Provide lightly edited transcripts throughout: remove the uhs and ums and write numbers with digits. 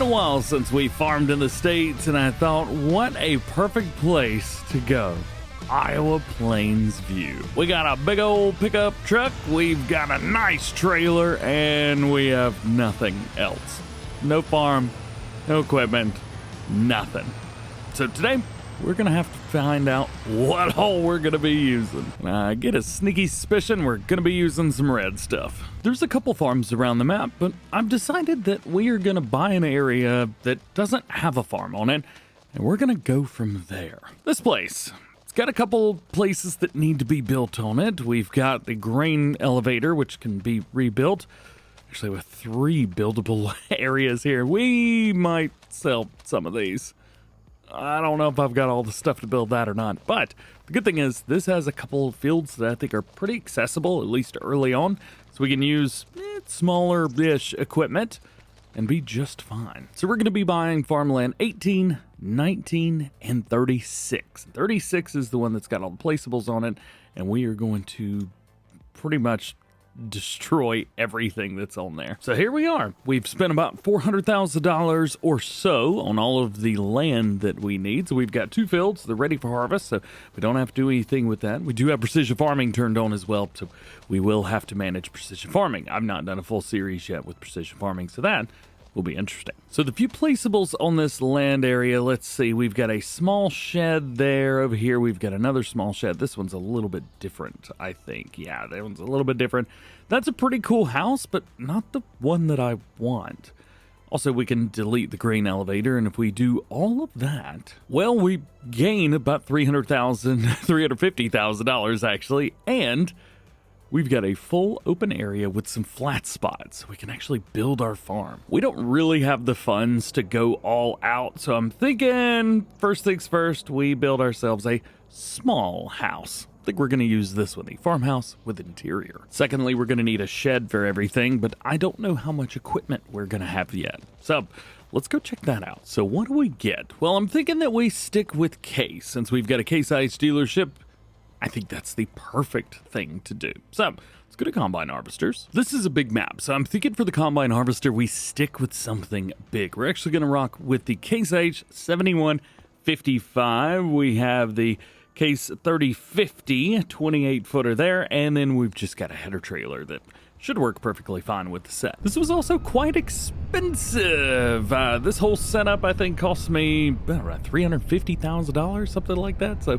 been a while since we farmed in the States, and I thought, what a perfect place to go. Iowa Plains View. We got a big old pickup truck, we've got a nice trailer, and we have nothing else. No farm, no equipment, nothing. So today, we're gonna have to find out what all we're gonna be using. I get a sneaky suspicion we're gonna be using some red stuff. There's a couple farms around the map, but I've decided that we are gonna buy an area that doesn't have a farm on it, and we're gonna go from there. This place, it's got a couple places that need to be built on it. We've got the grain elevator, which can be rebuilt. Actually, with 3 buildable areas here, we might sell some of these. I don't know if I've got all the stuff to build that or not, but the good thing is this has a couple of fields that I think are pretty accessible, at least early on, so we can use smaller-ish equipment and be just fine. So we're going to be buying farmland 18, 19, and 36. 36 is the one that's got all the placeables on it, and we are going to pretty much destroy everything that's on there. So here we are. We've spent about $400,000 or so on all of the land that we need. So we've got 2 fields. They're ready for harvest, so we don't have to do anything with that. We do have precision farming turned on as well, so we will have to manage precision farming. I've not done a full series yet with precision farming, so that will be interesting. So the few placeables on this land area, let's see, we've got a small shed there. Over here we've got another small shed. This one's a little bit different, I think. Yeah, that one's a little bit different. That's a pretty cool house, but not the one that I want. Also, we can delete the grain elevator, and if we do all of that, well, we gain about $350,000 actually, and we've got a full open area with some flat spots. We can actually build our farm. We don't really have the funds to go all out, so I'm thinking first things first, we build ourselves a small house. I think we're going to use this one, a farmhouse with interior. Secondly, we're going to need a shed for everything, but I don't know how much equipment we're going to have yet. So let's go check that out. So what do we get? Well, I'm thinking that we stick with Case. Since we've got a Case IH dealership, I think that's the perfect thing to do. So let's go to combine harvesters. This is a big map, so I'm thinking for the combine harvester, we stick with something big. We're actually going to rock with the Case IH 7155. We have the Case 3050, 28 footer there, and then we've just got a header trailer that should work perfectly fine with the set. This was also quite expensive. This whole setup, I think, cost me around $350,000, something like that. So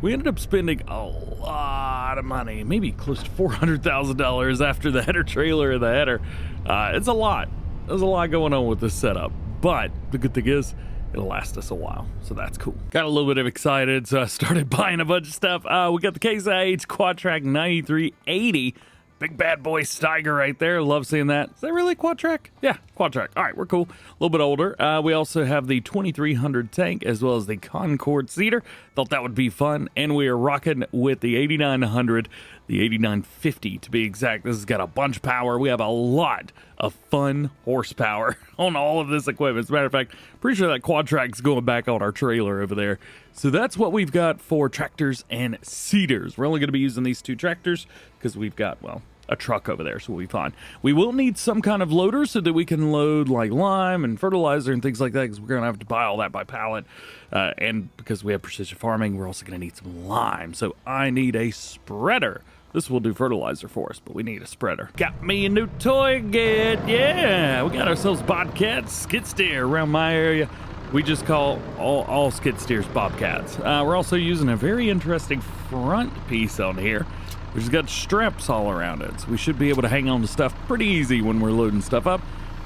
we ended up spending a lot of money, maybe close to $400,000 after the header trailer and the header. It's a lot. There's a lot going on with this setup, but the good thing is, it'll last us a while, so that's cool. Got a little bit excited, so I started buying a bunch of stuff. We got the Case IH Quad Track 9380. Big bad boy Steiger right there. Love seeing that. Is that really a quad track? Yeah, quad track. All right, we're cool. A little bit older. We also have the 2300 tank as well as the Concord Cedar. Thought that would be fun. And we are rocking with the 8900, the 8950 to be exact. This has got a bunch of power. We have a lot of fun horsepower on all of this equipment. As a matter of fact, pretty sure that quad track's going back on our trailer over there. So that's what we've got for tractors and seeders. We're only going to be using these 2 tractors because we've got, well, a truck over there, so we'll be fine. We will need some kind of loader so that we can load like lime and fertilizer and things like that, because we're going to have to buy all that by pallet. And because we have precision farming, we're also going to need some lime. So I need a spreader. This will do fertilizer for us, but we need a spreader. Got me a new toy again. Yeah, we got ourselves Bobcats, skid steer around my area. We just call all skid steers Bobcats. We're also using a very interesting front piece on here, which has got straps all around it. So we should be able to hang on to stuff pretty easy when we're loading stuff up.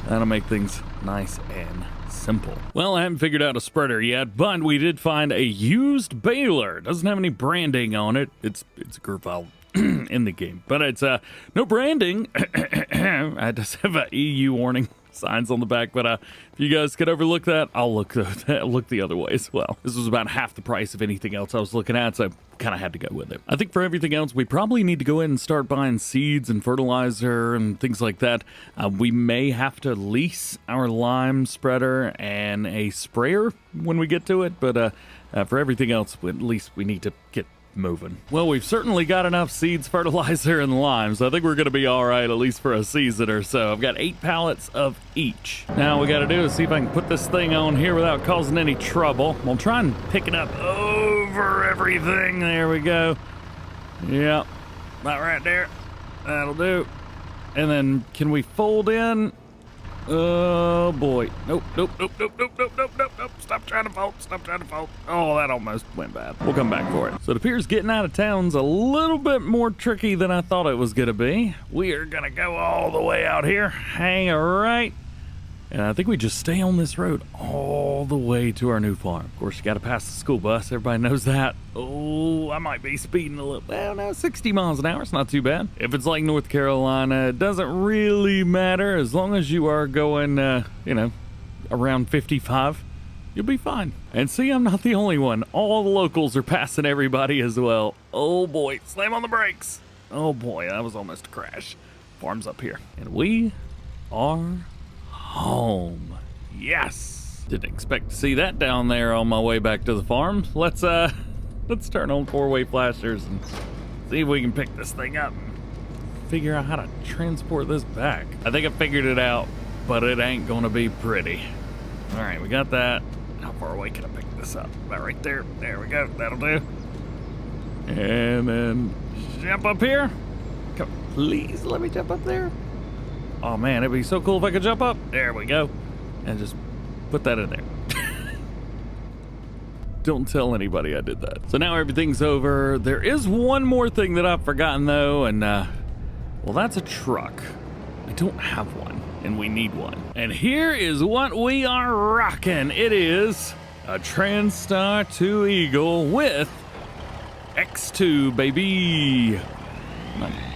That'll make things nice and simple. Well, I haven't figured out a spreader yet, but we did find a used baler. Doesn't have any branding on it. It's a Gerville in the game, but it's no branding. I just have a EU warning signs on the back, but if you guys could overlook that, I'll look the other way as well. This was about half the price of anything else I was looking at, so I kind of had to go with it. I think for everything else, we probably need to go ahead and start buying seeds and fertilizer and things like that. We may have to lease our lime spreader and a sprayer when we get to it, but for everything else, at least we need to get moving. Well, we've certainly got enough seeds, fertilizer, and lime, so I think we're going to be all right, at least for a season or so. I've got 8 pallets of each. Now, what we got to do is see if I can put this thing on here without causing any trouble. We'll try and pick it up over everything. There we go. Yep, about right there. That'll do. And then, can we fold in? Oh boy. Nope. Stop trying to fold. Oh, that almost went bad. We'll come back for it. So it appears getting out of town's a little bit more tricky than I thought it was gonna be. We are gonna go all the way out here, hang a right, and I think we just stay on this road all the way to our new farm. Of course, you gotta pass the school bus. Everybody knows that. Oh, I might be speeding a little. Well, no, 60 miles an hour. It's not too bad. If it's like North Carolina, it doesn't really matter. As long as you are going, around 55, you'll be fine. And see, I'm not the only one. All the locals are passing everybody as well. Oh boy, slam on the brakes. Oh boy, that was almost a crash. Farm's up here. And we are home. Yes. Didn't expect to see that down there on my way back to the farm. Let's turn on 4-way flashers and see if we can pick this thing up and figure out how to transport this back. I think I figured it out, but it ain't gonna be pretty. All right, we got that. How far away can I pick this up? About right there. There we go. That'll do. And then jump up here. Come, please let me jump up there. Oh man, it'd be so cool if I could jump up. There we go. And just put that in there. Don't tell anybody I did that. So now everything's over. There is one more thing that I've forgotten though, and well, that's a truck. I don't have one, and we need one. And here is what we are rocking. It is a TranStar 2 Eagle with X2, baby.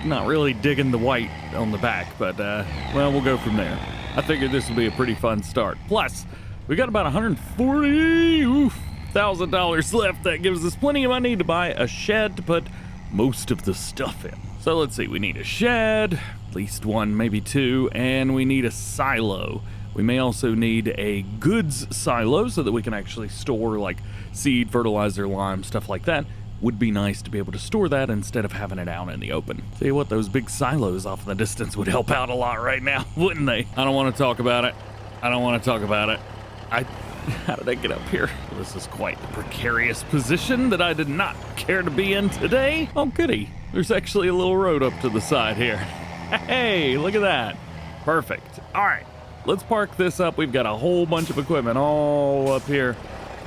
Not really digging the white on the back, but well, we'll go from there. I figured this would be a pretty fun start. Plus, we got about $140,000 left. That gives us plenty of money to buy a shed to put most of the stuff in. So let's see, we need a shed, at least one, maybe two, and we need a silo. We may also need a goods silo so that we can actually store like seed, fertilizer, lime, stuff like that. Would be nice to be able to store that instead of having it out in the open. Tell you what, those big silos off in the distance would help out a lot right now, wouldn't they? I don't want to talk about it. How did I get up here? This is quite a precarious position that I did not care to be in today. Oh, goody. There's actually a little road up to the side here. Hey, look at that. Perfect. All right, let's park this up. We've got a whole bunch of equipment all up here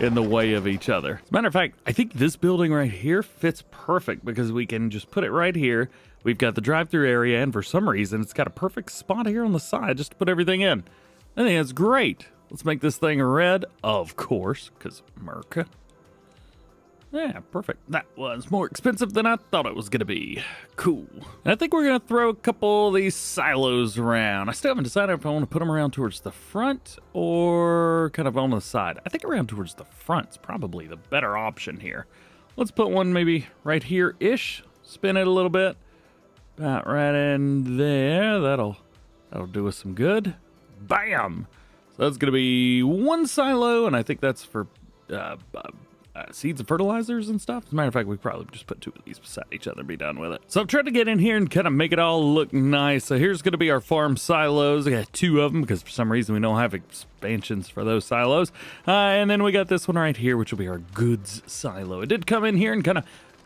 in the way of each other. As a matter of fact, I think this building right here fits perfect because we can just put it right here. We've got the drive-through area, and for some reason, it's got a perfect spot here on the side just to put everything in. I think that's great. Let's make this thing red, of course, because America. Yeah, perfect. That was more expensive than I thought it was going to be. Cool. And I think we're going to throw a couple of these silos around. I still haven't decided if I want to put them around towards the front or kind of on the side. I think around towards the front's probably the better option here. Let's put one maybe right here-ish. Spin it a little bit. About right in there. That'll do us some good. Bam! So that's going to be one silo, and I think that's for seeds and fertilizers and stuff. As a matter of fact, we probably just put two of these beside each other and be done with it. So I've tried to get in here and kind of make it all look nice. So here's going to be our farm silos. I got two of them because for some reason we don't have expansions for those silos. And then we got this one right here, which will be our goods silo. It did come in here and kind of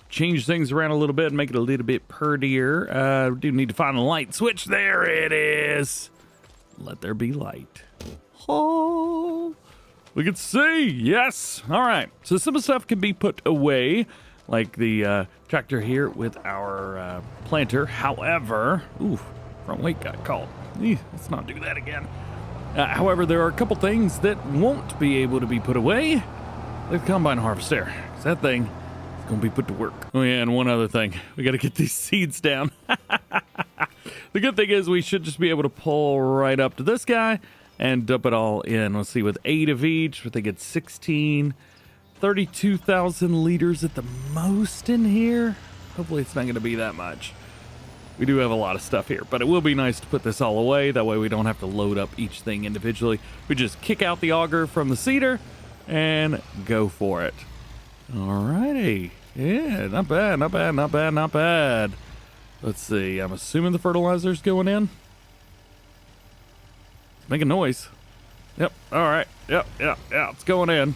change things around a little bit and make it a little bit prettier. We do need to find a light switch. There it is. Let there be light. Oh, we can see. Yes. All right. So some of the stuff can be put away, like the tractor here with our planter. However, front weight got caught. Let's not do that again. However, there are a couple things that won't be able to be put away. Like the combine harvester. That thing is going to be put to work. Oh yeah, and one other thing. We got to get these seeds down. The good thing is we should just be able to pull right up to this guy and dump it all in. Let's see, with 8 of each, I think it's 16, 32,000 liters at the most in here. Hopefully it's not going to be that much. We do have a lot of stuff here, but it will be nice to put this all away. That way we don't have to load up each thing individually. We just kick out the auger from the seeder and go for it. Alrighty. Yeah, not bad, not bad, not bad, not bad. Let's see, I'm assuming the fertilizer's going in. It's making noise. Yep, all right, yep, it's going in.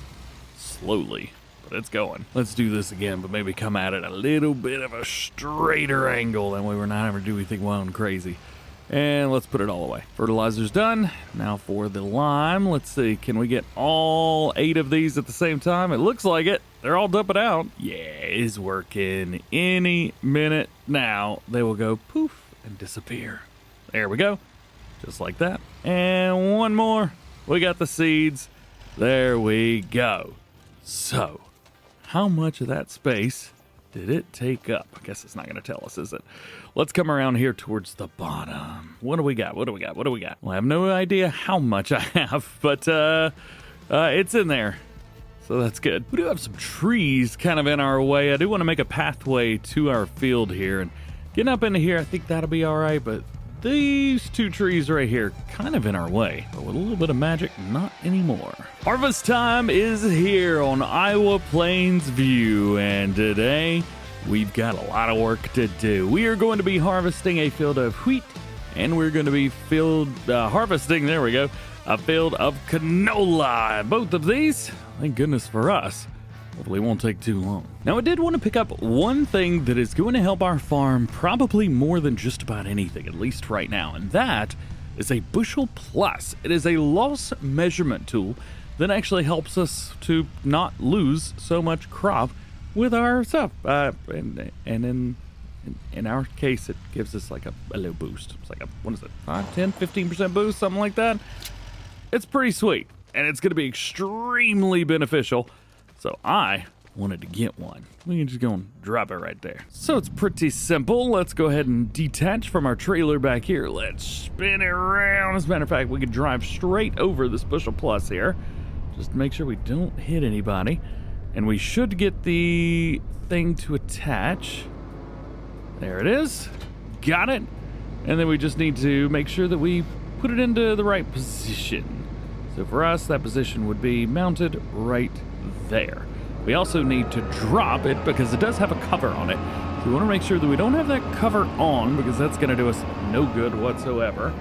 Slowly, but it's going. Let's do this again, but maybe come at it a little bit of a straighter angle. That way we're not having to do anything wild and crazy. And let's put it all away. Fertilizer's done. Now for the lime. Let's see, can we get all 8 of these at the same time? It looks like it. They're all dumping out. Yeah, it's working. Any minute now, they will go poof and disappear. There we go. Just like that. And one more. We got the seeds. There we go. So, how much of that space did it take up? I guess it's not going to tell us, is it? Let's come around here towards the bottom. What do we got? What do we got? What do we got? Well, I have no idea how much I have, but it's in there. So that's good. We do have some trees kind of in our way. I do want to make a pathway to our field here. And getting up into here, I think that'll be all right. But these 2 trees right here, kind of in our way. But with a little bit of magic, not anymore. Harvest time is here on Iowa Plains View. And today, we've got a lot of work to do. We are going to be harvesting a field of wheat. And we're going to be harvesting, there we go, a field of canola. Both of these, thank goodness for us, hopefully won't take too long. Now, I did want to pick up one thing that is going to help our farm probably more than just about anything, at least right now, and that is a Bushel Plus. It is a loss measurement tool that actually helps us to not lose so much crop with our stuff. And in our case, it gives us like a little boost. It's like a, what is it, 5, 10, 15% boost, something like that. It's pretty sweet, and it's going to be extremely beneficial. So I wanted to get one. We can just go and drop it right there. So it's pretty simple. Let's go ahead and detach from our trailer back here. Let's spin it around. As a matter of fact, we could drive straight over this Bushel Plus here. Just make sure we don't hit anybody. And we should get the thing to attach. There it is. Got it. And then we just need to make sure that we put it into the right position. So for us, that position would be mounted right there. We also need to drop it because it does have a cover on it. So we want to make sure that we don't have that cover on because that's going to do us no good whatsoever.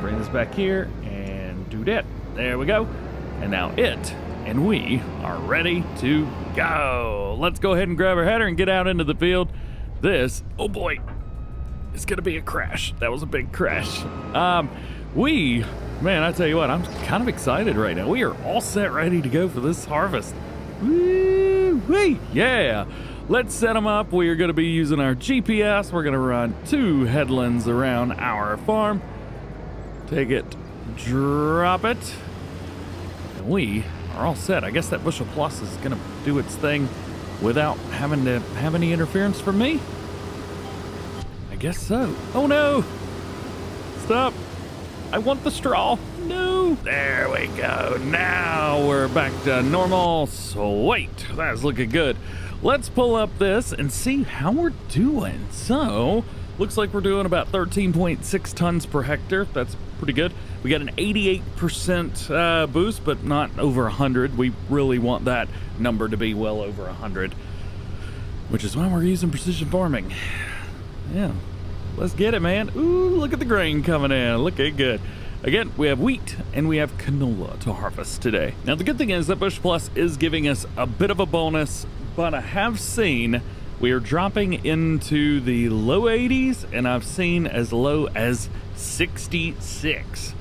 Bring this back here and do that. There we go. And now it and we are ready to go. Let's go ahead and grab our header and get out into the field. This, oh boy, it's going to be a crash. That was a big crash. Man, I tell you what, I'm kind of excited right now. We are all set, ready to go for this harvest. Woo-wee, yeah. Let's set them up. We are going to be using our GPS. We're going to run 2 headlands around our farm. Take it, drop it. And we are all set. I guess that Bushel Plus is going to do its thing without having to have any interference from me. I guess so. Oh no! Stop! I want the straw. No. There we go. Now we're back to normal. Sweet. That's looking good. Let's pull up this and see how we're doing. So, looks like we're doing about 13.6 tons per hectare. That's pretty good. We got an 88% boost, but not over 100. We really want that number to be well over 100, which is why we're using precision farming. Yeah. Let's get it, man. Ooh, look at the grain coming in. Looking good. Again, we have wheat and we have canola to harvest today. Now, the good thing is that Bushel Plus is giving us a bit of a bonus, but I have seen we are dropping into the low 80s, and I've seen as low as 66,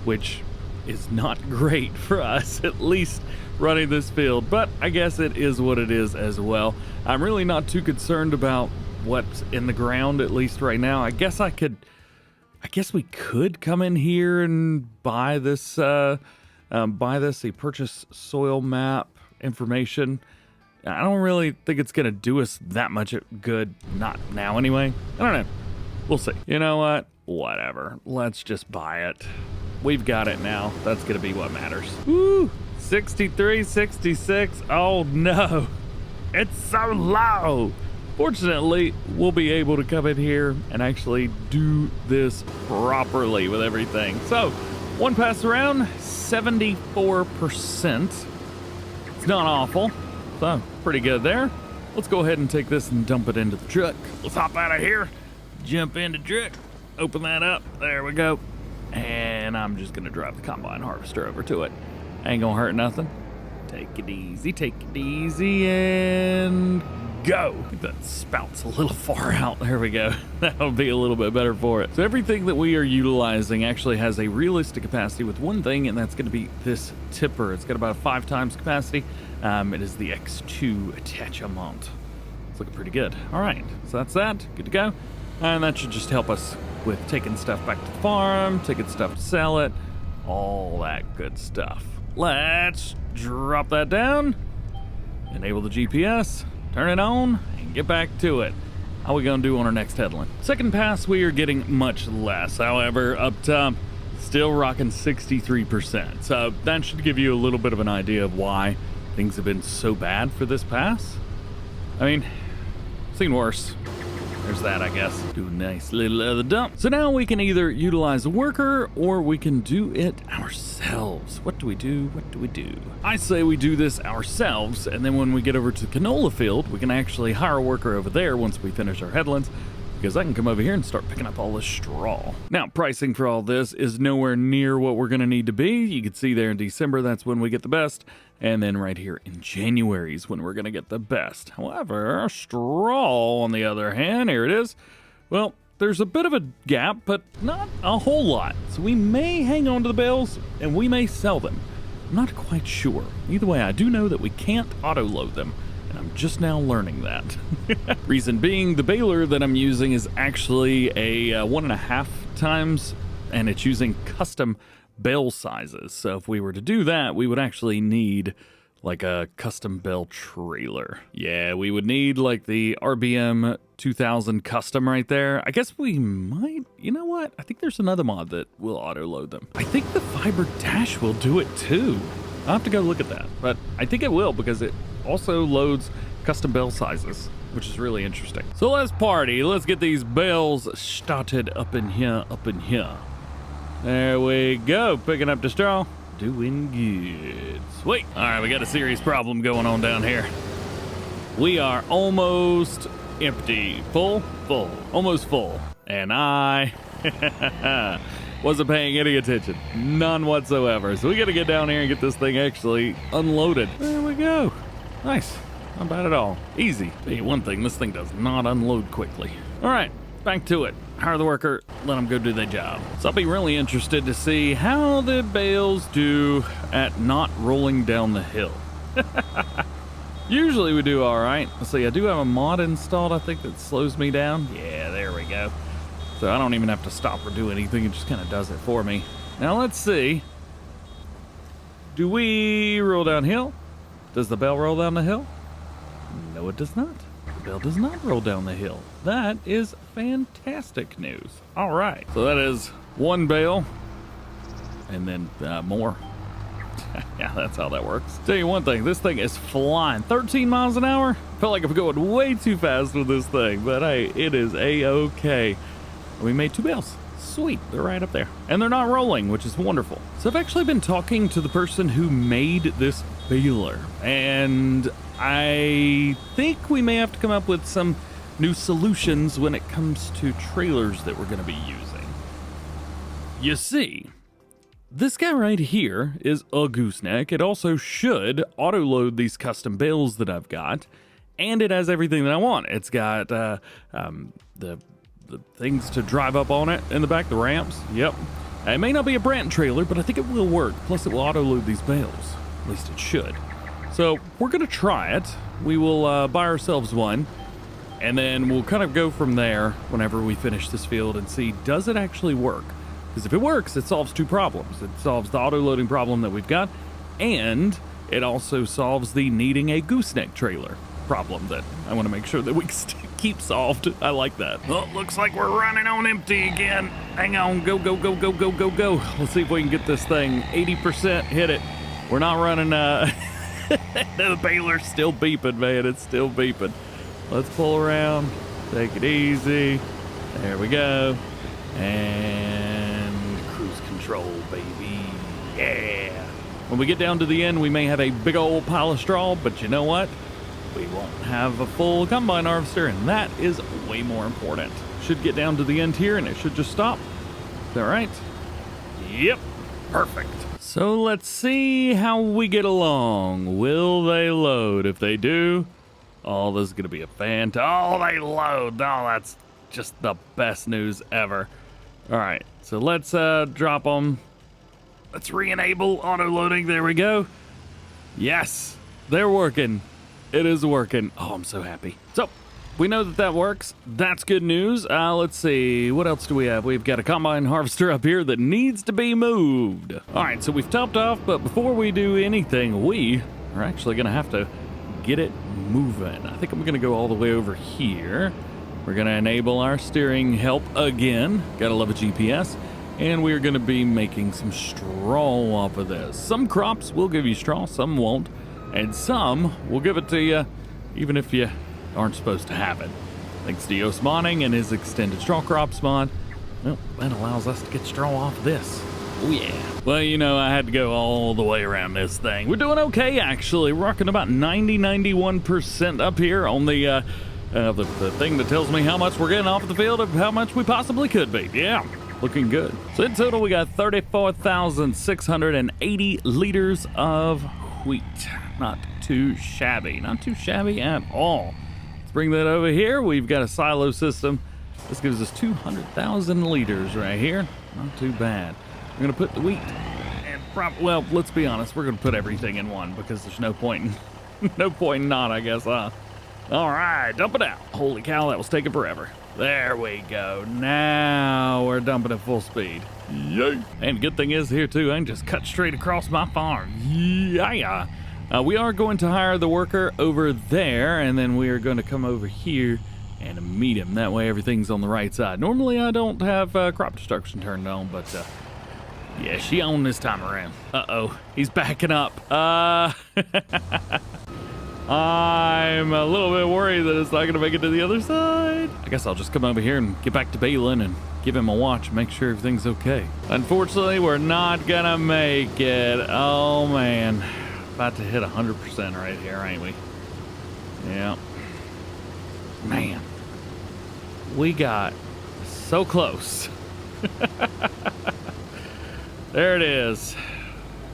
which is not great for us, at least running this field, but I guess it is what it is as well. I'm really not too concerned about what's in the ground, at least right now. I guess we could come in here and buy this, the purchase soil map information. I don't really think it's gonna do us that much good, not now anyway. I don't know, we'll see. You know what, whatever, let's just buy it. We've got it now. That's gonna be what matters. Woo, 63, 66, oh no, it's so low. Fortunately, we'll be able to come in here and actually do this properly with everything. So, one pass around, 74%. It's not awful, so pretty good there. let's go ahead and take this and dump it into the truck. Let's hop out of here, jump into the truck, open that up. There we go. And I'm just gonna drive the combine harvester over to it. Ain't gonna hurt nothing. Take it easy, and go. I think that spout's a little far out. There we go. That'll be a little bit better for it. So everything that we are utilizing actually has a realistic capacity with one thing, and that's gonna be this tipper. It's got about 5 times capacity. It is the X2 attachment. It's looking pretty good. All right, so that's that. Good to go. And that should just help us with taking stuff back to the farm, taking stuff to sell it, all that good stuff. Let's drop that down, enable the GPS, turn it on, and get back to it. How are we gonna do on our next headland? Second pass, we are getting much less. However, up top, still rocking 63%. So that should give you a little bit of an idea of why things have been so bad for this pass. I mean, seen worse. There's that, I guess. Do a nice little other dump. So now we can either utilize a worker or we can do it ourselves. What do we do? What do we do? I say we do this ourselves, and then when we get over to the canola field, we can actually hire a worker over there once we finish our headlands, because I can come over here and start picking up all this straw. Now, pricing for all this is nowhere near what we're gonna need to be. You can see there in December, that's when we get the best. And then right here in January is when we're gonna get the best. However, straw, on the other hand, here it is. Well, there's a bit of a gap, but not a whole lot. So we may hang on to the bales and we may sell them. I'm not quite sure. Either way, I do know that we can't auto-load them. And I'm just now learning that. Reason being, the baler that I'm using is actually a 1.5 times, and it's using custom bale sizes. So if we were to do that, we would actually need like a custom bale trailer. Yeah, we would need like the RBM 2000 custom right there. I guess we might, you know what? I think there's another mod that will auto load them. I think the fiber dash will do it too. I'll have to go look at that, but I think it will because it also loads custom bale sizes, which is really interesting. So let's party. Let's get these bales started up in here, There we go. Picking up the straw. Doing good. Sweet. All right, we got a serious problem going on down here. We are almost empty. Full? Full. Almost full. And I wasn't paying any attention. None whatsoever. So we got to get down here and get this thing actually unloaded. There we go. Nice. Not bad at all. Easy. Hey, one thing, this thing does not unload quickly. All right, back to it. Hire the worker, let them go do their job. So I'll be really interested to see how the bales do at not rolling down the hill. Usually we do all right. Let's see, I do have a mod installed, I think, that slows me down. Yeah, there we go. So I don't even have to stop or do anything. It just kind of does it for me. Now let's see. Do we roll downhill? Does the bale roll down the hill? No, it does not. The bale does not roll down the hill. That is fantastic news. All right, so that is one bale and then more. Yeah, that's how that works. Tell you one thing, this thing is flying 13 miles an hour. Felt like I'm going way too fast with this thing, but hey, it is a-okay. We made 2 bales. Sweet, they're right up there. And they're not rolling, which is wonderful. So I've actually been talking to the person who made this baler, and I think we may have to come up with some new solutions when it comes to trailers that we're gonna be using. You see, this guy right here is a gooseneck. It also should auto-load these custom bales that I've got, and it has everything that I want. It's got the things to drive up on it in the back, the ramps. Yep. It may not be a Brant trailer, but I think it will work. Plus, it will auto-load these bales. At least it should. So we're gonna try it. We will buy ourselves one, and then we'll kind of go from there whenever we finish this field and see, does it actually work? Because if it works, it solves 2 problems. It solves the auto-loading problem that we've got, and it also solves the needing a gooseneck trailer problem that I want to make sure that we keep solved. I like that. Oh, looks like we're running on empty again. Hang on, go, go, go, go, go, go, go. Let's see if we can get this thing 80%, hit it. We're not running, the baler's still beeping, man. It's still beeping. Let's pull around, take it easy. There we go. And cruise control, baby. Yeah. When we get down to the end, we may have a big old pile of straw, but you know what? we won't have a full combine harvester, and that is way more important. Should get down to the end here, and it should just stop. Is that right? Yep, perfect. So let's see how we get along. Will they load? If they do, oh, this is going to be a oh, they load. Oh, that's just the best news ever. All right, so let's drop them. Let's re-enable auto-loading. There we go. Yes, they're working. It is working. Oh, I'm so happy. So we know that that works. That's good news. Let's see. What else do we have? We've got a combine harvester up here that needs to be moved. All right, so we've topped off, but before we do anything, we are actually going to have to get it moving. I think I'm going to go all the way over here. We're going to enable our steering help again. Gotta love a GPS. And we're going to be making some straw off of this. Some crops will give you straw, some won't. And some will give it to you even if you aren't supposed to have it. Thanks to Osmanning and his extended straw crop spawn, well, that allows us to get straw off of this. Oh yeah. Well, you know, I had to go all the way around this thing. We're doing okay, actually. Rocking about 91% up here on the thing that tells me how much we're getting off the field of how much we possibly could be. Yeah, looking good. So in total, we got 34,680 liters of wheat. Not too shabby. Not too shabby at all. Let's bring that over here. We've got a silo system. This gives us 200,000 liters right here. Not too bad. We're going to put the wheat and well, let's be honest. We're going to put everything in one because there's no point in, no point in not, I guess, huh? All right, dump it out. Holy cow, that was taking forever. There we go. Now we're dumping at full speed. Yay. And good thing is here too, I can just cut straight across my farm. Yeah. We are going to hire the worker over there, and then we are going to come over here and meet him. That way everything's on the right side. Normally I don't have crop destruction turned on, but yeah, she on this time around. Uh-oh, he's backing up. I'm a little bit worried that it's not going to make it to the other side. I guess I'll just come over here and get back to Baling and give him a watch, make sure everything's okay. Unfortunately, we're not going to make it. Oh, man. About to hit 100% right here, ain't we? Yeah. Man. We got so close. There it is.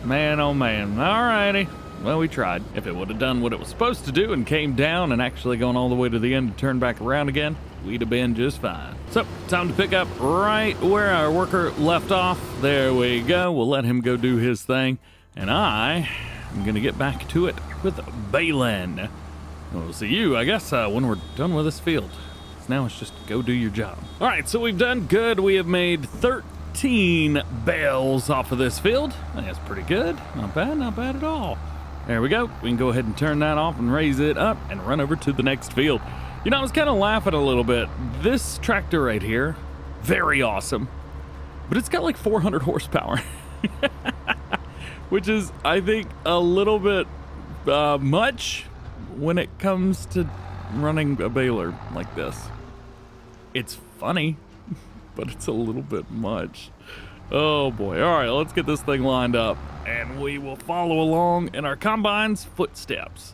Man, oh, man. All righty. Well, we tried. If it would have done what it was supposed to do and came down and actually gone all the way to the end and turned back around again, we'd have been just fine. So, time to pick up right where our worker left off. There we go. We'll let him go do his thing. And I'm going to get back to it with Baling. We'll see you, I guess, when we're done with this field. So now it's just go do your job. All right, so we've done good. We have made 13 bales off of this field. I think that's pretty good. Not bad at all. There we go. We can go ahead and turn that off and raise it up and run over to the next field. You know, I was kind of laughing a little bit. This tractor right here, very awesome, but it's got like 400 horsepower, which is, I think, a little bit much when it comes to running a baler like this. It's funny, but it's a little bit much. Oh boy. All right, let's get this thing lined up and we will follow along in our combine's footsteps.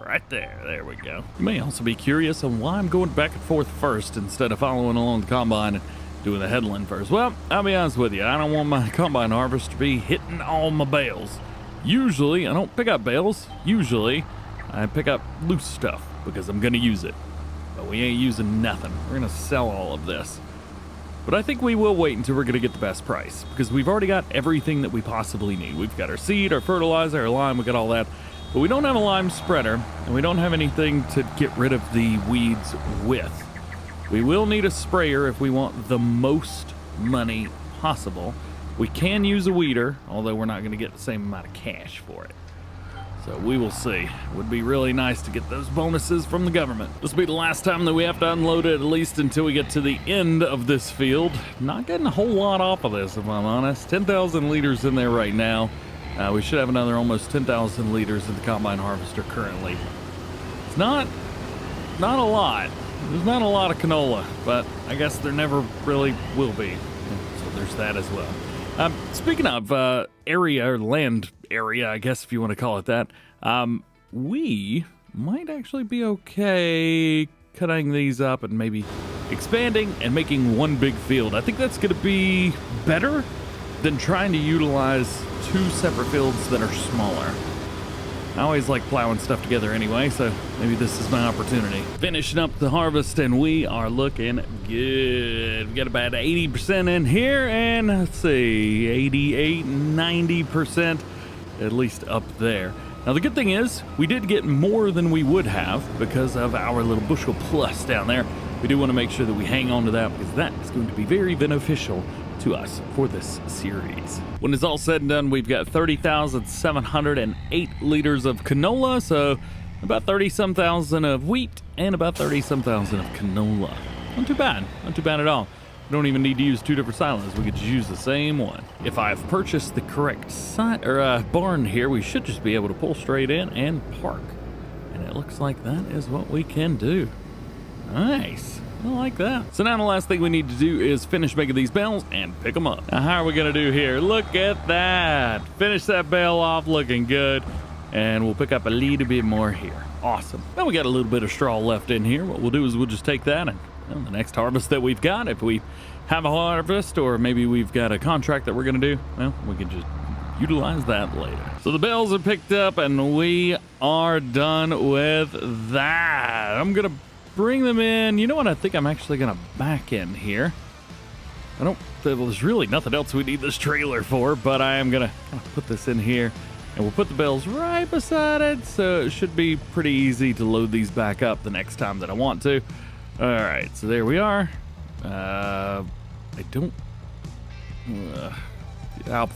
Right there. There we go. You may also be curious on why I'm going back and forth first instead of following along the combine and doing the headland first. Well, I'll be honest with you. I don't want my combine harvest to be hitting all my bales. Usually, I don't pick up bales. Usually, I pick up loose stuff because I'm going to use it. But we ain't using nothing. We're going to sell all of this. But I think we will wait until we're going to get the best price because we've already got everything that we possibly need. We've got our seed, our fertilizer, our lime, we got all that. But we don't have a lime spreader and we don't have anything to get rid of the weeds with. We will need a sprayer if we want the most money possible. We can use a weeder, although we're not going to get the same amount of cash for it. So we will see. It would be really nice to get those bonuses from the government. This will be the last time that we have to unload it, at least until we get to the end of this field. Not getting a whole lot off of this, if I'm honest. 10,000 liters in there right now. We should have another almost 10,000 liters in the combine harvester currently. It's not a lot. There's not a lot of canola, but I guess there never really will be. So there's that as well. Speaking of area, or land area, I guess if you want to call it that, we might actually be okay cutting these up and maybe expanding and making one big field. I think that's going to be better than trying to utilize two separate fields that are smaller. I always like plowing stuff together anyway, so maybe this is my opportunity. Finishing up the harvest, and we are looking good. We got about 80% in here, and let's see, 88, 90%, at least up there. Now, the good thing is, we did get more than we would have because of our little bushel plus down there. We do want to make sure that we hang on to that because that is going to be very beneficial to us for this series. When it's all said and done, we've got 30,708 liters of canola, so about 30-some thousand of wheat and about 30-some thousand of canola. Not too bad, not too bad at all. We don't even need to use two different silos. We could just use the same one. If I've purchased the correct barn here, we should just be able to pull straight in and park. And it looks like that is what we can do. Nice. I like that. So now the last thing we need to do is finish making these bales and pick them up. Now, how are we going to do here? Look at that. Finish that bale off looking good. And we'll pick up a little bit more here. Awesome. Now we got a little bit of straw left in here. What we'll do is we'll just take that and the next harvest that we've got, if we have a harvest or maybe we've got a contract that we're going to do, well, we can just utilize that later. So the bales are picked up and we are done with that. I'm going to bring them in. You know what? I think I'm actually going to back in here. Well, there's really nothing else we need this trailer for, but I am going to put this in here and we'll put the bales right beside it. So it should be pretty easy to load these back up the next time that I want to. All right, so there we are. I'll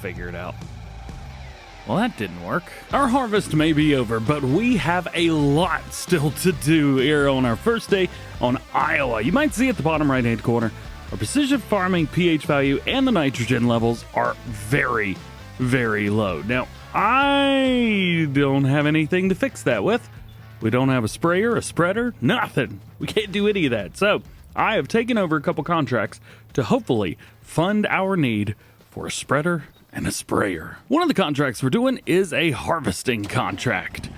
figure it out. Well, that didn't work. Our harvest may be over, but we have a lot still to do here on our first day on Iowa. You might see at the bottom right-hand corner, our precision farming pH value and the nitrogen levels are very, very low. Now, I don't have anything to fix that with. We don't have a sprayer, a spreader, nothing. We can't do any of that. So I have taken over a couple contracts to hopefully fund our need for a spreader and a sprayer. One of the contracts we're doing is a harvesting contract.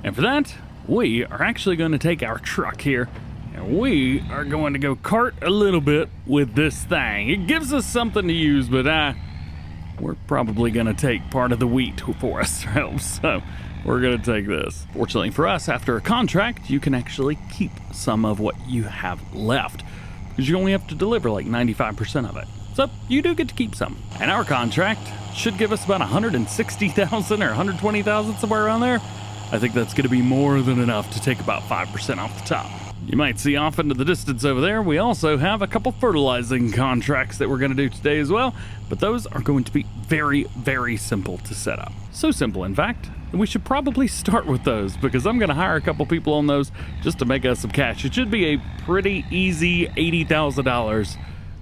And for that, we are actually going to take our truck here and we are going to go cart a little bit with this thing. It gives us something to use, but we're probably going to take part of the wheat for ourselves. So we're going to take this. Fortunately for us, after a contract, you can actually keep some of what you have left because you only have to deliver like 95% of it. So you do get to keep some. And our contract should give us about 160,000 or 120,000, somewhere around there. I think that's going to be more than enough to take about 5% off the top. You might see off into the distance over there, we also have a couple fertilizing contracts that we're going to do today as well, but those are going to be very, very simple to set up. So simple, in fact, that we should probably start with those because I'm going to hire a couple people on those just to make us some cash. It should be a pretty easy $80,000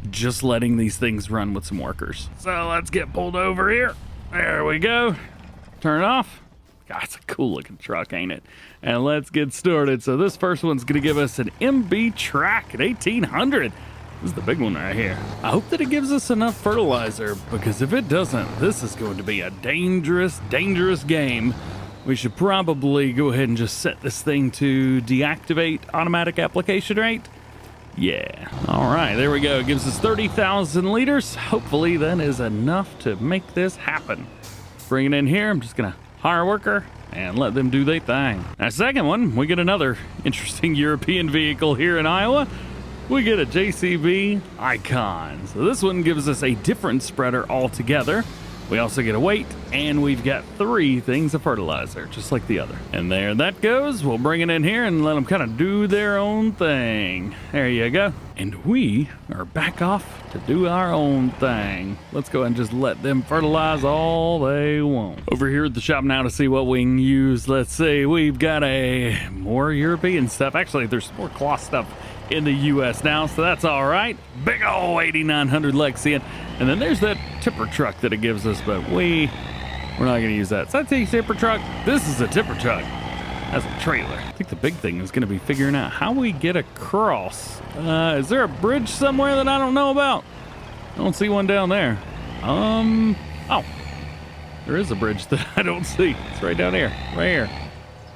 just letting these things run with some workers. So let's get pulled over here. There we go. Turn it off. God, it's a cool looking truck, ain't it? And let's get started. So this first one's gonna give us an MB track at 1800. This is the big one right here. I hope that it gives us enough fertilizer because if it doesn't, this is going to be a dangerous, dangerous game. We should probably go ahead and just set this thing to deactivate automatic application rate. Yeah. All right, there we go. It gives us 30,000 liters. Hopefully that is enough to make this happen. Bring it in here. I'm just gonna hire a worker and let them do their thing. Now, second one, we get another interesting European vehicle here in Iowa. We get a JCB Icon. So this one gives us a different spreader altogether. We also get a weight, and we've got 3 things of fertilizer, just like the other. And there that goes. We'll bring it in here and let them kind of do their own thing. There you go. And we are back off to do our own thing. Let's go ahead and just let them fertilize all they want. Over here at the shop now to see what we can use. Let's see, we've got more European stuff. Actually, there's more cloth stuff in the U.S. now, so that's all right. Big ol' 8900 Lexian. And then there's that tipper truck that it gives us, but we're not going to use that. So that's a tipper truck. This is a tipper truck. That's a trailer. I think the big thing is going to be figuring out how we get across. Is there a bridge somewhere that I don't know about? I don't see one down there. Oh, there is a bridge that I don't see. It's right down here, right here.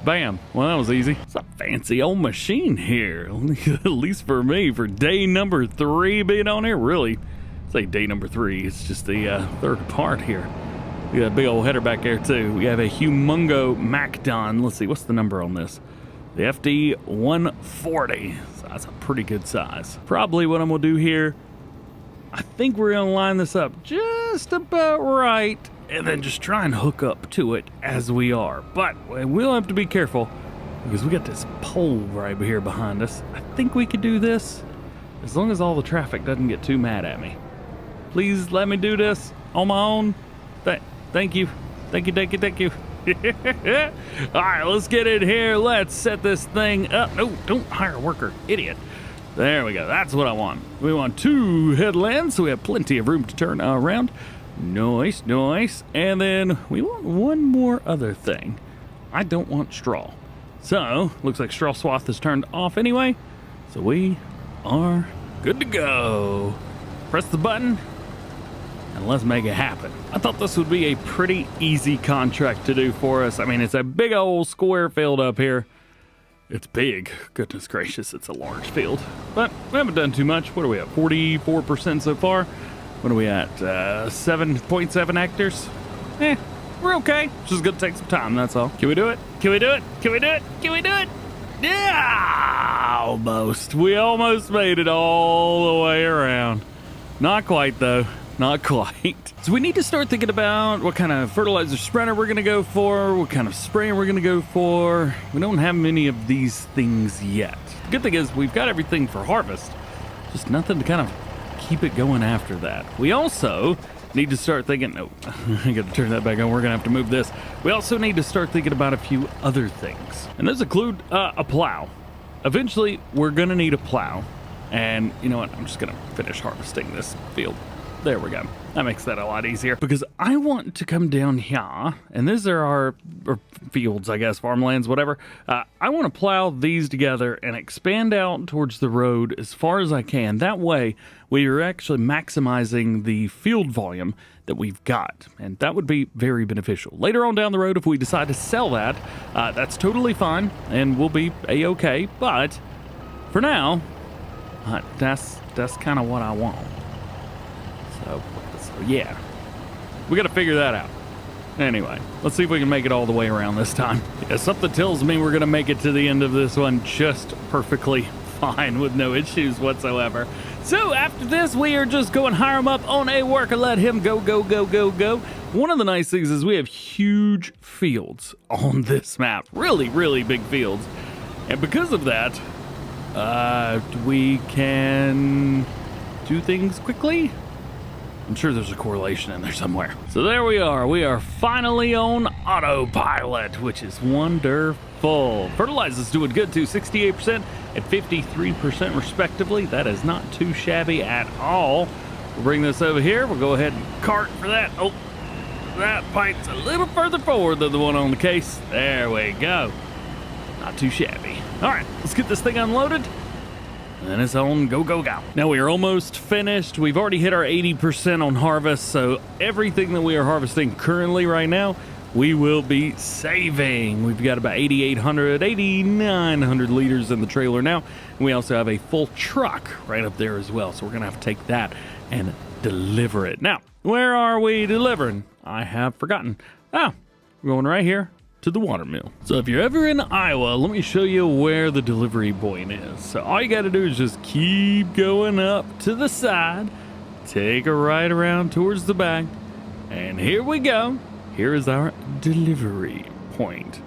Bam. Well, that was easy. It's a fancy old machine here. At least for me, for day number 3 being on here. Really, say day number 3. It's just the third part here. We got a big old header back there too. We have a humongo MacDon. Let's see, what's the number on this? The FD 140. So that's a pretty good size. Probably what I'm gonna do here, I think we're gonna line this up just about right, and then just try and hook up to it as we are. But we'll have to be careful because we got this pole right here behind us. I think we could do this as long as all the traffic doesn't get too mad at me. Please let me do this on my own. Thank you. Thank you. All right, let's get in here. Let's set this thing up. No, don't hire a worker, idiot. There we go. That's what I want. We want 2 headlands, so we have plenty of room to turn around. Nice. And then we want one more other thing. I don't want straw. So, looks like straw swath is turned off anyway. So we are good to go. Press the button, and let's make it happen. I thought this would be a pretty easy contract to do for us. I mean, it's a big old square field up here. It's big. Goodness gracious, it's a large field. But we haven't done too much. What are we at? 44% so far. What are we at? 7.7 hectares? We're okay. It's just gonna take some time, that's all. Can we do it? Yeah! Almost. We almost made it all the way around. Not quite, though. Not quite. So we need to start thinking about what kind of fertilizer spreader we're going to go for, what kind of sprayer we're going to go for. We don't have many of these things yet. The good thing is we've got everything for harvest, just nothing to kind of keep it going after that. We also need to start thinking, no, I got to turn that back on. We're going to have to move this. We also need to start thinking about a few other things. And those include a plow. Eventually, we're going to need a plow. And you know what? I'm just going to finish harvesting this field. There we go. That makes that a lot easier because I want to come down here, and these are our fields, I guess, farmlands, whatever. I want to plow these together and expand out towards the road as far as I can. That way, we are actually maximizing the field volume that we've got, and that would be very beneficial. Later on down the road, if we decide to sell that, that's totally fine, and we'll be a-okay, but for now, that's kind of what I want. So yeah, we got to figure that out. Anyway, let's see if we can make it all the way around this time. Yeah, something tells me we're going to make it to the end of this one just perfectly fine with no issues whatsoever. So after this, we are just going to hire him up on a worker, let him go. One of the nice things is we have huge fields on this map. Really big fields. And because of that, we can do things quickly. I'm sure there's a correlation in there somewhere. So there we are. We are finally on autopilot, which is wonderful. Fertilizer's doing good too, 68% and 53% respectively. That is not too shabby at all. We'll bring this over here. We'll go ahead and cart for that. Oh, that pipe's a little further forward than the one on the case. There we go. Not too shabby. All right, let's get this thing unloaded. And it's on go. Now we are almost finished. We've already hit our 80% on harvest, so everything that we are harvesting currently right now, we will be saving. We've got about 8,800, 8,900 liters in the trailer now. And we also have a full truck right up there as well, so we're gonna have to take that and deliver it. Now, where are we delivering? I have forgotten. We're going right here to the water mill. So if you're ever in Iowa, let me show you where the delivery point is. So all you got to do is just keep going up to the side, take a right around towards the back, and here we go. Here is our delivery point.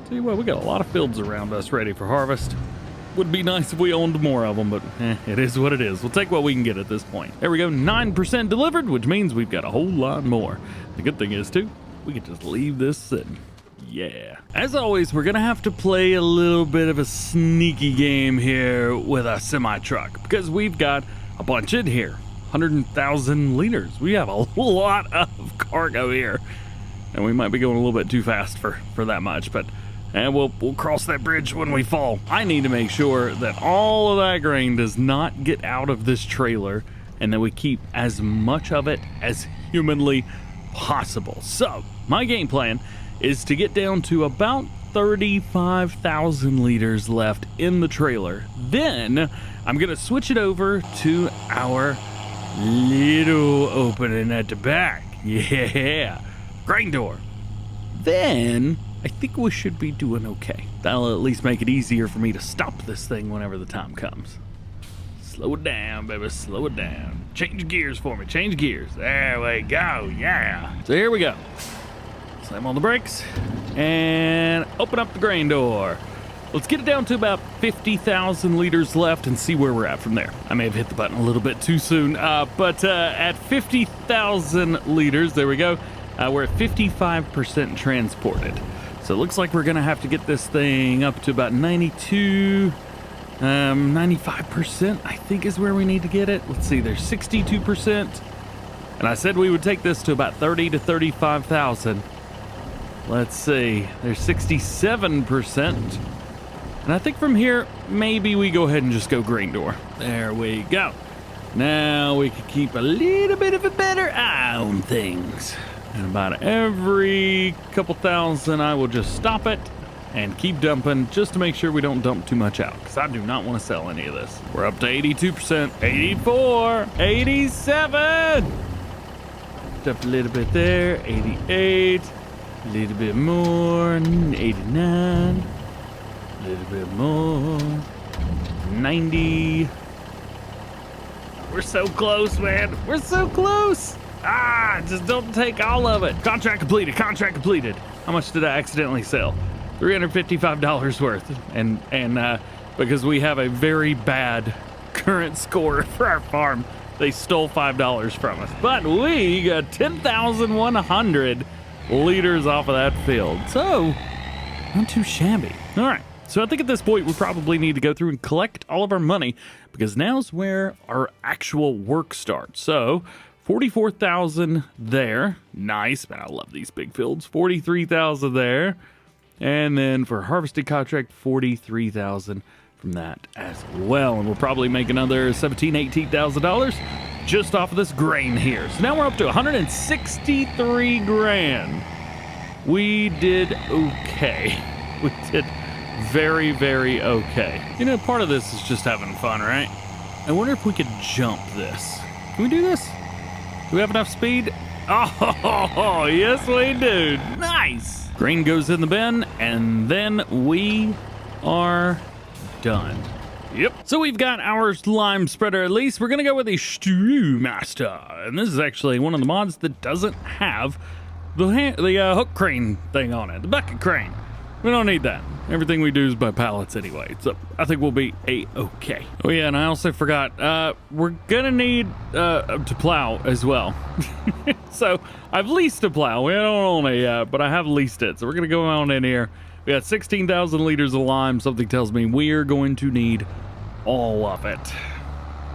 Tell you what, we got a lot of fields around us ready for harvest. Would be nice if we owned more of them, but it is what it is. We'll take what we can get at this point. There we go, 9% delivered, which means we've got a whole lot more. The good thing is too, we can just leave this sitting. Yeah. As always, we're gonna have to play a little bit of a sneaky game here with a semi-truck because we've got a bunch in here. 100,000 liters. We have a lot of cargo here. And we might be going a little bit too fast for that much, but we'll cross that bridge when we fall. I need to make sure that all of that grain does not get out of this trailer and that we keep as much of it as humanly possible. So, my game plan is to get down to about 35,000 liters left in the trailer. Then I'm gonna switch it over to our little opening at the back. Yeah, grain door. Then I think we should be doing okay. That'll at least make it easier for me to stop this thing whenever the time comes. Slow it down, baby, slow it down. Change gears for me, change gears. There we go, yeah. So here we go. Slam on the brakes and open up the grain door. Let's get it down to about 50,000 liters left and see where we're at from there. I may have hit the button a little bit too soon, but at 50,000 liters, there we go. We're at 55% transported. So it looks like we're gonna have to get this thing up to about 95%, I think is where we need to get it. Let's see, there's 62%. And I said we would take this to about 30 to 35,000. Let's see, there's 67%. And I think from here, maybe we go ahead and just go grain door. There we go. Now we can keep a little bit of a better eye on things. And about every couple thousand, I will just stop it and keep dumping just to make sure we don't dump too much out, because I do not want to sell any of this. We're up to 82%, 84, 87. Dump a little bit there, 88, a little bit more, 89, a little bit more, 90. We're so close, man. We're so close. Just don't take all of it. Contract completed, contract completed. How much did I accidentally sell? $355 worth. And because we have a very bad current score for our farm, they stole $5 from us. But we got 10,100 liters off of that field. So, not too shabby. All right. So I think at this point, we probably need to go through and collect all of our money, because now's where our actual work starts. So 44,000 there. Nice, man. I love these big fields. 43,000 there. And then for harvesting contract, 43,000 from that as well. And we'll probably make another $17,000, $18,000 just off of this grain here. So now we're up to 163 grand. We did okay. We did very, very okay. You know, part of this is just having fun, right? I wonder if we could jump this. Can we do this? Do we have enough speed? Oh, yes we do. Nice. Grain goes in the bin, and then we are done. Yep. So we've got our lime spreader. At least we're gonna go with a Stewmaster, and this is actually one of the mods that doesn't have the hook crane thing on it, the bucket crane. We don't need that. Everything we do is by pallets anyway, so I think we'll be a-okay. Oh yeah, and I also forgot, we're gonna need to plow as well. So I've leased a plow. We don't own it yet, but I have leased it. So we're gonna go on in here. We got 16,000 liters of lime. Something tells me we're going to need all of it.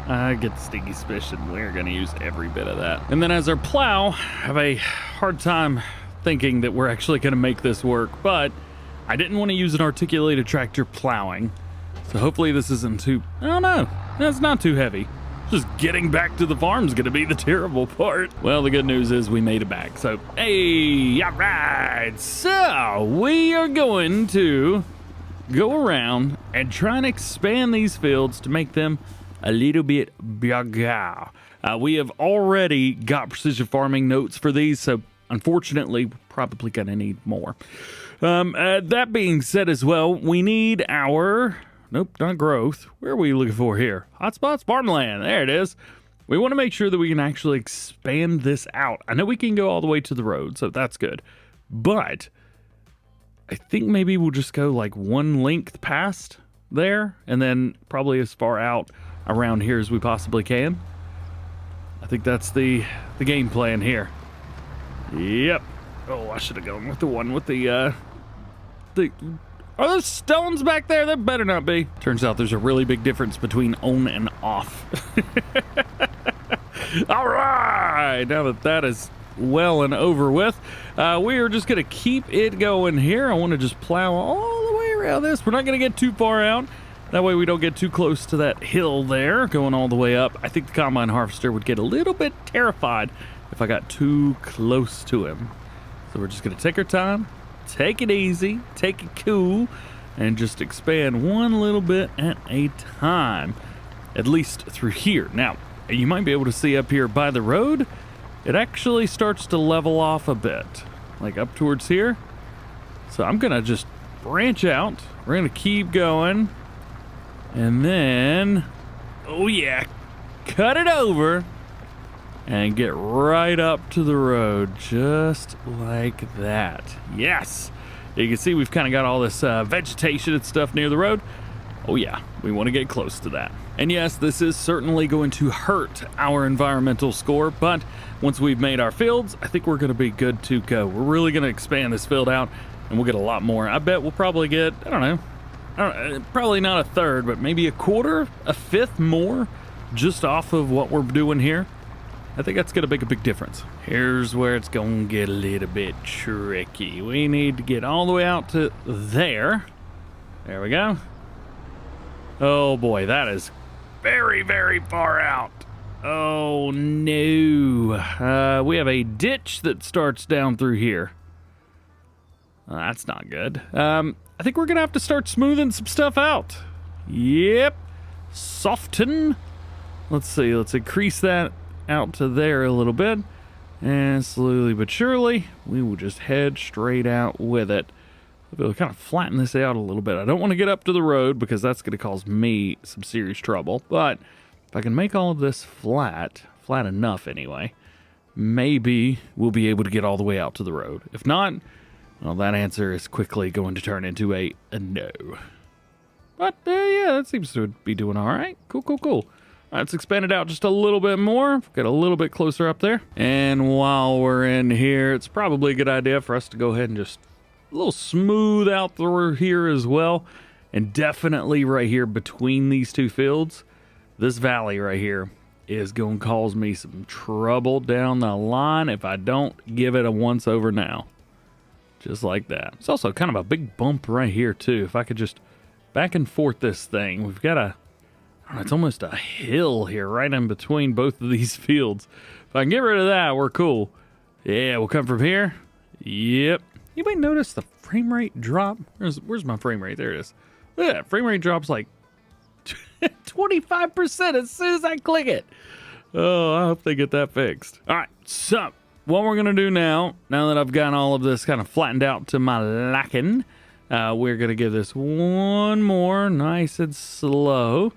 I get the stinky suspicion we're gonna use every bit of that. And then as our plow, I have a hard time thinking that we're actually gonna make this work, but I didn't want to use an articulated tractor plowing, so hopefully this isn't too, I don't know, it's not too heavy. Just getting back to the farm's gonna be the terrible part. Well, the good news is we made it back, so hey, all right. So we are going to go around and try and expand these fields to make them a little bit bigger. We have already got precision farming notes for these, so unfortunately, we're probably gonna need more. That being said as well, we need our, nope, not growth. Where are we looking for here? Hotspots, farmland, there it is. We want to make sure that we can actually expand this out. I know we can go all the way to the road, so that's good. But I think maybe we'll just go like one length past there, and then probably as far out around here as we possibly can. I think that's the game plan here. Yep. Oh, I should have gone with the one with the are those stones back there? That better not be. Turns out there's a really big difference between on and off. All right, now that is well and over with, we are just gonna keep it going here. I want to just plow all the way around this. We're not gonna get too far out. That way we don't get too close to that hill there, going all the way up. I think the combine harvester would get a little bit terrified if I got too close to him. So we're just gonna take our time, take it easy, take it cool, and just expand one little bit at a time, at least through here. Now, you might be able to see up here by the road, it actually starts to level off a bit, like up towards here. So I'm gonna just branch out. We're gonna keep going, and then, oh yeah, cut it over and get right up to the road, just like that. Yes. You can see we've kind of got all this vegetation and stuff near the road. Oh yeah, we want to get close to that. And yes, this is certainly going to hurt our environmental score, but once we've made our fields, I think we're going to be good to go. We're really going to expand this field out, and we'll get a lot more. I bet we'll probably get, I don't know, probably not a third, but maybe a quarter, a fifth more just off of what we're doing here. I think that's going to make a big difference. Here's where it's going to get a little bit tricky. We need to get all the way out to there. There we go. Oh boy, that is very, very far out. Oh no. We have a ditch that starts down through here. That's not good. I think we're going to have to start smoothing some stuff out. Yep. Soften. Let's see. Let's increase that out to there a little bit. And slowly but surely, we will just head straight out with it. We'll kind of flatten this out a little bit. I don't want to get up to the road because that's going to cause me some serious trouble. But if I can make all of this flat enough anyway, maybe we'll be able to get all the way out to the road. If not, well, that answer is quickly going to turn into a no. But yeah, that seems to be doing all right. Cool. All right, let's expand it out just a little bit more. Get a little bit closer up there. And while we're in here, it's probably a good idea for us to go ahead and just a little smooth out through here as well. And definitely right here between these two fields, this valley right here is going to cause me some trouble down the line if I don't give it a once over now. Just like that. It's also kind of a big bump right here too. If I could just back and forth this thing, we've got a, it's almost a hill here right in between both of these fields. If I can get rid of that, we're cool. Yeah, we'll come from here. Yep. Anybody notice the frame rate drop? Where's my frame rate? There it is. Look at that. Frame rate drops like 25% as soon as I click it. Oh, I hope they get that fixed. All right, so what we're going to do now that I've got all of this kind of flattened out to my liking, we're going to give this one more nice and slow.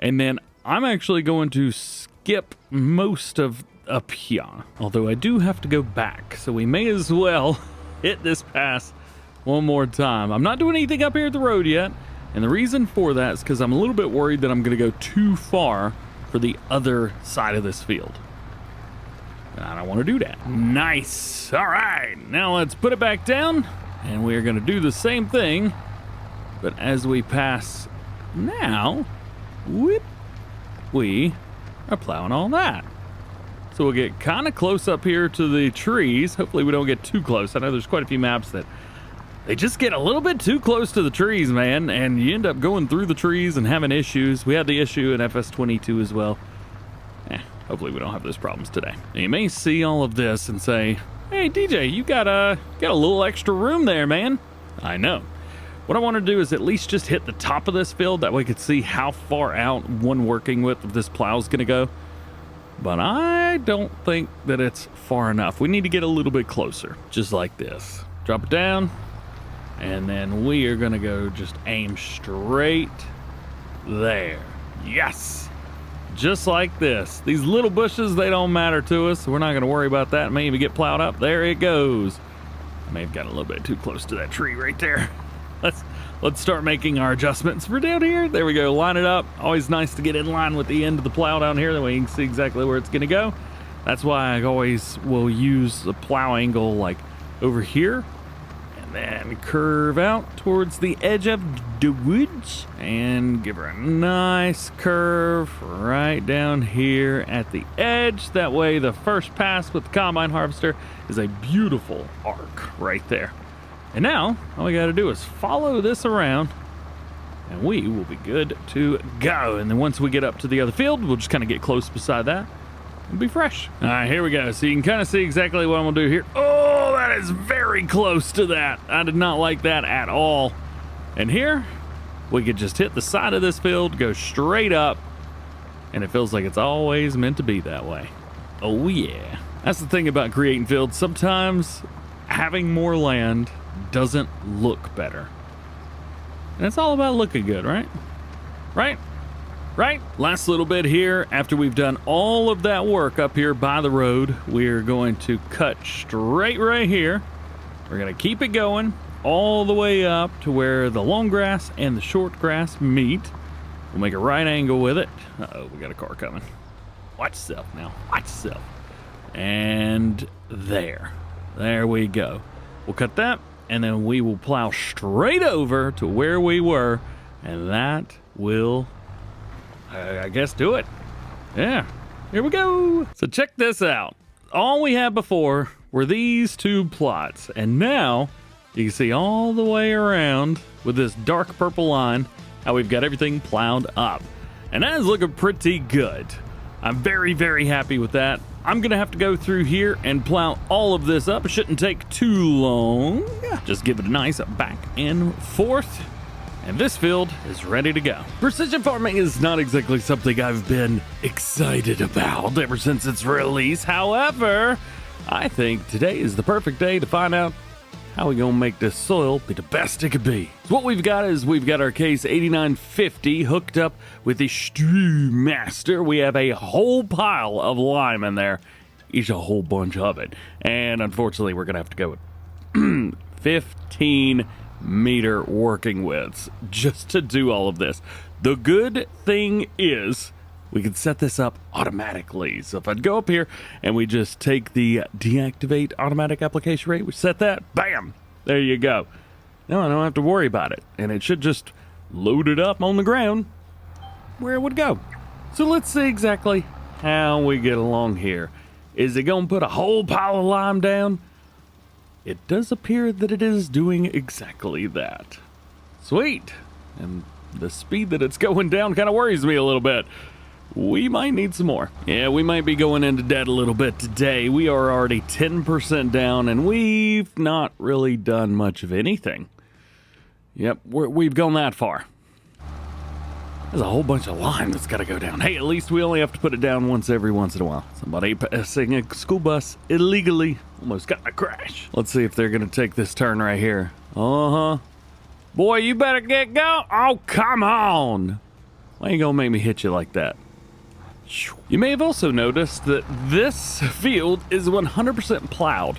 And then I'm actually going to skip most of up here. Although I do have to go back, so we may as well hit this pass one more time. I'm not doing anything up here at the road yet. And the reason for that is because I'm a little bit worried that I'm going to go too far for the other side of this field. And I don't want to do that. Nice. All right. Now let's put it back down. And we're going to do the same thing. But as we pass now, whoop, we are plowing all that. So we'll get kind of close up here to the trees. Hopefully we don't get too close. I know there's quite a few maps that they just get a little bit too close to the trees, man. And you end up going through the trees and having issues. We had the issue in FS22 as well. Hopefully we don't have those problems today. Now you may see all of this and say, hey, DJ, you got a little extra room there, man. I know. What I want to do is at least just hit the top of this field. That way we could see how far out one working width of this plow is going to go. But I don't think that it's far enough. We need to get a little bit closer, just like this. Drop it down, and then we are going to go just aim straight there. Yes! Just like this. These little bushes, they don't matter to us. We're not going to worry about that. It may even get plowed up. There it goes. I may have gotten a little bit too close to that tree right there. Let's start making our adjustments for down here. There we go. Line it up. Always nice to get in line with the end of the plow down here. That way you can see exactly where it's going to go. That's why I always will use the plow angle like over here. And then curve out towards the edge of the woods. And give her a nice curve right down here at the edge. That way the first pass with the combine harvester is a beautiful arc right there. And now, all we got to do is follow this around, and we will be good to go. And then once we get up to the other field, we'll just kind of get close beside that and be fresh. All right, here we go. So you can kind of see exactly what I'm going to do here. Oh, that That is very close to that. I did not like that at all. And here, we could just hit the side of this field, go straight up, and it feels like it's always meant to be that way. Oh yeah. That's the thing about creating fields. Sometimes having more land doesn't look better. And it's all about looking good, right? Right? Right? Last little bit here. After we've done all of that work up here by the road, we're going to cut straight right here. We're going to keep it going all the way up to where the long grass and the short grass meet. We'll make a right angle with it. Uh-oh, we got a car coming. Watch yourself now. Watch yourself. And there we go. We'll cut that, and then we will plow straight over to where we were, and that will, I guess, do it. Yeah, here we go. So check this out. All we had before were these two plots, and now you can see all the way around with this dark purple line how we've got everything plowed up. And that is looking pretty good. I'm very, very happy with that. I'm gonna have to go through here and plow all of this up. It shouldn't take too long. Just give it a nice back and forth. And this field is ready to go. Precision farming is not exactly something I've been excited about ever since its release. However, I think today is the perfect day to find out how we gonna make this soil be the best it could be. So what we've got is we've got our case 8950 hooked up with the Master. We have a whole pile of lime in there. Each a whole bunch of it. And unfortunately, we're gonna have to go with 15 meter working widths just to do all of this. The good thing is we can set this up automatically. So if I'd go up here and we just take the deactivate automatic application rate, we set that, bam, there you go. Now I don't have to worry about it. And it should just load it up on the ground where it would go. So let's see exactly how we get along here. Is it gonna put a whole pile of lime down? It does appear that it is doing exactly that. Sweet. And the speed that it's going down kind of worries me a little bit. We might need some more. Yeah, we might be going into debt a little bit today. We are already 10% down, and we've not really done much of anything. Yep, we've gone that far. There's a whole bunch of lime that's got to go down. Hey, at least we only have to put it down once every once in a while. Somebody passing a school bus illegally almost got in a crash. Let's see if they're going to take this turn right here. Uh-huh. Boy, you better get going. Oh, come on. Why you going to make me hit you like that? You may have also noticed that this field is 100% plowed.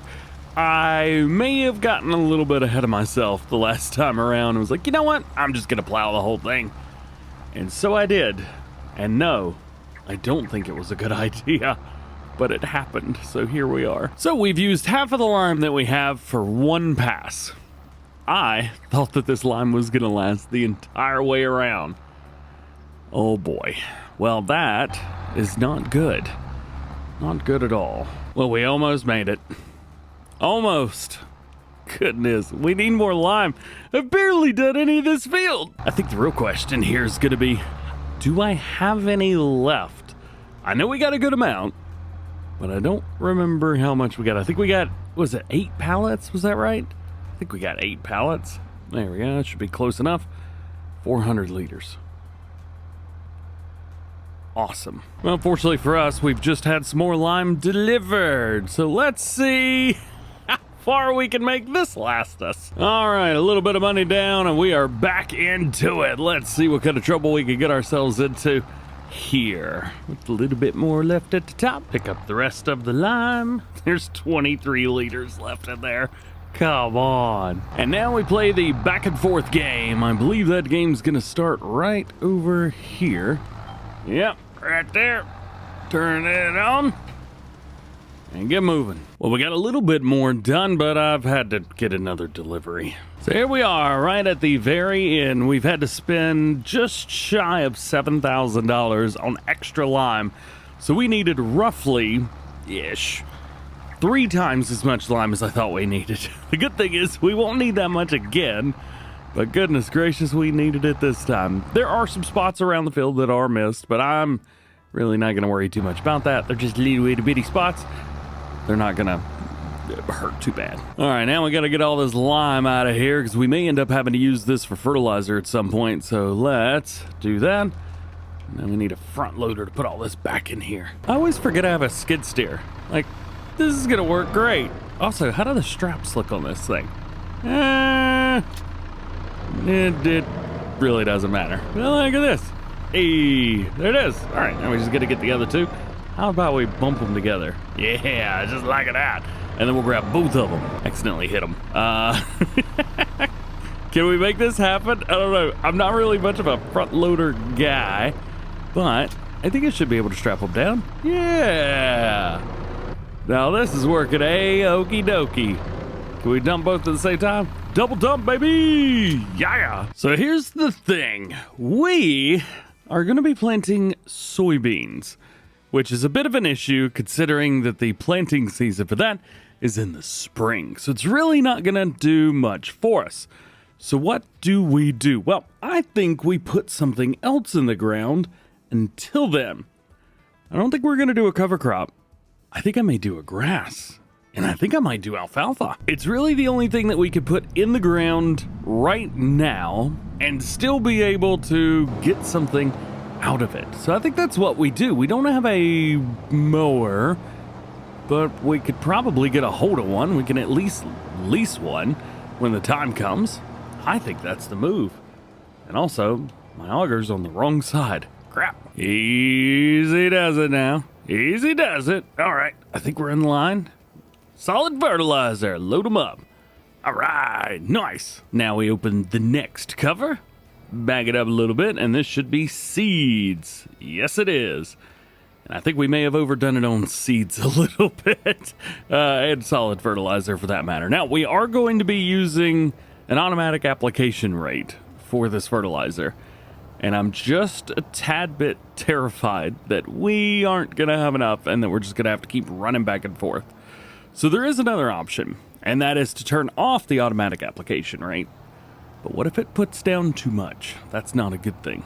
I may have gotten a little bit ahead of myself the last time around and was like, you know what? I'm just going to plow the whole thing. And so I did. And no, I don't think it was a good idea, but it happened. So here we are. So we've used half of the lime that we have for one pass. I thought that this lime was going to last the entire way around. Oh boy. Well, that is not good. Not good at all. Well, we almost made it. Almost. Goodness, we need more lime. I've barely done any of this field. I think the real question here is going to be, do I have any left? I know we got a good amount, but I don't remember how much we got. I think we got, was it 8 pallets? Was that right? I think we got 8 pallets. There we go. That should be close enough. 400 liters. Awesome. Well, unfortunately for us, we've just had some more lime delivered. So let's see how far we can make this last us. All right, a little bit of money down and we are back into it. Let's see what kind of trouble we can get ourselves into here. With a little bit more left at the top. Pick up the rest of the lime. There's 23 liters left in there. Come on. And now we play the back and forth game. I believe that game's gonna start right over here. Yep, right there. Turn it on and get moving. Well, we got a little bit more done, but I've had to get another delivery. So here we are, right at the very end. We've had to spend just shy of $7,000 on extra lime. So we needed roughly-ish 3 times as much lime as I thought we needed. The good thing is we won't need that much again. But goodness gracious, we needed it this time. There are some spots around the field that are missed, but I'm really not going to worry too much about that. They're just little itty bitty spots. They're not going to hurt too bad. All right, now we got to get all this lime out of here because we may end up having to use this for fertilizer at some point. So let's do that. Now we need a front loader to put all this back in here. I always forget I have a skid steer. Like, this is gonna work great. Also, how do the straps look on this thing? It really doesn't matter. Well, look at this. Hey, there it is. All right, now we just gotta get the other two. How about we bump them together? Yeah, just like that. And then we'll grab both of them. Accidentally hit them. Can we make this happen? I don't know. I'm not really much of a front loader guy, but I think I should be able to strap them down. Yeah. Now this is working okie dokie. Can we dump both at the same time? Double dump, baby! Yeah! So here's the thing. We are going to be planting soybeans, which is a bit of an issue considering that the planting season for that is in the spring. So it's really not going to do much for us. So what do we do? Well, I think we put something else in the ground until then. I don't think we're going to do a cover crop. I think I may do a grass. And I think I might do alfalfa. It's really the only thing that we could put in the ground right now and still be able to get something out of it. So I think that's what we do. We don't have a mower, but we could probably get a hold of one. We can at least lease one when the time comes. I think that's the move. And also, my auger's on the wrong side. Crap. Easy does it now. Easy does it. All right, I think we're in line. Solid fertilizer, load them up. All right, nice. Now we open the next cover, bag it up a little bit, and this should be seeds. Yes, it is. And I think we may have overdone it on seeds a little bit, and solid fertilizer for that matter. Now, we are going to be using an automatic application rate for this fertilizer. And I'm just a tad bit terrified that we aren't going to have enough and that we're just going to have to keep running back and forth. So there is another option, and that is to turn off the automatic application rate. But what if it puts down too much? That's not a good thing.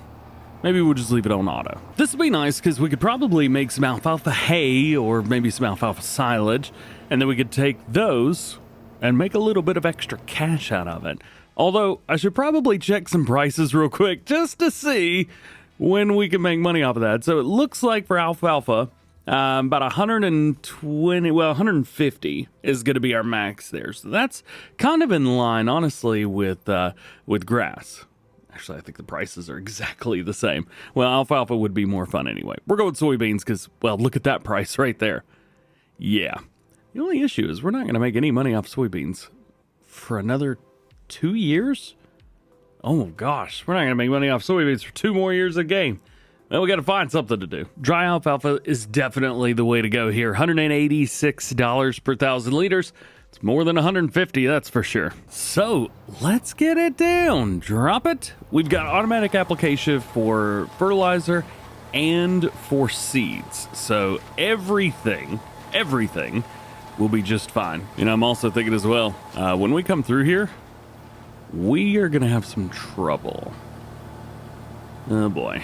Maybe we'll just leave it on auto. This would be nice because we could probably make some alfalfa hay or maybe some alfalfa silage, and then we could take those and make a little bit of extra cash out of it. Although, I should probably check some prices real quick just to see when we can make money off of that. So it looks like for alfalfa, about 120, well, 150 is going to be our max there. So that's kind of in line, honestly, with grass. Actually, I think the prices are exactly the same. Well, alfalfa would be more fun anyway. We're going soybeans because, well, look at that price right there. Yeah. The only issue is we're not going to make any money off soybeans for another 2 years? Oh gosh, we're not going to make money off soybeans for 2 more years a game. Well, we got to find something to do. Dry alfalfa is definitely the way to go here. $186 per 1,000 liters. It's more than 150, that's for sure. So let's get it down. Drop it. We've got automatic application for fertilizer and for seeds. So everything will be just fine. And I'm also thinking as well, when we come through here, we are going to have some trouble. Oh boy.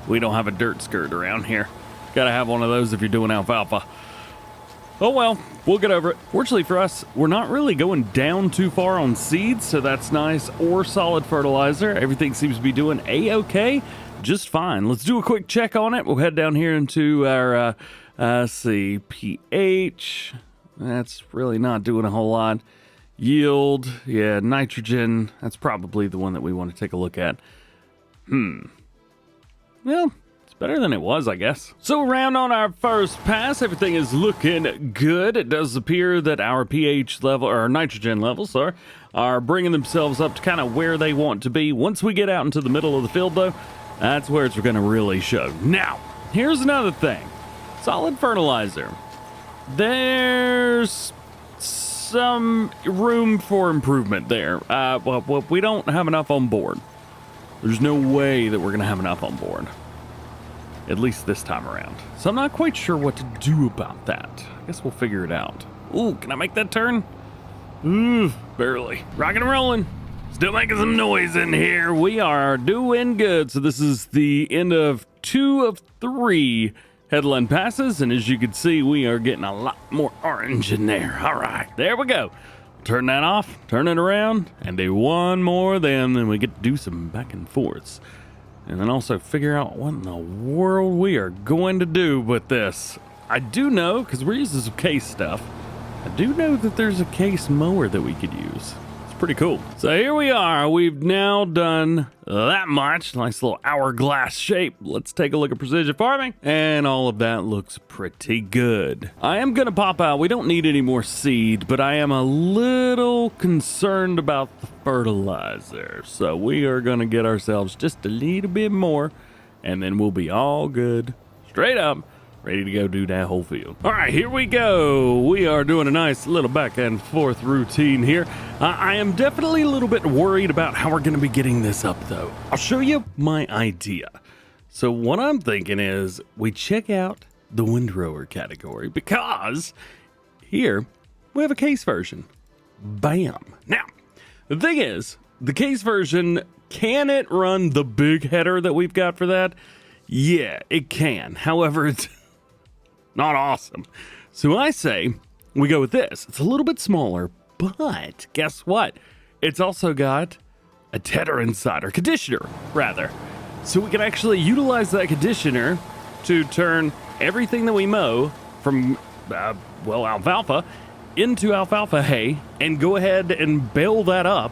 We don't have a dirt skirt around here. Gotta have one of those if you're doing alfalfa. Oh well, we'll get over it. Fortunately for us, we're not really going down too far on seeds, so that's nice, or solid fertilizer. Everything seems to be doing A-okay, just fine. Let's do a quick check on it. We'll head down here into our, let's see, pH. That's really not doing a whole lot. Yield, yeah, nitrogen. That's probably the one that we want to take a look at. Well, it's better than it was, I guess. So around on our first pass, everything is looking good. It does appear that our pH level, or our nitrogen levels, sorry, are bringing themselves up to kind of where they want to be. Once we get out into the middle of the field, though, that's where it's going to really show. Now, here's another thing. Solid fertilizer. There's some room for improvement there. Well, we don't have enough on board. There's no way that we're going to have enough on board. At least this time around. So I'm not quite sure what to do about that. I guess we'll figure it out. Ooh, can I make that turn? Ooh, barely. Rocking and rolling. Still making some noise in here. We are doing good. So this is the end of 2 of 3 Headland passes, and as you can see, we are getting a lot more orange in there. All right, there we go. Turn that off, turn it around, and do one more of them, then we get to do some back and forths. And then also figure out what in the world we are going to do with this. I do know, because we're using some case stuff, I do know that there's a case mower that we could use. Pretty cool. So here we are. We've now done that much. Nice little hourglass shape. Let's take a look at precision farming. And all of that looks pretty good. I am going to pop out. We don't need any more seed, but I am a little concerned about the fertilizer. So we are going to get ourselves just a little bit more, and then we'll be all good. Straight up. Ready to go do that whole field. All right, here we go. We are doing a nice little back and forth routine here. I am definitely a little bit worried about how we're going to be getting this up, though. I'll show you my idea. So what I'm thinking is we check out the windrower category because here we have a case version. Bam. Now, the thing is, the case version, can it run the big header that we've got for that? Yeah, it can. However, it's not awesome. So I say we go with this. It's a little bit smaller, but guess what? It's also got a tedder inside, or conditioner, rather. So we can actually utilize that conditioner to turn everything that we mow from, alfalfa into alfalfa hay and go ahead and bale that up,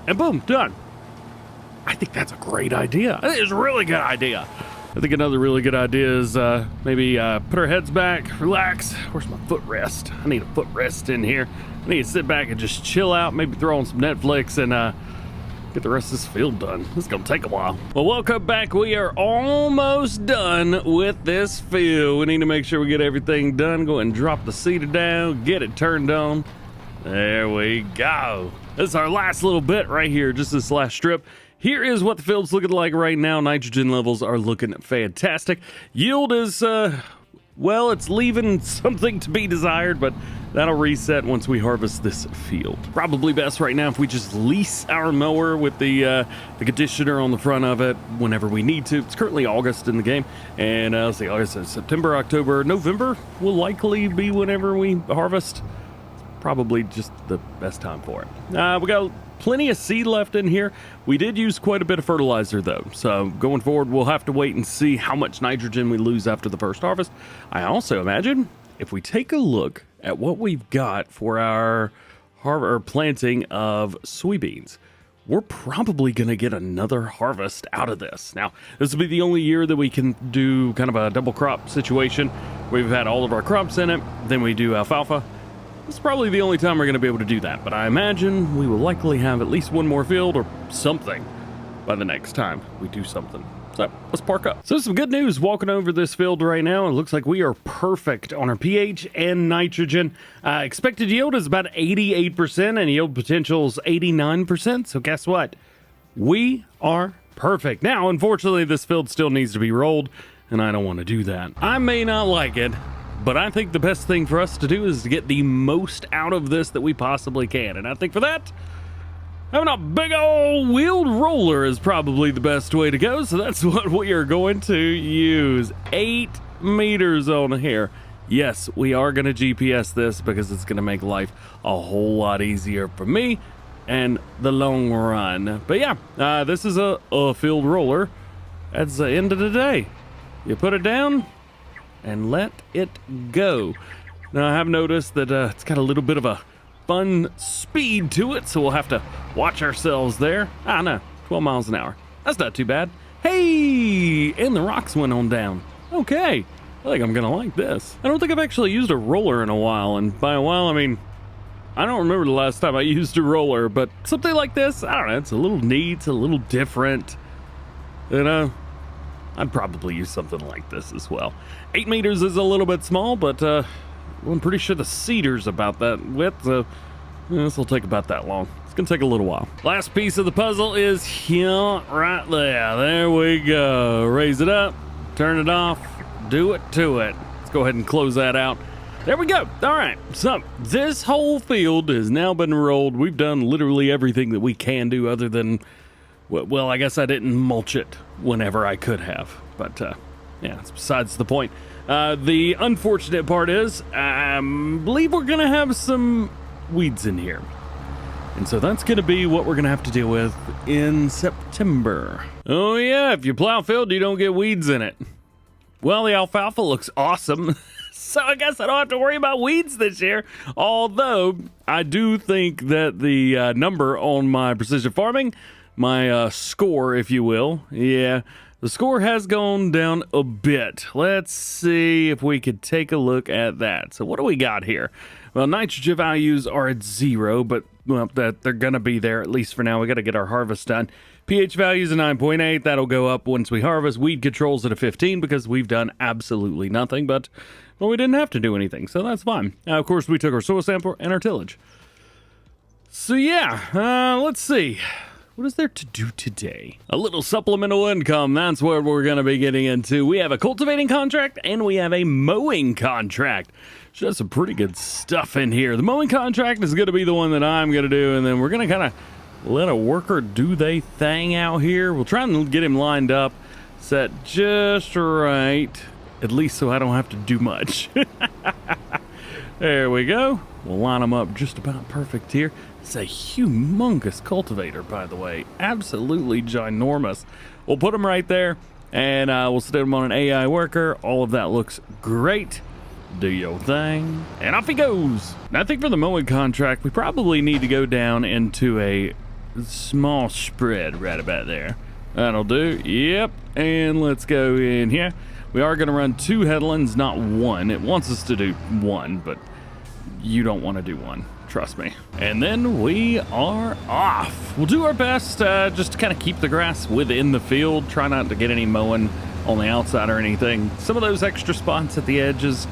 and boom, done. I think that's a great idea. I think it's a really good idea. I think another really good idea is maybe put our heads back, relax. Where's my footrest? I need a footrest in here. I need to sit back and just chill out, maybe throw on some Netflix and get the rest of this field done. This is gonna take a while. Well, welcome back. We are almost done with this field. We need to make sure we get everything done. Go ahead and drop the seeder down, get it turned on. There we go. This is our last little bit right here, just this last strip. Here is what the field's looking like right now. Nitrogen levels are looking fantastic. Yield is, it's leaving something to be desired, but that'll reset once we harvest this field. Probably best right now if we just lease our mower with the conditioner on the front of it whenever we need to. It's currently August in the game, and let's see, August, September, October, November will likely be whenever we harvest. Probably just the best time for it. We got plenty of seed left in here. We did use quite a bit of fertilizer though, so going forward we'll have to wait and see how much nitrogen we lose after the first harvest. I also imagine if we take a look at what we've got for our planting of soybeans, we're probably going to get another harvest out of this. Now, this will be the only year that we can do kind of a double crop situation. We've had all of our crops in it, then we do alfalfa. This is probably the only time we're going to be able to do that, but I imagine we will likely have at least one more field or something by the next time we do something. So let's park up. So some good news walking over this field right now. It looks like we are perfect on our pH and nitrogen. Expected yield is about 88% and yield potential is 89%. So guess what? We are perfect. Now, unfortunately, this field still needs to be rolled, and I don't want to do that. I may not like it, but I think the best thing for us to do is to get the most out of this that we possibly can. And I think for that, having a big old wheeled roller is probably the best way to go. So that's what we are going to use. 8 meters on here. Yes, we are going to GPS this because it's going to make life a whole lot easier for me and the long run. But yeah, this is a field roller. That's the end of the day. You put it down and let it go. Now I have noticed that it's got a little bit of a fun speed to it, so we'll have to watch ourselves there. I know, 12 miles an hour. That's not too bad. Hey, and the rocks went on down. Okay, I think I'm gonna like this. I don't think I've actually used a roller in a while, and by a while I mean, I don't remember the last time I used a roller, but something like this, I don't know, it's a little neat, it's a little different, you know? I'd probably use something like this as well. 8 meters is a little bit small, but I'm pretty sure the cedar's about that width, so this will take about that long. It's gonna take a little while. Last piece of the puzzle is here, right there. There we go. Raise it up, turn it off, do it to it. Let's go ahead and close that out. There we go. All right, so this whole field has now been rolled. We've done literally everything that we can do other than, well, I guess I didn't mulch it whenever I could have, but yeah, it's besides the point. The unfortunate part is, I believe we're going to have some weeds in here. And so that's going to be what we're going to have to deal with in September. Oh yeah, if you plow field, you don't get weeds in it. Well, the alfalfa looks awesome. So I guess I don't have to worry about weeds this year. Although I do think that the number on my precision farming, my score, if you will, yeah, the score has gone down a bit. Let's see if we could take a look at that. So what do we got here? Well, nitrogen values are at 0, but well, that they're going to be there at least for now. We got to get our harvest done. pH values are 9.8. That'll go up once we harvest. Weed controls at a 15 because we've done absolutely nothing, but well, we didn't have to do anything, so that's fine. Of course, we took our soil sample and our tillage. So yeah, let's see. What is there to do today? A little supplemental income, that's what we're going to be getting into. We have a cultivating contract and we have a mowing contract. Just some pretty good stuff in here. The mowing contract is going to be the one that I'm going to do, and then we're going to kind of let a worker do their thing out here. We'll try and get him lined up, set just right, at least so I don't have to do much. There we go. We'll line them up just about perfect here. It's a humongous cultivator, by the way. Absolutely ginormous. We'll put them right there, and we'll set them on an AI worker. All of that looks great. Do your thing. And off he goes. Now, I think for the mowing contract, we probably need to go down into a small spread right about there. That'll do. Yep. And let's go in here. We are going to run 2 headlands, not 1. It wants us to do 1, but you don't want to do 1. Trust me. And then we are off. We'll do our best just to kind of keep the grass within the field. Try not to get any mowing on the outside or anything. Some of those extra spots at the edges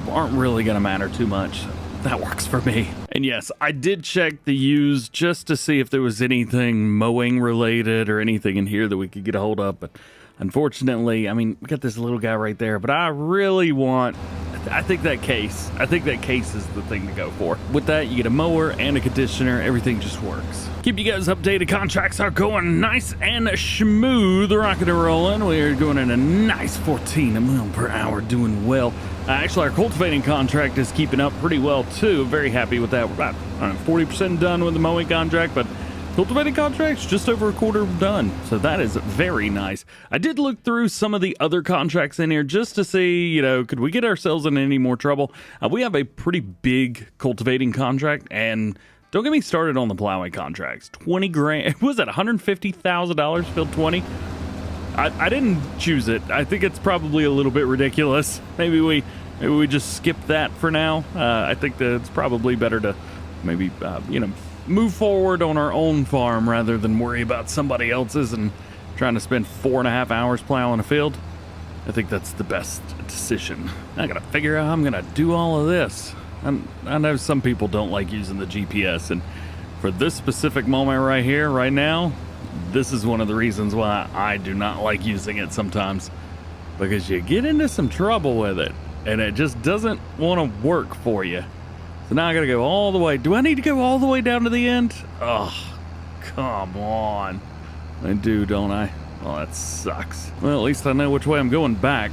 aren't really going to matter too much. That works for me. And yes, I did check the U's just to see if there was anything mowing related or anything in here that we could get a hold of, but unfortunately, I mean, we got this little guy right there, but I really want, I think that case is the thing to go for. With that, you get a mower and a conditioner. Everything just works. Keep you guys updated. Contracts are going nice and smooth, rocking and rolling. We're going at a nice 14 mile per hour, doing well. Actually, our cultivating contract is keeping up pretty well too. Very happy with that. We're about 40% done with the mowing contract, but cultivating contracts just over a quarter done, so that is very nice. I did look through some of the other contracts in here just to see, you know, could we get ourselves in any more trouble? We have a pretty big cultivating contract, and don't get me started on the plowing contracts. 20 grand, was that $150,000 filled 20? I didn't choose it. I think it's probably a little bit ridiculous. Maybe we just skip that for now. I think that it's probably better to maybe, you know, move forward on our own farm rather than worry about somebody else's and trying to spend 4.5 hours plowing a field. I think that's the best decision. I gotta figure out how I'm gonna do all of this. I know some people don't like using the GPS, and for this specific moment right here, right now, this is one of the reasons why I do not like using it sometimes, because you get into some trouble with it and it just doesn't want to work for you. So now I gotta go all the way. Do I need to go all the way down to the end? Oh, come on. I do, don't I? Oh, that sucks. Well, at least I know which way I'm going back.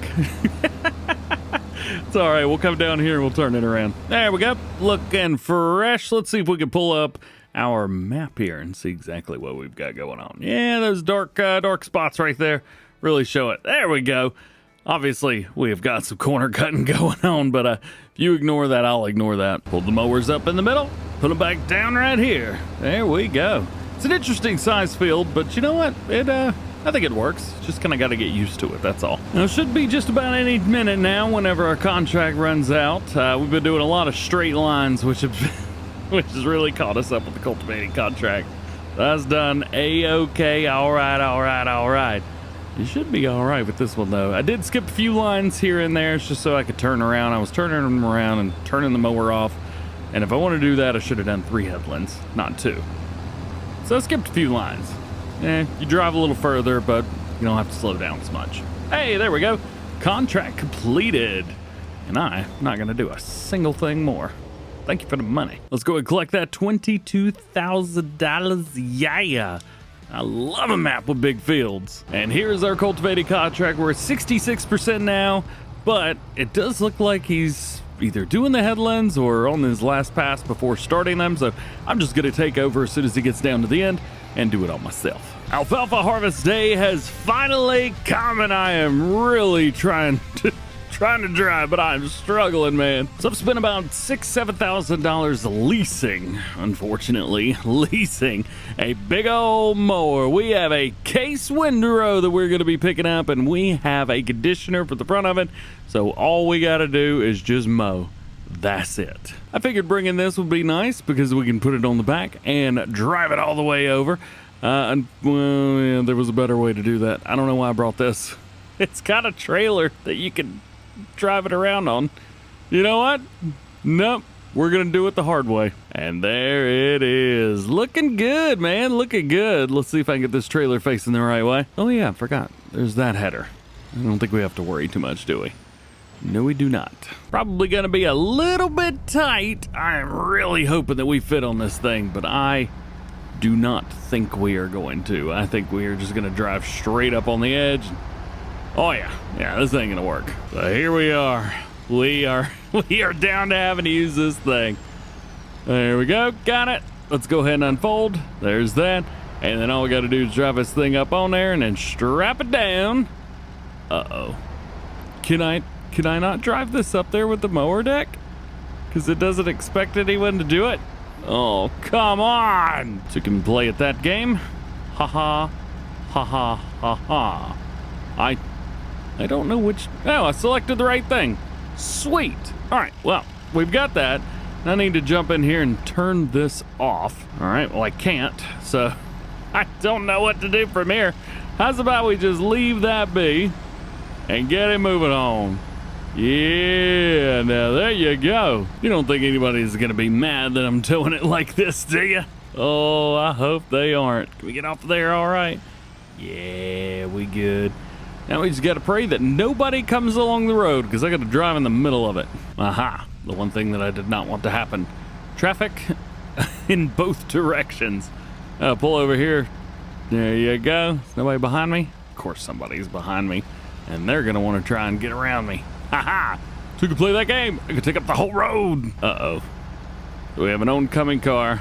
It's all right. We'll come down here and we'll turn it around. There we go. Looking fresh. Let's see if we can pull up our map here and see exactly what we've got going on. Yeah, those dark spots right there really show it. There we go. Obviously, we have got some corner cutting going on, but if you ignore that, I'll ignore that. Pull the mowers up in the middle, put them back down right here. There we go. It's an interesting size field, but you know what? I think it works. Just kind of got to get used to it, that's all. Now, it should be just about any minute now whenever our contract runs out. We've been doing a lot of straight lines, which has really caught us up with the cultivating contract. That's done A-okay. All right. You should be all right with this one, though. I did skip a few lines here and there just so I could turn around. I was turning them around and turning the mower off. And if I want to do that, I should have done 3 headlands, not 2. So I skipped a few lines. You drive a little further, but you don't have to slow down as much. Hey, there we go. Contract completed. And I'm not going to do a single thing more. Thank you for the money. Let's go and collect that $22,000. Yeah. I love a map with big fields. And here's our cultivated contract. We're at 66% now, but it does look like he's either doing the headlands or on his last pass before starting them. So I'm just going to take over as soon as he gets down to the end and do it all myself. Alfalfa harvest day has finally come, and I am really trying to drive, but I'm struggling, man. So I've spent about $6,000-7,000 leasing, unfortunately, a big old mower. We have a case windrow that we're going to be picking up, and we have a conditioner for the front of it. So all we got to do is just mow. That's it. I figured bringing this would be nice because we can put it on the back and drive it all the way over. Well, yeah, there was a better way to do that. I don't know why I brought this. It's got a trailer that you can drive it around on. You know what? Nope. We're gonna do it the hard way. And there it is. Looking good, man. Looking good. Let's see if I can get this trailer facing the right way. Oh yeah, I forgot. There's that header. I don't think we have to worry too much, do we? No, we do not. Probably gonna be a little bit tight. I am really hoping that we fit on this thing, but I do not think we are going to. I think we are just gonna drive straight up on the edge. Oh yeah, this ain't gonna work. So here we are. We are down to having to use this thing. There we go, got it. Let's go ahead and unfold. There's that. And then all we gotta do is drive this thing up on there and then strap it down. Uh-oh. Can I not drive this up there with the mower deck? Because it doesn't expect anyone to do it? Oh, come on! So you can play at that game. Ha ha. Ha ha ha ha. I don't know which... Oh, I selected the right thing. Sweet. All right, well, we've got that. I need to jump in here and turn this off. All right, well, I can't, so I don't know what to do from here. How's about we just leave that be and get it moving on? Yeah, now there you go. You don't think anybody's gonna be mad that I'm doing it like this, do you? Oh, I hope they aren't. Can we get off there all right? Yeah, we good. Now we just gotta pray that nobody comes along the road because I gotta drive in the middle of it. Aha, the one thing that I did not want to happen. Traffic in both directions. Pull over here. There you go. Is nobody behind me? Of course somebody's behind me. And they're gonna wanna try and get around me. Haha, so we can play that game. I can take up the whole road. Uh-oh. We have an oncoming car.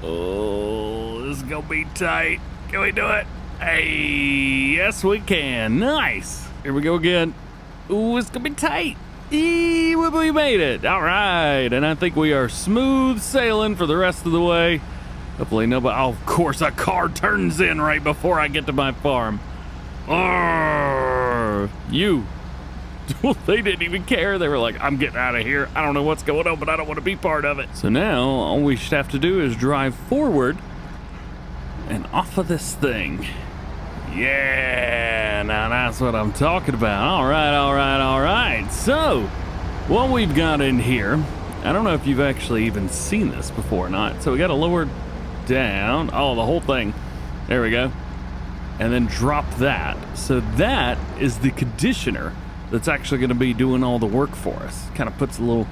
Oh, this is gonna be tight. Can we do it? Hey, yes we can. Nice. Here we go again. Ooh, it's gonna be tight. We made it. All right, and I think we are smooth sailing for the rest of the way. Hopefully nobody... Oh, of course, a car turns in right before I get to my farm. You. They didn't even care. They were like, I'm getting out of here. I don't know what's going on, but I don't want to be part of it. So now all we should have to do is drive forward and off of this thing. Yeah, now that's what I'm talking about. All right. So what we've got in here, I don't know if you've actually even seen this before or not. So we got to lower down. Oh, the whole thing. There we go. And then drop that. So that is the conditioner that's actually going to be doing all the work for us. Kind of puts a little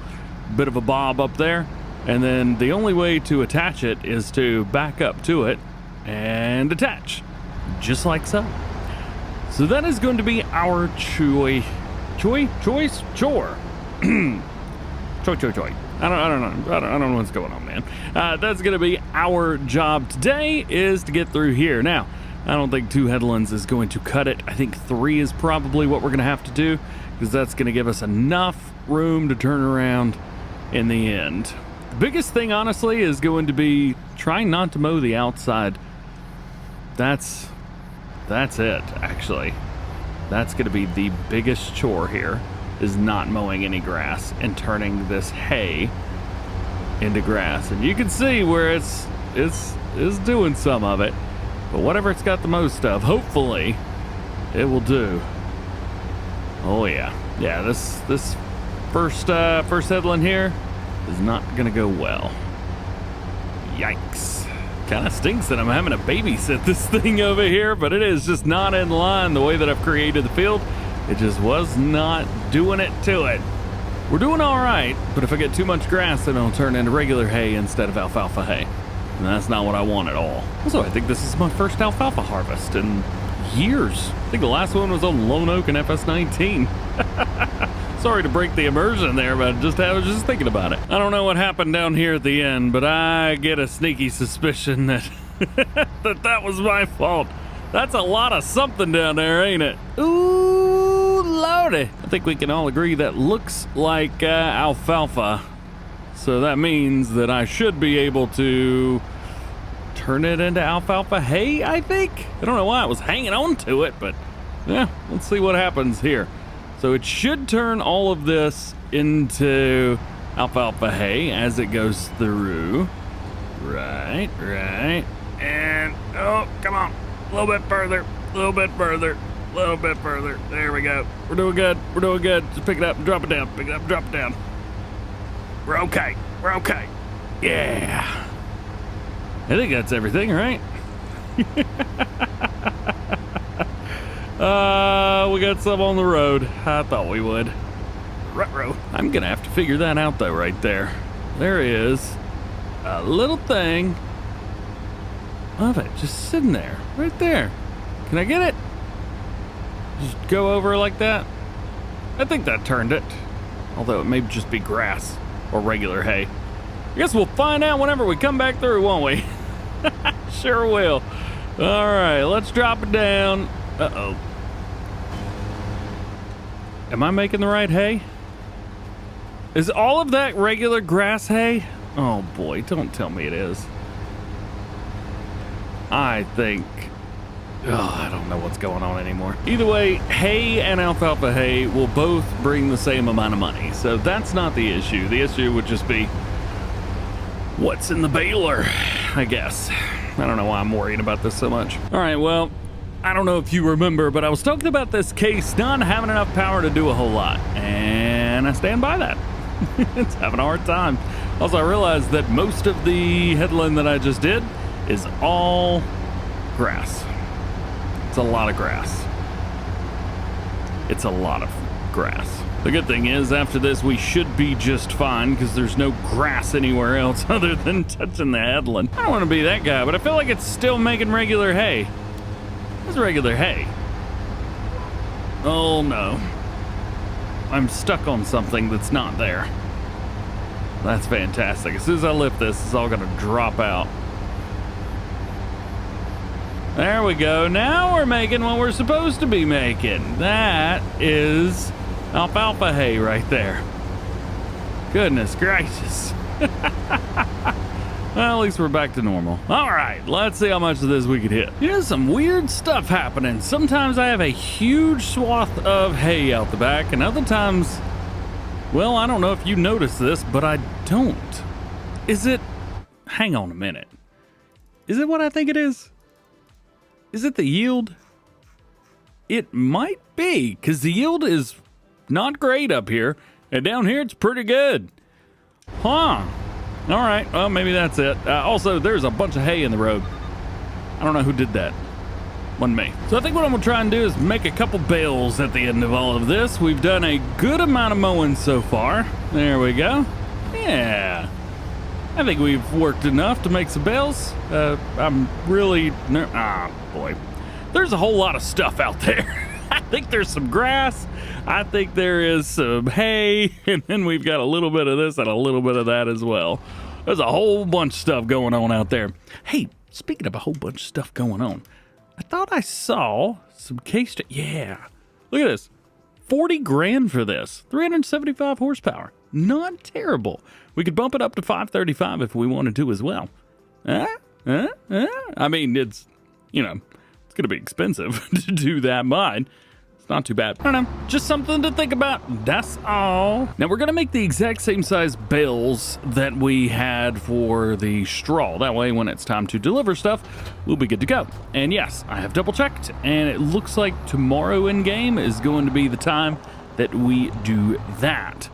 bit of a bob up there. And then the only way to attach it is to back up to it and attach. Just like so. So that is going to be our chore. Choi. I don't know what's going on, man. That's going to be our job today, is to get through here. Now, I don't think 2 headlands is going to cut it. I think 3 is probably what we're going to have to do, because that's going to give us enough room to turn around in the end. The biggest thing, honestly, is going to be trying not to mow the outside. That's it, actually. That's going to be the biggest chore here, is not mowing any grass and turning this hay into grass. And you can see where it's doing some of it. But whatever it's got the most of, hopefully, it will do. Oh yeah. Yeah, this first headland here is not gonna go well. Yikes. Kinda stinks that I'm having to babysit this thing over here, but it is just not in line the way that I've created the field. It just was not doing it to it. We're doing all right, but if I get too much grass, then it'll turn into regular hay instead of alfalfa hay. And that's not what I want at all. Also, I think this is my first alfalfa harvest in years. I think the last one was on Lone Oak and FS19. Sorry to break the immersion there, but I was just thinking about it. I don't know what happened down here at the end, but I get a sneaky suspicion that that was my fault. That's a lot of something down there, ain't it? Ooh, lordy. I think we can all agree that looks like alfalfa. So that means that I should be able to turn it into alfalfa hay, I think. I don't know why I was hanging on to it, but yeah, let's see what happens here. So it should turn all of this into alfalfa hay as it goes through. Right. And, oh, come on. A little bit further. There we go. We're doing good. Just pick it up and drop it down. We're okay. Yeah. I think that's everything, right? We got some on the road. I thought we would. Ruh-roh. I'm gonna have to figure that out though right there. There is a little thing of it just sitting there, right there. Can I get it? Just go over like that? I think that turned it. Although it may just be grass or regular hay. I guess we'll find out whenever we come back through, won't we? Sure will. All right, let's drop it down. Uh-oh. Am I making the right hay? Is all of that regular grass hay? Oh boy, don't tell me it is. I think... Oh, I don't know what's going on anymore. Either way, hay and alfalfa hay will both bring the same amount of money, so that's not the issue. The issue would just be what's in the baler, I guess. I don't know why I'm worrying about this so much. All right, well, I don't know if you remember, but I was talking about this case not having enough power to do a whole lot, and I stand by that. It's having a hard time. Also, I realized that most of the headland that I just did is all grass. It's a lot of grass. It's a lot of grass. The good thing is, after this, we should be just fine because there's no grass anywhere else other than touching the headland. I don't want to be that guy, but I feel like it's still making regular hay. It's regular hay. Oh no. I'm stuck on something that's not there. That's fantastic. As soon as I lift this, it's all gonna drop out. There we go. Now we're making what we're supposed to be making. That is alfalfa hay right there. Goodness gracious. Well, at least we're back to normal. All right, let's see how much of this we could hit. You know, some weird stuff happening. Sometimes I have a huge swath of hay out the back, and other times, well, I don't know if you noticed this, but I don't. Is it... Hang on a minute. Is it what I think it is? Is it the yield? It might be, because the yield is not great up here, and down here it's pretty good. Huh. All right, well, maybe that's it. Also, there's a bunch of hay in the road. I don't know who did that. Wasn't me. So I think what I'm gonna try and do is make a couple bales at the end of all of this. We've done a good amount of mowing so far. There we go. Yeah. I think we've worked enough to make some bales. I'm really... boy. There's a whole lot of stuff out there. I think there's some grass. I think there is some hay. And then we've got a little bit of this and a little bit of that as well. There's a whole bunch of stuff going on out there. Hey, speaking of a whole bunch of stuff going on, I thought I saw some case... Yeah. Look at this. 40 grand for this. 375 horsepower. Not terrible. We could bump it up to 535 if we wanted to as well. I mean, it's, you know, it's going to be expensive to do that, but it's not too bad. I don't know, just something to think about. That's all. Now, we're going to make the exact same size bales that we had for the straw. That way, when it's time to deliver stuff, we'll be good to go. And yes, I have double checked, and it looks like tomorrow in game is going to be the time that we do that.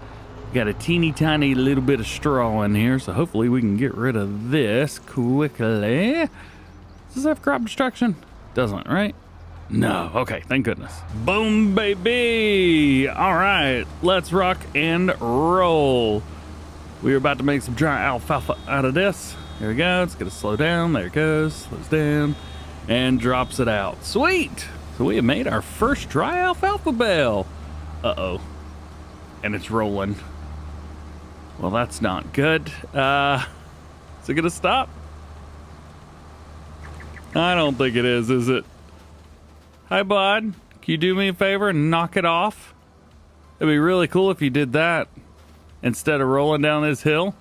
Got a teeny tiny little bit of straw in here, so hopefully we can get rid of this quickly. Does this have crop destruction? Doesn't, right? No. Okay, thank goodness. Boom, baby. All right, let's rock and roll. We're about to make some dry alfalfa out of this. Here we go. It's going to slow down. There it goes. Slows down and drops it out. Sweet. So we have made our first dry alfalfa bale. Uh-oh. And it's rolling. Well, that's not good. Is it going to stop? I don't think it is it? Hi, bud. Can you do me a favor and knock it off? It'd be really cool if you did that instead of rolling down this hill.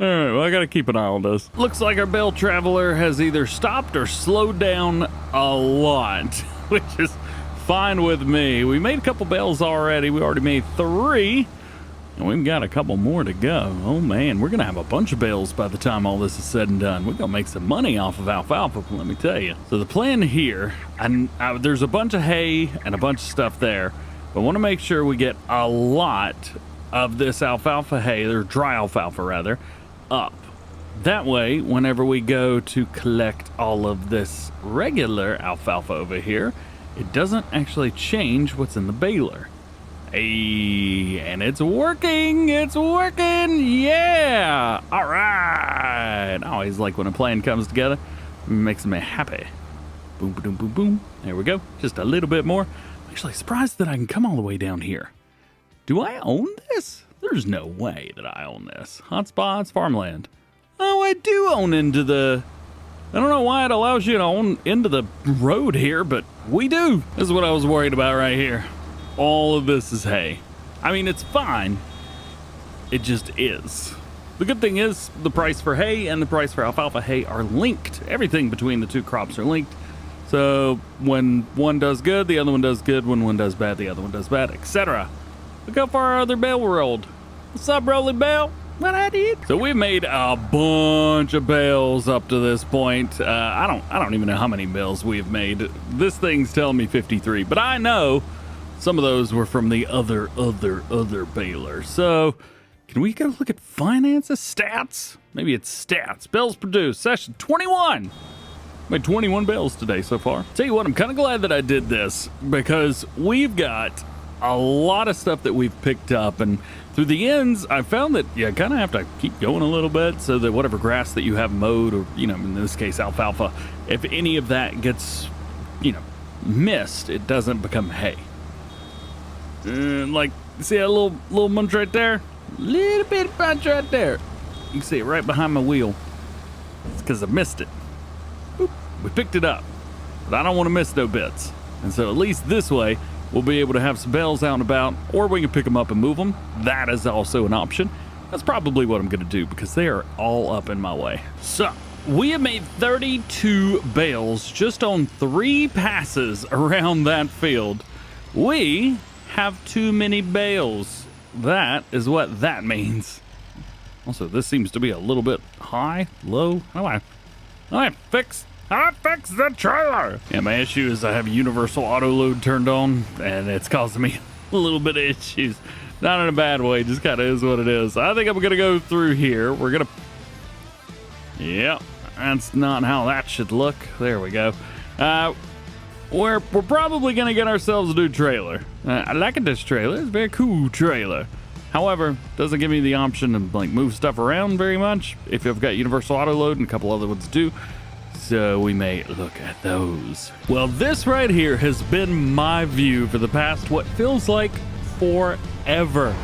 All right, well, I gotta keep an eye on this. Looks like our bale traveler has either stopped or slowed down a lot, which is fine with me. We made a couple bales already. We already made 3, and we've got a couple more to go. Oh man, we're gonna have a bunch of bales by the time all this is said and done. We're gonna make some money off of alfalfa, let me tell you. So the plan here, and there's a bunch of hay and a bunch of stuff there, but I want to make sure we get a lot of this alfalfa hay, or dry alfalfa rather, up. That way, whenever we go to collect all of this regular alfalfa over here, it doesn't actually change what's in the baler. Hey, and it's working! It's working! Yeah! All right! I always like when a plan comes together. It makes me happy. Boom, boom, boom, boom. There we go. Just a little bit more. I'm actually surprised that I can come all the way down here. Do I own this? There's no way that I own this. Hotspots, farmland. Oh, I do own into the... I don't know why it allows you to own into the road here, but we do. This is what I was worried about right here. All of this is hay. I mean, it's fine. It just is. The good thing is the price for hay and the price for alfalfa hay are linked. Everything between the two crops are linked. So when one does good, the other one does good. When one does bad, the other one does bad, etc. Look how far our other bale rolled. What's up, rolling bale? What I did? So we've made a bunch of bales up to this point. I don't even know how many bales we've made. This thing's telling me 53, but I know some of those were from the other baler. So can we go look at finances, stats? Maybe it's stats. Bales produced, session 21. Made 21 bales today so far. Tell you what, I'm kind of glad that I did this because we've got a lot of stuff that we've picked up, and through the ends I found that you kind of have to keep going a little bit so that whatever grass that you have mowed, or in this case alfalfa, if any of that gets missed, it doesn't become hay. Like, see that little bunch right there? Little bit of bunch right there. You can see it right behind my wheel. It's because I missed it. Boop. We picked it up, but I don't want to miss no bits, and so at least this way we'll be able to have some bales out and about, or we can pick them up and move them. That is also an option. That's probably what I'm going to do because they are all up in my way. So we have made 32 bales just on 3 passes around that field. We have too many bales. That is what that means. Also, this seems to be a little bit high, low. I fixed the trailer. Yeah, my issue is I have universal auto load turned on, and it's causing me a little bit of issues. Not in a bad way, just kind of is what it is. I think I'm gonna go through here. Yep, that's not how that should look. There we go. We're probably gonna get ourselves a new trailer. I like this trailer. It's a very cool trailer. However, doesn't give me the option to like move stuff around very much if you've got universal auto load, and a couple other ones do. So we may look at those. Well, this right here has been my view for the past what feels like forever.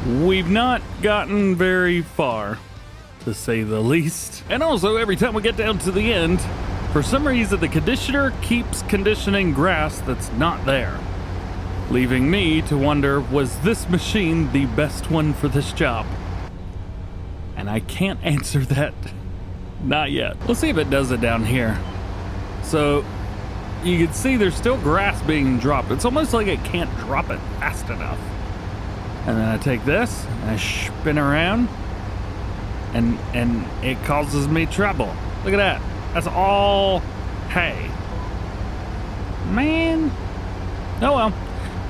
We've not gotten very far, to say the least. And also, every time we get down to the end, for some reason the conditioner keeps conditioning grass that's not there, leaving me to wonder, was this machine the best one for this job? And I can't answer that. Not yet. Let's see if it does it down here. So you can see there's still grass being dropped. It's almost like it can't drop it fast enough. And then I take this and I spin around, and it causes me trouble. Look at that. That's all hay. Man. Oh well.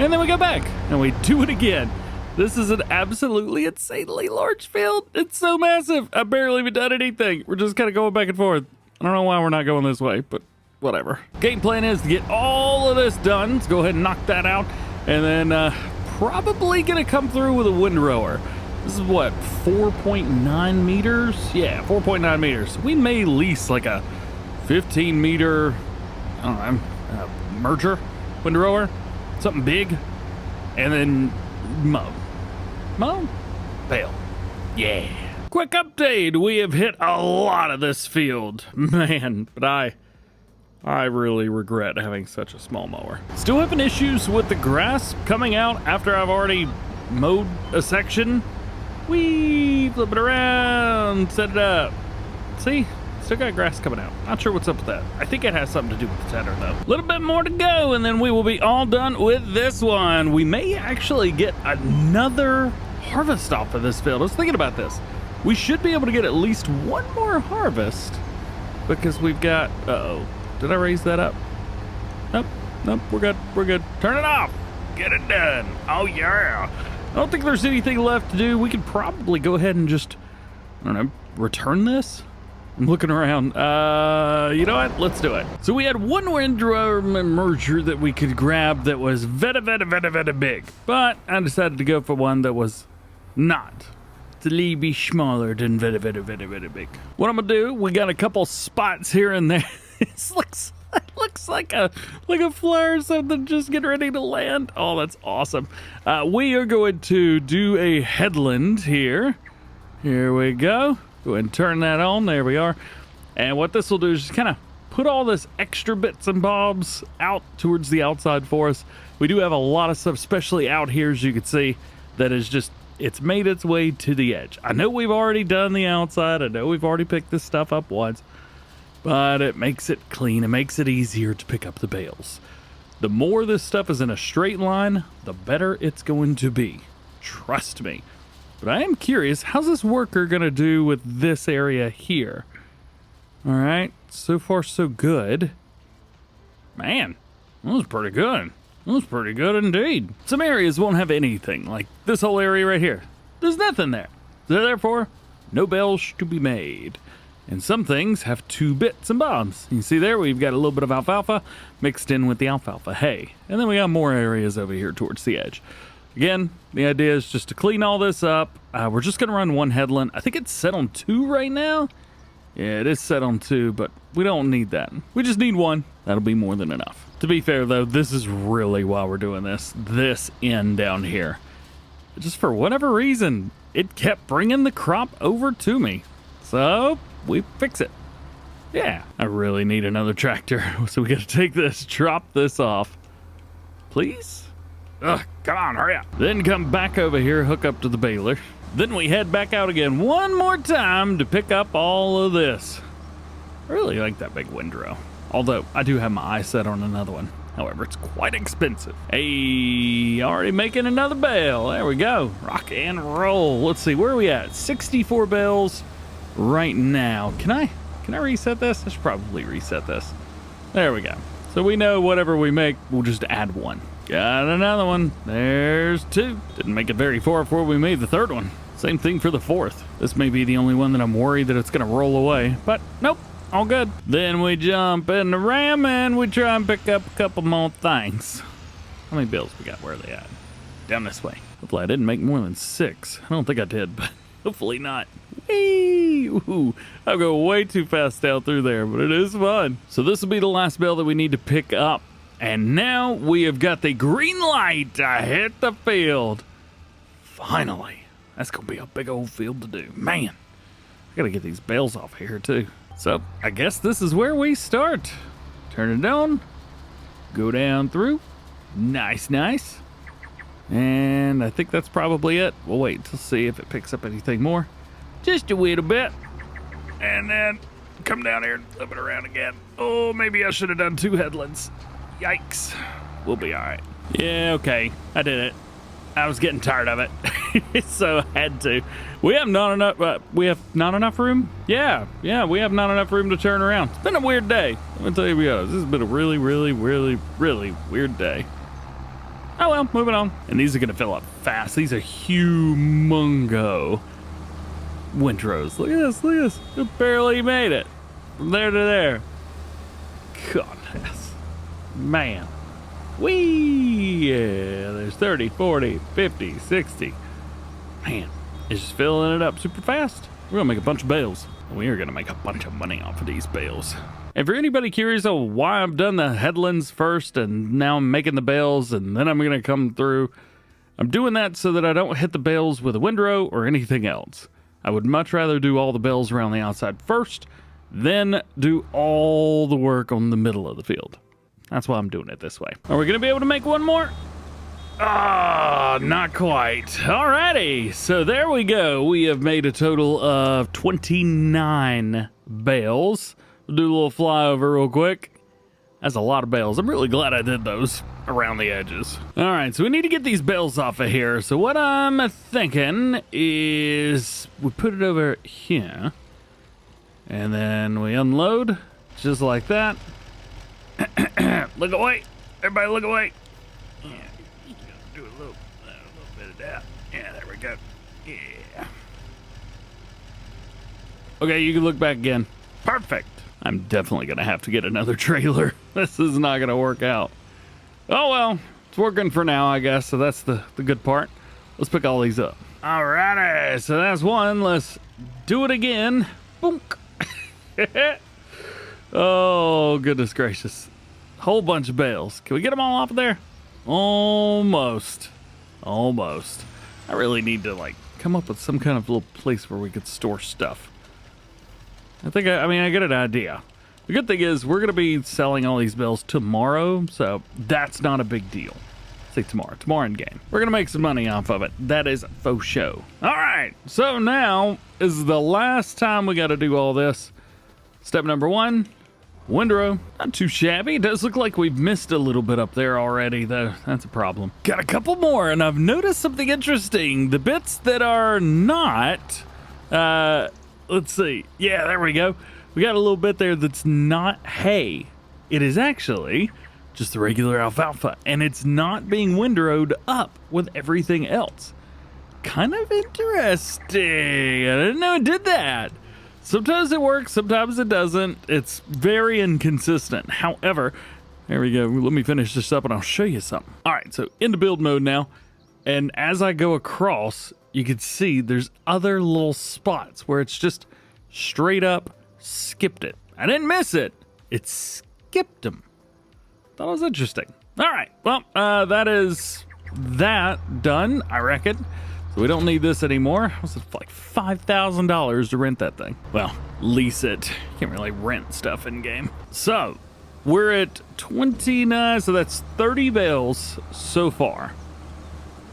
And then we go back and we do it again. This is an absolutely insanely large field. It's so massive. I've barely even done anything. We're just kind of going back and forth. I don't know why we're not going this way, but whatever. Game plan is to get all of this done. Let's go ahead and knock that out. And then probably going to come through with a windrower. This is what, 4.9 meters? Yeah, 4.9 meters. We may lease like a 15 meter, I don't know, merger, windrower, something big, and then mow, bale. Yeah. Quick update, we have hit a lot of this field. Man, but I really regret having such a small mower. Still having issues with the grass coming out after I've already mowed a section. Wee, flip it around, set it up. See, still got grass coming out. Not sure what's up with that. I think it has something to do with the tedder though. A little bit more to go and then we will be all done with this one. We may actually get another harvest off of this field. I was thinking about this. We should be able to get at least one more harvest because we've got, uh-oh. Did I raise that up? Nope, we're good. Turn it off, get it done. Oh yeah. I don't think there's anything left to do. We could probably go ahead and just, I don't know, return this? I'm looking around. You know what? Let's do it. So we had one windrower merger that we could grab that was very big. But I decided to go for one that was not. It's a little bit smaller than very big. What I'm gonna do, we got a couple spots here and there. It looks like a flare or something just getting ready to land. Oh, that's awesome. We are going to do a headland here. Here we go. Go ahead and turn that on. There we are. And what this will do is just kind of put all this extra bits and bobs out towards the outside for us. We do have a lot of stuff, especially out here, as you can see, that is just, it's made its way to the edge. I know we've already done the outside. I know we've already picked this stuff up once. But it makes it clean. It makes it easier to pick up the bales. The more this stuff is in a straight line, the better it's going to be. Trust me. But I am curious, how's this worker going to do with this area here? All right, so far so good. Man, that was pretty good. That was pretty good indeed. Some areas won't have anything, like this whole area right here. There's nothing there. So therefore, no bales to be made. And some things have 2 bits and bobs. You see there, we've got a little bit of alfalfa mixed in with the alfalfa hay. And then we got more areas over here towards the edge. Again, the idea is just to clean all this up. We're just gonna run one headland. I think it's set on 2 right now. Yeah, it is set on 2, but we don't need that. We just need 1. That'll be more than enough. To be fair though, this is really why we're doing this end down here. Just for whatever reason, it kept bringing the crop over to me. So we fix it. Yeah, I really need another tractor. So we gotta take this, drop this off. Please? Ugh, come on, hurry up. Then come back over here, hook up to the baler. Then we head back out again one more time to pick up all of this. I really like that big windrow. Although I do have my eye set on another one. However, it's quite expensive. Hey, already making another bale. There we go. Rock and roll. Let's see, where are we at? 64 bales. Right now. Can I reset this? I should probably reset this. There we go. So we know whatever we make, we'll just add 1. Got another one. There's 2. Didn't make it very far before we made the 3rd one. Same thing for the 4th. This may be the only one that I'm worried that it's gonna roll away, but nope, all good. Then we jump in the ram and we try and pick up a couple more things. How many bales we got? Where are they at? Down this way. Hopefully I didn't make more than 6. I don't think I did, but hopefully not. Whee! Ooh, I'll go way too fast down through there, but it is fun. So this will be the last bale that we need to pick up. And now we have got the green light to hit the field. Finally. That's going to be a big old field to do. Man, I got to get these bales off here too. So I guess this is where we start. Turn it on. Go down through. Nice, nice. And I think that's probably it. We'll wait to see if it picks up anything more. Just a little bit. And then come down here and flip it around again. Oh, maybe I should have done 2 headlands. Yikes. We'll be all right. Yeah, okay. I did it. I was getting tired of it. So I had to. We have not enough room? Yeah, we have not enough room to turn around. It's been a weird day. Let me tell you, this has been a really weird day. Oh well, moving on. And these are gonna fill up fast. These are humongo windrows. Look at this, It barely made it. From there to there. Goodness. Man. Whee! Yeah, there's 30, 40, 50, 60. Man, It's just filling it up super fast. We're gonna make a bunch of bales. We are gonna make a bunch of money off of these bales. And for anybody curious on why I've done the headlands first and now I'm making the bales and then I'm gonna come through, I'm doing that so that I don't hit the bales with a windrow or anything else. I would much rather do all the bales around the outside first, then do all the work on the middle of the field. That's why I'm doing it this way. Are we gonna be able to make one more? Ah, not quite. Alrighty, so there we go. We have made a total of 29 bales. We'll do a little flyover real quick. That's a lot of bales. I'm really glad I did those around the edges. All right, so we need to get these bales off of here. So what I'm thinking is we put it over here, and then we unload just like that. Look away. Everybody look away. Yeah, do a little bit of that. Yeah, there we go. Yeah. Okay, you can look back again. Perfect. I'm definitely going to have to get another trailer. This is not going to work out. Oh, well, it's working for now, I guess. So that's the good part. Let's pick all these up. Alrighty, so that's one. Let's do it again. Boom. Oh, goodness gracious. Whole bunch of bales. Can we get them all off of there? Almost. Almost. I really need to, like, come up with some kind of little place where we could store stuff. I get an idea. The good thing is we're going to be selling all these bales tomorrow, so that's not a big deal. Say tomorrow in game. We're going to make some money off of it. That is faux show. All right, so now is the last time we got to do all this. Step number 1, windrow. Not too shabby. It does look like we've missed a little bit up there already, though. That's a problem. Got a couple more, and I've noticed something interesting. The bits that are not... let's see. Yeah, there we go. We got a little bit there that's not hay. It is actually just the regular alfalfa, and it's not being windrowed up with everything else. Kind of interesting. I didn't know it did that. Sometimes it works, sometimes it doesn't. It's very inconsistent. However, there we go. Let me finish this up and I'll show you something. All right, so into build mode now. And as I go across, you can see there's other little spots where it's just straight up skipped it. I didn't miss it. It skipped them. Thought it was interesting. All right. Well, that is that done, I reckon. So we don't need this anymore. It was like $5,000 to rent that thing. Well, lease it. Can't really rent stuff in game. So we're at 29. So that's 30 bales so far.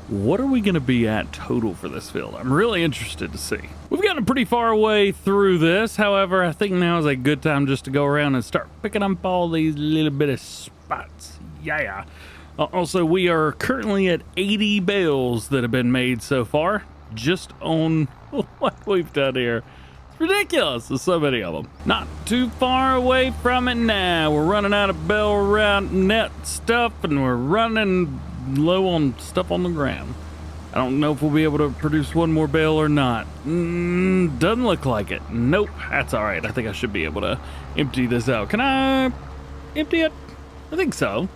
What are we going to be at total for this field? I'm really interested to see. We've gotten pretty far away through this. However, I think now is a good time just to go around and start picking up all these little bit of spots. Yeah. Also, we are currently at 80 bales that have been made so far, just on what we've done here. It's ridiculous. There's so many of them. Not too far away from it now. We're running out of bale round net stuff, and we're running low on stuff on the ground. I don't know if we'll be able to produce one more bale or not. Doesn't look like it. Nope. That's all right. I think I should be able to empty this out. Can I empty it? I think so.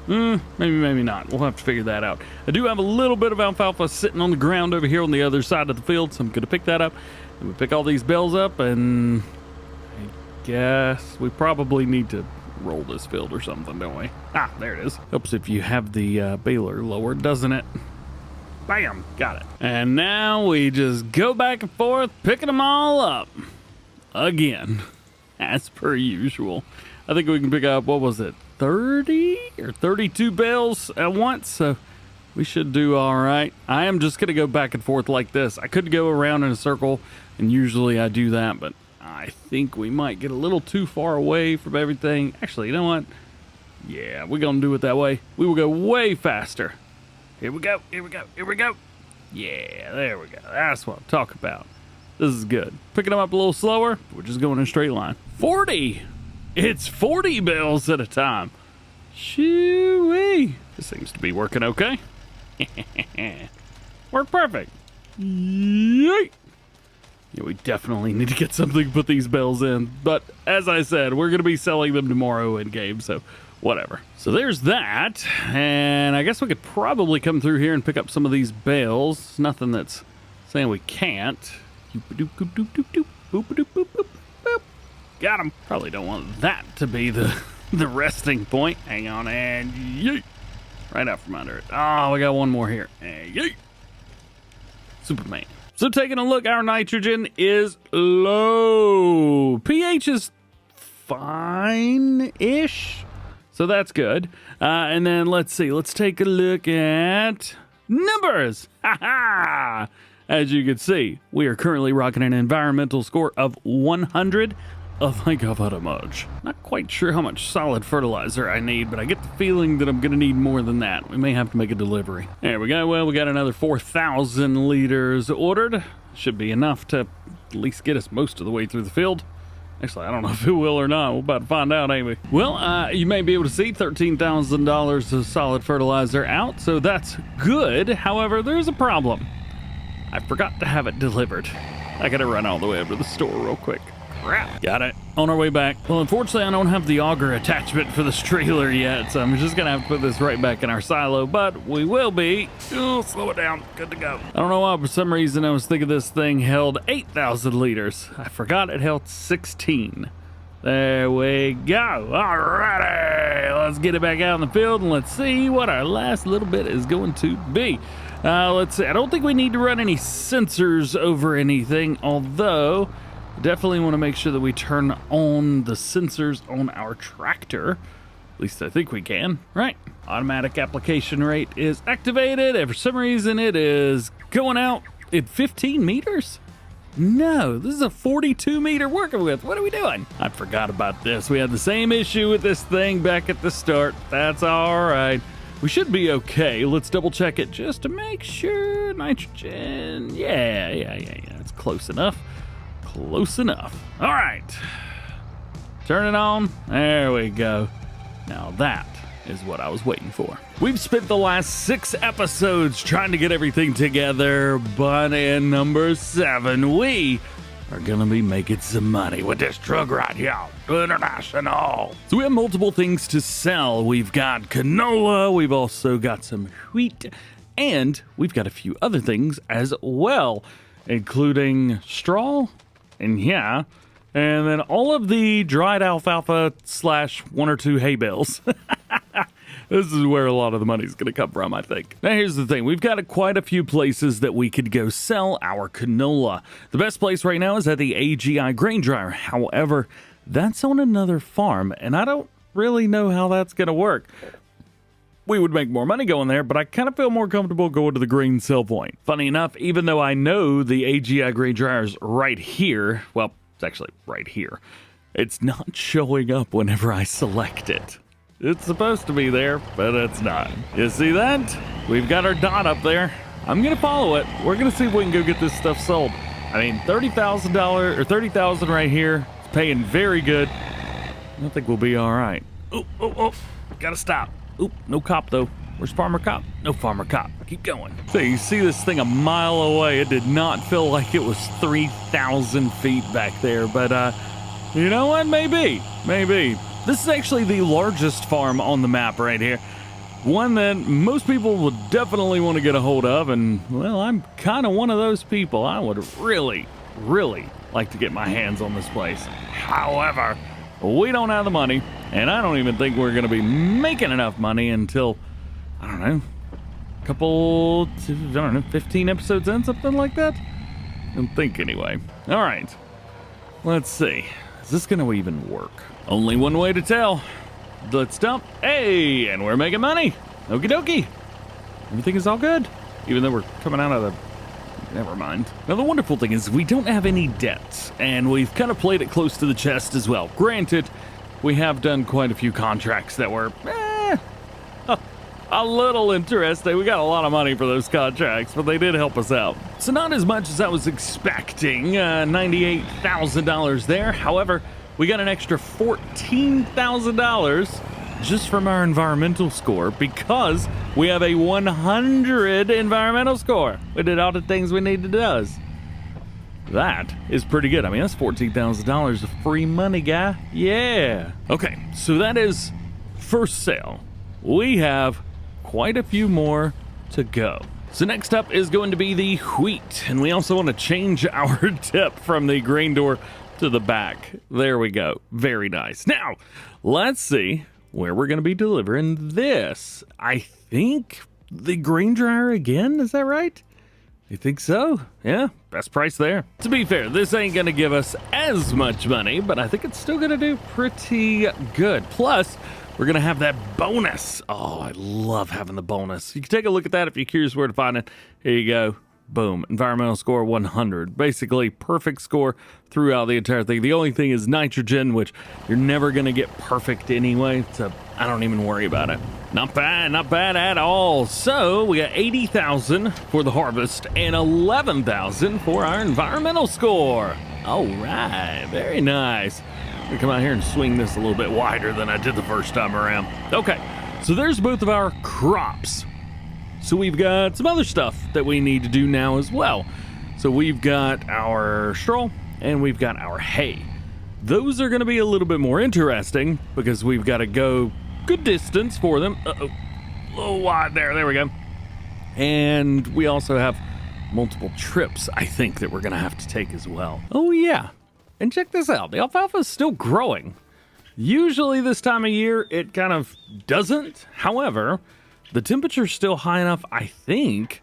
Maybe not. We'll have to figure that out. I do have a little bit of alfalfa sitting on the ground over here on the other side of the field, so I'm going to pick that up. And we pick all these bales up, and I guess we probably need to roll this field or something, don't we? Ah, there it is. Helps if you have the baler lowered, doesn't it? Bam! Got it. And now we just go back and forth, picking them all up. Again. As per usual. I think we can pick up, what was it, 30 or 32 bales at once, so we should do all right. I am just going to go back and forth like this. I could go around in a circle, and usually I do that, but I think we might get a little too far away from everything. Actually, you know what? Yeah, we're going to do it that way. We will go way faster. Here we go. Here we go. Here we go. Yeah, there we go. That's what I'm talking about. This is good. Picking them up a little slower. We're just going in a straight line. 40. It's 40 bales at a time. Shoo-wee. This seems to be working okay. Work perfect. Yay. Yeah, we definitely need to get something to put these bales in. But as I said, we're going to be selling them tomorrow in game, so whatever. So there's that. And I guess we could probably come through here and pick up some of these bales. Nothing that's saying we can't. Got him. Probably don't want that to be the resting point. Hang on, and yeet. Right out from under it. Oh, we got one more here. And yeet. Superman. So taking a look, our nitrogen is low. pH is fine-ish. So that's good. And then let's see. Let's take a look at numbers. Ha ha! As you can see, we are currently rocking an environmental score of 100. Oh, thank God, how much. Not quite sure how much solid fertilizer I need, but I get the feeling that I'm going to need more than that. We may have to make a delivery. There we go. Well, we got another 4,000 liters ordered. Should be enough to at least get us most of the way through the field. Actually, I don't know if it will or not. We're about to find out, ain't we? Well, you may be able to see $13,000 of solid fertilizer out, so that's good. However, there's a problem. I forgot to have it delivered. I gotta run all the way over to the store real quick. Crap. Got it. On our way back. Well, unfortunately, I don't have the auger attachment for this trailer yet, so I'm just gonna have to put this right back in our silo, but we will be. Oh, slow it down. Good to go. I don't know why, for some reason, I was thinking this thing held 8,000 liters. I forgot it held 16. There we go. Alrighty. Let's get it back out in the field and let's see what our last little bit is going to be. Let's see. I don't think we need to run any sensors over anything, although definitely want to make sure that we turn on the sensors on our tractor. At least I think we can. Right. Automatic application rate is activated, and for some reason it is going out at 15 meters. No, this is a 42 meter working with. What are we doing? I forgot about this. We had the same issue with this thing back at the start. That's all right. We should be okay. Let's double check it just to make sure. Nitrogen. Yeah. It's close enough. Close enough. All right. Turn it on. There we go. Now that is what I was waiting for. We've spent the last 6 episodes trying to get everything together, but in number 7, we are gonna be making some money with this truck right here. International. So we have multiple things to sell. We've got canola, we've also got some wheat, and we've got a few other things as well, including straw, and then all of the dried alfalfa / 1 or 2 hay bales. This is where a lot of the money's going to come from, I think. Now, here's the thing. We've got quite a few places that we could go sell our canola. The best place right now is at the AGI grain dryer. However, that's on another farm, and I don't really know how that's going to work. We would make more money going there, but I kind of feel more comfortable going to the grain sell point. Funny enough, even though I know the AGI grain dryer is right here, well, it's actually right here, it's not showing up whenever I select it. It's supposed to be there, but it's not. You see that? We've got our dot up there. I'm going to follow it. We're going to see if we can go get this stuff sold. I mean, $30,000 or $30,000 right here. It's paying very good. I think we'll be all right. Oh. Gotta stop. Oop, no cop though. Where's Farmer Cop? No Farmer Cop. Keep going. So you see this thing a mile away. It did not feel like it was 3,000 feet back there, but you know what? Maybe. This is actually the largest farm on the map right here. One that most people would definitely want to get a hold of, and well, I'm kind of one of those people. I would really like to get my hands on this place. However, we don't have the money, and I don't even think we're going to be making enough money until, I don't know, a couple, 15 episodes in, something like that? I don't think anyway. All right, let's see. Is this going to even work? Only one way to tell. Let's dump. Hey, and we're making money. Okie dokie. Everything is all good. Even though we're coming out of the... Never mind. Now, the wonderful thing is we don't have any debts, and we've kind of played it close to the chest as well. Granted, we have done quite a few contracts that were, a little interesting. We got a lot of money for those contracts, but they did help us out. So not as much as I was expecting, $98,000 there. However, we got an extra $14,000 just from our environmental score because we have a 100 environmental score. We did all the things we need to do. That is pretty good. I mean, that's $14,000 of free money, guy. Yeah. Okay, so that is first sale. We have quite a few more to go. So next up is going to be the wheat, and we also want to change our tip from the grain door to the back. There we go. Very nice. Now, let's see where we're going to be delivering this. I think the grain dryer again, is that right? You think so? Yeah, best price there. To be fair, this ain't going to give us as much money, but I think it's still going to do pretty good. Plus, we're going to have that bonus. Oh, I love having the bonus. You can take a look at that if you're curious where to find it. Here you go. Boom. Environmental score 100. Basically, perfect score throughout the entire thing. The only thing is nitrogen, which you're never going to get perfect anyway, so I don't even worry about it. Not bad at all. So we got 80,000 for the harvest and 11,000 for our environmental score. All right, very nice. I'm gonna come out here and swing this a little bit wider than I did the first time around. Okay, so there's both of our crops. So we've got some other stuff that we need to do now as well. So we've got our straw and we've got our hay. Those are gonna be a little bit more interesting because we've got to go good distance for them. Uh-oh, a little wide there we go. And we also have multiple trips, I think, that we're gonna have to take as well. Oh yeah, and check this out, the alfalfa is still growing. Usually this time of year, it kind of doesn't. However, the temperature's still high enough, I think,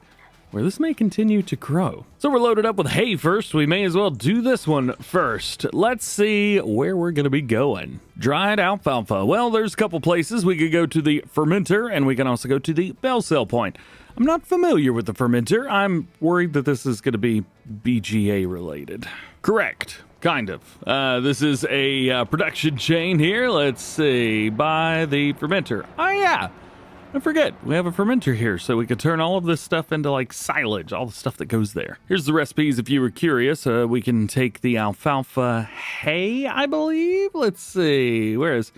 where this may continue to grow. So we're loaded up with hay first. We may as well do this one first. Let's see where we're gonna be going. Dried alfalfa. Well, there's a couple places. We could go to the fermenter and we can also go to the bale sale point. I'm not familiar with the fermenter. I'm worried that this is gonna be BGA related. Correct. Kind of. This is a production chain here. Let's see. By the fermenter. Oh yeah. I forget, we have a fermenter here, so we could turn all of this stuff into like silage, all the stuff that goes there. Here's the recipes if you were curious. We can take the alfalfa hay, I believe. Let's see, where is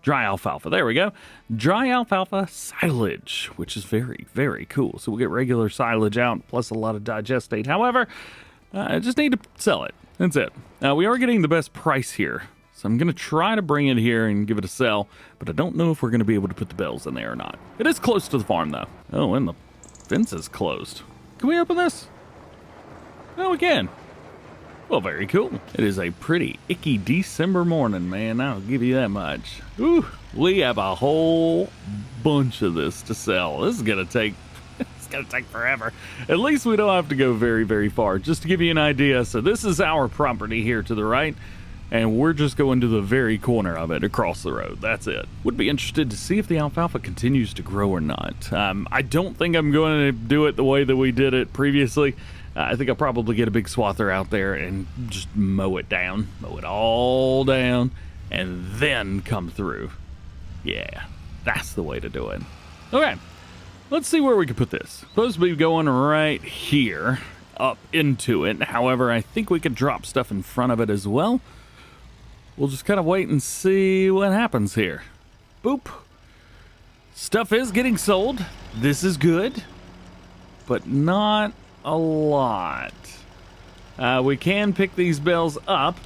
dry alfalfa? There we go. Dry alfalfa silage, which is very, very cool. So we'll get regular silage out, plus a lot of digestate. However, I just need to sell it. That's it. We are getting the best price here. So I'm going to try to bring it here and give it a sell, but I don't know if we're going to be able to put the bales in there or not. It is close to the farm, though. Oh, and the fence is closed. Can we open this? No, we can. Well, very cool. It is a pretty icky December morning, man. I'll give you that much. Ooh, we have a whole bunch of this to sell. This is going to take... It's going to take forever. At least we don't have to go very, very far. Just to give you an idea, so this is our property here to the right. And we're just going to the very corner of it across the road. That's it. Would be interested to see if the alfalfa continues to grow or not. I don't think I'm going to do it the way that we did it previously. I think I'll probably get a big swather out there and just mow it down. Mow it all down and then come through. Yeah, that's the way to do it. Okay, let's see where we can put this. Supposed to be going right here up into it. However, I think we could drop stuff in front of it as well. We'll just kind of wait and see what happens here. Boop. Stuff is getting sold. This is good, but not a lot. We can pick these bales up,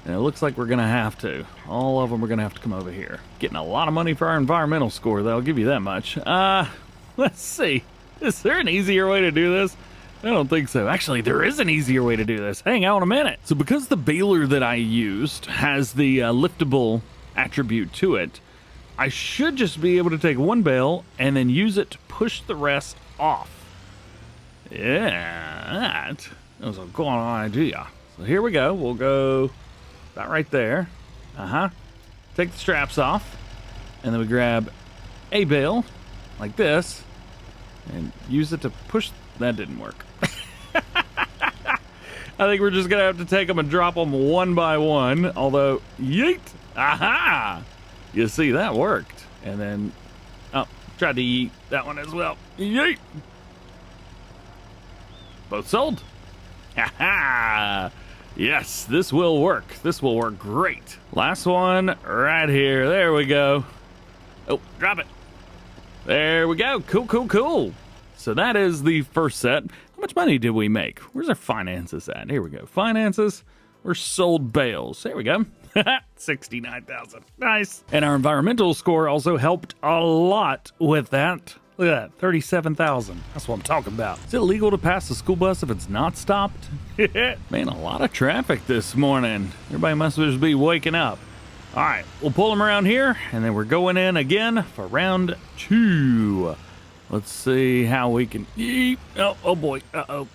and it looks like we're going to have to. All of them are going to have to come over here. Getting a lot of money for our environmental score, though. I'll give you that much. Let's see. Is there an easier way to do this? I don't think so. Actually, there is an easier way to do this. Hang on a minute. So because the baler that I used has the liftable attribute to it, I should just be able to take one bale and then use it to push the rest off. Yeah, that was a good idea. So here we go. We'll go about right there. Take the straps off, and then we grab a bale like this and use it to push. That didn't work. I think we're just gonna have to take them and drop them one by one. Although, yeet! Aha! You see, that worked. And then, oh, tried to yeet that one as well. Yeet! Both sold. Ha! Yes, this will work. This will work great. Last one right here. There we go. Oh, drop it. There we go. Cool, cool, cool. So that is the first set. How much money did we make? Where's our finances at? Here we go. Finances. We're sold bales. There we go. 69,000. Nice. And our environmental score also helped a lot with that. Look at that, 37,000. That's what I'm talking about. Is it legal to pass the school bus if it's not stopped? Man, a lot of traffic this morning. Everybody must just be waking up. All right, we'll pull them around here, and then we're going in again for round 2. Let's see how we can... Oh boy, uh-oh.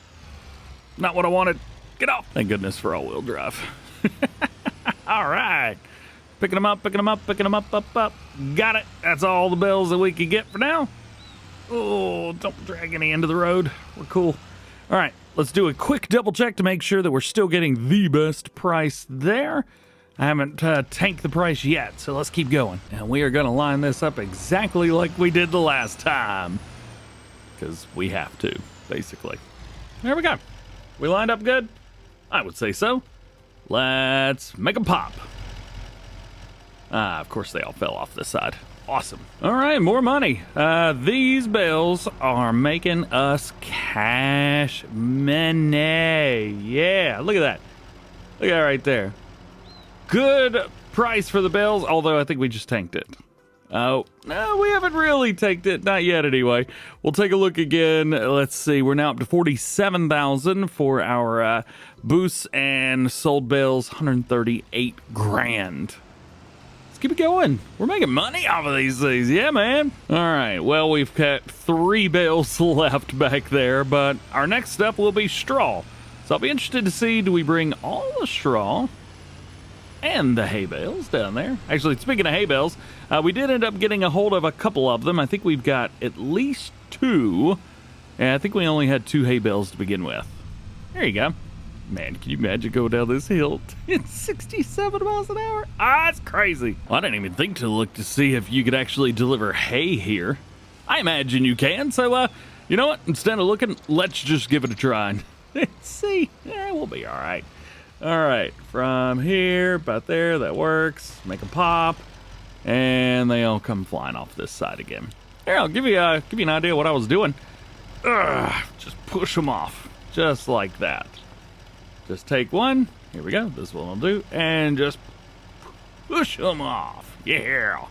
Not what I wanted. Get off. Thank goodness for all-wheel drive. All right. Picking them up, picking them up, picking them up, up. Got it. That's all the bales that we can get for now. Oh, don't drag any into the road. We're cool. All right, let's do a quick double check to make sure that we're still getting the best price there. I haven't tanked the price yet, so let's keep going. And we are going to line this up exactly like we did the last time. Because we have to, basically. There we go. We lined up good? I would say so. Let's make them pop. Of course they all fell off this side. Awesome. All right, more money. These bales are making us cash money. Yeah, look at that. Look at that right there. Good price for the bales, although I think we just tanked it. Oh, no, we haven't really tanked it. Not yet, anyway. We'll take a look again. Let's see. We're now up to 47,000 for our boosts and sold bales. 138 grand. Keep it going. We're making money off of these things. Yeah, man. All right. Well, we've got 3 bales left back there, but our next step will be straw. So I'll be interested to see, do we bring all the straw and the hay bales down there? Actually, speaking of hay bales, we did end up getting a hold of a couple of them. I think we've got at least 2. And I think we only had 2 hay bales to begin with. There you go. Man, can you imagine going down this hill at 67 miles an hour? That's crazy. Well, I didn't even think to look to see if you could actually deliver hay here. I imagine you can, so, you know what? Instead of looking, let's just give it a try. Let's see. Yeah, we'll be all right. All right, from here, about there, that works. Make them pop, and they all come flying off this side again. Here, I'll give you an idea of what I was doing. Just push them off, just like that. Just take one. Here we go. This one will do. And just push them off. Yeah.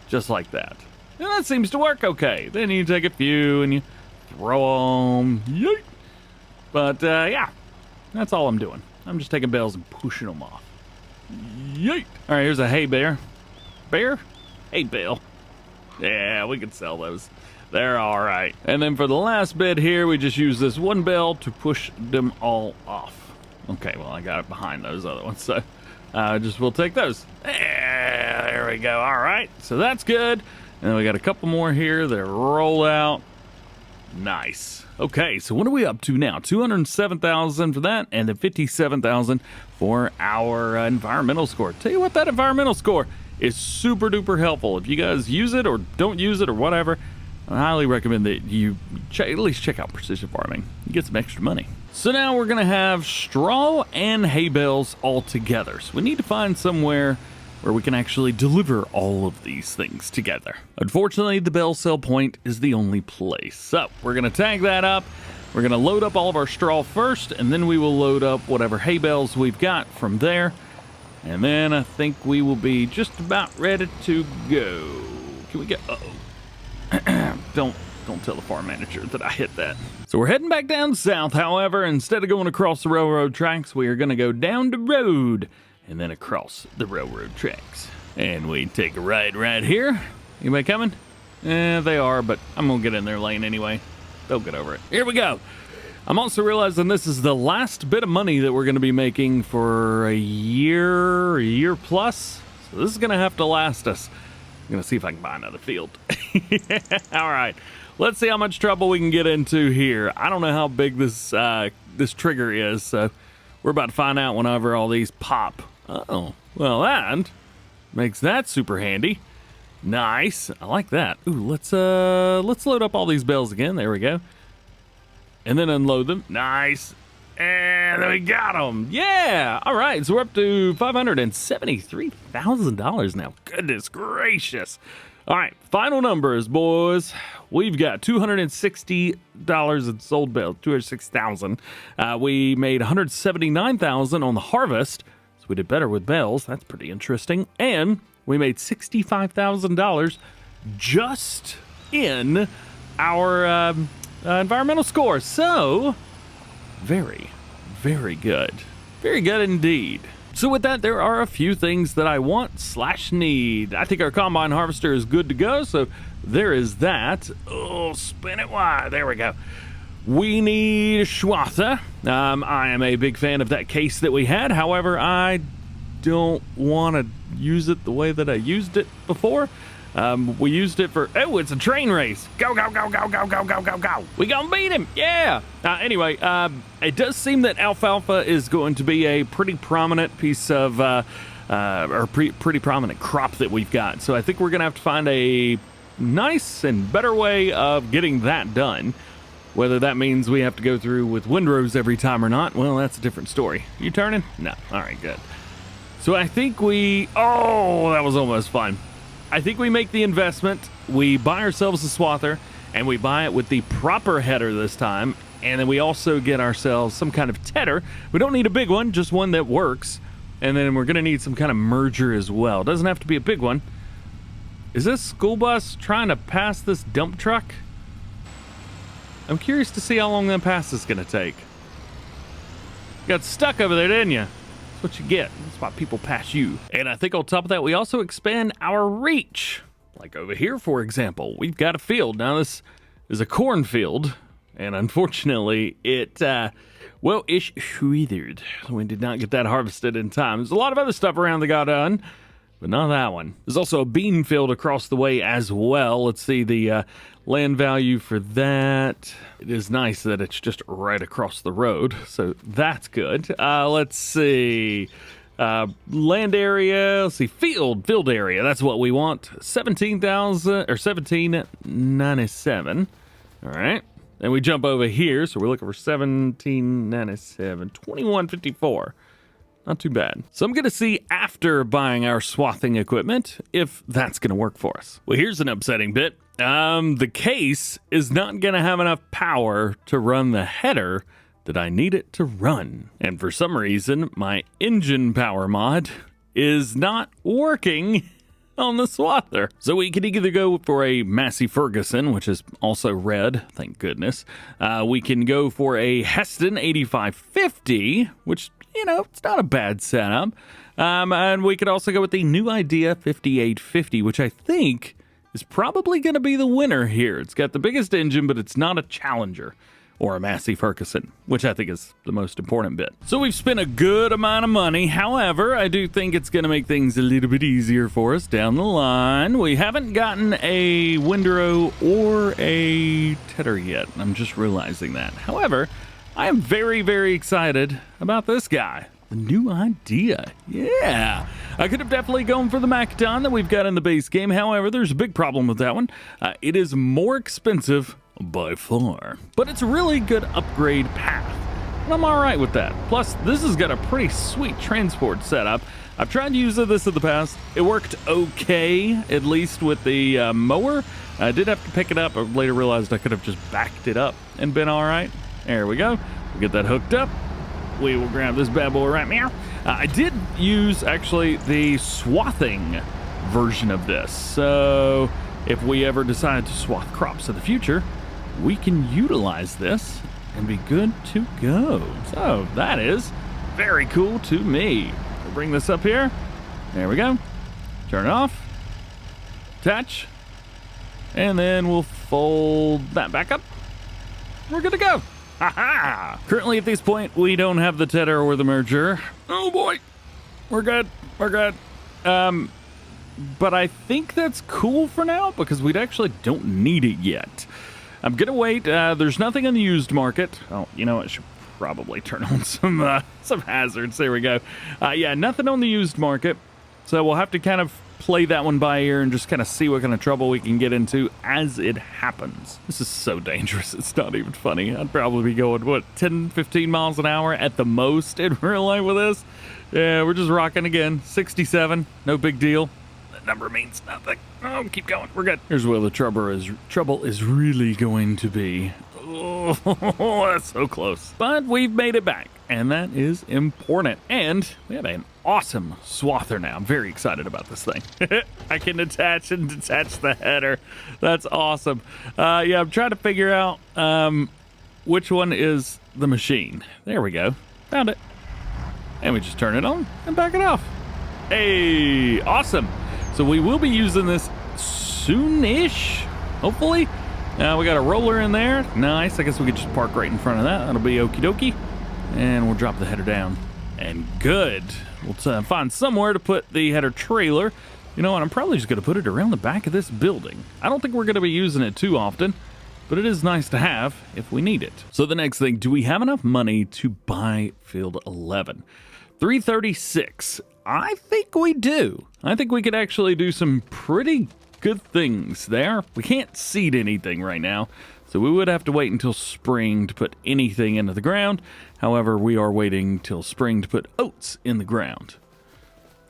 Just like that. And that seems to work okay. Then you take a few and you throw them. Yeet. But, yeah. That's all I'm doing. I'm just taking bales and pushing them off. Yeet. All right, here's a hay bear. Bear? Hay bale. Yeah, we can sell those. They're all right. And then for the last bit here, we just use this one bale to push them all off. Okay, well, I got it behind those other ones, so we'll take those. Yeah, there we go. All right, so that's good. And then we got a couple more here that roll out. Nice. Okay, so what are we up to now? 207,000 for that, and then 57,000 for our environmental score. Tell you what, that environmental score is super duper helpful. If you guys use it or don't use it or whatever, I highly recommend that you at least check out Precision Farming. You get some extra money. So now we're going to have straw and hay bales all together. So we need to find somewhere where we can actually deliver all of these things together. Unfortunately, the bale sale point is the only place. So we're going to tag that up. We're going to load up all of our straw first, and then we will load up whatever hay bales we've got from there. And then I think we will be just about ready to go. Can we get... Uh-oh. Don't tell the farm manager that I hit that. So we're heading back down south. However, instead of going across the railroad tracks, we are going to go down the road and then across the railroad tracks. And we take a ride right here. Anybody coming? They are, but I'm going to get in their lane anyway. They'll get over it. Here we go. I'm also realizing this is the last bit of money that we're going to be making for a year plus. So this is going to have to last us. I'm going to see if I can buy another field. All right. Let's see how much trouble we can get into here. I don't know how big this trigger is, so we're about to find out whenever all these pop. Oh, well, that makes that super handy. Nice. I like that. Ooh, let's load up all these bales again. There we go. And then unload them. Nice. And we got them. Yeah. All right. So we're up to $573,000 now. Goodness gracious. All right. Final numbers, boys. We've got $260 in sold bales. 206,000. We made $179,000 on the harvest. So we did better with bales. That's pretty interesting. And we made $65,000 just in our environmental score. So, very, very good. Very good indeed. So with that, there are a few things that I want/need. I think our combine harvester is good to go, so there is that. Oh, spin it wide. There we go. We need a Schwather. I am a big fan of that case that we had. However, I don't want to use it the way that I used it before. We used it for, oh, it's a train race. Go, go, go, go, go, go, go, go, go. We gonna beat him. Yeah. Anyway, it does seem that Alfalfa is going to be a pretty prominent piece of, pretty prominent crop that we've got. So I think we're gonna have to find a nice and better way of getting that done. Whether that means we have to go through with windrows every time or not, well, that's a different story. You turning? No. All right, good. So I think oh, that was almost fun. I think we make the investment, we buy ourselves a swather, and we buy it with the proper header this time, and then we also get ourselves some kind of tedder. We don't need a big one, just one that works, and then we're going to need some kind of merger as well. Doesn't have to be a big one. Is this school bus trying to pass this dump truck? I'm curious to see how long that pass is going to take. You got stuck over there, didn't you? That's what you get. That's why people pass you. And I think on top of that, we also expand our reach. Like over here, for example, we've got a field. Now, this is a cornfield, and unfortunately, it, well, it's withered. We did not get that harvested in time. There's a lot of other stuff around that got done, but not that one. There's also a bean field across the way as well. Let's see the land value for that. It is nice that it's just right across the road, so that's good. Let's see. Land area, let's see, field area, that's what we want. 17,000 or 1797. All right. Then we jump over here, so we're looking for 1797, 2154. Not too bad. So I'm going to see after buying our swathing equipment if that's going to work for us. Well, here's an upsetting bit. The case is not going to have enough power to run the header that I need it to run. And for some reason, my engine power mod is not working on the swather. So we can either go for a Massey Ferguson, which is also red, thank goodness. We can go for a Heston 8550, which, you know, it's not a bad setup. And we could also go with the New Idea 5850, which I think is probably going to be the winner here. It's got the biggest engine, but it's not a Challenger or a Massey Ferguson, which I think is the most important bit. So we've spent a good amount of money. However, I do think it's going to make things a little bit easier for us down the line. We haven't gotten a windrow or a tedder yet. I'm just realizing that. However, I am very, very excited about this guy. The New Idea. Yeah. I could have definitely gone for the Macdon that we've got in the base game. However, there's a big problem with that one. It is more expensive by far, but it's a really good upgrade path, and I'm all right with that. Plus, this has got a pretty sweet transport setup. I've tried to use this in the past. It worked okay, at least with the mower. I did have to pick it up. I later realized I could have just backed it up and been all right. There we go. We'll get that hooked up. We will grab this bad boy right now. I did use, actually, the swathing version of this. So if we ever decide to swath crops in the future, we can utilize this and be good to go. So that is very cool to me. We'll bring this up here. There we go. Turn it off. Attach. And then we'll fold that back up. We're good to go. Ha-ha! Currently at this point, we don't have the tedder or the merger. Oh boy. We're good. We're good. But I think that's cool for now because we actually don't need it yet. I'm gonna wait. There's nothing on the used market. Oh, you know, I should probably turn on some hazards. There we go. Yeah, nothing on the used market. So we'll have to kind of play that one by ear and just kind of see what kind of trouble we can get into as it happens. This is so dangerous. It's not even funny. I'd probably be going, what, 10, 15 miles an hour at the most in real life with this? Yeah, we're just rocking again. 67. No big deal. Number means nothing. Oh, keep going. We're good. Here's where the trouble is really going to be. Oh, that's so close. But we've made it back, and that is important. And we have an awesome swather now. I'm very excited about this thing. I can attach and detach the header. That's awesome. Yeah, I'm trying to figure out which one is the machine. There we go. Found it. And we just turn it on and back it off. Hey, awesome. So we will be using this soon-ish, hopefully. We got a roller in there. Nice. I guess we could just park right in front of that. That'll be okie dokie. And we'll drop the header down. And good. We'll find somewhere to put the header trailer. You know what? I'm probably just going to put it around the back of this building. I don't think we're going to be using it too often, but it is nice to have if we need it. So the next thing, do we have enough money to buy field 11? 336. I think we do. I think we could actually do some pretty good things there. We can't seed anything right now, so we would have to wait until spring to put anything into the ground. However, we are waiting till spring to put oats in the ground.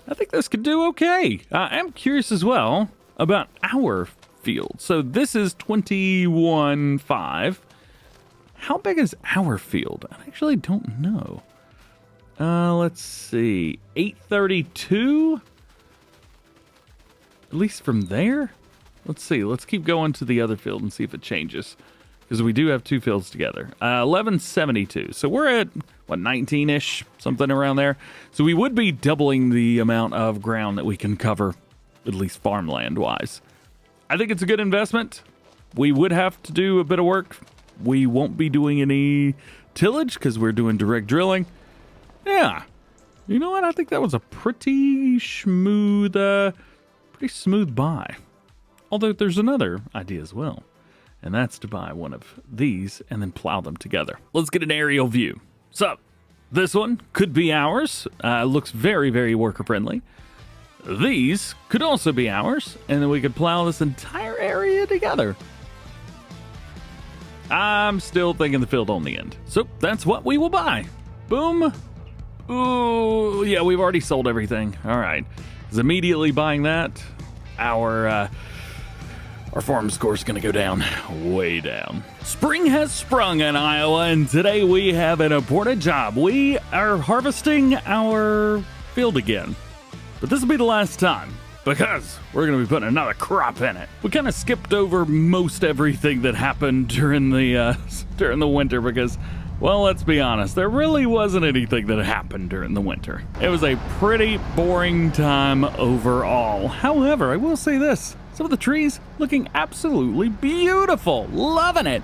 I think this could do okay. I am curious as well about our field. So this is 21.5. How big is our field? I actually don't know. Let's see. 832? At least from there? Let's see. Let's keep going to the other field and see if it changes. Because we do have two fields together. 1172. So we're at, what, 19-ish? Something around there. So we would be doubling the amount of ground that we can cover, at least farmland-wise. I think it's a good investment. We would have to do a bit of work. We won't be doing any tillage because we're doing direct drilling. Yeah. You know what? I think that was a pretty smooth buy. Although there's another idea as well. And that's to buy one of these and then plow them together. Let's get an aerial view. So, this one could be ours. Looks very, very worker-friendly. These could also be ours. And then we could plow this entire area together. I'm still thinking the field on the end. So, that's what we will buy. Boom. Ooh, yeah, we've already sold everything. All right. Is immediately buying that, our farm score is going to go down, way down. Spring has sprung in Iowa, and today we have an important job. We are harvesting our field again. But this will be the last time, because we're going to be putting another crop in it. We kind of skipped over most everything that happened during the winter because, well, let's be honest, there really wasn't anything that happened during the winter. It was a pretty boring time overall. However, I will say this. Some of the trees looking absolutely beautiful. Loving it.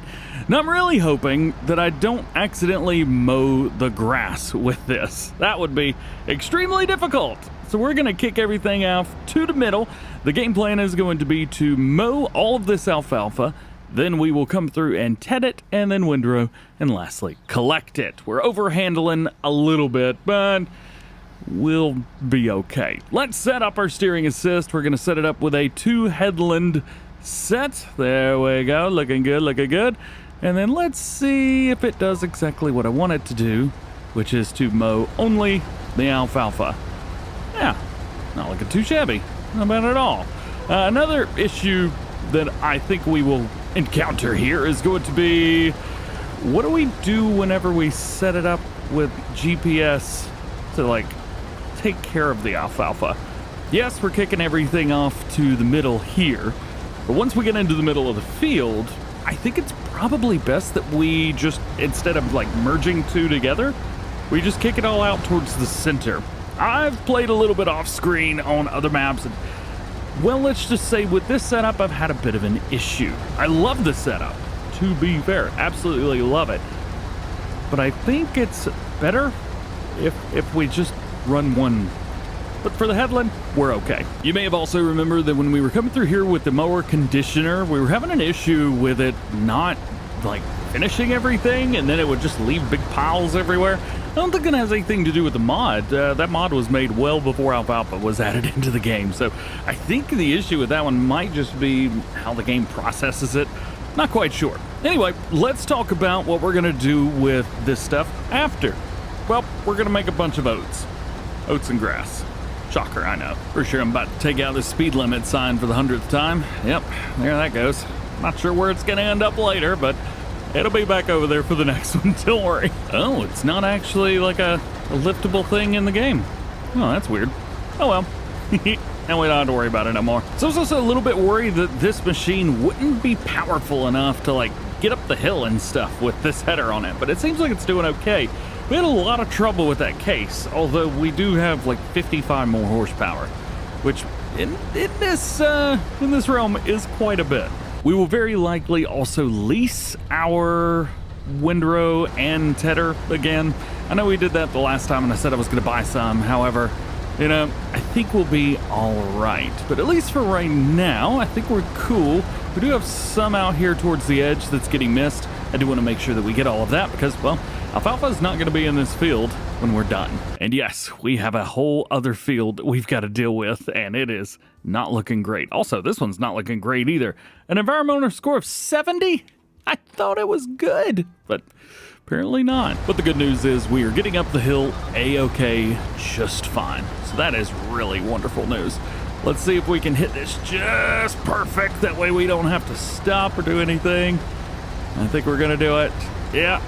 Now, I'm really hoping that I don't accidentally mow the grass with this. That would be extremely difficult. So we're going to kick everything off to the middle. The game plan is going to be to mow all of this alfalfa. Then we will come through and ted it, and then windrow, and lastly, collect it. We're overhandling a little bit, but we'll be okay. Let's set up our steering assist. We're going to set it up with a 2-headland set. There we go. Looking good, looking good. And then let's see if it does exactly what I want it to do, which is to mow only the alfalfa. Yeah, not looking too shabby. Not bad at all. Another issue that I think we will encounter here is going to be, what do we do whenever we set it up with GPS to, like, take care of the alfalfa? Yes, we're kicking everything off to the middle here, but once we get into the middle of the field, I think it's probably best that we just, instead of like merging two together, we just kick it all out towards the center. I've played a little bit off screen on other maps, and well, let's just say with this setup, I've had a bit of an issue. I love the setup, to be fair, absolutely love it. But I think it's better if we just run one. But for the headland, we're okay. You may have also remembered that when we were coming through here with the mower conditioner, we were having an issue with it not, like, finishing everything, and then it would just leave big piles everywhere. I don't think it has anything to do with the mod. That mod was made well before Alfalfa was added into the game, so I think the issue with that one might just be how the game processes it. Not quite sure. Anyway, let's talk about what we're gonna do with this stuff after. Well, we're gonna make a bunch of oats. Oats and grass. Shocker, I know. For sure I'm about to take out the speed limit sign for the 100th time. Yep, there that goes. Not sure where it's gonna end up later, but It'll be back over there for the next one, don't worry. Oh, it's not actually like a liftable thing in the game. Oh, that's weird. Oh well. And we don't have to worry about it no more. So I was also a little bit worried that this machine wouldn't be powerful enough to like get up the hill and stuff with this header on it, but it seems like it's doing okay. We had a lot of trouble with that case, although we do have like 55 more horsepower, which in this realm is quite a bit. We will very likely also lease our windrow and tedder again. I know we did that the last time and I said I was going to buy some. However, you know, I think we'll be all right. But at least for right now, I think we're cool. We do have some out here towards the edge that's getting missed. I do want to make sure that we get all of that because, well, Alfalfa is not going to be in this field when we're done. And yes, we have a whole other field we've got to deal with, and it is not looking great. Also, this one's not looking great either. An environmental score of 70? I thought it was good, but apparently not. But the good news is we are getting up the hill A-okay just fine. So that is really wonderful news. Let's see if we can hit this just perfect. That way we don't have to stop or do anything. I think we're gonna do it. Yeah.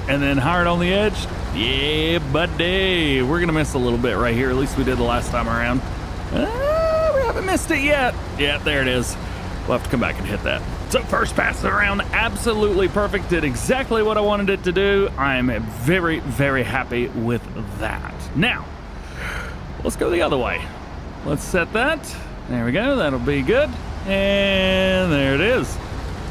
And then hard on the edge. Yeah, buddy. We're gonna miss a little bit right here. At least we did the last time around. We haven't missed it yet. Yeah, there it is. We'll have to come back and hit that. So first pass around, absolutely perfect. Did exactly what I wanted it to do. I'm very, very happy with that. Now, let's go the other way. Let's set that. There we go. That'll be good. And there it is.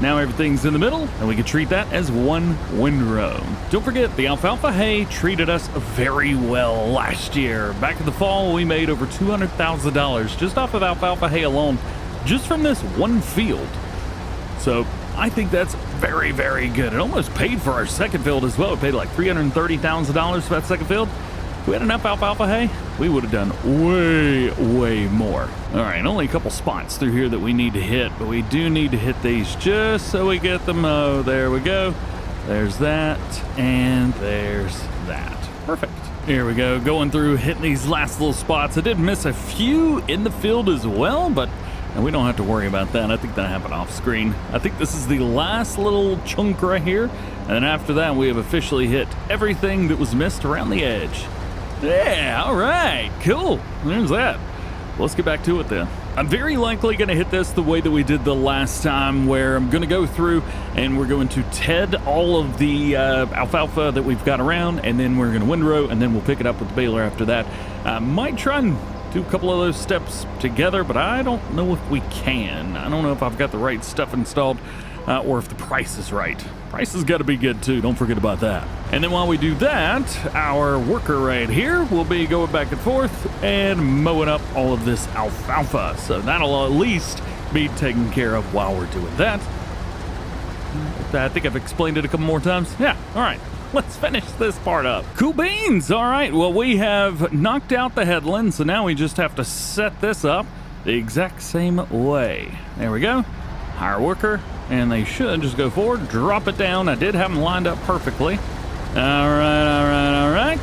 Now everything's in the middle, and we can treat that as one windrow. Don't forget, the alfalfa hay treated us very well last year. Back in the fall, we made over $200,000 just off of alfalfa hay alone, just from this one field. So I think that's very, very good. It almost paid for our second field as well. It paid like $330,000 for that second field. If we had enough alfalfa hay, we would have done way, way more. All right, only a couple spots through here that we need to hit, but we do need to hit these just so we get the mow. There we go. There's that, and there's that. Perfect. Here we go, going through, hitting these last little spots. I did miss a few in the field as well, but we don't have to worry about that. I think that happened off screen. I think this is the last little chunk right here, and then after that, we have officially hit everything that was missed around the edge. Yeah, all right, cool. There's that. Let's get back to it then. I'm very likely going to hit this the way that we did the last time, where I'm going to go through and we're going to ted all of the alfalfa that we've got around, and then we're going to windrow, and then we'll pick it up with the baler after that. I might try and do a couple of those steps together, but I don't know if we can. I don't know if I've got the right stuff installed or if the price is right. Price has got to be good too, don't forget about that. And then while we do that, our worker right here will be going back and forth and mowing up all of this alfalfa. So that'll at least be taken care of while we're doing that. I think I've explained it a couple more times. Yeah, all right. Let's finish this part up. Cool beans. All right, well, we have knocked out the headland, so now we just have to set this up the exact same way. There we go. Hire worker, and they should just go forward, drop it down. I did have them lined up perfectly. All right.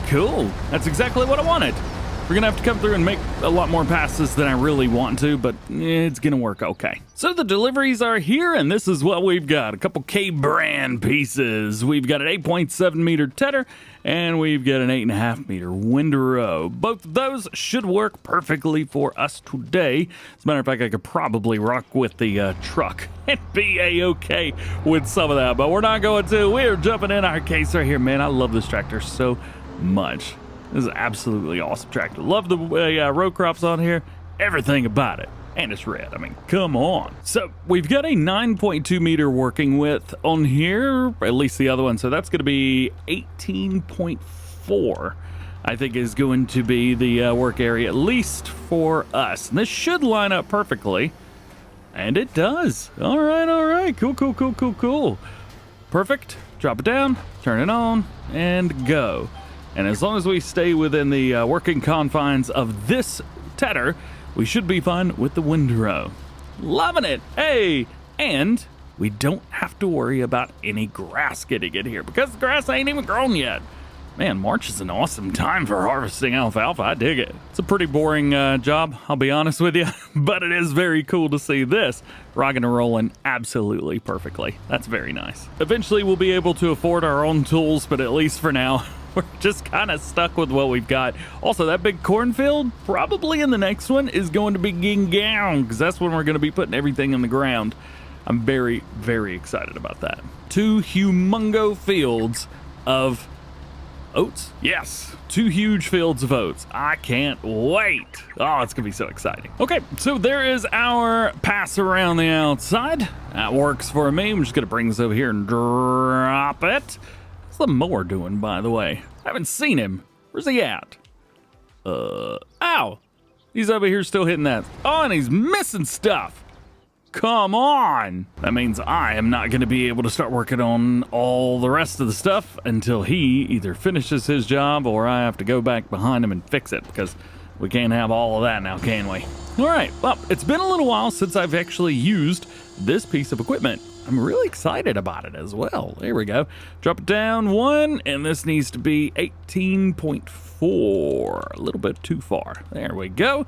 Cool. That's exactly what I wanted. We're gonna have to come through and make a lot more passes than I really want to, but it's gonna work okay. So the deliveries are here, and this is what we've got. A couple K-brand pieces. We've got an 8.7 meter tedder, and we've got an 8.5 meter windrow. Both of those should work perfectly for us today. As a matter of fact, I could probably rock with the truck and be a-okay with some of that, but we're not going to. We're jumping in our case right here. Man, I love this tractor so much. This is an absolutely awesome tractor. Love the row crops on here. Everything about it. And it's red. I mean, come on. So we've got a 9.2 meter working width on here, at least the other one. So that's going to be 18.4, I think is going to be the work area, at least for us. And this should line up perfectly. And it does. All right. Cool. Perfect. Drop it down, turn it on, and go. And as long as we stay within the working confines of this tedder, we should be fine with the windrow. Loving it. Hey, and we don't have to worry about any grass getting in here because the grass ain't even grown yet. Man, March is an awesome time for harvesting alfalfa. I dig it. It's a pretty boring job, I'll be honest with you, but it is very cool to see this rocking and rolling absolutely perfectly. That's very nice. Eventually, we'll be able to afford our own tools, but at least for now, we're just kind of stuck with what we've got. Also, that big cornfield, probably in the next one, is going to be down, because that's when we're going to be putting everything in the ground. I'm very, very excited about that. 2 humongo fields of oats? Yes, 2 huge fields of oats. I can't wait. Oh, it's gonna be so exciting. Okay, so there is our pass around the outside. That works for me. I'm just gonna bring this over here and drop it. What's the mower doing, by the way? I haven't seen him. Where's he at? Ow! He's over here still hitting that. Oh, and he's missing stuff. Come on! That means I am not going to be able to start working on all the rest of the stuff until he either finishes his job or I have to go back behind him and fix it, because we can't have all of that now, can we? All right, well, it's been a little while since I've actually used this piece of equipment. I'm really excited about it as well. There we go. Drop it down 1, and this needs to be 18.4. A little bit too far. There we go.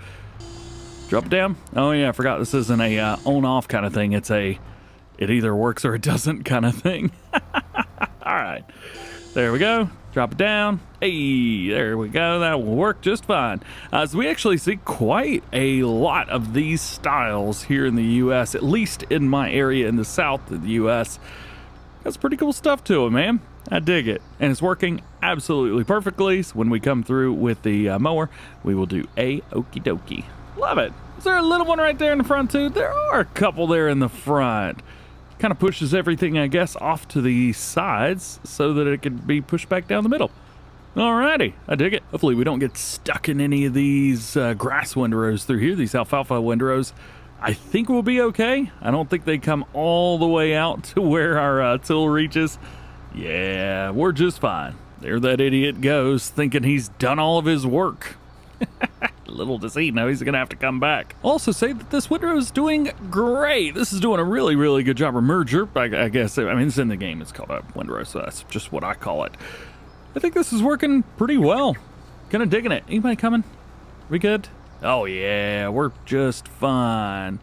Drop it down. Oh yeah, I forgot this isn't a on-off kind of thing. It's a it either works or it doesn't kind of thing. All right, there we go. Drop it down. Hey, there we go. That will work just fine. So we actually see quite a lot of these styles here in the U.S., at least in my area in the south of the U.S. That's pretty cool stuff to it, man. I dig it. And it's working absolutely perfectly. So when we come through with the mower, we will do a okie dokie. Love it. Is there a little one right there in the front too? There are a couple there in the front. Kind of pushes everything, I guess, off to the sides so that it can be pushed back down the middle. Alrighty, I dig it. Hopefully we don't get stuck in any of these grass windrows through here, these alfalfa windrows. I think we'll be okay. I don't think they come all the way out to where our till reaches. Yeah, we're just fine. There that idiot goes, thinking he's done all of his work. Little does he know he's gonna have to come back. I'll also say that this windrow is doing great. This is doing a really, really good job of merger. I guess, I mean, it's in the game. It's called a windrow, so that's just what I call it. I think this is working pretty well. Kind of digging it. Anybody coming? We good? Oh yeah, we're just fine.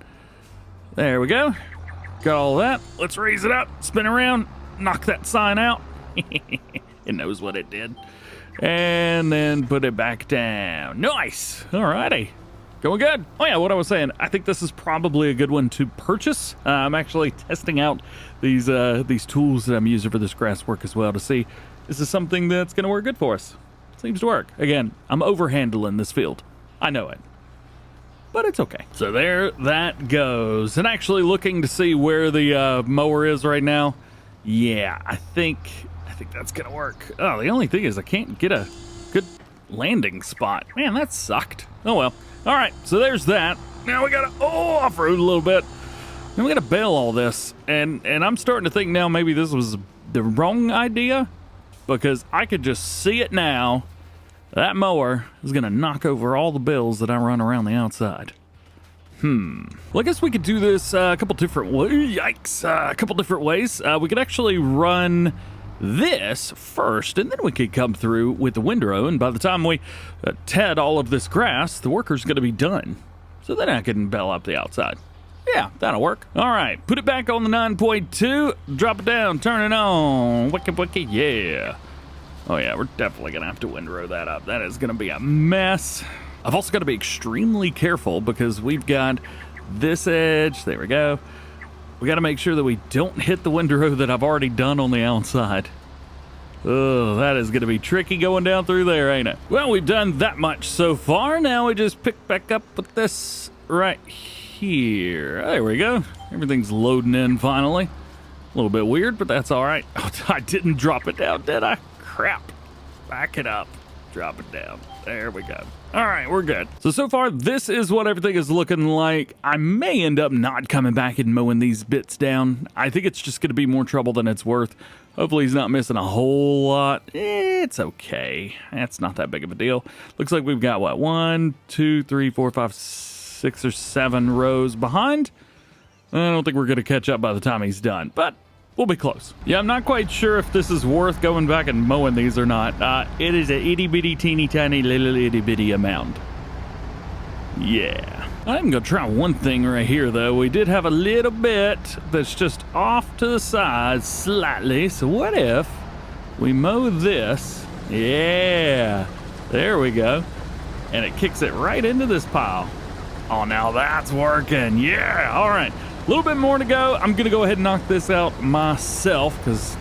There we go. Got all that. Let's raise it up, spin around, knock that sign out. It knows what it did. And then put it back down. Nice. Alrighty. Going good. Oh yeah, what I was saying, I think this is probably a good one to purchase. I'm actually testing out these tools that I'm using for this grass work as well to see this is something that's going to work good for us. Seems to work. Again, I'm overhandling this field. I know it. But it's okay. So there that goes. And actually looking to see where the mower is right now. Yeah, I think that's gonna work. Oh, the only thing is I can't get a good landing spot. Man, that sucked. Oh well. All right, so there's that. Now we gotta off-road a little bit. Then we gotta bale all this, and I'm starting to think now maybe this was the wrong idea, because I could just see it now. That mower is gonna knock over all the bales that I run around the outside. Well, I guess we could do this a couple different ways. Yikes! A couple different ways. We could actually run this first, and then we could come through with the windrow, and by the time we ted all of this grass, the worker's going to be done. So then I can bale up the outside. Yeah, that'll work. All right, put it back on the 9.2, drop it down, turn it on. Wiki, yeah. Oh yeah, we're definitely going to have to windrow that up. That is going to be a mess. I've also got to be extremely careful because we've got this edge. There we go. We got to make sure that we don't hit the windrow that I've already done on the outside. Oh, that is going to be tricky going down through there, ain't it? Well, we've done that much so far. Now we just pick back up with this right here. There we go. Everything's loading in finally. A little bit weird, but that's all right. Oh, I didn't drop it down, did I? Crap. Back it up. Drop it down. There we go. All right, we're good. So far, this is what everything is looking like. I may end up not coming back and mowing these bits down. I think it's just going to be more trouble than it's worth. Hopefully he's not missing a whole lot. It's okay. That's not that big of a deal. Looks like we've got, what, 1, 2, 3, 4, 5, 6 or 7 rows behind. I don't think we're going to catch up by the time he's done, but we'll be close. Yeah, I'm not quite sure if this is worth going back and mowing these or not. It is a itty bitty teeny tiny little itty bitty amount. Yeah. I'm gonna try one thing right here though. We did have a little bit that's just off to the side slightly. So what if we mow this? Yeah, there we go. And it kicks it right into this pile. Oh, now that's working. Yeah, all right. A little bit more to go. I'm gonna go ahead and knock this out myself because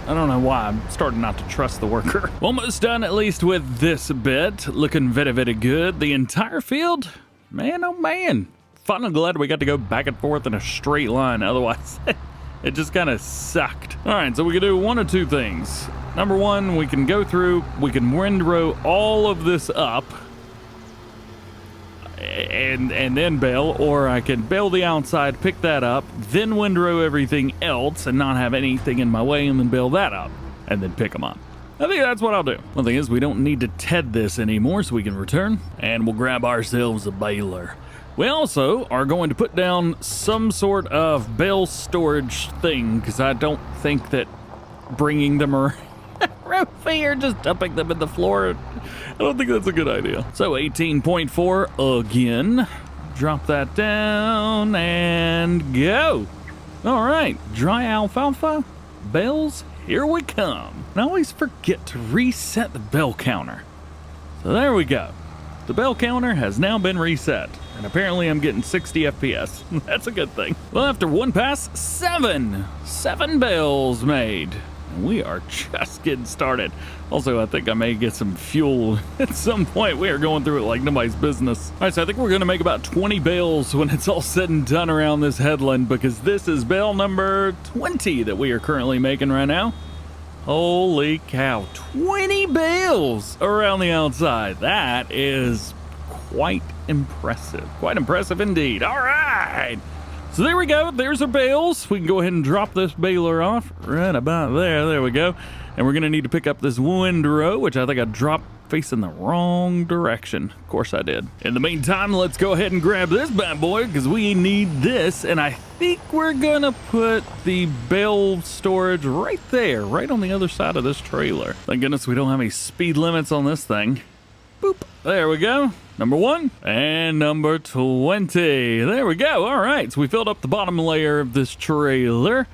I don't know why I'm starting not to trust the worker. Almost done at least with this bit. Looking very, very good. The entire field, man, oh man. Finally glad we got to go back and forth in a straight line. Otherwise, it just kind of sucked. All right, so we can do one of two things. Number one, we can go through, we can windrow all of this up and then bale, or I can bale the outside, pick that up, then windrow everything else and not have anything in my way, and then bale that up and then pick them up. I think that's what I'll do. One thing is we don't need to TED this anymore, so we can return and we'll grab ourselves a baler. We also are going to put down some sort of bale storage thing because I don't think that bringing them around here, just dumping them in the floor, I don't think that's a good idea. So 18.4 again. Drop that down and go. All right, dry alfalfa, bales, here we come. I always forget to reset the bale counter. So there we go. The bale counter has now been reset. And apparently I'm getting 60 FPS. That's a good thing. Well, after one pass, seven bales made. And we are just getting started. Also, I think I may get some fuel at some point. We are going through it like nobody's business. All right, so I think we're going to make about 20 bales when it's all said and done around this headland, because this is bale number 20 that we are currently making right now. Holy cow, 20 bales around the outside. That is quite impressive. Quite impressive indeed. All right. So there we go. There's our bales. We can go ahead and drop this baler off right about there. There we go. And we're going to need to pick up this windrow, which I think I dropped facing the wrong direction. Of course I did. In the meantime, let's go ahead and grab this bad boy because we need this. And I think we're going to put the bale storage right there, right on the other side of this trailer. Thank goodness we don't have any speed limits on this thing. Boop. There we go. Number 1 and number 20. There we go. All right. So we filled up the bottom layer of this trailer.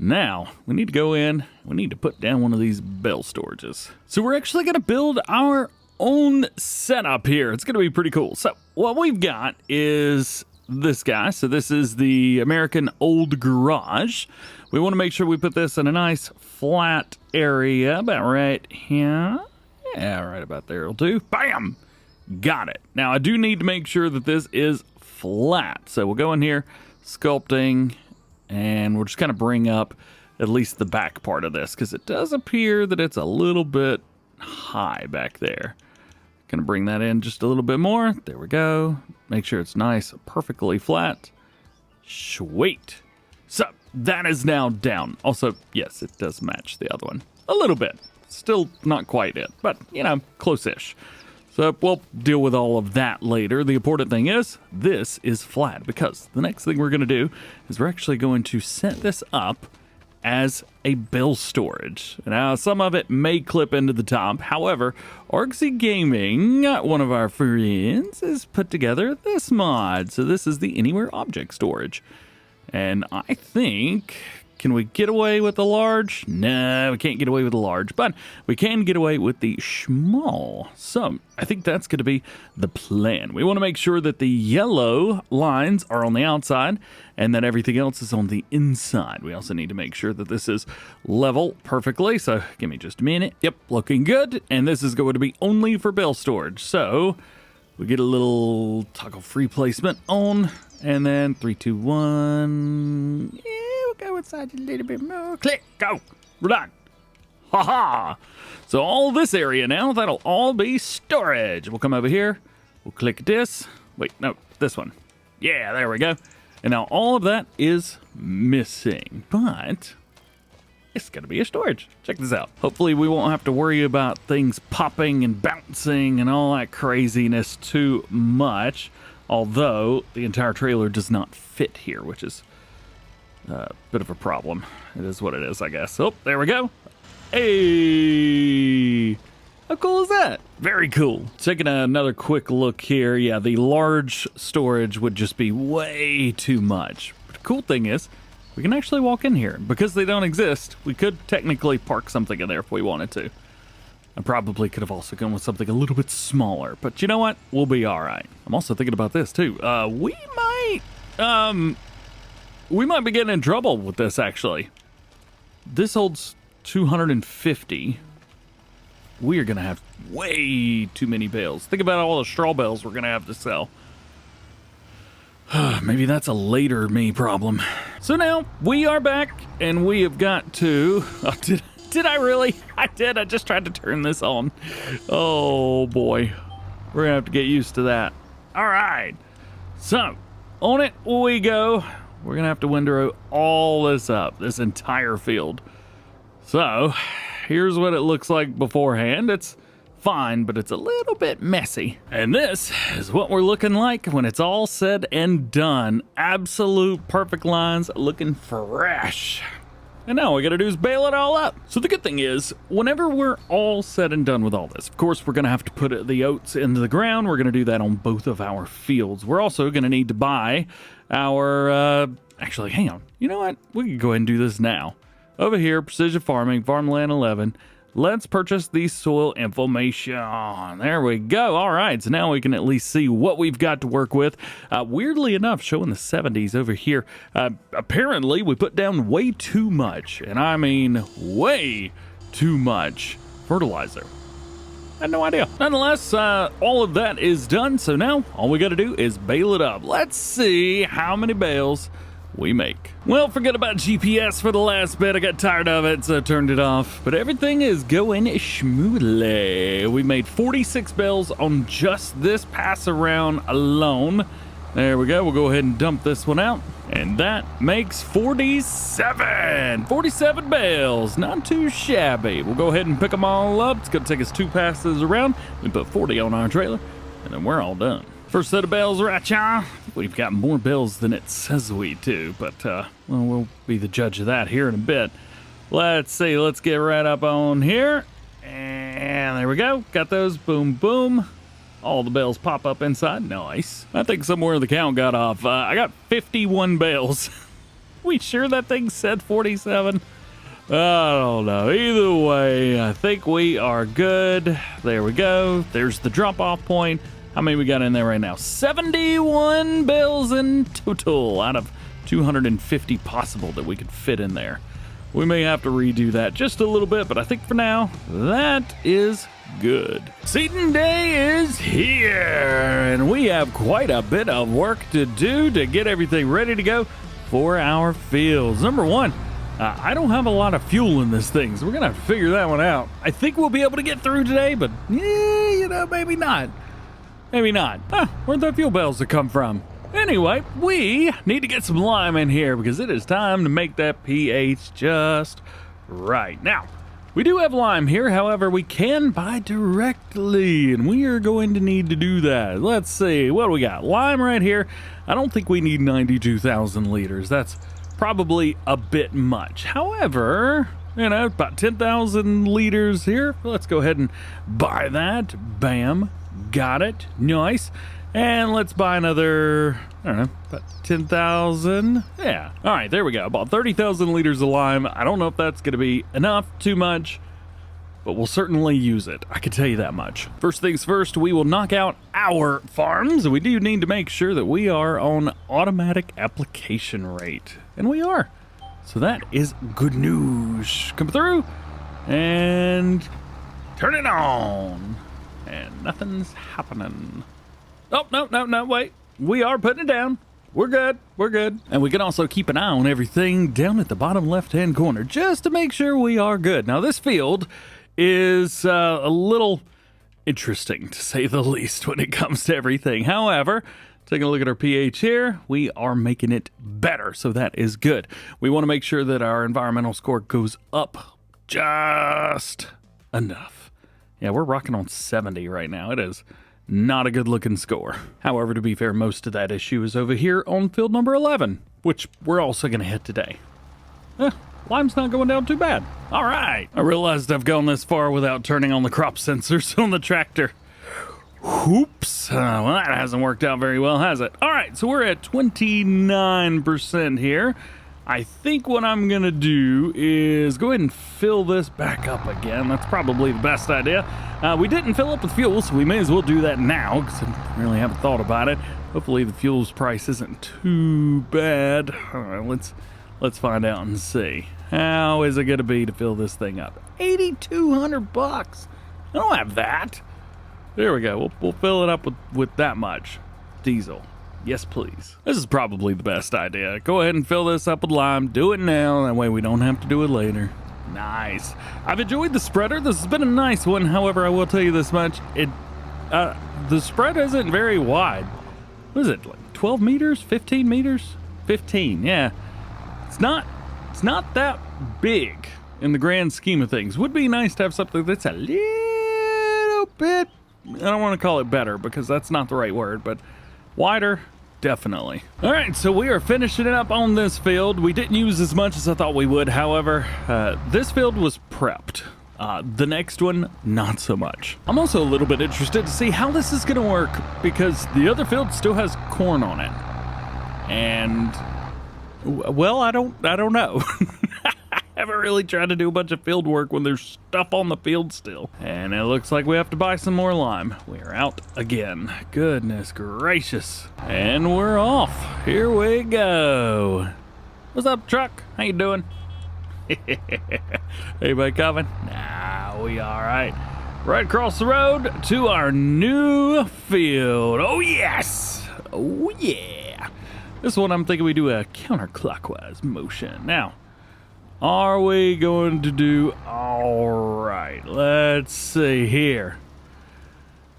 Now we need to go in. We need to put down one of these bale storages. So we're actually going to build our own setup here. It's going to be pretty cool. So what we've got is this guy. So this is the American Old Garage. We want to make sure we put this in a nice flat area about right here. Yeah, right about there will do. Bam! Got it. Now, I do need to make sure that this is flat. So we'll go in here, sculpting, and we'll just kind of bring up at least the back part of this, because it does appear that it's a little bit high back there. Gonna bring that in just a little bit more. There we go. Make sure it's nice, perfectly flat. Sweet. So, that is now down. Also, yes, it does match the other one. A little bit. Still not quite it, but, you know, close-ish. So we'll deal with all of that later. The important thing is, this is flat, because the next thing we're going to do is we're actually going to set this up as a bale storage. Now, some of it may clip into the top. However, Argsy Gaming, one of our friends, has put together this mod. So this is the Anywhere Object Storage. And I think... Can we get away with the large? No, we can't get away with the large, but we can get away with the small. So I think that's going to be the plan. We want to make sure that the yellow lines are on the outside and that everything else is on the inside. We also need to make sure that this is level perfectly. So give me just a minute. Yep, looking good. And this is going to be only for bale storage. So we get a little toggle free placement on, and then 3, 2, 1. Yeah. Go inside a little bit more. Click, go. We're done. Ha ha. So all this area now, that'll all be storage. We'll come over here. We'll click this. Wait, no, this one. Yeah, there we go. And now all of that is missing, but it's going to be a storage. Check this out. Hopefully we won't have to worry about things popping and bouncing and all that craziness too much. Although the entire trailer does not fit here, which is bit of a problem. It is what it is, I guess. Oh, there we go. Hey, how cool is that? Very cool. Taking another quick look here. Yeah, the large storage would just be way too much. But the cool thing is, we can actually walk in here. Because they don't exist, we could technically park something in there if we wanted to. I probably could have also gone with something a little bit smaller, but you know what? We'll be all right. I'm also thinking about this too. We might be getting in trouble with this, actually. This holds 250. We are going to have way too many bales. Think about all the straw bales we're going to have to sell. Maybe that's a later me problem. So now we are back, and we have got to... Oh, did I really? I did. I just tried to turn this on. Oh, boy. We're going to have to get used to that. All right. So, on it we go. We're going to have to windrow all this up, this entire field. So, here's what it looks like beforehand. It's fine, but it's a little bit messy. And this is what we're looking like when it's all said and done. Absolute perfect lines, looking fresh. And now all we gotta do is bale it all up. So the good thing is, whenever we're all said and done with all this, of course, we're gonna have to put the oats into the ground. We're gonna do that on both of our fields. We're also gonna need to buy our, actually, hang on. You know what? We can go ahead and do this now. Over here, Precision Farming, Farmland 11. Let's purchase the soil information. There we go. All right, so now we can at least see what we've got to work with. Weirdly enough, showing the 70s over here. Apparently, we put down way too much, and I mean way too much fertilizer. I had no idea. Nonetheless, all of that is done, so now all we got to do is bale it up. Let's see how many bales we make. Well, forget about GPS for the last bit. I got tired of it, so I turned it off. But everything is going smoothly. We made 46 bales on just this pass around alone. There we go. We'll go ahead and dump this one out. And that makes 47. 47 bales. Not too shabby. We'll go ahead and pick them all up. It's going to take us 2 passes around. We put 40 on our trailer, and then we're all done. First set of bales, right, y'all? We've got more bales than it says we do, but, well, we'll be the judge of that here in a bit. Let's see, let's get right up on here. And there we go. Got those, boom, boom. All the bales pop up inside, nice. I think somewhere the count got off. I got 51 bales. We sure that thing said 47? I don't know. Either way, I think we are good. There we go. There's the drop-off point. How many we got in there right now? 71 bales in total out of 250 possible that we could fit in there. We may have to redo that just a little bit, but I think for now, that is good. Seeding day is here, and we have quite a bit of work to do to get everything ready to go for our fields. Number one, I don't have a lot of fuel in this thing, so we're going to have to figure that one out. I think we'll be able to get through today, but maybe not. Maybe not. Where'd the fuel bales come from? Anyway, we need to get some lime in here because it is time to make that pH just right. Now, we do have lime here. However, we can buy directly, and we are going to need to do that. Let's see. What do we got? Lime right here. I don't think we need 92,000 liters. That's probably a bit much. However, about 10,000 liters here. Let's go ahead and buy that. Bam. Got it. Nice. And let's buy another, I don't know, about 10,000. Yeah. All right, there we go. About 30,000 liters of lime. I don't know if that's going to be enough, too much, but we'll certainly use it. I can tell you that much. First things first, we will knock out our farms. We do need to make sure that we are on automatic application rate. And we are. So that is good news. Come through and turn it on. And nothing's happening. Oh, no, wait. We are putting it down. We're good. And we can also keep an eye on everything down at the bottom left-hand corner just to make sure we are good. Now, this field is a little interesting, to say the least, when it comes to everything. However, taking a look at our pH here, we are making it better, so that is good. We want to make sure that our environmental score goes up just enough. Yeah, we're rocking on 70 right now. It is not a good looking score. However, to be fair, most of that issue is over here on field number 11, which we're also going to hit today. Lime's not going down too bad. All right. I realized I've gone this far without turning on the crop sensors on the tractor. Oops. Well, that hasn't worked out very well, has it? All right, so we're at 29% here. I think what I'm going to do is go ahead and fill this back up again. That's probably the best idea. We didn't fill up with fuel, so we may as well do that now, because I really haven't thought about it. Hopefully the fuel's price isn't too bad. All right, let's find out and see. How is it going to be to fill this thing up? $8,200. I don't have that. There we go. We'll fill it up with that much diesel. Yes, please. This is probably the best idea. Go ahead and fill this up with lime. Do it now. That way we don't have to do it later. Nice. I've enjoyed the spreader. This has been a nice one. However, I will tell you this much. The spread isn't very wide. What is it, like 12 meters? 15 meters? 15, yeah. It's not that big in the grand scheme of things. Would be nice to have something that's a little bit, I don't want to call it better because that's not the right word, but wider, definitely. All right, so we are finishing it up on this field. We didn't use as much as I thought we would. However, this field was prepped. The next one, not so much. I'm also a little bit interested to see how this is going to work because the other field still has corn on it. And, well, I don't know. I haven't really tried to do a bunch of field work when there's stuff on the field still. And it looks like we have to buy some more lime. We're out again. Goodness gracious. And we're off. Here we go. What's up, truck? How you doing? Anybody coming? Nah, we all right. Right across the road to our new field. Oh, yes. Oh, yeah. This one I'm thinking we do a counterclockwise motion. Now, are we going to do all right? Let's see here.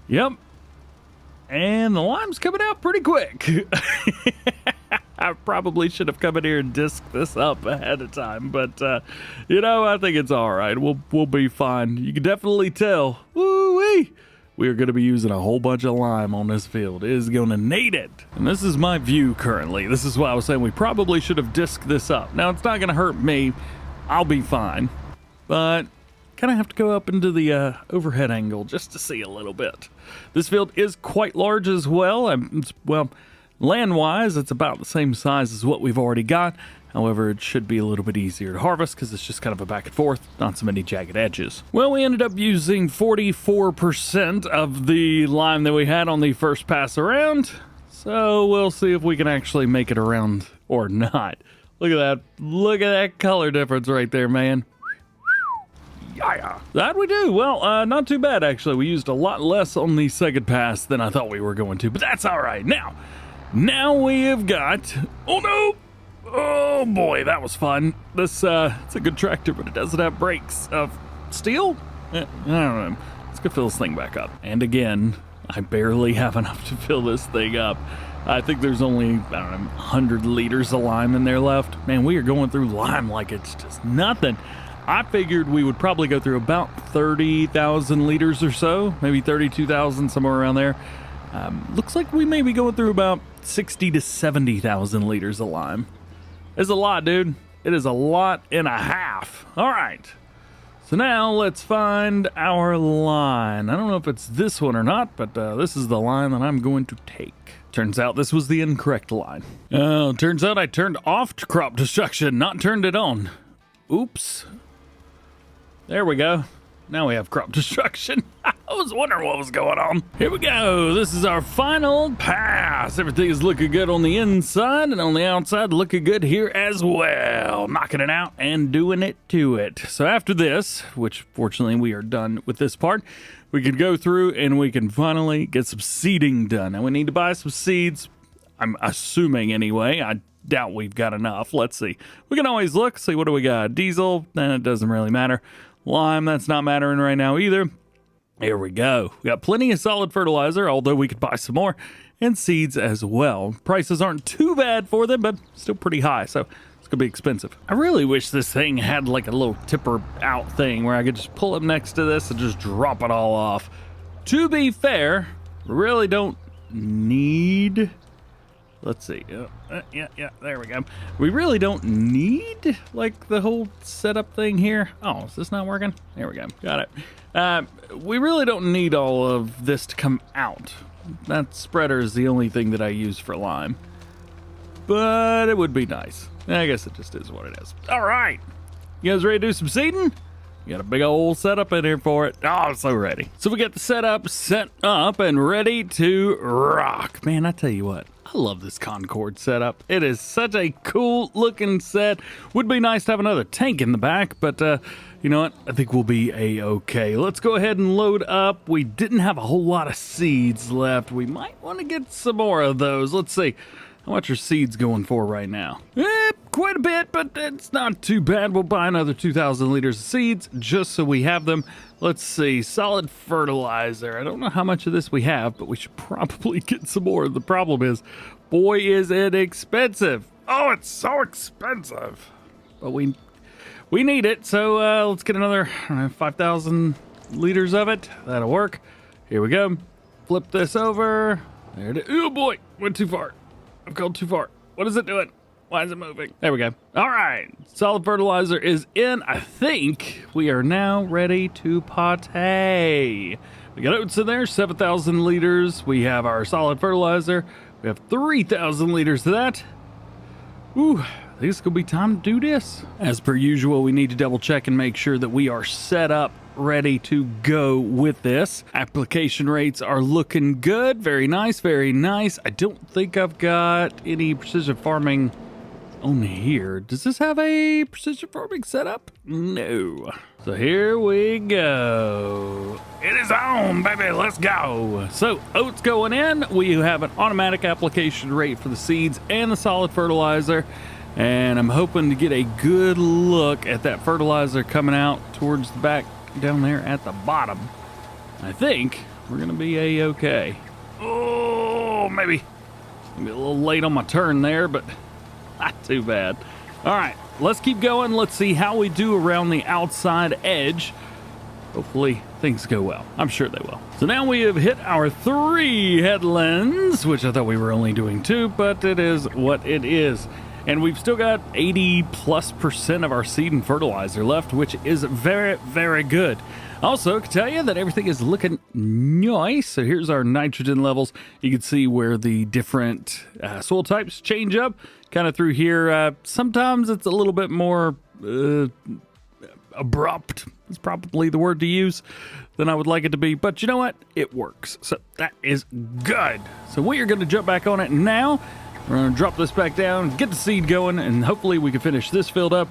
Yep. And the lime's coming out pretty quick. I probably should have come in here and disked this up ahead of time, but you know, I think it's all right. We'll be fine. You can definitely tell. Woo-wee! We are going to be using a whole bunch of lime on this field. It is going to need it. And this is my view currently. This is why I was saying we probably should have disked this up. Now, it's not going to hurt me. I'll be fine. But kind of have to go up into the overhead angle just to see a little bit. This field is quite large as well. Well, land-wise, it's about the same size as what we've already got. However, it should be a little bit easier to harvest because it's just kind of a back and forth, not so many jagged edges. Well, we ended up using 44% of the lime that we had on the first pass around. So we'll see if we can actually make it around or not. Look at that. Look at that color difference right there, man. Yeah. That we do. Well, not too bad, actually. We used a lot less on the second pass than I thought we were going to, but that's all right. Now we have got... Oh, no! Oh boy, that was fun. This, it's a good tractor, but it doesn't have brakes. Steel? I don't know. Let's go fill this thing back up. And again, I barely have enough to fill this thing up. I think there's only, I don't know, 100 liters of lime in there left. Man, we are going through lime like it's just nothing. I figured we would probably go through about 30,000 liters or so, maybe 32,000, somewhere around there. Looks like we may be going through about 60 to 70,000 liters of lime. It's a lot, dude. It is a lot and a half. All right. So now let's find our line. I don't know if it's this one or not, but this is the line that I'm going to take. Turns out this was the incorrect line. Turns out I turned off crop destruction, not turned it on. Oops. There we go. Now we have crop destruction. I was wondering what was going on. Here we go. This is our final pass. Everything is looking good on the inside and on the outside looking good here as well. Knocking it out and doing it to it. So after this, which fortunately we are done with this part, we can go through and we can finally get some seeding done. Now we need to buy some seeds. I'm assuming anyway. I doubt we've got enough. Let's see. We can always look, see what do we got. Diesel, then it doesn't really matter. Lime, that's not mattering right now either. Here we go. We got plenty of solid fertilizer, although we could buy some more, and seeds as well. Prices aren't too bad for them, but still pretty high, so it's gonna be expensive. I really wish this thing had like a little tipper out thing where I could just pull up next to this and just drop it all off. To be fair, we really don't need Let's see. Yeah, there we go. We really don't need, like, the whole setup thing here. Oh, is this not working? There we go. Got it. We really don't need all of this to come out. That spreader is the only thing that I use for lime. But it would be nice. I guess it just is what it is. All right. You guys ready to do some seeding? You got a big old setup in here for it. Oh, I'm so ready. So we got the setup set up and ready to rock. Man, I tell you what, I love this Concorde setup. It is such a cool looking set. Would be nice to have another tank in the back, but you know what? I think we'll be a-okay. Let's go ahead and load up. We didn't have a whole lot of seeds left. We might want to get some more of those. Let's see. How much are seeds going for right now? Quite a bit, but it's not too bad. We'll buy another 2,000 liters of seeds just so we have them. Let's see, solid fertilizer. I don't know how much of this we have, but we should probably get some more. The problem is, boy, is it expensive. Oh, it's so expensive. But we need it, so let's get another 5,000 liters of it. That'll work. Here we go. Flip this over. There it is. Oh boy, went too far. I've gone too far. What is it doing? Why is it moving? There we go. All right. Solid fertilizer is in. I think we are now ready to partay. We got oats in there, 7,000 liters. We have our solid fertilizer. We have 3,000 liters of that. Ooh, I think it's going to be time to do this. As per usual, we need to double check and make sure that we are set up ready to go with this. Application rates are looking good. Very nice, very nice. I don't think I've got any precision farming on here. Does this have a precision farming setup? No. So here we go. It is on, baby. Let's go. So oats going in. We have an automatic application rate for the seeds and the solid fertilizer. And I'm hoping to get a good look at that fertilizer coming out towards the back down there at the bottom. I think we're gonna be a-okay. Oh, maybe a little late on my turn there, but not too bad. All right, let's keep going. Let's see how we do around the outside edge. Hopefully things go well. I'm sure they will. So now we have hit our 3 headlands, which I thought we were only doing 2, but it is what it is. And we've still got 80+% of our seed and fertilizer left, which is very, very good. Also, I can tell you that everything is looking nice. So here's our nitrogen levels. You can see where the different soil types change up. Kind of through here. Sometimes it's a little bit more abrupt. Is probably the word to use than I would like it to be. But you know what? It works. So that is good. So we are going to jump back on it now. We're going to drop this back down, get the seed going, and hopefully we can finish this filled up,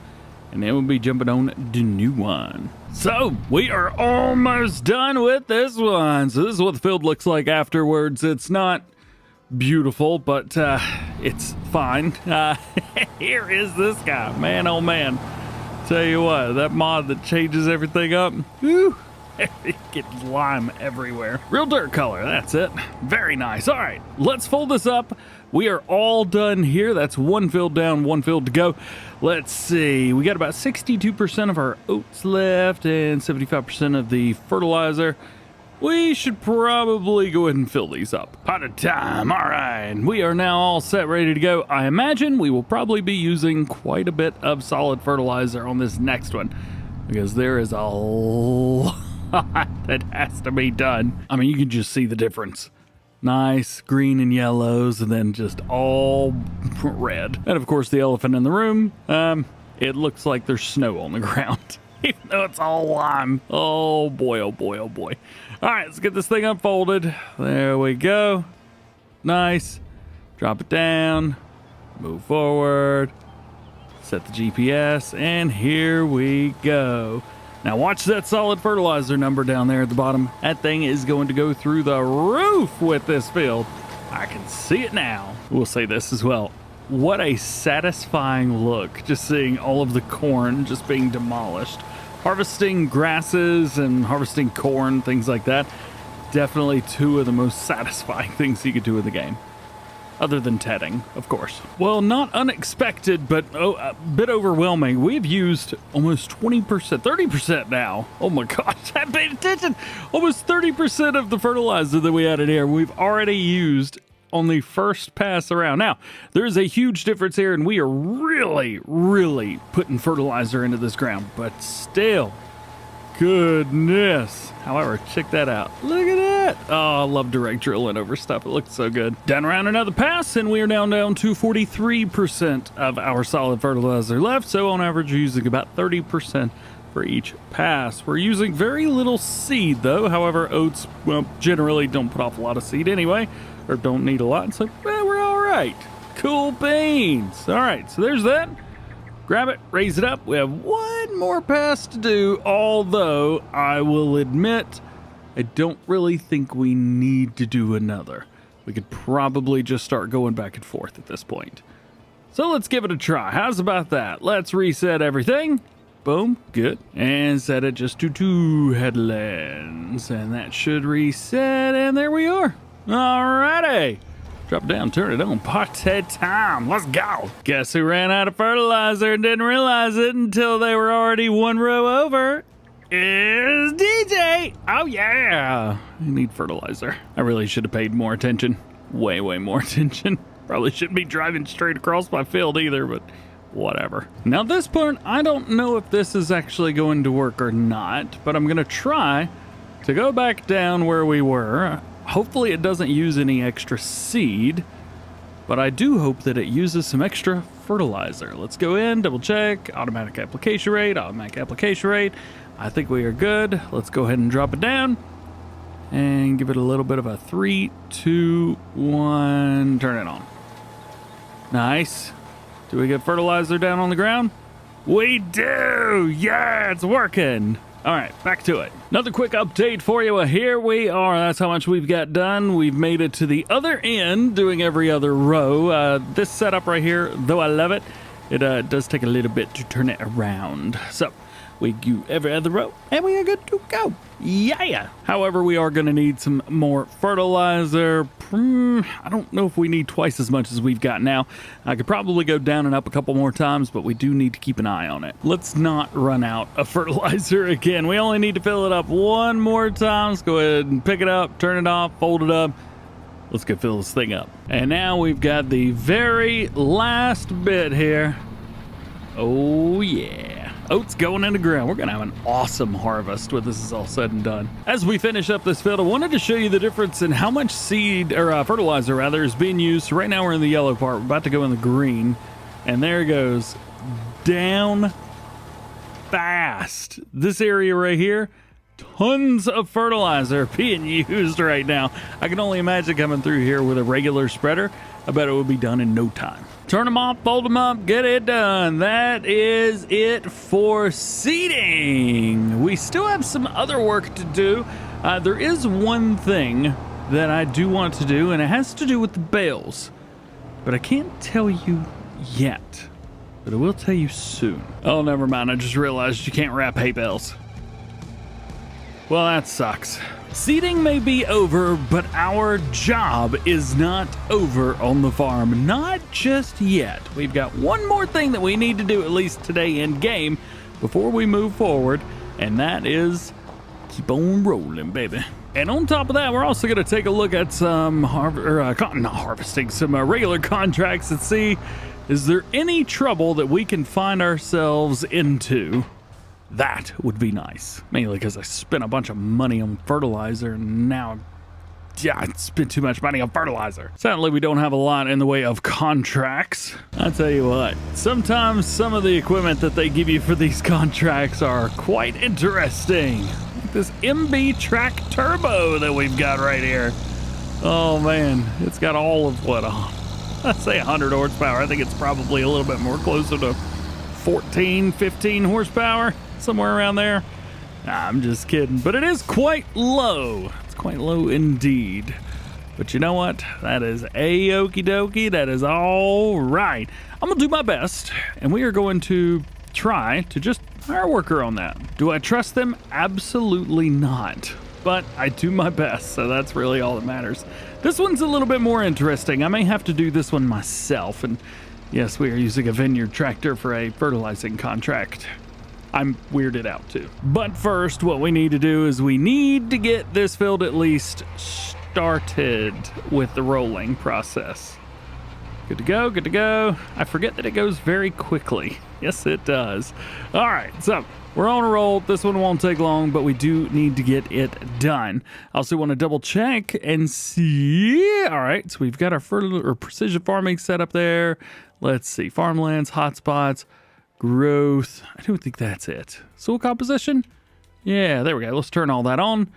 and then we'll be jumping on the new one. So we are almost done with this one. So this is what the field looks like afterwards. It's not beautiful, but it's fine. Here is this guy. Man, oh man. Tell you what, that mod that changes everything up, whew, it gets lime everywhere. Real dirt color, that's it. Very nice. All right, let's fold this up. We are all done here. That's one field down, one field to go. Let's see. We got about 62% of our oats left and 75% of the fertilizer. We should probably go ahead and fill these up. Potted time. All right. We are now all set, ready to go. I imagine we will probably be using quite a bit of solid fertilizer on this next one because there is a lot that has to be done. I mean, you can just see the difference. Nice green and yellows, and then just all red. And of course, the elephant in the room, it looks like there's snow on the ground, even though it's all lime. Oh boy, oh boy, oh boy. All right, let's get this thing unfolded. There we go. Nice. Drop it down, move forward, set the GPS, and here we go. Now watch that solid fertilizer number down there at the bottom. That thing is going to go through the roof with this field. I can see it now. We'll say this as well. What a satisfying look, just seeing all of the corn just being demolished. Harvesting grasses and harvesting corn, things like that. Definitely two of the most satisfying things you could do in the game. Other than tedding, of course. Well, not unexpected, but a bit overwhelming. We've used almost 20%, 30% now. Oh my gosh, I paid attention. Almost 30% of the fertilizer that we had in here. We've already used on the first pass around. Now, there's a huge difference here, and we are really, really putting fertilizer into this ground, but still, goodness. However, check that out. Look at that. Oh, I love direct drilling over stuff. It looks so good. Down around another pass, and we are down to 43% of our solid fertilizer left. So on average, we're using about 30% for each pass. We're using very little seed, though. However, oats, well, generally don't put off a lot of seed anyway, or don't need a lot. So, well, we're all right. Cool beans. All right, so there's that. Grab it, raise it up. We have one more pass to do, although I will admit I don't really think we need to do another. We could probably just start going back and forth at this point. So let's give it a try. How's about that? Let's reset everything. Boom, good. And set it just to 2 headlands. And that should reset, and there we are. Alrighty. Drop it down, turn it on, party time, let's go. Guess who ran out of fertilizer and didn't realize it until they were already one row over? Is DJ. Oh yeah, I need fertilizer. I really should have paid more attention, way more attention. Probably shouldn't be driving straight across my field either, but whatever. Now this part, I don't know if this is actually going to work or not, but I'm gonna try to go back down where we were. Hopefully it doesn't use any extra seed, but I do hope that it uses some extra fertilizer. Let's go in, double check, automatic application rate. I think we are good. Let's go ahead and drop it down and give it a little bit of a 3, 2, 1, turn it on. Nice. Do we get fertilizer down on the ground? We do! Yeah, it's working. All right, back to it. Another quick update for you. Here we are. That's how much we've got done. We've made it to the other end, doing every other row. This setup right here, though I love it, it does take a little bit to turn it around. So we do every other row, and we are good to go. Yeah. However, we are going to need some more fertilizer. I don't know if we need twice as much as we've got now. I could probably go down and up a couple more times, but we do need to keep an eye on it. Let's not run out of fertilizer again. We only need to fill it up one more time. Let's go ahead and pick it up, turn it off, fold it up. Let's go fill this thing up. And now we've got the very last bit here. Oh yeah. Oats going in the ground. We're gonna have an awesome harvest when this is all said and done. As we finish up this field, I wanted to show you the difference in how much seed, or fertilizer rather, is being used. So right now we're in the yellow part. We're about to go in the green. And there it goes. Down fast. This area right here, tons of fertilizer being used right now. I can only imagine coming through here with a regular spreader. I bet it will be done in no time. Turn them off, fold them up, get it done. That is it for seeding. We still have some other work to do. There is one thing that I do want to do, and it has to do with the bales. But I can't tell you yet. But I will tell you soon. Oh, never mind. I just realized you can't wrap hay bales. Well, that sucks. Seeding may be over, but our job is not over on the farm. Not just yet. We've got one more thing that we need to do, at least today in game, before we move forward, and that is keep on rolling, baby. And on top of that, we're also going to take a look at some cotton harvesting, some regular contracts, and see, is there any trouble that we can find ourselves into? That would be nice. Mainly because I spent a bunch of money on fertilizer, and now I spent too much money on fertilizer. Sadly, we don't have a lot in the way of contracts. I'll tell you what, sometimes some of the equipment that they give you for these contracts are quite interesting. Like this MB Track Turbo that we've got right here. Oh man, it's got all of what, I'd say 100 horsepower. I think it's probably a little bit more, closer to 14, 15 horsepower. Somewhere around there. Nah, I'm just kidding, but it is quite low. It's quite low indeed. But you know what? That is a-okie dokie. That is all right. I'm gonna do my best, and we are going to try to just hire a worker on that. Do I trust them? Absolutely not. But I do my best, so that's really all that matters. This one's a little bit more interesting. I may have to do this one myself, and yes, we are using a vineyard tractor for a fertilizing contract. I'm weirded out too. But first, what we need to do is we need to get this field at least started. started with the rolling process. Good to go, good to go. I forget that it goes very quickly. Yes, it does. All right, so we're on a roll. This one won't take long, but we do need to get it done. I also want to double check and see. All right, so we've got our precision farming set up there. Let's see, farmlands, hotspots, growth. I don't think that's it. Soil composition? Yeah, there we go. Let's turn all that on.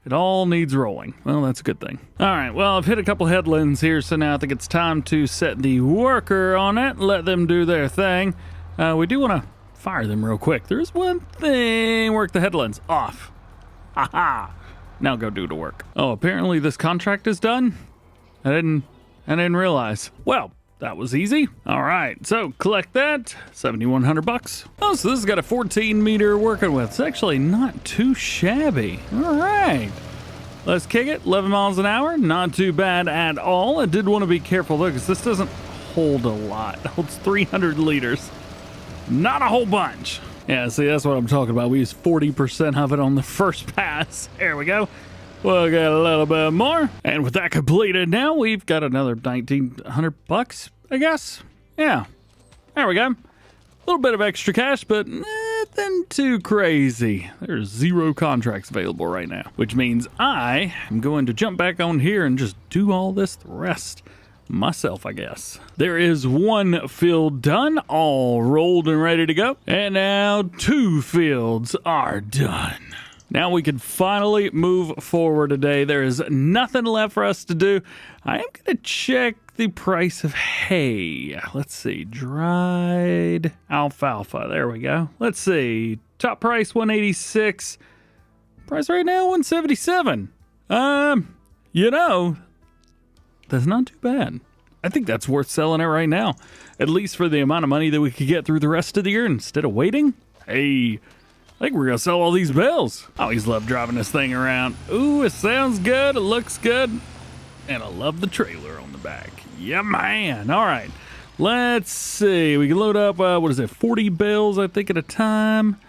It all needs rolling. Well, that's a good thing. All right, well, I've hit a couple headlands here, so now I think it's time to set the worker on it, let them do their thing. We do want to fire them real quick. There's one thing. Work the headlands off. Aha. Now go do the work. Oh, apparently this contract is done? I didn't realize. Well, that was easy. All right, so collect that, 7,100 bucks. Oh, so this has got a 14 meter working with. It's actually not too shabby. All right, let's kick it. 11 miles an hour, not too bad at all. I did want to be careful though, because this doesn't hold a lot. It holds 300 liters, not a whole bunch. Yeah, see, that's what I'm talking about. We used 40% of it on the first pass. There we go. We'll get a little bit more. And with that completed now, we've got another 1,900 bucks, I guess. Yeah, there we go. A little bit of extra cash, but nothing too crazy. There's 0 contracts available right now, which means I am going to jump back on here and just do all this the rest myself, I guess. There is 1 field done, all rolled and ready to go. And now 2 fields are done. Now we can finally move forward today. There is nothing left for us to do. I am going to check the price of hay. Let's see. Dried alfalfa. There we go. Let's see. Top price 186. Price right now 177. You know, that's not too bad. I think that's worth selling it right now. At least for the amount of money that we could get through the rest of the year instead of waiting. Hey, I think we're going to sell all these bales. I always love driving this thing around. Ooh, it sounds good. It looks good. And I love the trailer on the back. Yeah, man. All right. Let's see. We can load up, 40 bales, I think, at a time.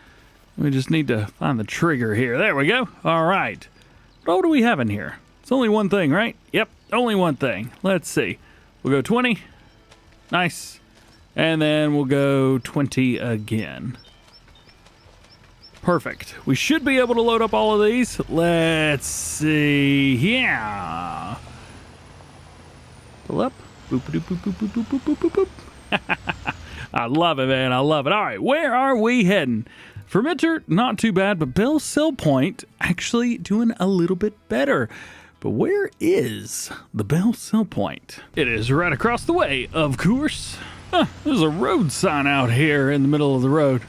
We just need to find the trigger here. There we go. All right. What do we have in here? It's only one thing, right? Yep, only one thing. Let's see. We'll go 20. Nice. And then we'll go 20 again. Perfect. We should be able to load up all of these. Let's see. Yeah. Pull up. Boop, boop, boop, boop, boop, boop, boop, boop, boop. I love it, man. I love it. All right. Where are we heading? Fermenter, not too bad, but Bale Sell Point actually doing a little bit better. But where is the Bale Sell Point? It is right across the way, of course. There's a road sign out here in the middle of the road.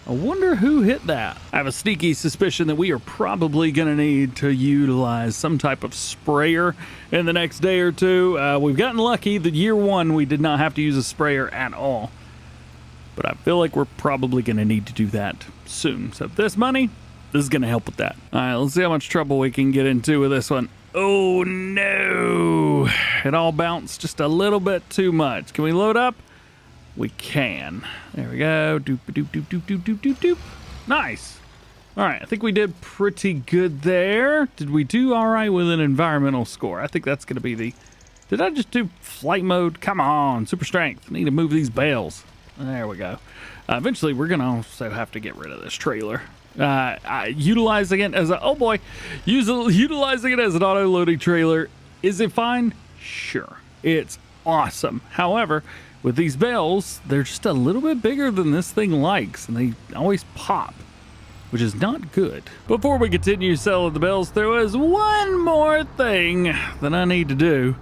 I wonder who hit that. I have a sneaky suspicion that we are probably going to need to utilize some type of sprayer in the next day or two. We've gotten lucky that year 1 we did not have to use a sprayer at all. But I feel like we're probably going to need to do that soon. So this money, this is going to help with that. All right, let's see how much trouble we can get into with this one. Oh, no. It all bounced just a little bit too much. Can we load up? We can. There we go. Doop, doop, doop, doop, doop, doop, doop, doop. Nice. All right, I think we did pretty good there. Did we do all right with an environmental score? I think that's going to be the... Did I just do flight mode? Come on, super strength. Need to move these bales. There we go. Eventually, we're going to also have to get rid of this trailer. Utilizing it as a... Oh, boy. Utilizing it as an auto-loading trailer. Is it fine? Sure. It's awesome. However... with these bales, they're just a little bit bigger than this thing likes, and they always pop, which is not good. Before we continue selling the bales, there was one more thing that I need to do,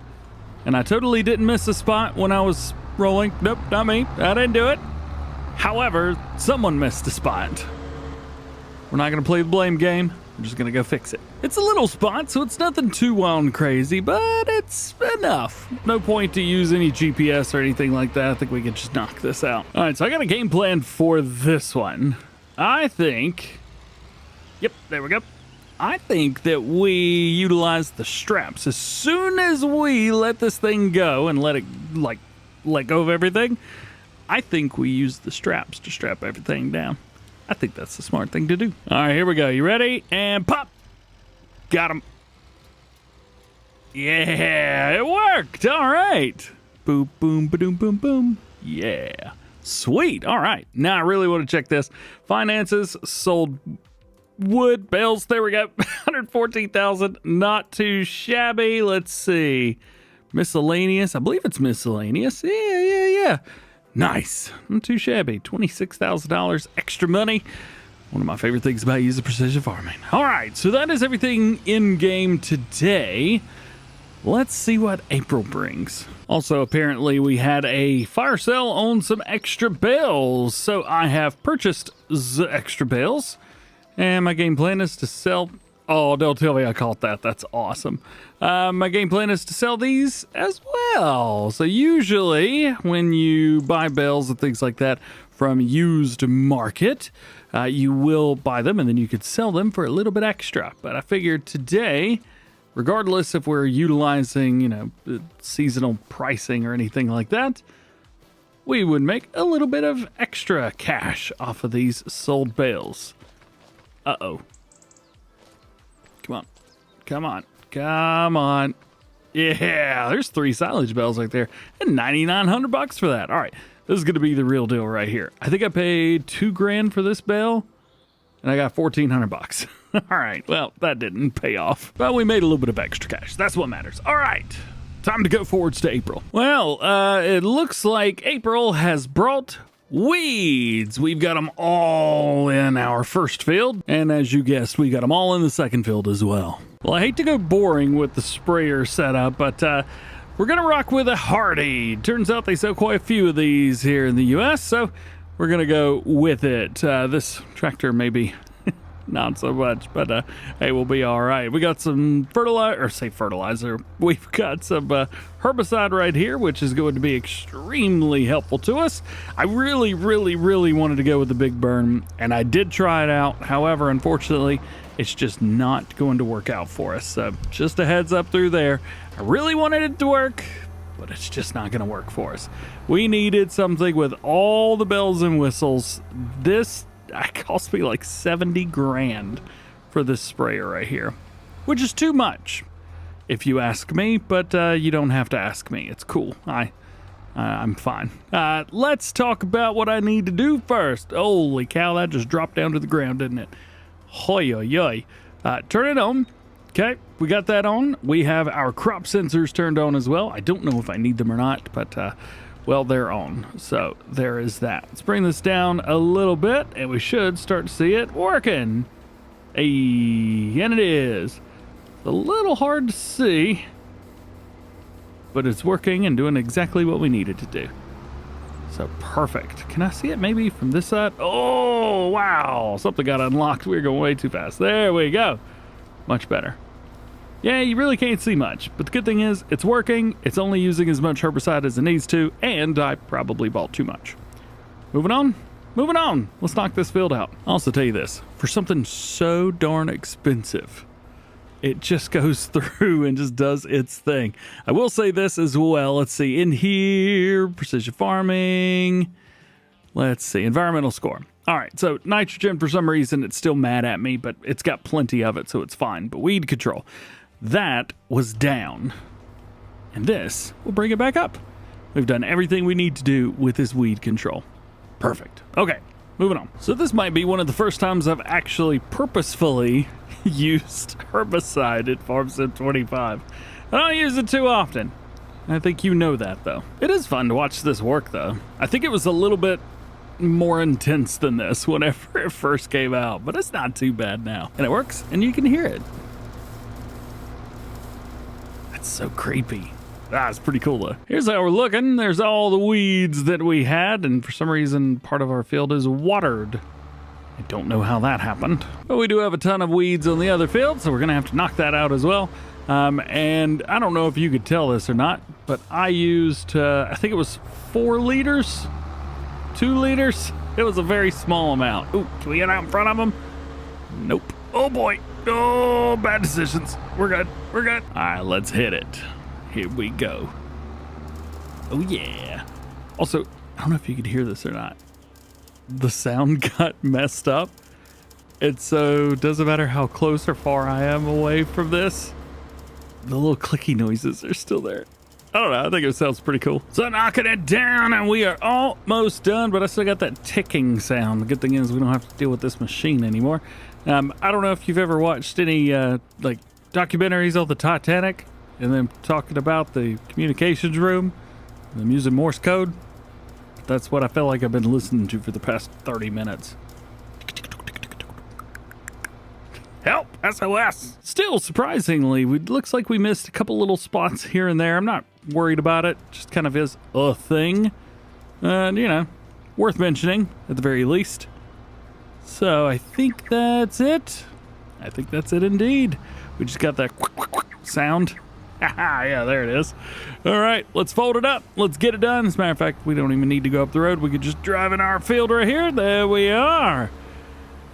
and I totally didn't miss a spot when I was rolling. Nope, not me. I didn't do it. However, someone missed a spot. We're not going to play the blame game. We're just going to go fix it. It's a little spot, so it's nothing too wild and crazy, but it's enough. No point to use any GPS or anything like that. I think we can just knock this out. All right, so I got a game plan for this one. I think... Yep, there we go. I think that we utilize the straps. As soon as we let this thing go and let it, let go of everything, I think we use the straps to strap everything down. I think that's the smart thing to do. All right, here we go. You ready? And pop. Got him. Yeah, it worked. All right. Boom, boom, ba-doom, boom, boom. Yeah. Sweet. All right. Now I really want to check this. Finances, sold wood, bales. There we go. 114,000. Not too shabby. Let's see. Miscellaneous. I believe it's miscellaneous. Yeah. Nice. Not too shabby. $26,000 extra money. One of my favorite things about using precision farming. All right. So that is everything in game today. Let's see what April brings. Also, apparently we had a fire sale on some extra bales. So I have purchased the extra bales. And my game plan is to sell... Oh, don't tell me I caught that. That's awesome. My game plan is to sell these as well. So usually when you buy bales and things like that from used market, you will buy them and then you could sell them for a little bit extra. But I figured today... regardless if we're utilizing, seasonal pricing or anything like that, we would make a little bit of extra cash off of these sold bales. Uh-oh. Come on. Yeah, there's 3 silage bales right there. And $9,900 for that. All right, this is going to be the real deal right here. I think I paid $2,000 for this bale, and I got $1,400. All right, well, that didn't pay off, but we made a little bit of extra cash. That's what matters. All right, time to go forwards to April. Well, it looks like April has brought weeds. We've got them all in our first field, and as you guessed, we got them all in the second field as well. Well, I hate to go boring with the sprayer setup, but we're going to rock with a Hardy. Turns out they sell quite a few of these here in the U.S., so we're going to go with it. This tractor may be not so much, but hey, we'll be all right. We got some fertilizer. We've got some herbicide right here, which is going to be extremely helpful to us. I really wanted to go with the Big Burn, and I did try it out. However, unfortunately, it's just not going to work out for us. So just a heads up through there. I really wanted it to work, but it's just not going to work for us. We needed something with all the bells and whistles. This cost me like 70 grand for this sprayer right here, which is too much if you ask me, but you don't have to ask me. It's cool. I'm fine. Let's talk about what I need to do first. Holy cow, that just dropped down to the ground, didn't it? Hoy. Turn it on. Okay, we got that on. We have our crop sensors turned on as well. I don't know if I need them or not, but well, they're on. So there is that. Let's bring this down a little bit, and we should start to see it working. Hey, and it is. It's a little hard to see, but it's working and doing exactly what we needed to do. So perfect. Can I see it maybe from this side? Oh, wow. Something got unlocked. We were going way too fast. There we go. Much better. Yeah, you really can't see much, but the good thing is it's working. It's only using as much herbicide as it needs to, and I probably bought too much. Moving on. Let's knock this field out. I'll also tell you this, for something so darn expensive, it just goes through and just does its thing. I will say this as well. Let's see, in here, precision farming. Let's see, environmental score. All right, so nitrogen, for some reason, it's still mad at me, but it's got plenty of it, so it's fine. But weed control, that was down. And this will bring it back up. We've done everything we need to do with this weed control. Perfect. Okay, moving on. So this might be one of the first times I've actually purposefully used herbicide in Farm Sim 25. I don't use it too often. I think you know that, though. It is fun to watch this work, though. I think it was a little bit more intense than this whenever it first came out, but it's not too bad now. And it works, and you can hear it. That's so creepy. It's pretty cool, though. Here's how we're looking. There's all the weeds that we had, and for some reason, part of our field is watered. I don't know how that happened. But we do have a ton of weeds on the other field, so we're going to have to knock that out as well. And I don't know if you could tell this or not, but I used, I think it was 4 liters, 2 liters. It was a very small amount. Ooh, can we get out in front of them? Nope. Oh boy. Oh, bad decisions. We're good. All right, let's hit it. Here we go. Oh yeah. Also, I don't know if you could hear this or not. The sound got messed up. And so it doesn't matter how close or far I am away from this. the little clicky noises are still there. I don't know. I think it sounds pretty cool. So knocking it down, and we are almost done, but I still got that ticking sound. The good thing is we don't have to deal with this machine anymore. I don't know if you've ever watched any like documentaries on the Titanic and then talking about the communications room and them using Morse code. That's what I feel like I've been listening to for the past 30 minutes. Help! SOS! Still, surprisingly, it looks like we missed a couple little spots here and there. I'm not worried about it. Just kind of is a thing. And, you know, worth mentioning at the very least. So I think that's it. I think that's it indeed. We just got that sound. Yeah, there it is. All right, let's fold it up. Let's get it done. As a matter of fact, we don't even need to go up the road. We could just drive in our field right here. There we are.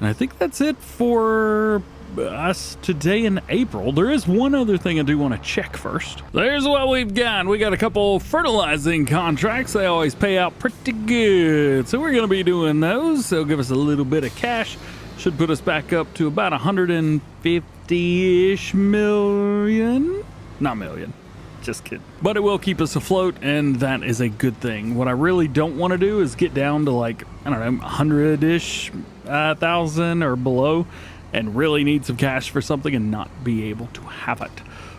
And I think that's it for us today in April. There is one other thing I do want to check first. There's what we've got. We got a couple fertilizing contracts. They always pay out pretty good. So we're going to be doing those. They'll give us a little bit of cash. Should put us back up to about 150-ish million. Not million. Just kidding. But it will keep us afloat, and that is a good thing. What I really don't want to do is get down to like, I don't know, 100-ish thousand or below and really need some cash for something and not be able to have it.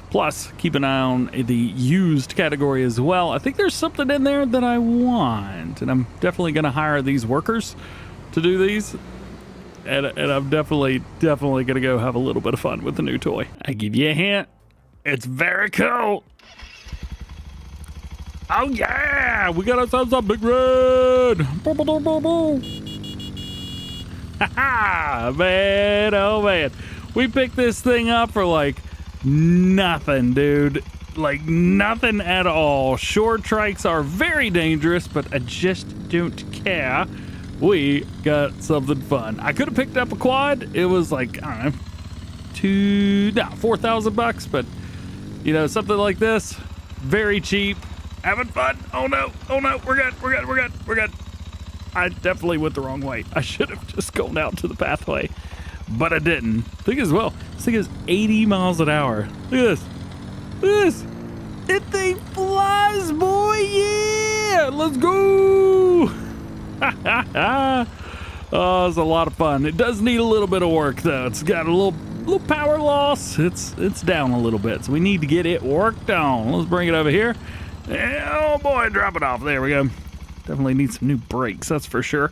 Plus, keep an eye on the used category as well. I think there's something in there that I want, and I'm definitely going to hire these workers to do these. And I'm definitely going to go have a little bit of fun with the new toy. I give you a hint. It's very cool. Oh yeah, we got ourselves a big red. Man, oh man. We picked this thing up for like nothing, dude. Like nothing at all. Short trikes are very dangerous, but I just don't care. We got something fun. I could have picked up a quad. It was like, I don't know, $4,000, but you know, something like this, very cheap. Having fun. Oh no, we're good. I definitely went the wrong way. I should have just gone out to the pathway, but I didn't. Think as well, this thing is 80 miles an hour. Look at this. It thing flies, boy. Yeah, let's go. Oh, it's a lot of fun. It does need a little bit of work though. It's got a little power loss. It's down a little bit, so we need to get it worked on. Let's bring it over here. Oh boy, drop it off. There we go. Definitely need some new brakes, that's for sure.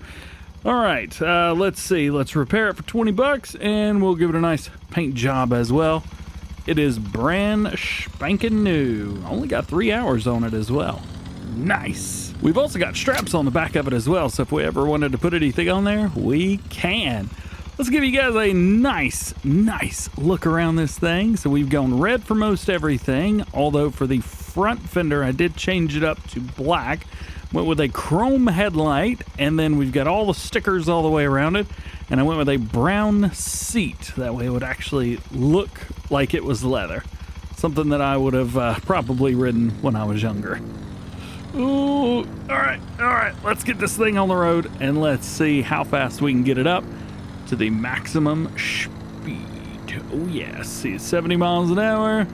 All right, let's see. Let's repair it for $20, and we'll give it a nice paint job as well. It is brand spanking new. Only got 3 hours on it as well. Nice. We've also got straps on the back of it as well, so if we ever wanted to put anything on there, we can. Let's give you guys a nice look around this thing. So we've gone red for most everything, although for the front fender, I did change it up to black. Went with a chrome headlight, and then we've got all the stickers all the way around it. And I went with a brown seat. That way it would actually look like it was leather. Something that I would have probably ridden when I was younger. Ooh, all right. Let's get this thing on the road, and let's see how fast we can get it up to the maximum speed. Oh yeah, see, 70 miles an hour.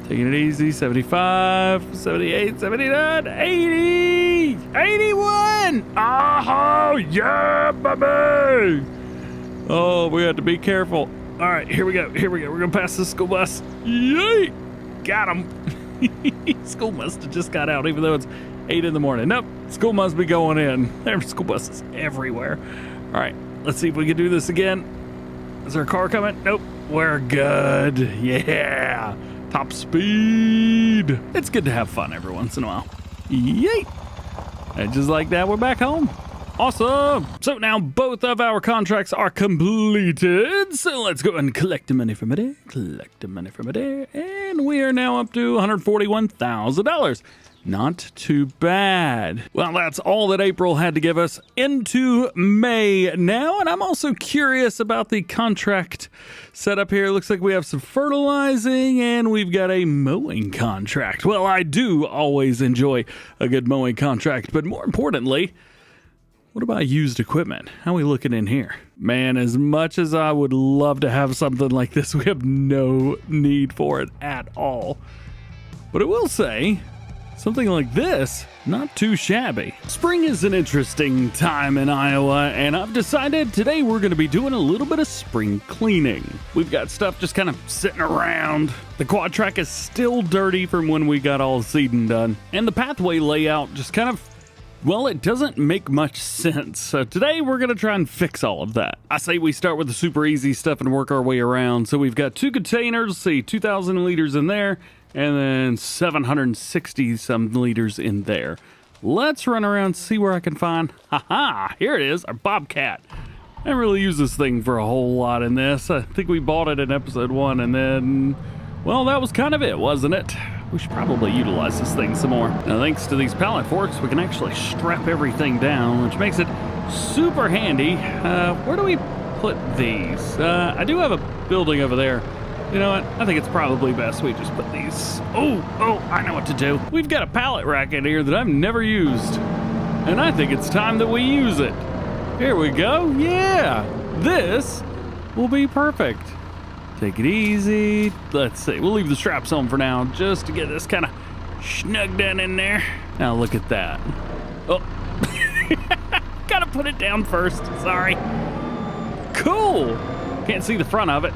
Taking it easy. 75, 78, 79, 80, 81. Oh yeah, baby. Oh, we have to be careful. All right, here we go. We're gonna pass the school bus. Yay! Got him. School must have just got out, even though it's 8 in the morning. Nope, school must be going in. There's school buses everywhere. All right, let's see if we can do this again. Is there a car coming? Nope, we're good. Yeah, top speed. It's good to have fun every once in a while. Yay! And just like that, we're back home. Awesome. So now both of our contracts are completed. So let's go and collect the money from it. And we are now up to $141,000. Not too bad. Well, that's all that April had to give us into May now. And I'm also curious about the contract setup here. Looks like we have some fertilizing and we've got a mowing contract. Well, I do always enjoy a good mowing contract, but more importantly, what about used equipment? How are we looking in here? Man, as much as I would love to have something like this, we have no need for it at all. But I will say, something like this, not too shabby. Spring is an interesting time in Iowa, and I've decided today we're going to be doing a little bit of spring cleaning. We've got stuff just kind of sitting around. The quad track is still dirty from when we got all the seeding done. And the pathway layout just kind of, well, it doesn't make much sense. So today we're going to try and fix all of that. I say we start with the super easy stuff and work our way around. So we've got 2 containers, see 2,000 liters in there, and then 760 some liters in there. Let's run around and see where I can find, haha, here it is, our Bobcat. I didn't really use this thing for a whole lot in this. I think we bought it in episode 1 and then, well, that was kind of it, wasn't it? We should probably utilize this thing some more. Now, thanks to these pallet forks, we can actually strap everything down, which makes it super handy. Where do we put these? I do have a building over there. You know what? I think it's probably best we just put these. Oh, I know what to do. We've got a pallet rack in here that I've never used, and I think it's time that we use it. Here we go. Yeah, this will be perfect. Take it easy. Let's see. We'll leave the straps on for now just to get this kind of snug down in there. Now look at that. Oh, gotta put it down first. Sorry. Cool. Can't see the front of it.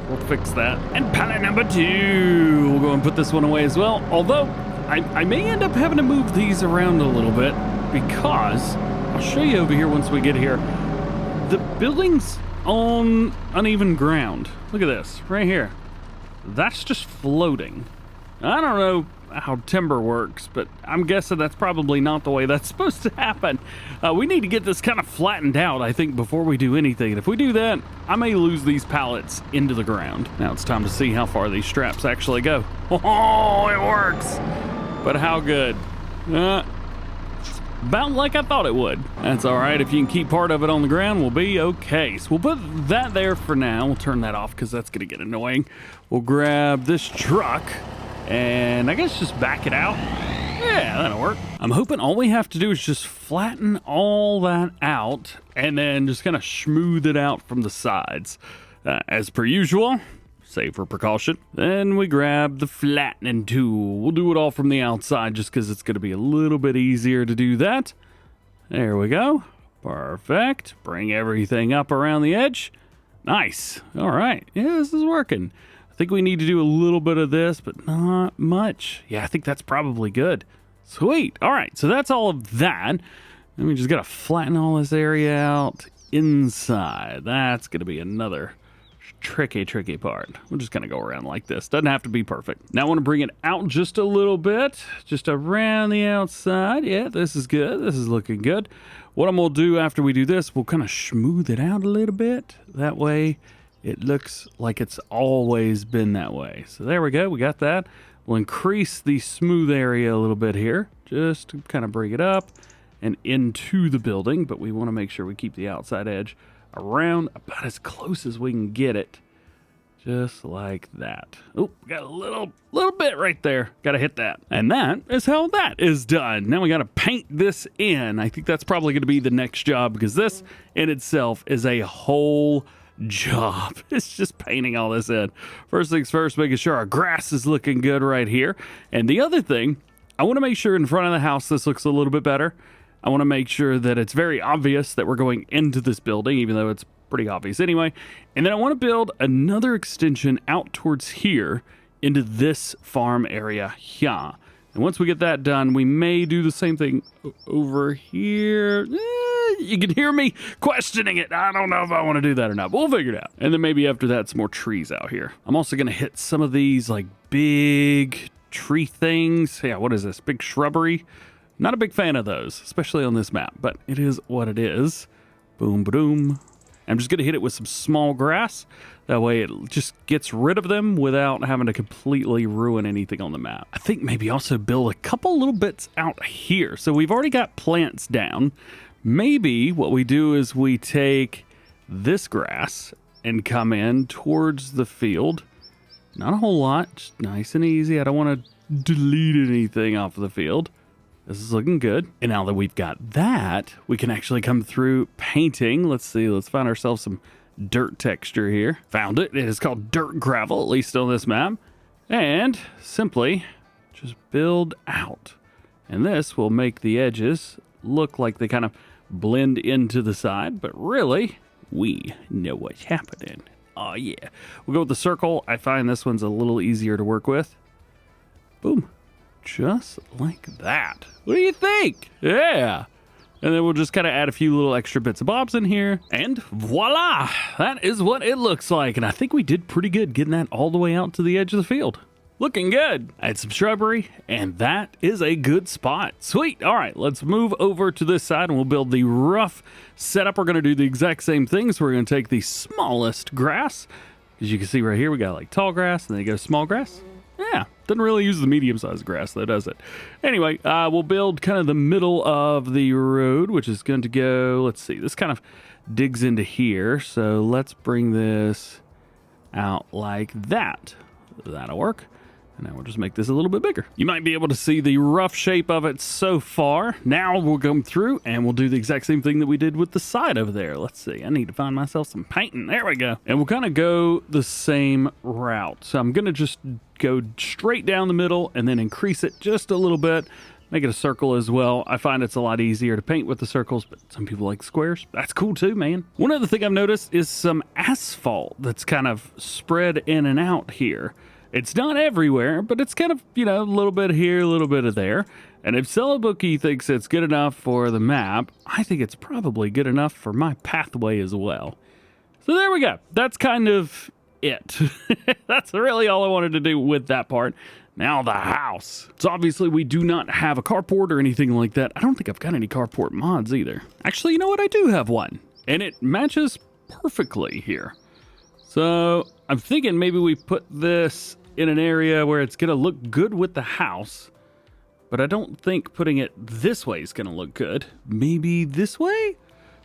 We'll fix that. And pallet number 2. We'll go and put this one away as well. Although, I may end up having to move these around a little bit because, I'll show you over here once we get here. The building's on uneven ground. Look at this, right here. That's just floating. I don't know how timber works, but I'm guessing that's probably not the way that's supposed to happen. We need to get this kind of flattened out, I think, before we do anything. And if we do that, I may lose these pallets into the ground. Now it's time to see how far these straps actually go. Oh, it works. But how good? About like I thought it would. That's all right. If you can keep part of it on the ground, we'll be okay. So we'll put that there for now. We'll turn that off because that's going to get annoying. We'll grab this truck and I guess just back it out. Yeah, that'll work. I'm hoping all we have to do is just flatten all that out and then just kind of smooth it out from the sides. As per usual, save for precaution. Then we grab the flattening tool. We'll do it all from the outside just because it's going to be a little bit easier to do that. There we go. Perfect. Bring everything up around the edge. Nice. All right. Yeah, this is working. I think we need to do a little bit of this, but not much. Yeah, I think that's probably good. Sweet. All right, so that's all of that. And we just got to flatten all this area out inside. That's going to be another tricky part. We're just going to go around like this. Doesn't have to be perfect. Now I want to bring it out just a little bit, just around the outside. Yeah, this is good. This is looking good. What I'm going to do after we do this, we'll kind of smooth it out a little bit. That way it looks like it's always been that way. So there we go. We got that. We'll increase the smooth area a little bit here, just to kind of bring it up and into the building. But we want to make sure we keep the outside edge around about as close as we can get it. Just like that. Oh, got a little bit right there. Got to hit that. And that is how that is done. Now we got to paint this in. I think that's probably going to be the next job because this in itself is a whole job. It's just painting all this in. First things first, making sure our grass is looking good right here. And the other thing, I want to make sure in front of the house this looks a little bit better. I want to make sure that it's very obvious that we're going into this building, even though it's pretty obvious anyway. And then I want to build another extension out towards here into this farm area here. And once we get that done, we may do the same thing over here. You can hear me questioning it. I don't know if I want to do that or not, but we'll figure it out. And then maybe after that, some more trees out here. I'm also going to hit some of these like big tree things. Yeah, what is this? Big shrubbery. Not a big fan of those, especially on this map, but it is what it is. Boom, boom. I'm just going to hit it with some small grass. That way it just gets rid of them without having to completely ruin anything on the map. I think maybe also build a couple little bits out here. So we've already got plants down. Maybe what we do is we take this grass and come in towards the field. Not a whole lot, just nice and easy. I don't want to delete anything off of the field. This is looking good. And now that we've got that, we can actually come through painting. Let's see. Let's find ourselves some dirt texture here. Found it. It is called dirt gravel, at least on this map. And simply just build out. And this will make the edges look like they kind of blend into the side. But really, we know what's happening. Oh, yeah. We'll go with the circle. I find this one's a little easier to work with. Boom. Just like that. What do you think? Yeah. And then we'll just kind of add a few little extra bits and bobs in here. And voila! That is what it looks like. And I think we did pretty good getting that all the way out to the edge of the field. Looking good. Add some shrubbery, and that is a good spot. Sweet. All right, let's move over to this side, and we'll build the rough setup. We're going to do the exact same thing. So we're going to take the smallest grass. As you can see right here, we got like tall grass, and then you go small grass. Yeah, doesn't really use the medium-sized grass, though, does it? Anyway, we'll build kind of the middle of the road, which is going to go, let's see, this kind of digs into here. So let's bring this out like that. That'll work. And now we'll just make this a little bit bigger. You might be able to see the rough shape of it so far. Now we'll come through and we'll do the exact same thing that we did with the side over there. Let's see. I need to find myself some painting. There we go. And we'll kind of go the same route. So I'm going to just go straight down the middle and then increase it just a little bit. Make it a circle as well. I find it's a lot easier to paint with the circles, but some people like squares. That's cool too, man. One other thing I've noticed is some asphalt that's kind of spread in and out here. It's not everywhere, but it's kind of, you know, a little bit here, a little bit of there. And if Cellabookie thinks it's good enough for the map, I think it's probably good enough for my pathway as well. So there we go. That's kind of it. That's really all I wanted to do with that part. Now the house. So obviously we do not have a carport or anything like that. I don't think I've got any carport mods either. Actually, you know what? I do have one. And it matches perfectly here. So I'm thinking maybe we put this in an area where it's going to look good with the house, but I don't think putting it this way is going to look good. Maybe this way?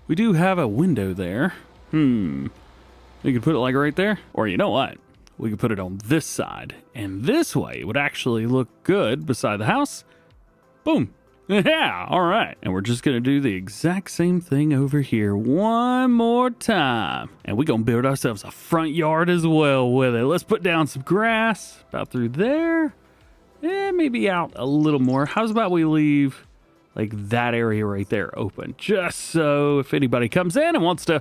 We do have a window there. We could put it like right there. Or you know what? We could put it on this side, and this way it would actually look good beside the house. Boom. Yeah, all right. And we're just going to do the exact same thing over here one more time. And we're going to build ourselves a front yard as well with it. Let's put down some grass about through there. Yeah, maybe out a little more. How's about we leave like that area right there open? Just so if anybody comes in and wants to,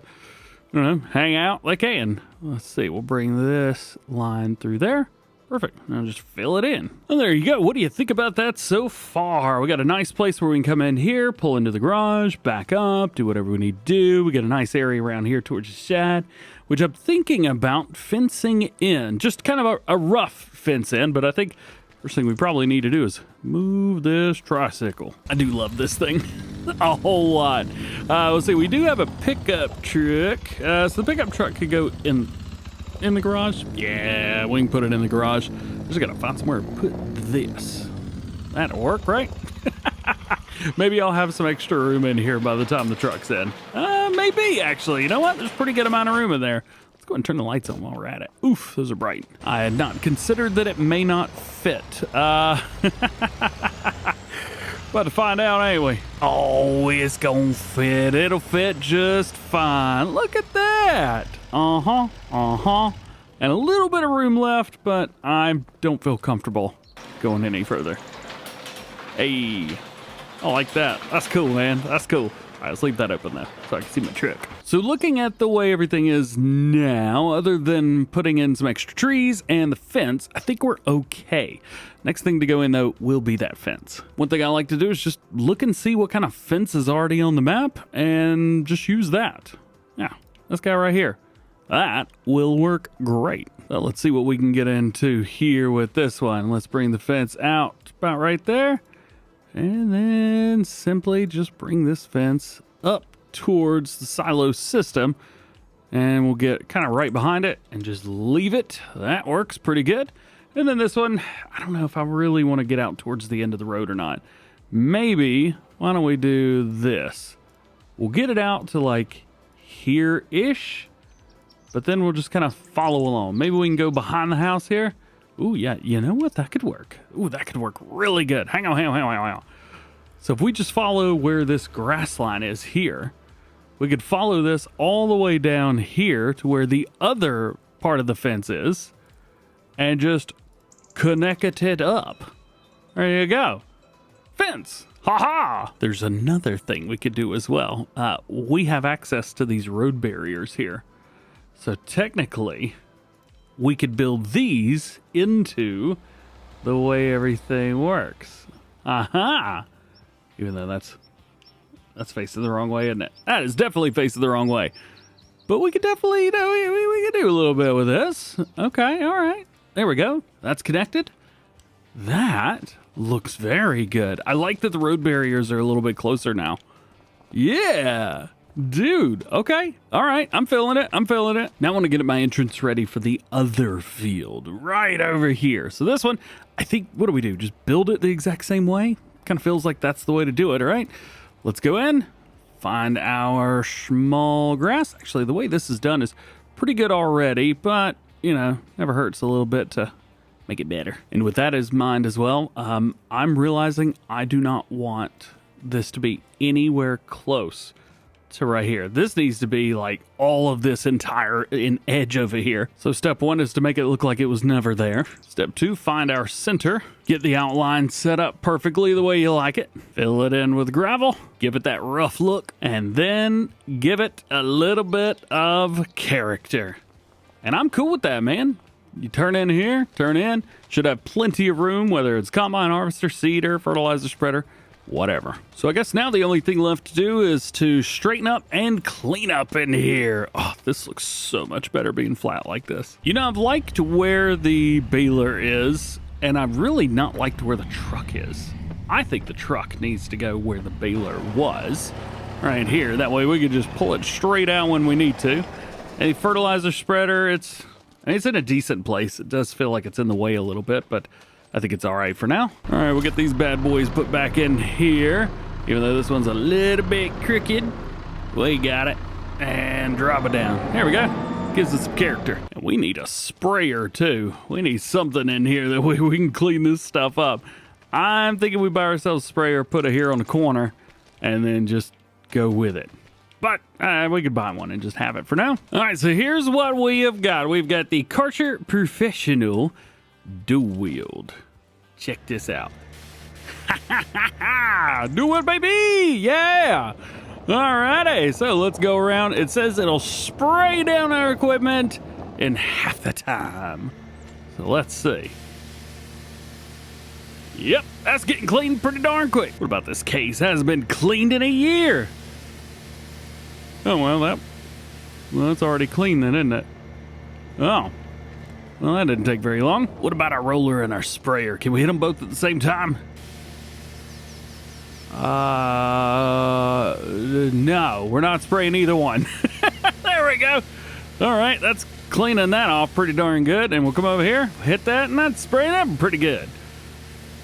you know, hang out, they can. Let's see. We'll bring this line through there. Perfect. Now just fill it in. And there you go. What do you think about that so far? We got a nice place where we can come in here, pull into the garage, back up, do whatever we need to do. We got a nice area around here towards the shed, which I'm thinking about fencing in. Just kind of a rough fence in, but I think first thing we probably need to do is move this tricycle. I do love this thing a whole lot. Let's see. We do have a pickup truck. So the pickup truck could go in the garage? Yeah, we can put it in the garage. Just gotta find somewhere to put this. That'll work, right? Maybe I'll have some extra room in here by the time the truck's in. Maybe, actually. You know what? There's a pretty good amount of room in there. Let's go ahead and turn the lights on while we're at it. Oof, those are bright. I had not considered that it may not fit. About to find out, ain't we? Oh, it's gonna fit. It'll fit just fine. Look at that. And a little bit of room left, but I don't feel comfortable going any further. Hey, I like that. That's cool, man. That's cool. All right, let's leave that open though, so I can see my truck. So looking at the way everything is now, other than putting in some extra trees and the fence, I think we're okay. Next thing to go in though will be that fence. One thing I like to do is just look and see what kind of fence is already on the map and just use that. Yeah, this guy right here. That will work great. So let's see what we can get into here with this one. Let's bring the fence out about right there. And then simply just bring this fence up towards the silo system. And we'll get kind of right behind it and just leave it. That works pretty good. And then this one, I don't know if I really want to get out towards the end of the road or not. Maybe, why don't we do this? We'll get it out to like here-ish. But then we'll just kind of follow along. Maybe we can go behind the house here. Ooh, yeah, you know what? That could work. Ooh, that could work really good. Hang on. So if we just follow where this grass line is here, we could follow this all the way down here to where the other part of the fence is and just connect it up. There you go. Fence. Ha-ha! There's another thing we could do as well. We have access to these road barriers here. So technically, we could build these into the way everything works. Aha! Even though that's facing the wrong way, isn't it? That is definitely facing the wrong way. But we could definitely, we could do a little bit with this. Okay, all right. There we go. That's connected. That looks very good. I like that the road barriers are a little bit closer now. Yeah, dude. Okay. All right. I'm feeling it. Now I want to get my entrance ready for the other field right over here. So this one, I think, what do we do? Just build it the exact same way? Kind of feels like that's the way to do it. All right. Let's go in, find our small grass. Actually, the way this is done is pretty good already, but, you know, never hurts a little bit to make it better. And with that in mind as well, I'm realizing I do not want this to be anywhere close to right here. This needs to be like all of this entire edge over here. So step one is to make it look like it was never there. Step two, find our center. Get the outline set up perfectly the way you like it. Fill it in with gravel. Give it that rough look. And then give it a little bit of character. And I'm cool with that, man. You turn in here, turn in. Should have plenty of room, whether it's combine harvester, seeder, fertilizer spreader, whatever. So I guess now the only thing left to do is to straighten up and clean up in here. Oh, this looks so much better being flat like this. You know, I've liked where the baler is, and I've really not liked where the truck is. I think the truck needs to go where the baler was, right here. That way we can just pull it straight out when we need to. A fertilizer spreader, it's in a decent place. It does feel like it's in the way a little bit, but I think it's all right for now. All right, we'll get these bad boys put back in here. Even though this one's a little bit crooked, we got it. And drop it down. There we go. Gives it some character. And we need a sprayer too. We need something in here that we can clean this stuff up. I'm thinking we buy ourselves a sprayer, put it here on the corner, and then just go with it. But we could buy one and just have it for now. All right, so here's what we have got. We've got the Karcher Professional Dual Wield. Check this out. Do it, baby! Yeah! Alrighty, so let's go around. It says it'll spray down our equipment in half the time. So let's see. Yep, that's getting cleaned pretty darn quick. What about this case? Hasn't been cleaned in a year. Oh, well, that's already clean then, isn't it? Oh. Well, that didn't take very long. What about our roller and our sprayer? Can we hit them both at the same time? No, we're not spraying either one. There we go. All right, that's cleaning that off pretty darn good. And we'll come over here, hit that, and that's spraying up pretty good.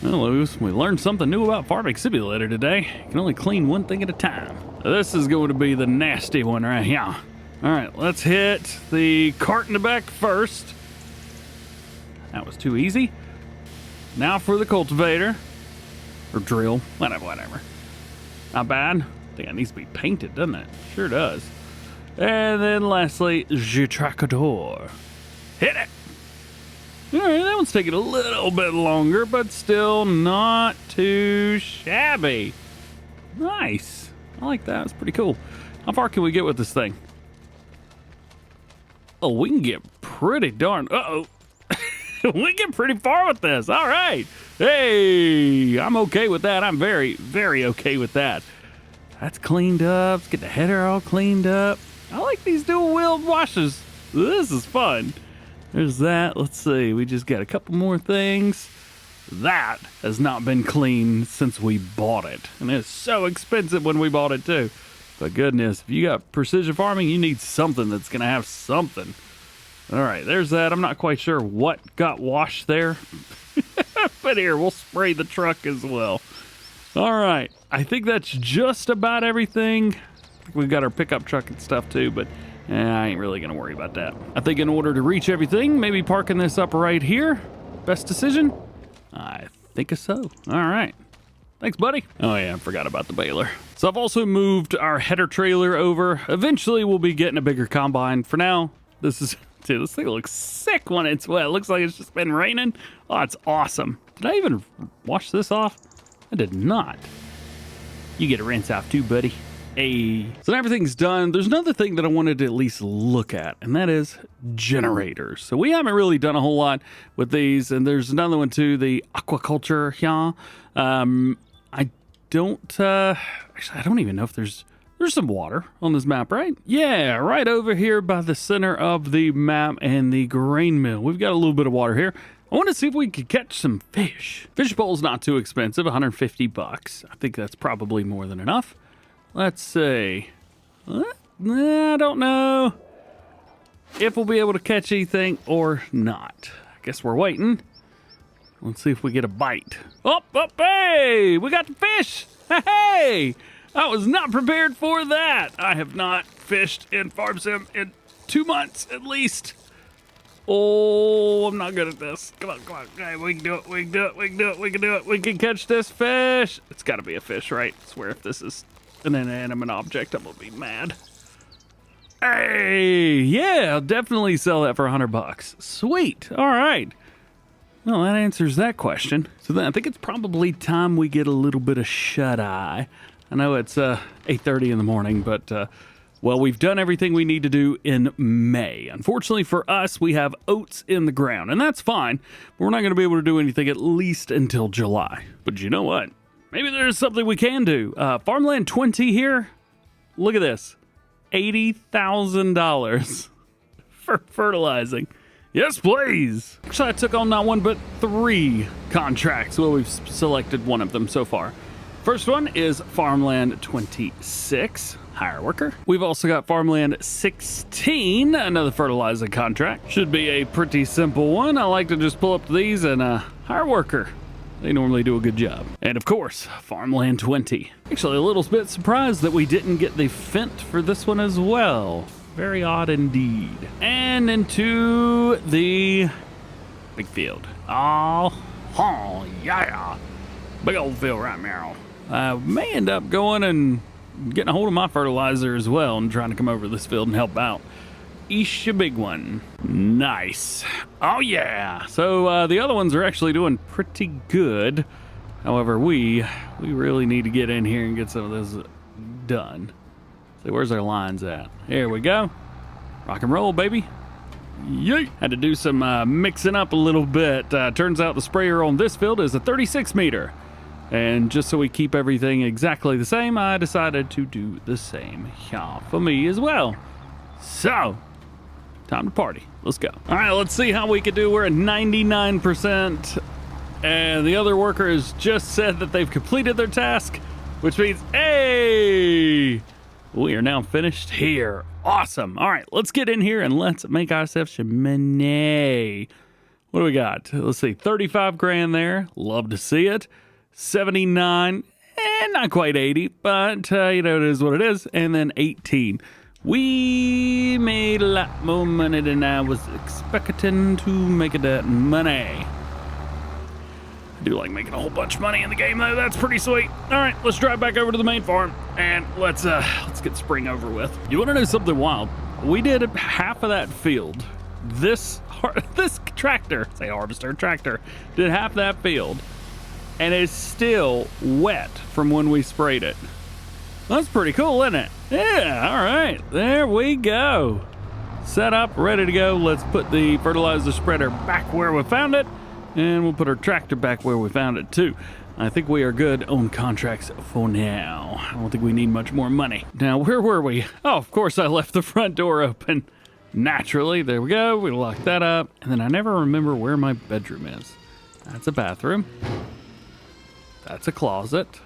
Well, we learned something new about Farming Simulator today. You can only clean one thing at a time. This is going to be the nasty one right here. All right, let's hit the cart in the back first. That was too easy. Now for the cultivator. Or drill. Whatever. Not bad. I think it needs to be painted, doesn't it? Sure does. And then lastly, the tractor. Hit it! Alright, that one's taking a little bit longer, but still not too shabby. Nice. I like that. It's pretty cool. How far can we get with this thing? Oh, we can get pretty darn... Uh-oh. We get pretty far with this. All right. Hey, I'm okay with that. I'm very, very okay with that. That's cleaned up. Let's get the header all cleaned up. I like these dual-wheeled washers. This is fun. There's that. Let's see. We just got a couple more things. That has not been cleaned since we bought it. And it's so expensive when we bought it, too. But goodness, if you got precision farming, you need something that's going to have something. All right, there's that. I'm not quite sure what got washed there. But here, we'll spray the truck as well. All right, I think that's just about everything. We've got our pickup truck and stuff too, but I ain't really gonna worry about that. I think in order to reach everything, maybe parking this up right here. Best decision? I think so. All right. Thanks, buddy. Oh, yeah, I forgot about the baler. So I've also moved our header trailer over. Eventually, we'll be getting a bigger combine. For now, this is... Dude, this thing looks sick when it's wet. It looks like it's just been raining. Oh, it's awesome. Did I even wash this off? I did not. You get a rinse off too, buddy. Hey. So now everything's done. There's another thing that I wanted to at least look at, and that is generators. So we haven't really done a whole lot with these, and there's another one too, the aquaculture here. I don't, actually, I don't even know if there's some water on this map, right? Yeah, right over here by the center of the map and the grain mill. We've got a little bit of water here. I want to see if we could catch some fish. Fish bowl's not too expensive, 150 bucks. I think that's probably more than enough. Let's see. I don't know if we'll be able to catch anything or not. I guess we're waiting. Let's see if we get a bite. Oh, hey, we got the fish. Hey, I was not prepared for that. I have not fished in Farm Sim in 2 months at least. Oh, I'm not good at this. Come on. Okay, we can do it. We can do it. We can catch this fish. It's got to be a fish, right? I swear if this is an inanimate object, I'm going to be mad. Hey, yeah, I'll definitely sell that for 100 bucks. Sweet. All right. Well, that answers that question. So then I think it's probably time we get a little bit of shut-eye. I know it's 8:30 in the morning, but, well, we've done everything we need to do in May. Unfortunately for us, we have oats in the ground, and that's fine. But we're not going to be able to do anything at least until July. But you know what? Maybe there's something we can do. Farmland 20 here. Look at this. $80,000 for fertilizing. Yes, please. Actually, I took on not one, but 3 contracts. Well, we've selected one of them so far. First one is Farmland 26, hire worker. We've also got Farmland 16, another fertilizing contract. Should be a pretty simple one. I like to just pull up these and hire worker. They normally do a good job. And of course, Farmland 20. Actually, a little bit surprised that we didn't get the Fent for this one as well. Very odd indeed. And into the big field. Oh, yeah. Big old field right now. I may end up going and getting a hold of my fertilizer as well and trying to come over to this field and help out. Eesh, a big one. Nice. Oh, yeah. So the other ones are actually doing pretty good. However, we really need to get in here and get some of this done. See, where's our lines at? Here we go. Rock and roll, baby. Yay. Had to do some mixing up a little bit. Turns out the sprayer on this field is a 36 meter. And just so we keep everything exactly the same, I decided to do the same here for me as well. So, time to party. Let's go. All right, let's see how we can do. We're at 99%. And the other worker has just said that they've completed their task, which means, hey, we are now finished here. Awesome. All right, let's get in here and let's make ourselves some money. What do we got? Let's see, 35 grand there. Love to see it. 79, not quite 80, but you know, it is what it is. And then 18. We made a lot more money than I was expecting to make that money. I do like making a whole bunch of money in the game though. That's pretty sweet. All right, let's drive back over to the main farm and let's get spring over with. You want to know something wild? We did half of that field. This tractor, say harvester tractor, did half that field. And it's still wet from when we sprayed it. That's pretty cool, isn't it? Yeah, all right, there we go. Set up, ready to go. Let's put the fertilizer spreader back where we found it, and we'll put our tractor back where we found it too. I think we are good on contracts for now. I don't think we need much more money. Now, where were we? Oh, of course, I left the front door open. Naturally, there we go. We lock that up, and then I never remember where my bedroom is. That's a bathroom. That's a closet.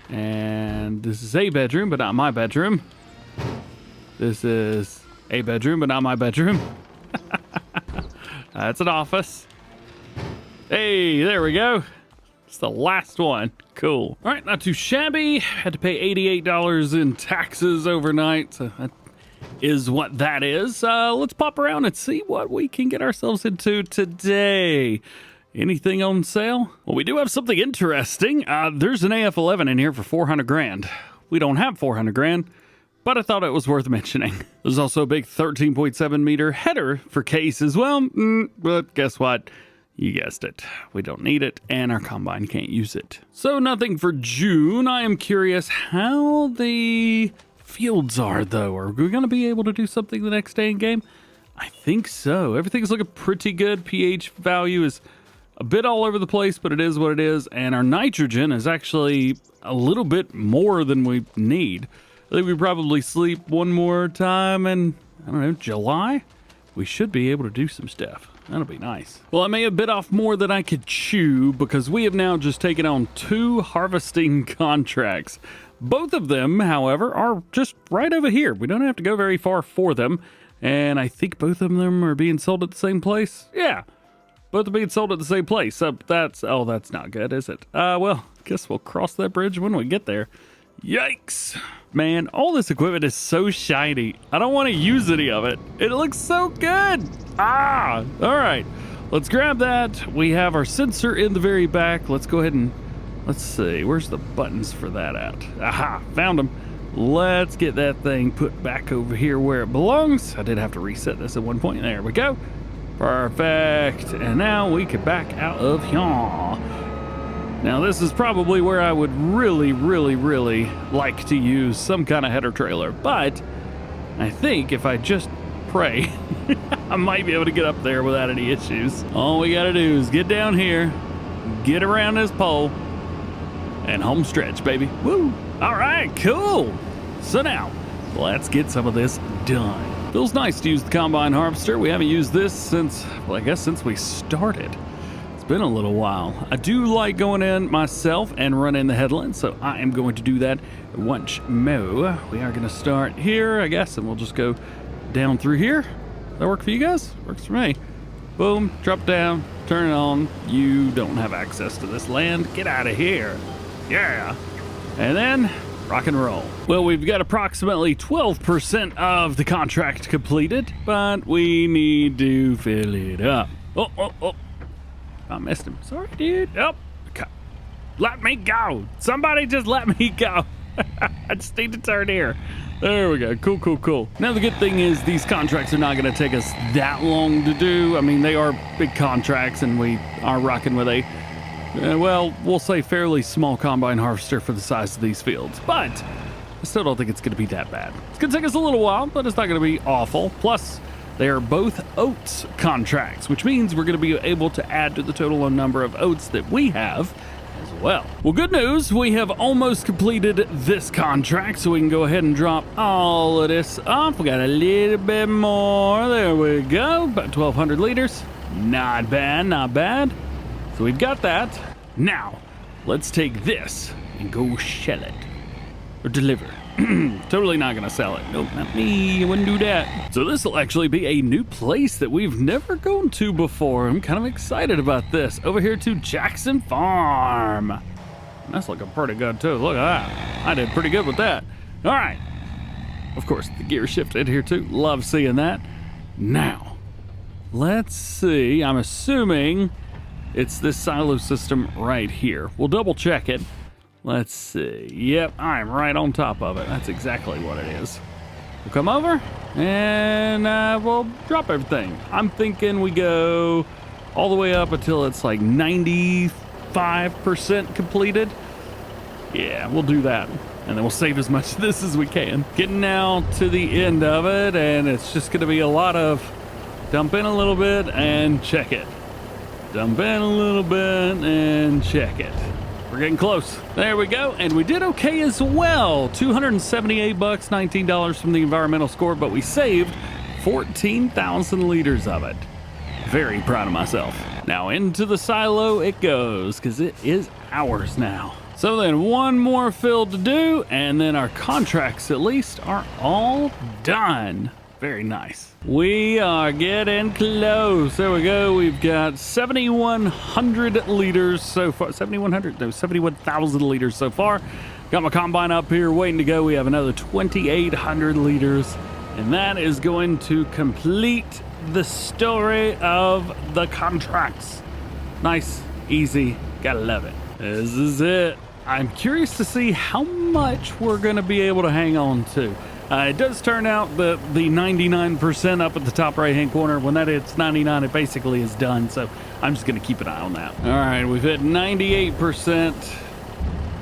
And this is a bedroom, but not my bedroom. This is a bedroom, but not my bedroom. That's an office. Hey, there we go. It's the last one. Cool. All right, not too shabby. Had to pay $88 in taxes overnight. So that is what that is. Let's pop around and see what we can get ourselves into today. Anything on sale? Well, we do have something interesting. There's an AF11 in here for 400 grand. We don't have 400 grand, but I thought it was worth mentioning. There's also a big 13.7 meter header for case as well. But guess what? You guessed it. We don't need it, and our combine can't use it. So nothing for June. I am curious how the fields are, though. Are we going to be able to do something the next day in game? I think so. Everything's looking pretty good. pH value is a bit all over the place, but it is what it is. And our nitrogen is actually a little bit more than we need. I think we probably sleep one more time in, I don't know, July? We should be able to do some stuff. That'll be nice. Well, I may have bit off more than I could chew because we have now just taken on 2 harvesting contracts. Both of them, however, are just right over here. We don't have to go very far for them. And I think both of them are being sold at the same place. Yeah. Both are being sold at the same place. So that's not good, is it? Well, guess we'll cross that bridge when we get there. Yikes. Man, all this equipment is so shiny. I don't want to use any of it. It looks so good. All right. Let's grab that. We have our sensor in the very back. Let's go ahead and, let's see. Where's the buttons for that at? Aha, found them. Let's get that thing put back over here where it belongs. I did have to reset this at one point. There we go. Perfect. And now we can back out of here. Now this is probably where I would really like to use some kind of header trailer, but I think if I just pray, I might be able to get up there without any issues. All we gotta do is get down here, get around this pole, and home stretch, baby. Woo! All right, cool. So now, let's get some of this done. Feels nice to use the combine harvester. We haven't used this since, well, I guess since we started. It's been a little while. I do like going in myself and running the headland, so I am going to do that once more. We are going to start here, I guess, and we'll just go down through here. That work for you guys? Works for me. Boom, drop down, turn it on. You don't have access to this land. Get out of here. Yeah. And then rock and roll. Well, we've got approximately 12% of the contract completed, but we need to fill it up. Oh. I missed him. Sorry, dude. Oh, okay. Let me go. Somebody just let me go. I just need to turn here. There we go. Cool. Now, the good thing is these contracts are not going to take us that long to do. I mean, they are big contracts, and we are rocking with a well, we'll say fairly small combine harvester for the size of these fields, but I still don't think it's going to be that bad. It's going to take us a little while, but it's not going to be awful. Plus, they are both oats contracts, which means we're going to be able to add to the total number of oats that we have as well. Well, good news. We have almost completed this contract, so we can go ahead and drop all of this off. We got a little bit more. There we go. About 1,200 liters. Not bad. So we've got that. Now, let's take this and go sell it. Or deliver. Totally not gonna sell it. Nope, not me. I wouldn't do that. So this will actually be a new place that we've never gone to before. I'm kind of excited about this. Over here to Jackson Farm. That's looking pretty good too. Look at that. I did pretty good with that. All right. Of course, the gear shifted here too. Love seeing that. Now, let's see. I'm assuming it's this silo system right here. We'll double check it. Let's see. Yep, I'm right on top of it. That's exactly what it is. We'll come over and we'll drop everything. I'm thinking we go all the way up until it's like 95% completed. Yeah, we'll do that. And then we'll save as much of this as we can. Getting now to the end of it, and it's just going to be a lot of dump in a little bit and check it. Dump in a little bit and check it. We're getting close. There we go. And we did okay as well. $278, $19 from the environmental score, but we saved 14,000 liters of it. Very proud of myself. Now into the silo it goes, because it is ours now. So then one more fill to do, and then our contracts at least are all done. Very nice. We are getting close. There we go. We've got 7,100 liters so far. 7,100? No, 71,000 liters so far. Got my combine up here waiting to go. We have another 2,800 liters. And that is going to complete the story of the contracts. Nice, easy, gotta love it. This is it. I'm curious to see how much we're gonna be able to hang on to. It does turn out that the 99% up at the top right-hand corner, when that hits 99, it basically is done. So I'm just gonna keep an eye on that. All right, we've hit 98%.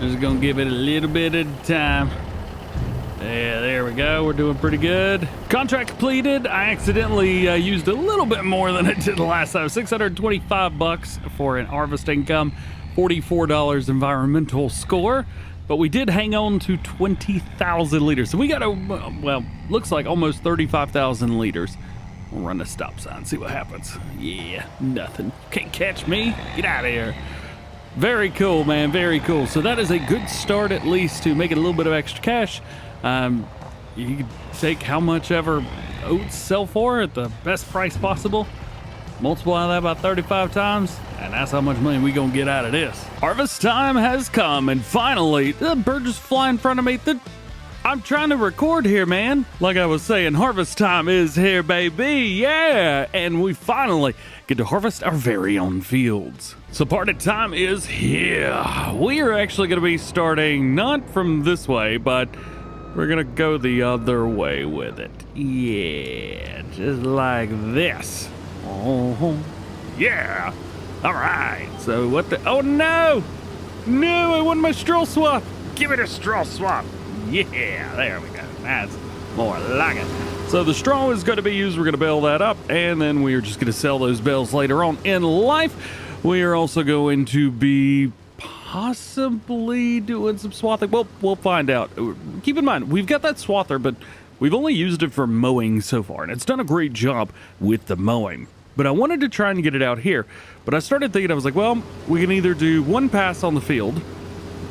Just gonna give it a little bit at a time. Yeah, there we go. We're doing pretty good. Contract completed. I accidentally used a little bit more than I did the last time. $625 for an harvest income, $44 environmental score. But we did hang on to 20,000 liters. So we got well, looks like almost 35,000 liters. We'll run the stop sign, see what happens. Yeah, nothing. Can't catch me. Get out of here. Very cool, man. Very cool. So that is a good start, at least, to making a little bit of extra cash. You can take how much ever oats sell for at the best price possible, multiply that by 35 times, and that's how much money we gonna get out of this. Harvest time has come, and finally, the bird just fly in front of me. I'm trying to record here, man. Like I was saying, harvest time is here, baby. Yeah, and we finally get to harvest our very own fields. So party time is here. We are actually gonna be starting not from this way, but we're gonna go the other way with it. Yeah, just like this. Oh, yeah. All right. So what the? Oh no! No, I want my straw swap. Give it a straw swap. Yeah, there we go. That's more like it. So the straw is going to be used. We're going to bale that up, and then we are just going to sell those bales later on in life. We are also going to be possibly doing some swathing. Well, we'll find out. Keep in mind, we've got that swather, but we've only used it for mowing so far, and it's done a great job with the mowing. But I wanted to try and get it out here. But I started thinking, I was like, well, we can either do one pass on the field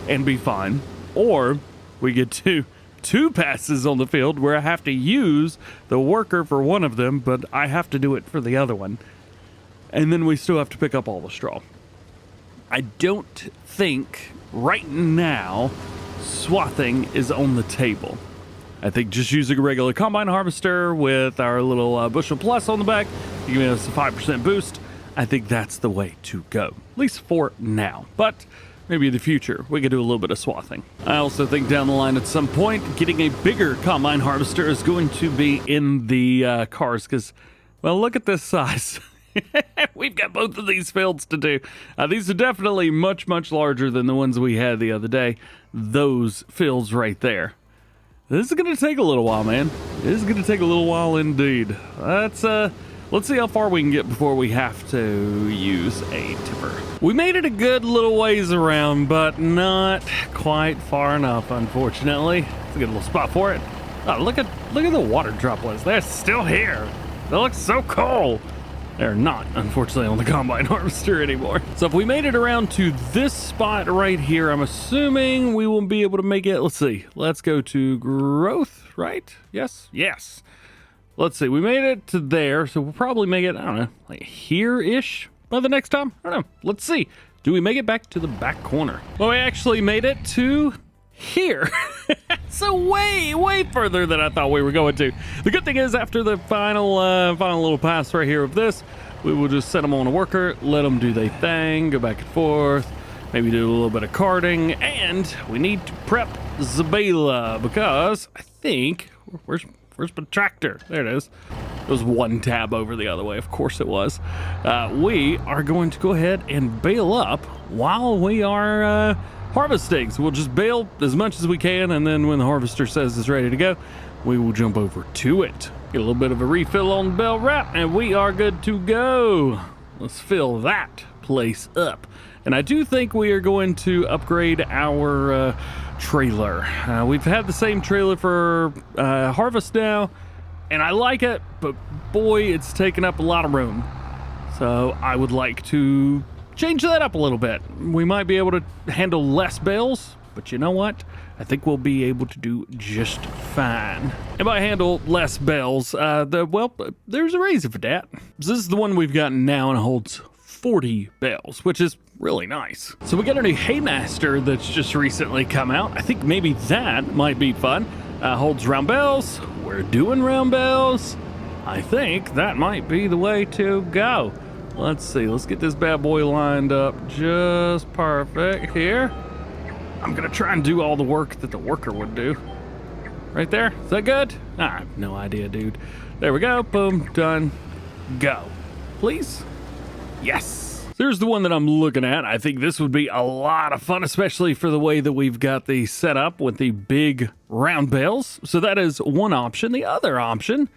and be fine, or we get two passes on the field where I have to use the worker for one of them, but I have to do it for the other one. And then we still have to pick up all the straw. I don't think right now swathing is on the table. I think just using a regular combine harvester with our little bushel plus on the back, giving us a 5% boost, I think that's the way to go, at least for now. But maybe in the future, we could do a little bit of swathing. I also think down the line at some point, getting a bigger combine harvester is going to be in the cars because, well, look at this size. We've got both of these fields to do. These are definitely much, much larger than the ones we had the other day. Those fields right there. This is going to take a little while, man. This is going to take a little while indeed. Let's see how far we can get before we have to use a tipper. We made it a good little ways around, but not quite far enough, unfortunately. It's a good little spot for it. Oh, look at the water droplets. They're still here. They look so cool. They're not, unfortunately, on the combine harvester anymore. So if we made it around to this spot right here, I'm assuming we will be able to make it. Let's see. Let's go to growth, right? Yes? Yes. Let's see. We made it to there, so we'll probably make it, I don't know, like here-ish by the next time? I don't know. Let's see. Do we make it back to the back corner? Well, we actually made it to here. So way further than I thought we were going to. The good thing is after the final little pass right here of this, we will just set them on a worker, let them do their thing, go back and forth, maybe do a little bit of carting, and we need to prep the bale because I think, where's my tractor? There it is. It was one tab over the other way. Of course it was. We are going to go ahead and bale up while we are harvesting. So we'll just bale as much as we can, and then when the harvester says it's ready to go, we will jump over to it. Get a little bit of a refill on the bale wrap, and we are good to go. Let's fill that place up. And I do think we are going to upgrade our trailer. We've had the same trailer for harvest now, and I like it, but boy, it's taking up a lot of room. So I would like to change that up a little bit. We might be able to handle less bales, but you know what? I think we'll be able to do just fine. And by handle less bales, there's a reason for that. This is the one we've got now and holds 40 bales, which is really nice. So we got a new haymaster that's just recently come out. I think maybe that might be fun. Holds round bales. We're doing round bales. I think that might be the way to go. Let's see. Let's get this bad boy lined up just perfect here. I'm gonna try and do all the work that the worker would do. Right there. Is that good? I have no idea, dude. There we go. Boom. Done. Go. Please. Yes. There's the one that I'm looking at. I think this would be a lot of fun, especially for the way that we've got the setup with the big round bales. So that is one option. The other option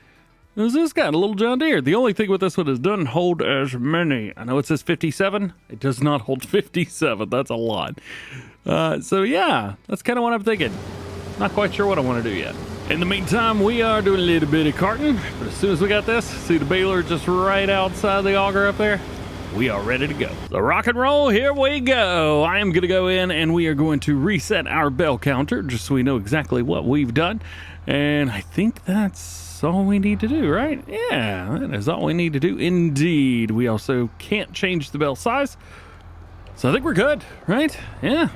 is this guy, a little John Deere. The only thing with this one is it doesn't hold as many. I know it says 57. It does not hold 57. That's a lot. So yeah, that's kind of what I'm thinking. Not quite sure what I want to do yet. In the meantime, we are doing a little bit of carting, but as soon as we got this, see the baler just right outside the auger up there? We are ready to go. So rock and roll, here we go. I am gonna go in and we are going to reset our bale counter just so we know exactly what we've done. And I think that's all we need to do, right? Yeah, that is all we need to do indeed. We also can't change the bale size. So I think we're good, right? Yeah,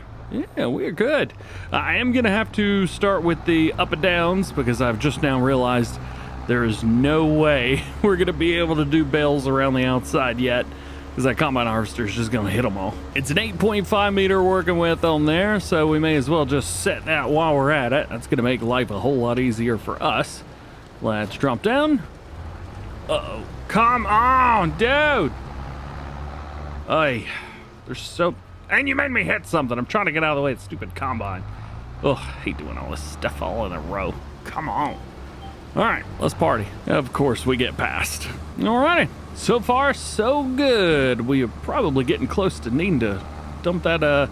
we're good. I am gonna have to start with the up and downs because I've just now realized there is no way we're gonna be able to do bales around the outside yet because that combine harvester is just gonna hit them all. It's an 8.5 meter working width on there, so we may as well just set that while we're at it. That's gonna make life a whole lot easier for us. Let's drop down. Uh-oh, come on, dude. Ay, there's so... And you made me hit something. I'm trying to get out of the way of the stupid combine. Ugh, I hate doing all this stuff all in a row. Come on. All right, let's party. Of course, we get past. All righty. So far, so good. We are probably getting close to needing to dump that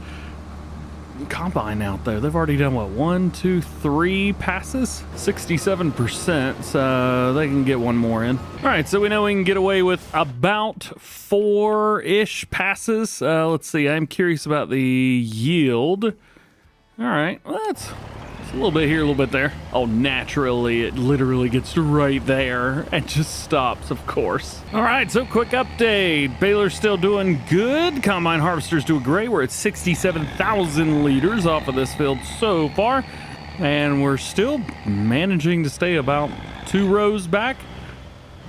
combine out there. They've already done, what, 1, 2, 3 passes? 67%, so they can get one more in. All right, so we know we can get away with about 4-ish passes. Let's see, I'm curious about the yield. All right, well, that's a little bit here, a little bit there. Oh, naturally, it literally gets right there and just stops, of course. All right, so quick update. Baler's still doing good. Combine harvester's doing great. We're at 67,000 liters off of this field so far. And we're still managing to stay about 2 rows back.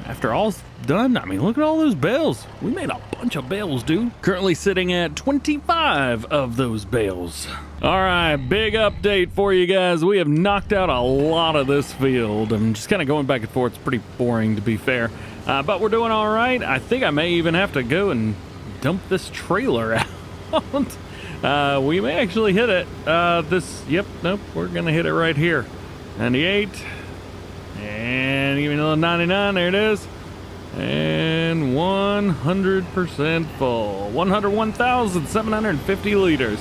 After all's done, I mean, look at all those bales. We made a bunch of bales, dude. Currently sitting at 25 of those bales. All right, big update for you guys. We have knocked out a lot of this field. I'm just kind of going back and forth. It's pretty boring, to be fair. But we're doing all right. I think I may even have to go and dump this trailer out. We may actually hit it. Nope, we're going to hit it right here. 98. And give me another 99, there it is. And 100% full. 101,750 liters.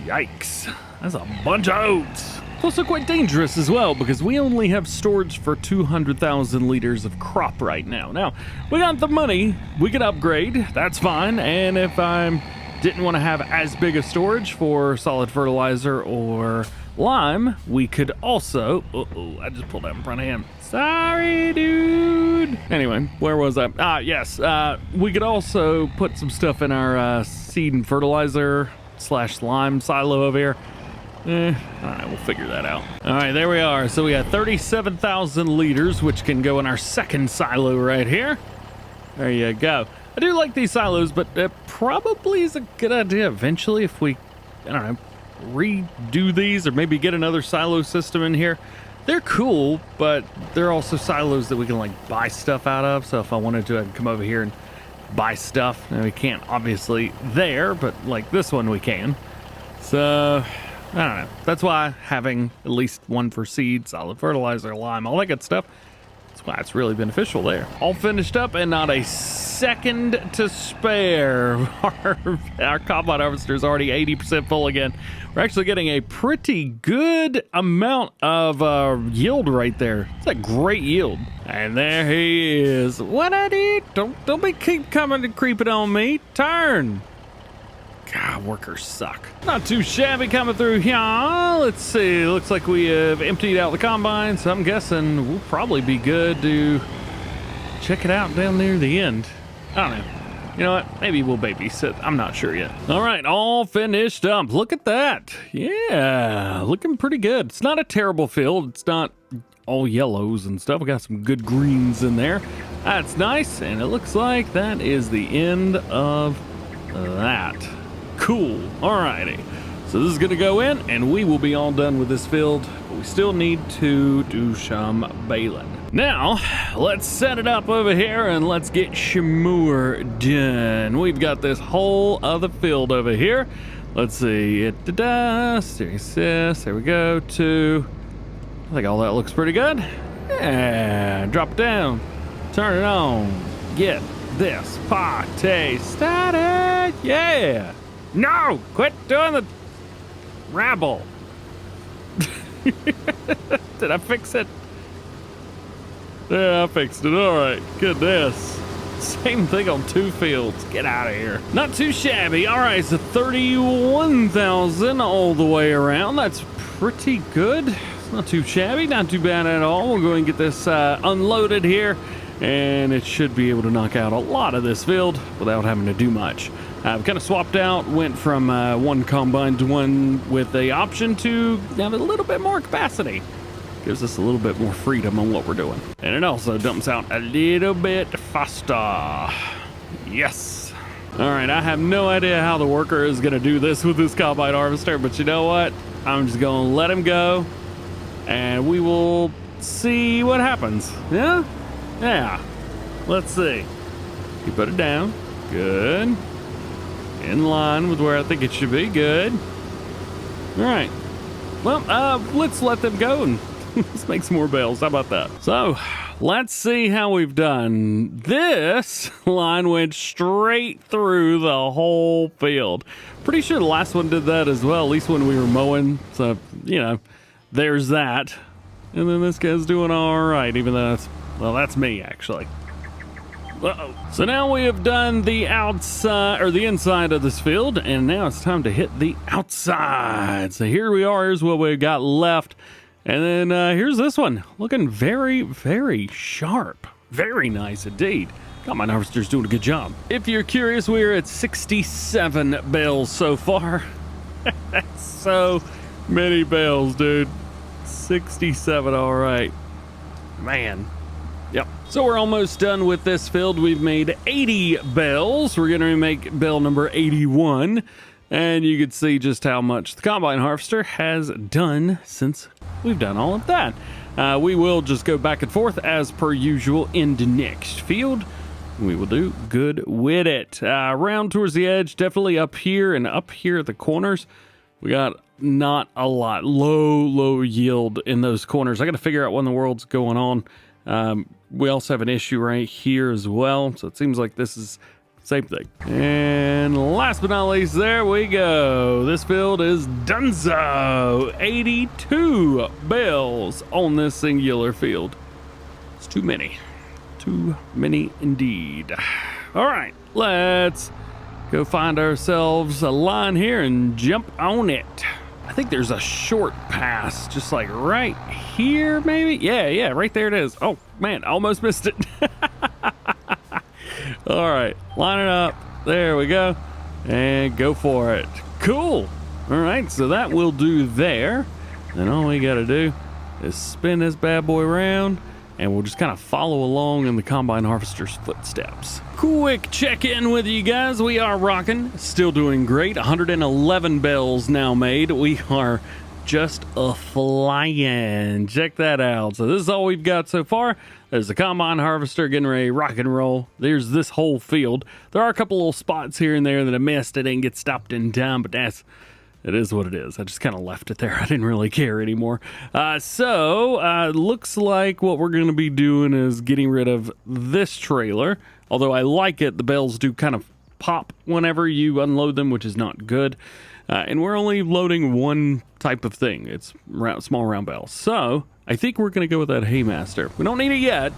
Yikes. That's a bunch of oats. It's also quite dangerous as well because we only have storage for 200,000 liters of crop right now. Now, we got the money. We could upgrade. That's fine. And if I didn't want to have as big a storage for solid fertilizer or lime, we could also... I just pulled that in front of him. Sorry, dude. Anyway, where was I? Yes. We could also put some stuff in our seed and fertilizer / lime silo over here. All right, we'll figure that out. All right, there we are. So we got 37,000 liters, which can go in our second silo right here. There you go. I do like these silos, but it probably is a good idea eventually if we, I don't know, redo these or maybe get another silo system in here. They're cool, but they're also silos that we can like buy stuff out of. So if I wanted to, I can come over here and buy stuff. Now we can't obviously there, but like this one we can. So I don't know. That's why having at least one for seed, solid fertilizer, lime, all that good stuff, that's why it's really beneficial there. All finished up and not a second to spare. Our combine harvester is already 80% full again. We're actually getting a pretty good amount of yield right there. It's a great yield. And there he is. What I did? Don't be keep coming and creeping on me. Turn. God, workers suck. Not too shabby coming through here. Let's see. Looks like we have emptied out the combine, so I'm guessing we'll probably be good to check it out down near the end. I don't know. You know what? Maybe we'll babysit. I'm not sure yet. All right, all finished up. Look at that. Yeah, looking pretty good. It's not a terrible field. It's not all yellows and stuff. We got some good greens in there. That's nice, and it looks like that is the end of that. Cool. Alrighty. So this is going to go in, and we will be all done with this field, but we still need to do some baling. Now, let's set it up over here, and let's get Shimur done. We've got this whole other field over here. Let's see. There we go. I think all that looks pretty good. Yeah, drop it down. Turn it on. Get this party started. Yeah. No, quit doing the rabble. Did I fix it? Yeah, I fixed it. All right. Goodness. Same thing on 2 fields. Get out of here. Not too shabby. All right, so 31,000 all the way around. That's pretty good. It's not too shabby. Not too bad at all. We'll go and get this unloaded here, and it should be able to knock out a lot of this field without having to do much. I've kind of swapped out, went from one combine to one with the option to have a little bit more capacity. Gives us a little bit more freedom on what we're doing. And it also dumps out a little bit faster. Yes. All right, I have no idea how the worker is gonna do this with this combine harvester, but you know what? I'm just gonna let him go, and we will see what happens. Yeah? Yeah. Let's see. You put it down. Good. In line with where I think it should be. Good. All right. Well, let's let them go and let's make some more bales. How about that? So let's see how we've done. This line went straight through the whole field. Pretty sure the last one did that as well, at least when we were mowing. So, you know, there's that. And then this guy's doing all right, even though that's me actually. Uh-oh. So now we have done the outside or the inside of this field, and now it's time to hit the outside. So here we are. Here's what we've got left. And then here's this one, looking very, very sharp. Very nice indeed. Combine harvester's doing a good job. If you're curious, we're at 67 bales so far. That's so many bales, dude. 67, all right. Man. Yep. So we're almost done with this field. We've made 80 bales. We're going to make bale number 81. And you can see just how much the combine harvester has done since we've done all of that. We will just go back and forth as per usual in the next field. We will do good with it. Around towards the edge, definitely up here and up here at the corners. We got not a lot. Low yield in those corners. I got to figure out what in the world's going on. We also have an issue right here as well. So it seems like this is same thing. And last but not least, there we go. This field is donezo. 82 bales on this singular field. It's too many. Too many indeed. All right, let's go find ourselves a line here and jump on it. I think there's a short pass, just like right here, maybe? Yeah, right there it is. Oh, man, almost missed it. All right, line it up. There we go. And go for it. Cool. All right, so that will do there. Then all we got to do is spin this bad boy around, and we'll just kind of follow along in the combine harvester's footsteps. Quick check-in with you guys. We are rocking, still doing great. 111 bales now made. We are just a flying. Check that out. So this is all we've got so far. There's the combine harvester getting ready to rock and roll. There's this whole field. There are a couple little spots here and there that I missed. I didn't get stopped in time, but it is what it is. I just kind of left it there. I didn't really care anymore. Looks like what we're going to be doing is getting rid of this trailer. Although I like it, the bales do kind of pop whenever you unload them, which is not good. And we're only loading one type of thing. It's small round bales. So I think we're going to go with that Haymaster. We don't need it yet.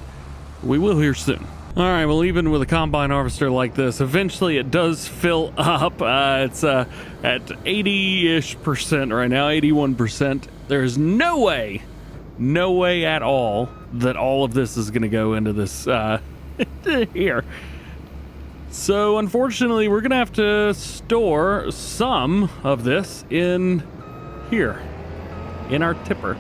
We will here soon. All right, well, even with a combine harvester like this, eventually it does fill up. It's at 80-ish% right now, 81%. There's no way at all that all of this is going to go into this here. So unfortunately, we're going to have to store some of this in here, in our tipper.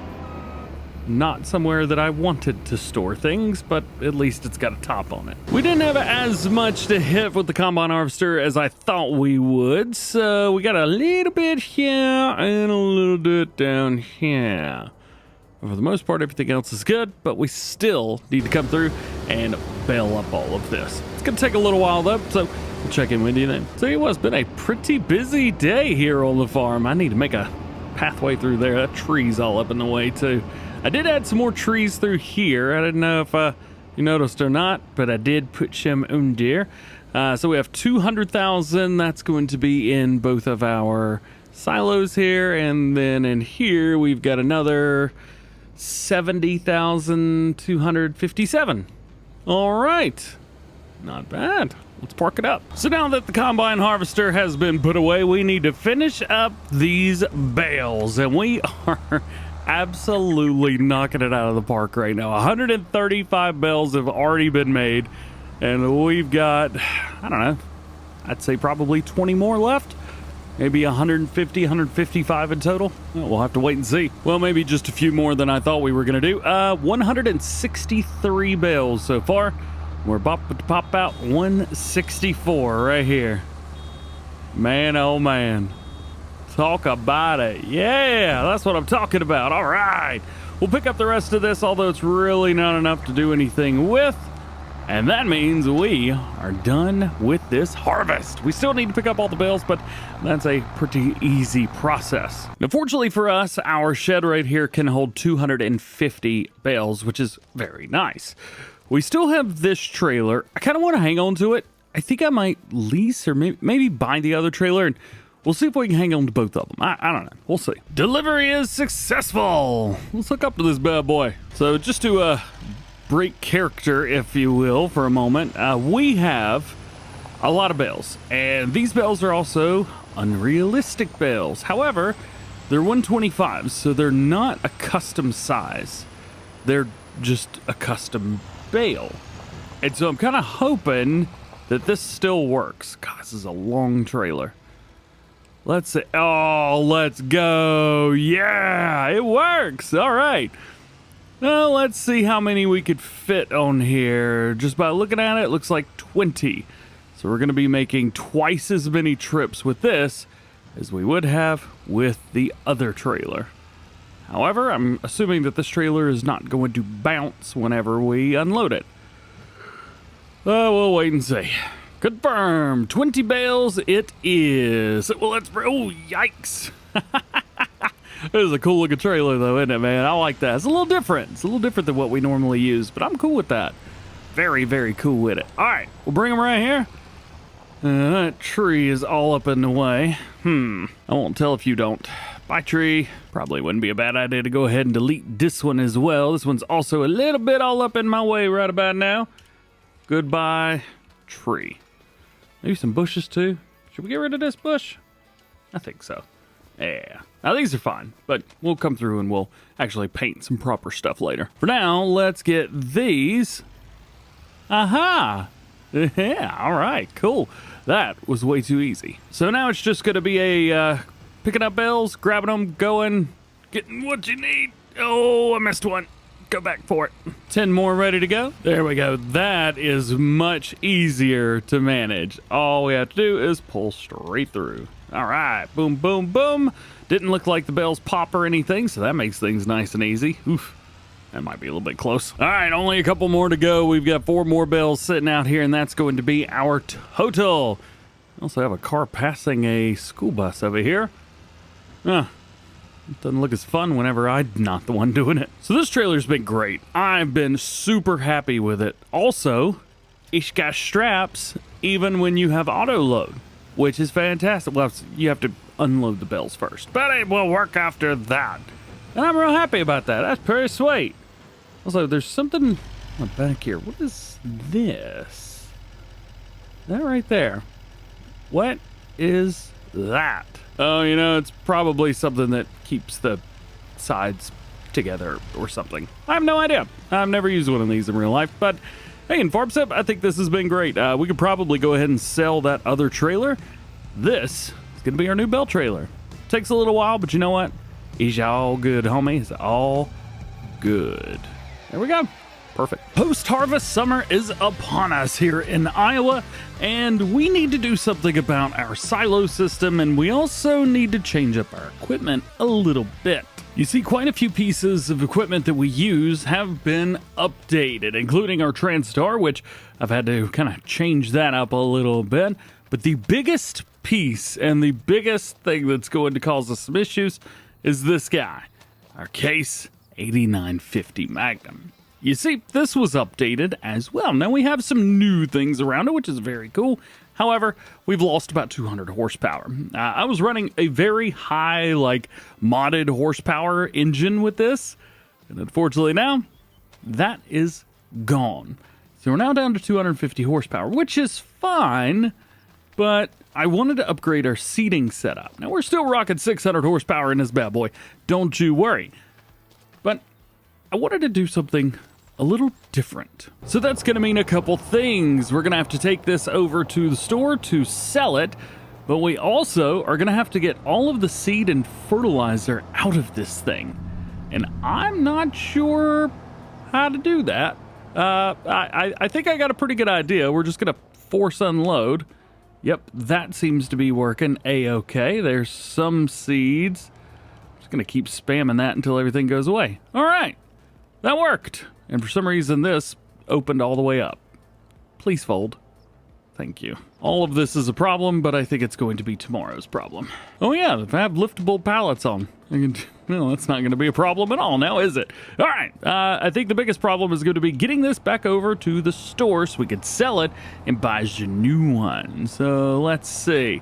not somewhere that I wanted to store things, but at least it's got a top on it. We didn't have as much to hit with the combine harvester as I thought we would, so we got a little bit here and a little bit down here. For the most part, everything else is good, but we still need to come through and bale up all of this. It's gonna take a little while though, so we'll check in with you then. So it was been a pretty busy day here on the farm. I need to make a pathway through there. That tree's all up in the way too. I did add some more trees through here. I didn't know if you noticed or not, but I did put some on there. So we have 200,000. That's going to be in both of our silos here, and then in here we've got another 70,257. All right, not bad. Let's park it up. So now that the combine harvester has been put away, we need to finish up these bales, and we are absolutely knocking it out of the park right now. 135 bales have already been made, and we've got, I don't know, I'd say probably 20 more left. Maybe 150, 155 in total. Well, we'll have to wait and see. Well, maybe just a few more than I thought we were going to do. 163 bales so far. We're about to pop out 164 right here. Man, oh man. Talk about it. Yeah, that's what I'm talking about. All right. We'll pick up the rest of this, although it's really not enough to do anything with. And that means we are done with this harvest. We still need to pick up all the bales, but that's a pretty easy process. Now, fortunately for us, our shed right here can hold 250 bales, which is very nice. We still have this trailer. I kind of want to hang on to it. I think I might lease or maybe buy the other trailer, and we'll see if we can hang on to both of them. I don't know. We'll see. Delivery is successful. Let's hook up to this bad boy. So just to break character, if you will, for a moment, we have a lot of bales, and these bales are also unrealistic bales. However, they're 125s, so they're not a custom size. They're just a custom bale. And so I'm kind of hoping that this still works. God, this is a long trailer. Let's see. Oh, let's go. Yeah, it works. All right. Now, let's see how many we could fit on here. Just by looking at it, it looks like 20. So we're going to be making twice as many trips with this as we would have with the other trailer. However, I'm assuming that this trailer is not going to bounce whenever we unload it. We'll wait and see. Confirmed. 20 bales it is. Well, let's... Oh, yikes. This is a cool looking trailer though, isn't it, man? I like that. It's a little different. It's a little different than what we normally use, but I'm cool with that. Very, very cool with it. All right, we'll bring them right here. That tree is all up in the way. I won't tell if you don't. Bye, tree. Probably wouldn't be a bad idea to go ahead and delete this one as well. This one's also a little bit all up in my way right about now. Goodbye, tree. Maybe some bushes too. Should we get rid of this bush? I think so. Yeah. Now these are fine, but we'll come through and we'll actually paint some proper stuff later. For now, let's get these. Aha! Yeah, all right, cool. That was way too easy. So now it's just going to be a picking up bales, grabbing them, going, getting what you need. Oh, I missed one. Go back for it. 10 more ready to go. There we go. That is much easier to manage. All we have to do is pull straight through. All right, boom, boom, boom. Didn't look like the bales pop or anything, so that makes things nice and easy. Oof, that might be a little bit close. All right, only a couple more to go. We've got 4 more bales sitting out here, and that's going to be our total. I also have a car passing a school bus over here. It doesn't look as fun whenever I'm not the one doing it. So this trailer's been great. I've been super happy with it. Also, it's got straps even when you have auto load, which is fantastic. Well, you have to unload the bales first, but it will work after that. And I'm real happy about that. That's pretty sweet. Also, there's something back here. What is this? That right there. What is that? Oh, you know, it's probably something that keeps the sides together or something. I have no idea. I've never used one of these in real life, but hey, in Farm Sip, I think this has been great. We could probably go ahead and sell that other trailer. This is going to be our new bale trailer. Takes a little while, but you know what? It's all good, homie. It's all good. There we go. Perfect. Post-harvest summer is upon us here in Iowa, and we need to do something about our silo system, and we also need to change up our equipment a little bit. You see, quite a few pieces of equipment that we use have been updated, including our Transtar, which I've had to kind of change that up a little bit. But the biggest piece and the biggest thing that's going to cause us some issues is this guy, our Case 8950 Magnum. You see, this was updated as well. Now we have some new things around it, which is very cool. However, we've lost about 200 horsepower. I was running a very high, modded horsepower engine with this. And unfortunately now, that is gone. So we're now down to 250 horsepower, which is fine. But I wanted to upgrade our seating setup. Now we're still rocking 600 horsepower in this bad boy. Don't you worry. But I wanted to do something a little different. So that's going to mean a couple things. We're going to have to take this over to the store to sell it, but we also are going to have to get all of the seed and fertilizer out of this thing. And I'm not sure how to do that. I think I got a pretty good idea. We're just going to force unload. Yep, that seems to be working a-okay. There's some seeds. I'm just going to keep spamming that until everything goes away. All right, that worked. And for some reason, this opened all the way up. Please fold. Thank you. All of this is a problem, but I think it's going to be tomorrow's problem. Oh yeah, if I have liftable pallets on, well, that's not going to be a problem at all now, is it? All right, I think the biggest problem is going to be getting this back over to the store so we can sell it and buy a new one. So let's see.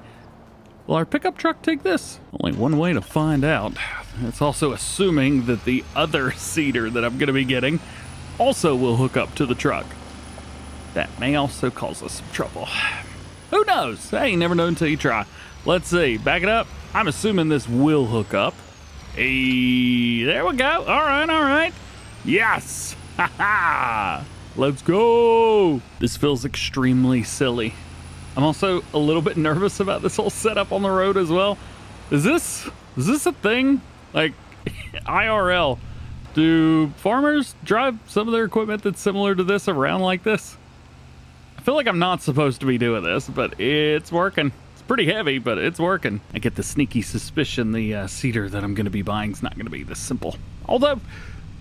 Will our pickup truck take this? Only one way to find out. It's also assuming that the other seeder that I'm going to be getting also will hook up to the truck. That may also cause us some trouble. Who knows? Hey, you never know until you try. Let's see. Back it up. I'm assuming this will hook up. Hey, there we go. All right. Yes. Ha ha. Let's go. This feels extremely silly. I'm also a little bit nervous about this whole setup on the road as well. Is this a thing? Like, IRL. Do farmers drive some of their equipment that's similar to this around like this? I feel like I'm not supposed to be doing this, but it's working. It's pretty heavy, but it's working. I get the sneaky suspicion the seeder that I'm going to be buying is not going to be this simple. Although,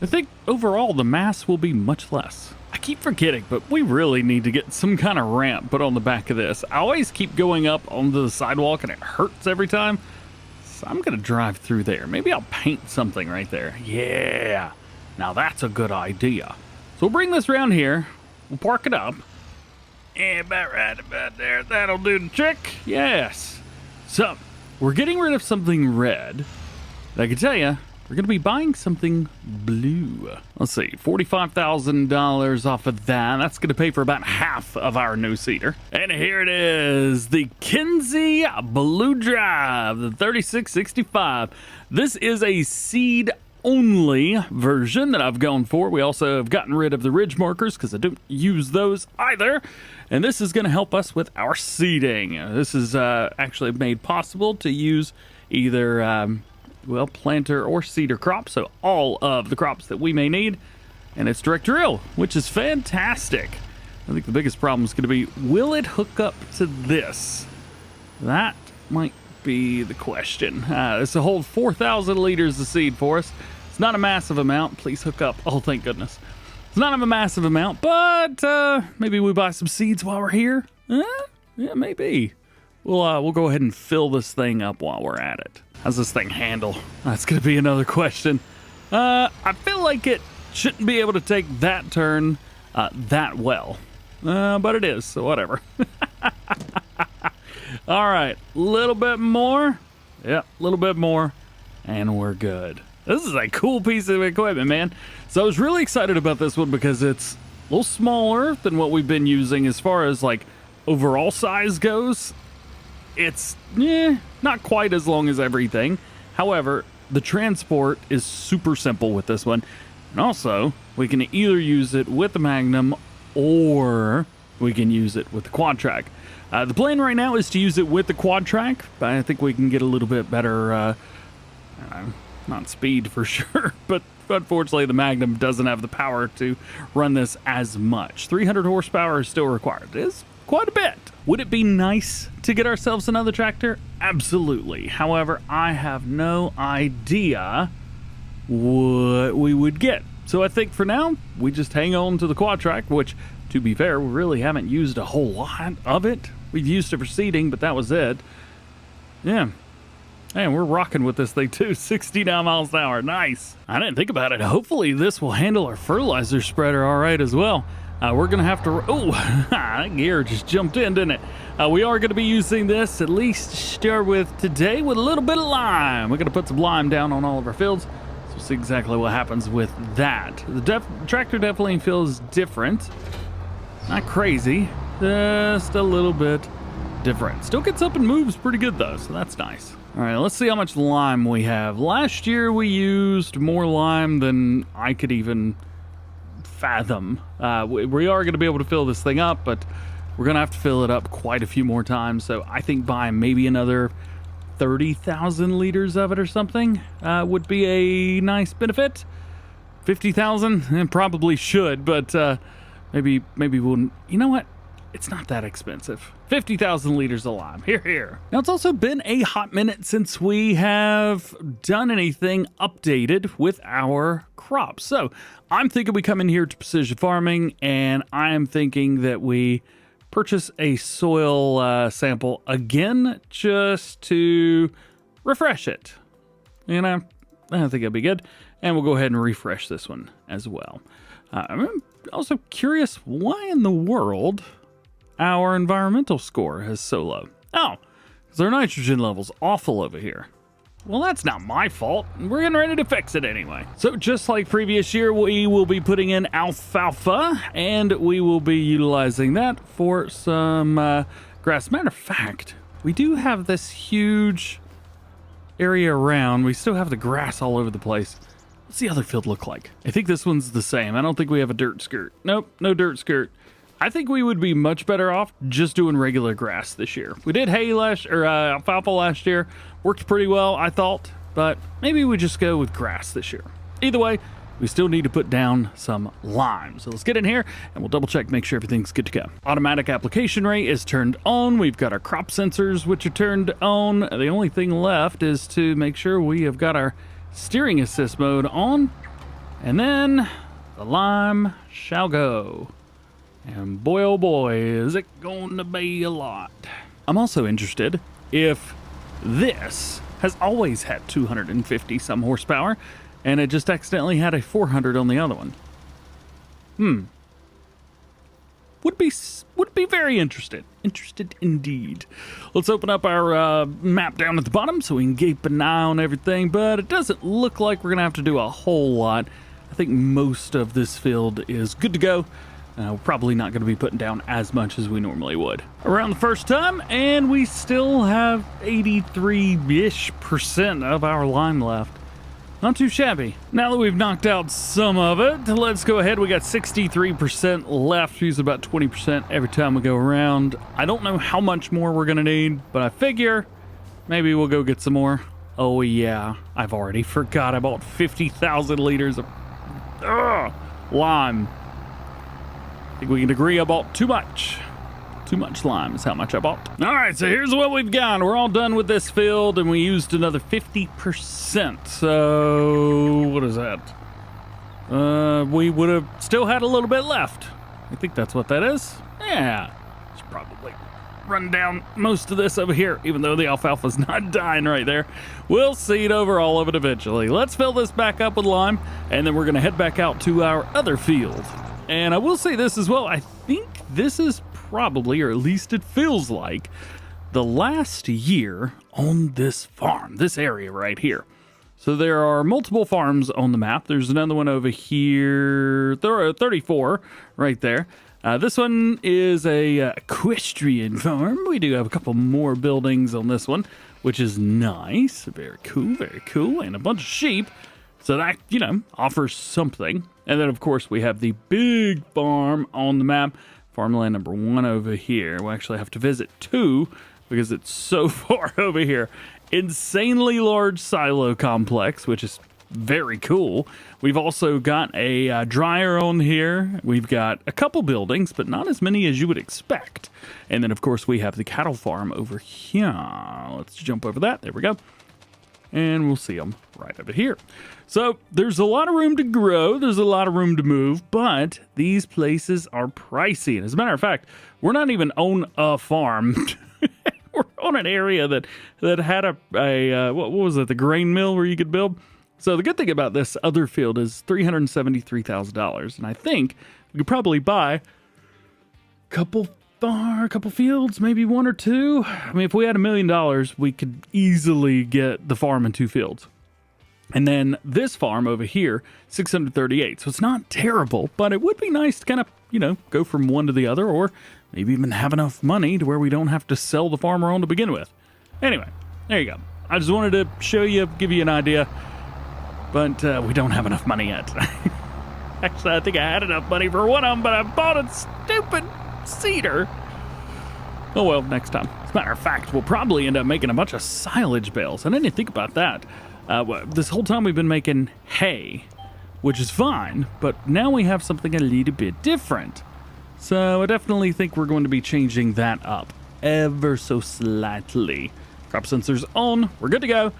I think overall the mass will be much less. I keep forgetting, but we really need to get some kind of ramp put on the back of this. I always keep going up onto the sidewalk and it hurts every time. So I'm going to drive through there. Maybe I'll paint something right there. Yeah. Now that's a good idea. So we'll bring this around here. We'll park it up. And about right about there. That'll do the trick. Yes. So we're getting rid of something red. I can tell you, we're going to be buying something blue. Let's see, $45,000 off of that. That's going to pay for about half of our new seeder. And here it is, the Kinsey Blue Drive, the 3665. This is a seed-only version that I've gone for. We also have gotten rid of the ridge markers because I don't use those either. And this is going to help us with our seeding. This is actually made possible to use either planter or seeder crops, so all of the crops that we may need, and it's direct drill, which is fantastic. I think the biggest problem is going to be, will it hook up to this? That might be the question. This will hold 4,000 liters of seed for us. It's not a massive amount. Please hook up. Oh, thank goodness. It's not a massive amount, but maybe we buy some seeds while we're here. Yeah, maybe. We'll go ahead and fill this thing up while we're at it. How's this thing handle? That's going to be another question. I feel like it shouldn't be able to take that turn that well. But it is, so whatever. All right, a little bit more. Yep, a little bit more. And we're good. This is a cool piece of equipment, man. So I was really excited about this one because it's a little smaller than what we've been using as far as like overall size goes. It's not quite as long as everything. However, the transport is super simple with this one. And also, we can either use it with the Magnum or we can use it with the quad track. The plan right now is to use it with the quad track, but I think we can get a little bit better, not speed for sure, but unfortunately, the Magnum doesn't have the power to run this as much. 300 horsepower is still required. It is quite a bit. Would it be nice to get ourselves another tractor? Absolutely. However, I have no idea what we would get. So I think for now, we just hang on to the quad track, which, to be fair, we really haven't used a whole lot of it. We've used it for seeding, but that was it. Yeah. And we're rocking with this thing too. 69 miles an hour. Nice. I didn't think about it. Hopefully this will handle our fertilizer spreader all right as well. We're going to have to... Oh, that gear just jumped in, didn't it? We are going to be using this, at least to start with today, with a little bit of lime. We're going to put some lime down on all of our fields. So we'll see exactly what happens with that. The tractor definitely feels different. Not crazy. Just a little bit different. Still gets up and moves pretty good, though, so that's nice. All right, let's see how much lime we have. Last year, we used more lime than I could even fathom. We are going to be able to fill this thing up, but we're going to have to fill it up quite a few more times. So I think buying maybe another 30,000 liters of it or something would be a nice benefit. 50,000, and probably should, but maybe we'll... You know what? It's not that expensive. 50,000 liters of lime. Here. Now, it's also been a hot minute since we have done anything updated with our crops. So I'm thinking we come in here to precision farming, and I am thinking that we purchase a soil sample again just to refresh it. You know, I think it'll be good. And we'll go ahead and refresh this one as well. I'm also curious why in the world our environmental score is so low. Oh, because our nitrogen level's awful over here. Well, that's not my fault. We're getting ready to fix it anyway. So just like previous year, we will be putting in alfalfa, and we will be utilizing that for some grass. Matter of fact, we do have this huge area around. We still have the grass all over the place. What's the other field look like? I think this one's the same. I don't think we have a dirt skirt. Nope, no dirt skirt. I think we would be much better off just doing regular grass this year. We did hay alfalfa last year. Worked pretty well, I thought, but maybe we just go with grass this year. Either way, we still need to put down some lime. So let's get in here and we'll double check, make sure everything's good to go. Automatic application rate is turned on. We've got our crop sensors, which are turned on. The only thing left is to make sure we have got our steering assist mode on, and then the lime shall go. And boy, oh boy, is it going to be a lot. I'm also interested if this has always had 250 some horsepower and it just accidentally had a 400 on the other one. Would be very interested. Interested indeed. Let's open up our map down at the bottom so we can keep an eye on everything, but it doesn't look like we're going to have to do a whole lot. I think most of this field is good to go. We're probably not going to be putting down as much as we normally would. Around the first time, and we still have 83-ish% of our lime left. Not too shabby. Now that we've knocked out some of it, let's go ahead. We got 63% left. Use about 20% every time we go around. I don't know how much more we're going to need, but I figure maybe we'll go get some more. Oh yeah, I've already forgot about 50,000 liters of lime. I think we can agree I bought too much. Too much lime is how much I bought. All right, so here's what we've got. We're all done with this field, and we used another 50%. So what is that? We would have still had a little bit left. I think that's what that is. Yeah, should probably run down most of this over here, even though the alfalfa's not dying right there. We'll seed over all of it eventually. Let's fill this back up with lime, and then we're going to head back out to our other field. And I will say this as well, I think this is probably, or at least it feels like, the last year on this farm, this area right here. So there are multiple farms on the map. There's another one over here, 34 right there. This one is a equestrian farm. We do have a couple more buildings on this one, which is nice. Very cool. And a bunch of sheep. So that, you know, offers something. And then, of course, we have the big farm on the map. Farmland number 1 over here. We'll actually have to visit 2 because it's so far over here. Insanely large silo complex, which is very cool. We've also got a dryer on here. We've got a couple buildings, but not as many as you would expect. And then, of course, we have the cattle farm over here. Let's jump over that. There we go. And we'll see them right over here. So there's a lot of room to grow. There's a lot of room to move, but these places are pricey. And as a matter of fact, we're not even on a farm. We're on an area that had a what was it, the grain mill where you could build. So the good thing about this other field is $373,000. And I think we could probably buy a couple fields, maybe one or two. I mean, if we had $1 million, we could easily get the farm in 2 fields. And then this farm over here, 638. So it's not terrible, but it would be nice to kind of, go from one to the other, or maybe even have enough money to where we don't have to sell the farm we're on to begin with. Anyway, there you go. I just wanted to show you, give you an idea, but we don't have enough money yet. Actually, I think I had enough money for one of them, but I bought a stupid cedar. Oh well, next time. As a matter of fact, we'll probably end up making a bunch of silage bales. And I didn't think about that. This whole time we've been making hay, which is fine, but now we have something a little bit different. So I definitely think we're going to be changing that up ever so slightly. Crop sensors on. We're good to go.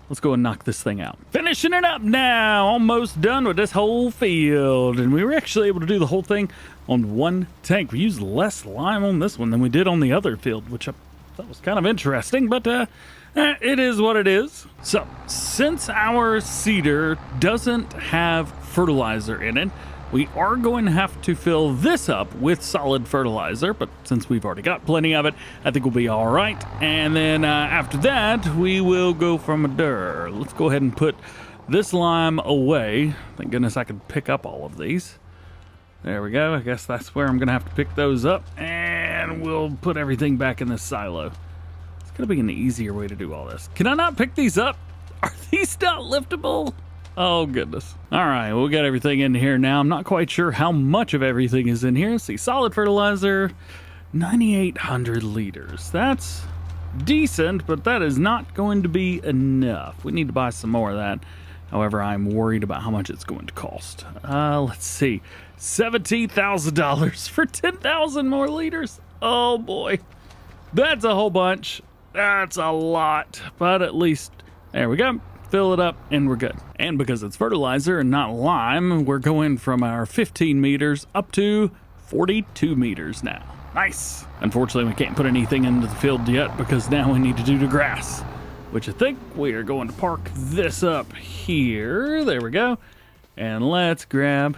Let's go and knock this thing out. Finishing it up now. Almost done with this whole field. And we were actually able to do the whole thing on one tank. We used less lime on this one than we did on the other field, which I thought was kind of interesting, but it is what it is. So, since our cedar doesn't have fertilizer in it, we are going to have to fill this up with solid fertilizer, but since we've already got plenty of it, I think we'll be all right. And then after that, we will go from a dur. Let's go ahead and put this lime away. Thank goodness I could pick up all of these. There we go. I guess that's where I'm going to have to pick those up, and we'll put everything back in this silo. It's going to be an easier way to do all this. Can I not pick these up? Are these not liftable? Oh, goodness. All right, we'll get everything in here now. I'm not quite sure how much of everything is in here. Let's see, solid fertilizer, 9,800 liters. That's decent, but that is not going to be enough. We need to buy some more of that. However, I'm worried about how much it's going to cost. Let's see, $17,000 for 10,000 more liters. Oh, boy. That's a whole bunch. That's a lot, but at least, there we go. Fill it up, and we're good. And because it's fertilizer and not lime, we're going from our 15 meters up to 42 meters now. Nice. Unfortunately, we can't put anything into the field yet because now we need to do the grass, which I think we are going to park this up here. There we go. And let's grab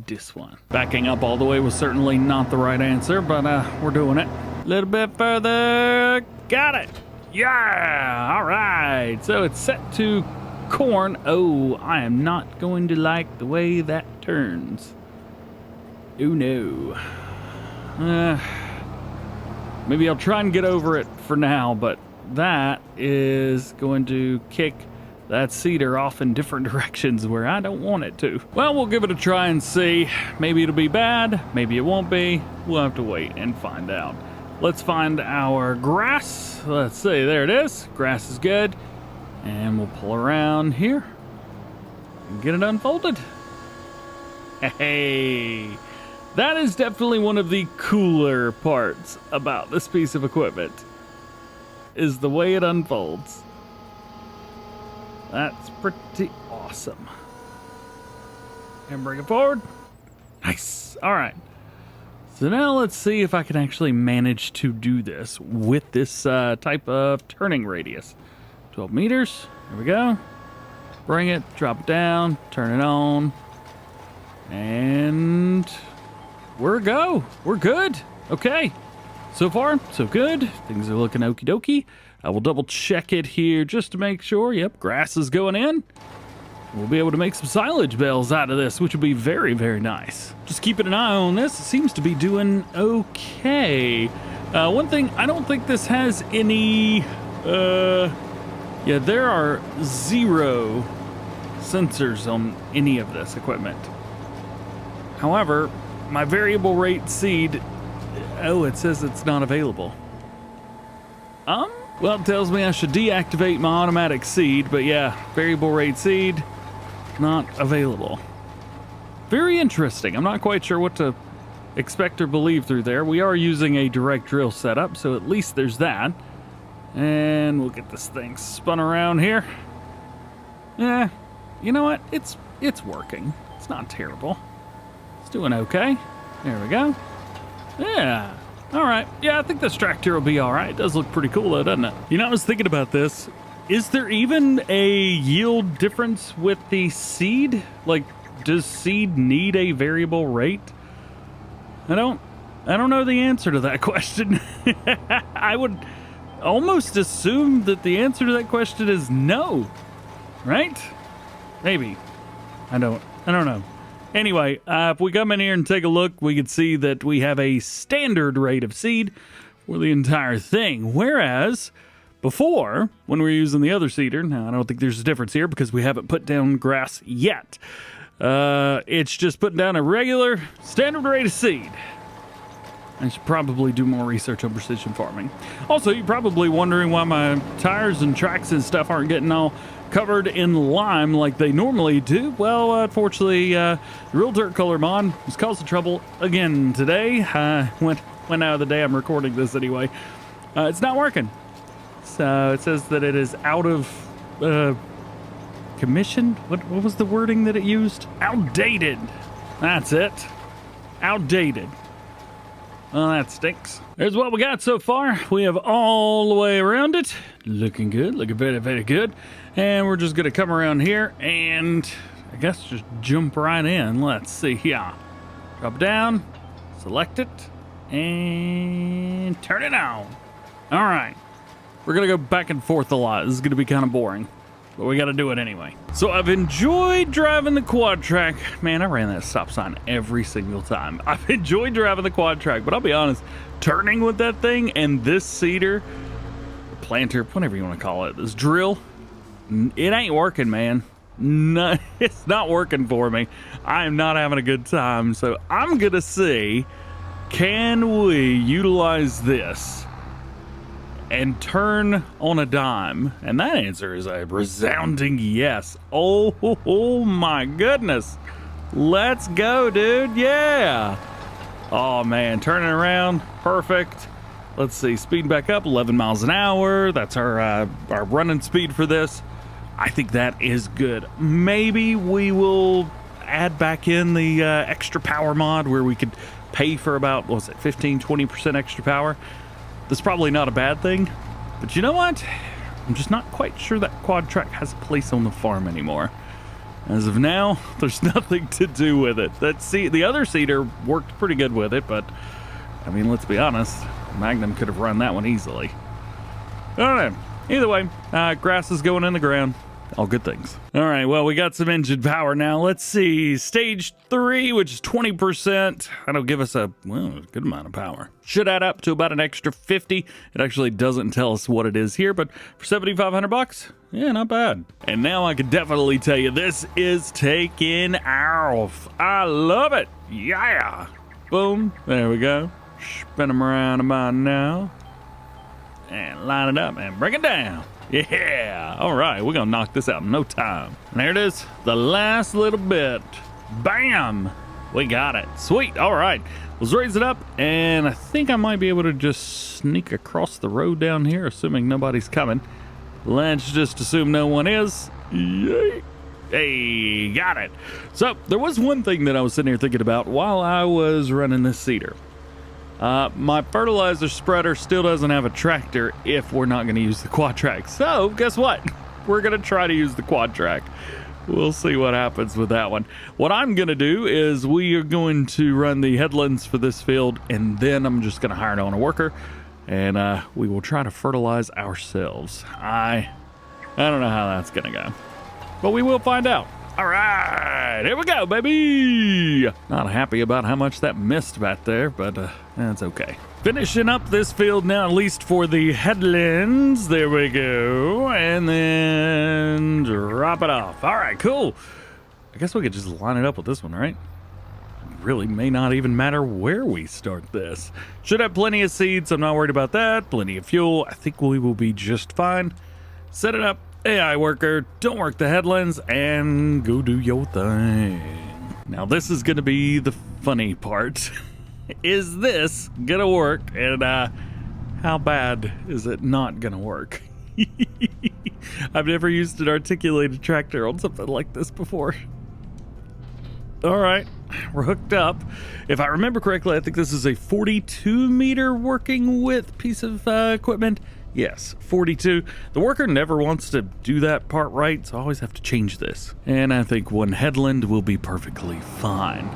this one. Backing up all the way was certainly not the right answer, but we're doing it. A little bit further. Got it. Yeah, all right. So it's set to corn. Oh, I am not going to like the way that turns. Oh, no. Maybe I'll try and get over it for now, but that is going to kick that cedar off in different directions where I don't want it to. Well, we'll give it a try and see. Maybe it'll be bad. Maybe it won't be. We'll have to wait and find out. Let's find our grass. Let's see, there it is. Grass is good. And we'll pull around here and get it unfolded. Hey, that is definitely one of the cooler parts about this piece of equipment, is the way it unfolds. That's pretty awesome. And bring it forward. Nice. All right. So now let's see if I can actually manage to do this with this type of turning radius. 12 meters. There we go. Bring it, drop it down, turn it on. And we're go. We're good. Okay. So far, so good. Things are looking okie dokie. I will double check it here just to make sure. Yep, grass is going in. We'll be able to make some silage bales out of this, which will be very, very nice. Just keeping an eye on this. It seems to be doing okay. One thing, I don't think this has any... yeah, there are 0 sensors on any of this equipment. However, my variable rate seed... Oh, it says it's not available. Well, it tells me I should deactivate my automatic seed, but yeah, variable rate seed, not available. Very interesting. I'm not quite sure what to expect or believe through there. We are using a direct drill setup, so at least there's that. And we'll get this thing spun around here. Yeah, you know what? It's working. It's not terrible. It's doing okay. There we go. Yeah. All right. Yeah, I think this tractor will be all right. It does look pretty cool, though, doesn't it? You know, I was thinking about this. Is there even a yield difference with the seed? Like, does seed need a variable rate? I don't know the answer to that question. I would almost assume that the answer to that question is no, right? Maybe. I don't know. Anyway, if we come in here and take a look, we can see that we have a standard rate of seed for the entire thing. Whereas before, when we were using the other seeder, now I don't think there's a difference here because we haven't put down grass yet. It's just putting down a regular standard rate of seed. I should probably do more research on precision farming. Also, you're probably wondering why my tires and tracks and stuff aren't getting all covered in lime like they normally do. Well, unfortunately, the real dirt color mod is causing trouble again today. Went out of the day I'm recording this anyway. It's not working. So it says that it is out of commission. What was the wording that it used? Outdated. That's it. Outdated. Well, that stinks. There's what we got so far. We have all the way around it. Looking good. Looking very, very good. And we're just going to come around here and I guess just jump right in. Let's see. Yeah. Drop down. Select it. And turn it on. All right. We're going to go back and forth a lot. This is going to be kind of boring, but we got to do it anyway. So I've enjoyed driving the quad track. Man, I ran that stop sign every single time. I've enjoyed driving the quad track, but I'll be honest, turning with that thing and this seeder, planter, whatever you want to call it, this drill, it ain't working, man. No, it's not working for me. I am not having a good time. So I'm going to see, can we utilize this and turn on a dime? And that answer is a resounding yes. Oh my goodness. Let's go, dude. Yeah. Oh man, turning around. Perfect. Let's see, speed back up 11 miles an hour. That's our running speed for this. I think that is good. Maybe we will add back in the extra power mod where we could pay for about, what was it, 15-20% extra power. That's probably not a bad thing, but you know what? I'm just not quite sure that quad track has a place on the farm anymore. As of now, there's nothing to do with it. The other seeder worked pretty good with it, but I mean, let's be honest, Magnum could have run that one easily. I don't know. Either way, grass is going in the ground. All good things. All right, well, we got some engine power now. Let's see. Stage 3, which is 20%. That'll give us a good amount of power. Should add up to about an extra 50. It actually doesn't tell us what it is here, but for 7,500 bucks, yeah, not bad. And now I can definitely tell you this is taking off. I love it. Yeah. Boom. There we go. Spin them around about now. And line it up and bring it down. Yeah. All right. We're going to knock this out in no time. And there it is. The last little bit. Bam. We got it. Sweet. All right. Let's raise it up. And I think I might be able to just sneak across the road down here, assuming nobody's coming. Let's just assume no one is. Yay. Hey, got it. So there was one thing that I was sitting here thinking about while I was running this seeder. My fertilizer spreader still doesn't have a tractor if we're not going to use the quad track. So guess what? We're going to try to use the quad track. We'll see what happens with that one. What I'm going to do is we are going to run the headlands for this field, and then I'm just going to hire on a worker, and we will try to fertilize ourselves. I don't know how that's going to go, but we will find out. All right, here we go, baby. Not happy about how much that missed back there, but that's okay. Finishing up this field now, at least for the headlands. There we go. And then drop it off. All right, cool. I guess we could just line it up with this one, right? really may not even matter where we start this. Should have plenty of seeds, I'm not worried about that. Plenty of fuel, I think we will be just fine. Set it up, AI worker, don't work the headlands, and go do your thing. Now this is gonna be the funny part. Is this gonna work? And how bad is it not gonna work? I've never used an articulated tractor on something like this before. All right, we're hooked up. If I remember correctly, I think this is a 42 meter working width piece of equipment. Yes, 42. The worker never wants to do that part right, so I always have to change this. And I think one headland will be perfectly fine.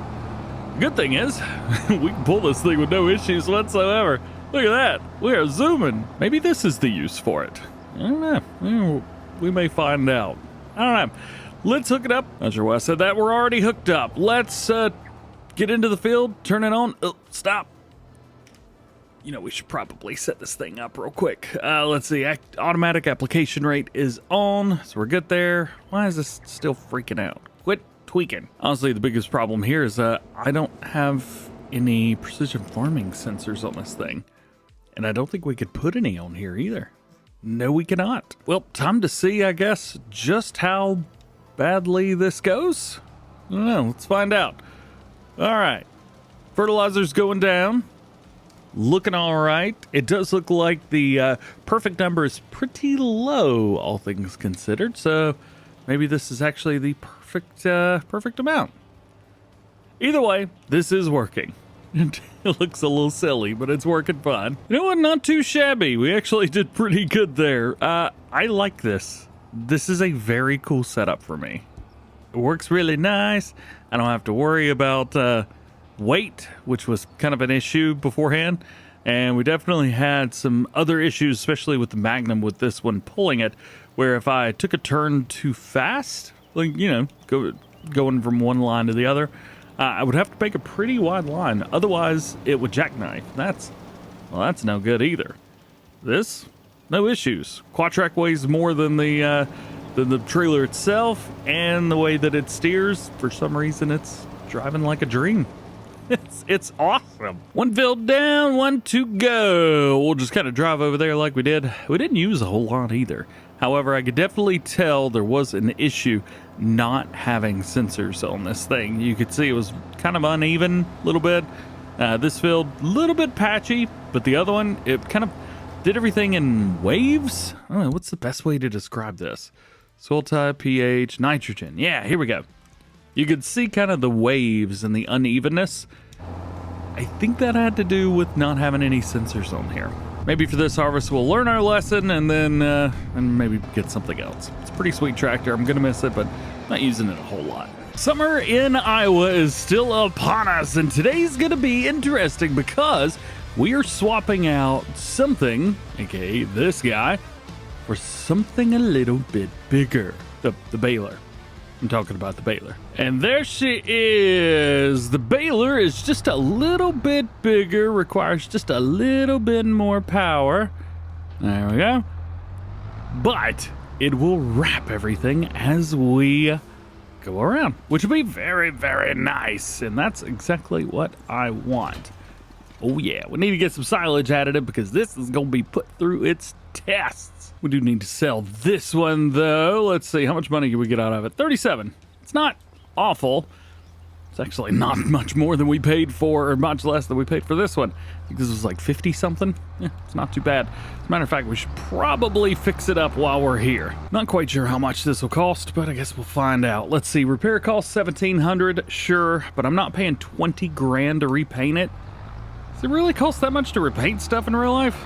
Good thing is, we can pull this thing with no issues whatsoever. Look at that, we are zooming. Maybe this is the use for it. I don't know, we may find out. I don't know. Let's hook it up. Not sure why I said that. We're already hooked up. Let's get into the field, turn it on. Oh, stop. You know, we should probably set this thing up real quick. Let's see, automatic application rate is on, so we're good there. Why is this still freaking out? Quit tweaking. Honestly, the biggest problem here is I don't have any precision farming sensors on this thing. And I don't think we could put any on here either. No, we cannot. Well, time to see, I guess, just how badly this goes. I don't know, let's find out. All right, fertilizer's going down. Looking all right. It does look like the perfect number is pretty low, all things considered. So maybe this is actually the perfect amount. Either way, this is working. It looks a little silly, but it's working fine. You know what? Not too shabby. We actually did pretty good there. I like this. This is a very cool setup for me. It works really nice. I don't have to worry about weight, which was kind of an issue beforehand. And we definitely had some other issues, especially with the Magnum, with this one pulling it, where if I took a turn too fast, like, you know, going from one line to the other, I would have to make a pretty wide line. Otherwise, it would jackknife. That's no good either. This, no issues. Quadtrack weighs more than the trailer itself, and the way that it steers, for some reason, it's driving like a dream. It's awesome. One field down, one to go. We'll just kind of drive over there like we did. We didn't use a whole lot either. However, I could definitely tell there was an issue not having sensors on this thing. You could see it was kind of uneven a little bit. This field, a little bit patchy, but the other one, it kind of did everything in waves. I don't know, what's the best way to describe this? Soil type, pH, nitrogen. Yeah, here we go. You could see kind of the waves and the unevenness. I think that had to do with not having any sensors on here. Maybe for this harvest we'll learn our lesson and then and maybe get something else. It's a pretty sweet tractor. I'm gonna miss it, but not using it a whole lot. Summer in Iowa is still upon us, and today's gonna be interesting because we are swapping out something, aka this guy, for something a little bit bigger. The baler. I'm talking about the baler. And there she is. The baler is just a little bit bigger, requires just a little bit more power. There we go. But it will wrap everything as we go around, which will be very, very nice. And that's exactly what I want. Oh yeah, we need to get some silage additive because this is going to be put through its tests. We do need to sell this one though. Let's see, how much money can we get out of it? 37. It's not awful. It's actually not much more than we paid for, or much less than we paid for this one. I think this was like 50 something. Yeah, it's not too bad. As a matter of fact, we should probably fix it up while we're here. Not quite sure how much this will cost, but I guess we'll find out. Let's see, repair costs $1,700, sure, but I'm not paying 20 grand to repaint it. Does it really cost that much to repaint stuff in real life?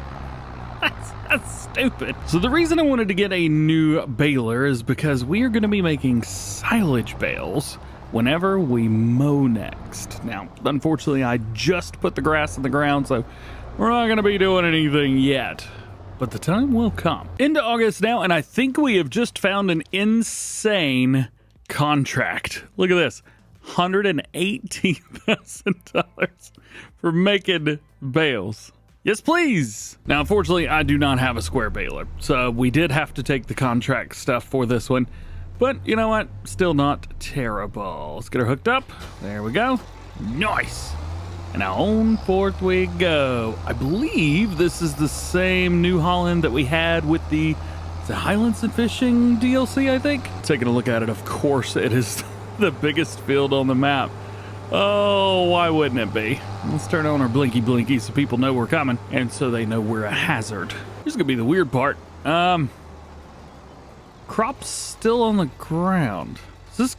That's stupid. So the reason I wanted to get a new baler is because we are going to be making silage bales whenever we mow next. Now, unfortunately, I just put the grass in the ground, so we're not going to be doing anything yet. But the time will come. Into August now, and I think we have just found an insane contract. Look at this. $118,000 for making bales. Yes, please. Now, unfortunately, I do not have a square baler, so we did have to take the contract stuff for this one. But you know what? Still not terrible. Let's get her hooked up. There we go. Nice. And now on forth we go. I believe this is the same New Holland that we had with the Highlands and Fishing DLC, I think. Taking a look at it, of course, it is the biggest field on the map. Oh, why wouldn't it be? Let's turn on our blinky blinky so people know we're coming and so they know we're a hazard. Here's gonna be the weird part. Crops still on the ground. Is this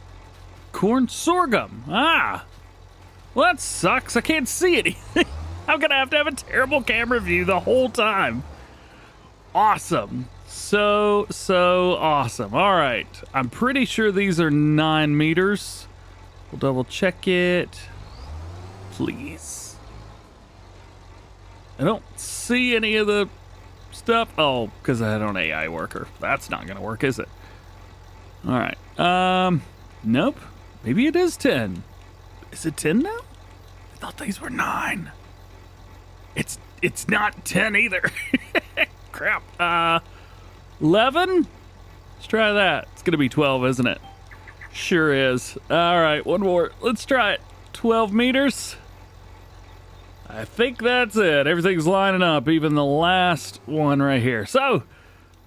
corn? Sorghum. Ah. Well, that sucks. I can't see anything. I'm gonna have to have a terrible camera view the whole time. Awesome. So awesome. All right. I'm pretty sure these are 9 meters. We'll double check it. Please. I don't see any of the stuff. Oh, because I had an AI worker. That's not going to work, is it? All right. Nope. Maybe it is 10. Is it 10 now? I thought these were 9. It's not 10 either. Crap. 11? Let's try that. It's going to be 12, isn't it? Sure is. All right, one more. Let's try it. 12 meters. I think that's it. Everything's lining up, even the last one right here. So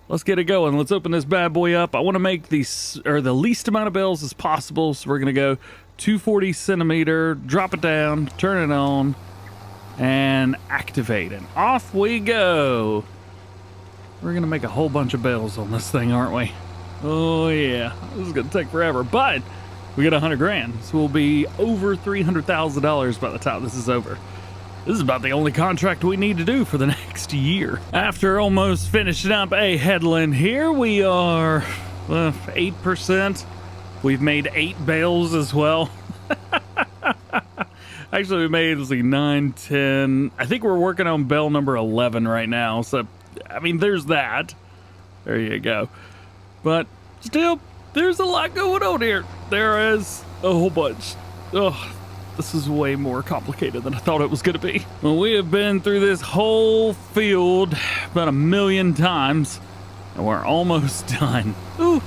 let's get it going. Let's open this bad boy up. I want to make the least amount of bales as possible. So we're going to go 240 centimeter, drop it down, turn it on, and activate. And off we go. We're going to make a whole bunch of bales on this thing, aren't we? Oh yeah, this is gonna take forever, but we got 100 grand, so we'll be over $300,000 by the time this is over. This is about the only contract we need to do for the next year. After almost finishing up a headland here, we are 8%. We've made 8 bales as well. Actually, we made, let's see, 9, 10. I think we're working on bale number 11 right now, so, I mean, there's that. There you go. But still, there's a lot going on here. There is a whole bunch. Oh, this is way more complicated than I thought it was going to be. Well, we have been through this whole field about 1,000,000 times, and we're almost done. Ooh,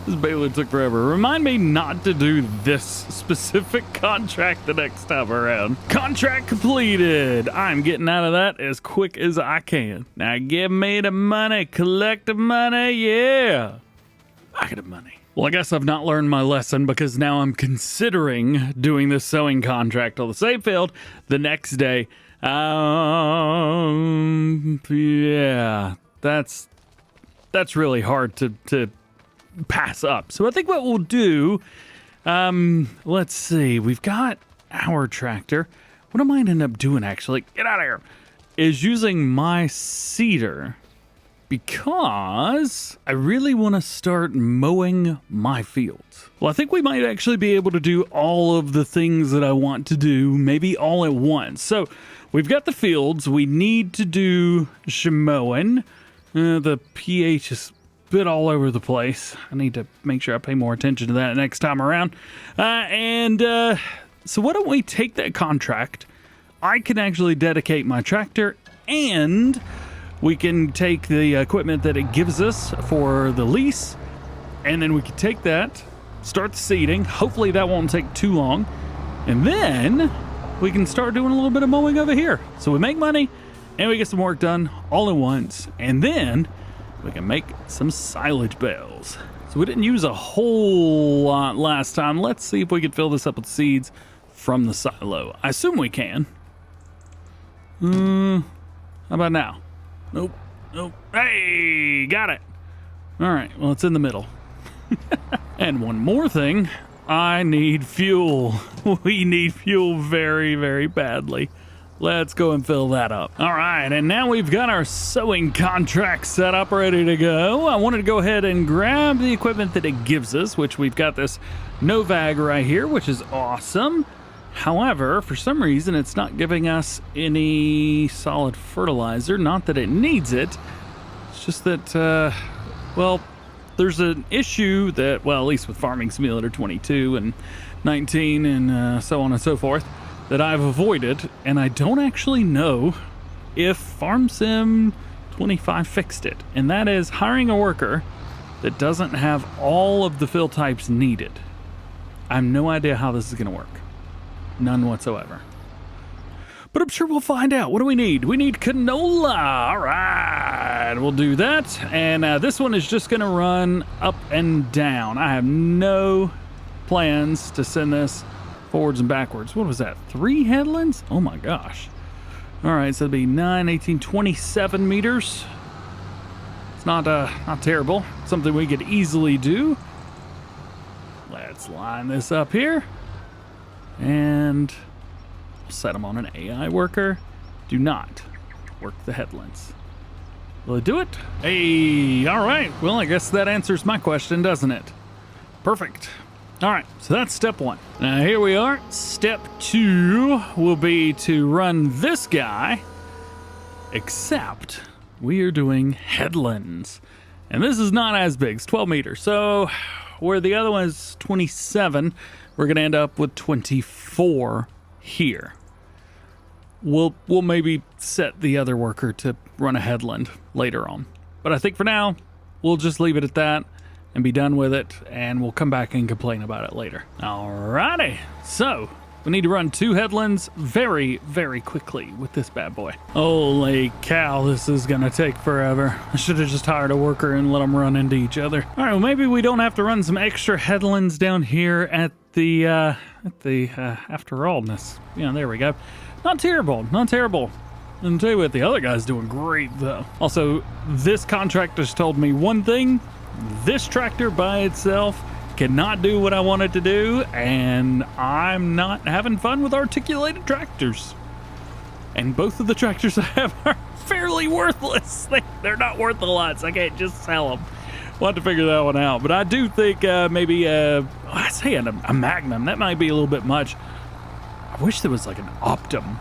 this baler took forever. Remind me not to do this specific contract the next time around. Contract completed. I'm getting out of that as quick as I can. Now give me the money, collect the money, yeah. I get the money. Well, I guess I've not learned my lesson because now I'm considering doing this sewing contract on the same field the next day. Yeah, that's really hard to pass up. So I think what we'll do, let's see, we've got our tractor. What I might end up doing, actually, get out of here, is using my seeder because I really want to start mowing my fields. Well, I think we might actually be able to do all of the things that I want to do, maybe all at once. So we've got the fields. We need to do some mowing. The pH is bit all over the place. I need to make sure I pay more attention to that next time around. So why don't we take that contract? I can actually dedicate my tractor, and we can take the equipment that it gives us for the lease, and then we can take that, start the seeding. Hopefully that won't take too long. And then we can start doing a little bit of mowing over here. So we make money and we get some work done all at once. And then we can make some silage bales. So we didn't use a whole lot last time. Let's see if we can fill this up with seeds from the silo. I assume we can. How about now? Nope. Hey, got it. All right, well, it's in the middle. And one more thing, I need fuel. We need fuel very, very badly. Let's go and fill that up. All right, and now we've got our sewing contract set up, ready to go. I wanted to go ahead and grab the equipment that it gives us, which we've got this Novag right here, which is awesome. However, for some reason, it's not giving us any solid fertilizer. Not that it needs it. It's just that, well, there's an issue that, well, at least with Farming Simulator 22 and 19 and so on and so forth, that I've avoided, and I don't actually know if Farm Sim 25 fixed it. And that is hiring a worker that doesn't have all of the fill types needed. I have no idea how this is going to work. None whatsoever. But I'm sure we'll find out. What do we need? We need canola. All right, we'll do that. And this one is just going to run up and down. I have no plans to send this forwards and backwards. What was that? 3 headlands? Oh my gosh. All right, so it'd be 9, 18, 27 meters. It's not terrible. Something we could easily do. Let's line this up here. And set them on an AI worker. Do not work the headlands. Will it do it? Hey, all right. Well, I guess that answers my question, doesn't it? Perfect. All right, so that's step 1. Now here we are. Step 2 will be to run this guy, except we are doing headlands. And this is not as big. It's 12 meters. So where the other one is 27, we're going to end up with 24 here. We'll maybe set the other worker to run a headland later on. But I think for now, we'll just leave it at that and be done with it, and we'll come back and complain about it later. Alrighty, so we need to run 2 headlands very, very quickly with this bad boy. Holy cow, this is gonna take forever. I should have just hired a worker and let them run into each other. All right, well, maybe we don't have to run some extra headlands down here at the after allness. Yeah, there we go. Not terrible, not terrible. And I'll tell you what, the other guy's doing great though. Also, this contractor's told me one thing: this tractor by itself cannot do what I want it to do, and I'm not having fun with articulated tractors. And both of the tractors I have are fairly worthless. They're not worth a lot, so I can't just sell them. We'll have to figure that one out. But I do think maybe, I say a Magnum. That might be a little bit much. I wish there was like an Optum.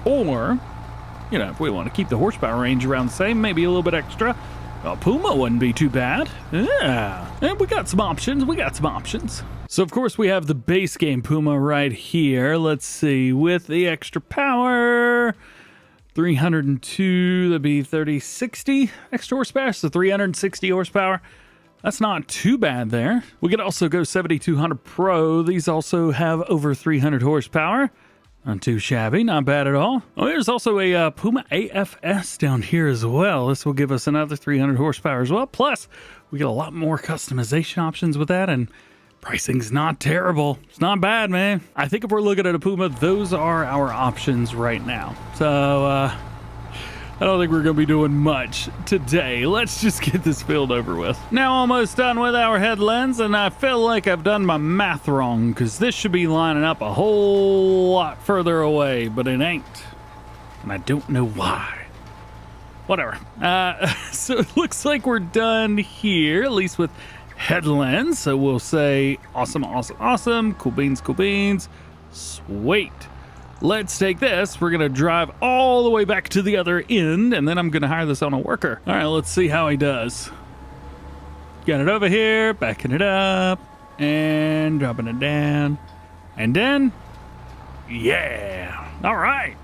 Or, you know, if we want to keep the horsepower range around the same, maybe a little bit extra. Well, Puma wouldn't be too bad. Yeah. And we got some options. So, of course, we have the base game Puma right here. Let's see. With the extra power, 302, that'd be 60 extra horsepower. So 360 horsepower. That's not too bad there. We could also go 7200 Pro. These also have over 300 horsepower. Not too shabby, not bad at all. Oh, there's also a Puma AFS down here as well. This will give us another 300 horsepower as well. Plus, we get a lot more customization options with that, and pricing's not terrible. It's not bad, man. I think if we're looking at a Puma, those are our options right now. So, I don't think we're going to be doing much today. Let's just get this field over with. Now almost done with our headlands, and I feel like I've done my math wrong, because this should be lining up a whole lot further away, but it ain't. And I don't know why. Whatever. So it looks like we're done here, at least with headlands. So we'll say awesome, awesome, awesome. Cool beans, cool beans. Sweet. Let's take this. We're going to drive all the way back to the other end, and then I'm going to hire this on a worker. All right, let's see how he does. Got it over here, backing it up, and dropping it down. And then, yeah. All right.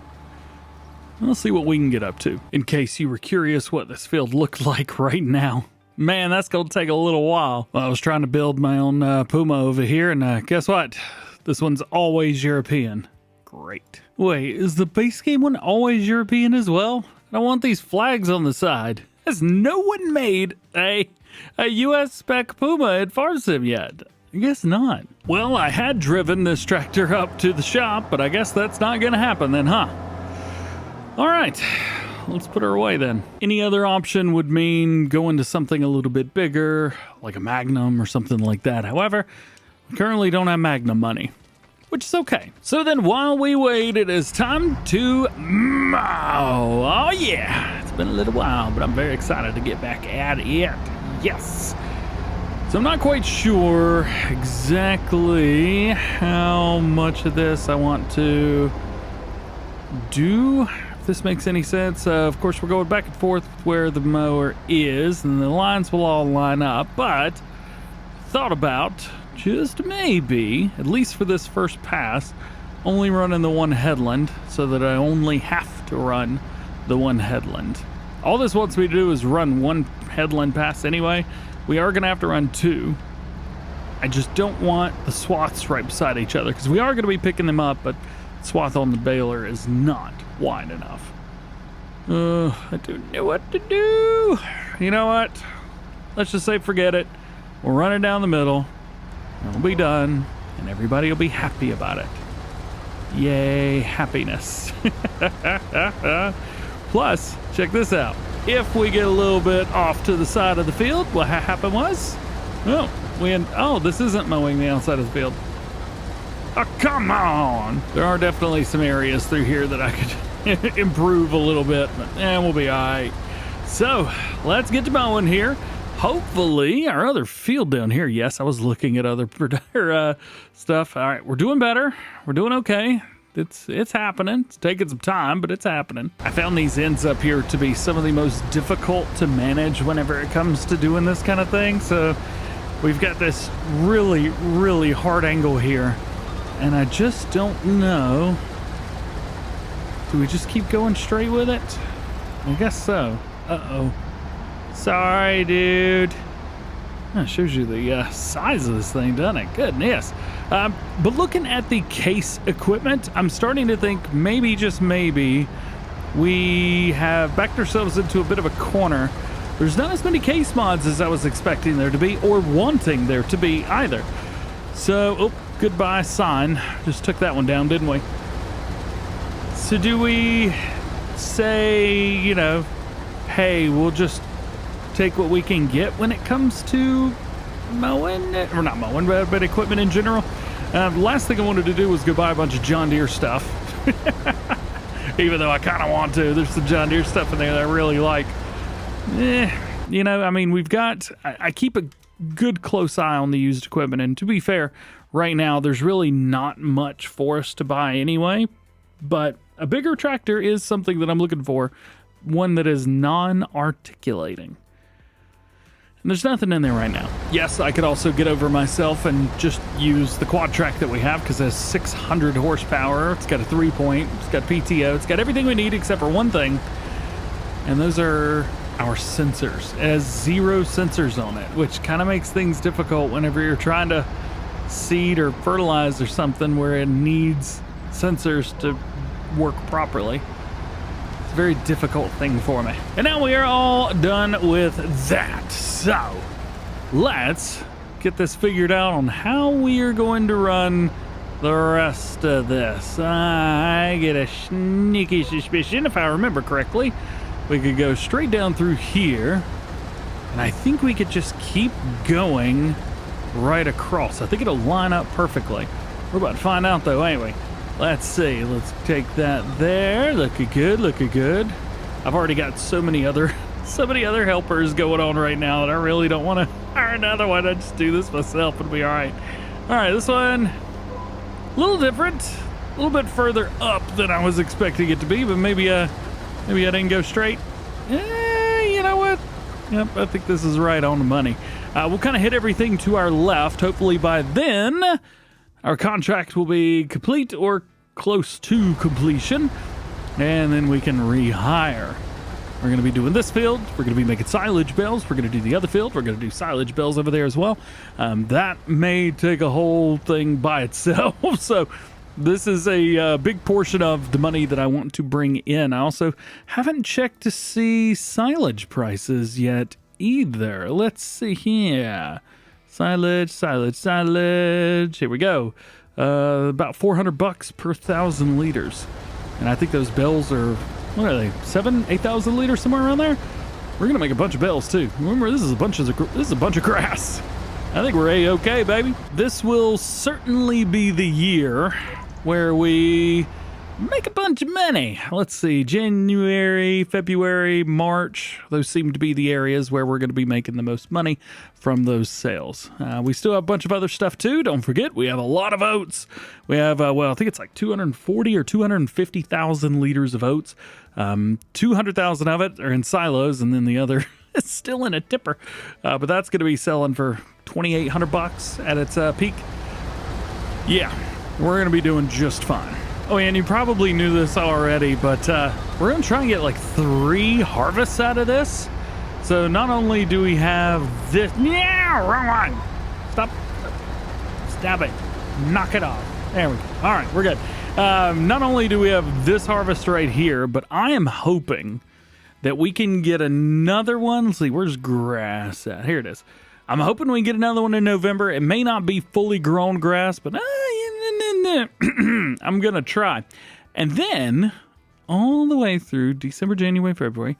Let's see what we can get up to. In case you were curious what this field looked like right now. Man, that's going to take a little while. Well, I was trying to build my own Puma over here, and guess what? This one's always European. Great. Wait, is the base game one always European as well? I don't want these flags on the side. Has no one made a US spec Puma at Farm Sim yet? I guess not. Well, I had driven this tractor up to the shop, but I guess that's not gonna happen then, huh? All right, let's put her away then. Any other option would mean going to something a little bit bigger, like a Magnum or something like that. However, we currently don't have Magnum money, which is okay. So then while we wait, it is time to mow. Oh yeah, it's been a little while, but I'm very excited to get back at it. Yes. So I'm not quite sure exactly how much of this I want to do, if this makes any sense. Of course, we're going back and forth where the mower is, and the lines will all line up, but thought about just maybe, at least for this first pass, only running the one headland so that I only have to run the one headland. All this wants me to do is run one headland pass anyway. We are going to have to run 2. I just don't want the swaths right beside each other because we are going to be picking them up, but the swath on the baler is not wide enough. I don't know what to do. You know what? Let's just say forget it. We'll run it down the middle. And we'll be done. And everybody will be happy about it. Yay, happiness. Plus, check this out. If we get a little bit off to the side of the field, what happened was, well, this isn't mowing the outside of the field. Oh, come on. There are definitely some areas through here that I could improve a little bit, but we'll be all right. So let's get to mowing here. Hopefully our other field down here. Yes, I was looking at other stuff. All right, we're doing better. We're doing okay. It's happening. It's taking some time, but it's happening. I found these ends up here to be some of the most difficult to manage whenever it comes to doing this kind of thing. So we've got this really, really hard angle here, and I just don't know. Do we just keep going straight with it? I guess so. Uh-oh. Sorry, dude. That shows you the size of this thing, doesn't it? Goodness. But looking at the case equipment, I'm starting to think maybe, just maybe, we have backed ourselves into a bit of a corner. There's not as many case mods as I was expecting there to be, or wanting there to be either. So, oh, goodbye sign. Just took that one down, didn't we? So do we say, you know, hey, we'll just take what we can get when it comes to mowing, or not mowing, but equipment in general? The last thing I wanted to do was go buy a bunch of John Deere stuff. Even though I kind of want to. There's some John Deere stuff in there that I really like. You know, I mean, I keep a good close eye on the used equipment, and to be fair, right now there's really not much for us to buy anyway, but a bigger tractor is something that I'm looking for, one that is non-articulating. And there's nothing in there right now. Yes, I could also get over myself and just use the quad track that we have because it has 600 horsepower. It's got a 3-point, it's got PTO, it's got everything we need except for one thing, and those are our sensors. It has 0 sensors on it, which kind of makes things difficult whenever you're trying to seed or fertilize or something where it needs sensors to work properly. It's a very difficult thing for me. And now we are all done with that. So let's get this figured out on how we are going to run the rest of this. I get a sneaky suspicion, if I remember correctly, we could go straight down through here, and I think we could just keep going right across. I think it'll line up perfectly. We're about to find out though, ain't we? Let's see. Let's take that there. Looking good, looking good. I've already got so many other helpers going on right now that I really don't want to hire another one. I just do this myself and be all right. All right, this one, a little different, a little bit further up than I was expecting it to be, but maybe I didn't go straight. You know what? Yep, I think this is right on the money. We'll kind of hit everything to our left. Hopefully by then, our contract will be complete or close to completion, and then we can rehire. We're going to be doing this field. We're going to be making silage bales. We're going to do the other field. We're going to do silage bales over there as well. That may take a whole thing by itself. So this is a big portion of the money that I want to bring in. I also haven't checked to see silage prices yet either. Let's see here. Silage. Here we go. About $400 per 1,000 liters. And I think those bales are, what are they, 8,000 liters, somewhere around there? We're gonna make a bunch of bales too. Remember, this is a bunch of grass. I think we're A-okay, baby. This will certainly be the year where we make a bunch of money. Let's see, January, February, March. Those seem to be the areas where we're going to be making the most money from those sales. We still have a bunch of other stuff too. Don't forget, we have a lot of oats. We have, well, I think it's like 240 or 250,000 liters of oats. 200,000 of it are in silos, and then the other is still in a tipper. But that's going to be selling for $2,800 at its peak. Yeah, we're going to be doing just fine. Oh, and you probably knew this already, but we're going to try and get like 3 harvests out of this. So not only do we have this... Yeah, wrong one. Stop. Stop it. Knock it off. There we go. All right, we're good. Not only do we have this harvest right here, but I am hoping that we can get another one. Let's see, where's grass at? Here it is. I'm hoping we can get another one in November. It may not be fully grown grass, but I'm going to try. And then all the way through December, January, February,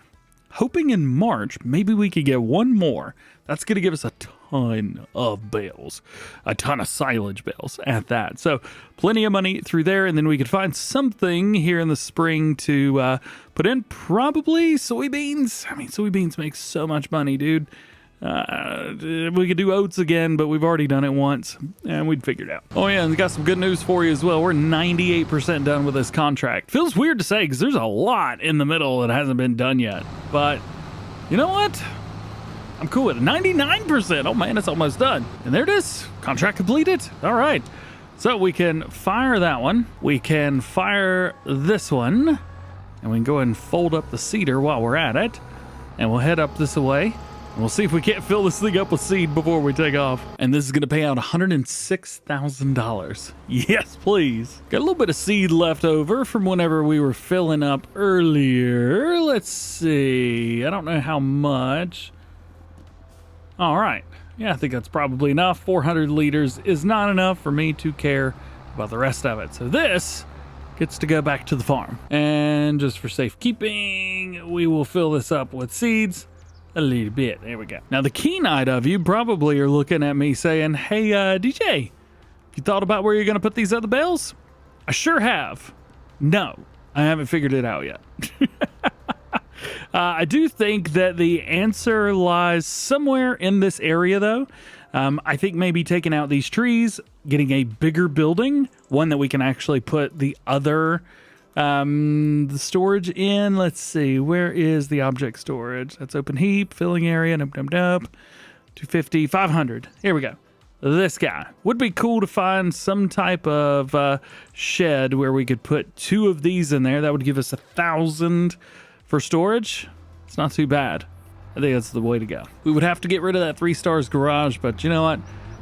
hoping in March, maybe we could get one more. That's going to give us a ton of bales, a ton of silage bales at that. So plenty of money through there. And then we could find something here in the spring to put in, probably soybeans. I mean, soybeans make so much money, dude. We could do oats again, but we've already done it once and we'd figured it out. Oh yeah, and got some good news for you as well. We're 98% done with this contract. Feels weird to say because there's a lot in the middle that hasn't been done yet, but you know what? I'm cool with it. 99%. Oh man, it's almost done. And there it is. Contract completed. All right. So we can fire that one. We can fire this one. And we can go ahead and fold up the cedar while we're at it. And we'll head up this way. And we'll see if we can't fill this thing up with seed before we take off. And this is going to pay out $106,000. Yes, please. Got a little bit of seed left over from whenever we were filling up earlier. Let's see. I don't know how much. All right. Yeah, I think that's probably enough. 400 liters is not enough for me to care about the rest of it. So this gets to go back to the farm. And just for safekeeping, we will fill this up with seeds a little bit. There we go. Now, the keen-eyed of you probably are looking at me saying, hey, DJ, you thought about where you're going to put these other bales? I sure have. No, I haven't figured it out yet. I do think that the answer lies somewhere in this area, though. I think maybe taking out these trees, getting a bigger building, one that we can actually put the other the storage in. Let's see, where is the object storage? That's open heap, filling area, 250, 500. Here we go. This guy. Would be cool to find some type of shed where we could put 2 of these in there. That would give us 1,000 for storage. It's not too bad. I think that's the way to go. We would have to get rid of that 3 stars garage, but you know what?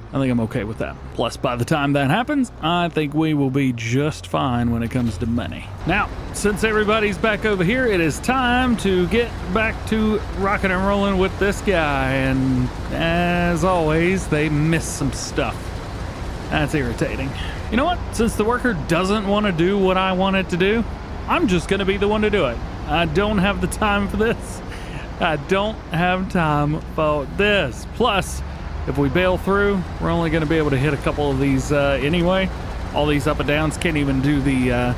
I think I'm okay with that. Plus, by the time that happens, I think we will be just fine when it comes to money. Now, since everybody's back over here, it is time to get back to rocking and rolling with this guy. And as always, they miss some stuff. That's irritating. You know what? Since the worker doesn't want to do what I want it to do, I'm just going to be the one to do it. I don't have the time for this. I don't have time for this. Plus, if we bail through, we're only going to be able to hit a couple of these anyway. All these up and downs can't even do the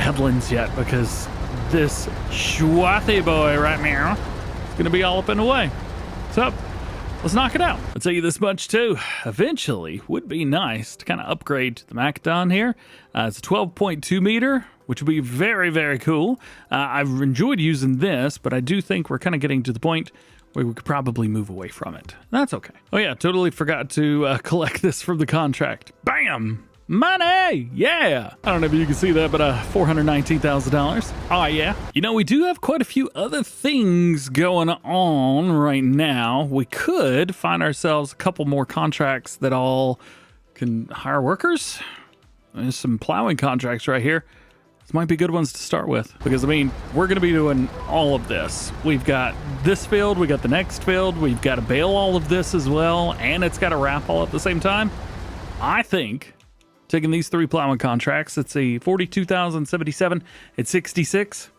headlands yet because this schwathy boy right now is going to be all up in the way. So let's knock it out. I'll tell you this much too. Eventually, would be nice to kind of upgrade to the Macdon here. It's a 12.2 meter, which would be very, very cool. I've enjoyed using this, but I do think we're kind of getting to the point where we could probably move away from it. That's okay. Oh yeah, totally forgot to collect this from the contract. Bam! Money! Yeah! I don't know if you can see that, but $419,000. Oh yeah. You know, we do have quite a few other things going on right now. We could find ourselves a couple more contracts that all can hire workers. There's some plowing contracts right here. These might be good ones to start with because, I mean, we're going to be doing all of this. We've got this field, we got the next field, we've got to bale all of this as well, and it's got to wrap all at the same time. I think taking these 3 plowing contracts, let's see, 42,077 at 66.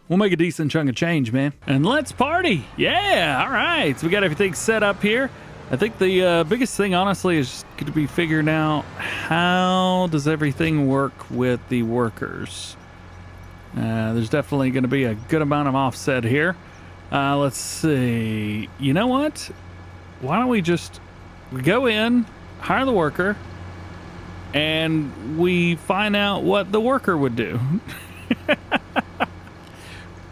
We'll make a decent chunk of change, man. And let's party. Yeah, all right. So we got everything set up here. I think the biggest thing, honestly, is going to be figuring out how does everything work with the workers. There's definitely going to be a good amount of offset here. Let's see. You know what? Why don't we just go in, hire the worker, and we find out what the worker would do.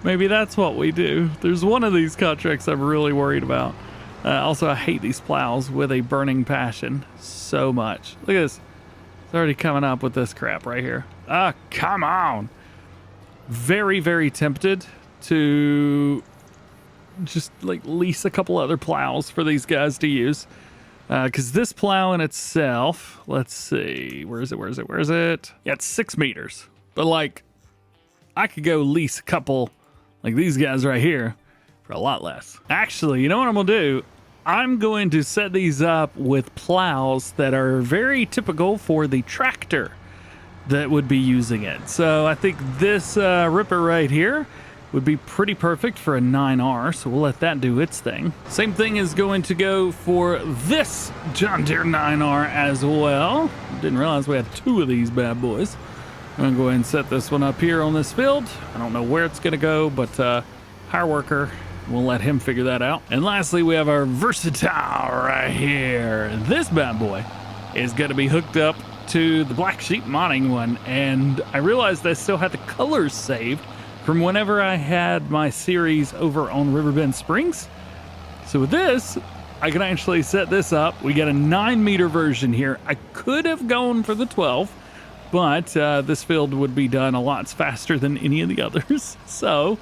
Maybe that's what we do. There's one of these contracts I'm really worried about. Also, I hate these plows with a burning passion so much. Look at this. It's already coming up with this crap right here. Ah, come on. Very, very tempted to just like lease a couple other plows for these guys to use. Because this plow in itself, let's see, where is it? Yeah, it's 6 meters. But like, I could go lease a couple, like these guys right here, for a lot less. Actually, you know what I'm gonna do? I'm going to set these up with plows that are very typical for the tractor that would be using it. So I think this ripper right here would be pretty perfect for a 9R, so we'll let that do its thing. Same thing is going to go for this John Deere 9R as well. Didn't realize we had 2 of these bad boys. I'm gonna go ahead and set this one up here on this field. I don't know where it's gonna go, but hire worker, we'll let him figure that out. And lastly, we have our Versatile right here. This bad boy is gonna be hooked up to the Black Sheep modding one, and I realized I still had the colors saved from whenever I had my series over on Riverbend Springs. So with this, I can actually set this up. We got a 9-meter version here. I could have gone for the 12, but this field would be done a lot faster than any of the others. So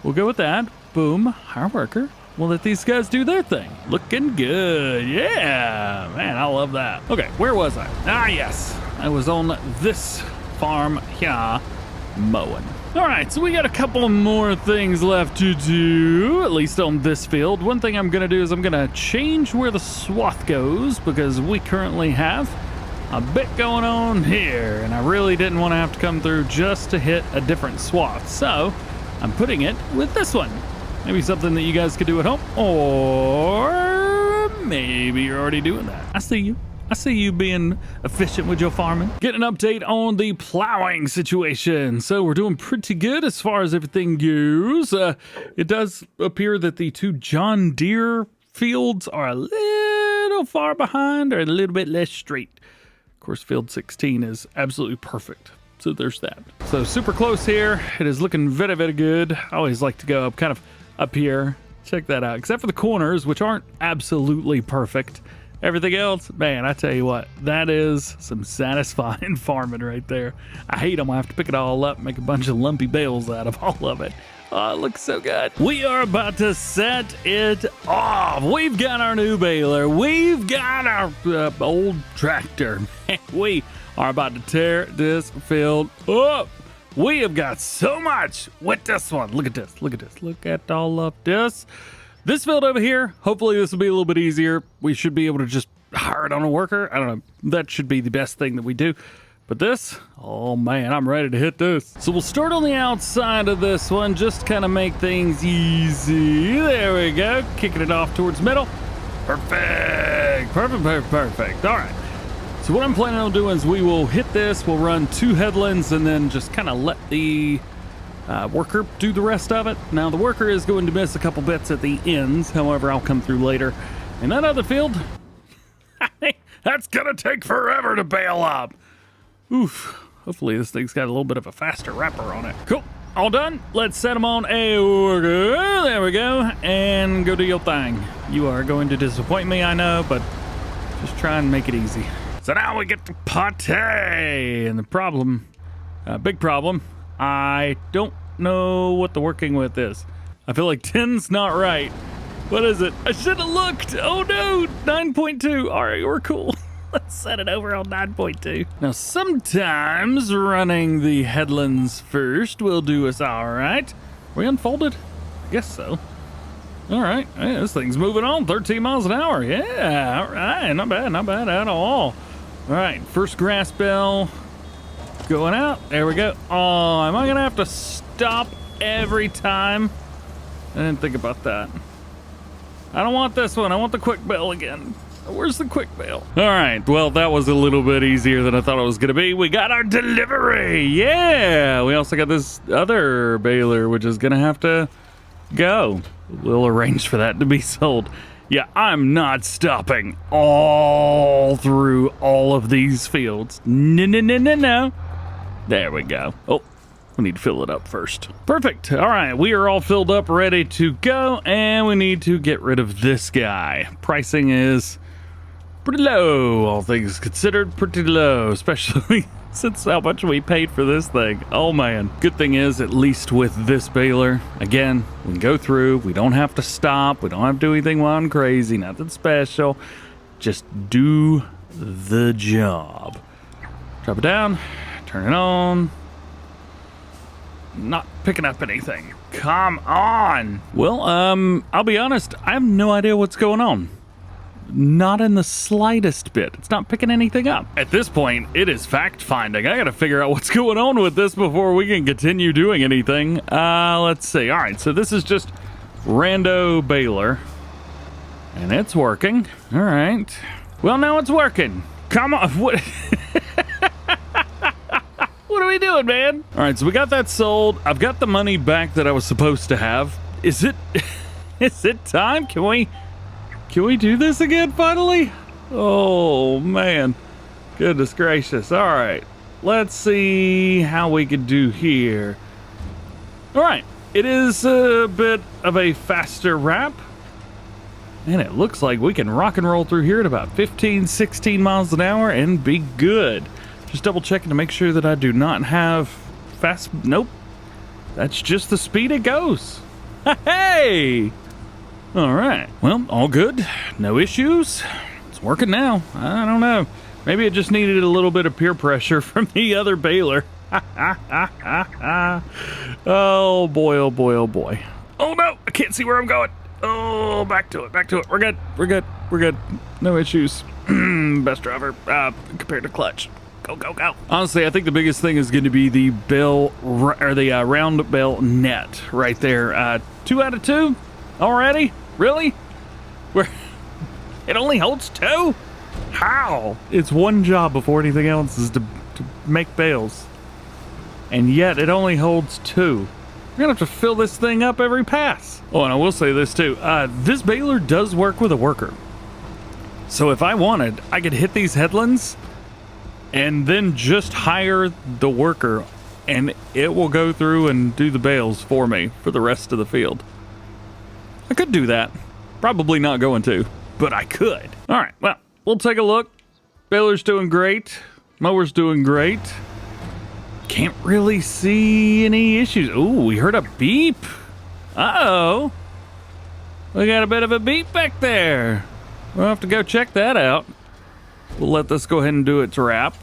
we'll go with that. Boom, hire worker. We'll let these guys do their thing. Looking good. Yeah, man, I love that. Okay, where was I? Ah, yes. I was on this farm here mowing. All right, so we got a couple more things left to do, at least on this field. One thing I'm gonna do is I'm gonna change where the swath goes because we currently have a bit going on here, and I really didn't want to have to come through just to hit a different swath. So I'm putting it with this one. Maybe something that you guys could do at home, or maybe you're already doing that. I see you. I see you being efficient with your farming. Get an update on the plowing situation. So we're doing pretty good as far as everything goes. It does appear that the 2 John Deere fields are a little far behind or a little bit less straight. Of course, field 16 is absolutely perfect. So there's that. So super close here. It is looking very, very good. I always like to go up kind of up here. Check that out. Except for the corners, which aren't absolutely perfect. Everything else, man, I tell you what, that is some satisfying farming right there. I hate them. I have to pick it all up, make a bunch of lumpy bales out of all of it. Oh, it looks so good. We are about to set it off. We've got our new baler. We've got our old tractor. We are about to tear this field up. We have got so much with this one. Look at this. Look at this. Look at all of this. This field over here, hopefully this will be a little bit easier. We should be able to just hire it on a worker. I don't know. That should be the best thing that we do. But this, oh man, I'm ready to hit this. So we'll start on the outside of this one, just kind of make things easy. There we go. Kicking it off towards middle. Perfect. Perfect, perfect, perfect. All right. So what I'm planning on doing is we will hit this. We'll run 2 headlands and then just kind of let the worker do the rest of it. Now the worker is going to miss a couple bits at the ends. However, I'll come through later. And that other field, that's gonna take forever to bale up. Oof. Hopefully this thing's got a little bit of a faster wrapper on it. Cool. All done. Let's set them on a worker. There we go. And go do your thing. You are going to disappoint me, I know, but just try and make it easy. So now we get to pate. And the problem, big problem, I don't know what the working with is. I feel like 10's not right. What is it? I should have looked. Oh no, 9.2. All right, we're cool. Let's set it over on 9.2. Now, sometimes running the headlands first will do us all right. We unfolded? I guess so. All right, hey, this thing's moving on, 13 miles an hour. Yeah, all right, not bad at all. All right, first grass bell going out. There we go. Oh, am I gonna have to stop every time? I didn't think about that. I don't want this one. I want the quick bell again. Where's the quick bale? All right, well, that was a little bit easier than I thought it was gonna be. We got our delivery. Yeah, we also got this other baler, which is gonna have to go. We'll arrange for that to be sold. Yeah, I'm not stopping all through all of these fields. No. There we go. Oh, we need to fill it up first. Perfect. All right, we are all filled up, ready to go, and we need to get rid of this guy. Pricing is pretty low, all things considered, pretty low, especially since how much we paid for this thing. Oh man. Good thing is, at least with this baler, again, we can go through, we don't have to stop, we don't have to do anything wild and crazy, nothing special. just do the job. Drop it down, turn it on. Not picking up anything. Come on. Well, I'll be honest, I have no idea what's going on. Not in the slightest bit. It's not picking anything up. At this point, it is fact-finding. I gotta figure out what's going on with this before we can continue doing anything. Let's see. All right, so this is just rando baler. And it's working. All right. Well, now it's working. Come on. What? What are we doing, man? All right, so we got that sold. I've got the money back that I was supposed to have. Is it time? Can we do this again finally? Oh man, goodness gracious. All right, let's see how we could do here. All right, it is a bit of a faster wrap, and it looks like we can rock and roll through here at about 15, 16 miles an hour and be good. Just double checking to make sure that I do not have fast. Nope, that's just the speed it goes. Hey! All right, well, all good. No issues. It's working now. I don't know. Maybe it just needed a little bit of peer pressure from the other baler. Oh boy, oh boy, oh boy. Oh no, I can't see where I'm going. Oh, back to it, back to it. We're good, we're good, we're good. No issues. Best driver compared to clutch. Go, go, go. Honestly, I think the biggest thing is going to be the bale, or the round bale net right there. 2 out of 2 already? Really? It only holds 2? How? It's one job before anything else is to make bales. And yet it only holds 2. We're gonna have to fill this thing up every pass. Oh, and I will say this too. This baler does work with a worker. So if I wanted, I could hit these headlands and then just hire the worker, and it will go through and do the bales for me for the rest of the field. I could do that. Probably not going to, but I could. All right, well, we'll take a look. Baler's doing great. Mower's doing great. Can't really see any issues. Ooh, we heard a beep. Uh-oh. We got a bit of a beep back there. We'll have to go check that out. We'll let this go ahead and do its wrap.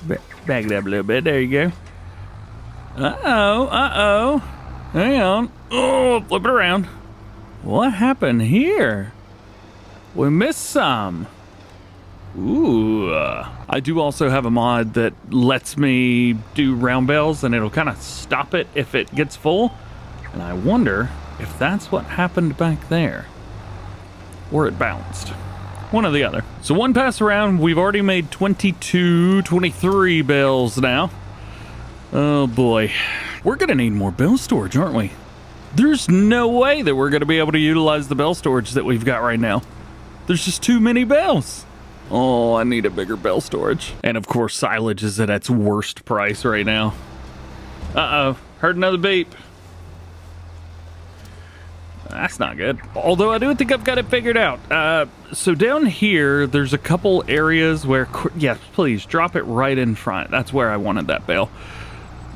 Back it up a little bit. There you go. Uh-oh, uh-oh. Hang on. Oh, flip it around. What happened here? We missed some. Ooh. I do also have a mod that lets me do round bales, and it'll kind of stop it if it gets full. And I wonder if that's what happened back there. Or it bounced. One or the other. So one pass around, we've already made 22, 23 bales now. Oh boy. We're gonna need more bale storage, aren't we? There's no way that we're gonna be able to utilize the bale storage that we've got right now. There's just too many bales. Oh, I need a bigger bale storage. And of course, silage is at its worst price right now. Uh-oh, heard another beep. That's not good. Although I do think I've got it figured out. So down here, there's a couple areas where, yeah, please drop it right in front. That's where I wanted that bale.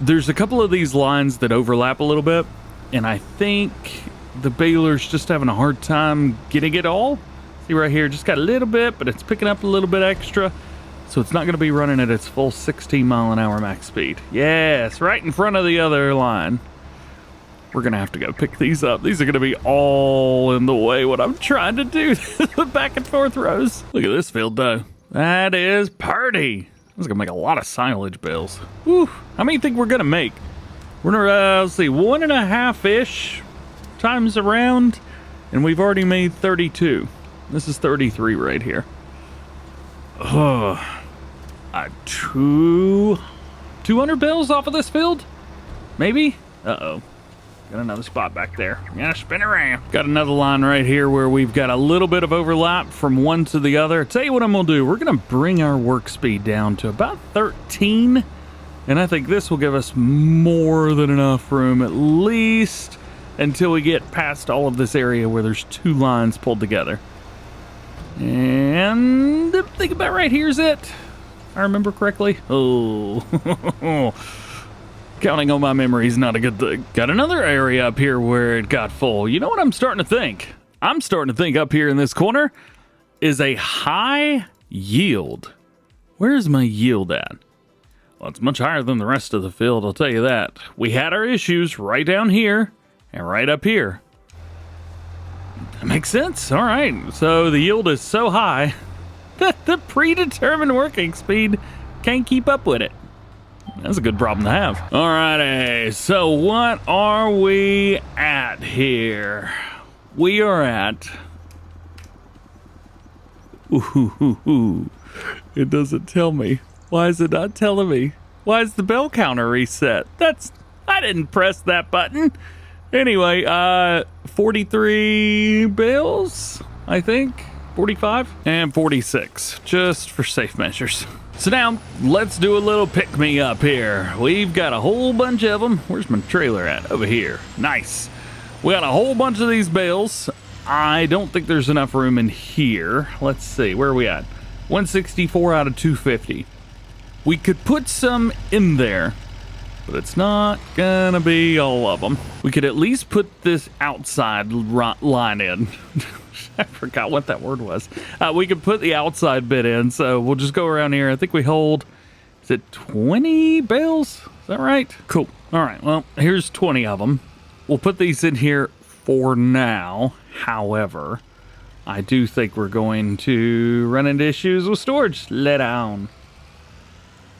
There's a couple of these lines that overlap a little bit, and I think the baler's just having a hard time getting it all. See right here, just got a little bit, but it's picking up a little bit extra. So it's not gonna be running at its full 16 mile an hour max speed. Yes, right in front of the other line. We're gonna have to go pick these up. These are gonna be all in the way what I'm trying to do. The back and forth rows. Look at this field though. That is party. This is gonna make a lot of silage bales. Whew. How many think we're gonna make? We're gonna, let's see, 1.5-ish times around, and we've already made 32. This is 33 right here. Oh, 200 bales off of this field? Maybe? Uh-oh. Got another spot back there. Yeah, spin around. Got another line right here where we've got a little bit of overlap from one to the other. Tell you what I'm gonna do. We're gonna bring our work speed down to about 13. And I think this will give us more than enough room, at least until we get past all of this area where there's 2 lines pulled together. And I think about right here's it. If I remember correctly. Oh. Counting on my memory is not a good thing. Got another area up here where it got full. You know what I'm starting to think? I'm starting to think up here in this corner, is a high yield. Where is my yield at? Well, it's much higher than the rest of the field, I'll tell you that. We had our issues right down here and right up here. That makes sense. All right. So the yield is so high that the predetermined working speed can't keep up with it. That's a good problem to have. All righty. So what are we at here? We are at... Ooh. It doesn't tell me. Why is it not telling me? Why is the bell counter reset? I didn't press that button. Anyway, 43 bales, I think. 45 and 46, just for safe measures. So now, let's do a little pick-me-up here. We've got a whole bunch of them. Where's my trailer at? Over here. Nice. We got a whole bunch of these bales. I don't think there's enough room in here. Let's see, where are we at? 164 out of 250. We could put some in there, but it's not gonna be all of them. We could at least put this outside line in. I forgot what that word was. We could put the outside bit in, so we'll just go around here. I think we hold, is it 20 bales? Is that right? Cool. All right, well, here's 20 of them. We'll put these in here for now. However, I do think we're going to run into issues with storage. Let down.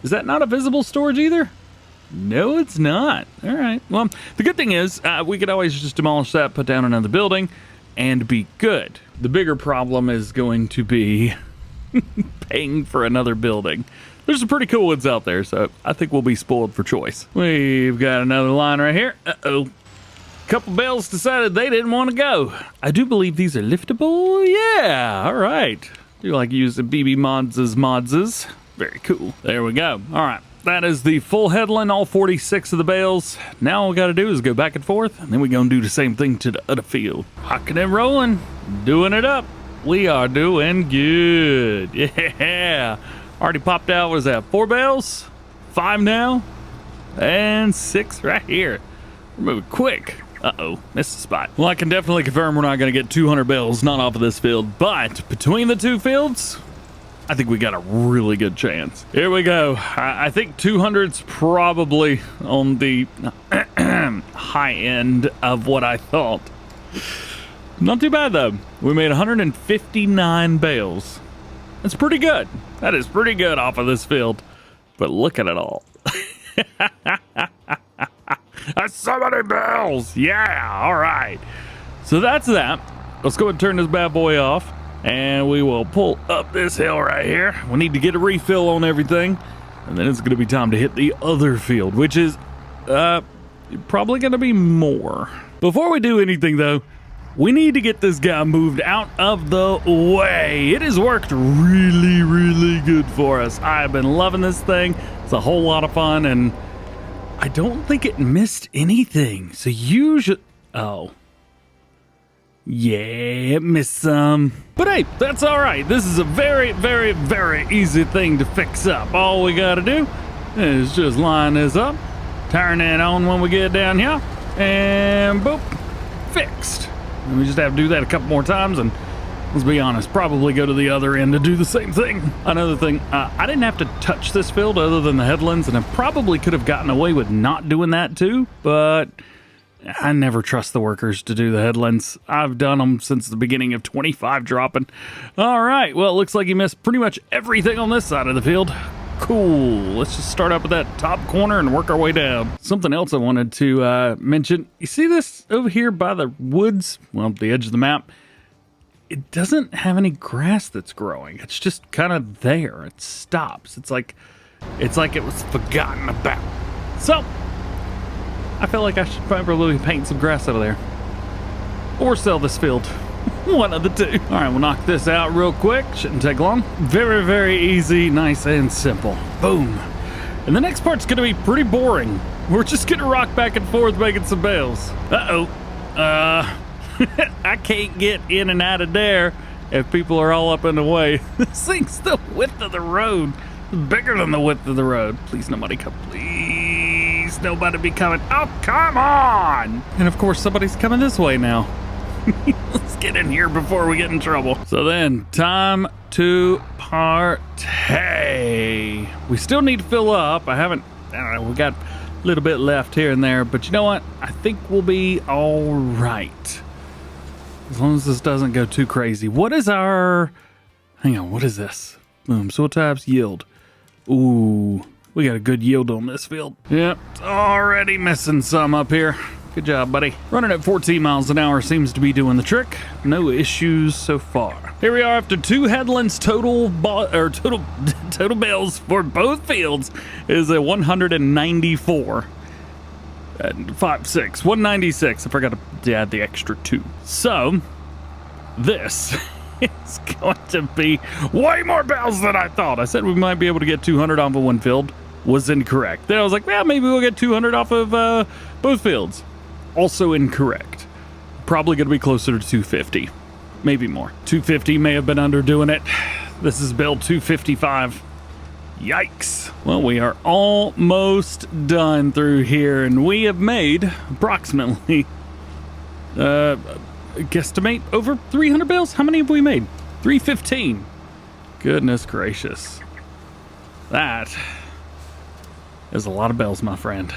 Is that not a visible storage either? No, it's not. All right. Well, the good thing is we could always just demolish that, put down another building, and be good. The bigger problem is going to be paying for another building. There's some pretty cool ones out there, so I think we'll be spoiled for choice. We've got another line right here. Uh-oh. Couple bales decided they didn't want to go. I do believe these are liftable. Yeah, all right. Do like using BB mods. Very cool. There we go. All right. That is the full headland, all 46 of the bales. Now all we got to do is go back and forth, and then we're going to do the same thing to the other field. Rocking and rolling, doing it up. We are doing good. Yeah. Already popped out, what is that, 4 bales? 5 now, and 6 right here. We're moving quick. Uh-oh, missed the spot. Well, I can definitely confirm we're not going to get 200 bales, not off of this field, but between the two fields, I think we got a really good chance. Here we go. I think 200's probably on the high end of what I thought. Not too bad, though. We made 159 bales. That's pretty good. That is pretty good off of this field. But look at it all. That's so many bales. Yeah, all right. So that's that. Let's go and turn this bad boy off. And we will pull up this hill right here. We need to get a refill on everything. And then it's going to be time to hit the other field, which is probably going to be more. Before we do anything, though, we need to get this guy moved out of the way. It has worked really, really good for us. I've been loving this thing. It's a whole lot of fun, and I don't think it missed anything. So you should... Oh. Yeah, it missed some. But hey, that's all right. This is a very, very, very easy thing to fix up. All we got to do is just line this up, turn it on when we get down here, and boop, fixed. And we just have to do that a couple more times, and let's be honest, probably go to the other end to do the same thing. Another thing, I didn't have to touch this field other than the headlands, and I probably could have gotten away with not doing that too, but I never trust the workers to do the headlands. I've done them since the beginning of 25 dropping. All right, well, it looks like you missed pretty much everything on this side of the field. Cool. Let's just start up at that top corner and work our way down. Something else I wanted to mention. You see this over here by the woods? Well, the edge of the map. It doesn't have any grass that's growing. It's just kind of there. It stops. It's like it was forgotten about. So I feel like I should probably paint some grass out of there. Or sell this field. One of the two. All right, we'll knock this out real quick. Shouldn't take long. Very, very easy, nice and simple. Boom. And the next part's gonna be pretty boring. We're just gonna rock back and forth making some bales. Uh-oh. I can't get in and out of there if people are all up in the way. This thing's the width of the road. It's bigger than the width of the road. Please, nobody come. Please, nobody be coming. Oh, come on! And of course, somebody's coming this way now. Let's get in here before we get in trouble. So then, time to partay. We still need to fill up. I don't know, we got a little bit left here and there, but you know what? I think we'll be all right. As long as this doesn't go too crazy. What is our... Hang on, what is this? Boom, soil types, yield. Ooh, we got a good yield on this field. Yep, already missing some up here. Good job, buddy. Running at 14 miles an hour seems to be doing the trick. No issues so far. Here we are after 2 headlands. Total bales for both fields is a 194. 5, 6, 196. I forgot to add the extra 2. So this is going to be way more bales than I thought. I said we might be able to get 200 off of one field. Was incorrect. Then I was like, yeah, maybe we'll get 200 off of both fields. Also incorrect. Probably going to be closer to 250. Maybe more. 250 may have been underdoing it. This is build 255. Yikes. Well, we are almost done through here, and we have made approximately, guesstimate, over 300 bales. How many have we made? 315. Goodness gracious. That is a lot of bales, my friend.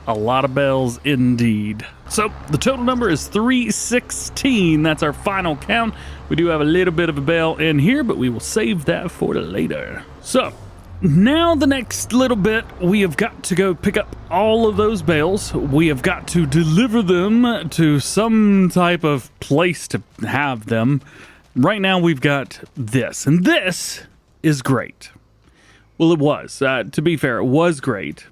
A lot of bales indeed. So the total number is 316. That's our final count. We do have a little bit of a bale in here, but we will save that for later. So now the next little bit, we have got to go pick up all of those bales. We have got to deliver them to some type of place to have them. Right now we've got this, and this is great. Well, it was. To be fair, it was great.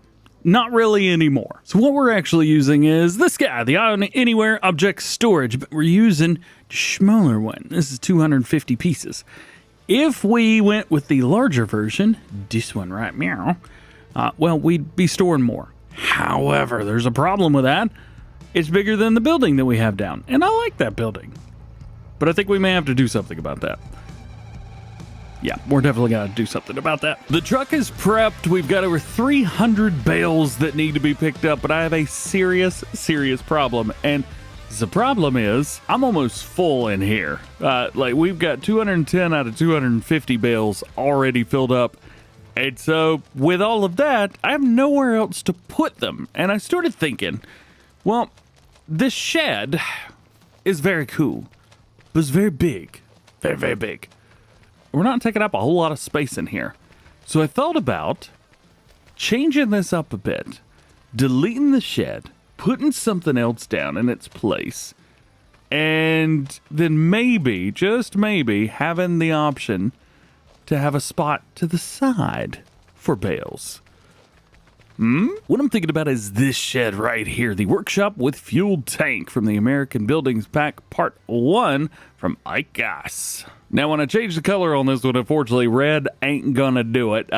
Not really anymore. So what we're actually using is this guy, the Anywhere Object Storage, but we're using the smaller one. This is 250 pieces. If we went with the larger version, this one right meow, well, we'd be storing more. However, there's a problem with that. It's bigger than the building that we have down, and I like that building. But I think we may have to do something about that. Yeah, we're definitely going to do something about that. The truck is prepped. We've got over 300 bales that need to be picked up, but I have a serious problem. And the problem is I'm almost full in here. Like we've got 210 out of 250 bales already filled up. And so with all of that, I have nowhere else to put them. And I started thinking, well, this shed is very cool, but it's very big. Very, very big. We're not taking up a whole lot of space in here. So I thought about changing this up a bit, deleting the shed, putting something else down in its place, and then maybe, just maybe, having the option to have a spot to the side for bales. What I'm thinking about is this shed right here, the workshop with fuel tank from the American Buildings Pack Part 1 from ICAS. Now, when I change the color on this one, unfortunately, red ain't gonna do it.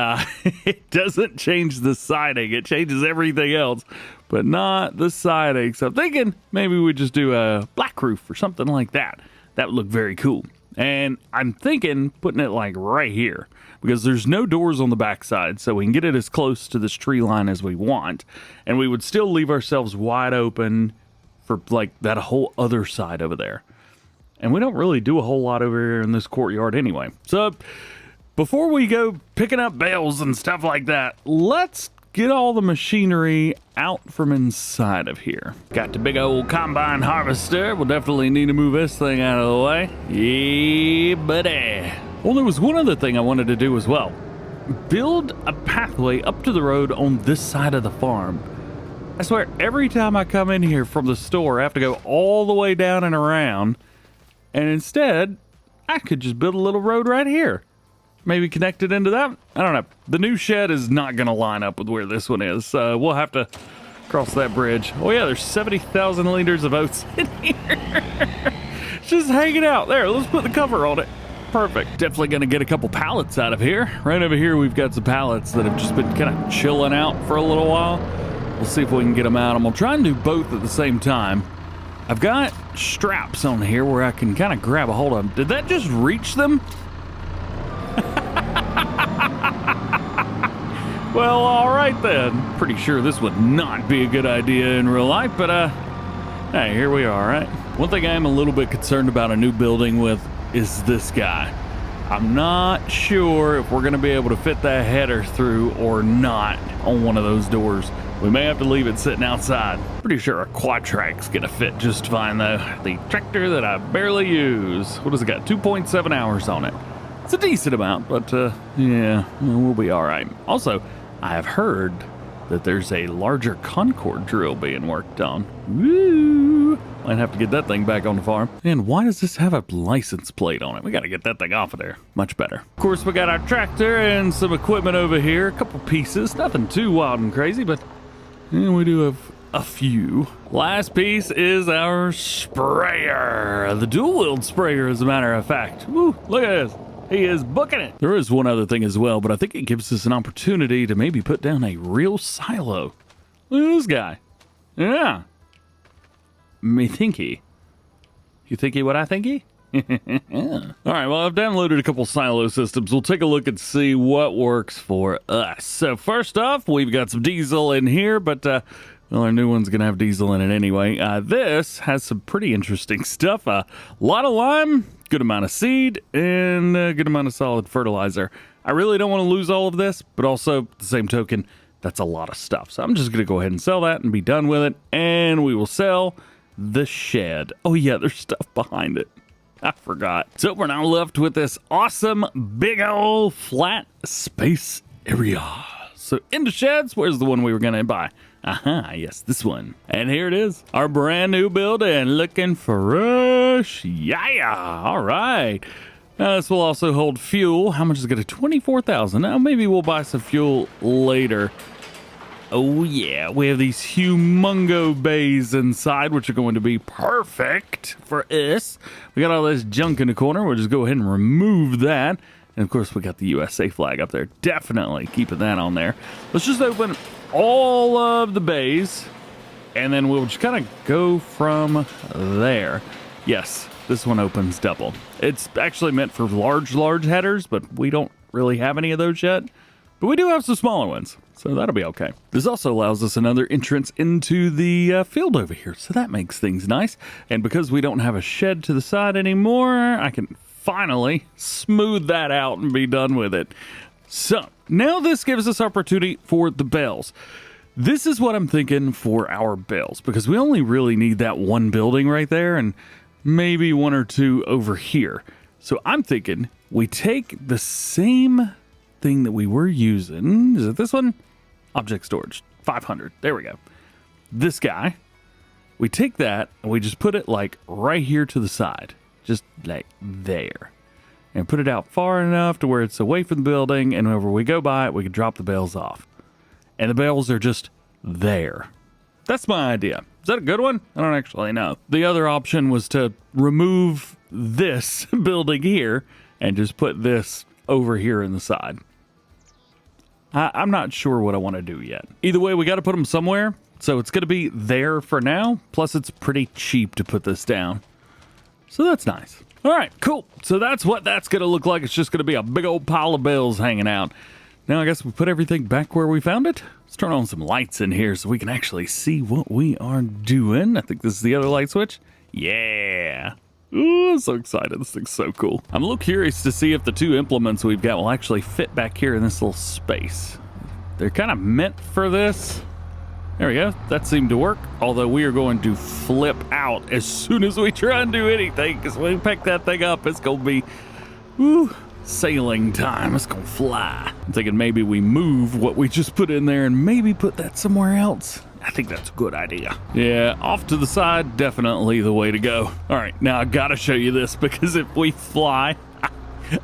It doesn't change the siding. It changes everything else, but not the siding. So I'm thinking maybe we just do a black roof or something like that. That would look very cool. And I'm thinking putting it like right here, because there's no doors on the backside, so we can get it as close to this tree line as we want, and we would still leave ourselves wide open for like that whole other side over there. And we don't really do a whole lot over here in this courtyard anyway. So before we go picking up bales and stuff like that, let's get all the machinery out from inside of here. Got the big old combine harvester. We'll definitely need to move this thing out of the way. Yeah, buddy. Well, there was one other thing I wanted to do as well. Build a pathway up to the road on this side of the farm. I swear, every time I come in here from the store, I have to go all the way down and around. And instead, I could just build a little road right here. Maybe connect it into that? I don't know. The new shed is not going to line up with where this one is. We'll have to cross that bridge. Oh yeah, there's 70,000 liters of oats in here. It's just hanging out. There, let's put the cover on it. Perfect. Definitely going to get a couple pallets out of here. Right over here, we've got some pallets that have just been kind of chilling out for a little while. We'll see if we can get them out. I'm going to try and do both at the same time. I've got straps on here where I can kind of grab a hold of them. Did that just reach them? Well, all right then. Pretty sure this would not be a good idea in real life, but hey, here we are, right? One thing I am a little bit concerned about a new building with is this guy. I'm not sure if we're going to be able to fit that header through or not on one of those doors. We may have to leave it sitting outside. Pretty sure a quad track's going to fit just fine though. The tractor that I barely use. What has it got? 2.7 hours on it. It's a decent amount, but yeah, we'll be all right. Also, I have heard that there's a larger Concord drill being worked on. Woo! Might have to get that thing back on the farm. And why does this have a license plate on it? We got to get that thing off of there. Much better. Of course, we got our tractor and some equipment over here. A couple pieces. Nothing too wild and crazy, but we do have a few. Last piece is our sprayer. The dual-wheeled sprayer, as a matter of fact. Woo! Look at this. He is booking it. There is one other thing as well, but I think it gives us an opportunity to maybe put down a real silo. Look at this guy. Yeah. Me thinky. You thinky what I thinky? Yeah. All right, well, I've downloaded a couple silo systems. We'll take a look and see what works for us. So first off, we've got some diesel in here, but well, our new one's going to have diesel in it anyway. This has some pretty interesting stuff. A lot of lime, good amount of seed, and a good amount of solid fertilizer. I really don't want to lose all of this, but also, the same token, that's a lot of stuff. So I'm just going to go ahead and sell that and be done with it, and we will sell the shed. Oh yeah, there's stuff behind it. I forgot. So we're now left with this awesome big old flat space area. So into sheds, where's the one we were going to buy? Aha, yes, this one. And here it is. Our brand new building, looking fresh. Yeah, all right. Now this will also hold fuel. How much is it going to? 24,000. Now maybe we'll buy some fuel later. Oh yeah, we have these humongo bays inside, which are going to be perfect for us. We got all this junk in the corner. We'll just go ahead and remove that. And of course, we got the USA flag up there. Definitely keeping that on there. Let's just open all of the bays, and then we'll just kind of go from there. Yes, this one opens double. It's actually meant for large headers, but we don't really have any of those yet. But we do have some smaller ones, so that'll be okay. This also allows us another entrance into the field over here, so that makes things nice. And because we don't have a shed to the side anymore, I can finally smooth that out and be done with it. So now this gives us opportunity for the bales. This is what I'm thinking for our bales, because we only really need that one building right there and maybe one or two over here. So I'm thinking we take the same thing that we were using. Is it this one? Object storage 500. There we go. This guy, we take that and we just put it like right here to the side, just like there, and put it out far enough to where it's away from the building, and whenever we go by it, we can drop the bales off, and the bales are just there. That's my idea. Is that a good one? I don't actually know. The other option was to remove this building here and just put this over here in the side. I'm not sure what I want to do yet. Either way, we got to put them somewhere, so it's going to be there for now. Plus, it's pretty cheap to put this down, so that's nice. All right, cool. So that's what that's going to look like. It's just going to be a big old pile of bales hanging out. Now, I guess we put everything back where we found it. Let's turn on some lights in here so we can actually see what we are doing. I think this is the other light switch. Yeah. Ooh, I'm so excited. This thing's so cool. I'm a little curious to see if the two implements we've got will actually fit back here in this little space. They're kind of meant for this. There we go. That seemed to work. Although we are going to flip out as soon as we try and do anything, because when we pick that thing up, it's going to be sailing time. It's going to fly. I'm thinking maybe we move what we just put in there and maybe put that somewhere else. I think that's a good idea. Yeah, off to the side, definitely the way to go. All right, now I gotta show you this, because if we fly,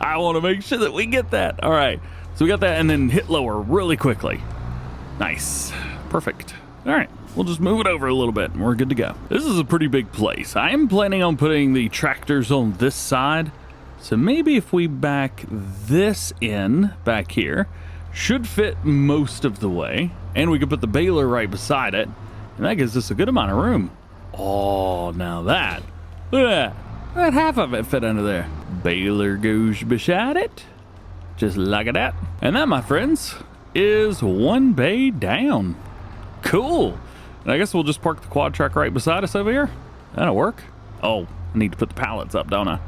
I want to make sure that we get that. All right, so we got that, and then hit lower really quickly. Nice, perfect. All right, we'll just move it over a little bit and we're good to go. This is a pretty big place. I am planning on putting the tractors on this side, so maybe if we back this in back here, should fit most of the way. And we could put the baler right beside it, and that gives us a good amount of room. Oh, now that. Look at that. That half of it fit under there. Baler goes beside it. Just like that. And that, my friends, is one bay down. Cool. And I guess we'll just park the quad track right beside us over here. That'll work. Oh, I need to put the pallets up, don't I?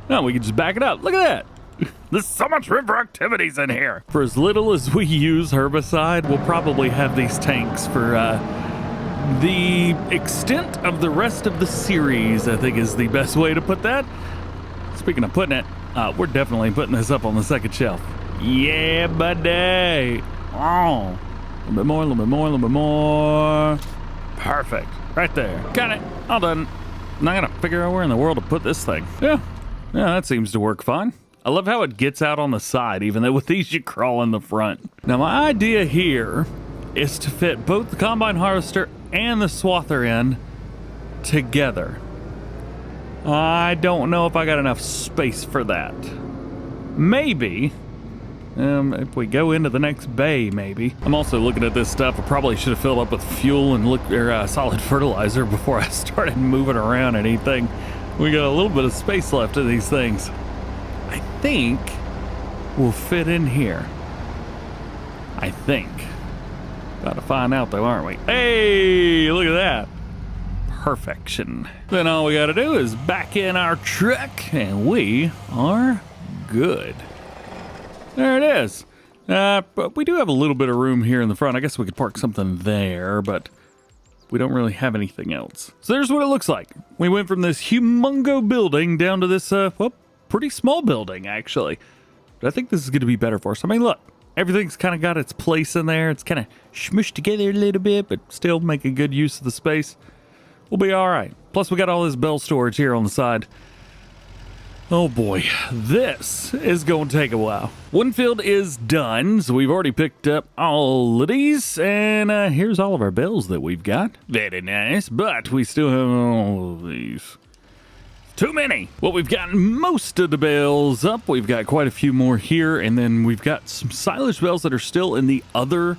No, we can just back it up. Look at that. There's so much room for activities in here. For as little as we use herbicide, we'll probably have these tanks for the extent of the rest of the series, I think is the best way to put that. Speaking of putting it, we're definitely putting this up on the second shelf. Yeah, buddy. Oh, a little bit more, a little bit more, a little bit more. Perfect. Right there. Got it. All done. Now I gotta figure out where in the world to put this thing. Yeah, that seems to work fine. I love how it gets out on the side, even though with these you crawl in the front. Now my idea here is to fit both the combine harvester and the swather in together. I don't know if I got enough space for that. Maybe. If we go into the next bay, maybe. I'm also looking at this stuff. I probably should have filled up with fuel and solid fertilizer before I started moving around anything. We got a little bit of space left in these things. I think we'll fit in here. I think. About to find out though, aren't we? Hey, look at that. Perfection. Then all we gotta do is back in our truck and we are good. There it is. But we do have a little bit of room here in the front. I guess we could park something there, but we don't really have anything else. So there's what it looks like. We went from this humongo building down to this, well, pretty small building, actually. But I think this is going to be better for us. I mean, look, everything's kind of got its place in there. It's kind of smushed together a little bit, but still making good use of the space. We'll be all right. Plus, we got all this bale storage here on the side. Oh boy, this is going to take a while. One field is done, so we've already picked up all of these, and here's all of our bales that we've got. Very nice, but we still have all of these. Too many. Well, we've gotten most of the bales up. We've got quite a few more here, and then we've got some silage bales that are still in the other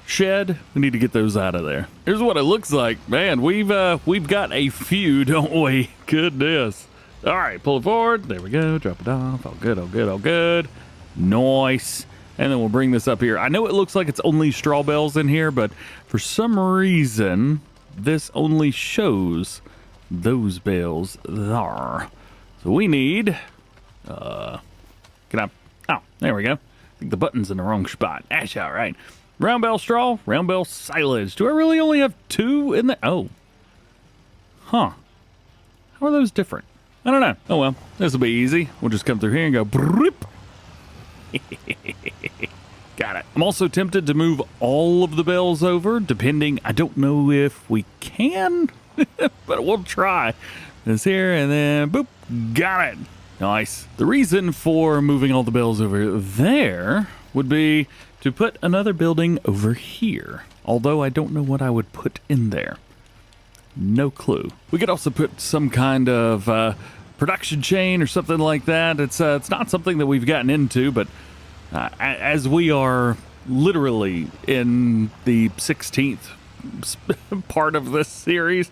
shed. We need to get those out of there. Here's what it looks like. Man, we've got a few, don't we? Goodness. All right, pull it forward. There we go. Drop it off. All good, all good, all good. Nice. And then we'll bring this up here. I know it looks like it's only straw bales in here, but for some reason, this only shows those bales there. So we need, oh, there we go. I think the button's in the wrong spot. That's all right. Round bale straw, round bale silage. Do I really only have two in there? Oh. Huh. How are those different? I don't know. Oh well, this will be easy. We'll just come through here and go broop. Got it. I'm also tempted to move all of the bales over, depending. I don't know if we can, but we'll try. This here and then boop. Got it. Nice. The reason for moving all the bales over there would be to put another building over here. Although I don't know what I would put in there. No clue. We could also put some kind of production chain or something like that. It's not something that we've gotten into, but as we are literally in the 16th part of this series,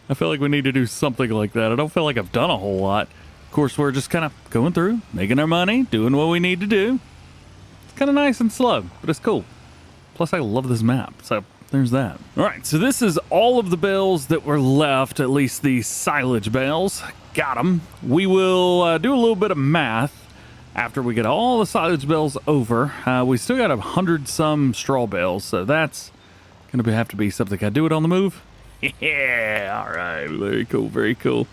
I feel like we need to do something like that. I don't feel like I've done a whole lot. Of course, we're just kind of going through, making our money, doing what we need to do. It's kind of nice and slow, but it's cool. Plus, I love this map, so there's that. All right, so this is all of the bales that were left, at least the silage bales. Got them. We will do a little bit of math after we get all the silage bales over. We still got 100-some straw bales, so that's going to have to be something. Can I do it on the move? Yeah, all right, very cool, very cool.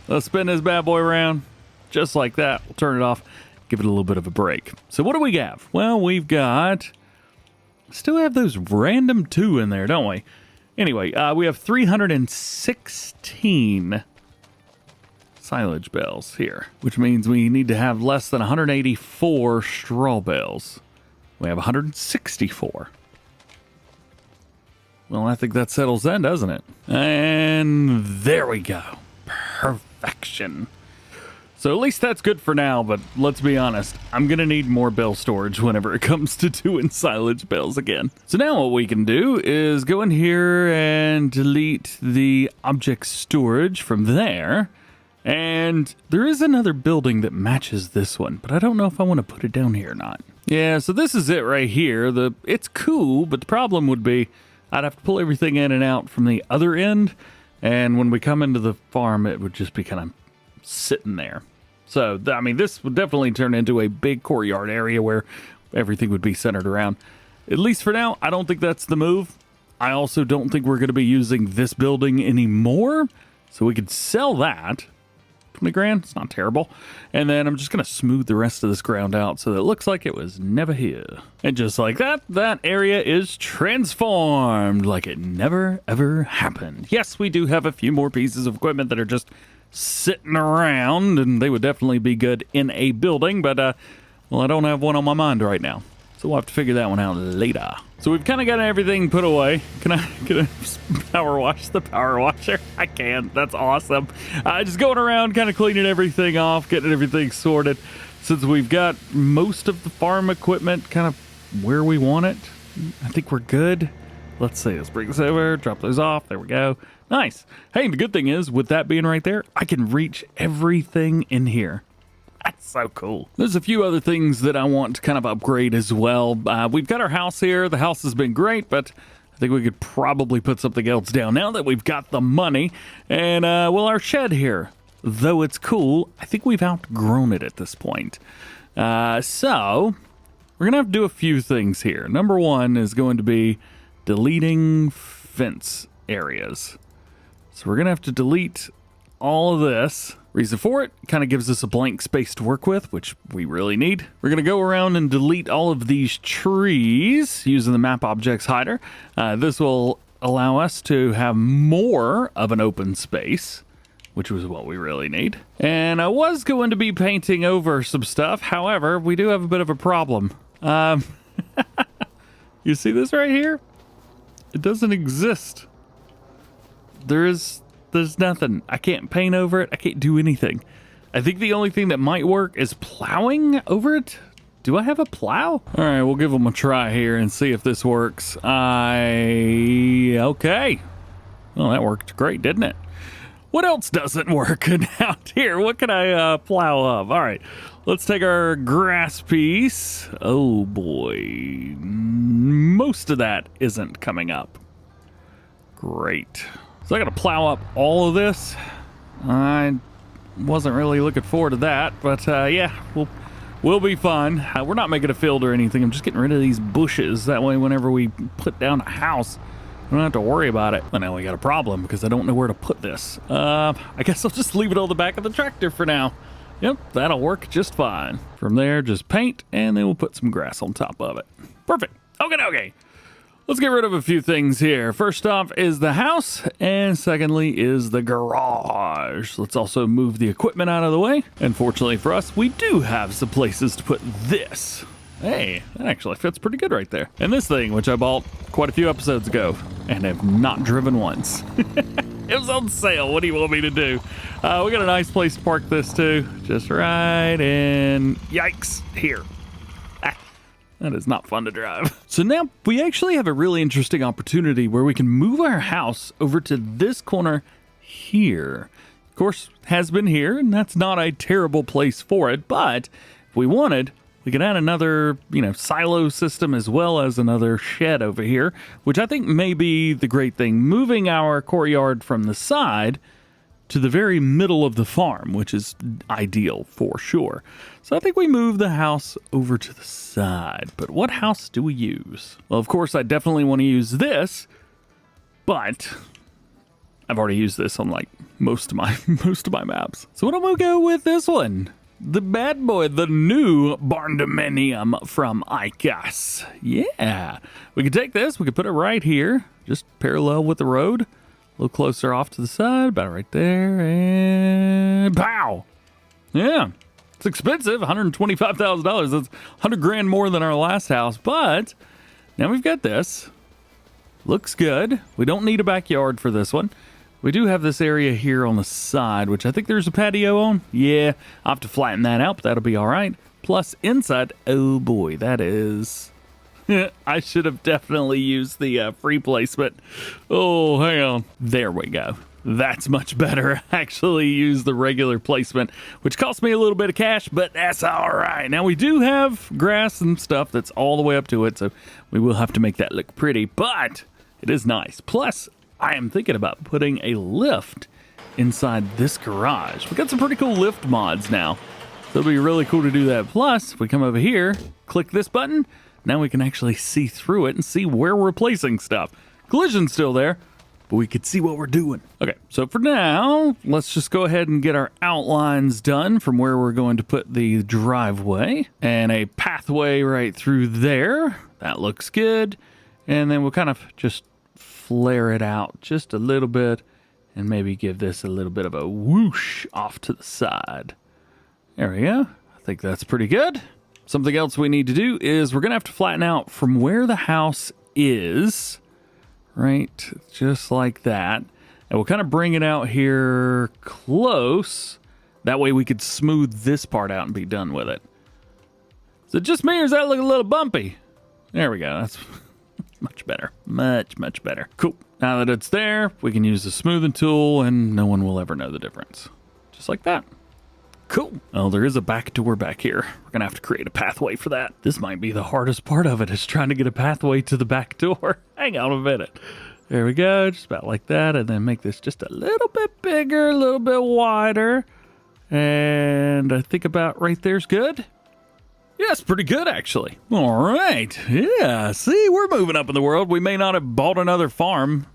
Let's spin this bad boy around just like that. We'll turn it off, give it a little bit of a break. So what do we have? Well, we've got... Still have those random 2 in there, don't we? Anyway, we have 316 silage bales here, which means we need to have less than 184 straw bales. We have 164. Well, I think that settles that, doesn't it? And there we go. Perfection. So at least that's good for now, but let's be honest, I'm going to need more bale storage whenever it comes to doing silage bales again. So now what we can do is go in here and delete the object storage from there. And there is another building that matches this one, but I don't know if I want to put it down here or not. Yeah, so this is it right here. It's cool, but the problem would be I'd have to pull everything in and out from the other end. And when we come into the farm, it would just be kind of sitting there. So, I mean, this would definitely turn into a big courtyard area where everything would be centered around. At least for now, I don't think that's the move. I also don't think we're going to be using this building anymore. So we could sell that. 20 grand, it's not terrible. And then I'm just going to smooth the rest of this ground out so that it looks like it was never here. And just like that, that area is transformed like it never ever happened. Yes, we do have a few more pieces of equipment that are just sitting around, and they would definitely be good in a building, but well, I don't have one on my mind right now. So we'll have to figure that one out later. So we've kind of got everything put away. Can I power wash the power washer? I can. That's awesome. Just going around kind of cleaning everything off, getting everything sorted. Since we've got most of the farm equipment kind of where we want it, I think we're good. Let's see. Let's bring this over, drop those off. There we go. Nice. Hey, the good thing is, with that being right there, I can reach everything in here. That's so cool. There's a few other things that I want to kind of upgrade as well. We've got our house here. The house has been great, but I think we could probably put something else down now that we've got the money. And, well, our shed here, though it's cool, I think we've outgrown it at this point. So we're going to have to do a few things here. Number one is going to be deleting fence areas. So we're going to have to delete all of this. Reason for it, kind of gives us a blank space to work with, which we really need. We're going to go around and delete all of these trees using the map objects hider. This will allow us to have more of an open space, which was what we really need. And I was going to be painting over some stuff. However, we do have a bit of a problem. You see this right here? It doesn't exist. There's nothing. I can't paint over it. I can't do anything. I think the only thing that might work is plowing over it. Do I have a plow? All right, we'll give them a try here and see if this works. Okay. Well, that worked great, didn't it? What else doesn't work out here? What can I plow up? All right, let's take our grass piece. Oh boy, most of that isn't coming up. Great. So I got to plow up all of this. I wasn't really looking forward to that, but yeah, we'll be fine. We're not making a field or anything. I'm just getting rid of these bushes. That way, whenever we put down a house, we don't have to worry about it. But now we got a problem because I don't know where to put this. I guess I'll just leave it on the back of the tractor for now. Yep, that'll work just fine. From there, just paint, and then we'll put some grass on top of it. Perfect. Okay. Let's get rid of a few things here. First off is the house, and secondly is the garage. Let's also move the equipment out of the way. And fortunately for us, we do have some places to put this. Hey, that actually fits pretty good right there. And this thing, which I bought quite a few episodes ago and have not driven once. It was on sale. What do you want me to do? We got a nice place to park this too. Just right in, yikes, here. That is not fun to drive. So now we actually have a really interesting opportunity where we can move our house over to this corner here. Of course, has been here, and that's not a terrible place for it, but if we wanted, we could add another, silo system as well as another shed over here, which I think may be the great thing. Moving our courtyard from the side to the very middle of the farm, which is ideal for sure. So I think we move the house over to the side. But what house do we use? Well, of course, I definitely want to use this, but I've already used this on like most of my maps. So what am I gonna go with this one? The bad boy, the new barndominium from ICAS. Yeah, we could take this, we could put it right here, just parallel with the road. A little closer off to the side, about right there, and pow! Yeah, it's expensive, $125,000. That's 100 grand more than our last house, but now we've got this. Looks good. We don't need a backyard for this one. We do have this area here on the side, which I think there's a patio on. Yeah, I'll have to flatten that out, but that'll be all right. Plus, inside, oh boy, that is... I should have definitely used the free placement. Oh, hang on. There we go. That's much better. Actually use the regular placement, which cost me a little bit of cash, but that's all right. Now, we do have grass and stuff that's all the way up to it, so we will have to make that look pretty, but it is nice. Plus, I am thinking about putting a lift inside this garage. We got some pretty cool lift mods now, so it'll be really cool to do that. Plus, if we come over here, click this button, now we can actually see through it and see where we're placing stuff. Collision's still there, but we can see what we're doing. Okay, so for now, let's just go ahead and get our outlines done from where we're going to put the driveway and a pathway right through there. That looks good. And then we'll kind of just flare it out just a little bit and maybe give this a little bit of a whoosh off to the side. There we go. I think that's pretty good. Something else we need to do is we're going to have to flatten out from where the house is. Right, just like that. And we'll kind of bring it out here close. That way we could smooth this part out and be done with it. Is it just me or does that look a little bumpy? There we go. That's much better. Much better. Cool. Now that it's there, we can use the smoothing tool and no one will ever know the difference. Just like that. Cool. Oh, there is a back door back here. We're going to have to create a pathway for that. This might be the hardest part of it, is trying to get a pathway to the back door. Hang on a minute. There we go. Just about like that. And then make this just a little bit bigger, a little bit wider. And I think about right there's good. Yeah, it's pretty good, actually. All right. Yeah, see, we're moving up in the world. We may not have bought another farm.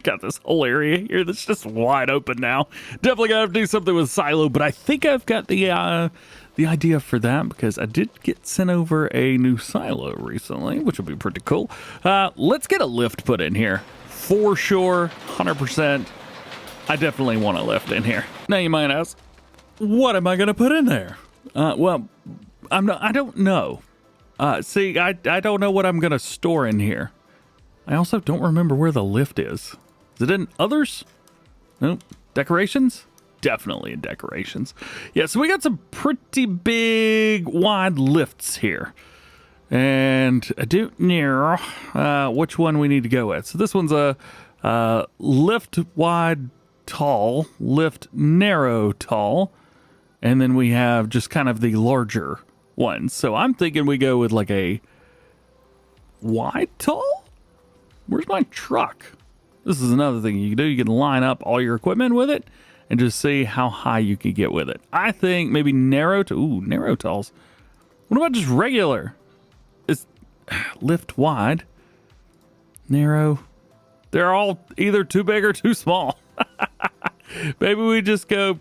Got this whole area here that's just wide open now. Definitely gotta have to do something with silo, but I think I've got the idea for that because I did get sent over a new silo recently, which will be pretty cool. Let's get a lift put in here. For sure, 100%. I definitely want a lift in here. Now you might ask, what am I gonna put in there? Well, I don't know. See, I don't know what I'm gonna store in here. I also don't remember where the lift is. Is it in others? Nope. Decorations? Definitely in decorations. Yeah, so we got some pretty big, wide lifts here. And I don't know which one we need to go with. So this one's a lift wide tall, lift narrow tall. And then we have just kind of the larger ones. So I'm thinking we go with like a wide tall? Where's my truck? This is another thing you can do. You can line up all your equipment with it and just see how high you can get with it. I think maybe narrow talls. What about just regular? It's lift wide, narrow. They're all either too big or too small. Maybe we just go,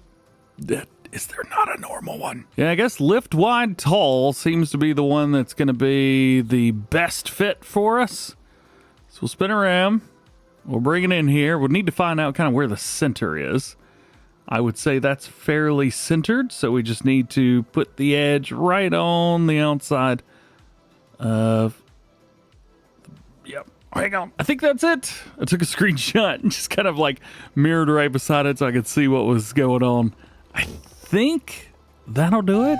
is there not a normal one? Yeah, I guess lift wide tall seems to be the one that's going to be the best fit for us. So we'll spin around, we'll bring it in here. We'll need to find out kind of where the center is. I would say that's fairly centered, so we just need to put the edge right on the outside of... Yep, hang on. I think that's it. I took a screenshot and just kind of like mirrored right beside it so I could see what was going on. I think that'll do it.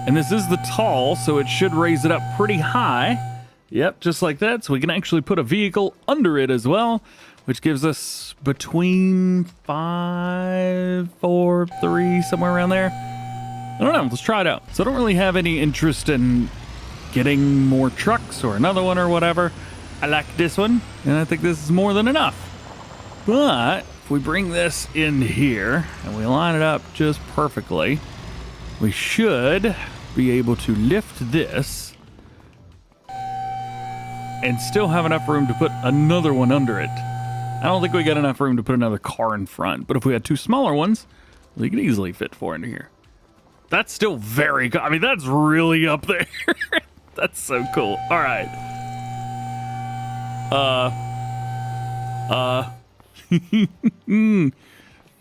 And this is the tall, so it should raise it up pretty high. Yep, just like that. So we can actually put a vehicle under it as well, which gives us between 5, 4, 3, somewhere around there. I don't know. Let's try it out. So I don't really have any interest in getting more trucks or another one or whatever. I like this one, and I think this is more than enough. But if we bring this in here and we line it up just perfectly, we should be able to lift this and still have enough room to put another one under it. I don't think we got enough room to put another car in front, but if we had two smaller ones, we could easily fit 4 into here. That's still very, I mean, that's really up there. That's so cool. All right.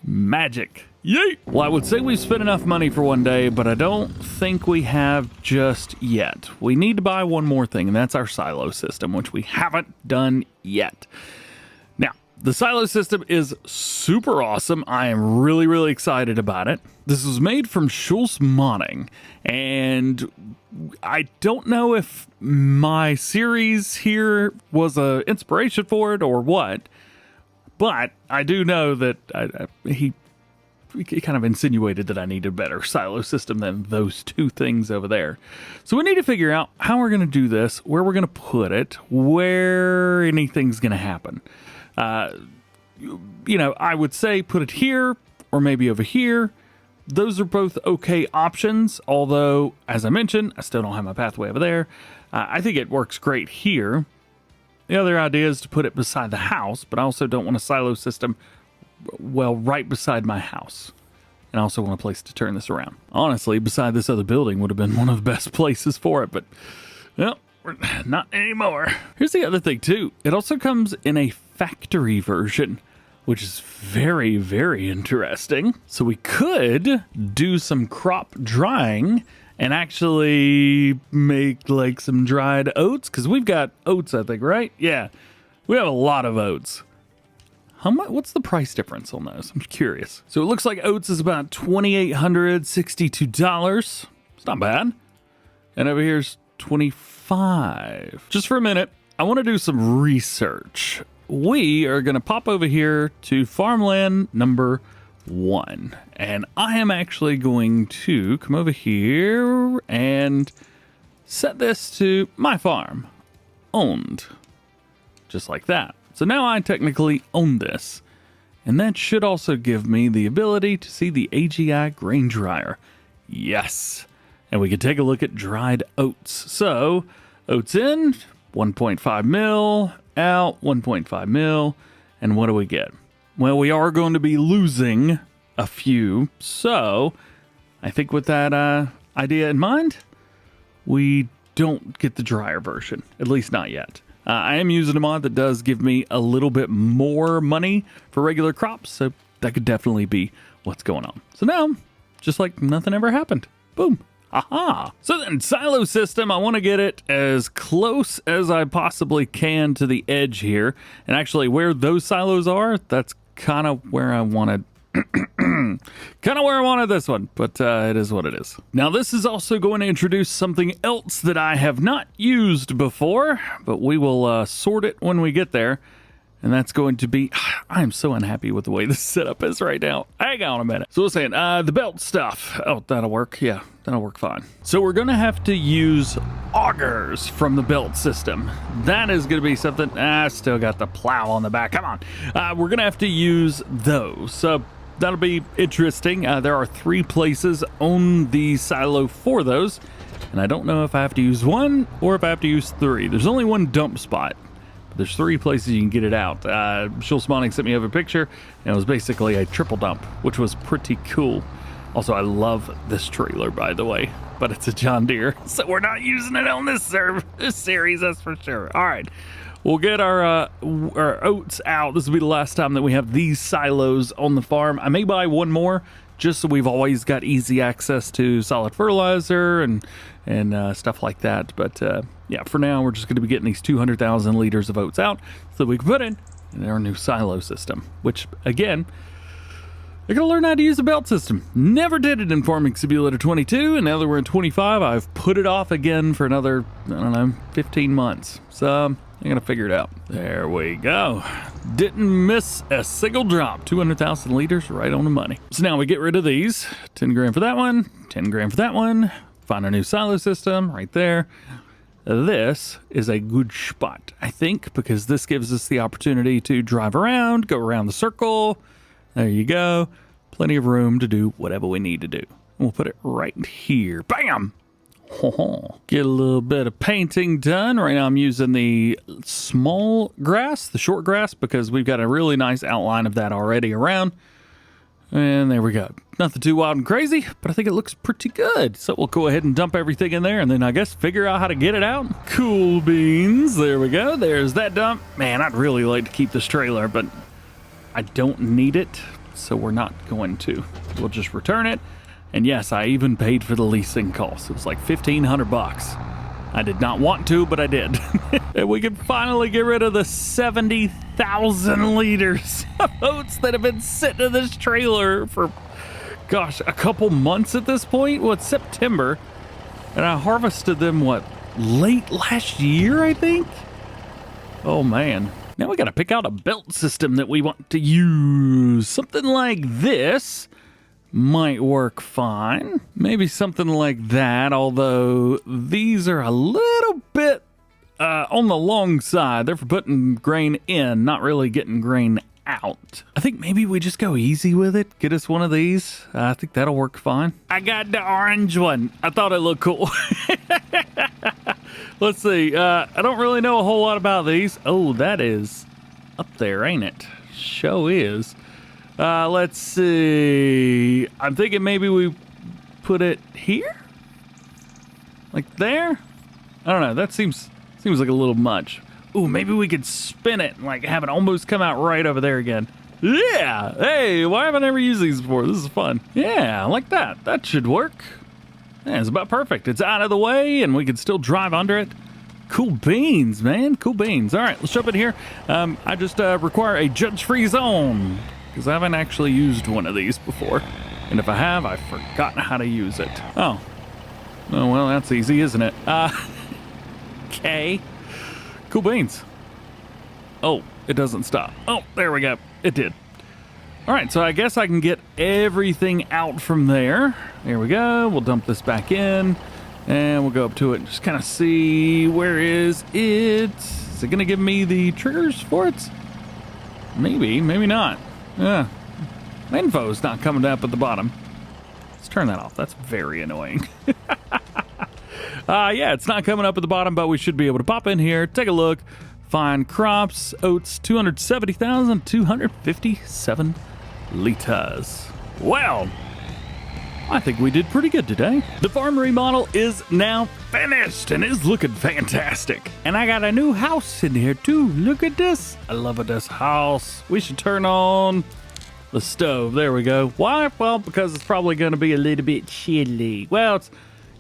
Magic. Yay! Well, I would say we've spent enough money for one day, but I don't think we have just yet. We need to buy one more thing, and that's our silo system, which we haven't done yet. Now, the silo system is super awesome. I am really, really excited about it. This was made from Schultz Modding, and I don't know if my series here was an inspiration for it or what, but I do know that he kind of insinuated that I needed a better silo system than those two things over there. So we need to figure out how we're going to do this, where we're going to put it, where anything's going to happen. You know, I would say put it here or maybe over here. Those are both okay options, although, as I mentioned, I still don't have my pathway over there. I think it works great here. The other idea is to put it beside the house, but I also don't want a silo system, well, right beside my house. And I also want a place to turn this around. Honestly, beside this other building would have been one of the best places for it, but, well, not anymore. Here's the other thing, too. It also comes in a factory version, which is very, very interesting. So we could do some crop drying and actually make like some dried oats, because we've got oats, I think, right? Yeah, we have a lot of oats. How much? What's the price difference on those? I'm curious. So it looks like oats is about $2,862. It's not bad. And over here's $25. Just for a minute, I want to do some research. We are going to pop over here to farmland number 1. And I am actually going to come over here and set this to my farm. Owned. Just like that. So now I technically own this. And that should also give me the ability to see the AGI grain dryer. Yes. And we can take a look at dried oats. So, oats in, 1.5 mil, out, 1.5 mil. And what do we get? Well, we are going to be losing a few. So, I think with that idea in mind, we don't get the dryer version. At least not yet. I am using a mod that does give me a little bit more money for regular crops. So, that could definitely be what's going on. So now, just like nothing ever happened. Boom. Aha! So then, silo system, I want to get it as close as I possibly can to the edge here. And actually, where those silos are, that's kind of where I wanted... kind of where I wanted this one, but it is what it is. Now, this is also going to introduce something else that I have not used before, but we will sort it when we get there. And that's going to be... I am so unhappy with the way this setup is right now. Hang on a minute. So we're saying, the belt stuff. Oh, that'll work. Yeah, that'll work fine. So we're going to have to use augers from the belt system. That is going to be something... I still got the plow on the back. Come on. We're going to have to use those. So that'll be interesting. There are 3 places on the silo for those. And I don't know if I have to use 1 or if I have to use 3. There's only 1 dump spot. There's 3 places you can get it out. Shul Spawning sent me over a picture, and it was basically a triple dump, which was pretty cool. Also, I love this trailer, by the way, but it's a John Deere, so we're not using it on this series, that's for sure. All right, we'll get our oats out. This will be the last time that we have these silos on the farm. I may buy 1 more, just so we've always got easy access to solid fertilizer and stuff like that. But yeah, for now, we're just going to be getting these 200,000 liters of oats out so that we can put in our new silo system, which, again, I got to learn how to use a belt system. Never did it in Farming Simulator 22, and now that we're in 25, I've put it off again for another, I don't know, 15 months. So I'm going to figure it out. There we go. Didn't miss a single drop. 200,000 liters right on the money. So now we get rid of these. 10 grand for that one, 10 grand for that one. Find our new silo system right there. This is a good spot, I think, because this gives us the opportunity to drive around, go around the circle. There you go. Plenty of room to do whatever we need to do. We'll put it right here. Bam! Get a little bit of painting done. Right now I'm using the small grass, the short grass, because we've got a really nice outline of that already around. And there we go. Nothing too wild and crazy, but I think it looks pretty good. So we'll go ahead and dump everything in there and then I guess figure out how to get it out. Cool beans. There we go. There's that dump. Man, I'd really like to keep this trailer, but I don't need it, so we're not going to. We'll just return it. And yes, I even paid for the leasing cost. It was like $1,500. I did not want to, but I did. And we can finally get rid of the 70,000 liters of oats that have been sitting in this trailer for, gosh, a couple months at this point. Well, it's September, and I harvested them, what, late last year, I think? Oh, man. Now we got to pick out a belt system that we want to use. Something like this. might work fine. Maybe something like that, although these are a little bit on the long side. They're for putting grain in, not really getting grain out. I think maybe we just go easy with it. Get us one of these. I think that'll work fine. I got the orange one. I thought it looked cool. Let's see. I don't really know a whole lot about these. Oh, that is up there, ain't it? Show is. Let's see. I'm thinking maybe we put it here? Like there? I don't know. That seems like a little much. Ooh, maybe we could spin it and like have it almost come out right over there again. Yeah. Hey, why have I never used these before? This is fun. Yeah, I like that. That should work. Yeah, it's about perfect. It's out of the way and we can still drive under it. Cool beans, man. Cool beans. All right, let's jump in here. I just require a judge-free zone because I haven't actually used one of these before. And if I have, I've forgotten how to use it. Oh, well, that's easy, isn't it? Okay. Cool beans. Oh, it doesn't stop. Oh, there we go. It did. All right, so I guess I can get everything out from there. There we go. We'll dump this back in, and we'll go up to it and just kind of see where is it. Is it going to give me the triggers for it? Maybe, maybe not. Yeah. Info's not coming up at the bottom. Let's turn that off. That's very annoying. Yeah, it's not coming up at the bottom, but we should be able to pop in here, take a look, find crops, oats, 270,257 liters. Well, I think we did pretty good today. The farm remodel is now finished and is looking fantastic. And I got a new house in here too. Look at this. I love this house. We should turn on the stove. There we go. Why? Well, because it's probably going to be a little bit chilly. Well, it's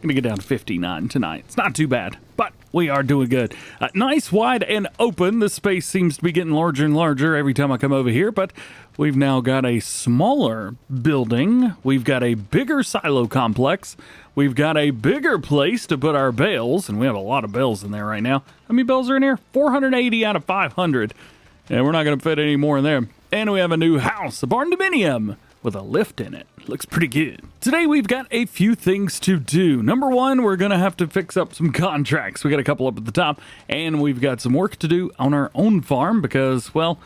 gonna get down to 59 tonight. It's not too bad, but we are doing good. Nice, wide, and open. The space seems to be getting larger and larger every time I come over here, but we've now got a smaller building. We've got a bigger silo complex. We've got a bigger place to put our bales, and we have a lot of bales in there right now. How many bales are in here? 480 out of 500. And we're not gonna fit any more in there. And we have a new house, a barn dominium, with a lift in it. Looks pretty good. Today we've got a few things to do. Number one, we're gonna have to fix up some contracts. We got a couple up at the top, and we've got some work to do on our own farm because, well,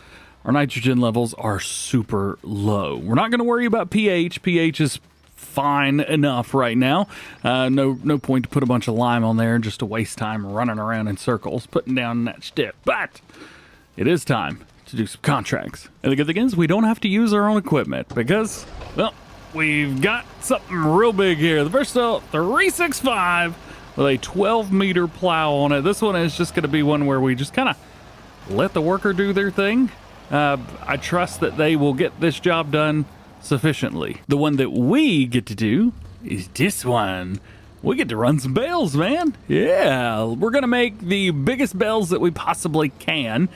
our nitrogen levels are super low. We're not gonna worry about pH. pH is fine enough right now. No point to put a bunch of lime on there just to waste time running around in circles, putting down that stick. But it is time to do some contracts. And the good thing is we don't have to use our own equipment because, well, we've got something real big here. The Versatile 365 with a 12-meter plow on it. This one is just going to be one where we just kind of let the worker do their thing. I trust that they will get this job done sufficiently. The one that we get to do is this one. We get to run some bales, man. Yeah, we're going to make the biggest bales that we possibly can.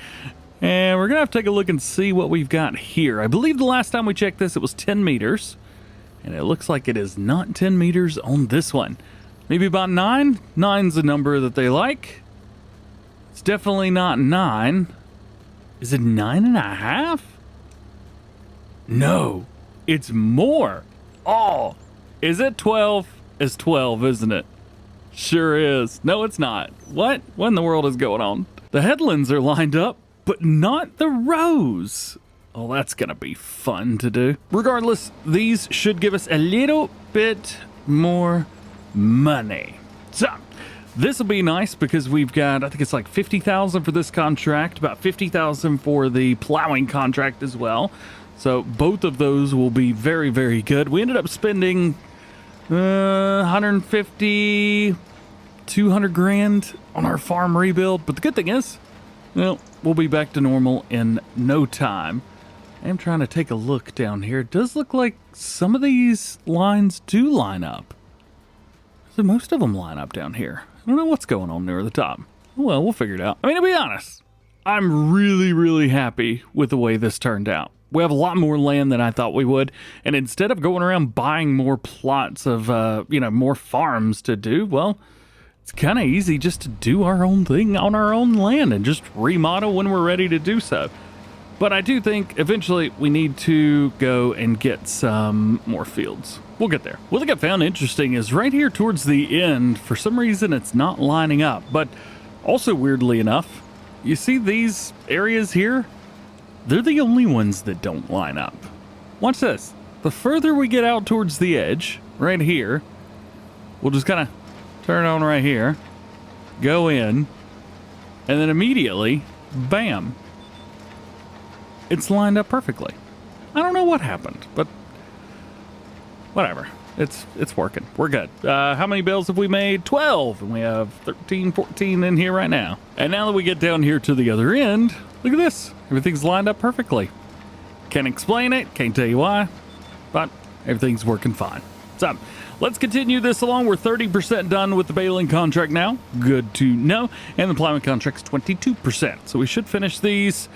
And we're going to have to take a look and see what we've got here. I believe the last time we checked this, it was 10 meters. And it looks like it is not 10 meters on this one. Maybe about 9? 9's the number that they like. It's definitely not 9. Is it 9.5? No, it's more. Oh, is it 12? It's 12, isn't it? Sure is. No, it's not. What in the world is going on? The headlands are lined up, but not the rows. Oh, that's gonna be fun to do. Regardless, these should give us a little bit more money. So, this will be nice because we've got, I think it's like 50,000 for this contract, about 50,000 for the plowing contract as well. So both of those will be very, very good. We ended up spending 150, 200 grand on our farm rebuild, but the good thing is, well, we'll be back to normal in no time. I'm trying to take a look down here. It does look like some of these lines do line up. So most of them line up down here. I don't know what's going on near the top. Well, we'll figure it out. I mean, to be honest, I'm really, really happy with the way this turned out. We have a lot more land than I thought we would. And instead of going around buying more plots of, more farms to do, well, it's kind of easy just to do our own thing on our own land and just remodel when we're ready to do so. But I do think eventually we need to go and get some more fields. We'll get there. What I found interesting is right here towards the end, for some reason it's not lining up. But also weirdly enough, you see these areas here? They're the only ones that don't line up. Watch this. The further we get out towards the edge, right here, we'll just kind of turn on right here, go in, and then immediately, bam, it's lined up perfectly. I don't know what happened, but whatever. It's working. We're good. How many bales have we made? 12. And we have 13, 14 in here right now. And now that we get down here to the other end, look at this. Everything's lined up perfectly. Can't explain it. Can't tell you why. But everything's working fine. So let's continue this along. We're 30% done with the baling contract now. Good to know. And the plowing contract's 22%. So we should finish these,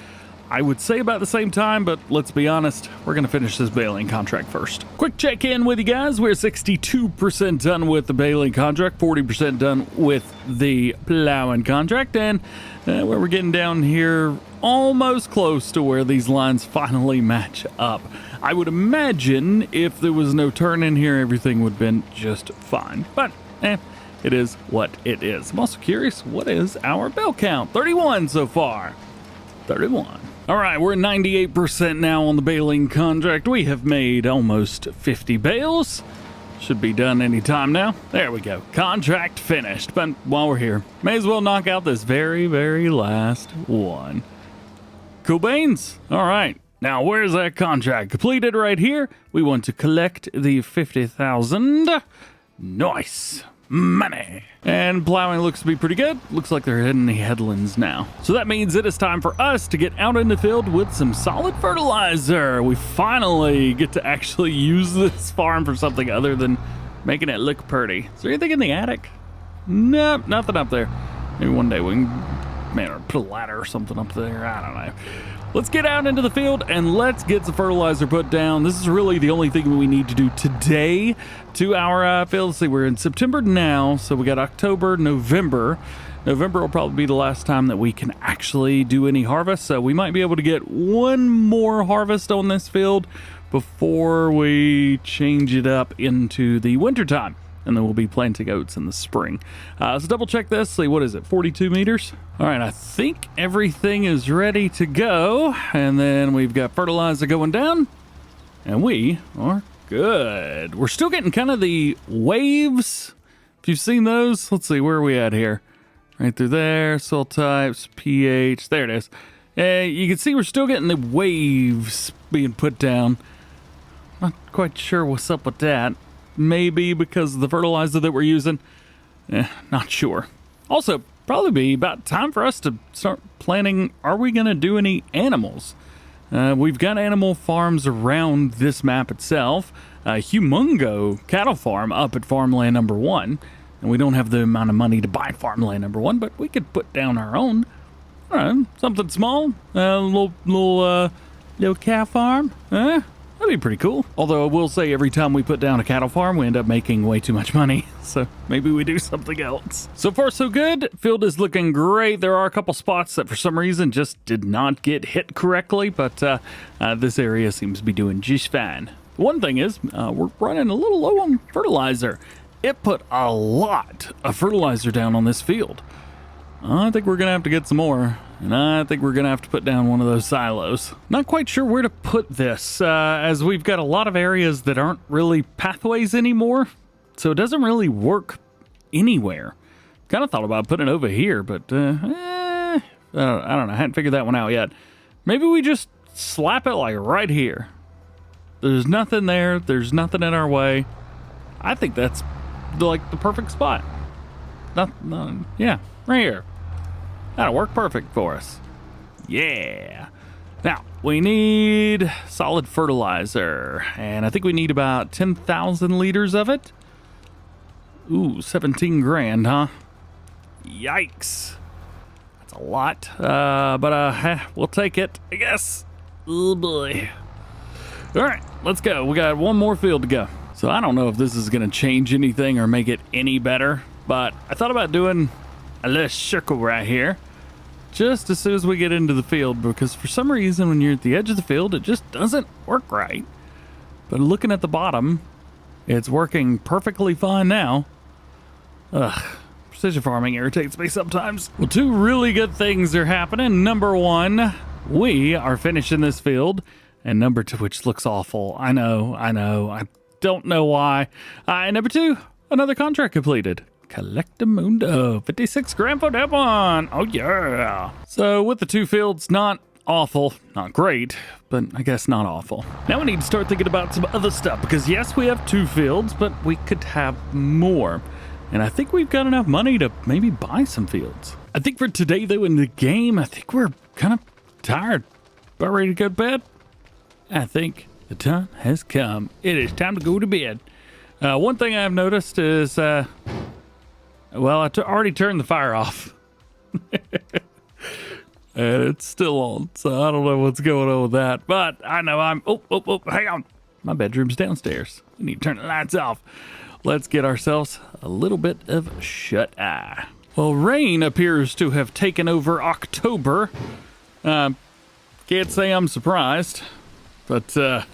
I would say, about the same time, but let's be honest, we're going to finish this baling contract first. Quick check-in with you guys. We're 62% done with the baling contract, 40% done with the plowing contract, and where we're getting down here, almost close to where these lines finally match up. I would imagine if there was no turn in here, everything would have been just fine, but it is what it is. I'm also curious, what is our bale count? 31 so far. 31. All right, we're 98% now on the baling contract. We have made almost 50 bales. Should be done anytime now. There we go. Contract finished. But while we're here, may as well knock out this very, very last one. Cool beans. All right. Now, where's that contract? Completed right here. We want to collect the 50,000. Nice. Money. And plowing looks to be pretty good. Looks like they're hitting the headlands now. So that means it is time for us to get out in the field with some solid fertilizer. We finally get to actually use this farm for something other than making it look pretty. Is there anything in the attic? Nope, nothing up there. Maybe one day we can, or put a ladder or something up there. I don't know. Let's get out into the field and let's get some fertilizer put down. This is really the only thing we need to do today to our field. Let's see, we're in September now, so we got October, November. November will probably be the last time that we can actually do any harvest, so we might be able to get one more harvest on this field before we change it up into the wintertime. And then we'll be planting oats in the spring. So double check this, see, what is it, 42 meters? All right, I think everything is ready to go. And then we've got fertilizer going down. And we are good. We're still getting kind of the waves. If you've seen those, let's see, where are we at here? Right through there, soil types, pH, there it is. You can see we're still getting the waves being put down. Not quite sure what's up with that. Maybe because of the fertilizer that we're using. Not sure. Also, probably be about time for us to start planning, are we going to do any animals? We've got animal farms around this map itself. A humongo cattle farm up at farmland number 1. And we don't have the amount of money to buy farmland number 1, but we could put down our own. All right, something small. Little cow farm. That'd be pretty cool. Although I will say every time we put down a cattle farm, we end up making way too much money. So maybe we do something else. So far, so good. Field is looking great. There are a couple spots that for some reason just did not get hit correctly, but this area seems to be doing just fine. One thing is, we're running a little low on fertilizer. It put a lot of fertilizer down on this field. I think we're going to have to get some more. And I think we're going to have to put down one of those silos. Not quite sure where to put this, as we've got a lot of areas that aren't really pathways anymore. So it doesn't really work anywhere. Kind of thought about putting it over here, but I don't know. I hadn't figured that one out yet. Maybe we just slap it like right here. There's nothing there. There's nothing in our way. I think that's like the perfect spot. Yeah, right here. That'll work perfect for us. Yeah. Now, we need solid fertilizer. And I think we need about 10,000 liters of it. Ooh, 17 grand, huh? Yikes. That's a lot. But we'll take it, I guess. Oh, boy. All right, let's go. We got one more field to go. So I don't know if this is going to change anything or make it any better. But I thought about doing a little circle right here. just as soon as we get into the field, because for some reason when you're at the edge of the field, it just doesn't work right. But looking at the bottom, it's working perfectly fine now. Ugh, precision farming irritates me sometimes. Well, two really good things are happening. Number one, we are finishing this field. And number two, which looks awful. I know. I don't know why. And number two, another contract completed. Collectamundo, 56 grand for that one. Oh yeah. So with the two fields, not awful, not great, but I guess not awful. Now we need to start thinking about some other stuff, because yes, we have two fields, but we could have more. And I think we've got enough money to maybe buy some fields. I think for today though in the game, I think we're kind of tired. About ready to go to bed? I think the time has come. It is time to go to bed. One thing I've noticed is, well, I already turned the fire off. And it's still on, so I don't know what's going on with that. But I know hang on. My bedroom's downstairs. We need to turn the lights off. Let's get ourselves a little bit of shut-eye. Well, rain appears to have taken over October. Can't say I'm surprised, but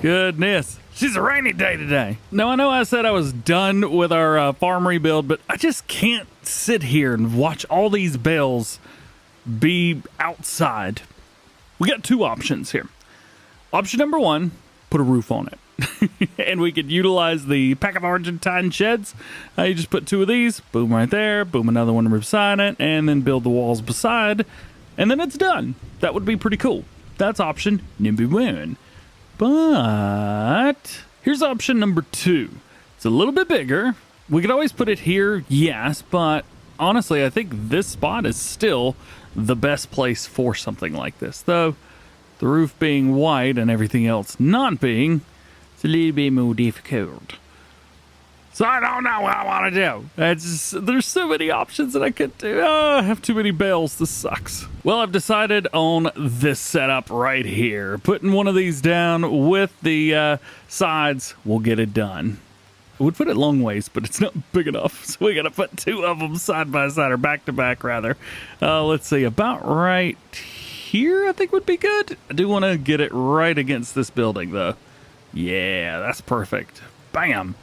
goodness. She's a rainy day today. Now, I know I said I was done with our farm rebuild, but I just can't sit here and watch all these bales be outside. We got two options here. Option number one, put a roof on it. And we could utilize the pack of Argentine sheds. You just put two of these, boom right there, boom another one beside it, and then build the walls beside, and then it's done. That would be pretty cool. That's option number one. But here's option number two. It's a little bit bigger. We could always put it here, yes, but honestly, I think this spot is still the best place for something like this. Though, the roof being white and everything else not being, it's a little bit more difficult. So I don't know what I want to do. There's so many options that I could do. Oh, I have too many bales. This sucks. Well, I've decided on this setup right here. Putting one of these down with the sides will get it done. I would put it long ways, but it's not big enough. So we got to put two of them side by side, or back to back rather. Let's see, about right here I think would be good. I do want to get it right against this building though. Yeah, that's perfect. Bam.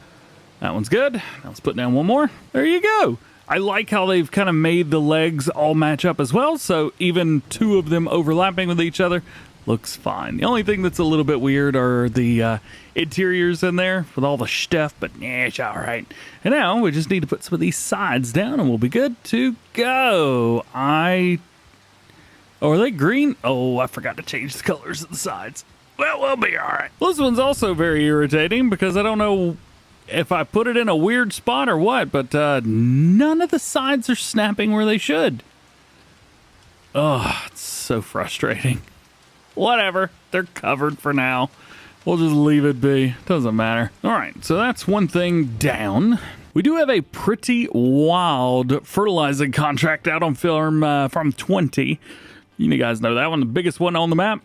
That one's good. Now let's put down one more. There you go. I like how they've kind of made the legs all match up as well, so even two of them overlapping with each other looks fine. The only thing that's a little bit weird are the interiors in there with all the stuff, but yeah, it's all right. And now we just need to put some of these sides down and we'll be good to go. Oh, are they green? Oh, I forgot to change the colors of the sides. Well, we'll be all right. Well, this one's also very irritating because I don't know if I put it in a weird spot or what, but none of the sides are snapping where they should. Oh, it's so frustrating. Whatever, they're covered for now. We'll just leave it be. Doesn't matter. All right, so that's one thing down. We do have a pretty wild fertilizing contract out on Farm 20. You guys know that one, the biggest one on the map.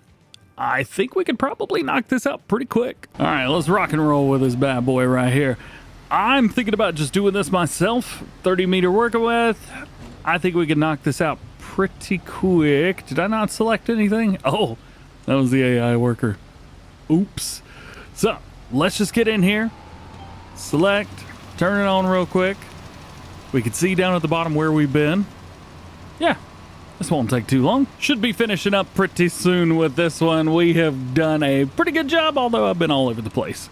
I think we could probably knock this out pretty quick. All right, let's rock and roll with this bad boy right here. I'm thinking about just doing this myself. 30 meter working with. I think we can knock this out pretty quick. Did I not select anything? Oh, that was the AI worker. Oops. So let's just get in here. Select, turn it on real quick. We can see down at the bottom where we've been. Yeah. This won't take too long. Should be finishing up pretty soon with this one. We have done a pretty good job, although I've been all over the place.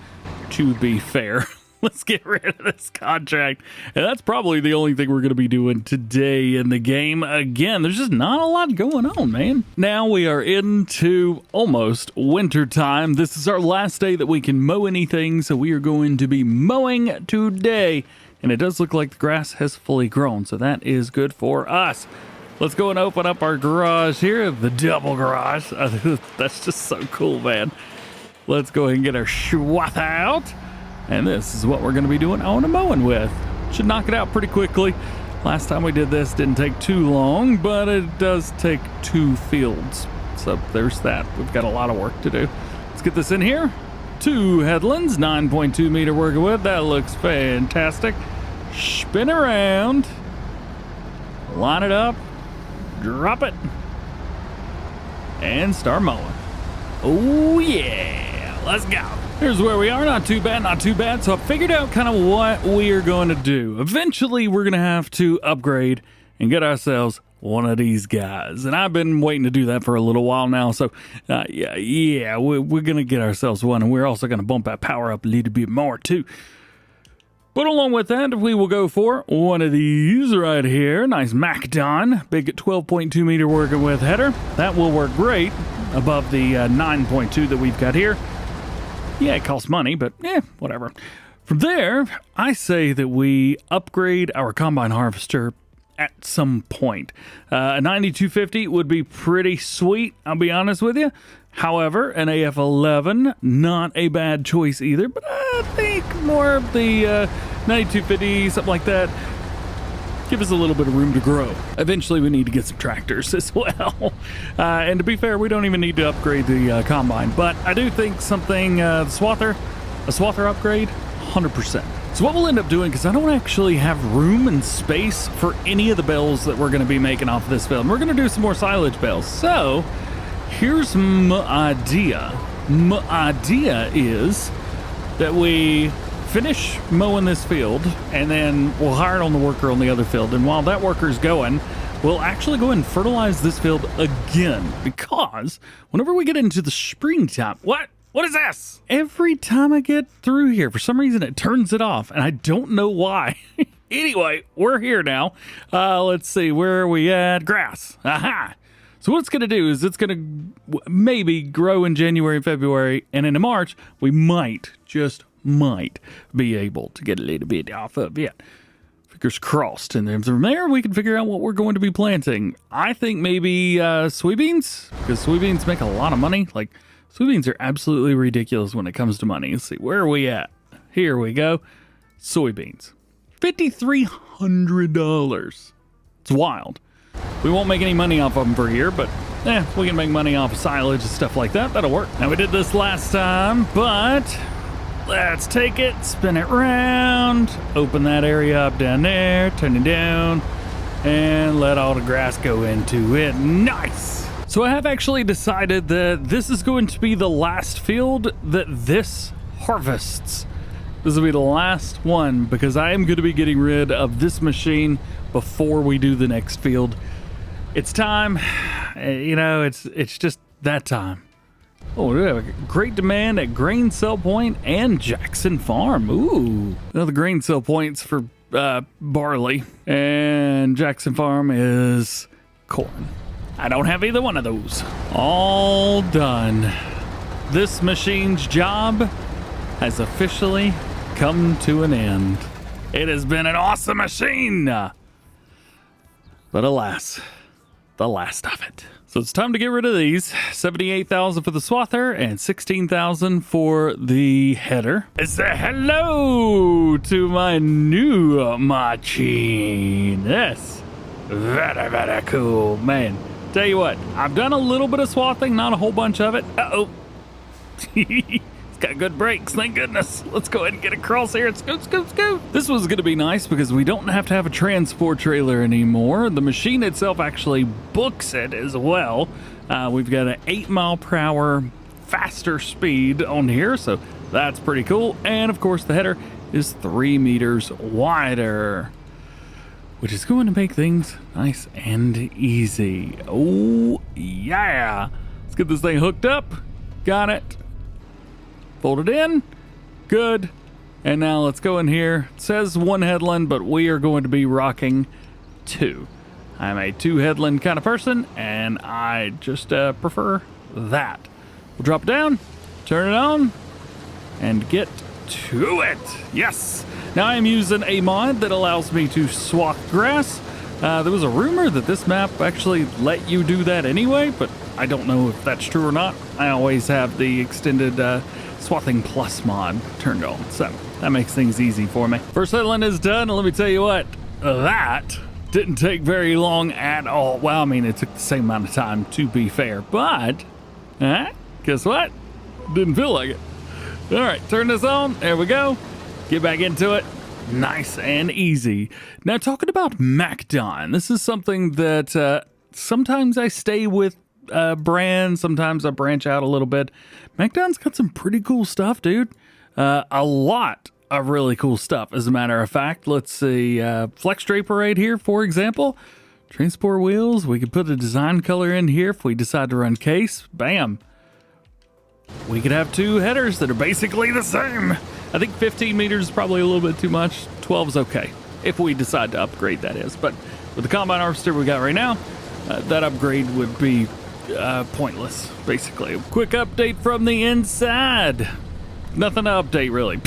To be fair, let's get rid of this contract. And that's probably the only thing we're going to be doing today in the game. Again, there's just not a lot going on, man. Now we are into almost winter time. This is our last day that we can mow anything, so we are going to be mowing today. And it does look like the grass has fully grown, so that is good for us. Let's go and open up our garage here, the double garage. That's just so cool, man. Let's go ahead and get our swath out. And this is what we're going to be doing on a mowing with. Should knock it out pretty quickly. Last time we did this didn't take too long, but it does take 2 fields. So there's that. We've got a lot of work to do. Let's get this in here. 2 headlands, 9.2 meter working with. That looks fantastic. Spin around. Line it up. drop it, and start mowing. Oh yeah, let's go. Here's where we are. Not too bad, not too bad. So I figured out kind of what we're going to do. Eventually, we're going to have to upgrade and get ourselves one of these guys. And I've been waiting to do that for a little while now. So yeah, we're going to get ourselves one. And we're also going to bump that power up a little bit more too. But along with that, we will go for one of these right here. Nice MacDon, big 12.2 meter working with header. That will work great above the 9.2 that we've got here. Yeah, it costs money, but whatever. From there, I say that we upgrade our combine harvester at some point. A 9250 would be pretty sweet, I'll be honest with you. However, an AF11, not a bad choice either, but I think more of the 9250, something like that, give us a little bit of room to grow. Eventually, we need to get some tractors as well. And to be fair, we don't even need to upgrade the combine, but I do think something, a swather upgrade, 100%. So what we'll end up doing, because I don't actually have room and space for any of the bales that we're going to be making off of this field. We're going to do some more silage bales. So here's my idea. My idea is that we finish mowing this field, and then we'll hire on the worker on the other field. And while that worker's going, we'll actually go ahead and fertilize this field again, because whenever we get into the springtime, what is this? Every time I get through here, for some reason it turns it off, and I don't know why. Anyway, we're here now. Let's see, where are we at? Grass. Aha! So what it's going to do is it's going to maybe grow in January and February, and into March, we might be able to get a little bit off of it. Fingers crossed. And then from there, we can figure out what we're going to be planting. I think maybe soybeans, because soybeans make a lot of money. Like, soybeans are absolutely ridiculous when it comes to money. Let's see, where are we at? Here we go. Soybeans. $5,300. It's wild. We won't make any money off of them for a year, but we can make money off of silage and stuff like that. That'll work. Now, we did this last time, but let's take it, spin it round, open that area up down there, turn it down, and let all the grass go into it. Nice! So I have actually decided that this is going to be the last field that this harvests. This will be the last one, because I am going to be getting rid of this machine before we do the next field. It's time. It's just that time. Oh, we have a great demand at Grain Sell Point and Jackson Farm. Ooh. Well, the grain sell point's for barley, and Jackson Farm is corn. I don't have either one of those. All done. This machine's job has officially come to an end. It has been an awesome machine. But alas, the last of it. So it's time to get rid of these. $78,000 for the swather and $16,000 for the header. Say hello to my new machine. Yes, very, very cool, man. Tell you what, I've done a little bit of swathing, not a whole bunch of it. Uh-oh. It's got good brakes, thank goodness. Let's go ahead and get across here. Scoot, scoot, scoot. This was going to be nice because we don't have to have a transport trailer anymore. The machine itself actually books it as well. We've got an 8-mile-per-hour faster speed on here, so that's pretty cool. And of course, the header is 3 meters wider, which is going to make things nice and easy. Oh, yeah. Let's get this thing hooked up. Got it. Fold it in. Good. And now let's go in here. It says 1 headland, but we are going to be rocking 2. I'm a 2 headland kind of person, and I just prefer that. We'll drop it down, turn it on, and get to it. Yes. Now I'm using a mod that allows me to swath grass. There was a rumor that this map actually let you do that anyway, but I don't know if that's true or not. I always have the extended Swathing Plus mod turned on, so that makes things easy for me. First headland is done, and let me tell you what, that didn't take very long at all. Well, I mean, it took the same amount of time, to be fair, but guess what? Didn't feel like it. All right, turn this on. There we go. Get back into it. Nice and easy. Now, talking about MacDon, this is something that Sometimes I stay with brands. Sometimes I branch out a little bit. MacDon's got some pretty cool stuff, dude. A lot of really cool stuff, as a matter of fact. Let's see. Flex draper right here, for example. Transport wheels. We could put a design color in here if we decide to run case. Bam. We could have 2 headers that are basically the same. I think 15 meters is probably a little bit too much. 12 is okay, if we decide to upgrade, that is. But with the combine harvester we got right now, that upgrade would be pointless, basically. Quick update from the inside. Nothing to update, really.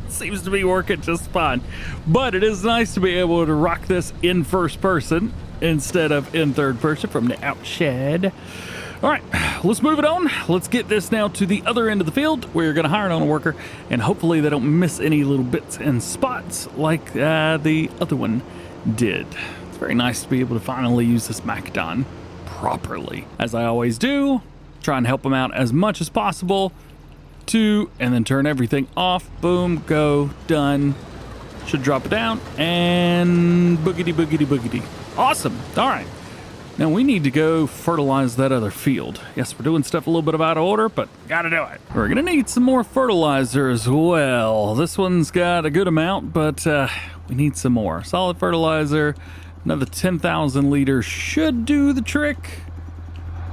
Seems to be working just fine. But it is nice to be able to rock this in first person instead of in third person from the outside. All right, let's move it on. Let's get this now to the other end of the field. We're going to hire it on a worker, and hopefully they don't miss any little bits and spots like the other one did. It's very nice to be able to finally use this MacDon properly. As I always do, try and help them out as much as possible. And then turn everything off. Boom, go, done. Should drop it down, and boogity, boogity, boogity. Awesome. All right. Now we need to go fertilize that other field. Yes, we're doing stuff a little bit out of order, but gotta do it. We're gonna need some more fertilizer as well. This one's got a good amount, but we need some more. Solid fertilizer, another 10,000 liters should do the trick.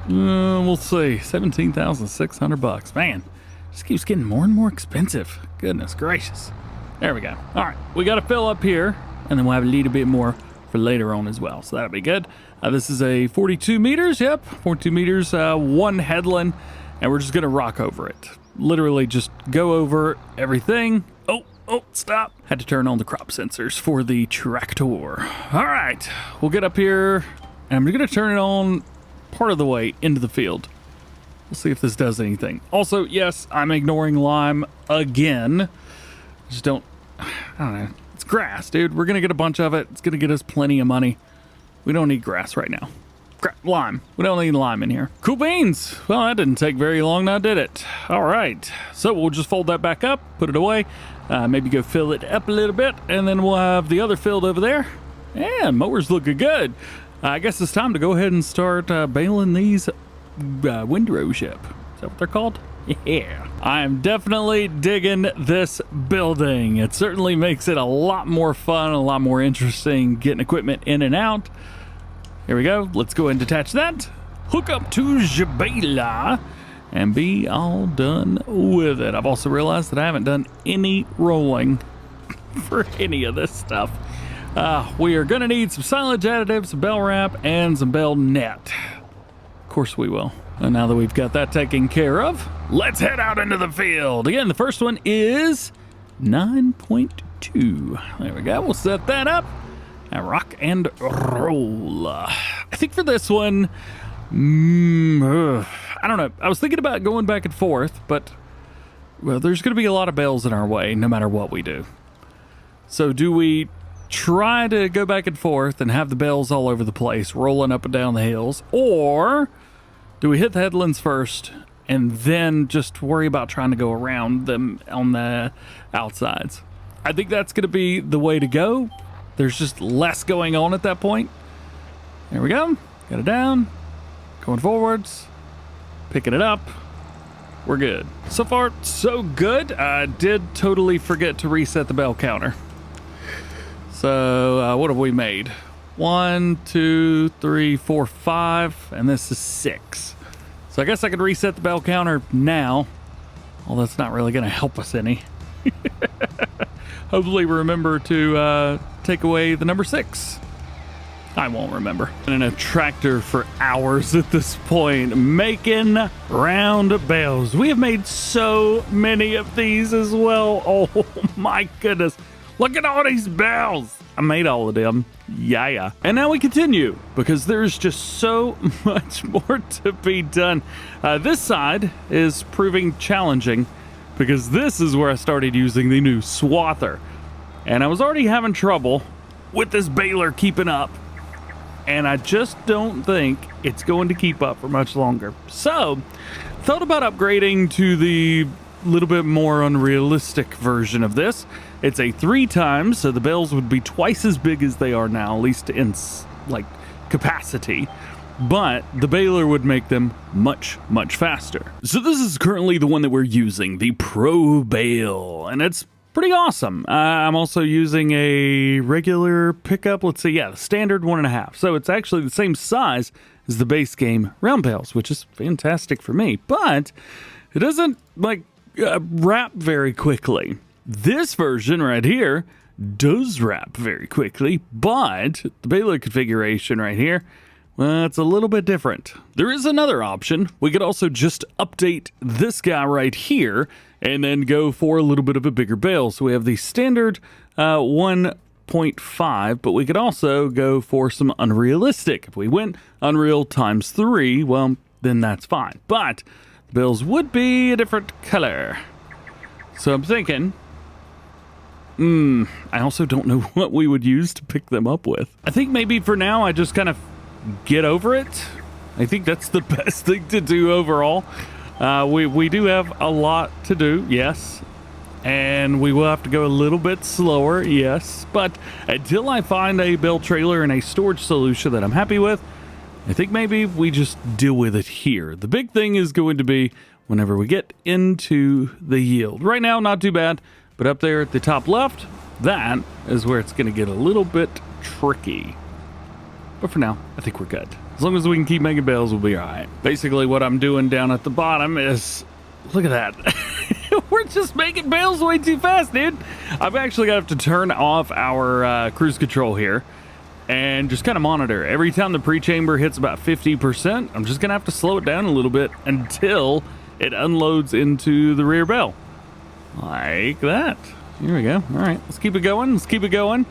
We'll see. 17,600 bucks. Man, just keeps getting more and more expensive. Goodness gracious. There we go. All right, we got to fill up here, and then we'll have a little bit more for later on as well. So that'll be good. This is a 42 meters. Yep, 42 meters, 1 headland, and we're just going to rock over it. Literally just go over everything. Oh, stop. Had to turn on the crop sensors for the tractor. All right, we'll get up here, and I'm going to turn it on part of the way into the field. We'll see if this does anything. Also, yes, I'm ignoring lime again. Just I don't know. It's grass, dude. We're going to get a bunch of it. It's going to get us plenty of money. We don't need grass right now. Lime. We don't need lime in here. Cool beans. Well, that didn't take very long now, did it? All right. So we'll just fold that back up, put it away, maybe go fill it up a little bit, and then we'll have the other field over there. Yeah, mower's looking good. I guess it's time to go ahead and start baling these windrows up. Is that what they're called? Yeah. I am definitely digging this building. It certainly makes it a lot more fun, a lot more interesting getting equipment in and out. Here we go. Let's go ahead and detach that. Hook up to the and be all done with it. I've also realized that I haven't done any rolling for any of this stuff. We are going to need some silage additives, some bale wrap, and some bale net. Of course we will. And now that we've got that taken care of, let's head out into the field. Again, the first one is 9.2. There we go. We'll set that up and rock and roll. I think for this one, I don't know. I was thinking about going back and forth, but well, there's going to be a lot of bales in our way no matter what we do. So do we try to go back and forth and have the bales all over the place, rolling up and down the hills, or do we hit the headlands first and then just worry about trying to go around them on the outsides? I think that's going to be the way to go. There's just less going on at that point. There we go. Got it down. Going forwards. Picking it up. We're good. So far, so good. I did totally forget to reset the bell counter. So what have we made? 1, 2, 3, 4, 5, and this is 6. So I guess I could reset the bell counter now. Well, that's not really going to help us any. Hopefully remember to take away the number 6. I won't remember. Been in a tractor for hours at this point, making round bales. We have made so many of these as well. Oh my goodness. Look at all these bales. I made all of them. Yeah. And now we continue because there's just so much more to be done. This side is proving challenging because this is where I started using the new swather. And I was already having trouble with this baler keeping up. And I just don't think it's going to keep up for much longer. So, thought about upgrading to the little bit more unrealistic version of this. It's a 3 times, so the bales would be twice as big as they are now, at least in like capacity, but the baler would make them much, much faster. So this is currently the one that we're using, the Pro Bale, and it's pretty awesome. I'm also using a regular pickup. Let's see, yeah, the standard 1.5. So it's actually the same size as the base game round bales, which is fantastic for me, but it doesn't like wrap very quickly. This version right here does wrap very quickly, but the baler configuration right here, well, it's a little bit different. There is another option. We could also just update this guy right here and then go for a little bit of a bigger bale. So we have the standard 1.5, but we could also go for some unrealistic. If we went Unreal times 3, well, then that's fine. But the bales would be a different color. So I'm thinking, I also don't know what we would use to pick them up with. I think maybe for now I just kind of get over it. I think that's the best thing to do overall. We do have a lot to do, yes, and we will have to go a little bit slower, yes, but until I find a bale trailer and a storage solution that I'm happy with, I think maybe we just deal with it here. The big thing is going to be whenever we get into the yield. Right now, not too bad, but up there at the top left, that is where it's going to get a little bit tricky. But for now, I think we're good. As long as we can keep making bales, we'll be all right. Basically, what I'm doing down at the bottom is, look at that. We're just making bales way too fast, dude. I'm actually going to have to turn off our cruise control here and just kind of monitor. Every time the pre-chamber hits about 50%, I'm just going to have to slow it down a little bit until it unloads into the rear bale. Like that. Here we go. All right, let's keep it going. Let's keep it going.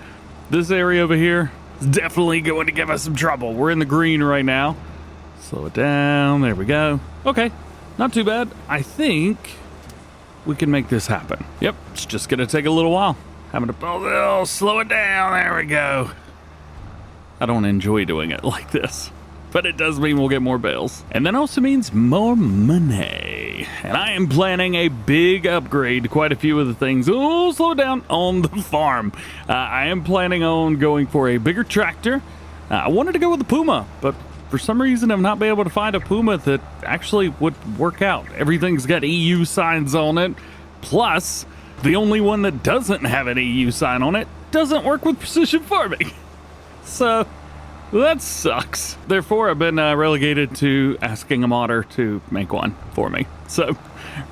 This area over here, definitely going to give us some trouble. We're in the green right now. Slow it down. There we go. Okay, not too bad. I think we can make this happen. Yep, it's just going to take a little while. Having to slow it down. There we go. I don't enjoy doing it like this, but it does mean we'll get more bales. And that also means more money. And I am planning a big upgrade to quite a few of the things. Oh, slow down on the farm. I am planning on going for a bigger tractor. I wanted to go with the Puma, but for some reason I've not been able to find a Puma that actually would work out. Everything's got EU signs on it. Plus, the only one that doesn't have an EU sign on it doesn't work with precision farming. So that sucks. Therefore, I've been relegated to asking a modder to make one for me. So,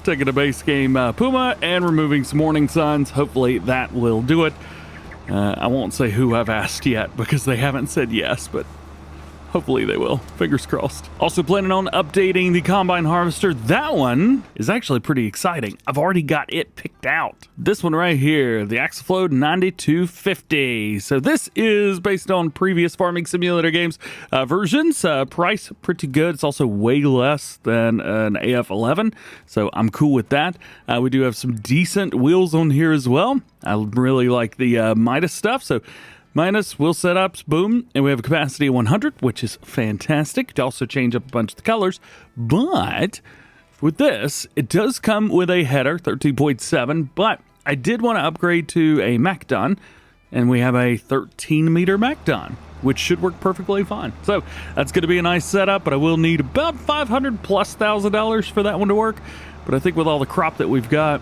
taking a base game Puma and removing some warning signs. Hopefully that will do it. I won't say who I've asked yet because they haven't said yes, but hopefully they will. Fingers crossed. Also planning on updating the combine harvester. That one is actually pretty exciting. I've already got it picked out. This one right here, the Alfalfa 9250. So this is based on previous farming simulator games versions. Price pretty good. It's also way less than an AF11, so I'm cool with that. We do have some decent wheels on here as well. I really like the Midas stuff, so minus wheel setups, boom, and we have a capacity of 100, which is fantastic. To also change up a bunch of the colors, but with this, it does come with a header, 13.7, but I did want to upgrade to a MacDon, and we have a 13-meter MacDon, which should work perfectly fine. So that's going to be a nice setup, but I will need about $500,000+ for that one to work. But I think with all the crop that we've got,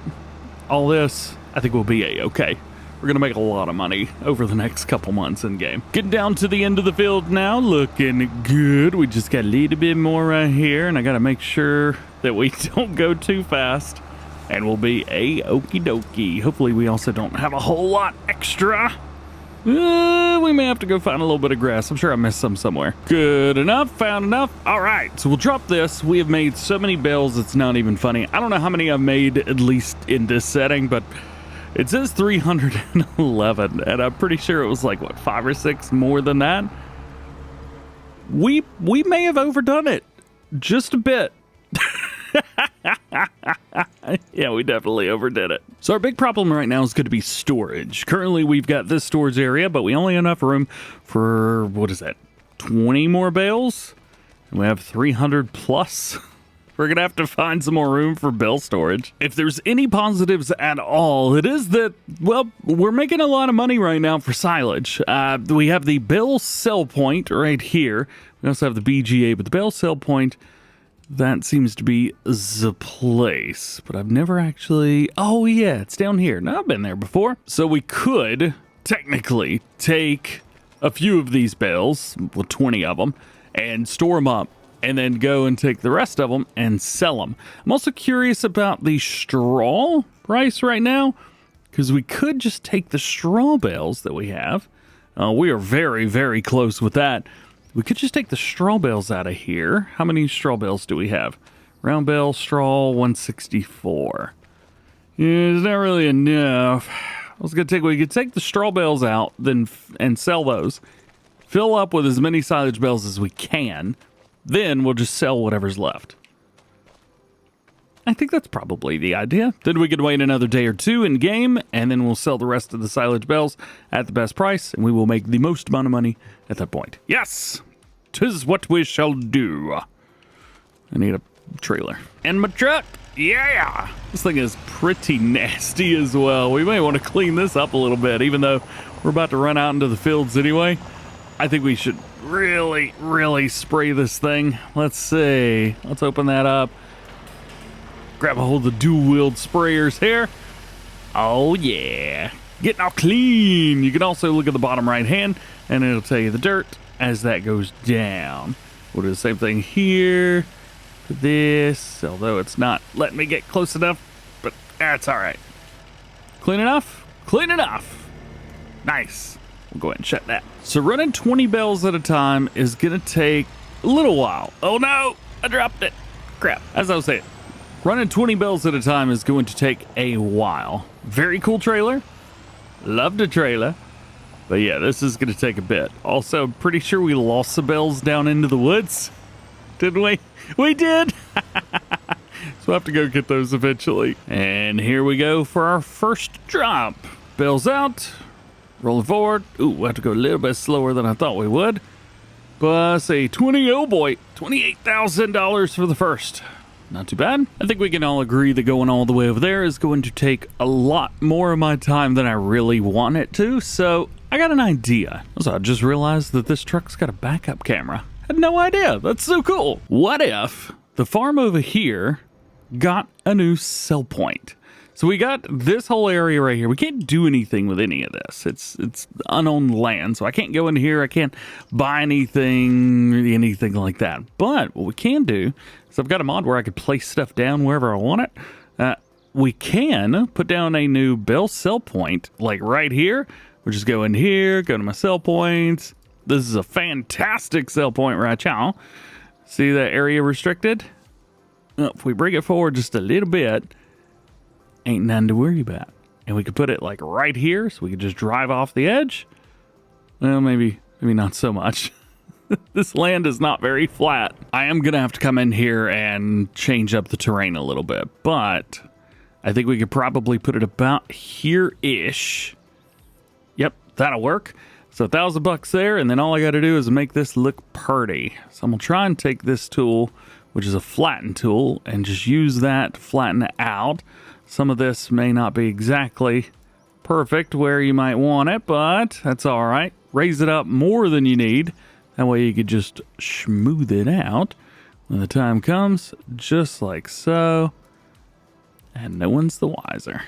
all this, I think we'll be a-okay. We're going to make a lot of money over the next couple months in game. Getting down to the end of the field now, looking good. We just got a little bit more right here, and I got to make sure that we don't go too fast, and we'll be a-okie dokie. Hopefully we also don't have a whole lot extra. We may have to go find a little bit of grass. I'm sure I missed some somewhere. Good enough, found enough. All right, so we'll drop this. We have made so many bales, it's not even funny. I don't know how many I've made, at least in this setting, but it says 311, and I'm pretty sure it was like, what, 5 or 6 more than that? We may have overdone it just a bit. Yeah, we definitely overdid it. So our big problem right now is going to be storage. Currently, we've got this storage area, but we only have enough room for, what is that, 20 more bales? And we have 300 plus. We're going to have to find some more room for bale storage. If there's any positives at all, it is that, well, we're making a lot of money right now for silage. We have the bale sell point right here. We also have the BGA, but the bale sell point, that seems to be the place. But I've never actually... Oh, yeah, it's down here. No, I've been there before. So we could technically take a few of these bales, well, 20 of them, and store them up, and then go and take the rest of them and sell them. I'm also curious about the straw price right now, because we could just take the straw bales that we have. We are very, very close with that. We could just take the straw bales out of here. How many straw bales do we have? Round bale, straw, 164. Yeah, it's not really enough. We could take the straw bales out and sell those. Fill up with as many silage bales as we can. Then we'll just sell whatever's left. I think that's probably the idea. Then we could wait another day or two in game, and then we'll sell the rest of the silage bales at the best price, and we will make the most amount of money at that point. Yes! 'Tis what we shall do. I need a trailer. And my truck! Yeah! This thing is pretty nasty as well. We may want to clean this up a little bit, even though we're about to run out into the fields anyway. I think we should really, really spray this thing. Let's see. Let's open that up. Grab a hold of the dual-wheeled sprayers here. Oh, yeah. Getting all clean. You can also look at the bottom right hand, and it'll tell you the dirt as that goes down. We'll do the same thing here for this, although it's not letting me get close enough, but that's all right. Clean enough? Clean enough. Nice. We'll go ahead and shut that. So running 20 bales at a time is going to take a little while. Oh no, I dropped it. Crap. As I was saying, running 20 bales at a time is going to take a while. Very cool trailer. Love the trailer. But yeah, this is going to take a bit. Also, I'm pretty sure we lost the bales down into the woods. Didn't we? We did. So I have to go get those eventually. And here we go for our first drop. Bales out. Rolling forward. Ooh, we have to go a little bit slower than I thought we would. But say 20, oh boy, $28,000 for the first. Not too bad. I think we can all agree that going all the way over there is going to take a lot more of my time than I really want it to. So I got an idea. So I just realized that this truck's got a backup camera. I had no idea. That's so cool. What if the farm over here got a new sell point? So we got this whole area right here. We can't do anything with any of this. It's unowned land, so I can't go in here. I can't buy anything like that. But what we can do is I've got a mod where I could place stuff down wherever I want it. We can put down a new bale sell point, like right here. We'll just go in here, go to my sell points. This is a fantastic sell point right now. See that area restricted? If we bring it forward just a little bit, ain't nothing to worry about. And we could put it like right here, so we could just drive off the edge. Well, maybe not so much. This land is not very flat. I am gonna have to come in here and change up the terrain a little bit, but I think we could probably put it about here-ish. Yep, that'll work. So $1,000 there, and then all I gotta do is make this look pretty. So I'm gonna try and take this tool, which is a flatten tool, and just use that to flatten it out. Some of this may not be exactly perfect where you might want it, but that's all right. Raise it up more than you need. That way you could just smooth it out when the time comes, just like so. And no one's the wiser.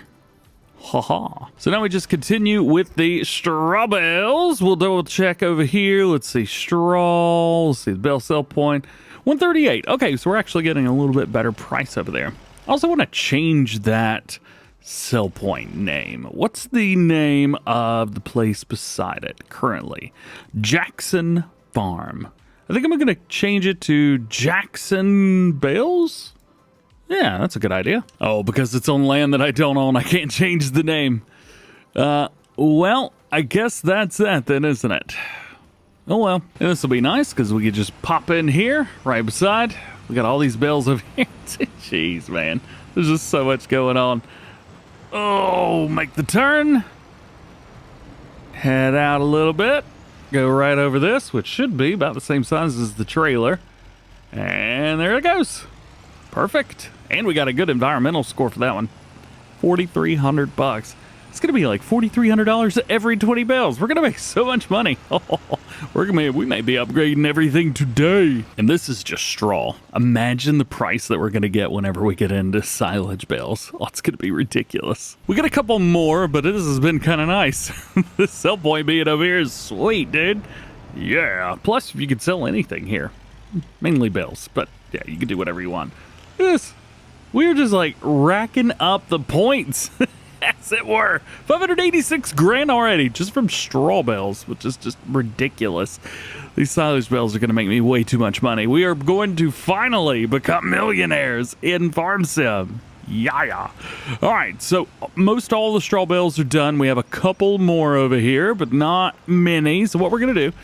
Ha ha. So now we just continue with the straw bales. We'll double check over here. Let's see, straw. Let's see the bale sell point. 138. Okay, so we're actually getting a little bit better price over there. I also want to change that sell point name. What's the name of the place beside it currently? Jackson Farm. I think I'm going to change it to Jackson Bales. Yeah, that's a good idea. Oh, because it's on land that I don't own, I can't change the name. Well, I guess that's that then, isn't it? Oh well. And this will be nice because we could just pop in here right beside. We got all these bales over here. Jeez, man. There's just so much going on. Oh, make the turn. Head out a little bit. Go right over this, which should be about the same size as the trailer. And there it goes. Perfect. And we got a good environmental score for that one. $4,300. It's going to be like $4,300 every 20 bales. We're going to make so much money. We may be upgrading everything today. And this is just straw. Imagine the price that we're going to get whenever we get into silage bales. Oh, it's going to be ridiculous. We got a couple more, but this has been kind of nice. This sell point being over here is sweet, dude. Yeah. Plus, you could sell anything here. Mainly bales, but yeah, you can do whatever you want. This, we're just like racking up the points. As it were. 586 grand already just from straw bales, which is just ridiculous. These silage bales are going to make me way too much money. We are going to finally become millionaires in Farm Sim. Yeah. All right, so most all the straw bales are done. We have a couple more over here, but not many. So what we're going to do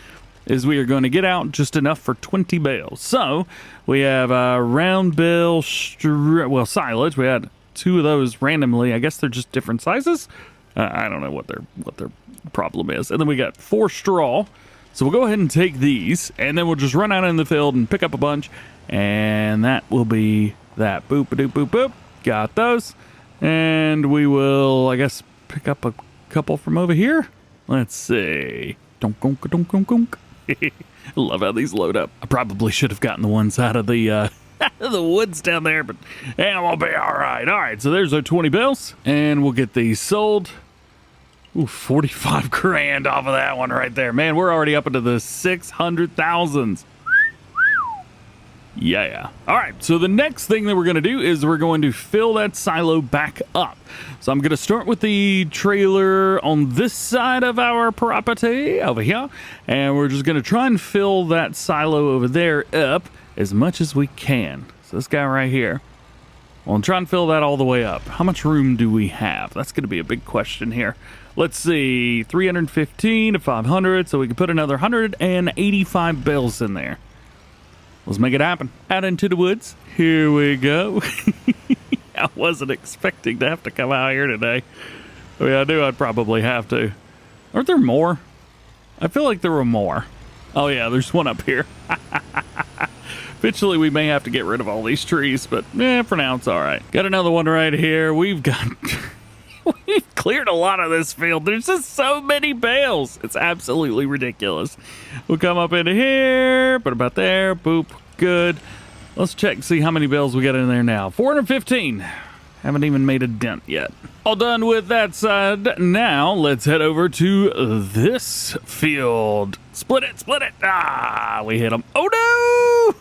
is we are going to get out just enough for 20 bales. So we have a round bale, silage. We had 2 of those randomly. I guess they're just different sizes. I don't know what their problem is. And then we got 4 straw. So we'll go ahead and take these, and then we'll just run out in the field and pick up a bunch, and that will be that. Boop, doop, boop, boop. Got those. And we will, I guess, pick up a couple from over here. Let's see. Donk, donk, donk, donk, donk. I love how these load up. I probably should have gotten the ones out of the the woods down there, but yeah, we'll be all right. All right, so there's our 20 bales, and we'll get these sold. Ooh, 45 grand off of that one right there. Man, we're already up into the 600,000s. Yeah. All right, so the next thing that we're going to do is we're going to fill that silo back up. So I'm going to start with the trailer on this side of our property over here, and we're just going to try and fill that silo over there up as much as we can. So this guy right here, we'll try and fill that all the way up. How much room do we have? That's going to be a big question here. Let's see, 315 to 500, so we can put another 185 bales in there. Let's make it happen. Out into the woods. Here we go. I wasn't expecting to have to come out here today. I mean, I knew I'd probably have to. Aren't there more? I feel like there were more. Oh yeah, there's one up here. Eventually we may have to get rid of all these trees, but for now it's all right. Got another one right here. We've cleared a lot of this field. There's just so many bales. It's absolutely ridiculous. We'll come up into here, put about there, boop, good. Let's check, see how many bales we got in there now. 415. Haven't even made a dent yet. All done with that side. Now let's head over to this field. Split it. Ah, we hit them. Oh no!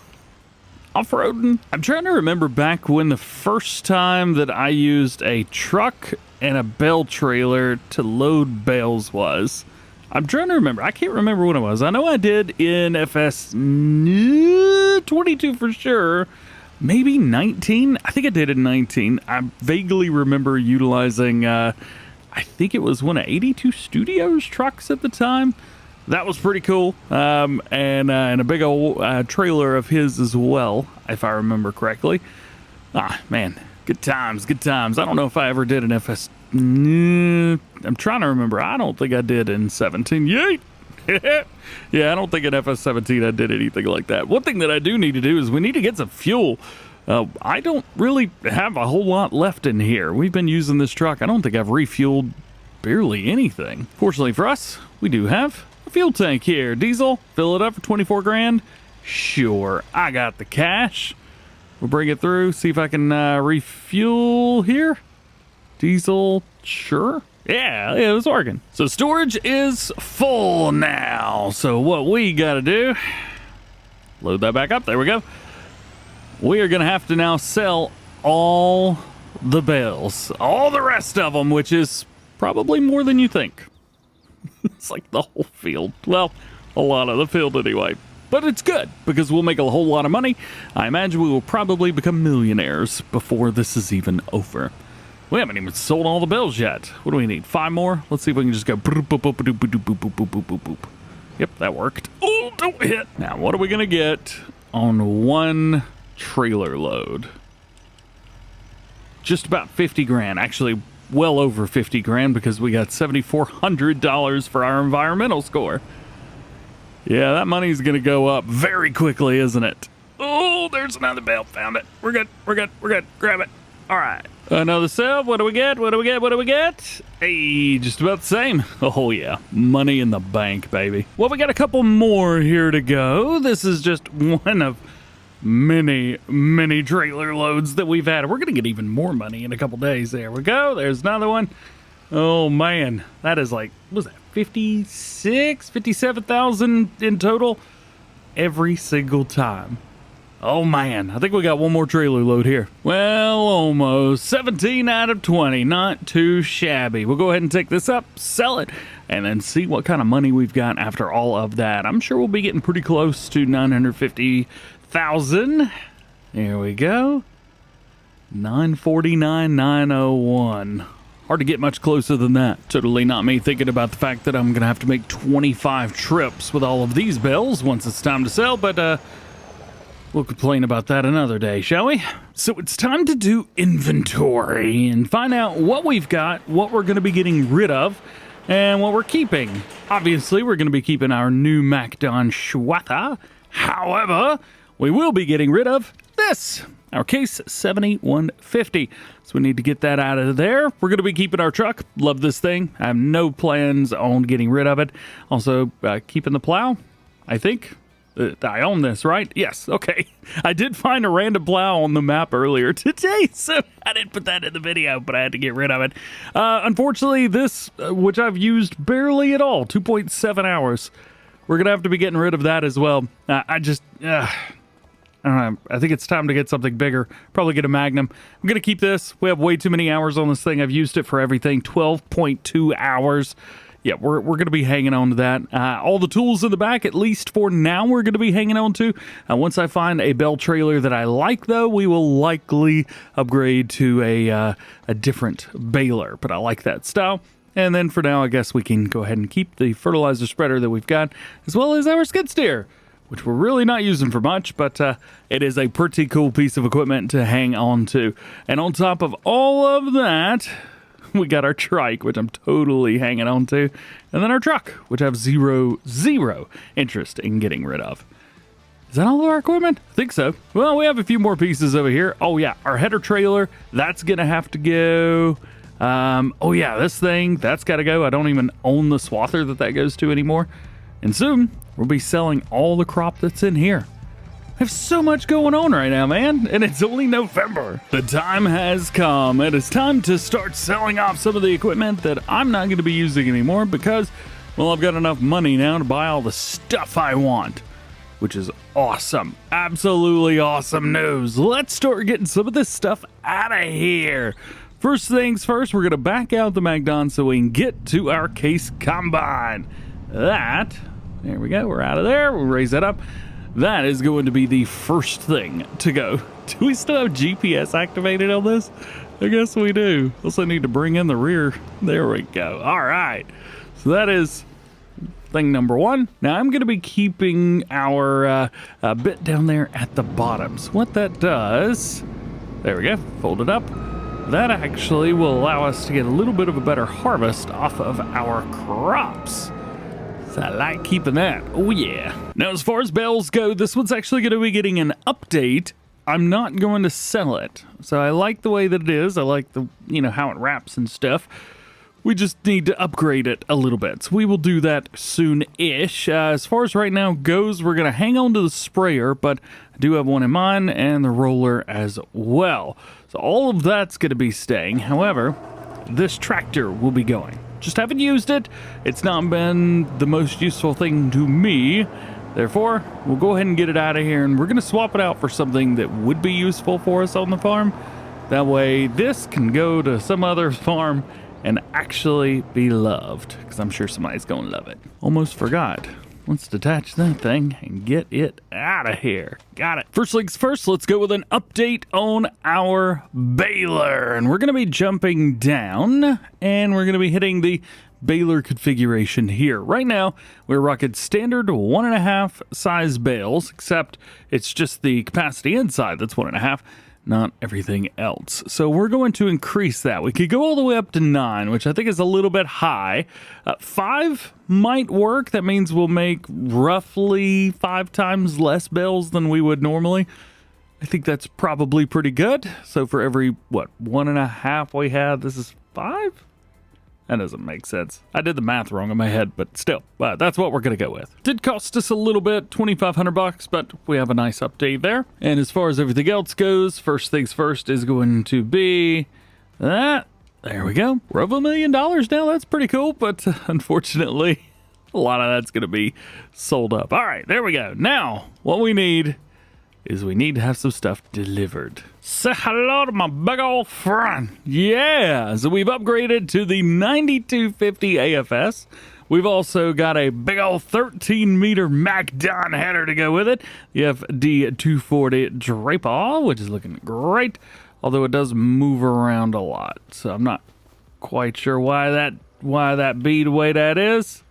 Off-roading. I'm trying to remember back when the first time that I used a truck and a bale trailer to load bales was. I'm trying to remember. I can't remember when it was. I know I did in FS 22 for sure. Maybe 19. I think I did in 19. I vaguely remember utilizing, I think it was one of 82 Studios trucks at the time. That was pretty cool. And a big old trailer of his as well, if I remember correctly. Ah, man. Good times. I don't know if I ever did an FS. I'm trying to remember. I don't think I did in 17. Yay! Yeah, I don't think in FS17 I did anything like that. One thing that I do need to do is we need to get some fuel. I don't really have a whole lot left in here. We've been using this truck. I don't think I've refueled barely anything. Fortunately for us, we do have a fuel tank here. Diesel, fill it up for 24 grand. Sure, I got the cash. We'll bring it through, see if I can refuel here. Diesel, sure. Yeah, it was working. So storage is full now. So what we gotta do, load that back up. There we go. We are gonna have to now sell all the bales, all the rest of them, which is probably more than you think. It's like the whole field. Well, a lot of the field anyway. But it's good, because we'll make a whole lot of money. I imagine we will probably become millionaires before this is even over. We haven't even sold all the bales yet. What do we need? 5 more? Let's see if we can just go boop, boop, boop, boop, boop, boop, boop, boop, boop, boop, boop. Yep, that worked. Oh, don't hit. Now, what are we going to get on one trailer load? Just about 50 grand. Actually, well over 50 grand because we got $7,400 for our environmental score. Yeah, that money's going to go up very quickly, isn't it? Oh, there's another bale. Found it. We're good. We're good. We're good. Grab it. All right. Another sell. What do we get? What do we get? What do we get? Hey, just about the same. Oh, yeah. Money in the bank, baby. Well, we got a couple more here to go. This is just one of many trailer loads that we've had. We're going to get even more money in a couple days. There we go. There's another one. Oh, man. That is like, what was that? 57,000 in total every single time. Oh, man. I think we got one more trailer load here. Well, almost. 17 out of 20. Not too shabby. We'll go ahead and take this up, sell it, and then see what kind of money we've got after all of that. I'm sure we'll be getting pretty close to 950,000. There we go. 949,901. Hard to get much closer than that. Totally not me thinking about the fact that I'm going to have to make 25 trips with all of these bales once it's time to sell, but we'll complain about that another day, shall we? So it's time to do inventory and find out what we've got, what we're going to be getting rid of, and what we're keeping. Obviously, we're going to be keeping our new MacDon Schwatha. However, we will be getting rid of this, our Case 7150. So we need to get that out of there. We're going to be keeping our truck. Love this thing. I have no plans on getting rid of it. Also, keeping the plow, I think. I own this, right? Yes, okay. I did find a random plow on the map earlier today, so I didn't put that in the video, but I had to get rid of it. Unfortunately, this, which I've used barely at all, 2.7 hours, we're going to have to be getting rid of that as well. I don't know. I think it's time to get something bigger. Probably get a Magnum. I'm going to keep this. We have way too many hours on this thing. I've used it for everything. 12.2 hours. Yeah, we're going to be hanging on to that. All the tools in the back, at least for now, we're going to be hanging on to. Once I find a bale trailer that I like, though, we will likely upgrade to a different baler. But I like that style. And then for now, I guess we can go ahead and keep the fertilizer spreader that we've got, as well as our skid steer, which we're really not using for much, but it is a pretty cool piece of equipment to hang on to. And on top of all of that, we got our trike, which I'm totally hanging on to, and then our truck, which I have zero interest in getting rid of. Is that all of our equipment? I think so. Well, we have a few more pieces over here. Oh yeah, our header trailer, that's gonna have to go. Oh yeah, this thing, that's gotta go. I don't even own the swather that goes to anymore. And soon, we'll be selling all the crop that's in here. I have so much going on right now, man, and it's only November. The time has come. It is time to start selling off some of the equipment that I'm not going to be using anymore because, well, I've got enough money now to buy all the stuff I want, which is awesome. Absolutely awesome news. Let's start getting some of this stuff out of here. First things first, we're going to back out the MacDon so we can get to our Case Combine. There we go. We're out of there. We'll raise that up. That is going to be the first thing to go. Do we still have GPS activated on this? I guess we do. Also need to bring in the rear. There we go. All right. So that is thing number one. Now I'm going to be keeping our bit down there at the bottom. So what that does, there we go, fold it up. That actually will allow us to get a little bit of a better harvest off of our crops. I like keeping that. Oh, yeah. Now, as far as bales go, this one's actually going to be getting an update. I'm not going to sell it. So I like the way that it is. I like the, how it wraps and stuff. We just need to upgrade it a little bit. So we will do that soon-ish. As far as right now goes, we're going to hang on to the sprayer, but I do have one in mind and the roller as well. So all of that's going to be staying. However, this tractor will be going. Just haven't used it. It's not been the most useful thing to me. Therefore, we'll go ahead and get it out of here, and we're going to swap it out for something that would be useful for us on the farm. That way, this can go to some other farm and actually be loved, because I'm sure somebody's going to love it. Almost forgot. Let's detach that thing and get it out of here. Got it. First things first, let's go with an update on our baler. And we're going to be jumping down, and we're going to be hitting the baler configuration here. Right now, we're rocking standard 1.5 size bales, except it's just the capacity inside that's 1.5. Not everything else. So we're going to increase that. We could go all the way up to 9, which I think is a little bit high. 5 might work. That means we'll make roughly 5 times less bales than we would normally. I think that's probably pretty good. So for every, what, 1.5 we had, this is 5? That doesn't make sense. I did the math wrong in my head, but still, that's what we're gonna go with. Did cost us a little bit, 2,500 bucks, but we have a nice update there. And as far as everything else goes, first things first is going to be that. There we go. We're over $1 million now. That's pretty cool, but unfortunately, a lot of that's gonna be sold up. All right, there we go. Now, what we need is we need to have some stuff delivered. Say hello to my big old friend. Yeah, so we've upgraded to the 9250 AFS. We've also got a big old 13-meter MacDon header to go with it. The FD240 Draper, which is looking great, although it does move around a lot. So I'm not quite sure why that be the way that is.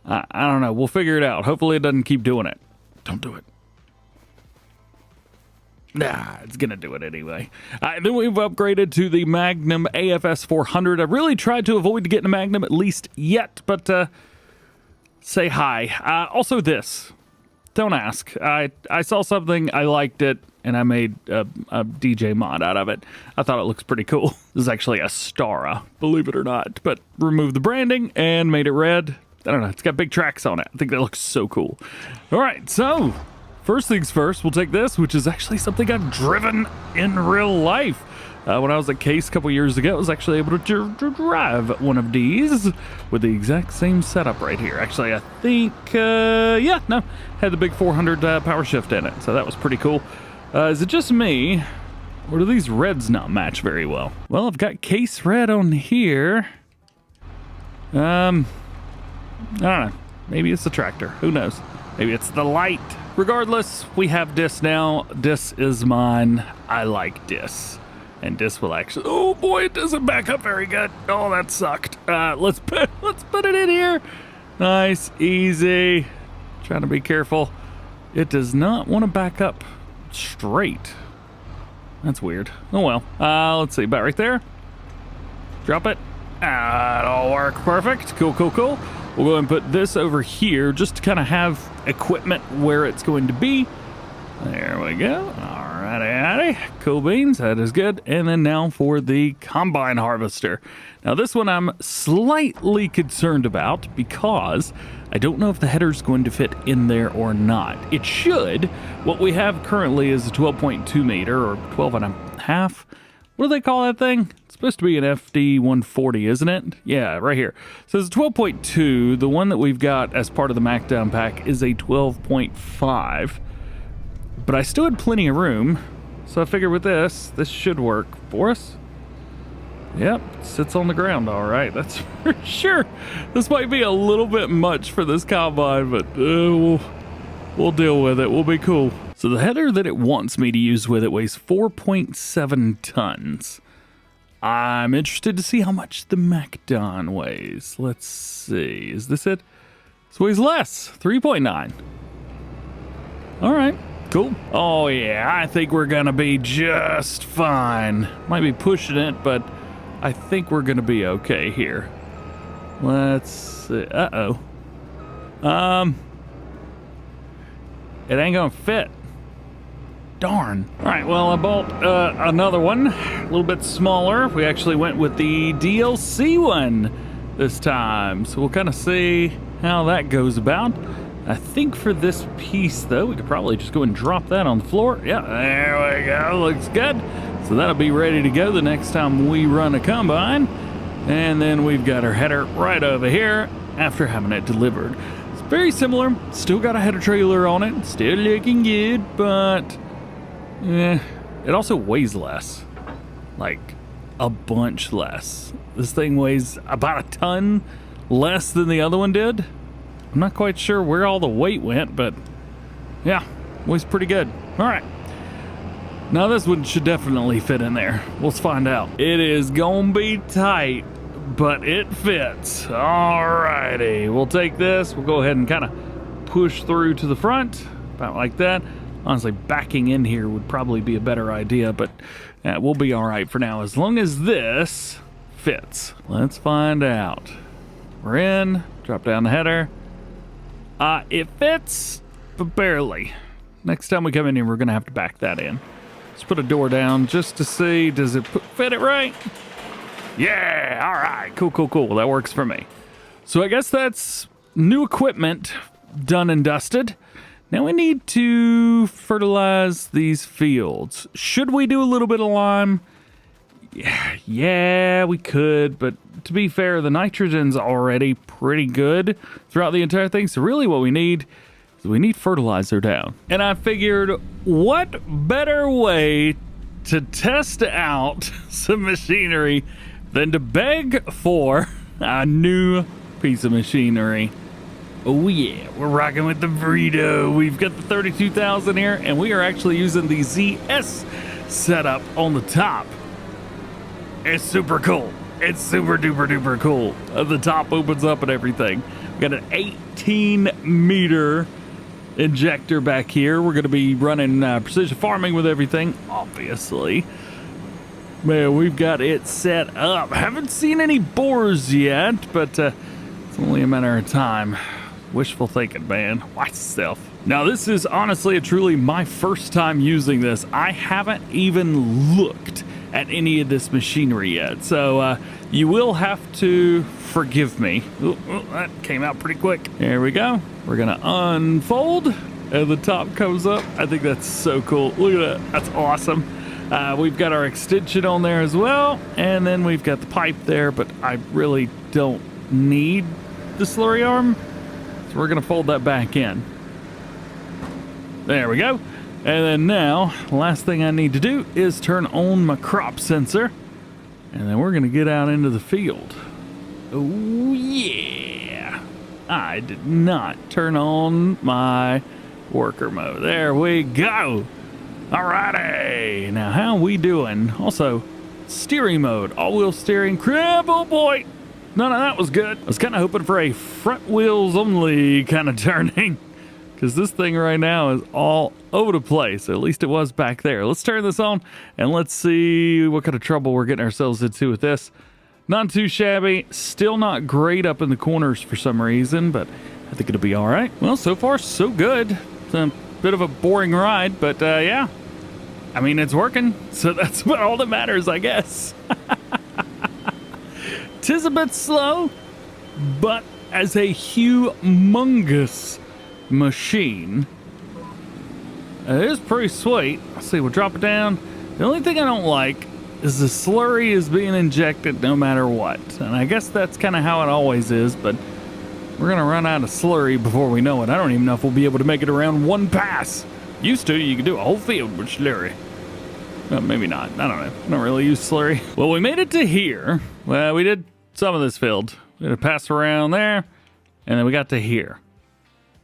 I don't know. We'll figure it out. Hopefully it doesn't keep doing it. Don't do it. Nah, it's gonna do it anyway. Then we've upgraded to the Magnum AFS 400. I really tried to avoid getting a Magnum at least yet, but say hi. Also this. Don't ask. I saw something, I liked it, and I made a DJ mod out of it. I thought it looks pretty cool. This is actually a Stara, believe it or not, but removed the branding and made it red. I don't know, it's got big tracks on it. I think that looks so cool. All right, so first things first, we'll take this, which is actually something I've driven in real life. When I was at Case a couple years ago, I was actually able to drive one of these with the exact same setup right here. Actually, I think, had the big 400 power shift in it, so that was pretty cool. Is it just me, or do these reds not match very well? Well, I've got Case red on here. I don't know. Maybe it's the tractor. Who knows? Maybe it's the light. Regardless, we have this now. This is mine. I like this. And this will actually... Oh boy, it doesn't back up very good. Oh, that sucked. Let's put it in here. Nice, easy. Trying to be careful. It does not want to back up straight. That's weird. Oh well. Let's see. About right there. Drop it. That'll work perfect. Cool, cool, cool. We'll go and put this over here just to kind of have equipment where it's going to be. There we go. Alrighty. Cool beans. That is good. And then now for the combine harvester. Now this one I'm slightly concerned about because I don't know if the header's going to fit in there or not. It should. What we have currently is a 12.2 meter or 12.5. What do they call that thing? It's supposed to be an FD140, isn't it? Yeah, right here. So it's 12.2. The one that we've got as part of the MacDon pack is a 12.5. But I still had plenty of room. So I figure with this should work for us. Yep, sits on the ground all right. That's for sure. This might be a little bit much for this combine, but we'll deal with it. We'll be cool. So the header that it wants me to use with it weighs 4.7 tons. I'm interested to see how much the MacDon weighs. Let's see. Is this it? This weighs less. 3.9. All right. Cool. Oh, yeah. I think we're going to be just fine. Might be pushing it, but I think we're going to be okay here. Let's see. Uh-oh. It ain't going to fit. Darn. All right, well, I bought another one, a little bit smaller. We actually went with the DLC one this time. So we'll kind of see how that goes about. I think for this piece, though, we could probably just go and drop that on the floor. Yeah, there we go. Looks good. So that'll be ready to go the next time we run a combine. And then we've got our header right over here after having it delivered. It's very similar. Still got a header trailer on it. Still looking good, but... yeah, it also weighs less, like a bunch less. This thing weighs about a ton less than the other one did. I'm not quite sure where all the weight went, but yeah, weighs pretty good. All right. Now this one should definitely fit in there. Let's find out. It is gonna be tight, but it fits. All righty. We'll take this. We'll go ahead and kind of push through to the front, about like that. Honestly, backing in here would probably be a better idea, but we'll be all right for now as long as this fits. Let's find out. We're in. Drop down the header. It fits, but barely. Next time we come in here, we're going to have to back that in. Let's put a door down just to see, does it fit it right? Yeah, all right, cool. That works for me. So I guess that's new equipment done and dusted. Now we need to fertilize these fields. Should we do a little bit of lime? Yeah, we could, but to be fair, the nitrogen's already pretty good throughout the entire thing. So really what we need is we need fertilizer down. And I figured, what better way to test out some machinery than to beg for a new piece of machinery. Oh yeah, we're rocking with the burrito. We've got the 32,000 here, and we are actually using the ZS setup on the top. It's super cool. It's super duper cool. The top opens up and everything. We got an 18-meter injector back here. We're going to be running precision farming with everything, obviously. Man, we've got it set up. Haven't seen any bores yet, but it's only a matter of time. Wishful thinking, man. Watch yourself. Now, this is honestly and truly my first time using this. I haven't even looked at any of this machinery yet, so you will have to forgive me. Ooh, that came out pretty quick. There we go. We're gonna unfold, and the top comes up. I think that's so cool. Look at that. That's awesome. We've got our extension on there as well, and then we've got the pipe there, but I really don't need the slurry arm. So we're going to fold that back in. There we go. And then now, last thing I need to do is turn on my crop sensor. And then we're going to get out into the field. Oh, yeah. I did not turn on my worker mode. There we go. Alrighty. Now, how we doing? Also, steering mode. All-wheel steering. Crap, oh boy. None of that was good. I was kind of hoping for a front wheels only kind of turning, because this thing right now is all over the place. At least it was back there. Let's turn this on and let's see what kind of trouble we're getting ourselves into with this. Not too shabby. Still not great up in the corners for some reason, but I think it'll be all right. Well, so far so good. It's a bit of a boring ride, but yeah. I mean, it's working, so that's about all that matters, I guess. Tis a bit slow, but as a humongous machine, it is pretty sweet. Let's see, we'll drop it down. The only thing I don't like is the slurry is being injected no matter what. And I guess that's kind of how it always is, but we're going to run out of slurry before we know it. I don't even know if we'll be able to make it around one pass. Used to, you could do a whole field with slurry. Maybe not. I don't know. I don't really use slurry. Well, we made it to here. Well, we did some of this field. We had to pass around there, and then we got to here.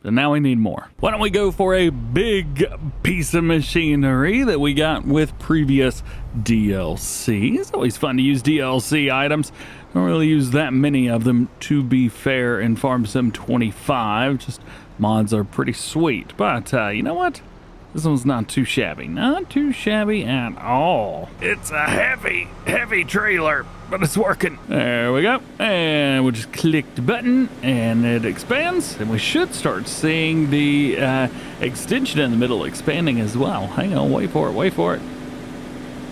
And now we need more. Why don't we go for a big piece of machinery that we got with previous DLC. It's always fun to use DLC items. Don't really use that many of them, to be fair, in Farm Sim 25. Just mods are pretty sweet. But you know what? This one's not too shabby. Not too shabby at all. It's a heavy trailer, but it's working. There we go. And we'll just click the button and it expands. And we should start seeing the extension in the middle expanding as well. Hang on, wait for it.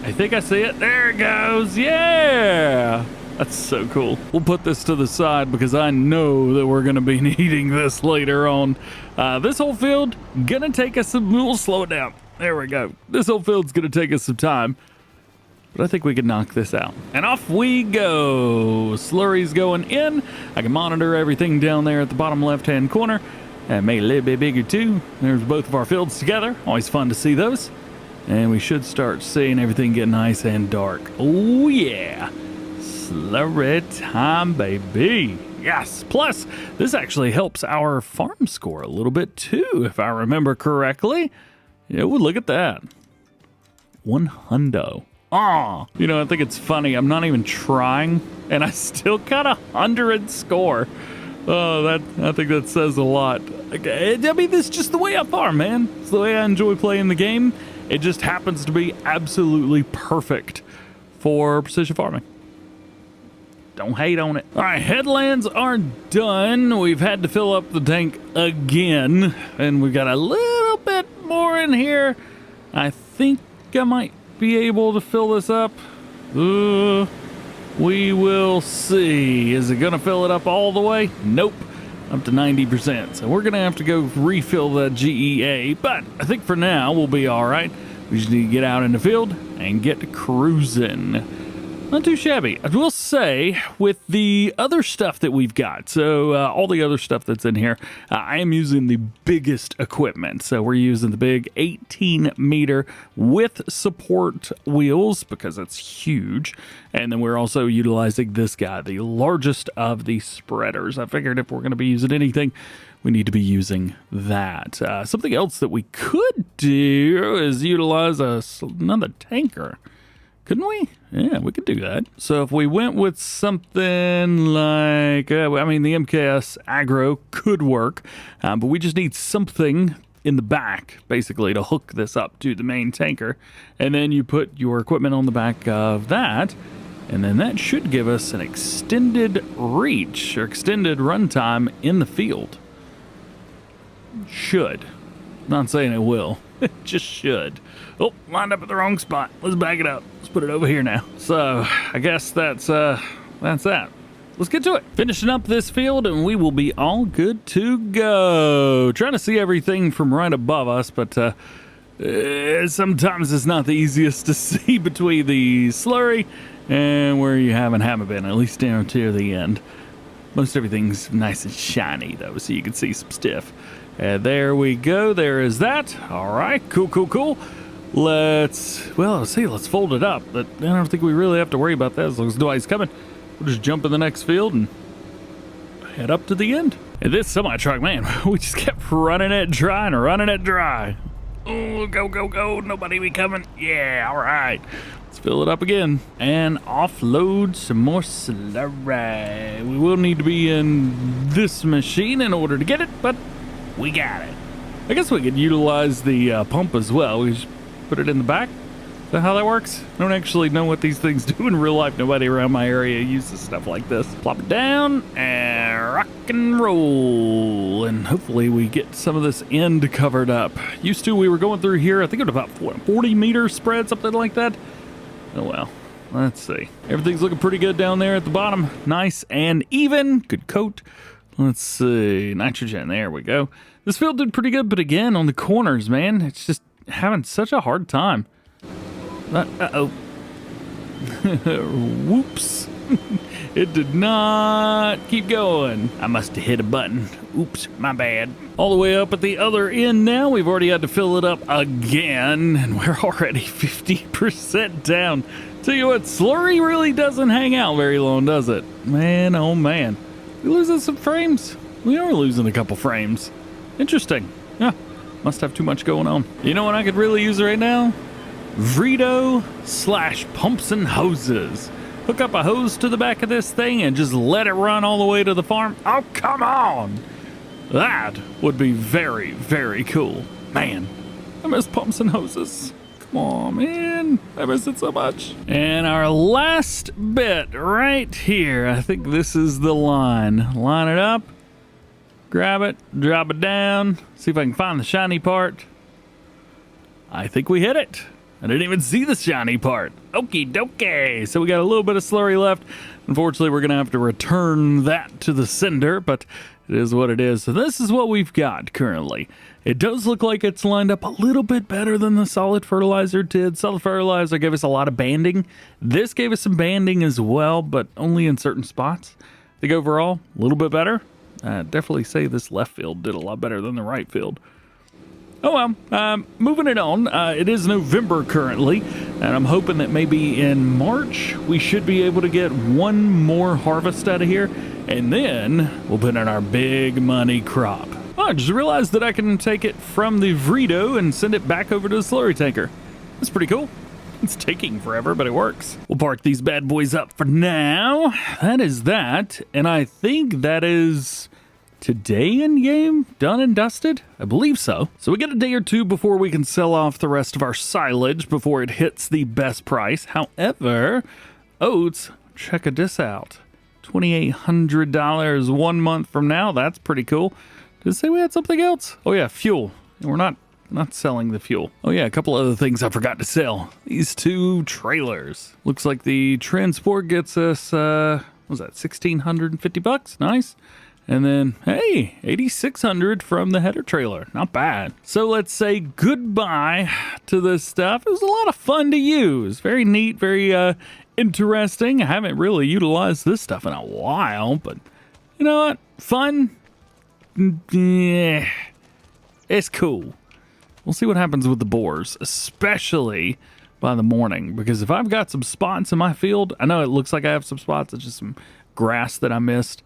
I think I see it. There it goes. Yeah. That's so cool. We'll put this to the side because I know that we're going to be needing this later on. This whole field, gonna take us some... We'll slow it down. There we go. This whole field's gonna take us some time, but I think we can knock this out. And off we go. Slurry's going in. I can monitor everything down there at the bottom left-hand corner. And made it a little bit bigger too. There's both of our fields together. Always fun to see those. And we should start seeing everything get nice and dark. Oh yeah. Slurry time, baby. Yes. Plus, this actually helps our farm score a little bit too, if I remember correctly. Yeah, well, look at that. 100. Ah, you know, I think it's funny. I'm not even trying, and I still got 100 score. Oh, I think that says a lot. I mean, this is just the way I farm, man. It's the way I enjoy playing the game. It just happens to be absolutely perfect for precision farming. Don't hate on it. All right, headlands are done. We've had to fill up the tank again, and we've got a little bit more in here. I think I might be able to fill this up. We will see. Is it going to fill it up all the way? Nope. Up to 90%. So we're going to have to go refill the GEA. But I think for now, we'll be all right. We just need to get out in the field and get cruising. Not too shabby. I will say, with the other stuff that we've got, so all the other stuff that's in here, I am using the biggest equipment. So we're using the big 18-meter with support wheels because it's huge. And then we're also utilizing this guy, the largest of the spreaders. I figured if we're going to be using anything, we need to be using that. Something else that we could do is utilize another tanker. Couldn't we? Yeah, we could do that. So if we went with something like, the MKS Agro could work, but we just need something in the back, basically, to hook this up to the main tanker. And then you put your equipment on the back of that, and then that should give us an extended reach or extended runtime in the field. Should. Not saying it will. It just should. Oh, lined up at the wrong spot. Let's back it up. Let's put it over here now. So I guess that's that. Let's get to it. Finishing up this field and we will be all good to go. Trying to see everything from right above us, but sometimes it's not the easiest to see between the slurry and where you haven't been, at least down to the end. Most everything's nice and shiny though, so you can see some stuff. There we go. There is that. All right. Cool. Let's fold it up. But I don't think we really have to worry about that as long as nobody's coming. We'll just jump in the next field and head up to the end. And this semi-truck, man, we just kept running it dry. Oh, go. Nobody be coming. Yeah, all right. Let's fill it up again and offload some more slurry. We will need to be in this machine in order to get it, but we got it. I guess we could utilize the pump as well. We just put it in the back. Is that how that works? I don't actually know what these things do in real life. Nobody around my area uses stuff like this. Plop it down and rock and roll. And hopefully we get some of this end covered up. Used to, we were going through here, I think it was about 40-meter spread, something like that. Oh well. Let's see. Everything's looking pretty good down there at the bottom. Nice and even. Good coat. Let's see. Nitrogen. There we go. This field did pretty good, but again, on the corners, man, it's just having such a hard time. Uh-oh. Whoops. It did not keep going. I must have hit a button. Oops, my bad. All the way up at the other end now. We've already had to fill it up again, and we're already 50% down. Tell you what, slurry really doesn't hang out very long, does it? Man, oh man. We losing some frames? We are losing a couple frames. Interesting. Yeah, must have too much going on. You know what I could really use right now? Vredo/pumps and hoses. Hook up a hose to the back of this thing and just let it run all the way to the farm. Oh, come on. That would be very, very cool. Man, I miss pumps and hoses. Come on, man. I miss it so much. And our last bit right here. I think this is the line. Line it up. Grab it. Drop it down. See if I can find the shiny part. I think we hit it. I didn't even see the shiny part. Okie dokie. So we got a little bit of slurry left. Unfortunately, we're going to have to return that to the sender, but it is what it is. So this is what we've got currently. It does look like it's lined up a little bit better than the solid fertilizer did. Solid fertilizer gave us a lot of banding. This gave us some banding as well, but only in certain spots. I think overall, a little bit better. Definitely say this left field did a lot better than the right field. Oh well, moving it on. It is November currently, and I'm hoping that maybe in March we should be able to get one more harvest out of here, and then we'll put in our big money crop. Oh, I just realized that I can take it from the Vredo and send it back over to the slurry tanker. That's pretty cool. It's taking forever, but it works. We'll park these bad boys up for now. That is that, and I think that is today in game, done and dusted? I believe so. So we get a day or two before we can sell off the rest of our silage before it hits the best price. However, oats, check this out. $2,800 1 month from now. That's pretty cool. Did it say we had something else? Oh yeah, fuel. We're not not selling the fuel. Oh yeah, a couple other things I forgot to sell. These 2 trailers. Looks like the transport gets us, what was that, $1,650? Nice. And then, hey, 8,600 from the header trailer. Not bad. So let's say goodbye to this stuff. It was a lot of fun to use. Very neat, very interesting. I haven't really utilized this stuff in a while, but you know what? Fun. Yeah, it's cool. We'll see what happens with the bores, especially by the morning, because if I've got some spots in my field, I know it looks like I have some spots. It's just some grass that I missed.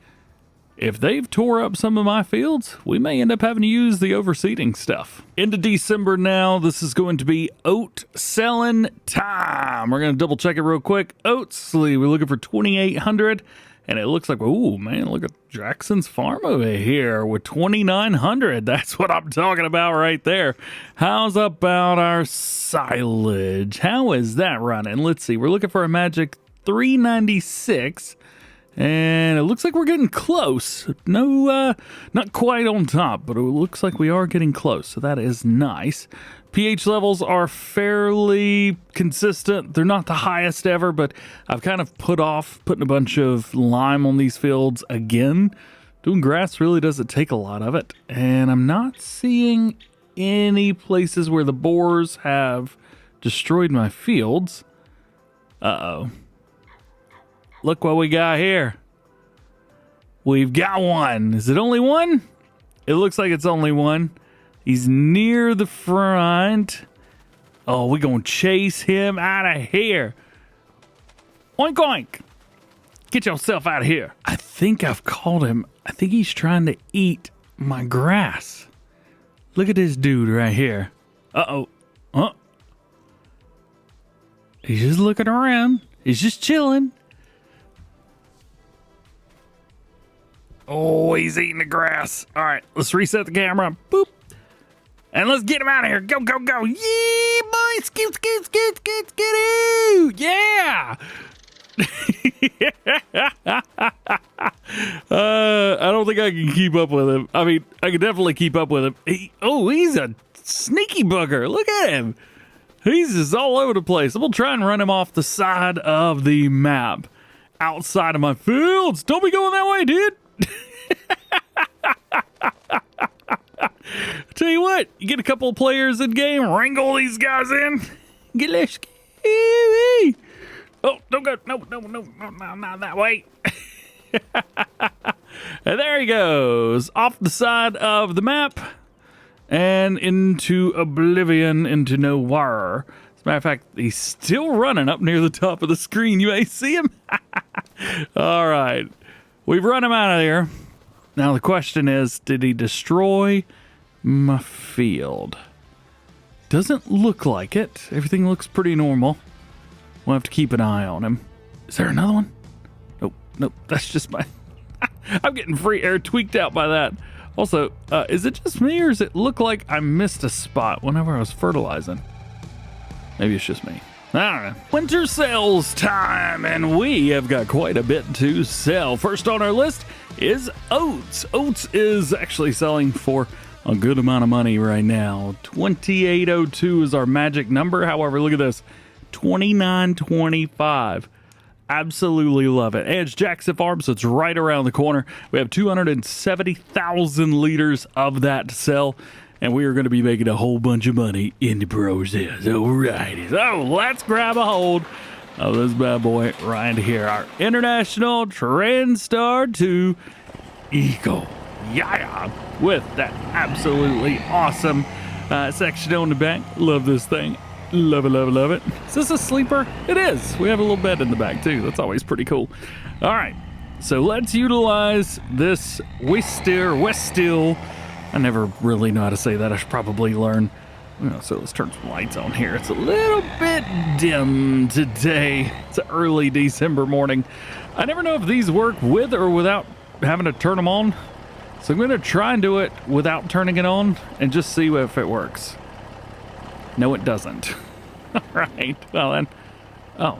If they've tore up some of my fields, we may end up having to use the overseeding stuff. Into December now, this is going to be oat selling time. We're going to double check it real quick. Oats, we're looking for 2,800, and it looks like, oh man, look at Jackson's farm over here with 2,900. That's what I'm talking about right there. How's about our silage? How is that running? Let's see, we're looking for a magic 396. And it looks like we're getting close. No, not quite on top, but it looks like we are getting close. So that is nice. pH levels are fairly consistent. They're not the highest ever, but I've kind of put off putting a bunch of lime on these fields again. Doing grass really doesn't take a lot of it. And I'm not seeing any places where the boars have destroyed my fields. Uh-oh. Look what we got here. We've got one. Is it only one? It looks like it's only one. He's near the front. Oh, we're going to chase him out of here. Oink, oink. Get yourself out of here. I think I've caught him. I think he's trying to eat my grass. Look at this dude right here. Uh-oh. Huh? He's just looking around. He's just chilling. Oh, he's eating the grass. All right, let's reset the camera. Boop. And let's get him out of here. Go, go, go. Yeah, boy. Scoot, scoot, scoot, scoot, scoot. Yeah. I don't think I can keep up with him. I mean, I can definitely keep up with him. He's a sneaky bugger. Look at him. He's just all over the place. I'm going to try and run him off the side of the map. Outside of my fields. Don't be going that way, dude. Tell you what, you get a couple of players in game, wrangle these guys in, get a little scary. Oh, don't go, no, not that way. And there he goes, off the side of the map and into oblivion, into nowhere. As a matter of fact, he's still running up near the top of the screen. You may see him. All right, we've run him out of there. Now the question is, did he destroy my field? Doesn't look like it. Everything looks pretty normal. We'll have to keep an eye on him. Is there another one? Nope, that's just my... I'm getting free air tweaked out by that. Also, is it just me or does it look like I missed a spot whenever I was fertilizing? Maybe it's just me. I don't know. Winter sales time, and we have got quite a bit to sell. First on our list is oats. Oats is actually selling for a good amount of money right now. 2802 is our magic number. However, look at this. 2925. Absolutely love it. And it's Jackson Farm, so it's right around the corner. We have 270,000 liters of that to sell. And we are going to be making a whole bunch of money in the process. All right. So let's grab a hold of this bad boy right here. Our International TrendStar 2 Eagle. Yeah. With that absolutely awesome section on the back. Love this thing. Love it, love it, love it. Is this a sleeper? It is. We have a little bed in the back too. That's always pretty cool. All right. So let's utilize this Westill. I never really know how to say that. I should probably learn. So let's turn some lights on here. It's a little bit dim today. It's an early December morning. I never know if these work with or without having to turn them on. So I'm going to try and do it without turning it on and just see if it works. No, it doesn't. All right. Well, then. Oh.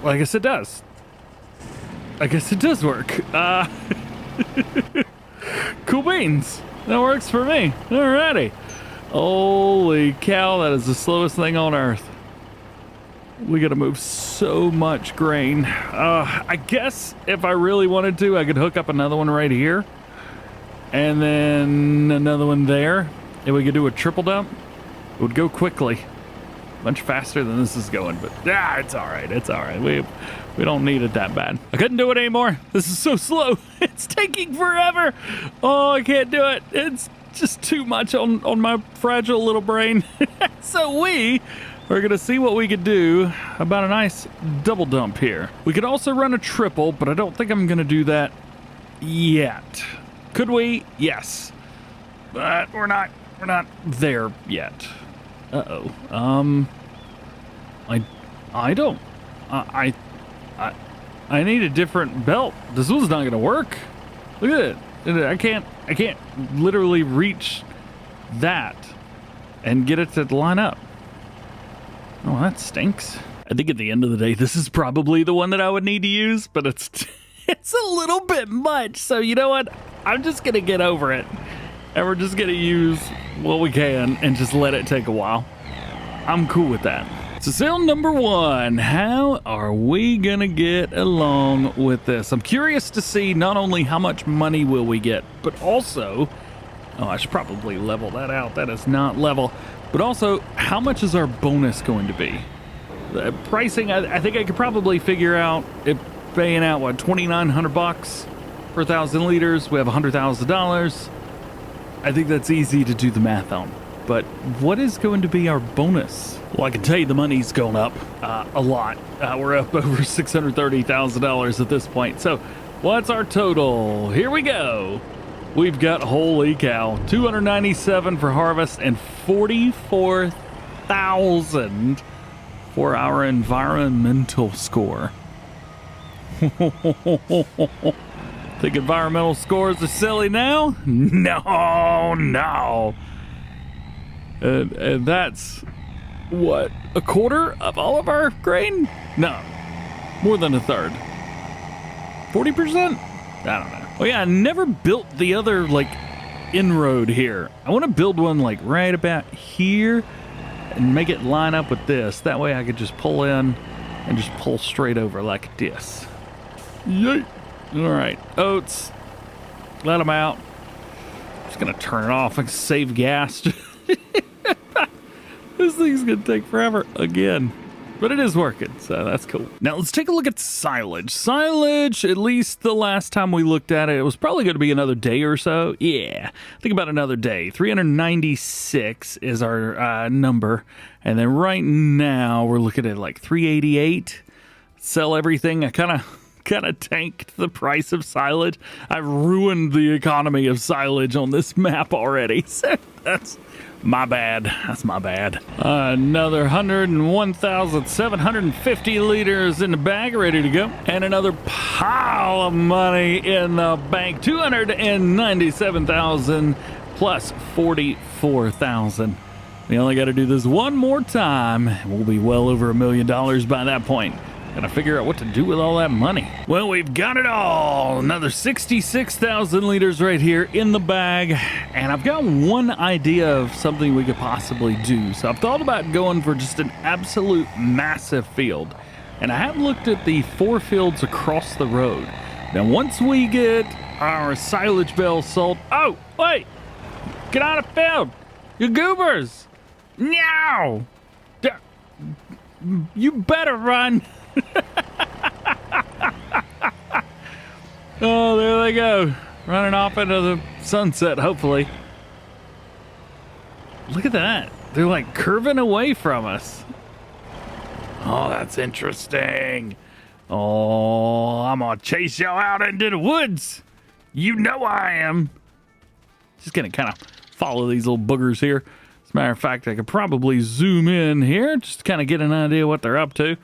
Well, I guess it does. I guess it does work. Cool beans. That works for me. Alrighty. Holy cow, that is the slowest thing on earth. We gotta move so much grain. I guess if I really wanted to, I could hook up another one right here. And then another one there. And we could do a triple dump. It would go quickly. Much faster than this is going, but it's alright. It's alright. We don't need it that bad. I couldn't do it anymore. This is so slow. It's taking forever. Oh, I can't do it. It's just too much on my fragile little brain. So we are gonna see what we could do about a nice double dump here. We could also run a triple, but I don't think I'm gonna do that yet. Could we? Yes. But we're not there yet. Uh-oh. I need a different belt. This one's not gonna work. Look at it. I can't literally reach that and get it to line up. Oh, that stinks. I think at the end of the day, this is probably the one that I would need to use, but it's a little bit much. So you know what? I'm just gonna get over it. And we're just gonna use what we can and just let it take a while. I'm cool with that. So sale number one, how are we gonna get along with this? I'm curious to see not only how much money will we get, but also, oh, I should probably level that out. That is not level. But also, how much is our bonus going to be? The pricing, I think I could probably figure out it paying out, what, 2,900 bucks per 1,000 liters. We have $100,000. I think that's easy to do the math on. But what is going to be our bonus? Well, I can tell you the money's gone up a lot. We're up over $630,000 at this point. So what's our total? Here we go. We've got, holy cow, 297 for harvest and 44,000 for our environmental score. Think environmental scores are silly now? No. And that's, what, a quarter of all of our grain? No, more than a third. 40%? I don't know. Oh yeah, I never built the other, like, inroad here. I want to build one, like, right about here and make it line up with this. That way I could just pull in and just pull straight over like this. Yay! All right, oats. Let them out. Just gonna turn it off and save gas. This thing's gonna take forever again, but it is working, so that's cool. Now let's take a look at silage. Silage, at least the last time we looked at it, it was probably gonna be another day or so. Yeah, think about another day. 396 is our number, and then right now we're looking at like 388. Sell everything. I kind of tanked the price of silage. I ruined the economy of silage on this map already, so that's my bad. That's my bad. Another 101,750 liters in the bag, ready to go. And another pile of money in the bank. 297,000 plus 44,000. We only got to do this one more time. We'll be well over $1 million by that point. Gotta figure out what to do with all that money. Well, we've got it all. Another 66,000 liters right here in the bag. And I've got one idea of something we could possibly do. So I've thought about going for just an absolute massive field. And I have looked at the 4 fields across the road. Now, once we get our silage bales sold... Oh, wait! Get out of the field! You goobers! No! You better run! Oh, there they go. Running off into the sunset, hopefully. Look at that. They're like curving away from us. Oh, that's interesting. Oh, I'm gonna chase y'all out into the woods. You know I am. Just gonna kind of follow these little boogers here. As a matter of fact, I could probably zoom in here just to kind of get an idea what they're up to.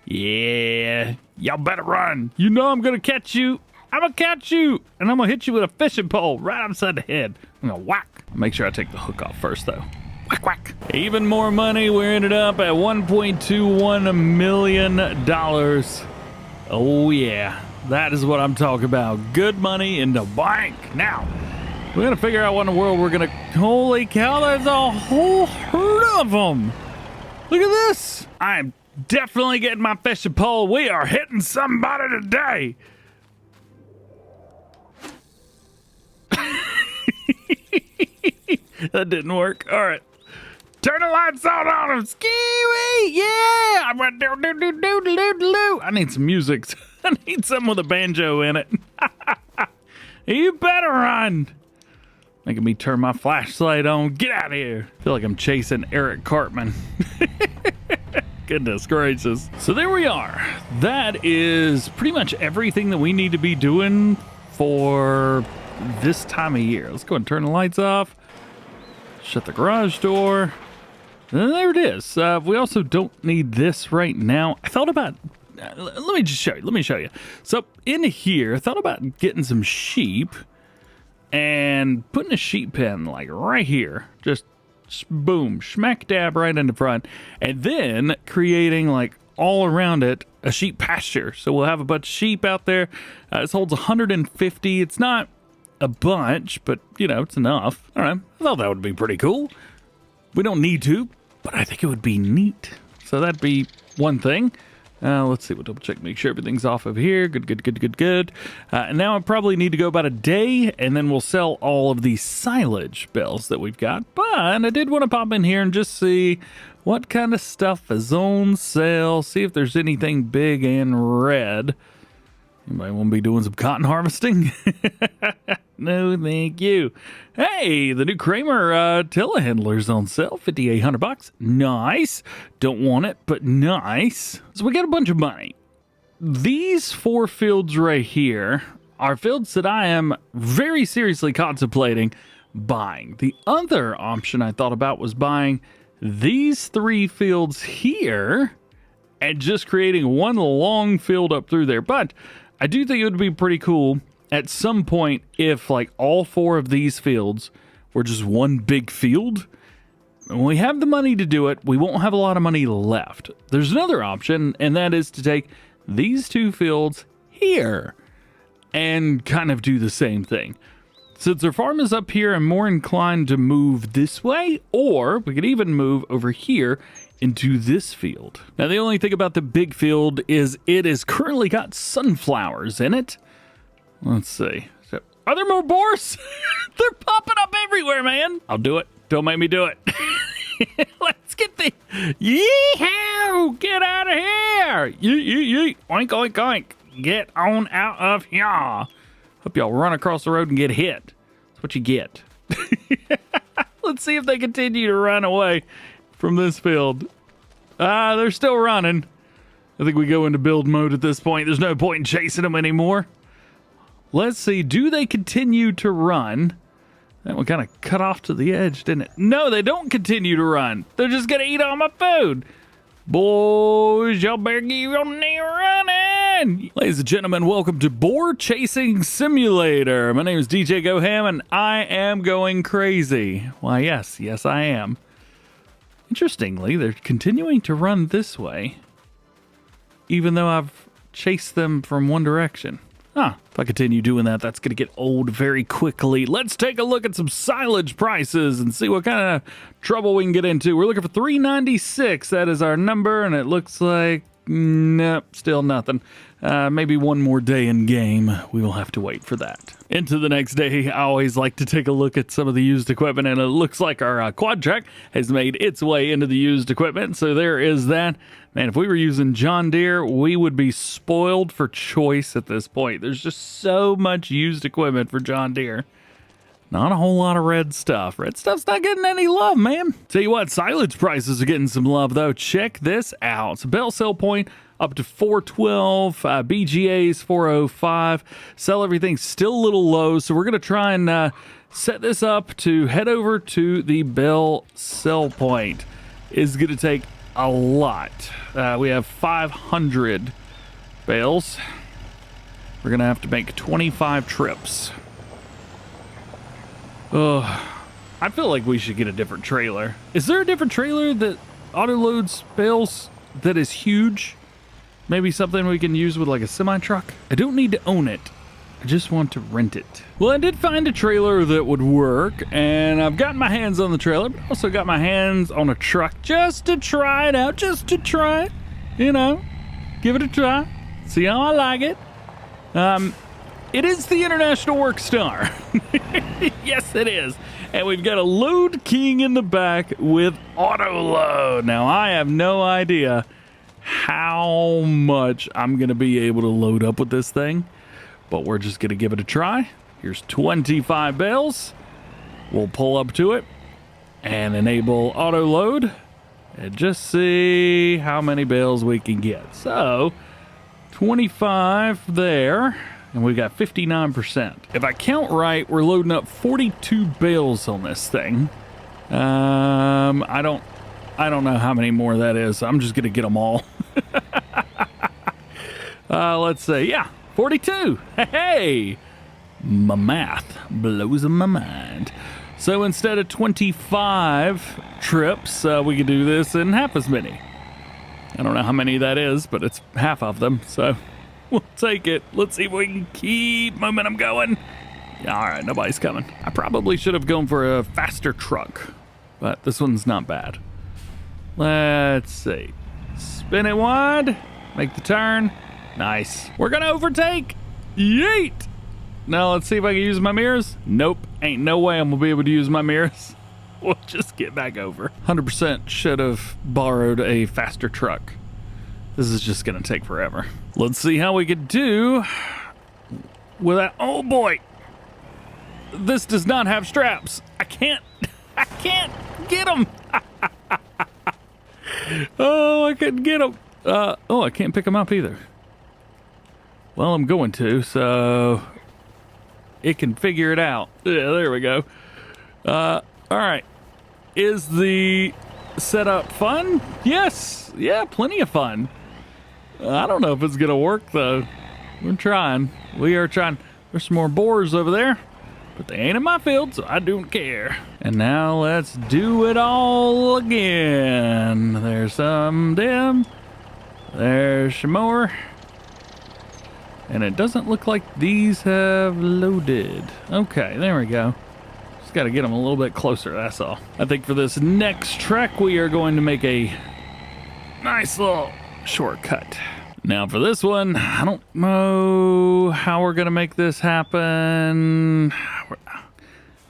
Yeah, y'all better run. You know I'm gonna catch you. I'm gonna catch you, and I'm gonna hit you with a fishing pole right upside the head. I'm gonna whack. Make sure I take the hook off first, though. Whack, whack. Even more money. We ended up at $1.21 million. Oh, yeah. That is what I'm talking about. Good money in the bank. Now, We gotta figure out what in the world we're gonna... Holy cow, there's a whole herd of them. Look at this. I'm definitely getting my fishing pole. We are hitting somebody today. That didn't work. All right. Turn the lights on them. Ski-wee. Yeah. I'm right there. I need some music. I need something with a banjo in it. You better run. Making me turn my flashlight on. Get out of here. I feel like I'm chasing Eric Cartman. Goodness gracious. So there we are. That is pretty much everything that we need to be doing for this time of year. Let's go and turn the lights off. Shut the garage door. And there it is. We also don't need this right now. I thought about... let me just show you. Let me show you. So in here, I thought about getting some sheep and putting a sheep pen like right here. Just boom, smack dab right in the front. And then creating like all around it a sheep pasture. So we'll have a bunch of sheep out there. This holds 150. It's not a bunch, but you know, it's enough. All right. I thought that would be pretty cool. We don't need to, but I think it would be neat. So that'd be one thing. Let's see, we'll double check, make sure everything's off of here. Good. And now I probably need to go about a day, and then we'll sell all of the silage bales that we've got. But I did want to pop in here and just see what kind of stuff is on sale, see if there's anything big and red. Anybody want to be doing some cotton harvesting? No, thank you. Hey, the new Kramer telehandler's on sale, $5,800. Nice. Don't want it, but nice. So we got a bunch of money. These 4 fields right here are fields that I am very seriously contemplating buying. The other option I thought about was buying these 3 fields here and just creating one long field up through there. But I do think it would be pretty cool at some point if like all 4 of these fields were just one big field. When we have the money to do it, we won't have a lot of money left. There's another option, and that is to take these 2 fields here and kind of do the same thing. Since our farm is up here, I'm more inclined to move this way, or we could even move over here into this field. Now, the only thing about the big field is it has currently got sunflowers in it. Let's see. So, are there more boars? They're popping up everywhere, man. I'll do it. Don't make me do it. Let's get the... Yeehaw! Get out of here! Yeet. Oink, oink, oink. Get on out of here. Hope y'all run across the road and get hit. That's what you get. Let's see if they continue to run away from this field. They're still running. I think we go into build mode at this point. There's no point in chasing them anymore. Let's see. Do they continue to run? That one kind of cut off to the edge, didn't it? No, they don't continue to run. They're just going to eat all my food. Boys, y'all better keep on running. Ladies and gentlemen, welcome to Boar Chasing Simulator. My name is DjGoHam, and I am going crazy. Why, yes, I am. Interestingly, they're continuing to run this way, even though I've chased them from one direction. If I continue doing that, that's going to get old very quickly. Let's take a look at some silage prices and see what kind of trouble we can get into. We're looking for $396. That is our number, and it looks like, nope, still nothing. Maybe one more day in game. We will have to wait for that. Into the next day, I always like to take a look at some of the used equipment, and it looks like our quad track has made its way into the used equipment. So there is that. Man, if we were using John Deere, we would be spoiled for choice at this point. There's just so much used equipment for John Deere. Not a whole lot of red stuff. Red stuff's not getting any love, man. Tell you what, silage prices are getting some love, though. Check this out. So bale sell point up to 412, BGA's 405. Sell everything still a little low, so we're going to try and set this up to head over to the bale sell point. It's going to take a lot. We have 500 bales. We're going to have to make 25 trips. I feel like we should get a different trailer. Is there a different trailer that auto-loads bales that is huge? Maybe something we can use with like a semi-truck? I don't need to own it. I just want to rent it. Well, I did find a trailer that would work, and I've gotten my hands on the trailer, but also got my hands on a truck just to try it out, just to try it, you know, give it a try, see how I like it. It is the International Workstar. Yes, it is. And we've got a load king in the back with auto load. Now, I have no idea how much I'm going to be able to load up with this thing, but we're just going to give it a try. Here's 25 bales. We'll pull up to it and enable auto load and just see how many bales we can get. So 25 there, and we got 59%. If I count right, we're loading up 42 bales on this thing. I don't know how many more that is. I'm just gonna get them all. Let's say, yeah, 42. Hey, my math blows my mind. So instead of 25 trips, we could do this in half as many. I don't know how many that is, but it's half of them, so we'll take it. Let's see if we can keep momentum going. Yeah, all right, nobody's coming. I probably should have gone for a faster truck, but this one's not bad. Let's see. Spin it wide, make the turn. Nice. We're gonna overtake. Yeet! Now let's see if I can use my mirrors. Nope, ain't no way I'm gonna be able to use my mirrors. We'll just get back over. 100% should have borrowed a faster truck. This is just gonna take forever. Let's see how we could do with that. Oh boy, this does not have straps. I can't get them. Oh, I couldn't get them. Oh, I can't pick them up either. Well, I'm going to, so it can figure it out. Yeah, there we go. All right. Is the setup fun? Yes. Yeah, plenty of fun. I don't know if it's going to work, though. We're trying. We are trying. There's some more boars over there, but they ain't in my field, so I don't care. And now let's do it all again. There's some dim. There's some more. And it doesn't look like these have loaded. Okay, there we go. Just got to get them a little bit closer, that's all. I think for this next trek, we are going to make a nice little shortcut. Now for this one, I don't know how we're going to make this happen.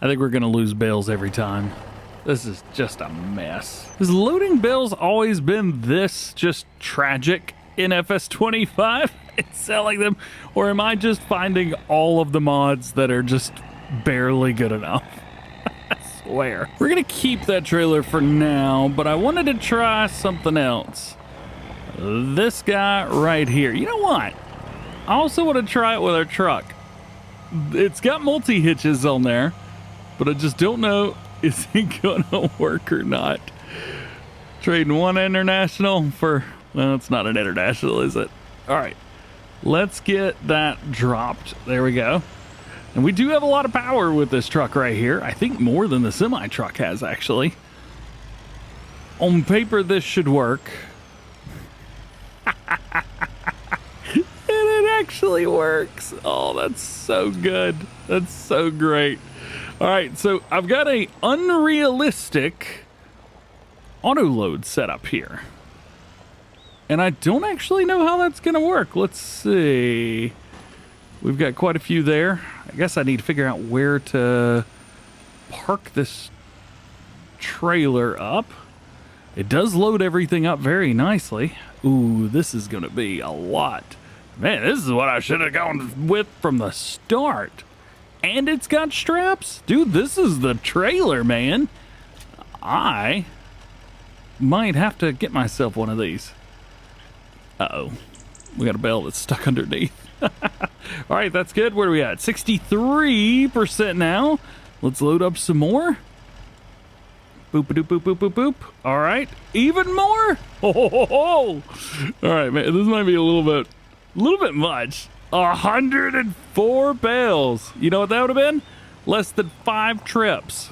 I think we're going to lose bales every time. This is just a mess. Has loading bales always been this just tragic in FS25 and selling them? Or am I just finding all of the mods that are just barely good enough? I swear. We're going to keep that trailer for now, but I wanted to try something else. This guy right here. You know what? I also want to try it with our truck. It's got multi-hitches on there, but I just don't know, is it gonna work or not? Trading one international for, well, it's not an international, is it? All right, let's get that dropped. There we go. And we do have a lot of power with this truck right here. I think more than the semi truck has, actually. On paper, this should work. And it actually works. Oh, that's so good. That's so great. All right, so I've got a unrealistic auto load set up here. And I don't actually know how that's going to work. Let's see. We've got quite a few there. I guess I need to figure out where to park this trailer up. It does load everything up very nicely. Ooh, this is going to be a lot. Man, this is what I should have gone with from the start. And it's got straps. Dude, this is the trailer, man. I might have to get myself one of these. Uh-oh. We got a bale that's stuck underneath. All right, that's good. Where are we at? 63% now. Let's load up some more. Boop, boop, boop, boop, boop, boop. All right, even more. All right, man, this might be a little bit much. 104 bales. You know what that would have been? Less than 5 trips.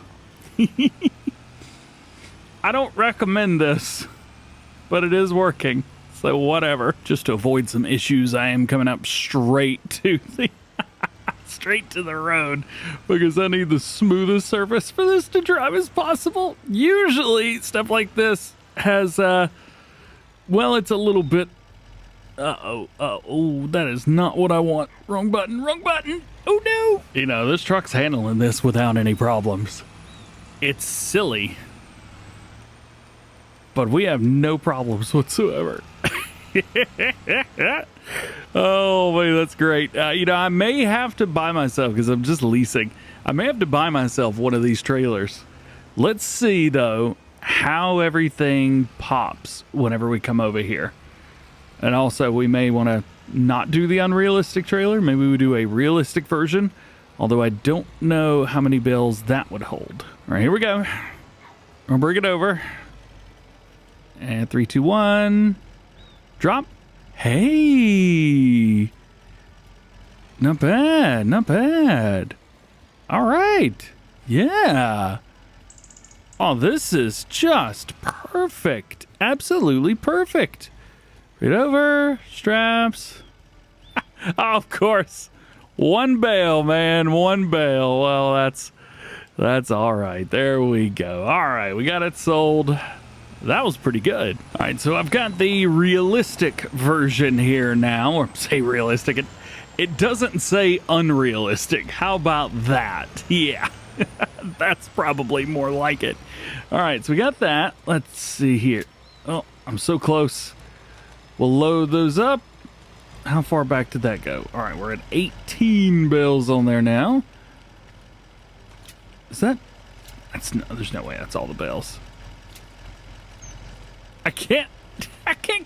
I don't recommend this, but it is working. So whatever. Just to avoid some issues, I am coming up straight to the straight to the road because I need the smoothest surface for this to drive as possible. Usually stuff like this has, well, it's a little bit, oh, that is not what I want. Wrong button, wrong button. Oh no. You know, this truck's handling this without any problems. It's silly, but we have no problems whatsoever. Oh man, that's great. You know, I may have to buy myself, because I'm just leasing, I may have to buy myself one of these trailers. Let's see though how everything pops whenever we come over here. And also we may want to not do the unrealistic trailer. Maybe we do a realistic version, although I don't know how many bales that would hold. All right, here we go. I'll bring it over. And 3, 2, 1. Drop. Hey. Not bad, not bad. All right. Yeah. Oh, this is just perfect. Absolutely perfect. Right over. Straps. Oh, of course. One bale, man. One bale. Well, that's all right. There we go. All right. We got it sold. That was pretty good. All right, so I've got the realistic version here now, or say realistic. It doesn't say unrealistic. How about that? Yeah, that's probably more like it. All right, so we got that. Let's see here. Oh, I'm so close. We'll load those up. How far back did that go? All right, we're at 18 bales on there now. Is that? There's no way that's all the bales. I can't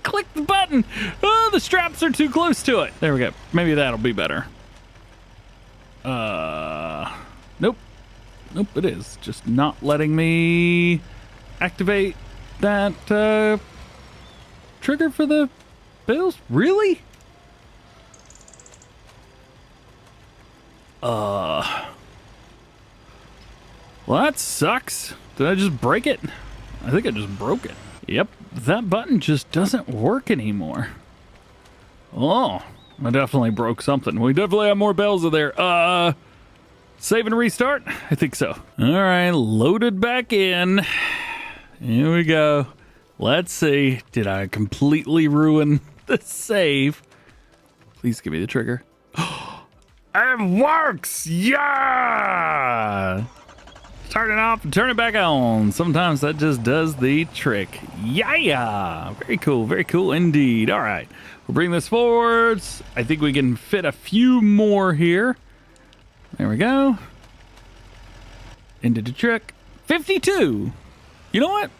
click the button. Oh, the straps are too close to it. There we go. Maybe that'll be better. Nope. Nope, it is. Just not letting me activate that trigger for the bales. Really? Well, that sucks. Did I just break it? I think I just broke it. Yep, that button just doesn't work anymore. Oh, I definitely broke something. We definitely have more bells in there. Save and restart? I think so. All right, loaded back in. Here we go. Let's see. Did I completely ruin the save? Please give me the trigger. It works! Yeah! Turn it off and turn it back on. Sometimes that just does the trick. Yeah! Very cool indeed. All right, we'll bring this forwards. I think we can fit a few more here. There we go. Into the trick. 52. You know what?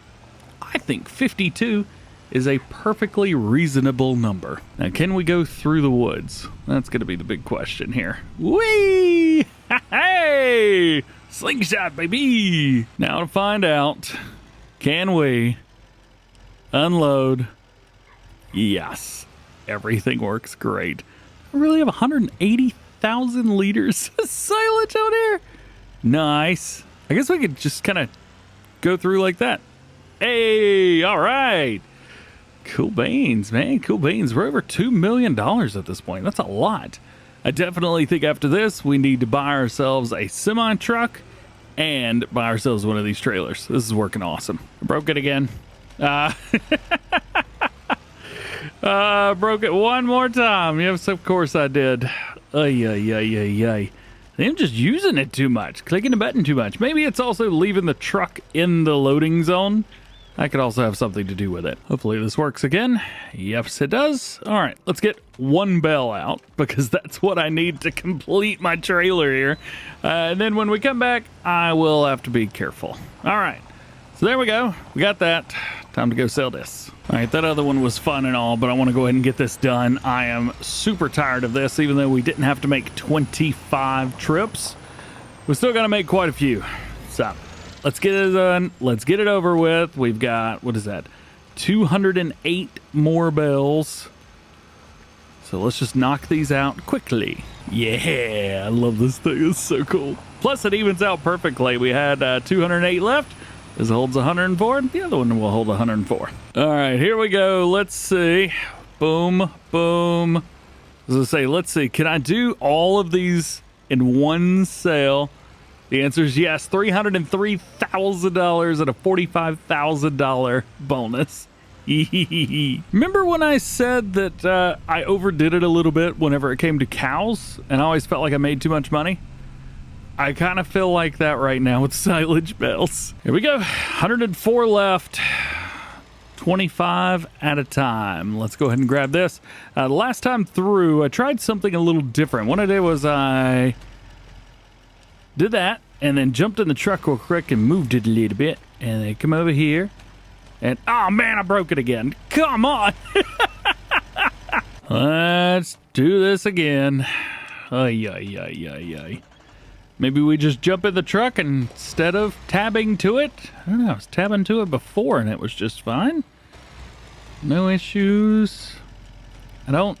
I think 52 is a perfectly reasonable number. Now, can we go through the woods? That's going to be the big question here. Whee! Hey! Slingshot, baby! Now to find out, can we unload? Yes. Everything works great. I really have 180,000 liters of silage out here. Nice. I guess we could just kind of go through like that. Hey, all right. Cool beans, man. Cool beans. We're over $2 million at this point. That's a lot. I definitely think after this, we need to buy ourselves a semi-truck and buy ourselves one of these trailers. This is working awesome. I broke it again. Broke it one more time. Yes, of course I did. Ay. I'm just using it too much, clicking the button too much. Maybe it's also leaving the truck in the loading zone. That could also have something to do with it. Hopefully this works again. Yes, it does. All right, let's get one bell out because that's what I need to complete my trailer here. And then when we come back, I will have to be careful. All right, so there we go. We got that. Time to go sell this. All right, that other one was fun and all, but I want to go ahead and get this done. I am super tired of this, even though we didn't have to make 25 trips. We still got to make quite a few. So let's get it done. Let's get it over with. We've got, what is that? 208 more bells. So let's just knock these out quickly. Yeah, I love this thing. It's so cool. Plus, it evens out perfectly. We had 208 left. This holds 104. The other one will hold 104. All right, here we go. Let's see. Boom, boom. As I say, let's see. Can I do all of these in one sale? The answer is yes. $303,000 and a $45,000 bonus. Remember when I said that I overdid it a little bit whenever it came to cows, and I always felt like I made too much money? I kind of feel like that right now with silage bales. Here we go. 104 left. 25 at a time. Let's go ahead and grab this. The last time through, I tried something a little different. What I did was I did that and then jumped in the truck real quick and moved it a little bit. And then come over here. And, oh man, I broke it again. Come on. Let's do this again. Ay, ay, ay, ay, ay. Maybe we just jump in the truck instead of tabbing to it. I don't know. I was tabbing to it before and it was just fine. No issues. I don't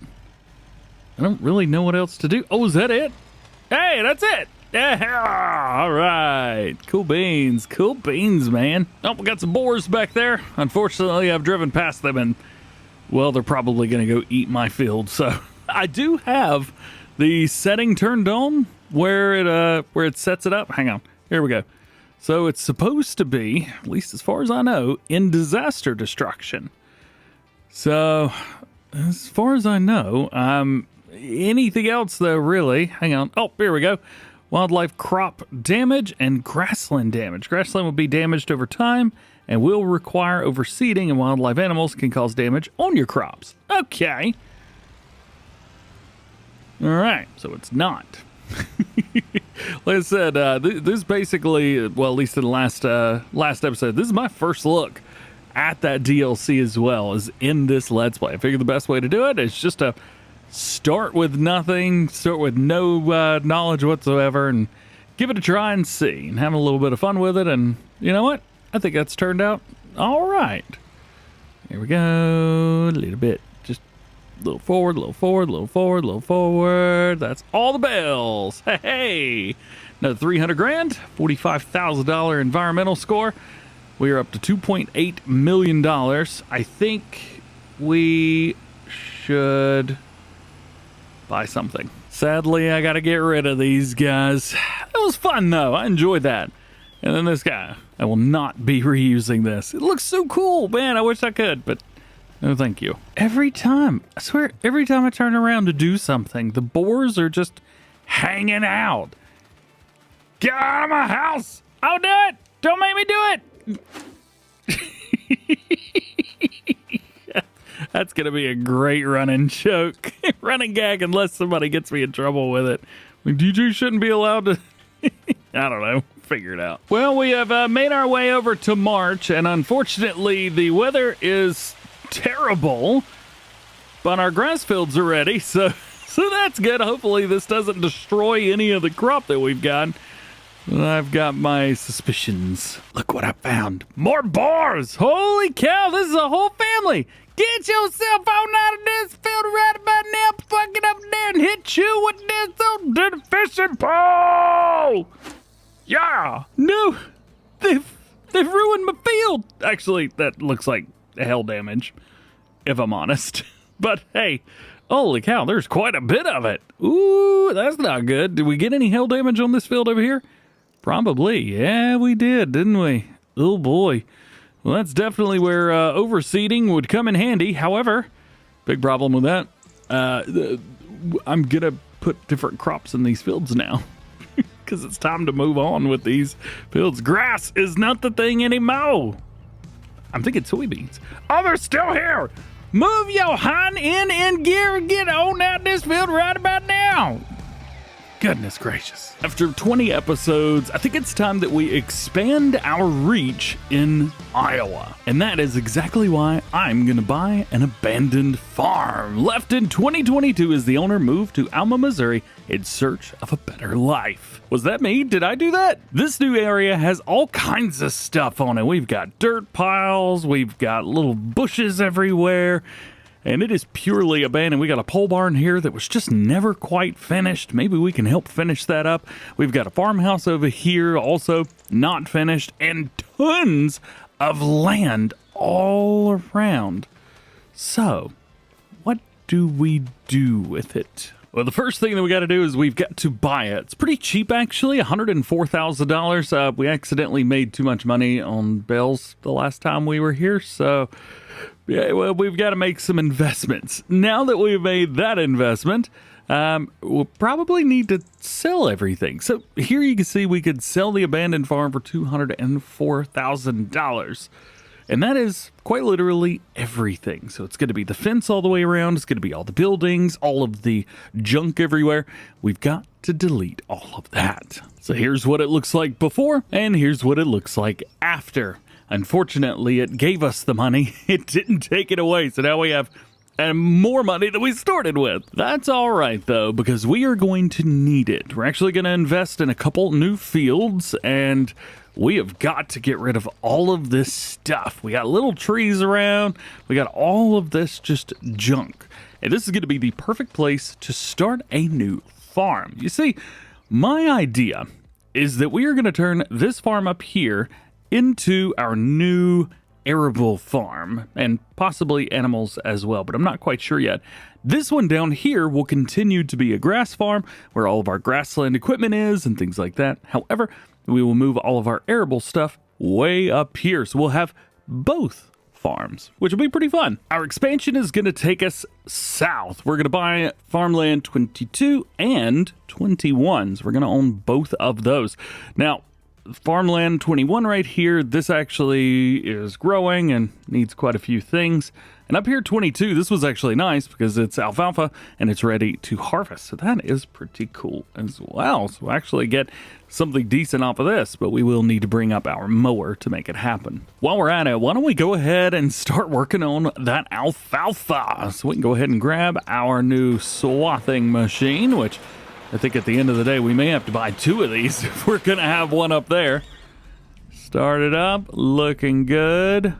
really know what else to do. Oh, is that it? Hey, that's it. Yeah, all right. Cool beans. Cool beans, man. Oh, we got some boars back there. Unfortunately, I've driven past them and, well, they're probably going to go eat my field. So I do have the setting turned on where it sets it up. Hang on. Here we go. So it's supposed to be, at least as far as I know, in disaster destruction. So as far as I know, anything else though, really? Hang on. Oh, here we go. Wildlife crop damage and grassland damage. Grassland will be damaged over time and will require overseeding, and wildlife animals can cause damage on your crops. Okay. All right. So it's not. Like I said, this basically, well, at least in the last episode, this is my first look at that DLC as well as in this Let's Play. I figure the best way to do it is just to start with nothing, start with no knowledge whatsoever, and give it a try and see, and have a little bit of fun with it. And you know what? I think that's turned out all right. Here we go. A little bit. Just a little forward, a little forward, a little forward, a little forward. That's all the bales. Hey, another 300 grand, $45,000 environmental score. We are up to $2.8 million. I think we should buy something. Sadly, I gotta get rid of these guys. It was fun though. I enjoyed that. And then this guy. I will not be reusing this. It looks so cool, man. I wish I could, but no thank you. Every time, I swear, every time I turn around to do something, the boars are just hanging out. Get out of my house! I'll do it! Don't make me do it! That's gonna be a great running joke. Running gag, unless somebody gets me in trouble with it. Like, DJ shouldn't be allowed to I don't know, figure it out. Well, we have made our way over to March, and unfortunately the weather is terrible, but our grass fields are ready, so that's good. Hopefully this doesn't destroy any of the crop that we've got. I've got my suspicions. Look what I found. More boars! Holy cow, this is a whole family! Get yourself on out of this field right about now before I get up there and hit you with this old dirty fishing pole! Yeah! No! They've ruined my field! Actually, that looks like hail damage, if I'm honest. But hey, holy cow, there's quite a bit of it. Ooh, that's not good. Did we get any hail damage on this field over here? Probably. Yeah, we did, didn't we? Oh boy. Well, that's definitely where overseeding would come in handy. However, big problem with that. I'm going to put different crops in these fields now. Because it's time to move on with these fields. Grass is not the thing anymore. I'm thinking soybeans. Oh, they're still here. Move your hind end in gear and get on out this field right about now. Goodness gracious. After 20 episodes, I think it's time that we expand our reach in Iowa. And that is exactly why I'm going to buy an abandoned farm. Left in 2022 as the owner moved to Alma, Missouri in search of a better life. Was that me? Did I do that? This new area has all kinds of stuff on it. We've got dirt piles, we've got little bushes everywhere, and it is purely abandoned. We got a pole barn here that was just never quite finished. Maybe we can help finish that up. We've got a farmhouse over here, also not finished, and tons of land all around. So, what do we do with it? Well, the first thing that we got to do is we've got to buy it. It's pretty cheap, actually, $104,000. We accidentally made too much money on bales the last time we were here, so yeah, well, we've got to make some investments. Now that we've made that investment, we'll probably need to sell everything. So here you can see we could sell the abandoned farm for $204,000. And that is quite literally everything. So it's going to be the fence all the way around. It's going to be all the buildings, all of the junk everywhere. We've got to delete all of that. So here's what it looks like before, and here's what it looks like after. Unfortunately, it gave us the money. It didn't take it away. So now we have more money than we started with. That's all right, though, because we are going to need it. We're actually going to invest in a couple new fields, and we have got to get rid of all of this stuff. We got little trees around. We got all of this just junk. And this is going to be the perfect place to start a new farm. You see, my idea is that we are going to turn this farm up here into our new arable farm, and possibly animals as well, but I'm not quite sure yet. This one down here will continue to be a grass farm where all of our grassland equipment is and things like that. However, we will move all of our arable stuff way up here, so we'll have both farms, which will be pretty fun. Our expansion is going to take us south. We're going to buy farmland 22 and 21, so we're going to own both of those. Now, farmland 21 right here, this actually is growing and needs quite a few things. And up here 22, this was actually nice because it's alfalfa and it's ready to harvest. So that is pretty cool as well. So we'll actually get something decent off of this, but we will need to bring up our mower to make it happen. While we're at it, why don't we go ahead and start working on that alfalfa? So we can go ahead and grab our new swathing machine, which I think at the end of the day, we may have to buy 2 of these if we're going to have one up there. Start it up, looking good.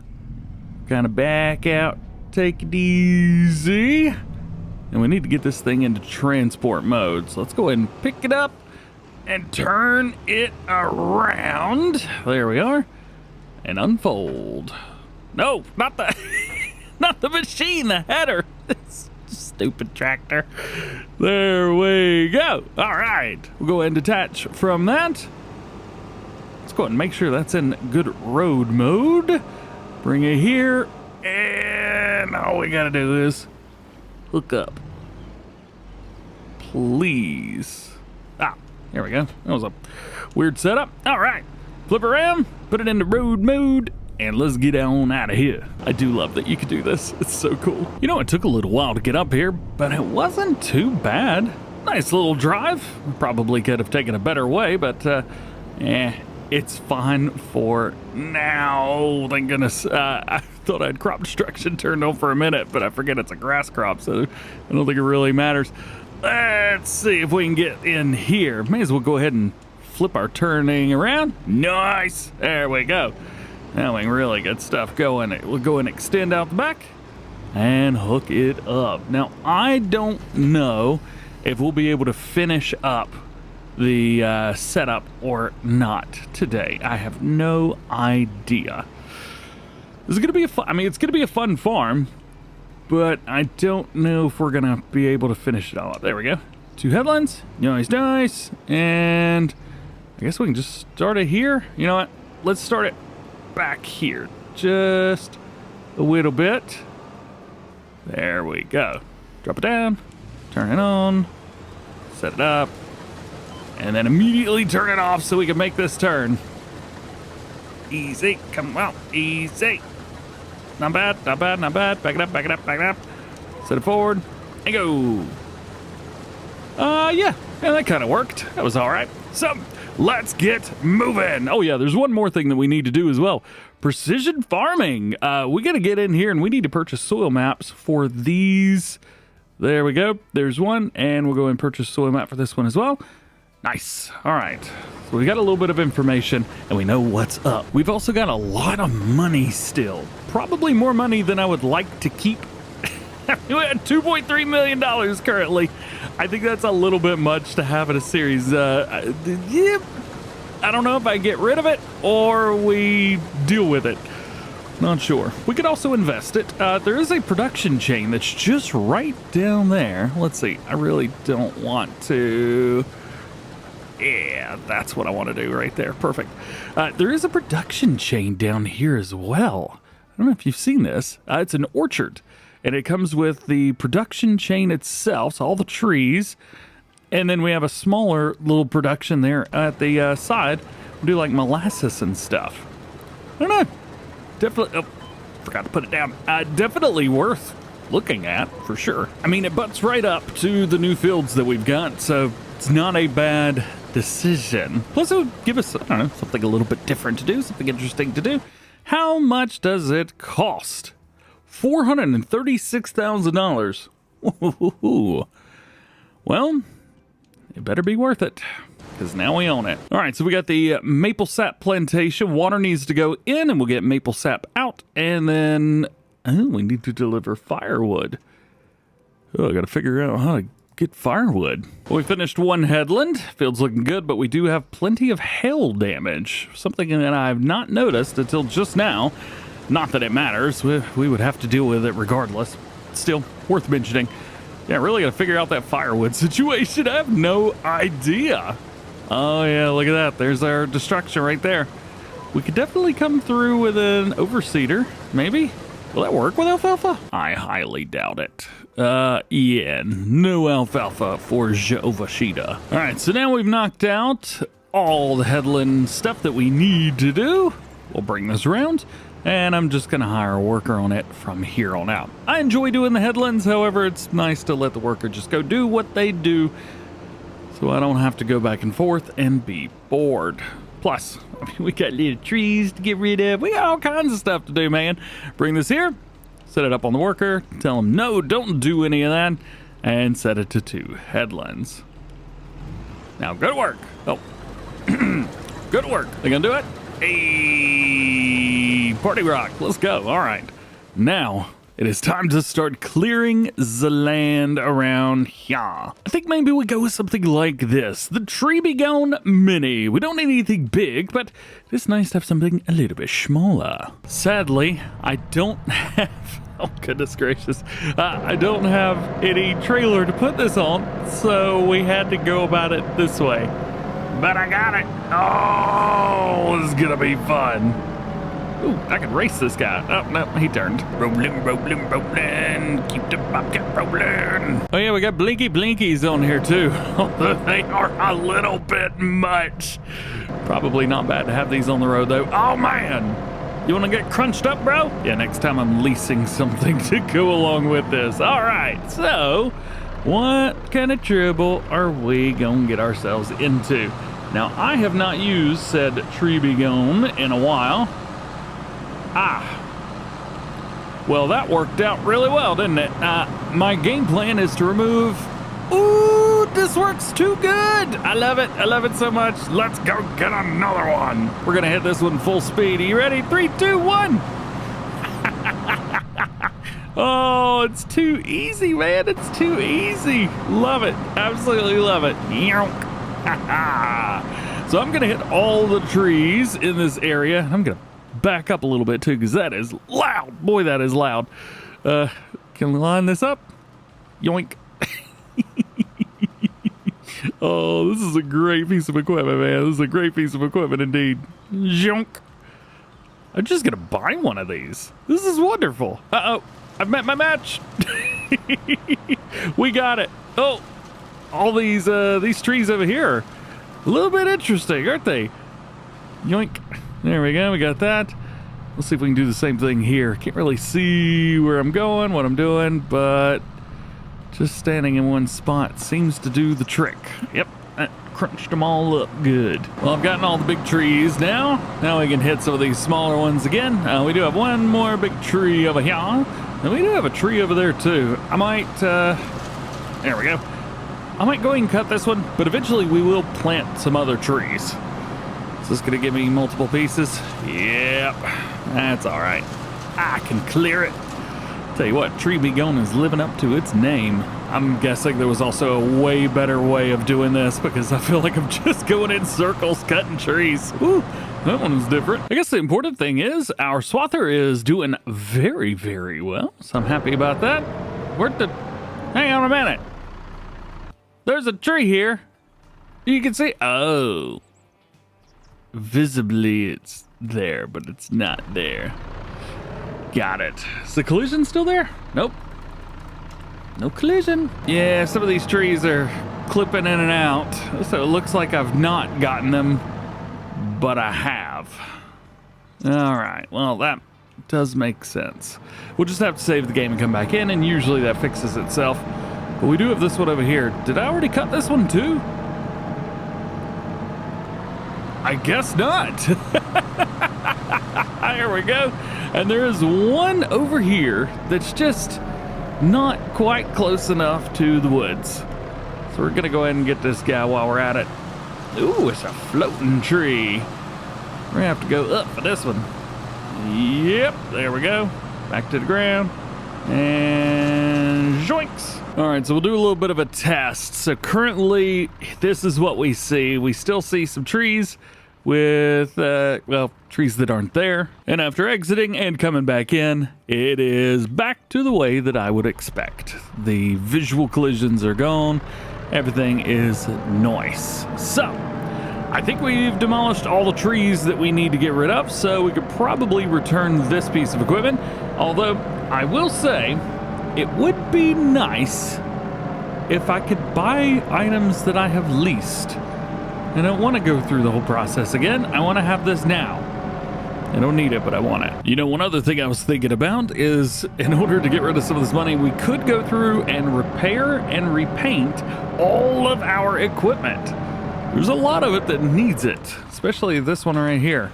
Kind of back out, take it easy. And we need to get this thing into transport mode. So let's go ahead and pick it up and turn it around. There we are. And unfold. No, not the, not the machine, the header. Stupid tractor. There we go. All right. We'll go ahead and detach from that. Let's go ahead and make sure that's in good road mode. Bring it here. And all we got to do is hook up. Please. Ah, there we go. That was a weird setup. All right. Flip around. Put it into road mode. And let's get on out of here. I do love that you could do this. It's so cool. You know, it took a little while to get up here, but it wasn't too bad. Nice little drive. Probably could have taken a better way, but it's fine for now. Thank goodness. I thought I had crop destruction turned on for a minute, but I forget it's a grass crop, so I don't think it really matters. Let's see if we can get in here. May as well go ahead and flip our turning around. Nice. There we go. Now we can really get stuff going. We'll go and extend out the back and hook it up. Now, I don't know if we'll be able to finish up the setup or not today. I have no idea. This is going to be it's going to be a fun farm, but I don't know if we're going to be able to finish it all up. There we go. 2 headlands. Nice. And I guess we can just start it here. You know what? Let's start it back here just a little bit. There we go. Drop it down, turn it on, set it up, and then immediately turn it off so we can make this turn. Easy, come on, easy. Not bad. Back it up. Set it forward and go. Yeah, that kind of worked. That was all right. So let's get moving. Oh yeah, there's one more thing that we need to do as well. Precision farming. We got to get in here and we need to purchase soil maps for these. There we go. There's one, and we'll go and purchase soil map for this one as well. Nice. All right. So we got a little bit of information and we know what's up. We've also got a lot of money still. Probably more money than I would like to keep. We're at $2.3 million currently. I think that's a little bit much to have in a series. I don't know if I get rid of it or we deal with it. Not sure. We could also invest it. There is a production chain that's just right down there. Let's see. I really don't want to... Yeah, that's what I want to do right there. Perfect. There is a production chain down here as well. I don't know if you've seen this. It's an orchard, and it comes with the production chain itself, so all the trees, and then we have a smaller little production there at the side. We do like molasses and stuff. I don't know. Definitely, oh, forgot to put it down. Definitely worth looking at, for sure. I mean, it butts right up to the new fields that we've got, so it's not a bad decision. Plus, it would give us, I don't know, something a little bit different to do, something interesting to do. How much does it cost? $436,000. Well, it better be worth it, because now we own it. All right, so we got the maple sap plantation. Water needs to go in, and we'll get maple sap out. And then, we need to deliver firewood. Oh, I got to figure out how to get firewood. Well, we finished one headland. Field's looking good, but we do have plenty of hail damage. Something that I've not noticed until just now. Not that it matters. We would have to deal with it regardless. Still, worth mentioning. Yeah, really got to figure out that firewood situation. I have no idea. Oh, yeah, look at that. There's our destruction right there. We could definitely come through with an overseeder, maybe. Will that work with alfalfa? I highly doubt it. Yeah, no alfalfa for DjGoHam. All right, so now we've knocked out all the headland stuff that we need to do. We'll bring this around, and I'm just gonna hire a worker on it from here on out. I enjoy doing the headlands, however, it's nice to let the worker just go do what they do, so I don't have to go back and forth and be bored. Plus, I mean, we got little trees to get rid of. We got all kinds of stuff to do, man. Bring this here, set it up on the worker, tell him, no, don't do any of that, and set it to 2 headlands. Now, go to work. Oh, go to work. They gonna do it? Hey, party rock. Let's go. All right. Now, it is time to start clearing the land around here. I think maybe we go with something like this. The DjGoHam Mini. We don't need anything big, but it's nice to have something a little bit smaller. Sadly, I don't have... Oh, goodness gracious. I don't have any trailer to put this on, so we had to go about it this way. But I got it. Oh, this is going to be fun. Ooh, I can race this guy. Oh, no, he turned. Rolling, rolling, rolling. Keep the bobcat rolling. Oh, yeah, we got blinky blinkies on here, too. Although they are a little bit much. Probably not bad to have these on the road, though. Oh, man. You want to get crunched up, bro? Yeah, next time I'm leasing something to go along with this. All right, so what kind of trouble are we going to get ourselves into? Now, I have not used said DjGoHam in a while. Well, that worked out really well, didn't it? My game plan is to remove... Ooh, this works too good. I love it. I love it so much. Let's go get another one. We're going to hit this one full speed. Are you ready? 3, 2, 1. Oh, it's too easy, man. It's too easy. Love it. Absolutely love it. So I'm going to hit all the trees in this area. I'm going to back up a little bit too, because that is loud. Boy, that is loud. Can we line this up? Yoink. Oh, this is a great piece of equipment, man. This is a great piece of equipment indeed. Jonk. I'm just gonna buy one of these. This is wonderful. Uh-oh, I've met my match. We got it. Oh, all these trees over here, a little bit interesting, aren't they? Yoink. There we go, we got that. Let's see if we can do the same thing here. Can't really see where I'm going, what I'm doing, but just standing in one spot seems to do the trick. Yep, that crunched them all up good. Well, I've gotten all the big trees now. Now we can hit some of these smaller ones again. We do have one more big tree over here. And we do have a tree over there too. I might, there we go. I might go ahead and cut this one, but eventually we will plant some other trees. Is this gonna give me multiple pieces? Yep, that's all right. I can clear it. Tell you what, DjGoHam is living up to its name. I'm guessing there was also a way better way of doing this, because I feel like I'm just going in circles cutting trees. Woo, that one is different. I guess the important thing is our swather is doing very, very well. So I'm happy about that. Hang on a minute. There's a tree here. You can see, oh. Visibly it's there, but it's not there. Got it. Is the collision still there? Nope. No collision. Yeah, some of these trees are clipping in and out, so it looks like I've not gotten them, but I have. All right, well, that does make sense. We'll just have to save the game and come back in, and usually that fixes itself. But we do have this one over here. Did I already cut this one too? I guess not. Here we go. And there is one over here that's just not quite close enough to the woods. So we're gonna go ahead and get this guy while we're at it. Ooh, it's a floating tree. We're gonna have to go up for this one. Yep, there we go. Back to the ground. And zoinks. All right, so we'll do a little bit of a test. So currently, this is what we see. We still see some trees with, well, trees that aren't there. And after exiting and coming back in, it is back to the way that I would expect. The visual collisions are gone. Everything is nice. So, I think we've demolished all the trees that we need to get rid of, so we could probably return this piece of equipment. Although, I will say, it would be nice if I could buy items that I have leased. I don't want to go through the whole process again. I want to have this now. I don't need it, but I want it. You know, one other thing I was thinking about is in order to get rid of some of this money, we could go through and repair and repaint all of our equipment. There's a lot of it that needs it, especially this one right here.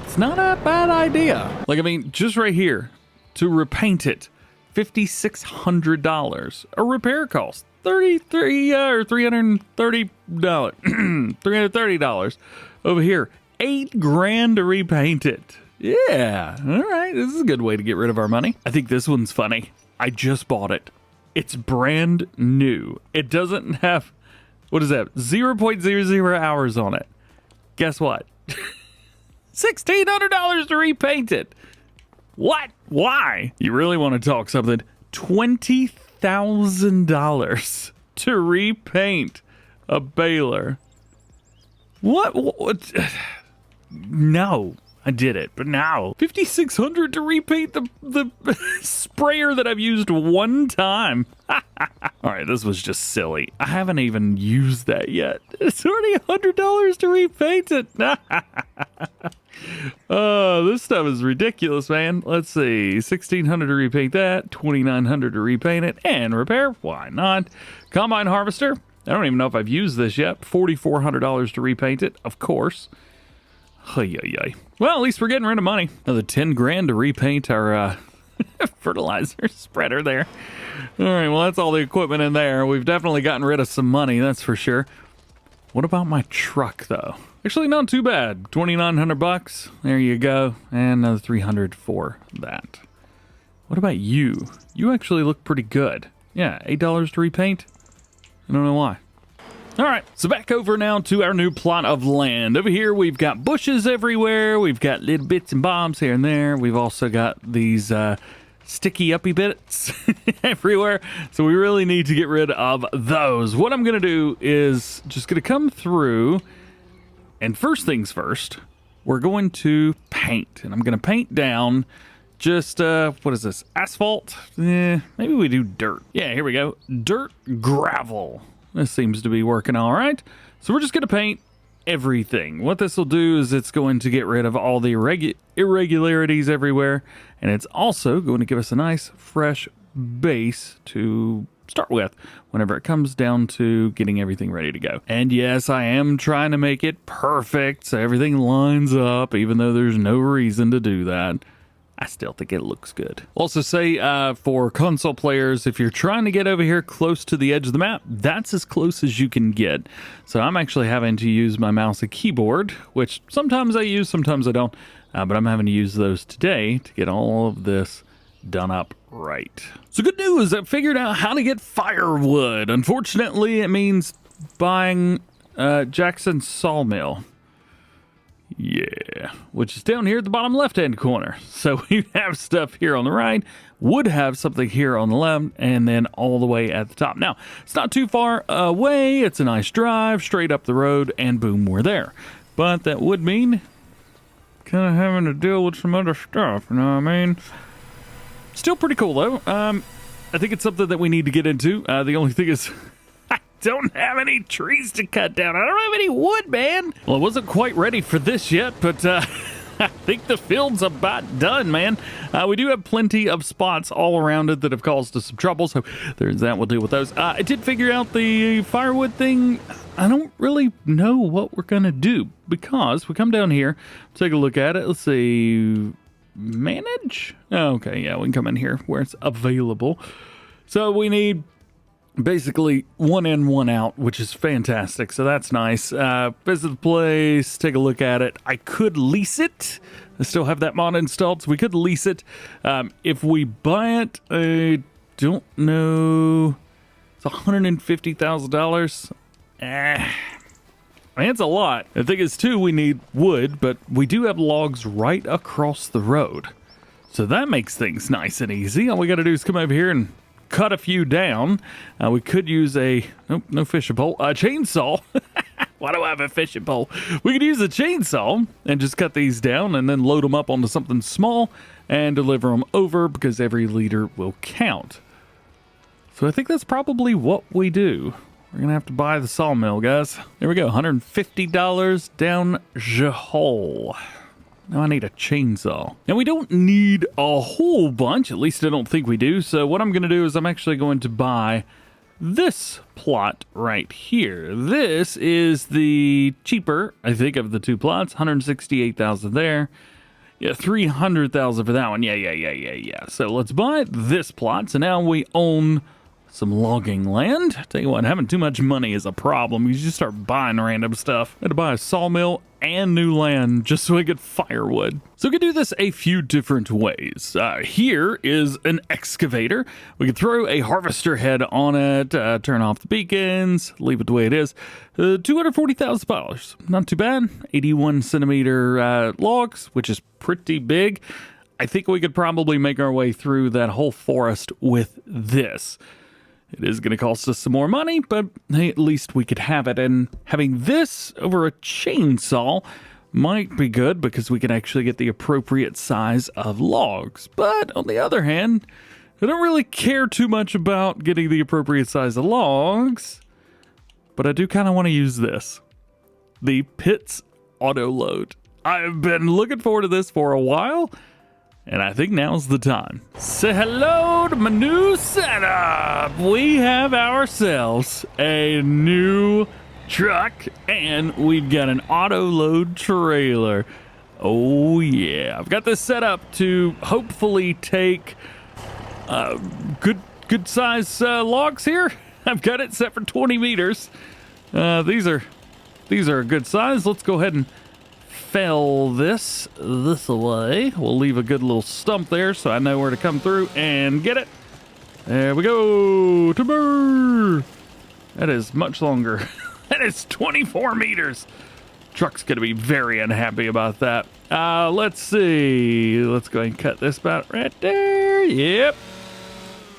It's not a bad idea. Like, I mean, just right here, to repaint it, $5,600. A repair cost, $330. $330. Over here, $8,000 to repaint it. Yeah, all right, this is a good way to get rid of our money. I think this one's funny. I just bought it. It's brand new. It doesn't have, what is that, 0.00 hours on it. Guess what? $1,600 to repaint it. What? Why? You really want to talk something? $20,000 to repaint a baler. What? No, I did it, but now $5,600 to repaint the sprayer that I've used one time. All right, this was just silly. I haven't even used that yet. It's already $100 to repaint it. Oh, this stuff is ridiculous, man. Let's see, $1,600 to repaint that, $2,900 to repaint it, and repair. Why not? Combine harvester. I don't even know if I've used this yet. $4,400 to repaint it, of course. Well, at least we're getting rid of money. Another $10,000 to repaint our fertilizer spreader there. All right, well, that's all the equipment in there. We've definitely gotten rid of some money, that's for sure. What about my truck, though? Actually, not too bad. $2,900. There you go. And another $300 for that. What about you? You actually look pretty good. Yeah, $8 to repaint. I don't know why. All right, so back over now to our new plot of land. Over here, we've got bushes everywhere. We've got little bits and bobs here and there. We've also got these sticky uppy bits everywhere. So we really need to get rid of those. What I'm going to do is just going to come through. And first things first, we're going to paint. And I'm going to paint down just, what is this? Asphalt? Maybe we do dirt. Yeah, here we go. Dirt gravel. This seems to be working all right. So we're just going to paint everything. What this will do is it's going to get rid of all the irregularities everywhere. And it's also going to give us a nice fresh base to start with whenever it comes down to getting everything ready to go. And yes, I am trying to make it perfect so everything lines up, even though there's no reason to do that. I still think it looks good. Also say for console players, if you're trying to get over here close to the edge of the map, that's as close as you can get. So I'm actually having to use my mouse and keyboard, which sometimes I use, sometimes I don't. But I'm having to use those today to get all of this done up right. So good news, I figured out how to get firewood. Unfortunately, it means buying Jackson's sawmill. Yeah, which is down here at the bottom left-hand corner. So we have stuff here on the right, would have something here on the left, and then all the way at the top. Now, it's not too far away. It's a nice drive, straight up the road, and boom, we're there. But that would mean kind of having to deal with some other stuff, you know what I mean? Still pretty cool, though. I think it's something that we need to get into. The only thing is, I don't have any trees to cut down. I don't have any wood, man. Well, I wasn't quite ready for this yet, but I think the field's about done, man. We do have plenty of spots all around it that have caused us some trouble, so there's that. We'll deal with those. I did figure out the firewood thing. I don't really know what we're going to do because we come down here, take a look at it. Let's see. Manage? Oh, okay, yeah, we can come in here where it's available. So we need basically one in, one out, which is fantastic. So that's nice. Visit the place, take a look at it. I could lease it. I still have that mod installed, so we could lease it. If we buy it, I don't know. It's $150,000. I mean, it's a lot. The thing is, too, we need wood, but we do have logs right across the road. So that makes things nice and easy. All we got to do is come over here and cut a few down. We could use a, nope, no fishing pole, a chainsaw. Why do I have a fishing pole? We could use a chainsaw and just cut these down and then load them up onto something small and deliver them over because every liter will count. So I think that's probably what we do. We're going to have to buy the sawmill, guys. There we go, $150 down the hole. Now I need a chainsaw. Now we don't need a whole bunch, at least I don't think we do. So what I'm going to do is I'm actually going to buy this plot right here. This is the cheaper, I think, of the two plots. 168,000 there. Yeah, 300,000 for that one. Yeah. So let's buy this plot. So now we own some logging land. Tell you what, having too much money is a problem. You just start buying random stuff. I had to buy a sawmill and new land just so I get firewood. So we can do this a few different ways. Here is an excavator. We can throw a harvester head on it, turn off the beacons, leave it the way it is. $240,000. Not too bad. 81 centimeter logs, which is pretty big. I think we could probably make our way through that whole forest with this. It is going to cost us some more money, but hey, at least we could have it. And having this over a chainsaw might be good because we can actually get the appropriate size of logs. But on the other hand, I don't really care too much about getting the appropriate size of logs. But I do kind of want to use this. The Pits Auto Load. I've been looking forward to this for a while. And I think now's the time. Say hello to my new setup. We have ourselves a new truck and we've got an auto load trailer. Oh yeah. I've got this set up to hopefully take good size logs here. I've got it set for 20 meters. These are a good size. Let's go ahead and fell this away. We'll leave a good little stump there so I know where to come through and get it. There we go. Timber. That is much longer. That is 24 meters. Truck's gonna be very unhappy about that. Let's see. Let's go ahead and cut this about right there. Yep.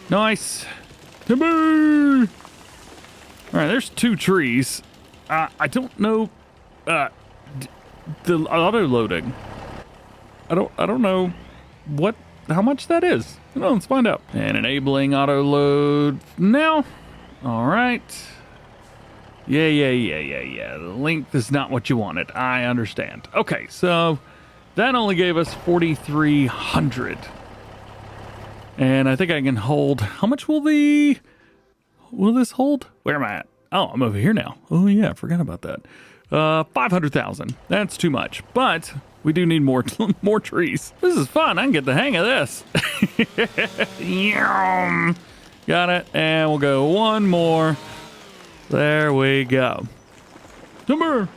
Nice. Timber. All right, there's two trees. I don't know. The auto loading. I don't know how much that is. Well, let's find out. And enabling auto load now. All right. Yeah. The length is not what you wanted. I understand. Okay, so that only gave us 4,300. And I think I can hold. How much will this hold? Where am I at? Oh, I'm over here now. Oh yeah, I forgot about that. 500,000. That's too much, but we do need more trees. This is fun. I can get the hang of this. Got it. And we'll go one more. There we go. Number.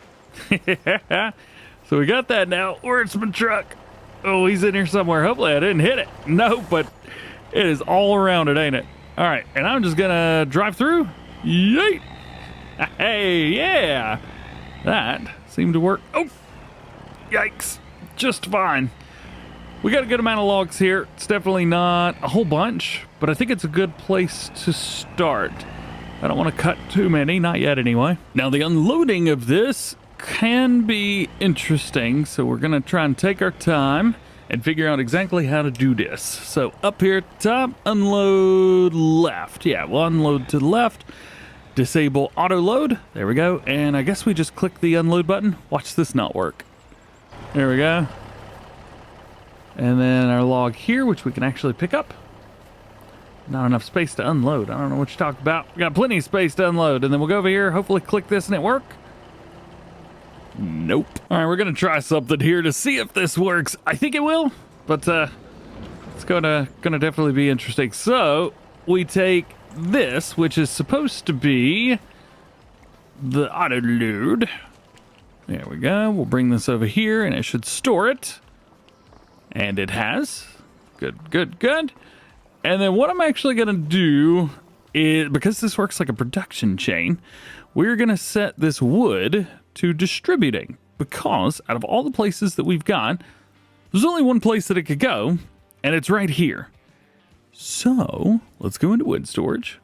So we got that now. Where's my truck? Oh, he's in here somewhere. Hopefully I didn't hit it. No, but it is all around it, ain't it? All right. And I'm just going to drive through. Yeet. Hey, yeah. That seemed to work. Oh, Yikes. Just fine. We got a good amount of logs here. It's definitely not a whole bunch, but I think it's a good place to start. I don't want to cut too many, not yet anyway. Now the unloading of this can be interesting, so we're gonna try and take our time and figure out exactly how to do this. So up here at the top, unload left. Yeah, we'll unload to the left. Disable auto load. There we go. And I guess we just click the unload button. Watch this not work. There we go. And then our log here, which we can actually pick up. Not enough space to unload. I don't know what you're talking about. We got plenty of space to unload. And then we'll go over here, hopefully click this and it work. Nope. All right, we're going to try something here to see if this works. I think it will, but it's gonna definitely be interesting. So we take this, which is supposed to be the auto load. There we go. We'll bring this over here and it should store it. And it has. Good, good, good. And then what I'm actually going to do is, because this works like a production chain, we're going to set this wood to distributing. Because out of all the places that we've got, there's only one place that it could go, and it's right here. So let's go into wood storage.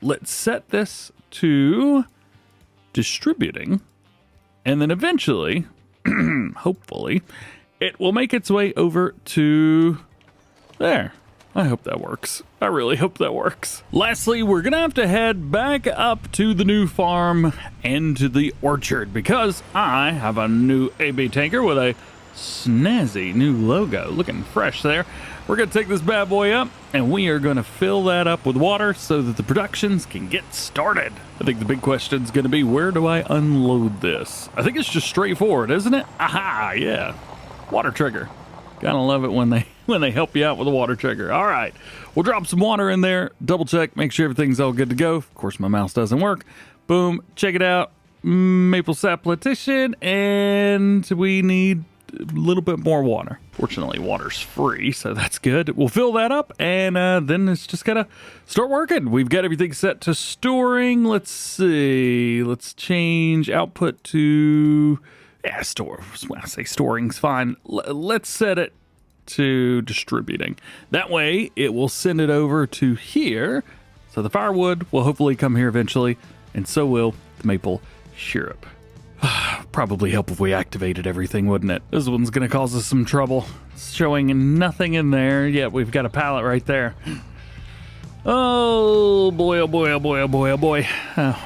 Let's set this to distributing. And then eventually, hopefully, it will make its way over to there. I hope that works. I really hope that works. Lastly, we're gonna have to head back up to the new farm and to the orchard because I have a new AB tanker with a snazzy new logo. Looking fresh there. We're gonna take this bad boy up and we are gonna fill that up with water so that the productions can get started. I think the big question is gonna be, where do I unload this? I think it's just straightforward, isn't it? Aha, yeah. Water trigger. Gotta love it when they help you out with a water trigger. All right, we'll drop some water in there, double check, make sure everything's all good to go. Of course, my mouse doesn't work. Boom, check it out. Maple sap lentition, and we need a little bit more water. Fortunately, water's free, so that's good. We'll fill that up, and then it's just gotta start working. We've got everything set to storing. Let's see. Let's change output to... Yeah, store. When I say storing's fine. Let's set it to distributing. That way, it will send it over to here. So the firewood will hopefully come here eventually, and so will the maple syrup. Probably help if we activated everything, wouldn't it? This one's going to cause us some trouble. It's showing nothing in there. Yeah, we've got a pallet right there. Oh boy, oh boy, oh boy, oh boy, oh boy.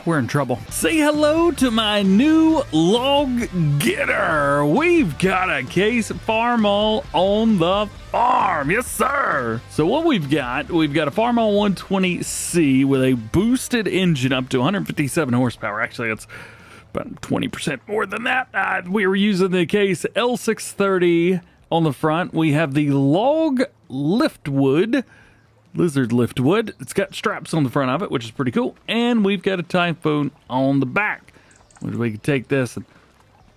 We're in trouble. Say hello to my new log getter. We've got a case Farmall on the farm. Yes, sir. So what we've got a Farmall 120C with a boosted engine up to 157 horsepower. Actually, it's about 20% more than that. We were using the case L630 on the front. We have the log liftwood. Lizard liftwood. It's got straps on the front of it, which is pretty cool. And we've got a Typhoon on the back, which we can take this and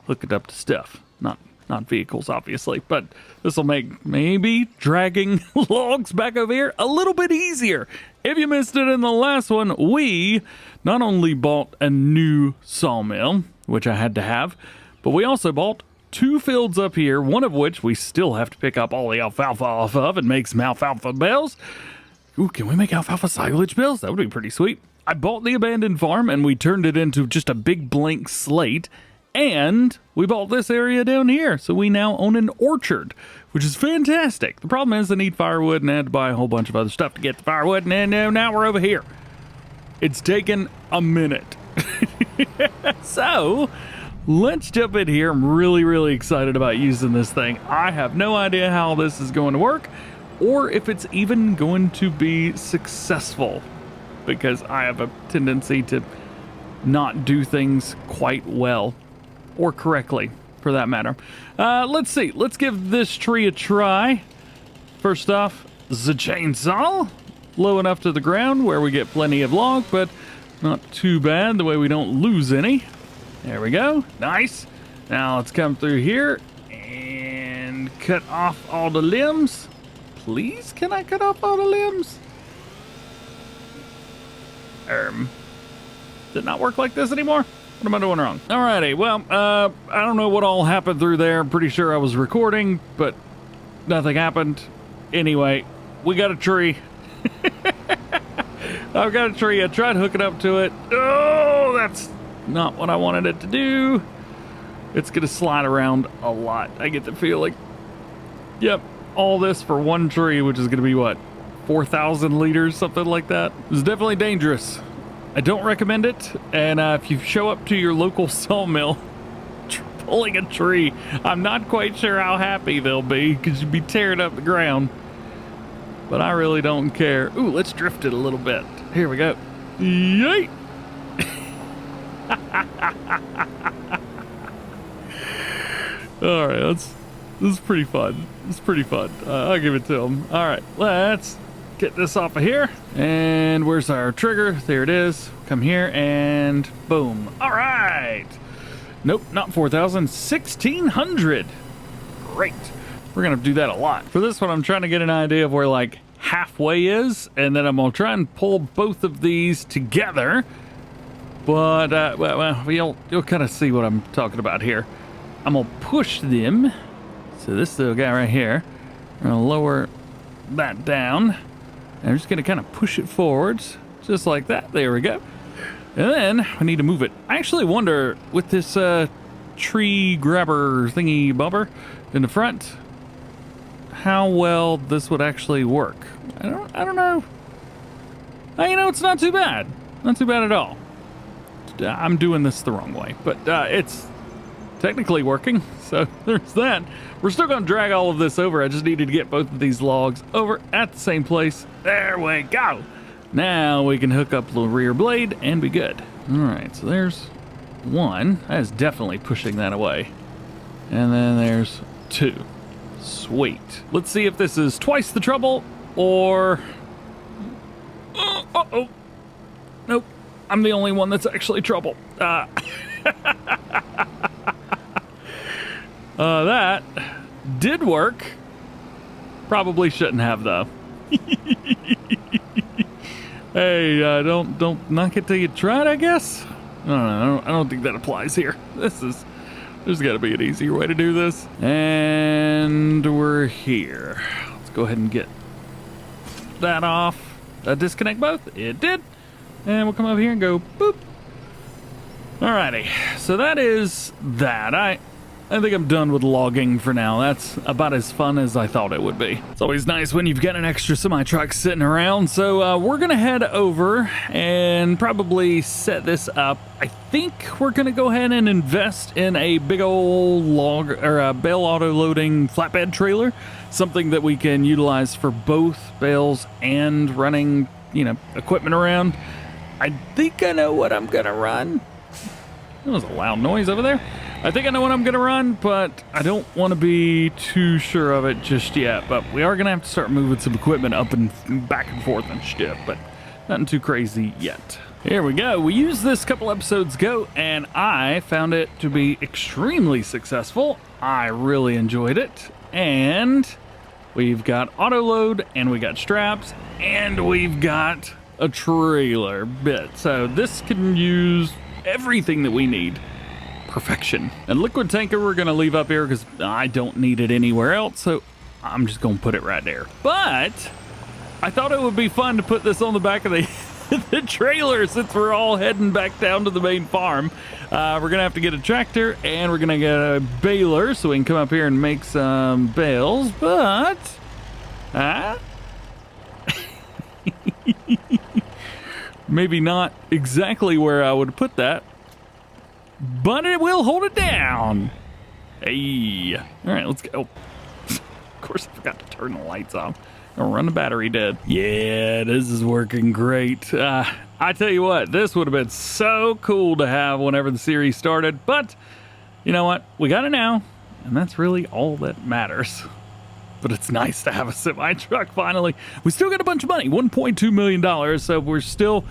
hook it up to stuff. Not vehicles, obviously, but this will make maybe dragging logs back over here a little bit easier. If you missed it in the last one, we not only bought a new sawmill, which I had to have, but we also bought 2 fields up here, one of which we still have to pick up all the alfalfa off of and make some alfalfa bales. Ooh, can we make alfalfa silage bales? That would be pretty sweet. I bought the abandoned farm and we turned it into just a big blank slate. And we bought this area down here. So we now own an orchard, which is fantastic. The problem is I need firewood and I had to buy a whole bunch of other stuff to get the firewood. And now we're over here. It's taken a minute. So let's jump in here. I'm really, really excited about using this thing. I have no idea how this is going to work or if it's even going to be successful, because I have a tendency to not do things quite well or correctly, for that matter. Let's see. Let's give this tree a try. First off, the chainsaw. Low enough to the ground where we get plenty of log, but not too bad the way we don't lose any. There we go. Nice. Now let's come through here and cut off all the limbs. Please, can I cut off all the limbs? Does it not work like this anymore? What am I doing wrong? Alrighty, well, I don't know what all happened through there. I'm pretty sure I was recording, but nothing happened. Anyway, we got a tree. I've got a tree. I tried hooking up to it. Oh, that's not what I wanted it to do. It's gonna slide around a lot. I get the feeling. Yep, all this for one tree, which is gonna be what, 4,000 liters, something like that. It's definitely dangerous. I don't recommend it. And if you show up to your local sawmill pulling a tree, I'm not quite sure how happy they'll be, because you'd be tearing up the ground. But I really don't care. Ooh, let's drift it a little bit. Here we go. Yay! All right, this is pretty fun. It's pretty fun. I'll give it to him. All right, let's get this off of here. And where's our trigger? There it is. Come here and boom. All right. Nope, not 4,000. 1,600. Great. We're gonna do that a lot. For this one, I'm trying to get an idea of where like halfway is, and then I'm gonna try and pull both of these together. But well, you'll kind of see what I'm talking about here. I'm gonna push them. So this little guy right here, I'm gonna lower that down. And I'm just gonna kind of push it forwards, just like that. There we go. And then I need to move it. I actually wonder with this tree grabber thingy bobber in the front, how well this would actually work. I don't know. You know, it's not too bad. Not too bad at all. I'm doing this the wrong way, but it's technically working, so there's that. We're still gonna drag all of this over. I just needed to get both of these logs over at the same place. There we go. Now we can hook up the rear blade and be good. All right, so there's one. That is definitely pushing that away. And then there's two. Sweet. Let's see if this is twice the trouble or... Uh-oh. Nope. I'm the only one that's actually trouble. That did work. Probably shouldn't have, though. Hey, don't knock it till you try it, I guess? I don't know. I don't think that applies here. There's got to be an easier way to do this. And we're here. Let's go ahead and get that off. Disconnect both? It did. And we'll come over here and go boop. Alrighty. So that is that. I think I'm done with logging for now. That's about as fun as I thought it would be. It's always nice when you've got an extra semi-truck sitting around. So we're going to head over and probably set this up. I think we're going to go ahead and invest in a big old log or a bale auto-loading flatbed trailer. Something that we can utilize for both bales and running, you know, equipment around. I think I know what I'm going to run. That was a loud noise over there. I think I know what I'm going to run, but I don't want to be too sure of it just yet. But we are going to have to start moving some equipment up and back and forth and shit, but nothing too crazy yet. Here we go. We used this a couple episodes ago, and I found it to be extremely successful. I really enjoyed it. And we've got auto load, and we got straps, and we've got a trailer bit. So this can use everything that we need. Perfection. And liquid tanker we're gonna leave up here because I don't need it anywhere else, so I'm just gonna put it right there. But I thought it would be fun to put this on the back of the trailer since we're all heading back down to the main farm. We're gonna have to get a tractor and we're gonna get a baler so we can come up here and make some bales, but maybe not exactly where I would put that, but it will hold it down. Hey. All right, let's go. Of course, I forgot to turn the lights off. I'll run the battery dead. Yeah, this is working great. I tell you what, this would have been so cool to have whenever the series started, but you know what? We got it now, and that's really all that matters. But it's nice to have a semi-truck finally. We still got a bunch of money, $1.2 million, so we're still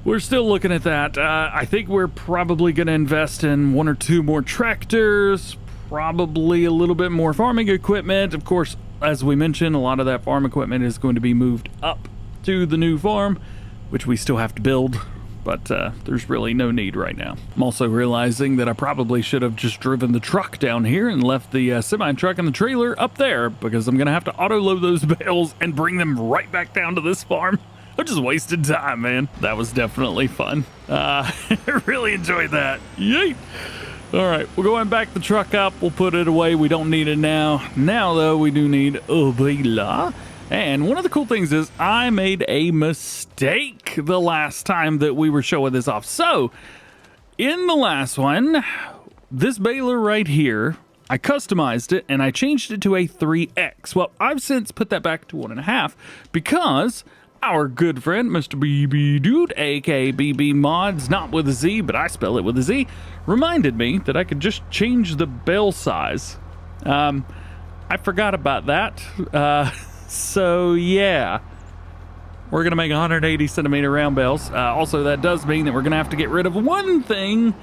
looking at that. I think we're probably going to invest in one or two more tractors, probably a little bit more farming equipment. Of course, as we mentioned, a lot of that farm equipment is going to be moved up to the new farm, which we still have to build. but there's really no need right now. I'm also realizing that I probably should have just driven the truck down here and left the semi-truck and the trailer up there, because I'm gonna have to auto-load those bales and bring them right back down to this farm. I just wasted time, man. That was definitely fun. I really enjoyed that. Yay! All right, we're going back the truck up. We'll put it away. We don't need it now. Now, though, we do need a bale. And one of the cool things is I made a mistake the last time that we were showing this off. So, in the last one, this baler right here, I customized it and I changed it to a 3X. Well, I've since put that back to 1.5 because our good friend, Mr. BB Dude, aka BB Mods, not with a Z, but I spell it with a Z, reminded me that I could just change the bale size. I forgot about that. So yeah, we're gonna make 180 centimeter round bales. Also, that does mean that we're gonna have to get rid of one thing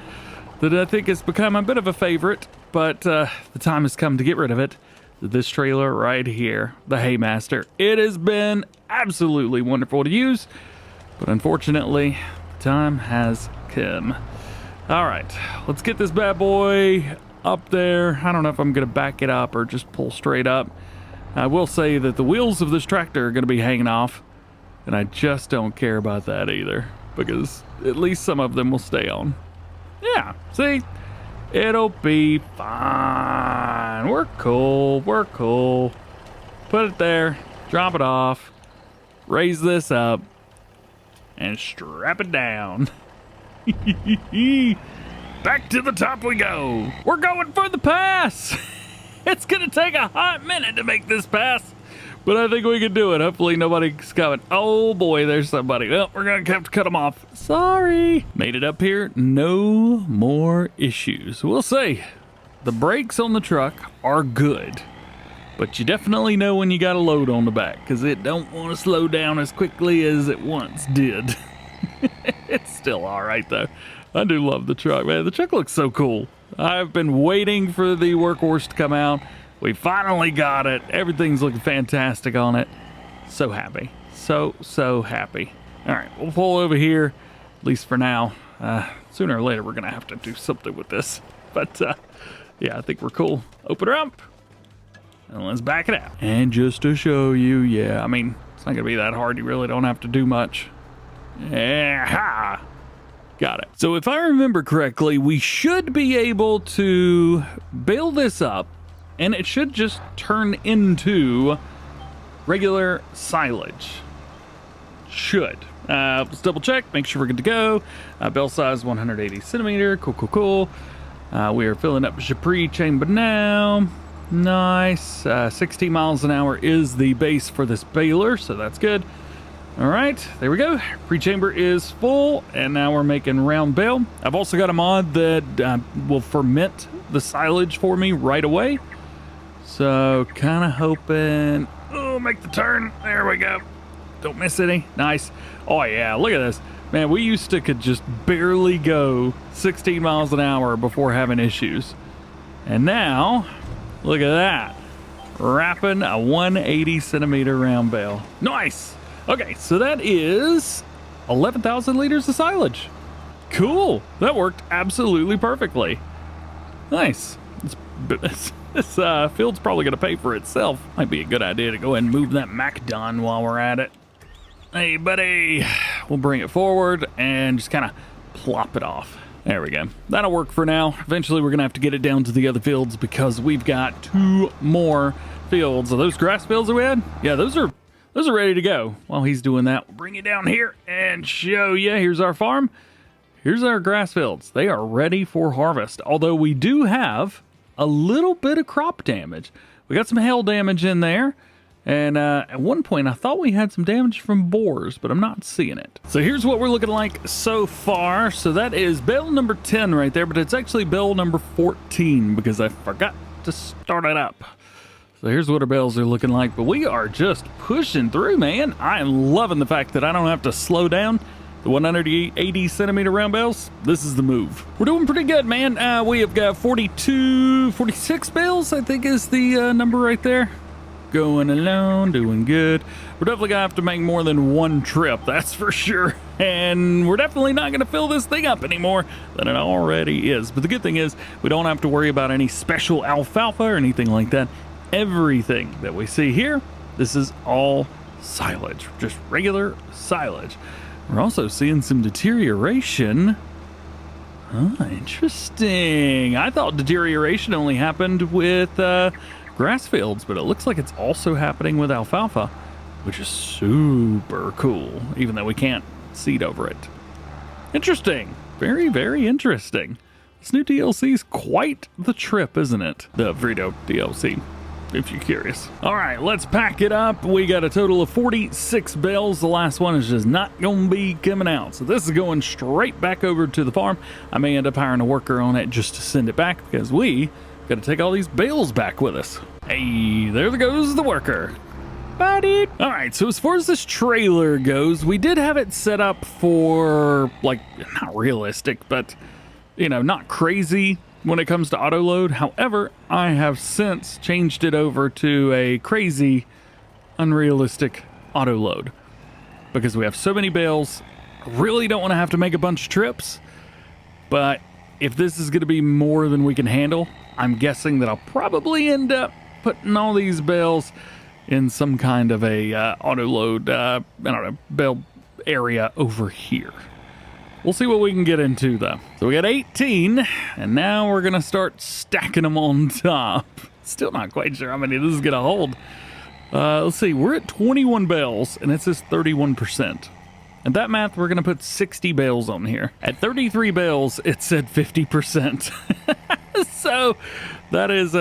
that I think has become a bit of a favorite, but the time has come to get rid of it. This trailer right here, the Haymaster. It has been absolutely wonderful to use, but unfortunately, the time has come. All right, let's get this bad boy up there. I don't know if I'm gonna back it up or just pull straight up. I will say that the wheels of this tractor are gonna be hanging off, and I just don't care about that either, because at least some of them will stay on. Yeah, see? It'll be fine. We're cool. We're cool. Put it there. Drop it off. Raise this up. And strap it down. Back to the top we go. We're going for the pass. It's going to take a hot minute to make this pass, but I think we can do it. Hopefully nobody's coming. Oh boy, there's somebody. Well, we're going to have to cut them off. Sorry. Made it up here. No more issues. We'll see. The brakes on the truck are good, but you definitely know when you got a load on the back, because it don't want to slow down as quickly as it once did. It's still all right, though. I do love the truck, man. The truck looks so cool. I've been waiting for the workhorse to come out. We finally got it. Everything's looking fantastic on it. So happy. So happy. All right, we'll pull over here, at least for now. Sooner or later, we're going to have to do something with this. But, yeah, I think we're cool. Open her up, and let's back it out. And just to show you, yeah, I mean, it's not going to be that hard. You really don't have to do much. Yeah, got it. So if I remember correctly, we should be able to bale this up, and it should just turn into regular silage. Should. Let's double check, make sure we're good to go. Bale size 180 centimeter. Cool. We are filling up Japri chamber now. Nice. 16 miles an hour is the base for this baler, so that's good. All right, there we go. Pre-chamber is full, and now we're making round bale. I've also got a mod that will ferment the silage for me right away. So kind of hoping, oh, make the turn. There we go. Don't miss any. Nice. Oh yeah, look at this. Man, we used to could just barely go 16 miles an hour before having issues. And now, look at that. Wrapping a 180 centimeter round bale. Nice. Okay, so that is 11,000 liters of silage. Cool. That worked absolutely perfectly. Nice. This field's probably going to pay for itself. Might be a good idea to go ahead and move that Macdon while we're at it. Hey, buddy. We'll bring it forward and just kind of plop it off. There we go. That'll work for now. Eventually, we're going to have to get it down to the other fields because we've got 2 more fields. Are those grass fields that we had? Yeah, those are ready to go. While he's doing that, we'll bring you down here and show you. Here's our farm. Here's our grass fields. They are ready for harvest. Although we do have a little bit of crop damage. We got some hail damage in there. And at one point, I thought we had some damage from boars, but I'm not seeing it. So here's what we're looking like so far. So that is bale number 10 right there, but it's actually bale number 14 because I forgot to start it up. So here's what our bales are looking like, but we are just pushing through, man. I am loving the fact that I don't have to slow down. The 180 centimeter round bales, this is the move. We're doing pretty good, man. We have got 46 bales, I think is the number right there. Going along, doing good. We're definitely gonna have to make more than one trip, that's for sure. and we're definitely not going to fill this thing up any more than it already is. But the good thing is we don't have to worry about any special alfalfa or anything like that. Everything that we see here, this is all silage, just regular silage. We're also seeing some deterioration. Interesting. I thought deterioration only happened with grass fields, but it looks like it's also happening with alfalfa, which is super cool, even though we can't seed over it. Interesting. Very, very interesting. This new DLC is quite the trip, isn't it? The Frito DLC, if you're curious. All right, let's pack it up. We got a total of 46 bales. The last one is just not going to be coming out. So this is going straight back over to the farm. I may end up hiring a worker on it just to send it back because we got to take all these bales back with us. Hey, there goes the worker. Buddy. All right, so as far as this trailer goes, we did have it set up for, like, not realistic, but, you know, not crazy when it comes to auto load. However, I have since changed it over to a crazy, unrealistic auto load because we have so many bales. I really don't want to have to make a bunch of trips, but if this is going to be more than we can handle, I'm guessing that I'll probably end up putting all these bales in some kind of a auto load, I don't know, bale area over here. We'll see what we can get into, though. So we got 18, and now we're going to start stacking them on top. Still not quite sure how many this is going to hold. Let's see. We're at 21 bales, and it says 31%. And that math, we're going to put 60 bales on here. At 33 bales, it said 50%. So that is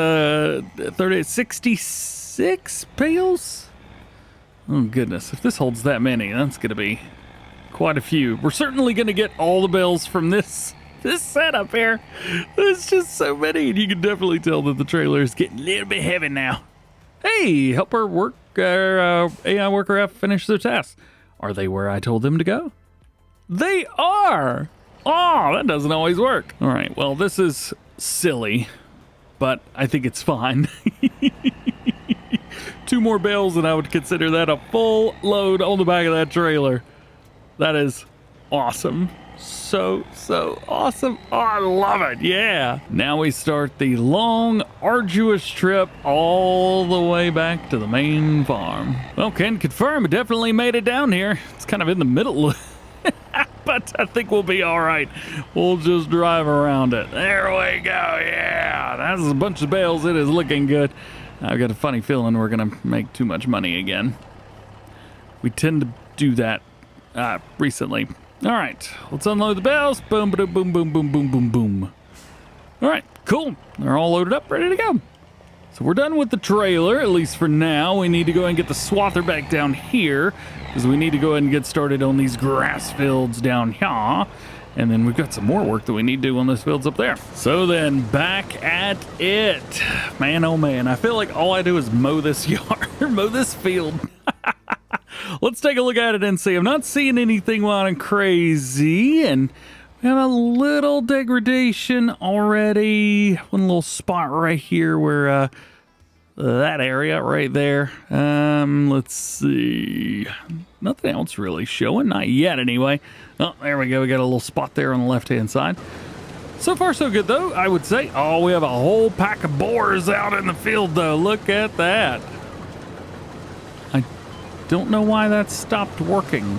66 bales? Oh, goodness. If this holds that many, that's going to be quite a few. We're certainly going to get all the bales from this setup here. There's just so many, and you can definitely tell that the trailer is getting a little bit heavy now. Hey, help our AI worker have finished their tasks. Are they where I told them to go? They are! Oh, that doesn't always work. All right, well, this is silly, but I think it's fine. 2 more bales, and I would consider that a full load on the back of that trailer. That is awesome. So awesome. Oh, I love it. Yeah. Now we start the long, arduous trip all the way back to the main farm. Well, can confirm it definitely made it down here. It's kind of in the middle, but I think we'll be all right. We'll just drive around it. There we go. Yeah. That's a bunch of bales. It is looking good. I've got a funny feeling we're going to make too much money again. We tend to do that recently. All right, let's unload the bales. Boom, boom, boom, boom, boom, boom, boom, boom. All right, cool. They're all loaded up, ready to go. So we're done with the trailer, at least for now. We need to go and get the swather back down here because we need to go ahead and get started on these grass fields down here. And then we've got some more work that we need to do on those fields up there. So then back at it. Man, oh man, I feel like all I do is mow this yard, mow this field. Let's take a look at it and see. I'm not seeing anything wild and crazy, and we have a little degradation already. One little spot right here where that area right there. Let's see. Nothing else really showing, not yet anyway. Oh, there we go. We got a little spot there on the left-hand side. So far, so good, though, I would say. Oh, we have a whole pack of boars out in the field, though. Look at that. I don't know why that stopped working.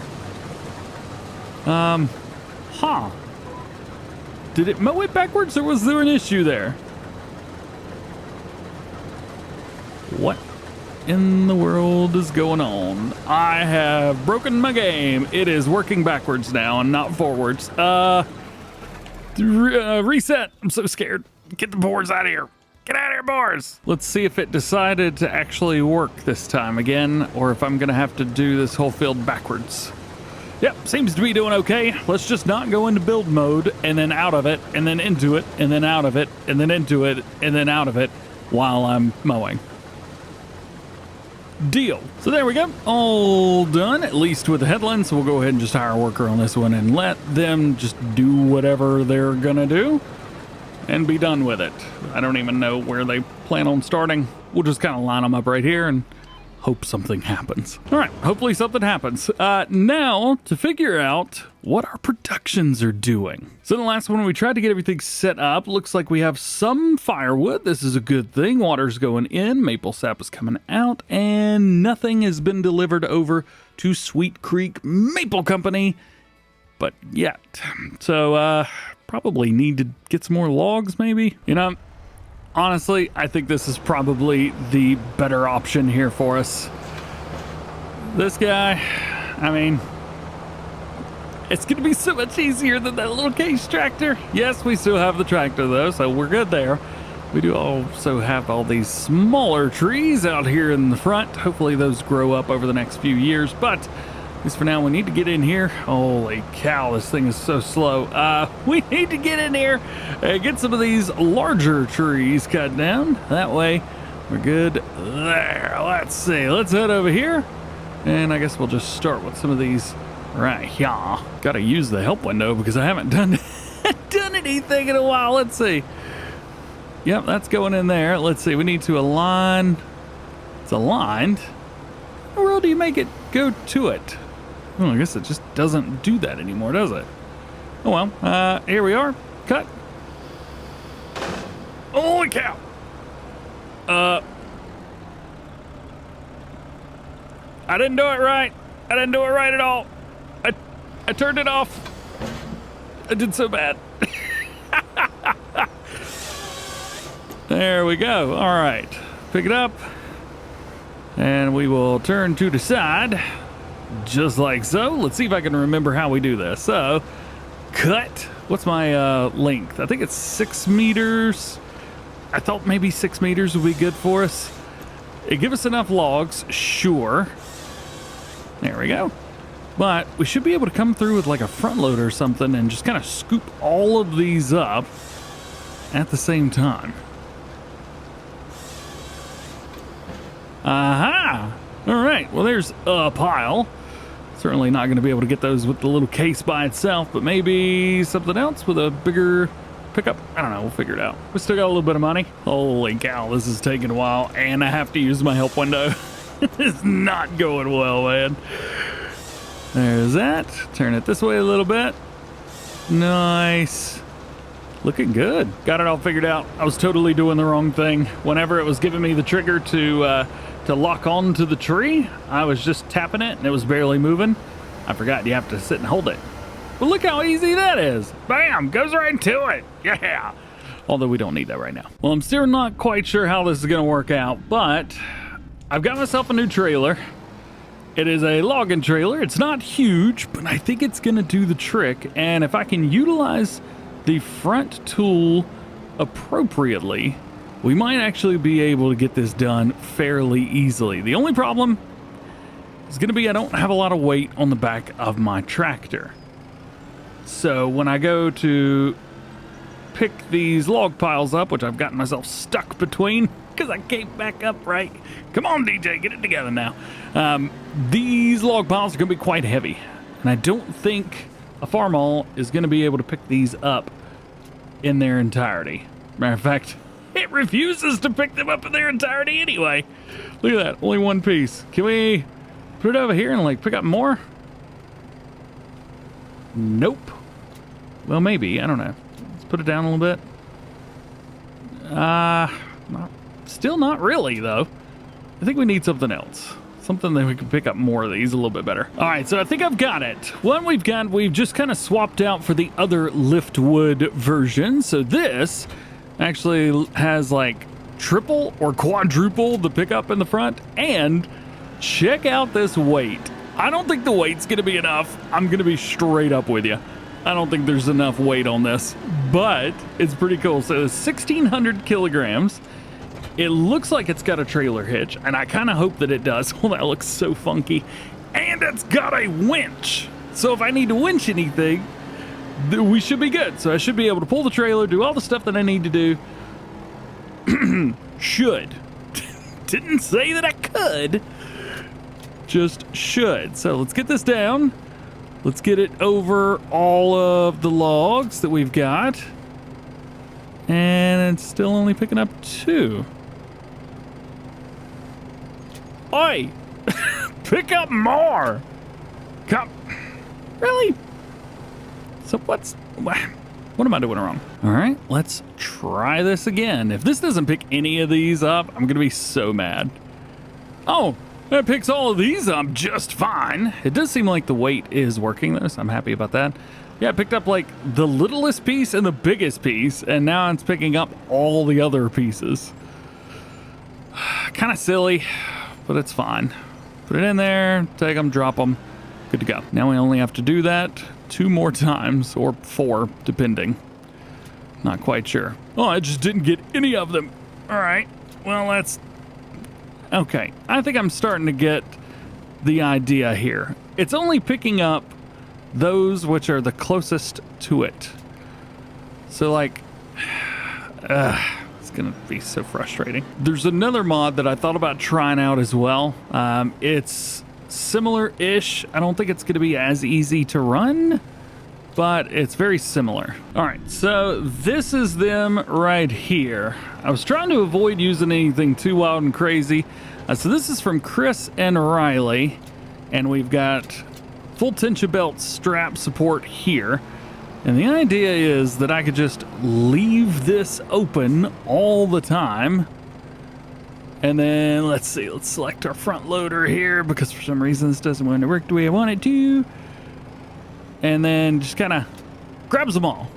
Huh. Did it mow it backwards, or was there an issue there? What in the world is going on? I have broken my game. It is working backwards now and not forwards. Reset. I'm so scared. Get the boars out of here. Get out of here, boars. Let's see if it decided to actually work this time again, or if I'm gonna have to do this whole field backwards. Yep, seems to be doing okay. Let's just not go into build mode and then out of it and then into it and then out of it and then into it and then out of it while I'm mowing. Deal. So there we go. All done, at least with the headland. So we'll go ahead and just hire a worker on this one and let them just do whatever they're gonna do and be done with it. I don't even know where they plan on starting. We'll just kind of line them up right here and hope something happens. All right, hopefully something happens. Now, to figure out what our productions are doing. So in the last one, we tried to get everything set up. Looks like we have some firewood. This is a good thing. Water's going in, maple sap is coming out, and nothing has been delivered over to Sweet Creek Maple Company, but yet. So, probably need to get some more logs, maybe? You know, honestly, I think this is probably the better option here for us. This guy, I mean, it's going to be so much easier than that little case tractor. Yes, we still have the tractor though, so we're good there. We do also have all these smaller trees out here in the front. Hopefully those grow up over the next few years, but at least for now, we need to get in here. Holy cow, this thing is so slow. We need to get in here and get some of these larger trees cut down. That way, we're good there. Let's see. Let's head over here. And I guess we'll just start with some of these right here. Got to use the help window because I haven't done anything in a while. Let's see. Yep, that's going in there. Let's see. We need to align. It's aligned. How the world do you make it go to it? Oh, I guess it just doesn't do that anymore, does it? Oh well, here we are. Cut. Holy cow! I didn't do it right. I didn't do it right at all. I turned it off. I did so bad. There we go. All right. Pick it up. And we will turn to the side. Just like so. Let's see if I can remember how we do this. So, cut. What's my length? I think it's 6 meters. I thought maybe 6 meters would be good for us. It give us enough logs, sure. There we go. But we should be able to come through with like a front loader or something and just kind of scoop all of these up at the same time. Aha! All right, well, there's a pile. Certainly not going to be able to get those with the little case by itself, but maybe something else with a bigger pickup. I don't know, we'll figure it out. We still got a little bit of money. Holy cow, this is taking a while, and I have to use my help window. It's not going well, man. There's that. Turn it this way a little bit. Nice. Looking good. Got it all figured out. I was totally doing the wrong thing. Whenever it was giving me the trigger to lock on to the tree, I was just tapping it and it was barely moving. I forgot you have to sit and hold it. But look how easy that is. Bam! Goes right to it. Yeah. Although we don't need that right now. Well, I'm still not quite sure how this is going to work out, but I've got myself a new trailer. It is a logging trailer. It's not huge, but I think it's going to do the trick. And if I can utilize the front tool appropriately, we might actually be able to get this done fairly easily. The only problem is going to be I don't have a lot of weight on the back of my tractor. So when I go to pick these log piles up, which I've gotten myself stuck between because I can't back up right. Come on, DJ, get it together now. These log piles are going to be quite heavy, and I don't think a farm-all is going to be able to pick these up in their entirety. Matter of fact, it refuses to pick them up in their entirety anyway. Look at that, only one piece. Can we put it over here and like pick up more? Nope. Well, maybe, I don't know. Let's put it down a little bit. Still not really though. I think we need something else. Something that we can pick up more of these a little bit better. All right, so I think I've got it. One we've just kind of swapped out for the other liftwood version. So this actually has like triple or quadruple the pickup in the front. And check out this weight. I don't think the weight's gonna be enough. I'm gonna be straight up with you. I don't think there's enough weight on this, but it's pretty cool. So it's 1,600 kilograms. It looks like it's got a trailer hitch, and I kind of hope that it does. Oh, that looks so funky. And it's got a winch. So if I need to winch anything, we should be good. So I should be able to pull the trailer, do all the stuff that I need to do. Should. Didn't say that I could. Just should. So let's get this down. Let's get it over all of the logs that we've got. And it's still only picking up 2. Oi! Pick up more! Come. Really? So what am I doing wrong? All right, let's try this again. If this doesn't pick any of these up, I'm gonna be so mad. Oh, it picks all of these up just fine. It does seem like the weight is working though, so I'm happy about that. Yeah, it picked up like the littlest piece and the biggest piece, and now it's picking up all the other pieces. Kind of silly, but it's fine. Put it in there, take them, drop them. Good to go. Now we only have to do that 2 more times, or 4, depending. Not quite sure. Oh, I just didn't get any of them. All right, well, that's... Okay, I think I'm starting to get the idea here. It's only picking up those which are the closest to it. So, like... it's gonna be so frustrating. There's another mod that I thought about trying out as well. It's similar-ish. I don't think it's gonna be as easy to run, but it's very similar. All right, so this is them right here. I was trying to avoid using anything too wild and crazy. So this is from Chris and Riley, and we've got full tension belt strap support here. And the idea is that I could just leave this open all the time. And then let's see, let's select our front loader here because for some reason this doesn't want to work the way I want it to. And then just kind of grabs them all.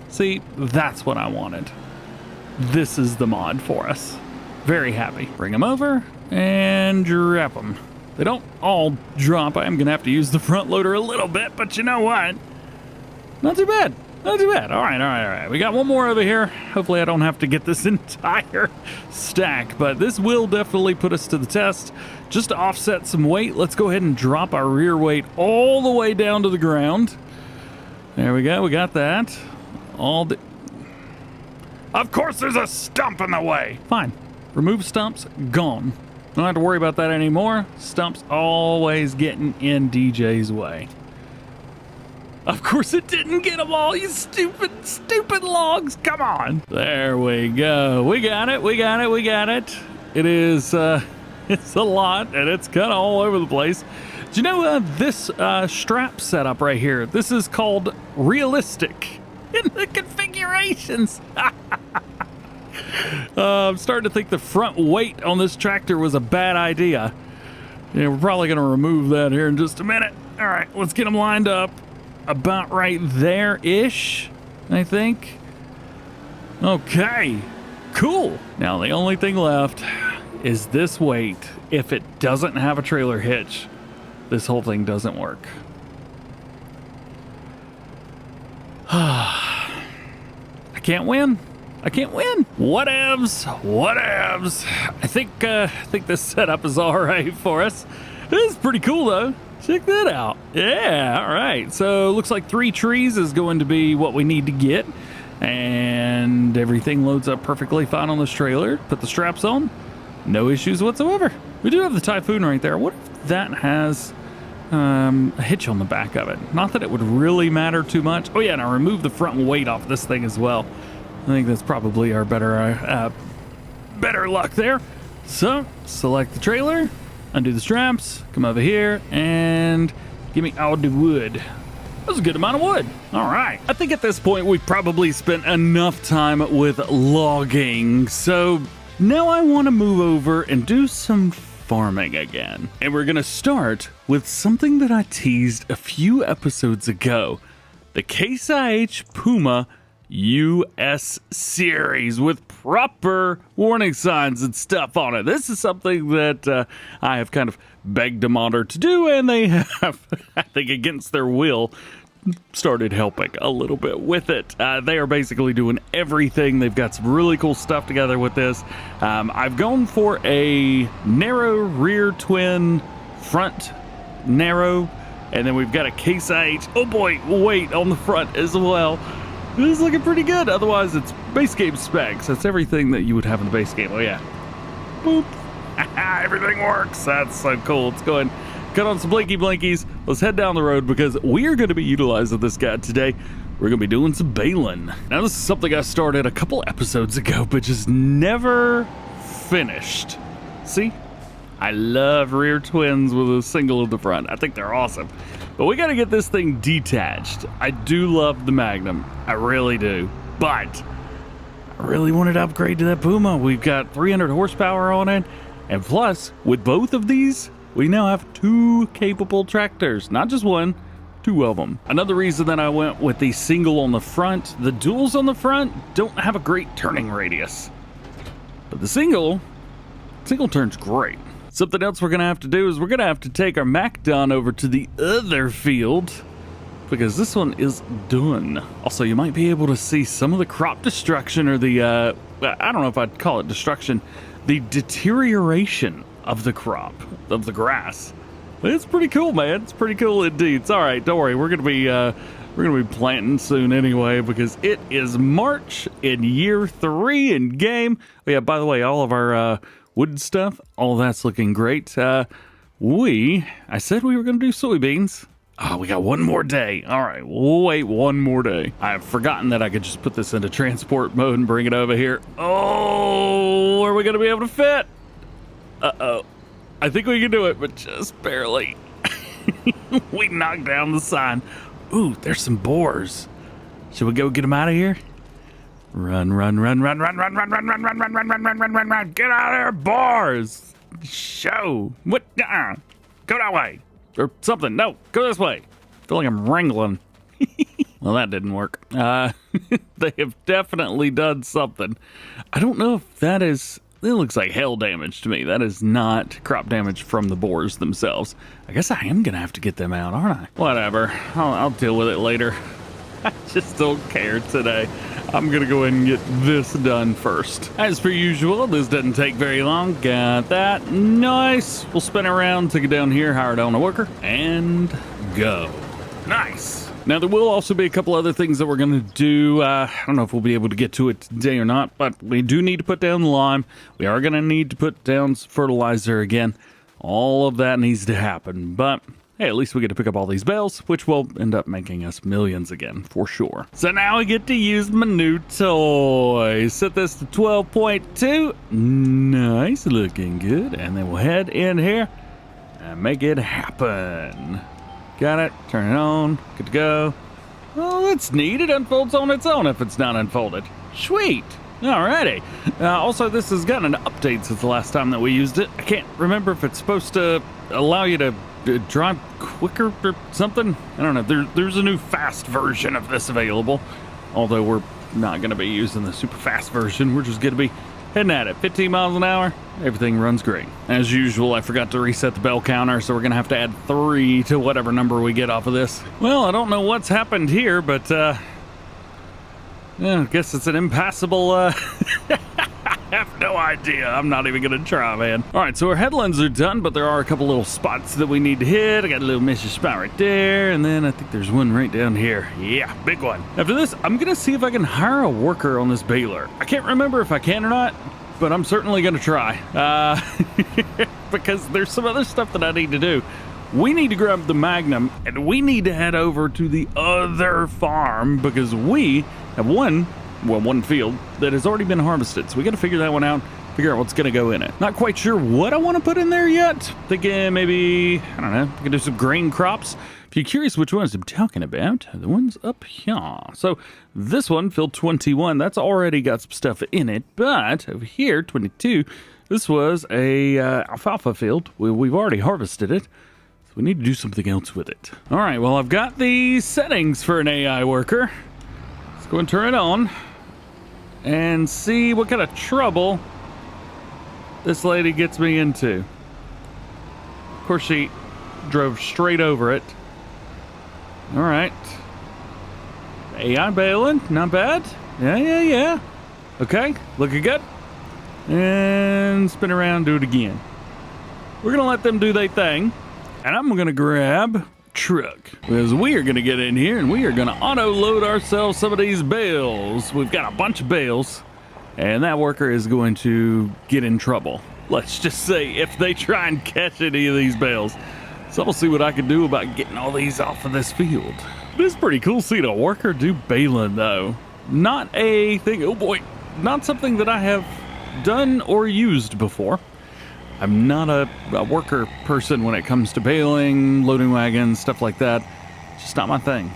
See, that's what I wanted. This is the mod for us. Very happy. Bring them over and drop them. They don't all drop. I'm going to have to use the front loader a little bit, but you know what? Not too bad. Not too bad. All right. We got one more over here. Hopefully I don't have to get this entire stack, but this will definitely put us to the test. Just to offset some weight, let's go ahead and drop our rear weight all the way down to the ground. There we go. We got that. Of course there's a stump in the way. Fine. Remove stumps. Gone. Don't have to worry about that anymore. Stumps always getting in DJ's way. Of course it didn't get them all, you stupid logs. Come on. There we go. We got it. It is, it's a lot, and it's kind of all over the place. Do you know this strap setup right here? This is called realistic in the configurations. I'm starting to think the front weight on this tractor was a bad idea. Yeah, we're probably going to remove that here in just a minute. All right, let's get them lined up. About right there-ish, I think. Okay, cool. Now the only thing left is this weight. If it doesn't have a trailer hitch, this whole thing doesn't work. I can't win. Whatevs. I think this setup is all right for us. This is pretty cool though. Check that out. Yeah, all right. So looks like 3 trees is going to be what we need to get. And everything loads up perfectly fine on this trailer. Put the straps on. No issues whatsoever. We do have the Typhoon right there. What if that has a hitch on the back of it? Not that it would really matter too much. Oh yeah, and I removed the front weight off this thing as well. I think that's probably our better luck there. So select the trailer. Undo the straps, come over here, and give me all the wood. That's a good amount of wood. All right. I think at this point we've probably spent enough time with logging. So now I want to move over and do some farming again. And we're going to start with something that I teased a few episodes ago. The Case IH Puma US series with proper warning signs and stuff on it. This is something that I have kind of begged a modder to do, and they have, I think against their will, started helping a little bit with it. They are basically doing everything. They've got some really cool stuff together with this. I've gone for a narrow rear twin, front narrow, and then we've got a Case IH, oh boy, weight on the front as well. This is looking pretty good. Otherwise, it's base game specs. That's everything that you would have in the base game. Oh, yeah. Boop. Everything works. That's so cool. Let's go ahead and cut on some blinky blinkies. Let's head down the road because we are going to be utilizing this guy today. We're going to be doing some baling. Now, this is something I started a couple episodes ago, but just never finished. See? I love rear twins with a single in the front. I think they're awesome. But we got to get this thing detached. I do love the Magnum. I really do. But I really wanted to upgrade to that Puma. We've got 300 horsepower on it. And plus, with both of these, we now have 2 capable tractors. Not just one, 2 of them. Another reason that I went with the single on the front, the duals on the front don't have a great turning radius. But the single turns great. Something else we're gonna have to do is we're gonna have to take our Macdon over to the other field because this one is done. Also, you might be able to see some of the crop destruction or the, I don't know if I'd call it destruction, the deterioration of the crop, of the grass. It's pretty cool, man. It's pretty cool indeed. It's all right. Don't worry. We're gonna be planting soon anyway because it is March in year 3 in game. Oh yeah, by the way, all of our wood stuff, all that's looking great. I said we were gonna do soybeans. Oh, we got one more day. All right, we'll wait one more day. I've forgotten that I could just put this into transport mode and bring it over here. Oh, are we gonna be able to fit? Uh-oh. I think we can do it, but just barely. We knocked down the sign. Ooh, there's some boars. Should we go get them out of here? Run, run, run, run, run, run, run, run, run, run, run, run, run, run, run, run, run. Get out of there, boars. Show. What? Go that way. Or something. No, go this way. I feel like I'm wrangling. Well, that didn't work. They have definitely done something. I don't know if that is... It looks like hail damage to me. That is not crop damage from the boars themselves. I guess I am going to have to get them out, aren't I? Whatever. I'll deal with it later. I just don't care today. I'm going to go ahead and get this done first. As per usual, this doesn't take very long. Got that. Nice. We'll spin around, take it down here, hire down a worker, and go. Nice. Now, there will also be a couple other things that we're going to do. I don't know if we'll be able to get to it today or not, but we do need to put down lime. We are going to need to put down fertilizer again. All of that needs to happen, but hey, at least we get to pick up all these bales, which will end up making us millions again, for sure. So now we get to use my new toy. Set this to 12.2. Nice, looking good. And then we'll head in here and make it happen. Got it. Turn it on. Good to go. Oh, that's neat. It unfolds on its own if it's not unfolded. Sweet. Alrighty. Also, this has gotten an update since the last time that we used it. I can't remember if it's supposed to allow you to drive quicker or something. I don't know. There's a new fast version of this available. Although we're not going to be using the super fast version. We're just going to be heading at it. 15 miles an hour. Everything runs great. As usual, I forgot to reset the bell counter, so we're going to have to add 3 to whatever number we get off of this. Well, I don't know what's happened here, but yeah, I guess it's an impassable... I have no idea. I'm not even going to try, man. All right, so our headlands are done, but there are a couple little spots that we need to hit. I got a little missing spot right there, and then I think there's one right down here. Yeah, big one. After this, I'm going to see if I can hire a worker on this baler. I can't remember if I can or not, but I'm certainly going to try. Because there's some other stuff that I need to do. We need to grab the Magnum, and we need to head over to the other farm because we have one field that has already been harvested. So we got to figure that one out, figure out what's going to go in it. Not quite sure what I want to put in there yet. Thinking maybe, I don't know, we can do some grain crops. If you're curious which ones I'm talking about, the ones up here. So this one, field 21, that's already got some stuff in it. But over here, 22, this was a alfalfa field. We've already harvested it. So we need to do something else with it. All right, well, I've got the settings for an AI worker. Let's go and turn it on and see what kind of trouble this lady gets me into. Of course, she drove straight over it. All right. AI baling, not bad. Yeah. Okay, looking good. And spin around, do it again. We're gonna let them do their thing, and I'm gonna grab truck because we are going to get in here and we are going to auto load ourselves some of these bales. We've got a bunch of bales and that worker is going to get in trouble. Let's just say if they try and catch any of these bales. So I'll see what I can do about getting all these off of this field. It is pretty cool seeing a worker do baling though. Not a thing, oh boy, not something that I have done or used before. I'm not a worker person when it comes to baling, loading wagons, stuff like that. It's just not my thing.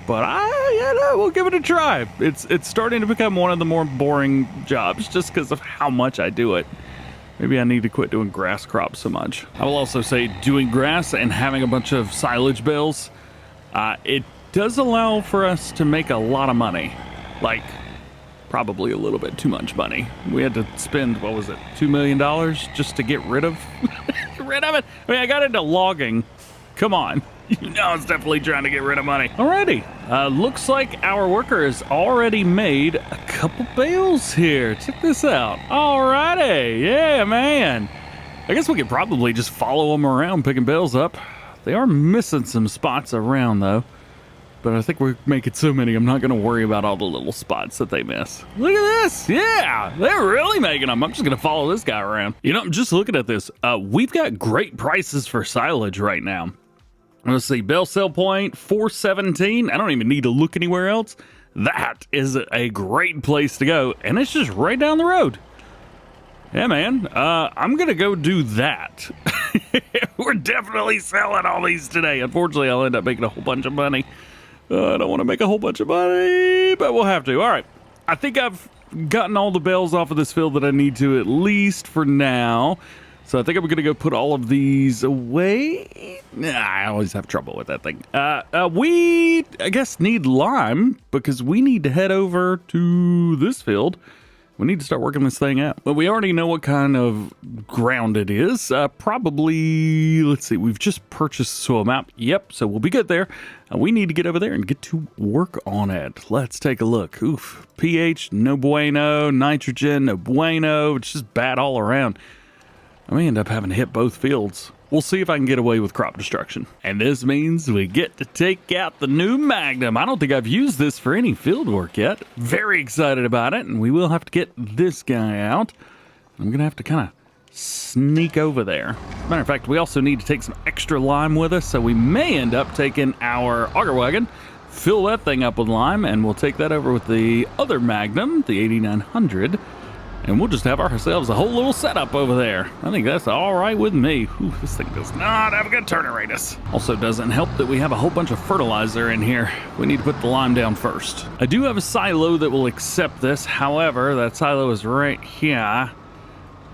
But we'll give it a try. It's starting to become one of the more boring jobs just because of how much I do it. Maybe I need to quit doing grass crops so much. I will also say doing grass and having a bunch of silage bales, it does allow for us to make a lot of money. Like, probably a little bit too much money. We had to spend, what was it, $2 million just to get rid of, it? I mean, I got into logging. Come on. You know I was definitely trying to get rid of money. Alrighty. Looks like our worker has already made a couple bales here. Check this out. Alrighty. Yeah, man. I guess we could probably just follow them around picking bales up. They are missing some spots around, though. But I think we're making so many, I'm not going to worry about all the little spots that they miss. Look at this. Yeah, they're really making them. I'm just going to follow this guy around. You know, I'm just looking at this. We've got great prices for silage right now. Let's see, bale sell point, 417. I don't even need to look anywhere else. That is a great place to go, and it's just right down the road. Yeah, man, I'm going to go do that. We're definitely selling all these today. Unfortunately, I'll end up making a whole bunch of money. I don't want to make a whole bunch of money, but we'll have to. All right, I think I've gotten all the bales off of this field that I need to, at least for now. So I think I'm going to go put all of these away. Nah, I always have trouble with that thing. We, I guess, need lime because we need to head over to this field. We need to start working this thing out. But we already know what kind of ground it is. Probably, let's see, we've just purchased soil map. Yep, so we'll be good there. We need to get over there and get to work on it. Let's take a look. Oof, pH, no bueno. Nitrogen, no bueno. It's just bad all around. I may end up having to hit both fields. We'll see if I can get away with crop destruction. And this means we get to take out the new Magnum. I don't think I've used this for any field work yet. Very excited about it, and we will have to get this guy out. I'm gonna have to kind of sneak over there. As a matter of fact, we also need to take some extra lime with us, so we may end up taking our auger wagon, fill that thing up with lime, and we'll take that over with the other Magnum, the 8900. And we'll just have ourselves a whole little setup over there. I think that's all right with me. Whew, this thing does not have a good turning radius. Also doesn't help that we have a whole bunch of fertilizer in here. We need to put the lime down first. I do have a silo that will accept this. However, that silo is right here.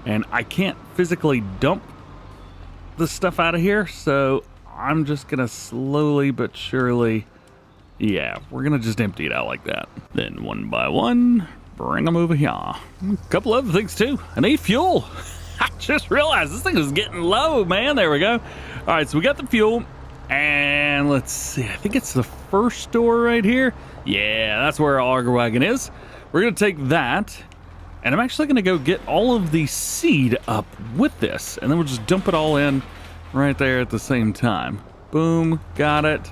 And I can't physically dump the stuff out of here. So I'm just going to slowly but surely, yeah, we're going to just empty it out like that. Then one by one, bring them over here. A couple other things too. I need fuel. I just realized this thing is getting low, man. There we go. All right, so we got the fuel. And let's see. I think it's the first door right here. Yeah, that's where our auger wagon is. We're going to take that. And I'm actually going to go get all of the seed up with this. And then we'll just dump it all in right there at the same time. Boom. Got it.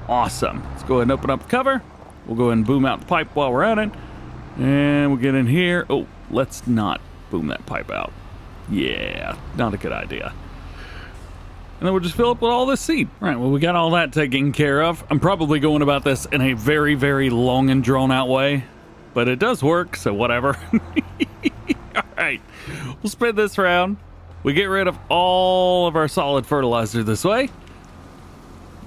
Awesome. Let's go ahead and open up the cover. We'll go ahead and boom out the pipe while we're at it. And we'll get in here. Oh, let's not boom that pipe out. Yeah, not a good idea. And then we'll just fill up with all this seed. All right, well, we got all that taken care of. I'm probably going about this in a very, very long and drawn out way, but it does work, so whatever. All right, we'll spin this round. We get rid of all of our solid fertilizer this way.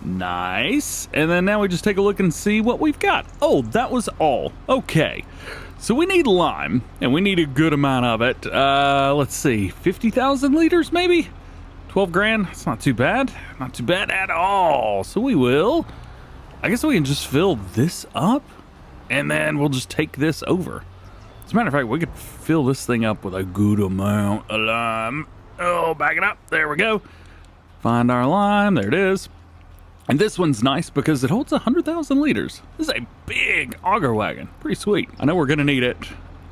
Nice. And then now we just take a look and see what we've got. Oh, that was all. Okay. So we need lime, and we need a good amount of it. Let's see, 50,000 liters maybe? 12 grand? That's not too bad. Not too bad at all. So we will, I guess we can just fill this up, and then we'll just take this over. As a matter of fact, we could fill this thing up with a good amount of lime. Oh, back it up. There we go. Find our lime. There it is. And this one's nice because it holds 100,000 liters. This is a big auger wagon. Pretty sweet. I know we're going to need it.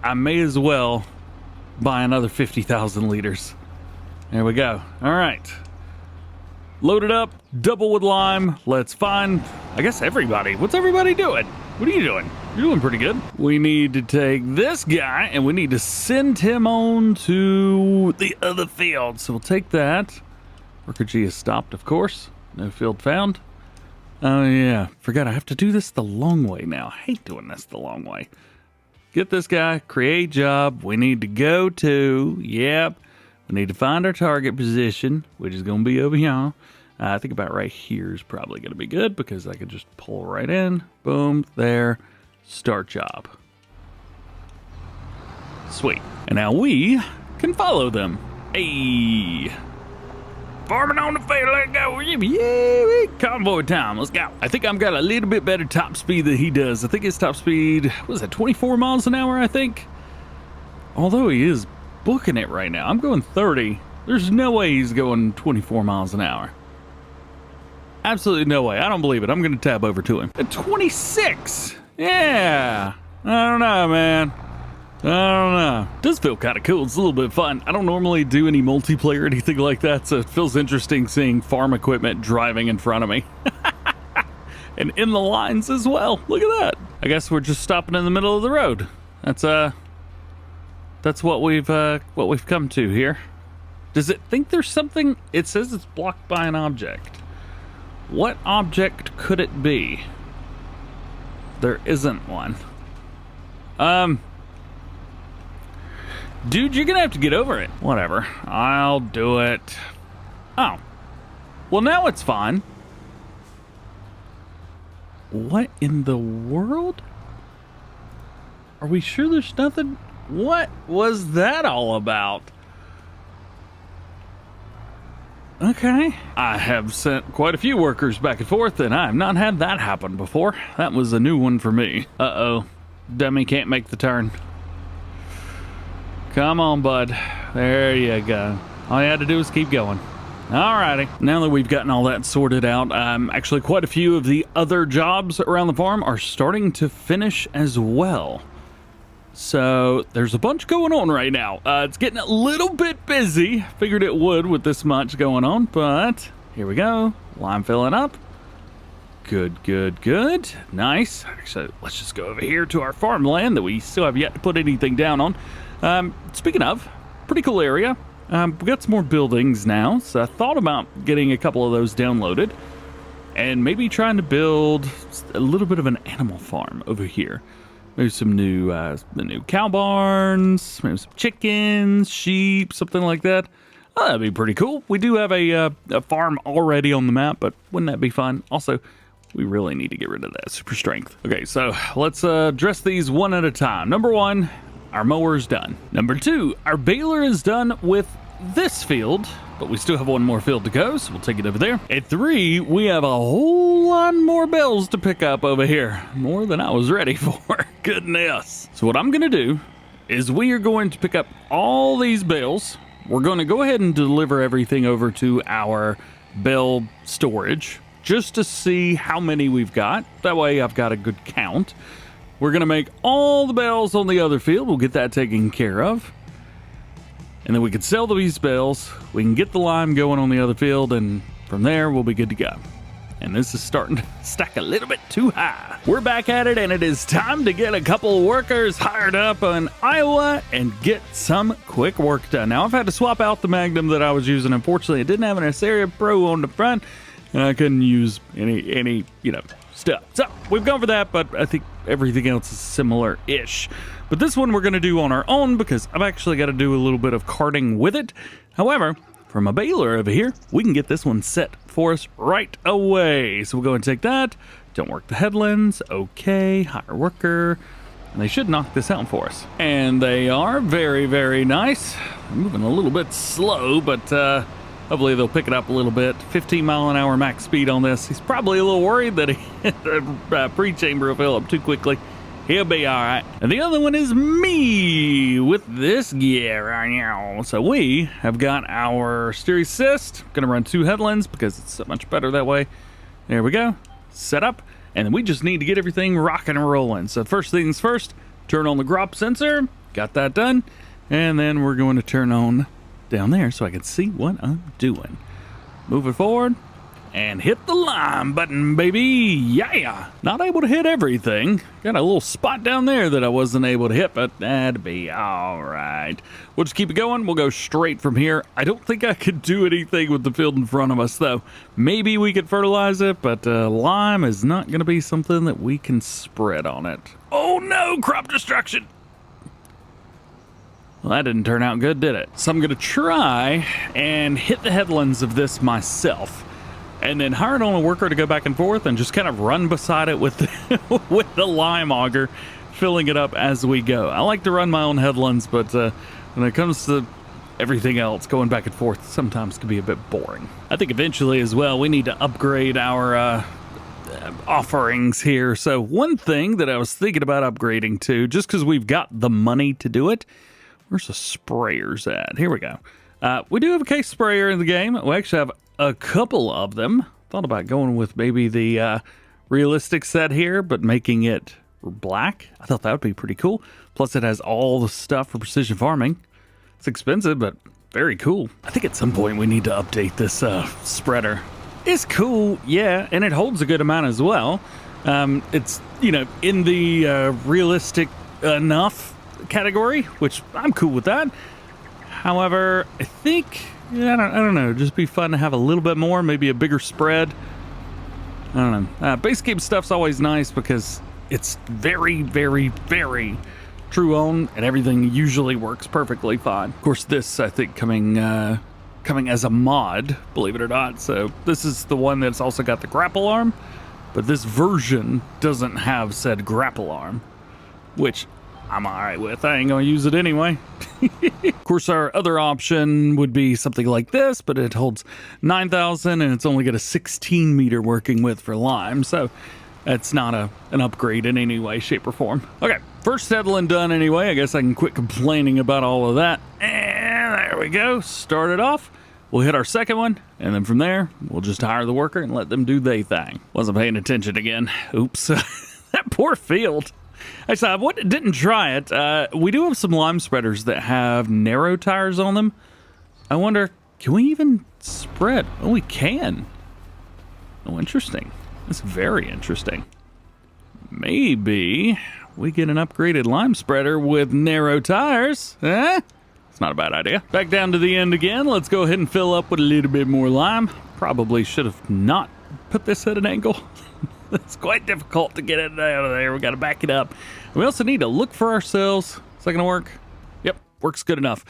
I may as well buy another 50,000 liters. There we go. All right. Load it up. Double with lime. Let's find, I guess, everybody. What's everybody doing? What are you doing? You're doing pretty good. We need to take this guy and we need to send him on to the other field. So we'll take that. Worker G is stopped, of course. No field found. Oh yeah, forgot I have to do this the long way now. I hate doing this the long way. Get this guy, create job. We need to go to, yep, We need to find our target position, which is going to be over here. I think about right here is probably going to be good because I can just pull right in. Boom, there. Start job. Sweet. And now we can follow them. Hey. Farming on the field, let's go. Yeah, convoy time, let's go. I think I've got a little bit better top speed than he does. I think his top speed, what is it, 24 miles an hour, I think? Although he is booking it right now. I'm going 30. There's no way he's going 24 miles an hour. Absolutely no way. I don't believe it. I'm going to tab over to him. At 26. Yeah. I don't know, man. I don't know. It does feel kind of cool. It's a little bit fun. I don't normally do any multiplayer or anything like that, so it feels interesting seeing farm equipment driving in front of me. And in the lines as well. Look at that. I guess we're just stopping in the middle of the road. That's what we've come to here. Does it think there's something? It says it's blocked by an object. What object could it be? There isn't one. Dude, you're gonna have to get over it. Whatever. I'll do it. Oh. Well, now it's fine. What in the world? Are we sure there's nothing? What was that all about? Okay. I have sent quite a few workers back and forth, and I have not had that happen before. That was a new one for me. Uh-oh. Dummy can't make the turn. Come on, bud. There you go. All you had to do is keep going. Alrighty. Now that we've gotten all that sorted out, actually quite a few of the other jobs around the farm are starting to finish as well. So there's a bunch going on right now. It's getting a little bit busy. Figured it would with this much going on, but here we go. Line filling up. Good, good, good. Nice. Actually, let's just go over here to our farmland that we still have yet to put anything down on. Speaking of, pretty cool area. We've got some more buildings now, so I thought about getting a couple of those downloaded and maybe trying to build a little bit of an animal farm over here. Maybe some new cow barns, maybe some chickens, sheep, something like that. Oh, that'd be pretty cool. We do have a farm already on the map, but wouldn't that be fun? Also, we really need to get rid of that super strength. Okay, so let's address these one at a time. Number one, our mower's done. Number two, our baler is done with this field, but we still have one more field to go, so we'll take it over there. At three, we have a whole lot more bales to pick up over here. More than I was ready for. Goodness. So what I'm gonna do is we are going to pick up all these bales. We're gonna go ahead and deliver everything over to our bale storage just to see how many we've got. That way I've got a good count. We're gonna make all the bales on the other field. We'll get that taken care of. And then we can sell these bales. We can get the lime going on the other field, and from there we'll be good to go. And this is starting to stack a little bit too high. We're back at it, and it is time to get a couple workers hired up in Iowa and get some quick work done. Now, I've had to swap out the Magnum that I was using. Unfortunately, it didn't have an Aceria Pro on the front, and I couldn't use any stuff. So we've gone for that, but I think everything else is similar-ish. But this one we're going to do on our own because I've actually got to do a little bit of carting with it. However, from a baler over here, we can get this one set for us right away. So we'll go and take that. Don't work the headlands. Okay, hire worker. And they should knock this out for us. And they are very, very nice. I'm moving a little bit slow, but hopefully they'll pick it up a little bit. 15 mile an hour max speed on this. He's probably a little worried that the pre-chamber will fill up too quickly. He'll be all right. And the other one is me with this gear right now. So we have got our steer assist. Gonna run 2 headlands because it's so much better that way. There we go. Set up. And then we just need to get everything rocking and rolling. So first things first, turn on the grop sensor. Got that done. And then we're going to turn on down there so I can see what I'm doing. Move it forward. And hit the lime button, baby. Yeah. Not able to hit everything. Got a little spot down there that I wasn't able to hit, but that'd be all right. We'll just keep it going. We'll go straight from here. I don't think I could do anything with the field in front of us, though. Maybe we could fertilize it, but lime is not going to be something that we can spread on it. Oh, no. Crop destruction. Well, that didn't turn out good, did it? So I'm going to try and hit the headlands of this myself, and then hire on a worker to go back and forth and just kind of run beside it with the, with the lime auger, filling it up as we go. I like to run my own headlands, but when it comes to everything else, going back and forth sometimes can be a bit boring. I think eventually as well, we need to upgrade our offerings here. So one thing that I was thinking about upgrading to, just because we've got the money to do it, where's the sprayers at? Here we go. We do have a case sprayer in the game. We actually have a couple of them. Thought about going with maybe the realistic set here, but making it black. I thought that would be pretty cool. Plus it has all the stuff for precision farming. It's expensive, but very cool. I think at some point we need to update this spreader. It's cool, yeah, and it holds a good amount as well. It's, you know, in the realistic enough category, which I'm cool with that. However, I think, I don't know, just be fun to have a little bit more, maybe a bigger spread. I don't know. Base game stuff's always nice because it's very, very, very true own, and everything usually works perfectly fine. Of course, this, I think, coming as a mod, believe it or not. So this is the one that's also got the grapple arm, but this version doesn't have said grapple arm, which I'm all right with. I ain't gonna use it anyway. Of course, our other option would be something like this, but it holds 9,000 and it's only got a 16 meter working width for lime. So that's not an upgrade in any way, shape, or form. Okay, first headland done anyway. I guess I can quit complaining about all of that. And there we go. Start it off. We'll hit our second one, and then from there, we'll just hire the worker and let them do their thing. Wasn't paying attention again. Oops. That poor field. Actually, I didn't try it. We do have some lime spreaders that have narrow tires on them. I wonder, can we even spread? Oh, we can. Oh, interesting. That's very interesting. Maybe we get an upgraded lime spreader with narrow tires. Eh? It's not a bad idea. Back down to the end again. Let's go ahead and fill up with a little bit more lime. Probably should have not put this at an angle. It's quite difficult to get it out of there. We got to back it up. We also need to look for ourselves. Is that going to work? Yep, works good enough.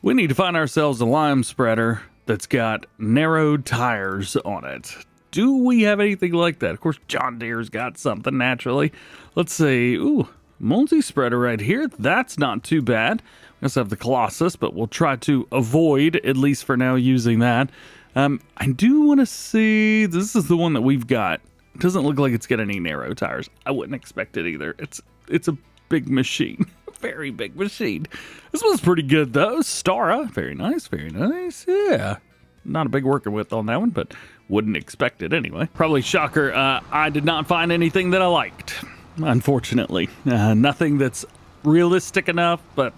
We need to find ourselves a lime spreader that's got narrowed tires on it. Do we have anything like that? Of course, John Deere's got something naturally. Let's see. Ooh, multi-spreader right here. That's not too bad. We also have the Colossus, but we'll try to avoid, at least for now, using that. I do want to see. This is the one that we've got. It doesn't look like it's got any narrow tires. I wouldn't expect it either. It's a big machine. Very big machine. This one's pretty good, though. Stara. Very nice, very nice. Yeah. Not a big working width on that one, but wouldn't expect it anyway. Probably shocker, I did not find anything that I liked, unfortunately. Nothing that's realistic enough, but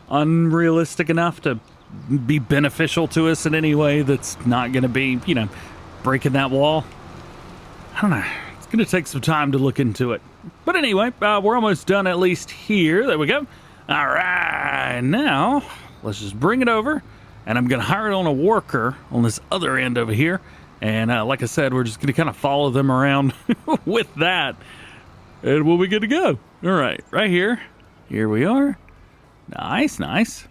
unrealistic enough to be beneficial to us in any way that's not going to be, you know, breaking that wall. I don't know. It's going to take some time to look into it. But anyway, we're almost done at least here. There we go. All right. Now, let's just bring it over. And I'm going to hire it on a worker on this other end over here. And like I said, we're just going to kind of follow them around with that. And we'll be good to go. All right. Right here. Here we are. Nice, nice.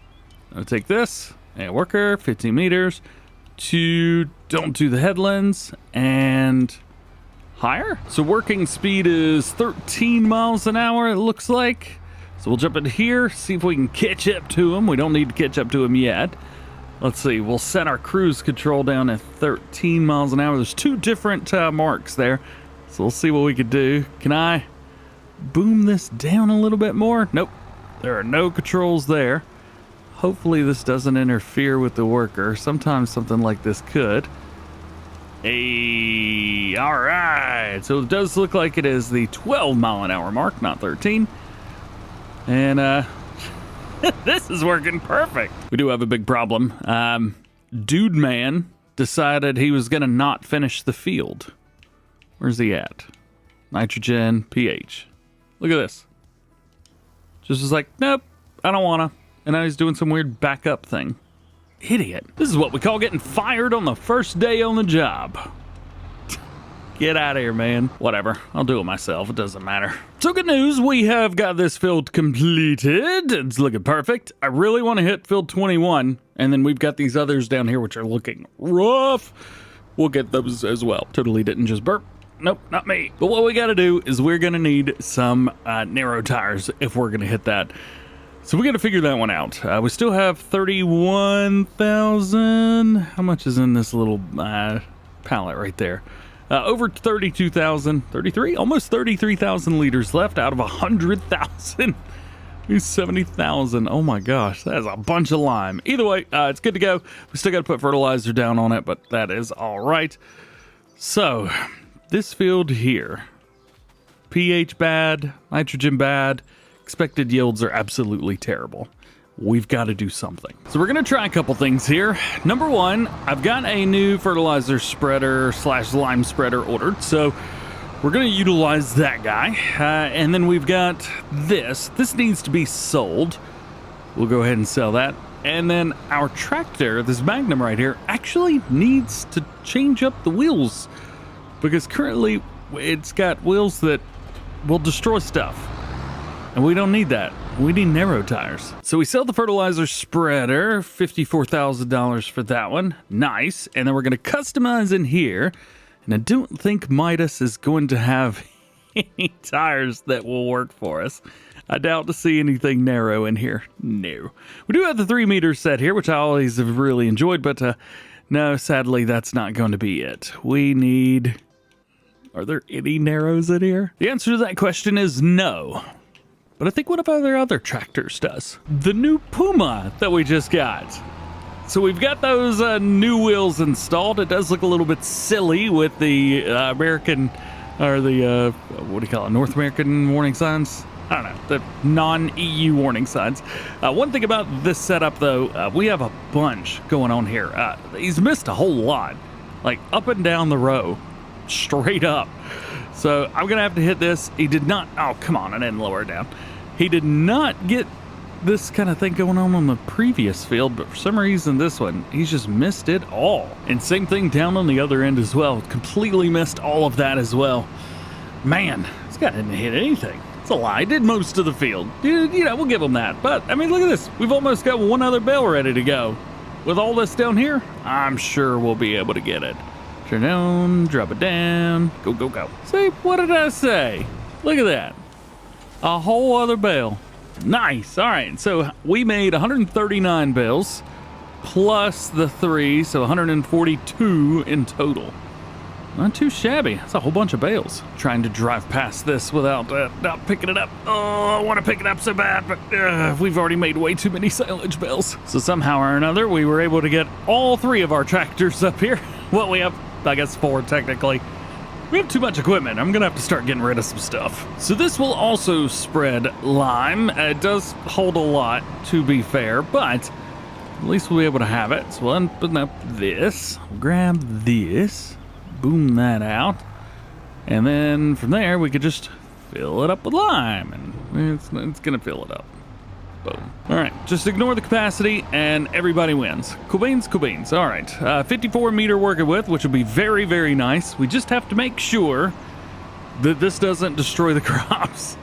I'll take this. And worker, 15 meters. Don't do the headlands. And higher. So working speed is 13 miles an hour, it looks like. So we'll jump in here, see if we can catch up to him. We don't need to catch up to him yet. Let's see, we'll set our cruise control down at 13 miles an hour. There's two different marks there. So we'll see what we could do. Can I boom this down a little bit more? Nope, there are no controls there. Hopefully this doesn't interfere with the worker. Sometimes something like this could. Hey, all right. So it does look like it is the 12 mile an hour mark, not 13. And this is working perfect. We do have a big problem. Dude man decided he was going to not finish the field. Where's he at? Nitrogen, pH. Look at this. Just was like, nope, I don't want to. And now he's doing some weird backup thing. Idiot. This is what we call getting fired on the first day on the job. Get out of here, man. Whatever. I'll do it myself. It doesn't matter. So good news. We have got this field completed. It's looking perfect. I really want to hit field 21. And then we've got these others down here, which are looking rough. We'll get those as well. Totally didn't just burp. Nope, not me. But what we got to do is we're going to need some narrow tires if we're going to hit that. So we got to figure that one out. We still have 31,000. How much is in this little pallet right there? Over 32,000, 33, almost 33,000 liters left out of 100,000. 70,000. Oh my gosh, that is a bunch of lime. Either way, it's good to go. We still got to put fertilizer down on it, but that is all right. So this field here, pH bad, nitrogen bad, expected yields are absolutely terrible. We've got to do something. So we're going to try a couple things here. Number one, I've got a new fertilizer spreader / lime spreader ordered. So we're going to utilize that guy. And then we've got this. This needs to be sold. We'll go ahead and sell that. And then our tractor, this Magnum right here, actually needs to change up the wheels. Because currently it's got wheels that will destroy stuff. And we don't need that. We need narrow tires. So we sell the fertilizer spreader, $54,000 for that one. Nice. And then we're going to customize in here. And I don't think Midas is going to have any tires that will work for us. I doubt to see anything narrow in here. No. We do have the 3 meter set here, which I always have really enjoyed. But no, sadly, that's not going to be it. We need... Are there any narrows in here? The answer to that question is no. But I think one of our other tractors does. The new Puma that we just got. So we've got those new wheels installed. It does look a little bit silly with the American, or the, what do you call it, North American warning signs? I don't know, the non-EU warning signs. One thing about this setup, though, we have a bunch going on here. He's missed a whole lot, like up and down the row, straight up. So I'm going to have to hit this. He did not... Oh, come on. I didn't lower it down. He did not get this kind of thing going on the previous field, but for some reason this one, he's just missed it all. And same thing down on the other end as well. Completely missed all of that as well. Man, this guy didn't hit anything. It's a lie. He did most of the field. You know, we'll give him that. But, I mean, look at this. We've almost got one other bale ready to go. With all this down here, I'm sure we'll be able to get it. Turn down, drop it down, go, go, go. See, what did I say? Look at that. A whole other bale. Nice. All right, so we made 139 bales plus the 3, so 142 in total. Not too shabby. That's a whole bunch of bales. Trying to drive past this without not picking it up. Oh, I want to pick it up so bad, but we've already made way too many silage bales. So somehow or another, we were able to get all 3 of our tractors up here. Well, we have, I guess, 4 technically. We have too much equipment. I'm gonna have to start getting rid of some stuff. So this will also spread lime. It does hold a lot, to be fair, but at least we'll be able to have it. So we'll open up this, grab this, boom that out, and then from there we could just fill it up with lime, and it's gonna fill it up. Boom. All right, just ignore the capacity and everybody wins. Cool beans, cool beans. All right, 54 meter working with, which will be very, very nice. We just have to make sure that this doesn't destroy the crops,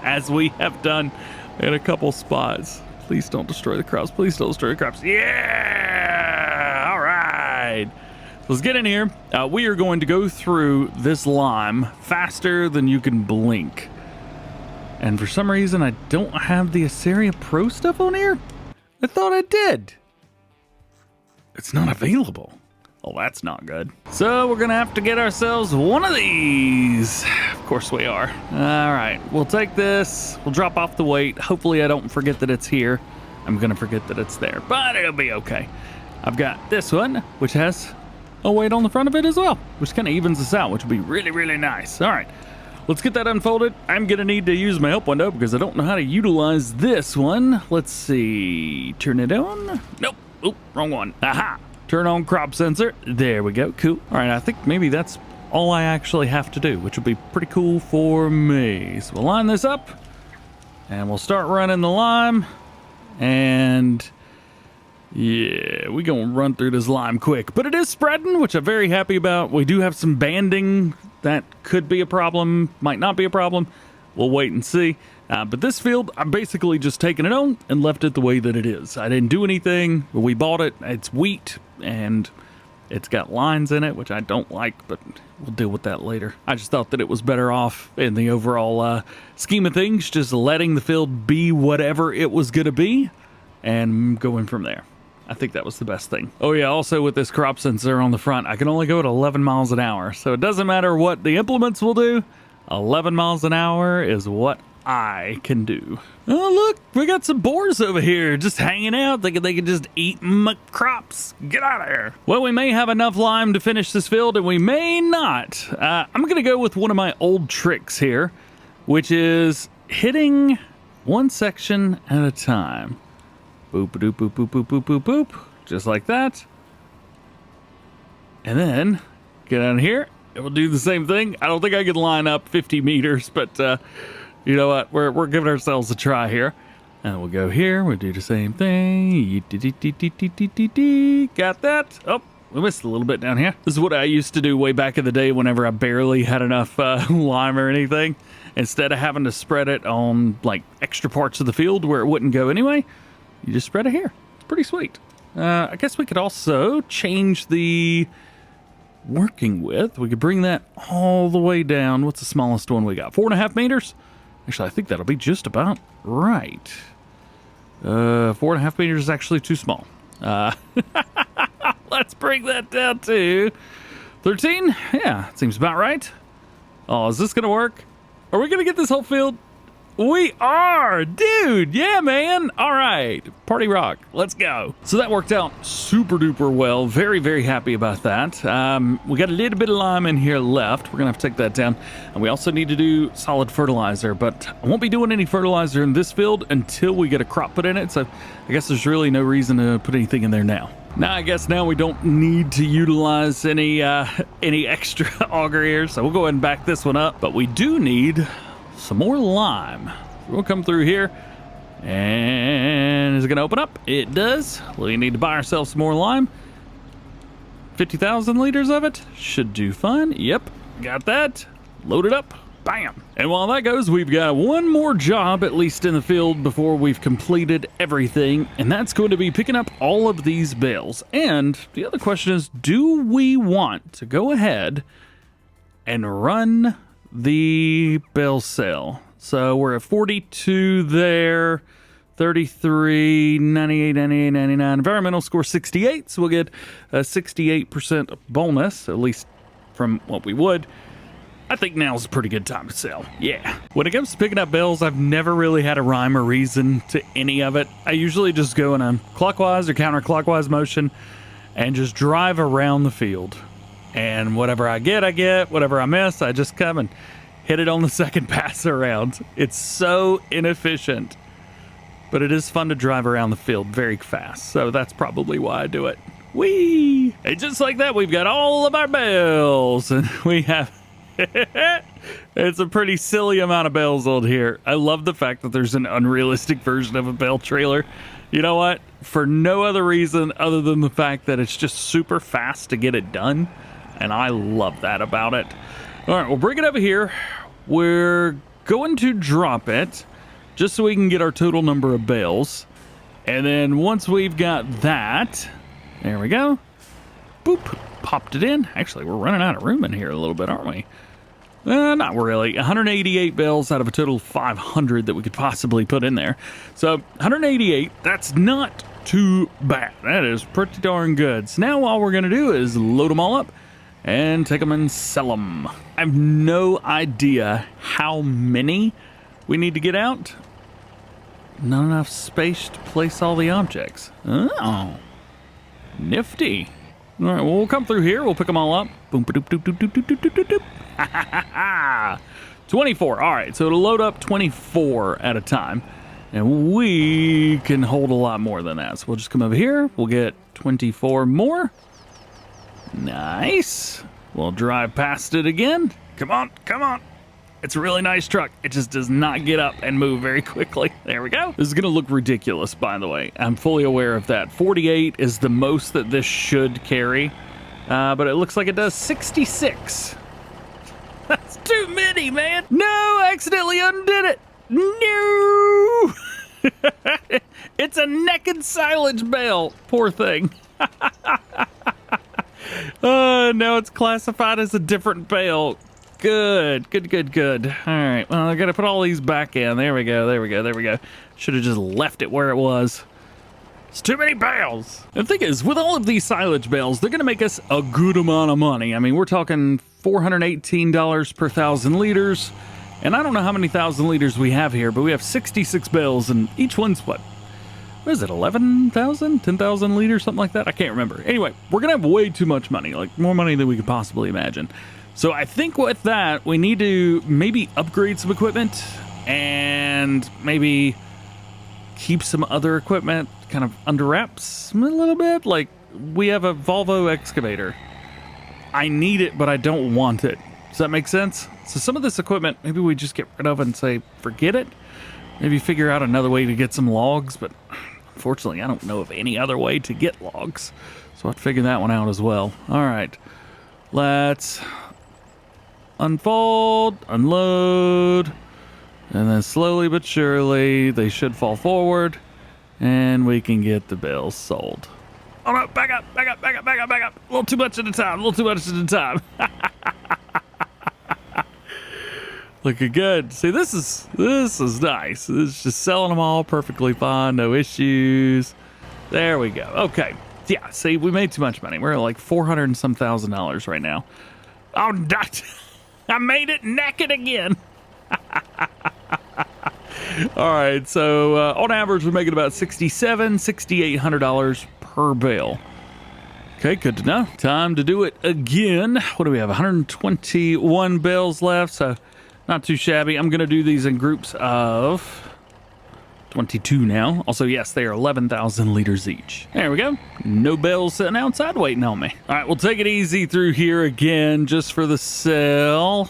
as we have done in a couple spots. Please don't destroy the crops. Please don't destroy the crops. Yeah! All right. Let's get in here. We are going to go through this lime faster than you can blink. And for some reason, I don't have the Asaria Pro stuff on here. I thought I did. It's not available. Oh, that's not good. So we're going to have to get ourselves one of these. Of course we are. All right, we'll take this. We'll drop off the weight. Hopefully I don't forget that it's here. I'm going to forget that it's there, but it'll be okay. I've got this one, which has a weight on the front of it as well, which kind of evens us out, which would be really, really nice. All right. Let's get that unfolded. I'm going to need to use my help window because I don't know how to utilize this one. Let's see. Turn it on. Nope. Oop, wrong one. Aha. Turn on crop sensor. There we go. Cool. All right, I think maybe that's all I actually have to do, which will be pretty cool for me. So we'll line this up, and we'll start running the lime. And yeah, we're going to run through this lime quick. But it is spreading, which I'm very happy about. We do have some banding that could be a problem, might not be a problem. We'll wait and see. But this field, I'm basically just taking it on and left it the way that it is. I didn't do anything. We bought it. It's wheat, and it's got lines in it, which I don't like, but we'll deal with that later. I just thought that it was better off in the overall scheme of things, just letting the field be whatever it was going to be and going from there. I think that was the best thing. Oh yeah, also with this crop sensor on the front, I can only go at 11 miles an hour. So it doesn't matter what the implements will do. 11 miles an hour is what I can do. Oh, look, we got some boars over here just hanging out, thinking they can just eat my crops. Get out of here. Well, we may have enough lime to finish this field, and we may not. I'm going to go with one of my old tricks here, which is hitting one section at a time. Boop, boop, boop, boop, boop, boop, boop, boop. Just like that. And then get on here, and we'll do the same thing. I don't think I can line up 50 meters, but you know what? We're giving ourselves a try here. And we'll go here. We'll do the same thing. Got that? Oh, we missed a little bit down here. This is what I used to do way back in the day whenever I barely had enough lime or anything. Instead of having to spread it on like extra parts of the field where it wouldn't go anyway, you just spread it here. It's pretty sweet. I guess we could also change the working width. We could bring that all the way down. What's the smallest one we got? 4.5 meters? Actually, I think that'll be just about right. 4.5 meters is actually too small. Let's bring that down to 13. Yeah, seems about right. Oh, is this going to work? Are we going to get this whole field? We are, dude. Yeah, man. All right. Party rock. Let's go. So that worked out super duper well. Very, very happy about that. We got a little bit of lime in here left. We're going to have to take that down. And we also need to do solid fertilizer, but I won't be doing any fertilizer in this field until we get a crop put in it. So I guess there's really no reason to put anything in there now. Now, I guess now we don't need to utilize any extra auger here. So we'll go ahead and back this one up, but we do need some more lime. We'll come through here, and is it going to open up? It does. We need to buy ourselves some more lime. 50,000 liters of it should do fine. Yep, got that. Load it up. Bam. And while that goes, we've got one more job, at least in the field, before we've completed everything, and that's going to be picking up all of these bales. And the other question is, do we want to go ahead and run the bale sale? So we're at 42 there, 33, 98, 98, 99. Environmental score 68, so we'll get a 68% bonus, at least from what we would. I think now's a pretty good time to sell. Yeah. When it comes to picking up bales, I've never really had a rhyme or reason to any of it. I usually just go in a clockwise or counterclockwise motion and just drive around the field. And whatever I get, whatever I miss, I just come and hit it on the second pass around. It's so inefficient, but it is fun to drive around the field very fast. So that's probably why I do it. Whee! And just like that, we've got all of our bales, and we have it's a pretty silly amount of bales on here. I love the fact that there's an unrealistic version of a bale trailer. You know what? For no other reason other than the fact that it's just super fast to get it done. And I love that about it. All right, we'll bring it over here. We're going to drop it just so we can get our total number of bales. And then once we've got that, there we go. Boop, popped it in. Actually, we're running out of room in here a little bit, aren't we? Not really. 188 bales out of a total of 500 that we could possibly put in there. So 188, that's not too bad. That is pretty darn good. So now all we're going to do is load them all up and take them and sell them. I have no idea how many we need to get out. Not enough space to place all the objects. Oh, nifty. All right, well, we'll come through here. We'll pick them all up. Boom, ba doop, doop, doop, doop, doop, doop, doop, doop. 24. All right, so it'll load up 24 at a time. And we can hold a lot more than that. So we'll just come over here. We'll get 24 more. Nice. We'll drive past it again. Come on, come on. It's a really nice truck. It just does not get up and move very quickly. There we go. This is going to look ridiculous, by the way. I'm fully aware of that. 48 is the most that this should carry, but it looks like it does 66. That's too many, man. No, I accidentally undid it. No. It's a naked silage bale. Poor thing. Now it's classified as a different bale. Good. All right, well, I gotta put all these back in. There we go. Should have just left it where it was. It's too many bales. The thing is, with all of these silage bales, they're gonna make us a good amount of money. I mean, we're talking $418 per 1,000 liters. And I don't know how many 1,000 liters we have here, but we have 66 bales, and each one's what is it, 11,000, 10,000 liters, something like that? I can't remember. Anyway, we're going to have way too much money, like more money than we could possibly imagine. So I think with that, we need to maybe upgrade some equipment and maybe keep some other equipment kind of under wraps a little bit. Like, we have a Volvo excavator. I need it, but I don't want it. Does that make sense? So some of this equipment, maybe we just get rid of and say, forget it. Maybe figure out another way to get some logs, but unfortunately, I don't know of any other way to get logs. So I'll figure that one out as well. All right, let's unfold, unload, and then slowly but surely, they should fall forward, and we can get the bales sold. Oh no, back up. A little too much at a time. Looking good. See, this is nice. It's just selling them all perfectly fine, no issues. There we go. Okay. Yeah, see, we made too much money. We're at like $400 and some thousand right now. Oh, I made it naked again. All right, so on average, we're making about $6,800 per bale. Okay, good to know. Time to do it again. What do we have? 121 bales left, so not too shabby. I'm going to do these in groups of 22 now. Also, yes, they are 11,000 liters each. There we go. No bales sitting outside waiting on me. All right, we'll take it easy through here again just for the sale.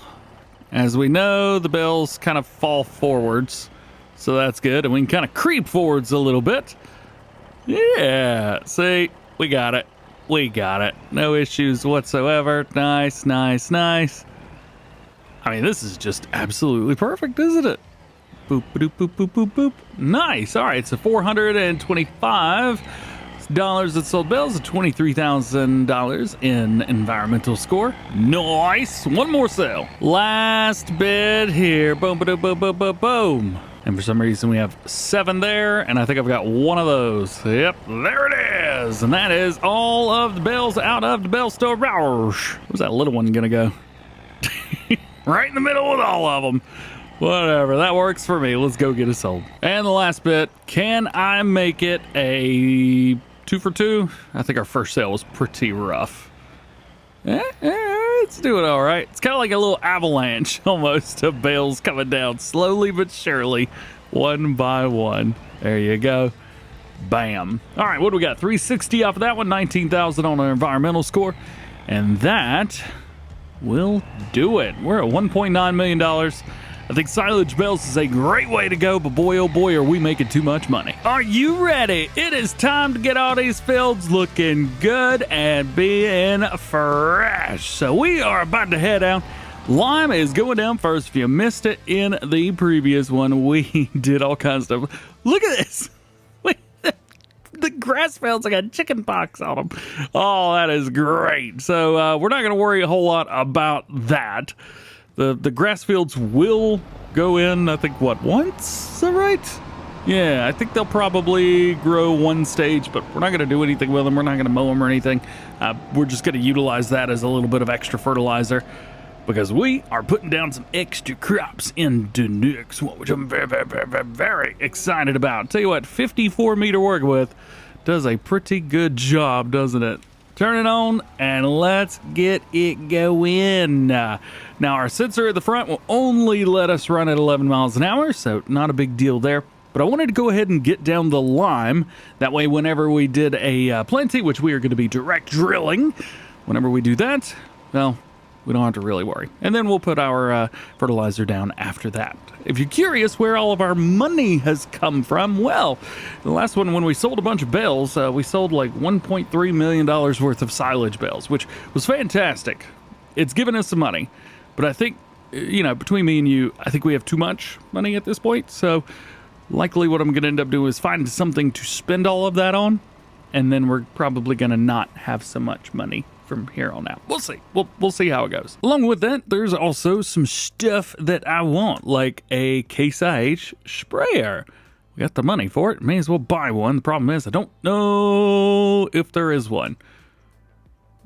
As we know, the bales kind of fall forwards, so that's good. And we can kind of creep forwards a little bit. Yeah, see, we got it. No issues whatsoever. Nice. I mean, this is just absolutely perfect, isn't it? Boop, boop, boop, boop, boop, boop. Nice. All right, so $425 that sold bales, $23,000 in environmental score. Nice. One more sale. Last bid here. Boom, boom, boom, boom, boom, boom. And for some reason, we have 7 there, and I think I've got one of those. Yep, there it is. And that is all of the bales out of the bale storage. Where's that little one gonna go? Right in the middle with all of them. Whatever, that works for me. Let's go get it sold. And the last bit, can I make it a 2 for 2? I think our first sale was pretty rough. It's doing all right. It's kind of like a little avalanche almost of bales coming down slowly but surely, one by one. There you go. Bam. All right, what do we got? 360 off of that one, 19,000 on our environmental score. And that will do it. We're at $1.9 million. I think silage bales is a great way to go, but boy, oh boy, are we making too much money. Are you ready? It is time to get all these fields looking good and being fresh. So we are about to head out. Lime is going down first. If you missed it in the previous one, we did all kinds of stuff. Look at this. The grass fields, I got chicken pox on them. Oh, that is great. So we're not going to worry a whole lot about that. The grass fields will go in, I think, what, once? Is that right? Yeah, I think they'll probably grow one stage, but we're not going to do anything with them. We're not going to mow them or anything. We're just going to utilize that as a little bit of extra fertilizer because we are putting down some extra crops in the next one, which I'm very, very, very, very, very excited about. Tell you what, 54 meter work width does a pretty good job, doesn't it? Turn it on and let's get it going. Now our sensor at the front will only let us run at 11 miles an hour, so not a big deal there. But I wanted to go ahead and get down the lime. That way whenever we did a planting, which we are going to be direct drilling, whenever we do that, well, we don't have to really worry. And then we'll put our fertilizer down after that. If you're curious where all of our money has come from, well, the last one, when we sold a bunch of bales, we sold like $1.3 million worth of silage bales, which was fantastic. It's given us some money. But I think you know, between me and you, I think we have too much money at this point. So likely what I'm going to end up doing is find something to spend all of that on. And then we're probably going to not have so much money from here on out. We'll see. We'll see how it goes. Along with that, there's also some stuff that I want, like a Case IH sprayer. We got the money for it. May as well buy one. The problem is I don't know if there is one.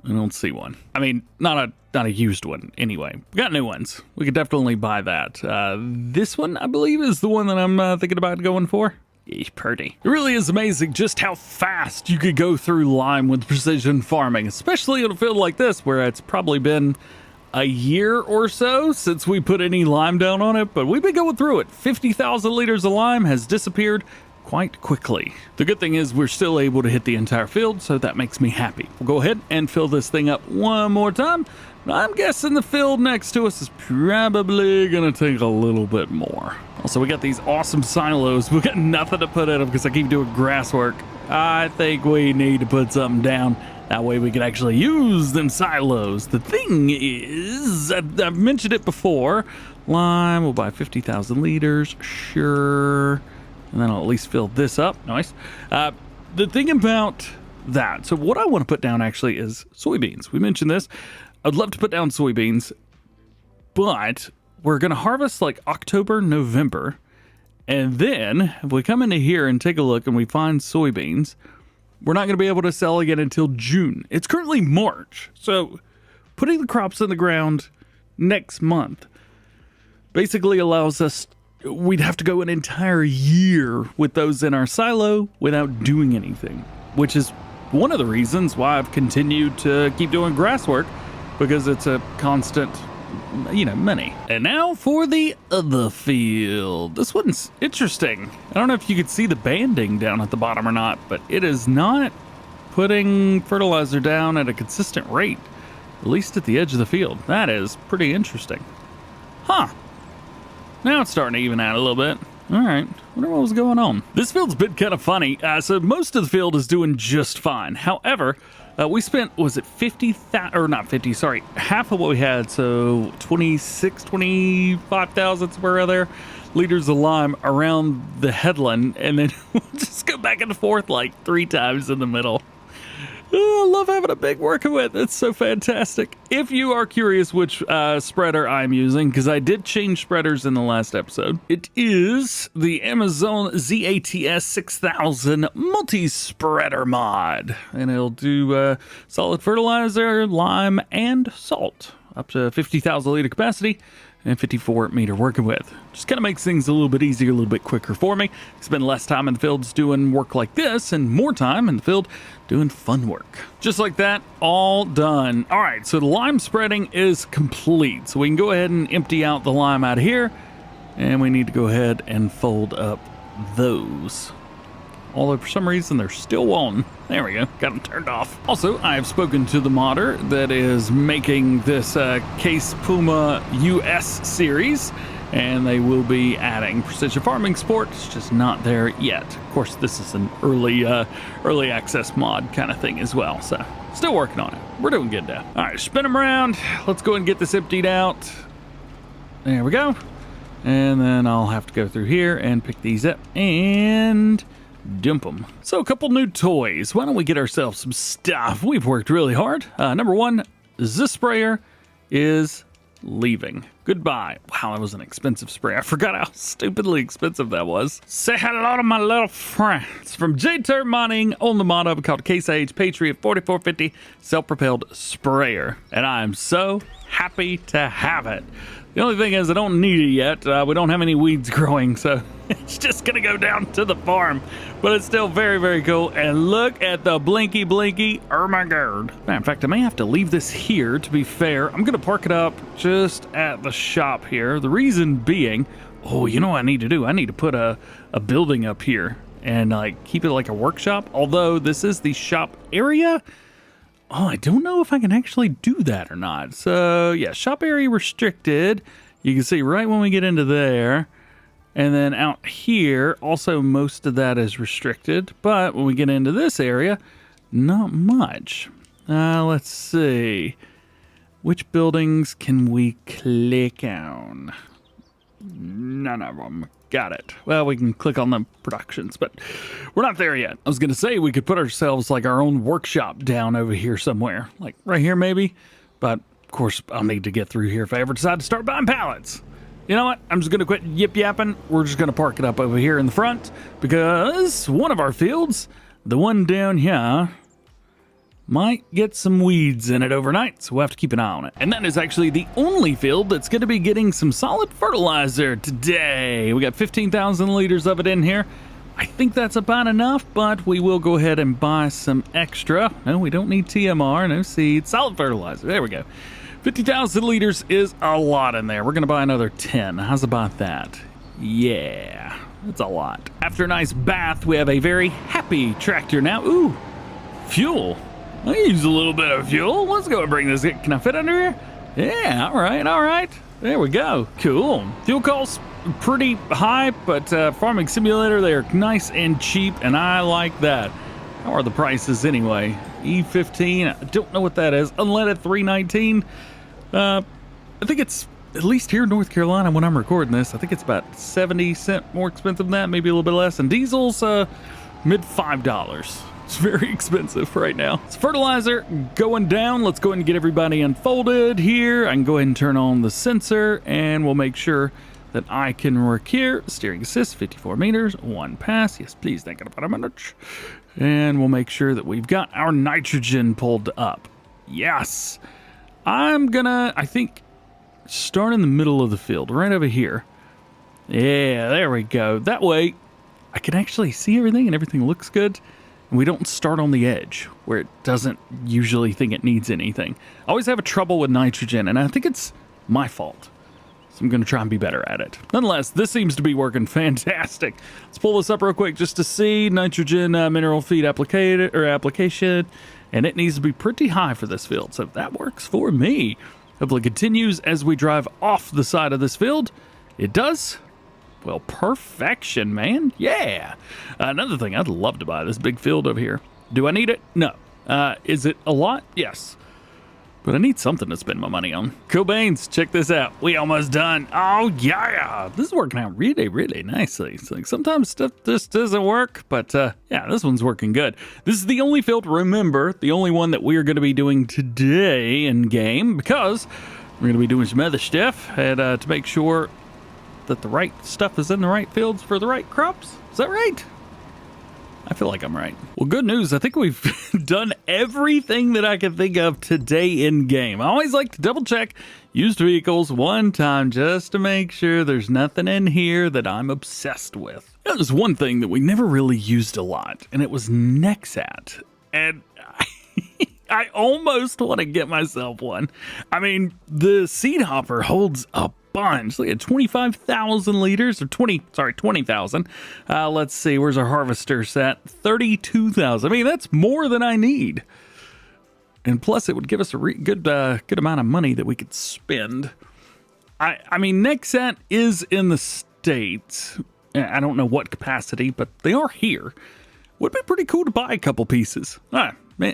I don't see one. I mean, not a used one anyway. We got new ones. We could definitely buy that. This one, I believe, is the one that I'm thinking about going for. It's pretty. It really is amazing just how fast you could go through lime with precision farming, especially in a field like this where it's probably been a year or so since we put any lime down on it, but we've been going through it. 50,000 liters of lime has disappeared quite quickly. The good thing is we're still able to hit the entire field, so that makes me happy. We'll go ahead and fill this thing up one more time. I'm guessing the field next to us is probably gonna take a little bit more. Also, we got these awesome silos. We got nothing to put in them because I keep doing grass work. I think we need to put something down. That way we can actually use them silos. The thing is, I've mentioned it before, lime, we'll buy 50,000 liters, sure. And then I'll at least fill this up, nice. The thing about that, so what I want to put down actually is soybeans. We mentioned this. I'd love to put down soybeans, but we're going to harvest like October, November. And then if we come into here and take a look and we find soybeans, we're not going to be able to sell again until June. It's currently March. So putting the crops in the ground next month basically allows us, we'd have to go an entire year with those in our silo without doing anything, which is one of the reasons why I've continued to keep doing grass work, because it's a constant, you know, money. And now for the other field. This one's interesting. I don't know if you could see the banding down at the bottom or not, but it is not putting fertilizer down at a consistent rate, at least at the edge of the field. That is pretty interesting. Huh. Now it's starting to even out a little bit. All right, wonder what was going on. This field's been kind of funny. So most of the field is doing just fine. However, we spent, was it 50,000, or not 50, sorry, half of what we had, so 25,000 somewhere around there, liters of lime around the headland, and then we'll just go back and forth like 3 times in the middle. Oh, I love having a big working with. It's so fantastic. If you are curious which spreader I'm using, because I did change spreaders in the last episode, it is the Amazon ZATS 6000 multi-spreader mod. And it'll do solid fertilizer, lime, and salt. Up to 50,000 liter capacity and 54 meter working width. Just kind of makes things a little bit easier, a little bit quicker for me. Spend less time in the fields doing work like this and more time in the field doing fun work. Just like that, all done. All right, so the lime spreading is complete. So we can go ahead and empty out the lime out of here, and we need to go ahead and fold up those. Although for some reason they're still on. There we go, got them turned off. Also, I've spoken to the modder that is making this Case Puma US series, and they will be adding precision farming support. It's just not there yet. Of course, this is an early access mod kind of thing as well, so still working on it. We're doing good now. All right, spin them around. Let's go and get this emptied out. There we go. And then I'll have to go through here and pick these up and dump them. So a couple new toys. Why don't we get ourselves some stuff? We've worked really hard. Number one, this sprayer is leaving. Goodbye. Wow, that was an expensive spray. I forgot how stupidly expensive that was. Say hello to my little friends from J-Turn Mining on the mod of called Case IH Patriot 4450 self-propelled sprayer. And I am so happy to have it. The only thing is I don't need it yet. We don't have any weeds growing, so it's just gonna go down to the farm. But it's still very, very cool. And look at the blinky blinky. Oh my god. In fact, I may have to leave this here, to be fair. I'm gonna park it up just at the shop here. The reason being, oh, you know what I need to do? I need to put a building up here and like keep it like a workshop. Although this is the shop area. Oh, I don't know if I can actually do that or not. So yeah, shop area restricted. You can see right when we get into there. And then out here, also most of that is restricted. But when we get into this area, not much. Let's see. Which buildings can we click on? None of them. Got it. Well, we can click on the productions, but we're not there yet. I was going to say we could put ourselves like our own workshop down over here somewhere. Like right here maybe. But, of course, I'll need to get through here if I ever decide to start buying pallets. You know what? I'm just going to quit yip-yapping. We're just going to park it up over here in the front because one of our fields, the one down here, might get some weeds in it overnight, so we'll have to keep an eye on it. And that is actually the only field that's going to be getting some solid fertilizer today. We got 15,000 liters of it in here. I think that's about enough, but we will go ahead and buy some extra. No, we don't need TMR, no seeds, solid fertilizer. There we go. 50,000 liters is a lot in there. We're going to buy another 10. How's about that? Yeah, that's a lot. After a nice bath, we have a very happy tractor now. Ooh, fuel. I use a little bit of fuel. Let's go and bring this. Can I fit under here? Yeah, all right. There we go. Cool. Fuel costs pretty high, but Farming Simulator, they're nice and cheap, and I like that. How are the prices anyway? E15, I don't know what that is. Unleaded $3.19. I think it's, at least here in North Carolina when I'm recording this, I think it's about 70 cents more expensive than that, maybe a little bit less. And diesel's mid $5. It's very expensive right now. It's fertilizer going down. Let's go ahead and get everybody unfolded here. I can go ahead and turn on the sensor and we'll make sure that I can work here. Steering assist, 54 meters, one pass. Yes, please, thank you very much. And we'll make sure that we've got our nitrogen pulled up. Yes. I'm gonna, I think, start in the middle of the field, right over here. Yeah, there we go. That way, I can actually see everything and everything looks good. And we don't start on the edge where it doesn't usually think it needs anything. I always have a trouble with nitrogen, and I think it's my fault. So I'm going to try and be better at it. Nonetheless, this seems to be working fantastic. Let's pull this up real quick just to see nitrogen mineral feed application, and it needs to be pretty high for this field. So that works for me. Hopefully it continues as we drive off the side of this field. It does. Well, perfection, man. Yeah. Another thing, I'd love to buy this big field over here. Do I need it? No. Is it a lot? Yes. But I need something to spend my money on. Cobains, check this out. We almost done. Oh, yeah. This is working out really, really nicely. It's like sometimes stuff just doesn't work, but yeah, this one's working good. This is the only field, remember, the only one that we're going to be doing today in game because we're going to be doing some other stuff and to make sure that the right stuff is in the right fields for the right crops. Is that right? I feel like I'm right. Well, good news. I think we've done everything that I can think of today in game. I always like to double check used vehicles one time just to make sure there's nothing in here that I'm obsessed with. There's one thing that we never really used a lot, and it was Nexat. And I almost want to get myself one. I mean, the seed hopper holds a bunch. Look at 25,000 liters or 20,000. Let's see, where's our harvester set? 32,000. I mean, that's more than I need. And plus, it would give us a good amount of money that we could spend. I mean, Nexat is in the States. I don't know what capacity, but they are here. Would be pretty cool to buy a couple pieces.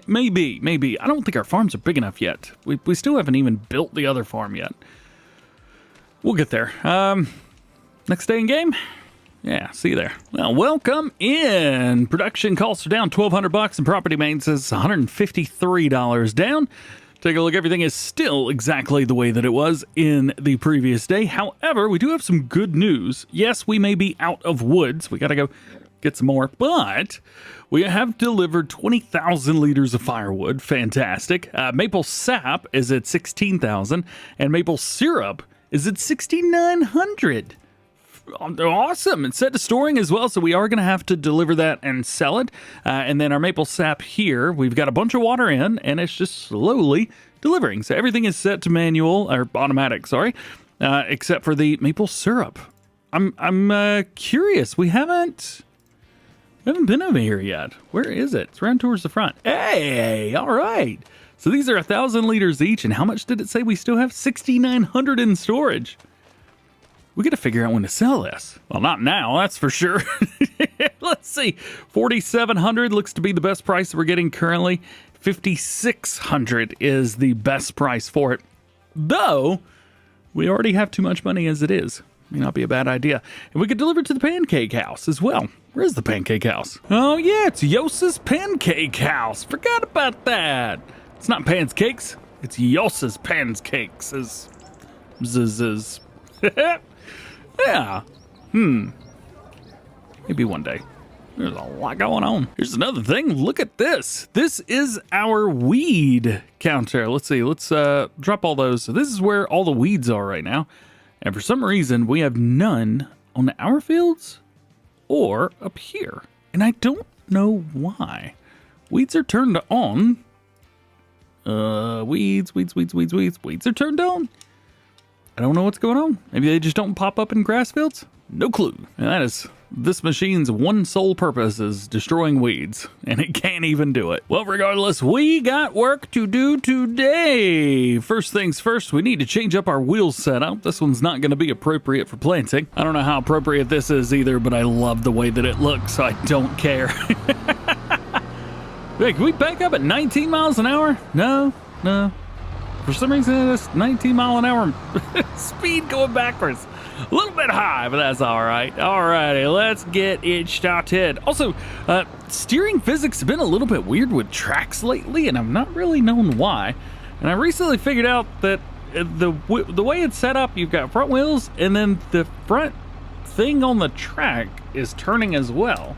Maybe. I don't think our farms are big enough yet. We still haven't even built the other farm yet. We'll get there. Next day in game? Yeah, see you there. Well, welcome in. Production costs are down $1,200 and property maintenance is $153 down. Take a look. Everything is still exactly the way that it was in the previous day. However, we do have some good news. Yes, we may be out of woods. We got to go get some more, but we have delivered 20,000 liters of firewood. Fantastic. Maple sap is at 16,000 and maple syrup is at 6,900. Awesome. It's set to storing as well, so we are going to have to deliver that and sell it. And then our maple sap here, we've got a bunch of water in, and it's just slowly delivering. So everything is set to manual, or automatic, sorry, except for the maple syrup. I'm curious. We haven't been over here yet. Where is it? It's around towards the front. Hey, all right. So these are 1,000 liters each, and how much did it say we still have? 6,900 in storage. We got to figure out when to sell this. Well, not now, that's for sure. Let's see. 4,700 looks to be the best price that we're getting currently. 5,600 is the best price for it. though we already have too much money as it is. May not be a bad idea. And we could deliver to the pancake house as well. Where's the pancake house? Oh yeah, it's Yos's pancake house. Forgot about that. It's not pancakes. It's Yos's pancakes. Yeah. Maybe one day. There's a lot going on. Here's another thing. Look at this. This is our weed counter. Let's see. Let's drop all those. So this is where all the weeds are right now. And for some reason, we have none on our fields or up here. And I don't know why. Weeds are turned on. Weeds are turned on. I don't know what's going on. Maybe they just don't pop up in grass fields? No clue. And that is this machine's one sole purpose is destroying weeds, and it can't even do it. Well, regardless, we got work to do today. First things first, we need to change up our wheel setup. This one's not going to be appropriate for planting. I don't know how appropriate this is either, but I love the way that it looks, so I don't care. Hey, can we back up at 19 miles an hour? No. For some reason, this 19 mile an hour speed going backwards. A little bit high, but that's all right. Alrighty, let's get it started. Also, steering physics have been a little bit weird with tracks lately, and I've not really known why. And I recently figured out that the way it's set up, you've got front wheels, and then the front thing on the track is turning as well.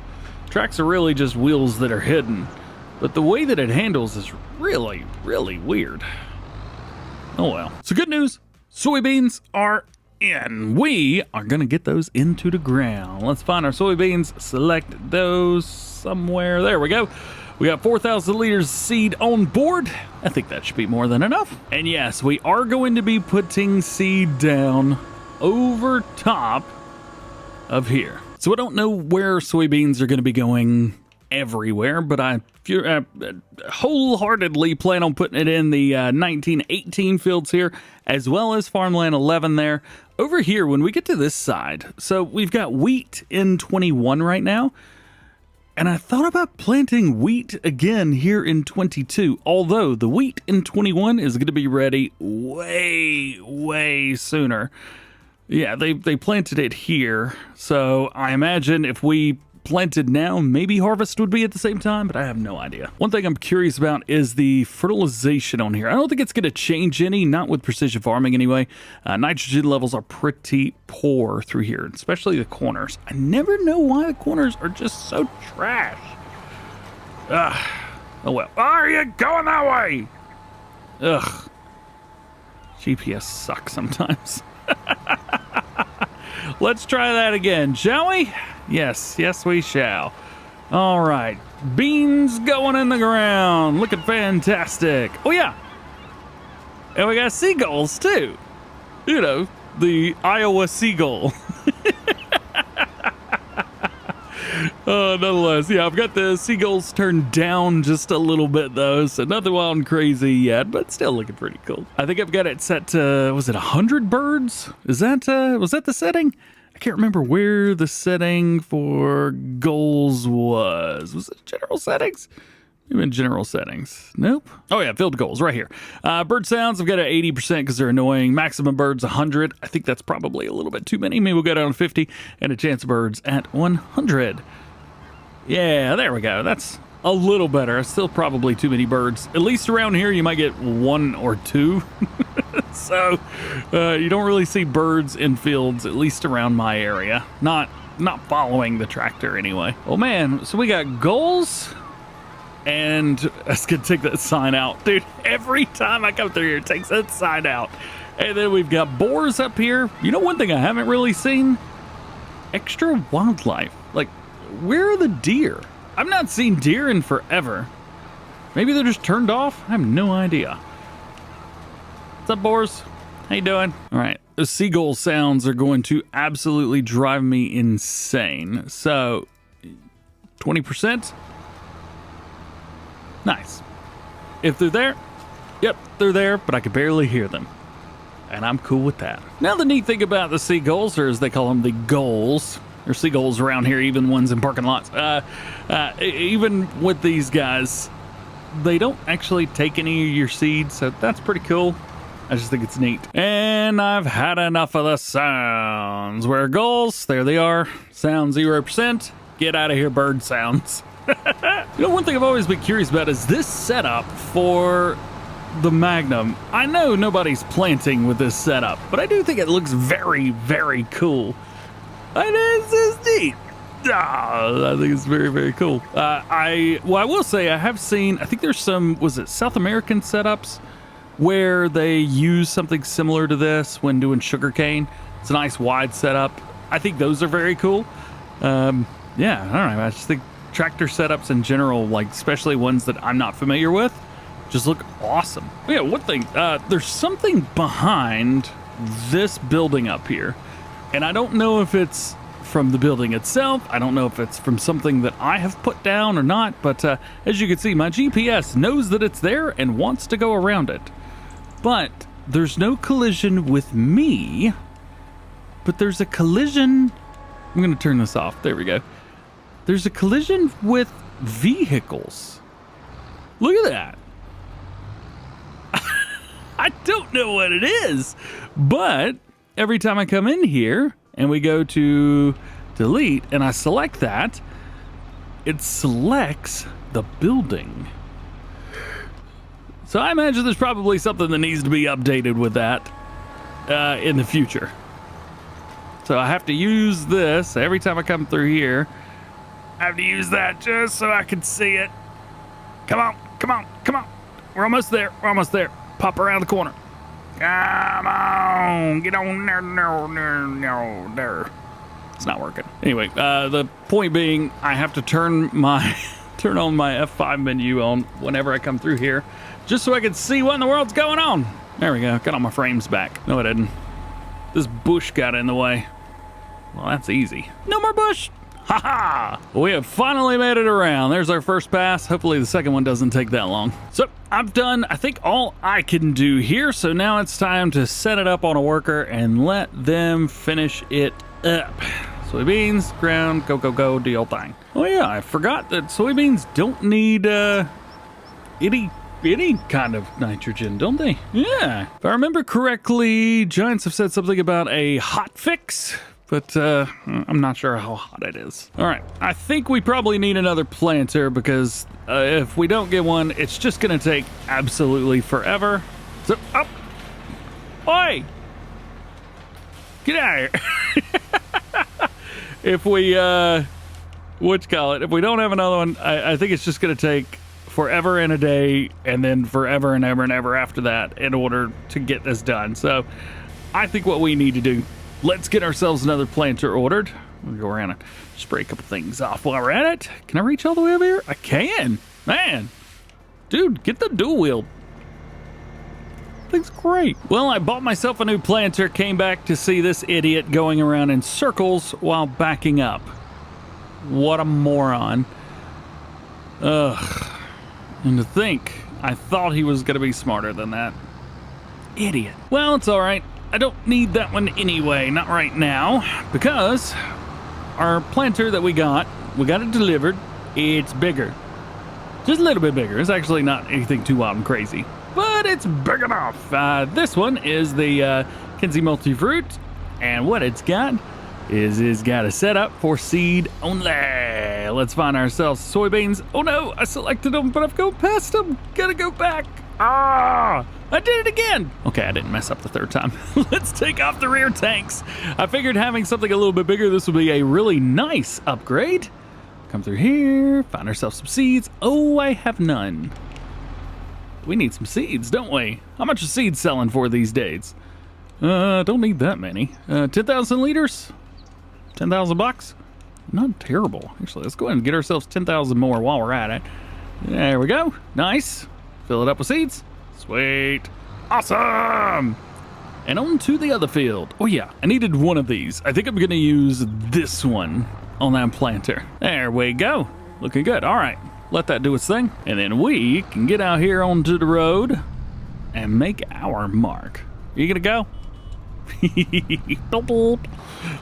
Tracks are really just wheels that are hidden, but the way that it handles is really, really weird. Oh well. So good news, soybeans are in. We are gonna get those into the ground. Let's find our soybeans, select those somewhere. There we go. We got 4,000 liters of seed on board. I think that should be more than enough. And yes, we are going to be putting seed down over top of here. So I don't know where soybeans are gonna be going everywhere, but I wholeheartedly plan on putting it in the 1918 fields here, as well as farmland 11 there. Over here, when we get to this side, so we've got wheat in 21 right now, and I thought about planting wheat again here in 22, although the wheat in 21 is going to be ready way sooner. Yeah, they planted it here, so I imagine if we planted now, maybe harvest would be at the same time, but I have no idea. One thing I'm curious about is the fertilization on here. I don't think it's going to change any, not with precision farming anyway. Nitrogen levels are pretty poor through here, especially the corners. I never know why the corners are just so trash. Oh well. Are you going that way? Ugh. GPS sucks sometimes. Let's try that again, shall we? Yes, we shall. All right, beans going in the ground, looking fantastic. Oh yeah, and we got seagulls too. You know, the Iowa seagull. Nonetheless, yeah, I've got the seagulls turned down just a little bit though, so nothing wild and crazy yet, but still looking pretty cool. I think I've got it set to, was it 100 birds? Is that, was that the setting? I can't remember where the setting for goals was. Was it general settings? Maybe in general settings. Nope. Oh yeah, field goals right here. Bird sounds, I've got it at 80% because they're annoying. Maximum birds 100. I think that's probably a little bit too many. Maybe we'll go down to 50 and a chance of birds at 100. Yeah, there we go. That's a little better. Still probably too many birds. At least around here you might get one or two. So you don't really see birds in fields, at least around my area. Not following the tractor anyway. Oh man, so we got goals. And I was gonna take that sign out. Dude, every time I come through here, it takes that sign out. And then we've got boars up here. You know one thing I haven't really seen? Extra wildlife. Like, where are the deer? I've not seen deer in forever. Maybe they're just turned off? I have no idea. What's up, boars? How you doing? All right, the seagull sounds are going to absolutely drive me insane. So, 20%? Nice. If they're there, yep, they're there, but I could barely hear them. And I'm cool with that. Now the neat thing about the seagulls, or as they call them, the gulls. There's seagulls around here, even ones in parking lots. Even with these guys, they don't actually take any of your seeds, so that's pretty cool. I just think it's neat. And I've had enough of the sounds. Where are goals? There they are. Sound 0%. Get out of here, bird sounds. You know, one thing I've always been curious about is this setup for the Magnum. I know nobody's planting with this setup, but I do think it looks very, very cool. And it's just neat. I think it's very, very cool. I will say I have seen, I think there's some, was it South American setups where they use something similar to this when doing sugarcane. It's a nice wide setup. I think those are very cool. Yeah, I don't know. I just think tractor setups in general, like especially ones that I'm not familiar with, just look awesome. But yeah, one thing, there's something behind this building up here, and I don't know if it's from the building itself. I don't know if it's from something that I have put down or not, but as you can see, my GPS knows that it's there and wants to go around it. But there's no collision with me, but there's a collision. I'm going to turn this off. There we go. There's a collision with vehicles. Look at that. I don't know what it is, but every time I come in here and we go to delete and I select that, it selects the building. So I imagine there's probably something that needs to be updated with that in the future. So I have to use this every time I come through here. I have to use that just so I can see it. Come on, come on, come on. We're almost there. We're almost there. Pop around the corner. Come on. Get on there. No, there. It's not working. Anyway, the point being, I have to turn on my F5 menu on whenever I come through here, just so I can see what in the world's going on. There we go. Got all my frames back. No, I didn't. This bush got in the way. Well, that's easy. No more bush. Ha-ha! We have finally made it around. There's our first pass. Hopefully the second one doesn't take that long. So I've done, I think, all I can do here. So now it's time to set it up on a worker and let them finish it up. Soybeans, ground, go, go, go, do your thing. Oh yeah, I forgot that soybeans don't need any kind of nitrogen, don't they? Yeah. If I remember correctly, Giants have said something about a hot fix, but I'm not sure how hot it is. All right, I think we probably need another planter because if we don't get one, it's just gonna take absolutely forever. So, up. Oi! Get out of here. If we, if we don't have another one, I think it's just gonna take forever and a day, and then forever and ever and ever after that in order to get this done. So I think what we need to do, let's get ourselves another planter ordered. We'll go around and spray a couple things off while we're at it. Can I reach all the way over here? I can. Man, dude, get the dual wheel. Thing's great. Well, I bought myself a new planter, came back to see this idiot going around in circles while backing up. What a moron. Ugh. And to think, I thought he was going to be smarter than that. Idiot. Well, it's all right. I don't need that one anyway, not right now, because our planter that we got it delivered. It's bigger. Just a little bit bigger. It's actually not anything too wild and crazy, but it's big enough. This one is the Kinsey Multi-Fruit, and what it's got is it's got a setup for seed only. Let's find ourselves soybeans. Oh no, I selected them, but I've gone past them. Gotta go back. Ah, I did it again. Okay, I didn't mess up the third time. Let's take off the rear tanks. I figured having something a little bit bigger, this would be a really nice upgrade. Come through here, find ourselves some seeds. Oh, I have none. We need some seeds, don't we? How much is seeds selling for these days? Don't need that many. 10,000 liters? 10,000 bucks? Not terrible. Actually, let's go ahead and get ourselves 10,000 more while we're at it. There we go. Nice. Fill it up with seeds. Sweet. Awesome. And on to the other field. Oh yeah, I needed one of these. I think I'm gonna use this one on that planter. There we go. Looking good. All right, let that do its thing. And then we can get out here onto the road and make our mark. You gonna go?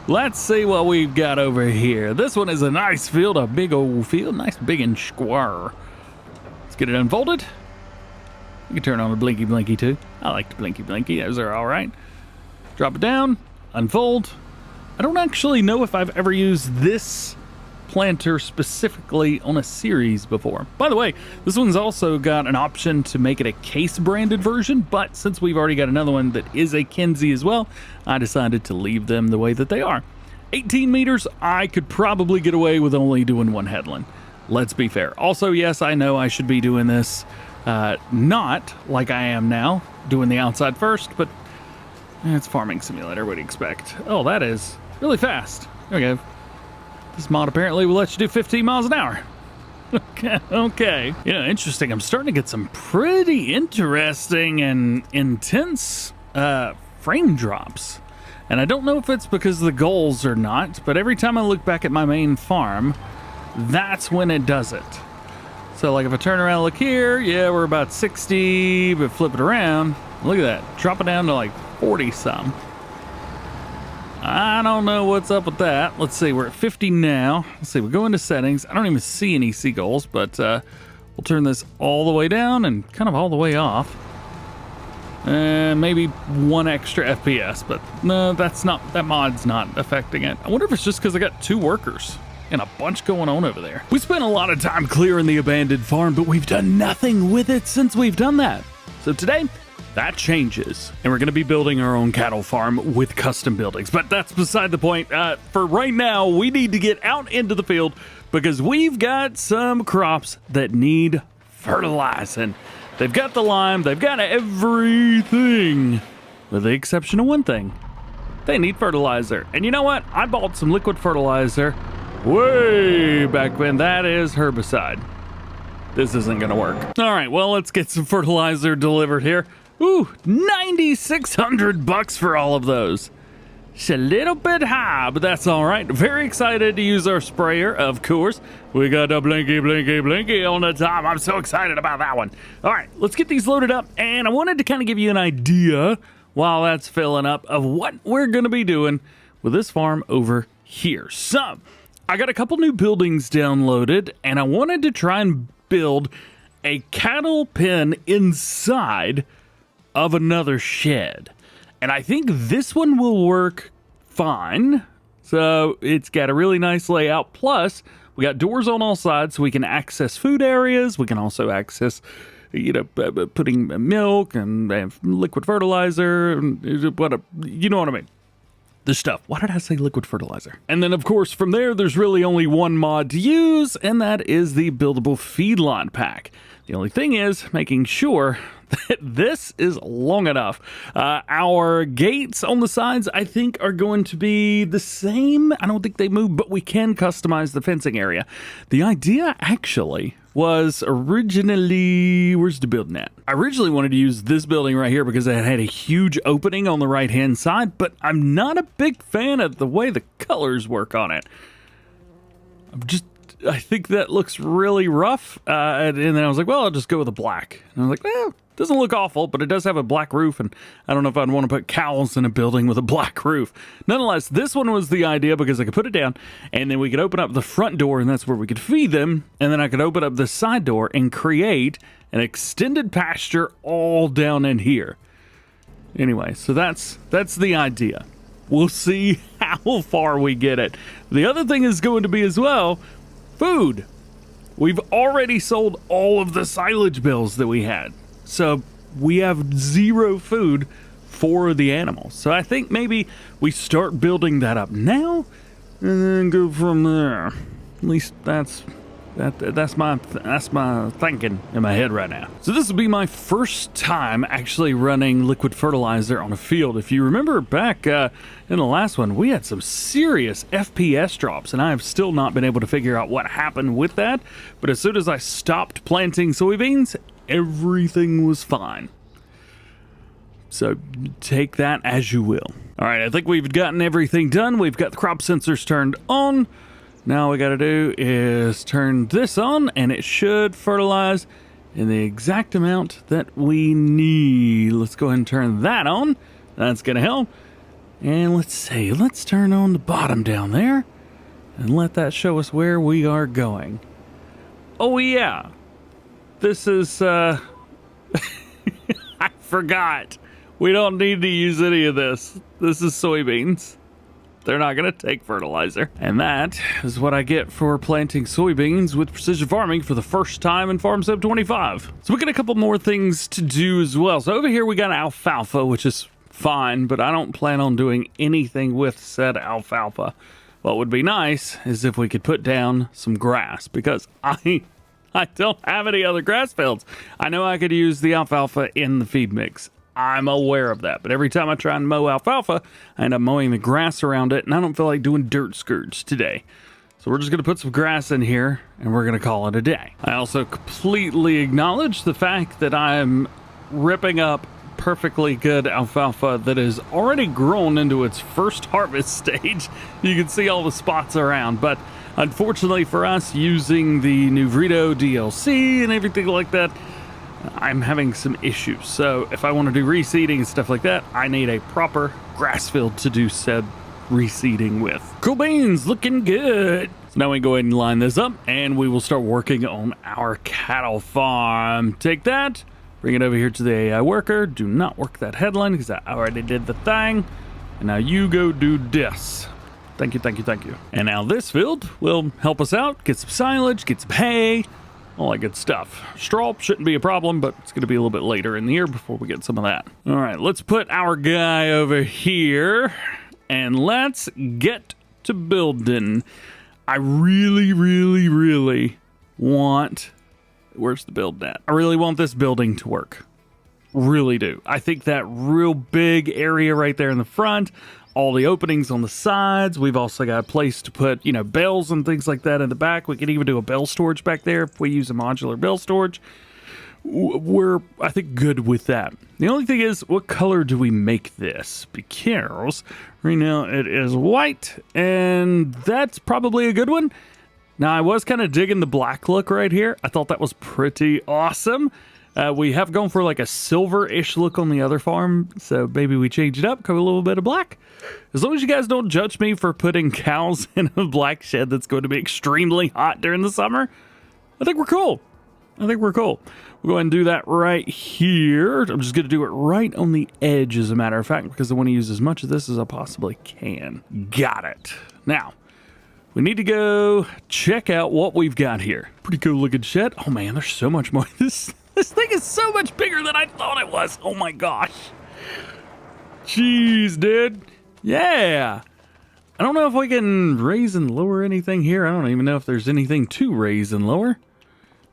Let's see what we've got over here. This one is a nice field, a big old field, nice big and square. Let's get it unfolded. You can turn on the blinky blinky too. I like the blinky blinky. Those are all right. Drop it down, unfold. I don't actually know if I've ever used this planter specifically on a series before. By the way, this one's also got an option to make it a case branded version, but since we've already got another one that is a Kinsey as well, I decided to leave them the way that they are. 18 meters, I could probably get away with only doing one headland. Let's be fair. Also, yes, I know I should be doing this not like I am now, doing the outside first, but it's Farming Simulator, what do you expect? Oh, that is really fast. There we go. This mod apparently will let you do 15 miles an hour. Okay. Yeah, interesting. I'm starting to get some pretty interesting and intense frame drops. And I don't know if it's because of the goals or not, but every time I look back at my main farm, that's when it does it. So like if I turn around and look here, yeah, we're about 60, but flip it around, look at that. Drop it down to like 40 some. I don't know what's up with that. Let's see, we're at 50 now. Let's see, we go into settings. I don't even see any seagulls, but we'll turn this all the way down and kind of all the way off. And maybe one extra FPS, but no, that mod's not affecting it. I wonder if it's just because I got 2 workers and a bunch going on over there. We spent a lot of time clearing the abandoned farm, but we've done nothing with it since we've done that. So today, that changes, and we're going to be building our own cattle farm with custom buildings. But that's beside the point. For right now, we need to get out into the field because we've got some crops that need fertilizing. They've got the lime, they've got everything, with the exception of one thing. They need fertilizer. And you know what? I bought some liquid fertilizer way back when. That is herbicide. This isn't going to work. All right, well, let's get some fertilizer delivered here. Ooh, $9,600 for all of those. It's a little bit high, but that's all right. Very excited to use our sprayer, of course. We got the blinky, blinky, blinky on the top. I'm so excited about that one. All right, let's get these loaded up. And I wanted to kind of give you an idea while that's filling up of what we're going to be doing with this farm over here. So, I got a couple new buildings downloaded, and I wanted to try and build a cattle pen inside of another shed. And I think this one will work fine. So it's got a really nice layout. Plus, we got doors on all sides so we can access food areas. We can also access, putting milk and liquid fertilizer, and you know what I mean. The stuff. Why did I say liquid fertilizer? And then, of course, from there, there's really only one mod to use, and that is the buildable feedlot pack. The only thing is making sure that this is long enough. Our gates on the sides, I think, are going to be the same. I don't think they move, but we can customize the fencing area. The idea, actually, was originally... Where's the building at? I originally wanted to use this building right here because it had a huge opening on the right-hand side, but I'm not a big fan of the way the colors work on it. I think that looks really rough. And then I was like, well, I'll just go with a black. And I was like, well, it doesn't look awful, but it does have a black roof. And I don't know if I'd want to put cows in a building with a black roof. Nonetheless, this one was the idea because I could put it down and then we could open up the front door and that's where we could feed them. And then I could open up the side door and create an extended pasture all down in here. Anyway, so that's the idea. We'll see how far we get it. The other thing is going to be as well, food. We've already sold all of the silage bales that we had. So we have 0 food for the animals. So I think maybe we start building that up now and then go from there. At least that's my thinking in my head right now. So this will be my first time actually running liquid fertilizer on a field. If you remember back in the last one, we had some serious FPS drops, and I have still not been able to figure out what happened with that. But as soon as I stopped planting soybeans, everything was fine. So take that as you will. All right, I think we've gotten everything done. We've got the crop sensors turned on. Now all we got to do is turn this on, and it should fertilize in the exact amount that we need. Let's go ahead and turn that on. That's going to help. And let's see. Let's turn on the bottom down there and let that show us where we are going. Oh, yeah. This is forgot. We don't need to use any of this. This is soybeans. They're not going to take fertilizer. And that is what I get for planting soybeans with precision farming for the first time in Farm Sim 25. So we got a couple more things to do as well. So over here we got alfalfa, which is fine, but I don't plan on doing anything with said alfalfa. What would be nice is if we could put down some grass, because I don't have any other grass fields. I know I could use the alfalfa in the feed mix. I'm aware of that, but every time I try and mow alfalfa, I end up mowing the grass around it, and I don't feel like doing dirt scourge today. So we're just going to put some grass in here, and we're going to call it a day. I also completely acknowledge the fact that I'm ripping up perfectly good alfalfa that is already grown into its first harvest stage. You can see all the spots around, but unfortunately for us, using the new Vrito DLC and everything like that, I'm having some issues. So if I want to do reseeding and stuff like that, I need a proper grass field to do said reseeding with. Cool beans, looking good. So now we go ahead and line this up, and we will start working on our cattle farm. Take that, bring it over here to the AI worker. Do not work that headline because I already did the thing. And now you go do this. Thank you, thank you, thank you. And now this field will help us out, get some silage, get some hay, all that good stuff. Straw shouldn't be a problem, but it's going to be a little bit later in the year before we get some of that. All right, let's put our guy over here, and let's get to building. I really, really, really want... Where's the build at? I really want this building to work. Really do. I think that real big area right there in the front, all the openings on the sides. We've also got a place to put, you know, bales and things like that in the back. We could even do a bale storage back there if we use a modular bale storage. We're, I think, good with that. The only thing is, what color do we make this? Because right now it is white, and that's probably a good one. Now, I was kind of digging the black look right here. I thought that was pretty awesome. We have gone for like a silver-ish look on the other farm, so maybe we change it up, cover a little bit of black. As long as you guys don't judge me for putting cows in a black shed that's going to be extremely hot during the summer, I think we're cool. I think we're cool. We'll go ahead and do that right here. I'm just going to do it right on the edge, as a matter of fact, because I want to use as much of this as I possibly can. Got it. Now, we need to go check out what we've got here. Pretty cool looking shed. Oh man, there's so much more. This thing is so much bigger than I thought it was. Oh my gosh. Jeez, dude. Yeah. I don't know if we can raise and lower anything here. I don't even know if there's anything to raise and lower.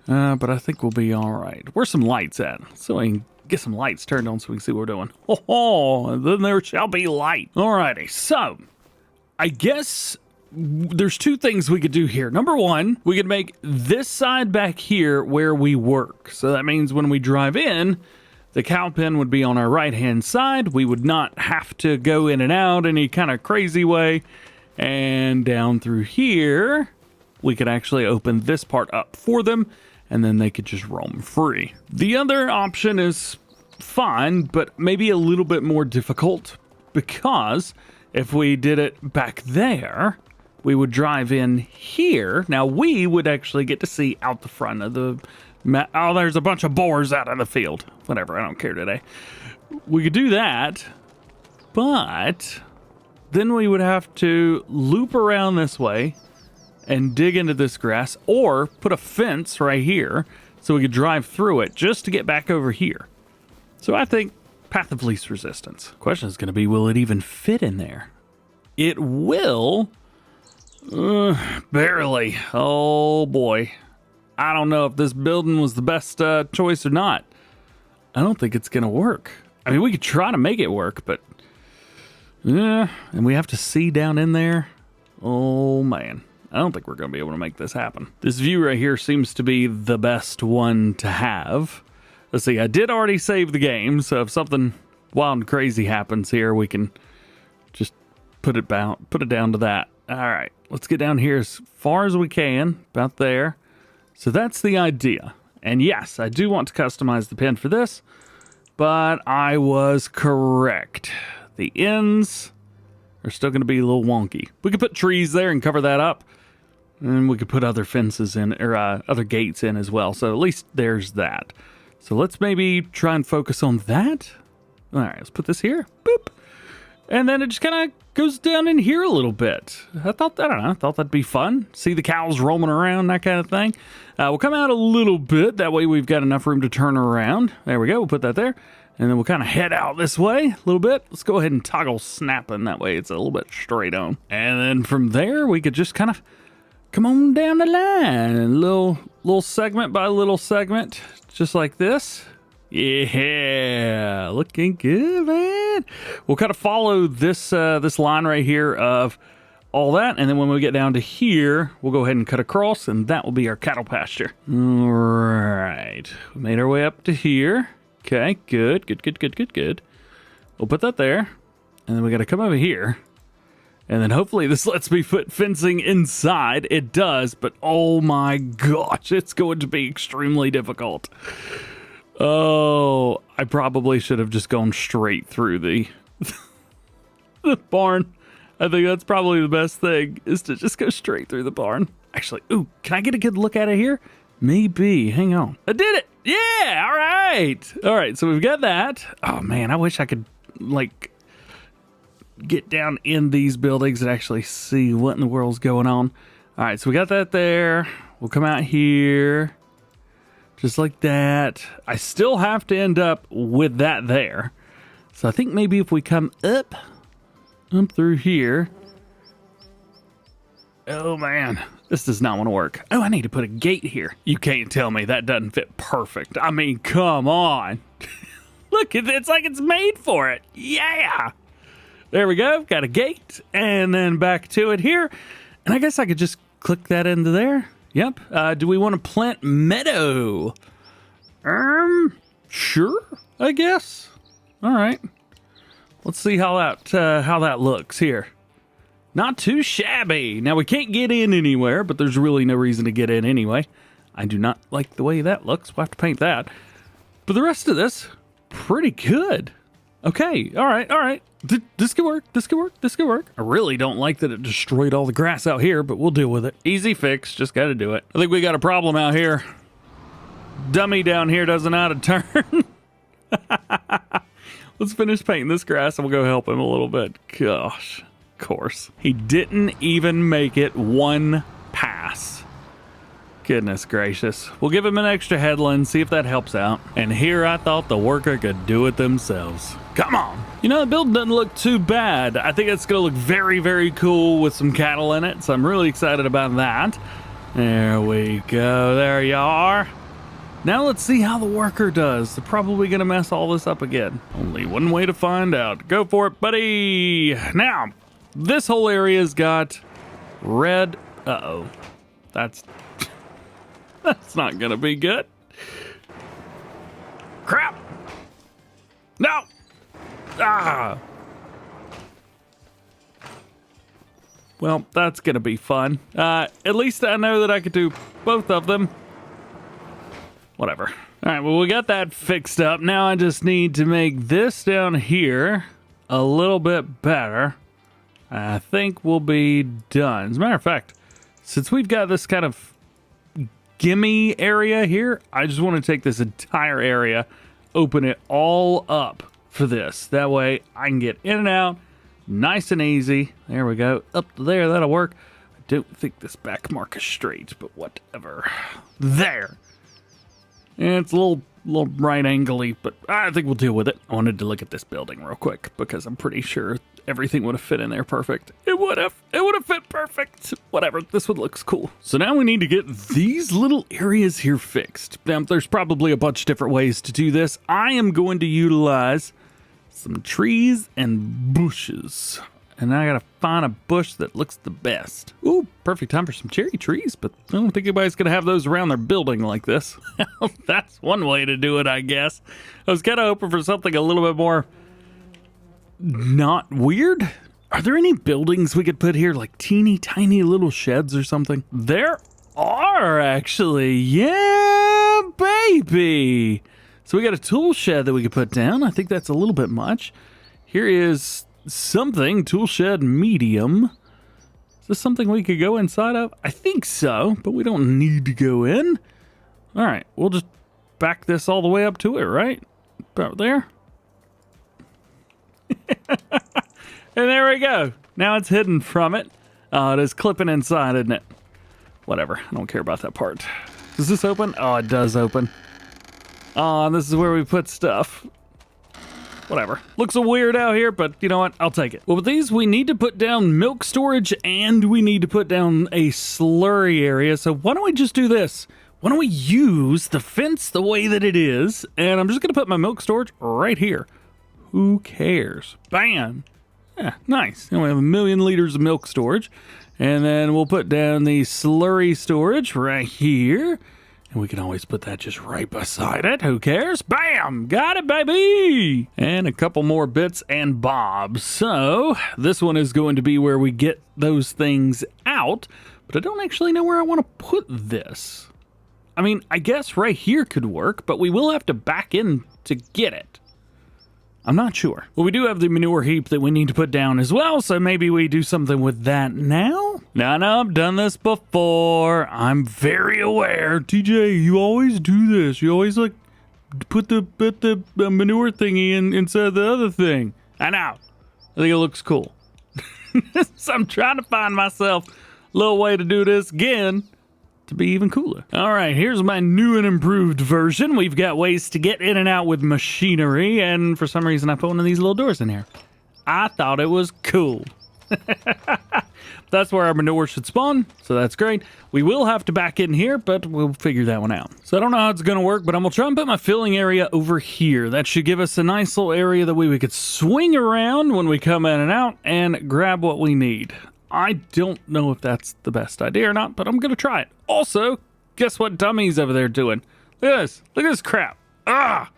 But I think we'll be all right. Where's some lights at? So I can get some lights turned on so we can see what we're doing. Oh, then there shall be light. Alrighty, so I guess there's two things we could do here. Number one, we could make this side back here where we work. So that means when we drive in, the cow pen would be on our right-hand side. We would not have to go in and out any kind of crazy way. And down through here, we could actually open this part up for them, and then they could just roam free. The other option is fine, but maybe a little bit more difficult, because if we did it back there, we would drive in here. Now, we would actually get to see out the front of the... Oh, there's a bunch of boars out in the field. Whatever, I don't care today. We could do that, but then we would have to loop around this way and dig into this grass, or put a fence right here so we could drive through it just to get back over here. So I think path of least resistance. Question is going to be, will it even fit in there? It will... barely. Oh boy. I don't know if this building was the best choice or not. I don't think it's gonna work. I mean, we could try to make it work, but yeah, and we have to see down in there. Oh man, I don't think we're gonna be able to make this happen. This view right here seems to be the best one to have. Let's see, I did already save the game, so if something wild and crazy happens here, we can just put it down to that. All right, let's get down here as far as we can, about there. So that's the idea. And yes, I do want to customize the pen for this, but I was correct. The ends are still going to be a little wonky. We could put trees there and cover that up, and we could put other fences in, or other gates in as well. So at least there's that. So let's maybe try and focus on that. All right, let's put this here. Boop. And then it just kind of goes down in here a little bit. I don't know, I thought that'd be fun. See the cows roaming around, that kind of thing. We'll come out a little bit. That way we've got enough room to turn around. There we go. We'll put that there. And then we'll kind of head out this way a little bit. Let's go ahead and toggle snapping. That way it's a little bit straight on. And then from there, we could just kind of come on down the line. Little segment by little segment, just like this. Yeah, looking good, man. We'll kind of follow this this line right here of all that, and then when we get down to here, we'll go ahead and cut across, and that will be our cattle pasture. All right, we made our way up to here. Okay, good. We'll put that there, and then we got to come over here, and then hopefully this lets me put fencing inside. It does, but oh my gosh, it's going to be extremely difficult. Oh, I probably should have just gone straight through the barn. I think that's probably the best thing, is to just go straight through the barn. Actually, ooh, can I get a good look at it here? Maybe. Hang on. I did it. Yeah, all right. All right, so we've got that. Oh, man, I wish I could, like, get down in these buildings and actually see what in the world's going on. All right, so we got that there. We'll come out here. Just like that. I still have to end up with that there. So I think maybe if we come up through here. Oh man, this does not want to work. Oh, I need to put a gate here. You can't tell me that doesn't fit perfect. I mean, come on. Look, it's like it's made for it. Yeah. There we go. Got a gate. And then back to it here. And I guess I could just click that into there. Yep. Do we want to plant meadow? Sure, I guess. All right. Let's see how that looks here. Not too shabby. Now we can't get in anywhere, but there's really no reason to get in anyway. I do not like the way that looks. We'll have to paint that. But the rest of this, pretty good. Okay. All right. This could work. I really don't like that it destroyed all the grass out here, but we'll deal with it. Easy fix. Just got to do it. I think we got a problem out here. Dummy down here doesn't know how to turn. Let's finish painting this grass and we'll go help him a little bit. Gosh, of course. He didn't even make it one pass. Goodness gracious. We'll give him an extra headland, see if that helps out. And here I thought the worker could do it themselves. Come on. You know, the build doesn't look too bad. I think it's going to look very, very cool with some cattle in it. So I'm really excited about that. There we go. There you are. Now let's see how the worker does. They're probably going to mess all this up again. Only one way to find out. Go for it, buddy. Now, this whole area's got red. Uh-oh. That's not gonna be good. Crap! No! Ah! Well, that's gonna be fun. At least I know that I could do both of them. Whatever. Alright, well, we got that fixed up. Now I just need to make this down here a little bit better. I think we'll be done. As a matter of fact, since we've got this kind of gimme area here, I just want to take this entire area, open it all up for this. That way I can get in and out nice and easy. There we go. Up to there, that'll work. I don't think this back mark is straight, but whatever. There. And it's a little right angle-y, but I think we'll deal with it. I wanted to look at this building real quick because I'm pretty sure everything would have fit in there perfect. It would have fit perfect. Whatever, this one looks cool. So now we need to get these little areas here fixed. Now, there's probably a bunch of different ways to do this. I am going to utilize some trees and bushes. And I gotta find a bush that looks the best. Ooh, perfect time for some cherry trees, but I don't think anybody's gonna have those around their building like this. That's one way to do it, I guess. I was kind of hoping for something a little bit more not weird. Are there any buildings we could put here, like teeny tiny little sheds or something? There are, actually. Yeah, baby. So we got a tool shed that we could put down. I think that's a little bit much. Here is something, tool shed medium. Is this something we could go inside of? I think so, but we don't need to go in. All right, we'll just back this all the way up to it, right? About there. And there we go. Now it's hidden from it. It is clipping inside, isn't it? Whatever. I don't care about that part. Does this open? Oh, it does open. Oh, and this is where we put stuff. Whatever. Looks a weird out here, but you know what? I'll take it. Well, with these, we need to put down milk storage and we need to put down a slurry area. So why don't we just do this? Why don't we use the fence the way that it is? And I'm just going to put my milk storage right here. Who cares? Bam! Yeah, nice. And we have 1 million liters of milk storage. And then we'll put down the slurry storage right here. And we can always put that just right beside it. Who cares? Bam! Got it, baby! And a couple more bits and bobs. So this one is going to be where we get those things out. But I don't actually know where I want to put this. I mean, I guess right here could work, but we will have to back in to get it. I'm not sure. Well, we do have the manure heap that we need to put down as well, so maybe we do something with that now? No, I've done this before. I'm very aware. TJ, you always do this. You always, like, put the manure thingy inside the other thing. I know. I think it looks cool. So I'm trying to find myself a little way to do this again to be even cooler. All right, here's my new and improved version. We've got ways to get in and out with machinery, and for some reason I put one of these little doors in here. I thought it was cool. That's where our manure should spawn, so that's great. We will have to back in here, but we'll figure that one out. So I don't know how it's gonna work, but I'm gonna try and put my filling area over here. That should give us a nice little area that we could swing around when we come in and out and grab what we need. I don't know if that's the best idea or not, but I'm gonna try it. Also, guess what Dummy's over there doing? Look at this. Look at this crap. Ah!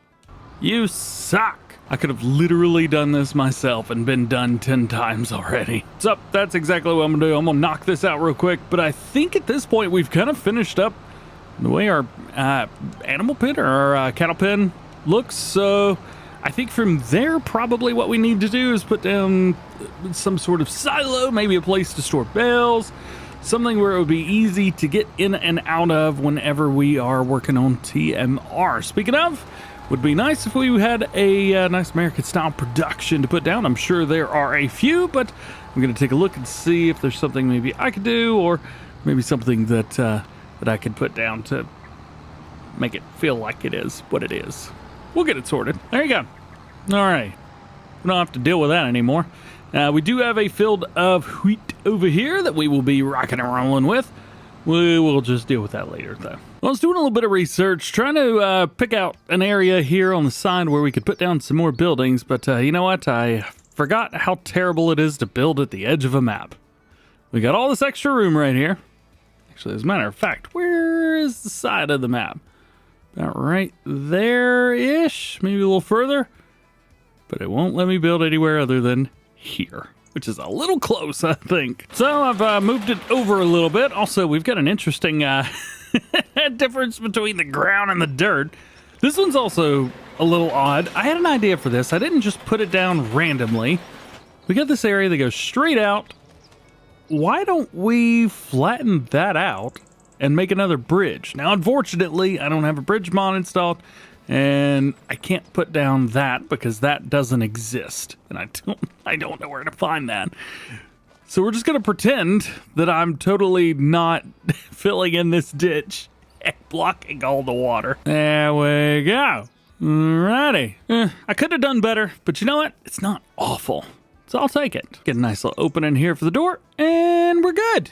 You suck. I could have literally done this myself and been done 10 times already. So that's exactly what I'm gonna do. I'm gonna knock this out real quick, but I think at this point we've kind of finished up the way our animal pen or our cattle pen looks. So I think from there, probably what we need to do is put down some sort of silo, maybe a place to store bales, something where it would be easy to get in and out of whenever we are working on TMR. Speaking of, would be nice if we had a nice American-style production to put down. I'm sure there are a few, but I'm going to take a look and see if there's something maybe I could do, or maybe something that I could put down to make it feel like it is what it is. We'll get it sorted. There you go. All right. We don't have to deal with that anymore. We do have a field of wheat over here that we will be rocking and rolling with. We will just deal with that later, though. I was doing a little bit of research, trying to pick out an area here on the side where we could put down some more buildings, but you know what? I forgot how terrible it is to build at the edge of a map. We got all this extra room right here. Actually, as a matter of fact, where is the side of the map? About right there-ish, maybe a little further. But it won't let me build anywhere other than here, which is a little close, I think. So I've moved it over a little bit. Also, we've got an interesting difference between the ground and the dirt. This one's also a little odd. I had an idea for this. I didn't just put it down randomly. We got this area that goes straight out. Why don't we flatten that out and make another bridge? Now, unfortunately, I don't have a bridge mod installed, and I can't put down that because that doesn't exist, and I don't know where to find that. So we're just gonna pretend that I'm totally not filling in this ditch and blocking all the water. There we go. Alrighty. I could have done better, but you know what? It's not awful. So I'll take it. Get a nice little opening here for the door, and we're good.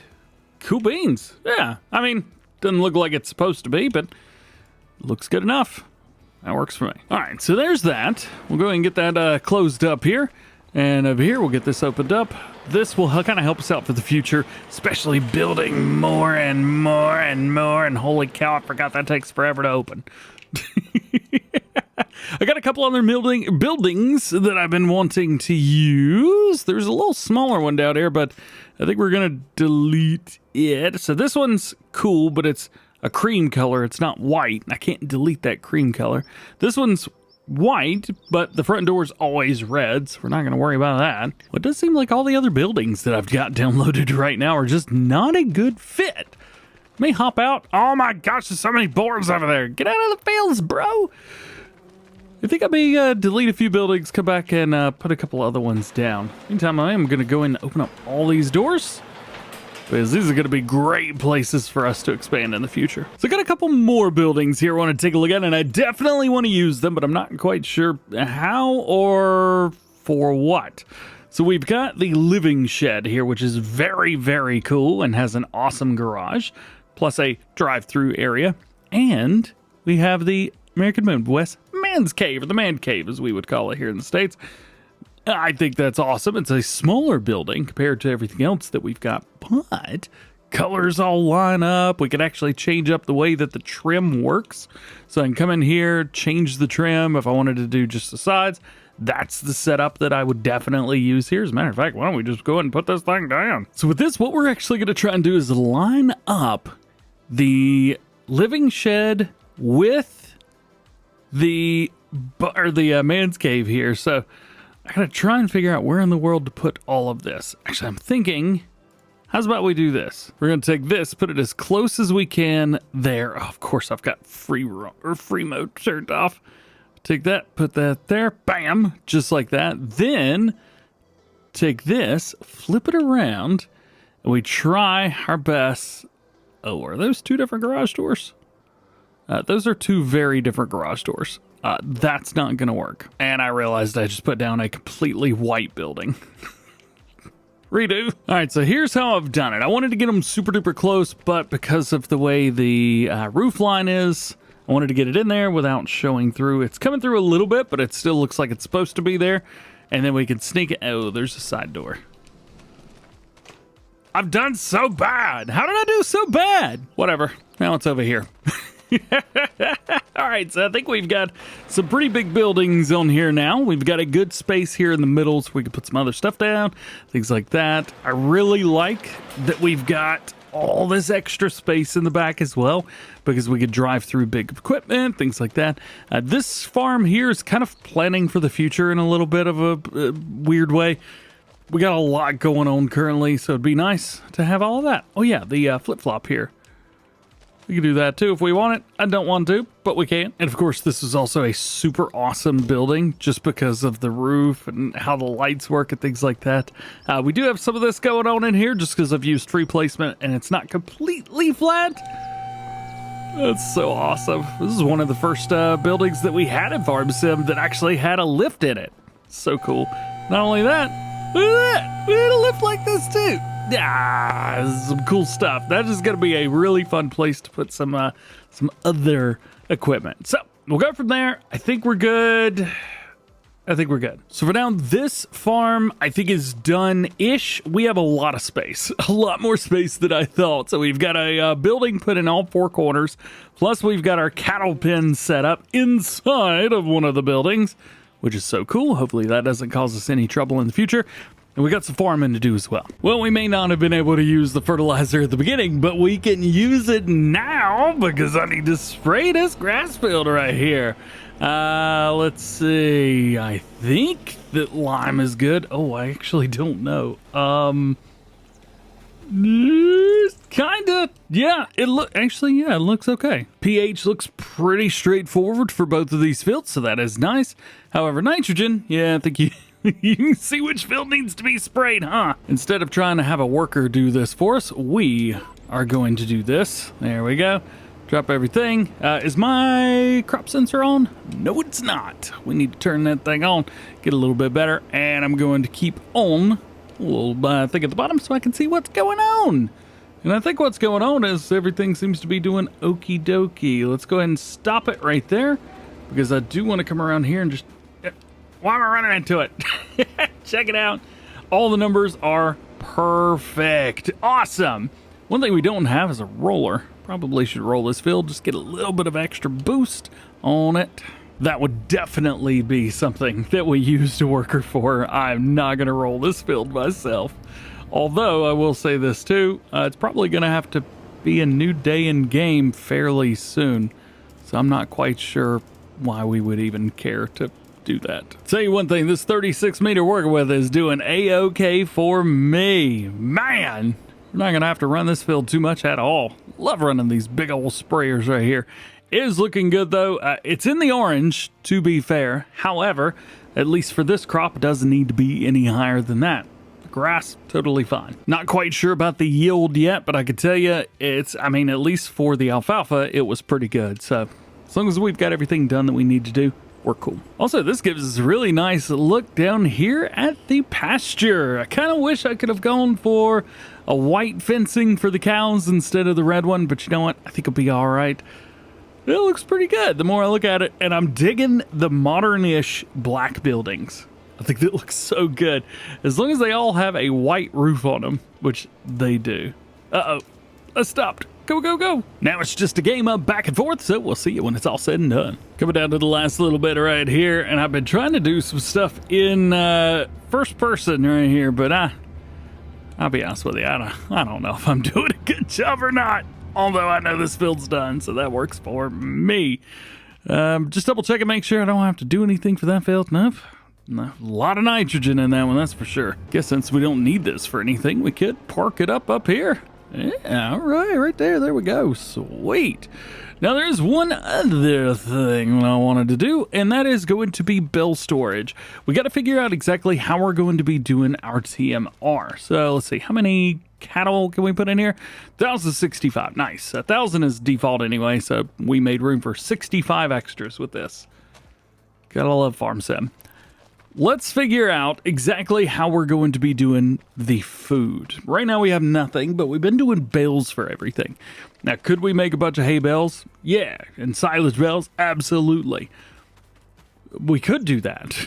Cool beans. Yeah, I mean, doesn't look like it's supposed to be, but looks good enough. That works for me. All right, so there's that. We'll go ahead and get that closed up here. And over here, we'll get this opened up. This will kind of help us out for the future, especially building more and more and more. And holy cow, I forgot that takes forever to open. I got a couple other buildings that I've been wanting to use. There's a little smaller one down here, but I think we're going to delete it. So this one's cool, but it's a cream color. It's not white. I can't delete that cream color. This one's white, but the front door is always red, so we're not going to worry about that. Well, it does seem like all the other buildings that I've got downloaded right now are just not a good fit. Let me hop out. Oh my gosh, there's so many boards over there. Get out of the fields, bro. I think I may delete a few buildings, come back and put a couple other ones down. Meantime, I am going to go in and open up all these doors, because these are going to be great places for us to expand in the future. So I got a couple more buildings here I want to take a look at, and I definitely want to use them, but I'm not quite sure how or for what. So we've got the living shed here, which is very, very cool and has an awesome garage, plus a drive-through area. And we have the American Midwest Man's Cave, or the Man Cave as we would call it here in the States. I think that's awesome. It's a smaller building compared to everything else that we've got, but colors all line up. We can actually change up the way that the trim works. So I can come in here, change the trim if I wanted to do just the sides. That's the setup that I would definitely use here. As a matter of fact, why don't we just go ahead and put this thing down? So with this, what we're actually going to try and do is line up the living shed with the man's cave here. So I gotta try and figure out where in the world to put all of this. Actually, I'm thinking, how's about we do this? We're gonna take this, put it as close as we can there. Oh, of course, I've got free mode turned off. Take that, put that there, bam, just like that. Then take this, flip it around, and we try our best. Oh, are those two different garage doors? Those are two very different garage doors. That's not going to work. And I realized I just put down a completely white building. Redo. All right, so here's how I've done it. I wanted to get them super duper close, but because of the way the roof line is, I wanted to get it in there without showing through. It's coming through a little bit, but it still looks like it's supposed to be there. And then we can sneak it. Oh, there's a side door. I've done so bad. How did I do so bad? Whatever. Now it's over here. All right, so I think we've got some pretty big buildings on here now. We've got a good space here in the middle so we can put some other stuff down, things like that. I really like that we've got all this extra space in the back as well, because we could drive through big equipment, things like that. This farm here is kind of planning for the future in a little bit of a weird way. We got a lot going on currently, so it'd be nice to have all of that. Oh yeah, the flip-flop here. We can do that too if we want it. I don't want to, but we can. And of course, this is also a super awesome building just because of the roof and how the lights work and things like that. We do have some of this going on in here just because I've used tree placement and it's not completely flat. That's so awesome. This is one of the first buildings that we had in Farm Sim that actually had a lift in it. So cool. Not only that, look at that. We had a lift like this too. Ah, this is some cool stuff. That is going to be a really fun place to put some other equipment. So we'll go from there. I think we're good. So for now, this farm, I think, is done-ish. We have a lot of space, a lot more space than I thought. So we've got a building put in all four corners. Plus, we've got our cattle pen set up inside of one of the buildings, which is so cool. Hopefully that doesn't cause us any trouble in the future. And we got some farming to do as well. Well, we may not have been able to use the fertilizer at the beginning, but we can use it now because I need to spray this grass field right here. Let's see. I think that lime is good. Oh, I actually don't know. Kinda. Yeah, it looks okay. pH looks pretty straightforward for both of these fields, so that is nice. However, nitrogen, yeah, I think you can see which field needs to be sprayed, huh? Instead of trying to have a worker do this for us, we are going to do this. There we go. Drop everything. Is my crop sensor on? No, it's not. We need to turn that thing on, get a little bit better, and I'm going to keep on a little thing at the bottom so I can see what's going on. And I think what's going on is everything seems to be doing okie dokie. Let's go ahead and stop it right there because I do want to come around here and just... Why am I running into it? Check it out. All the numbers are perfect. Awesome. One thing we don't have is a roller. Probably should roll this field, just get a little bit of extra boost on it. That would definitely be something that we used a worker for. I'm not going to roll this field myself. Although, I will say this too, it's probably going to have to be a new day in game fairly soon. So I'm not quite sure why we would even care to do that. Tell you one thing, this 36 meter working with is doing A-OK for me. Man, We're not going to have to run this field too much at all. Love running these big old sprayers right here. It is looking good, though. It's in the orange, to be fair. However, at least for this crop, it doesn't need to be any higher than that. The grass, totally fine. Not quite sure about the yield yet, but I could tell you I mean, at least for the alfalfa, it was pretty good. So as long as we've got everything done that we need to do, we're cool. Also, this gives us a really nice look down here at the pasture. I kind of wish I could have gone for a white fencing for the cows instead of the red one, but you know what? I think it'll be all right. It looks pretty good the more I look at it, and I'm digging the modern-ish black buildings. I think that looks so good. As long as they all have a white roof on them, which they do. Uh-oh. I stopped. Go, go, go. Now it's just a game of back and forth, so we'll see you when it's all said and done. Coming down to the last little bit right here, and I've been trying to do some stuff in first person right here, but I'll be honest with you, I don't know if I'm doing a good job or not. Although I know this field's done, so that works for me. Just double check and make sure I don't have to do anything for that field. Nope. No, a lot of nitrogen in that one, that's for sure. Guess since we don't need this for anything, we could park it up here. Yeah, all right there. There we go. Sweet. Now, there's one other thing that I wanted to do, and that is going to be bale storage. We got to figure out exactly how we're going to be doing our TMR. So let's see, how many cattle can we put in here? 1,065. Nice. 1,000 is default anyway, so we made room for 65 extras with this. Gotta love farm sim. Let's figure out exactly how we're going to be doing the food. Right now we have nothing, but we've been doing bales for everything. Now, could we make a bunch of hay bales? Yeah. And silage bales? Absolutely. We could do that.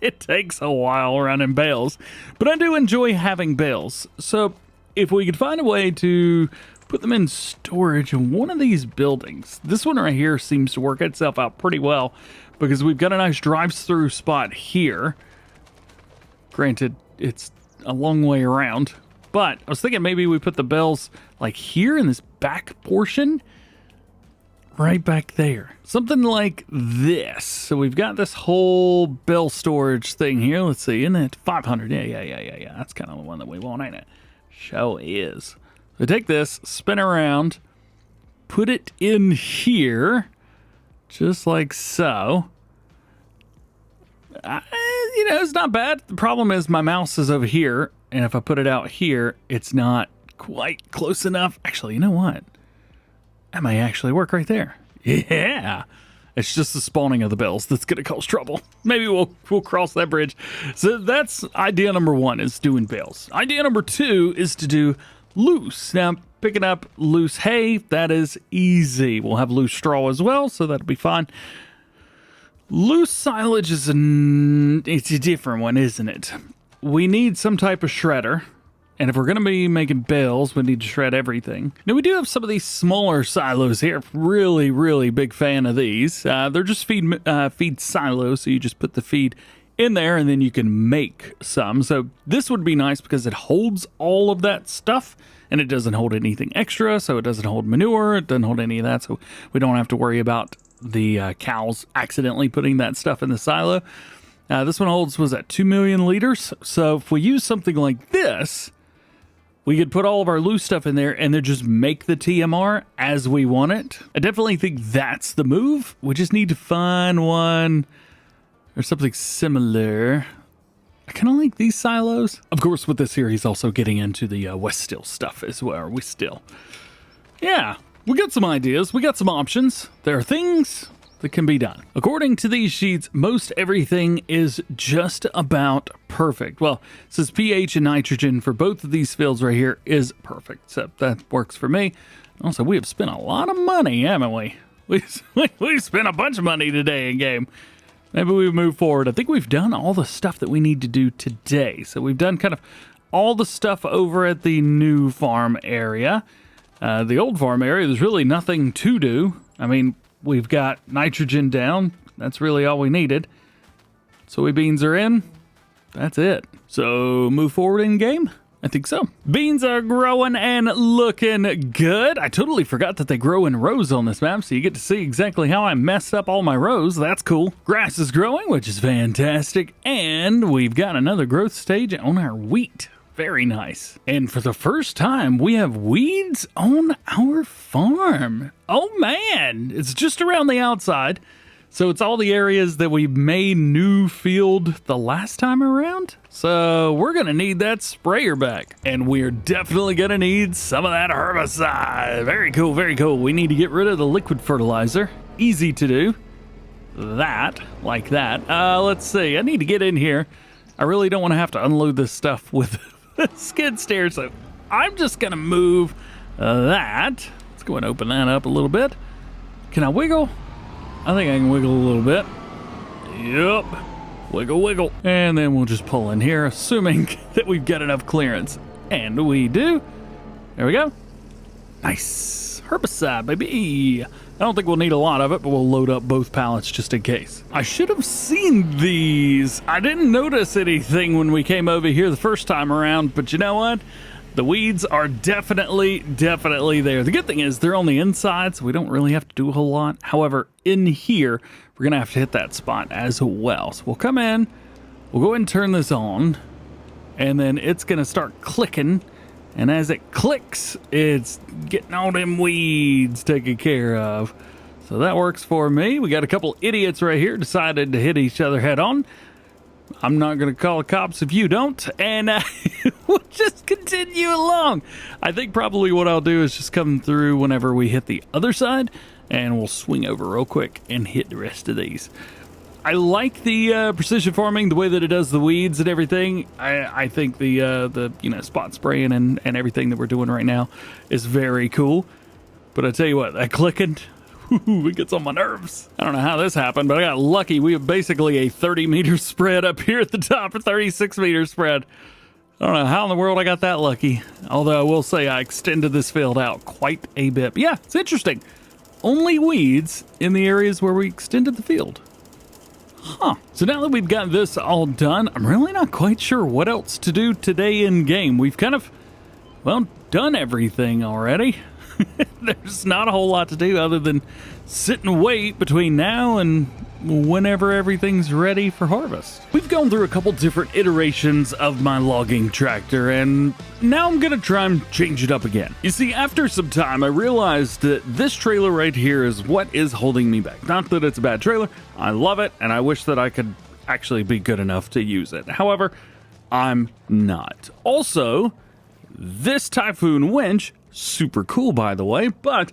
It takes a while running bales, but I do enjoy having bales. So if we could find a way to put them in storage in one of these buildings, this one right here seems to work itself out pretty well, because we've got a nice drive-through spot here. Granted, it's a long way around, but I was thinking maybe we put the bales like here in this back portion, right back there. Something like this. So we've got this whole bale storage thing here. Let's see, isn't it 500? Yeah. That's kind of the one that we want, ain't it? Show is. So take this, spin around, put it in here, just like so. You know, it's not bad. The problem is my mouse is over here, and if I put it out here, it's not quite close enough. Actually, you know what? That may actually work right there. Yeah. It's just the spawning of the bales that's going to cause trouble. Maybe we'll cross that bridge. So that's idea number one, is doing bales. Idea number two is to do loose. Now, picking up loose hay, that is easy. We'll have loose straw as well, so that'll be fine. Loose silage is it's a different one, isn't it? We need some type of shredder. And if we're going to be making bales, we need to shred everything. Now, we do have some of these smaller silos here. Really, really big fan of these. They're just feed silos, so you just put the feed in there and then you can make some. So this would be nice because it holds all of that stuff and it doesn't hold anything extra. So it doesn't hold manure. It doesn't hold any of that. So we don't have to worry about the cows accidentally putting that stuff in the silo. This one holds, was that 2 million liters? So if we use something like this, we could put all of our loose stuff in there and then just make the TMR as we want it. I definitely think that's the move. We just need to find one or something similar. I kind of like these silos. Of course, with this here, he's also getting into the West Still stuff as well. Are we still? Yeah, we got some ideas. We got some options. There are things that can be done. According to these sheets, most everything is just about perfect. Well, it says pH and nitrogen for both of these fields right here is perfect. So that works for me. Also, we have spent a lot of money, haven't we? We've spent a bunch of money today in game. Maybe we move forward. I think we've done all the stuff that we need to do today. So we've done kind of all the stuff over at the new farm area. The old farm area, there's really nothing to do. I mean, we've got nitrogen down. That's really all we needed. Soybeans are in. That's it. So move forward in game? I think so. Beans are growing and looking good. I totally forgot that they grow in rows on this map, so you get to see exactly how I messed up all my rows. That's cool. Grass is growing, which is fantastic. And we've got another growth stage on our wheat. Very nice. And for the first time, we have weeds on our farm. Oh man, it's just around the outside. So it's all the areas that we made new field the last time around. So we're gonna need that sprayer back. And we're definitely gonna need some of that herbicide. Very cool, very cool. We need to get rid of the liquid fertilizer. Easy to do. That, like that. Let's see, I need to get in here. I really don't wanna have to unload this stuff with skid steer, so I'm just gonna move that. Let's go and open that up a little bit. Can I wiggle? I think I can wiggle a little bit. Yep. Wiggle, wiggle. And then we'll just pull in here, assuming that we've got enough clearance. And we do. There we go. Nice. Herbicide, baby. I don't think we'll need a lot of it, but we'll load up both pallets just in case. I should have seen these. I didn't notice anything when we came over here the first time around, but you know what? The weeds are definitely there. The good thing is they're on the inside, so we don't really have to do a whole lot. However, in here, we're gonna have to hit that spot as well. So we'll come in, we'll go ahead and turn this on, and then it's gonna start clicking. And as it clicks, it's getting all them weeds taken care of. So that works for me. We got a couple idiots right here decided to hit each other head on. I'm not going to call the cops if you don't. And we'll just continue along. I think probably what I'll do is just come through whenever we hit the other side. And we'll swing over real quick and hit the rest of these. I like the precision farming, the way that it does the weeds and everything. I think the spot spraying and everything that we're doing right now is very cool. But I tell you what, that clicking, it gets on my nerves. I don't know how this happened, but I got lucky. We have basically a 30-meter spread up here at the top, a 36-meter spread. I don't know how in the world I got that lucky. Although I will say I extended this field out quite a bit. But yeah, it's interesting. Only weeds in the areas where we extended the field. Huh. So now that we've got this all done, I'm really not quite sure what else to do today in game. We've kind of, well, done everything already. There's not a whole lot to do other than sit and wait between now and whenever everything's ready for harvest. We've gone through a couple different iterations of my logging tractor, and now I'm gonna try and change it up again. You see, after some time, I realized that this trailer right here is what is holding me back. Not that it's a bad trailer, I love it, and I wish that I could actually be good enough to use it. However, I'm not. Also, this Typhoon winch, super cool by the way, but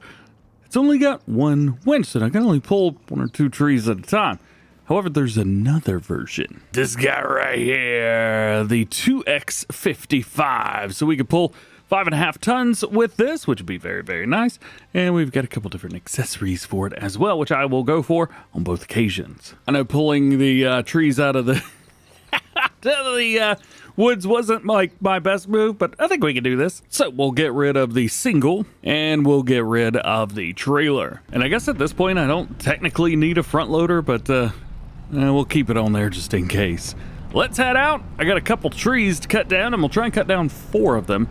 it's only got one winch and I can only pull 1 or 2 trees at a time. However, there's another version. This guy right here, the 2X55. So we could pull 5.5 tons with this, which would be very, very nice. And we've got a couple different accessories for it as well, which I will go for on both occasions. I know pulling the trees out of the woods wasn't like my best move, but I think we can do this. So we'll get rid of the single and we'll get rid of the trailer. And I guess at this point I don't technically need a front loader, but we'll keep it on there just in case. Let's head out. I got a couple trees to cut down and we'll try and cut down 4 of them.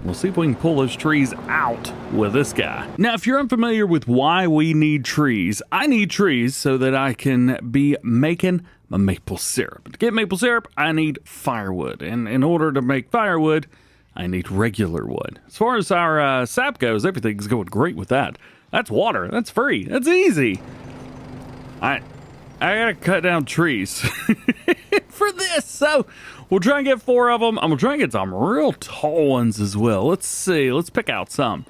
We'll see if we can pull those trees out with this guy. Now, if you're unfamiliar with why we need trees, I need trees so that I can be making my maple syrup. To get maple syrup, I need firewood. And in order to make firewood, I need regular wood. As far as our sap goes, everything's going great with that. That's water. That's free. That's easy. I gotta cut down trees for this. So we'll try and get 4 of them. I'm gonna try and get some real tall ones as well. Let's see. Let's pick out some.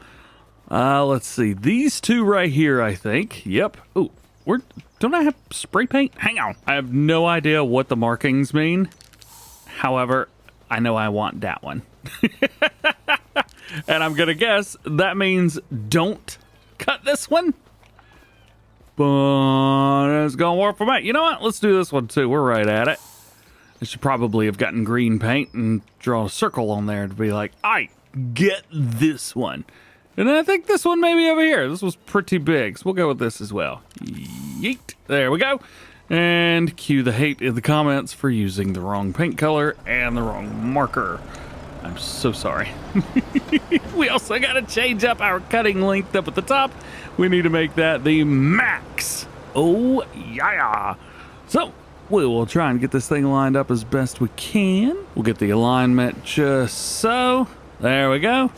Let's see. These 2 right here, I think. Yep. Oh, don't I have spray paint? Hang on. I have no idea what the markings mean. However, I know I want that one. And I'm gonna guess that means don't cut this one. But it's gonna work for me. You know what? Let's do this one too. We're right at it. I should probably have gotten green paint and draw a circle on there to be like, I get this one. And I think this one may be over here. This was pretty big, so we'll go with this as well. Yeet. There we go. And cue the hate in the comments for using the wrong paint color and the wrong marker. I'm so sorry. We also got to change up our cutting length up at the top. We need to make that the max. Oh, yeah. So, We will try and get this thing lined up as best we can. We'll get the alignment just so. There we go.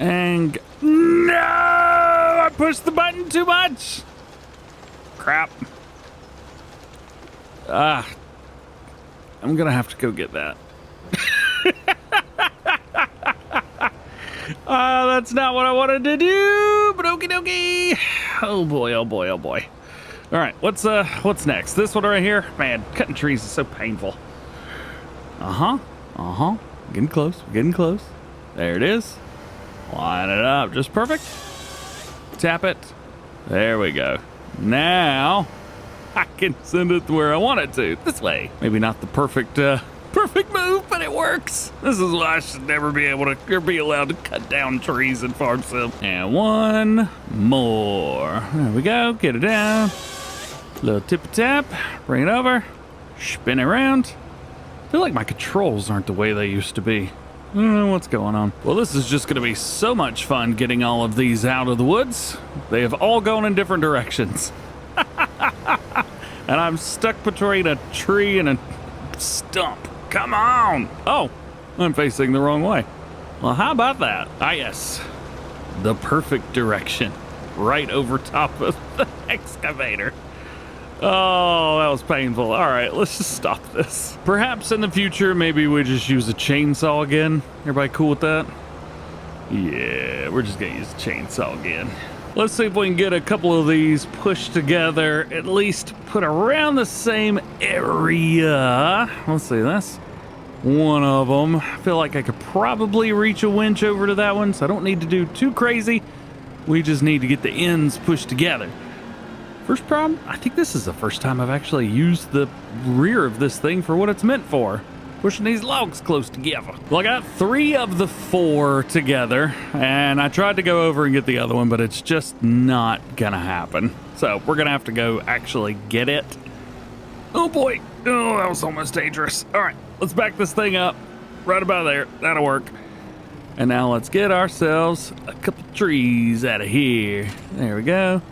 And no! I pushed the button too much! Crap. I'm gonna have to go get that. That's not what I wanted to do, but okie dokie. Oh boy, oh boy, oh boy. All right, what's next? This one right here? Man, cutting trees is so painful. Getting close, we're getting close. There it is. Line it up, just perfect. Tap it. There we go. Now, I can send it to where I want it to. This way. Maybe not the perfect move, but it works. This is why I should never be able to, or be allowed to cut down trees in farm sim. And one more. There we go, get it down. Little tippy tap, bring it over, spin it around. I feel like my controls aren't the way they used to be. I don't know what's going on. Well, this is just gonna be so much fun getting all of these out of the woods. They have all gone in different directions. And I'm stuck between a tree and a stump. Come on! Oh, I'm facing the wrong way. Well, how about that? Ah, yes. The perfect direction. Right over top of the excavator. Oh, that was painful. All right, let's just stop this. Perhaps in the future, maybe we just use a chainsaw again. Everybody cool with that? Yeah, we're just gonna use a chainsaw again. Let's see if we can get a couple of these pushed together, at least put around the same area. Let's see, that's one of them. I feel like I could probably reach a winch over to that one, so I don't need to do too crazy. We just need to get the ends pushed together. First problem, I think this is the first time I've actually used the rear of this thing for what it's meant for. Pushing these logs close together. Well, I got 3 of the 4 together, and I tried to go over and get the other one, but it's just not gonna happen. So we're gonna have to go actually get it. Oh boy, oh, that was almost dangerous. All right, let's back this thing up right about there. That'll work. And now let's get ourselves a couple trees out of here. There we go.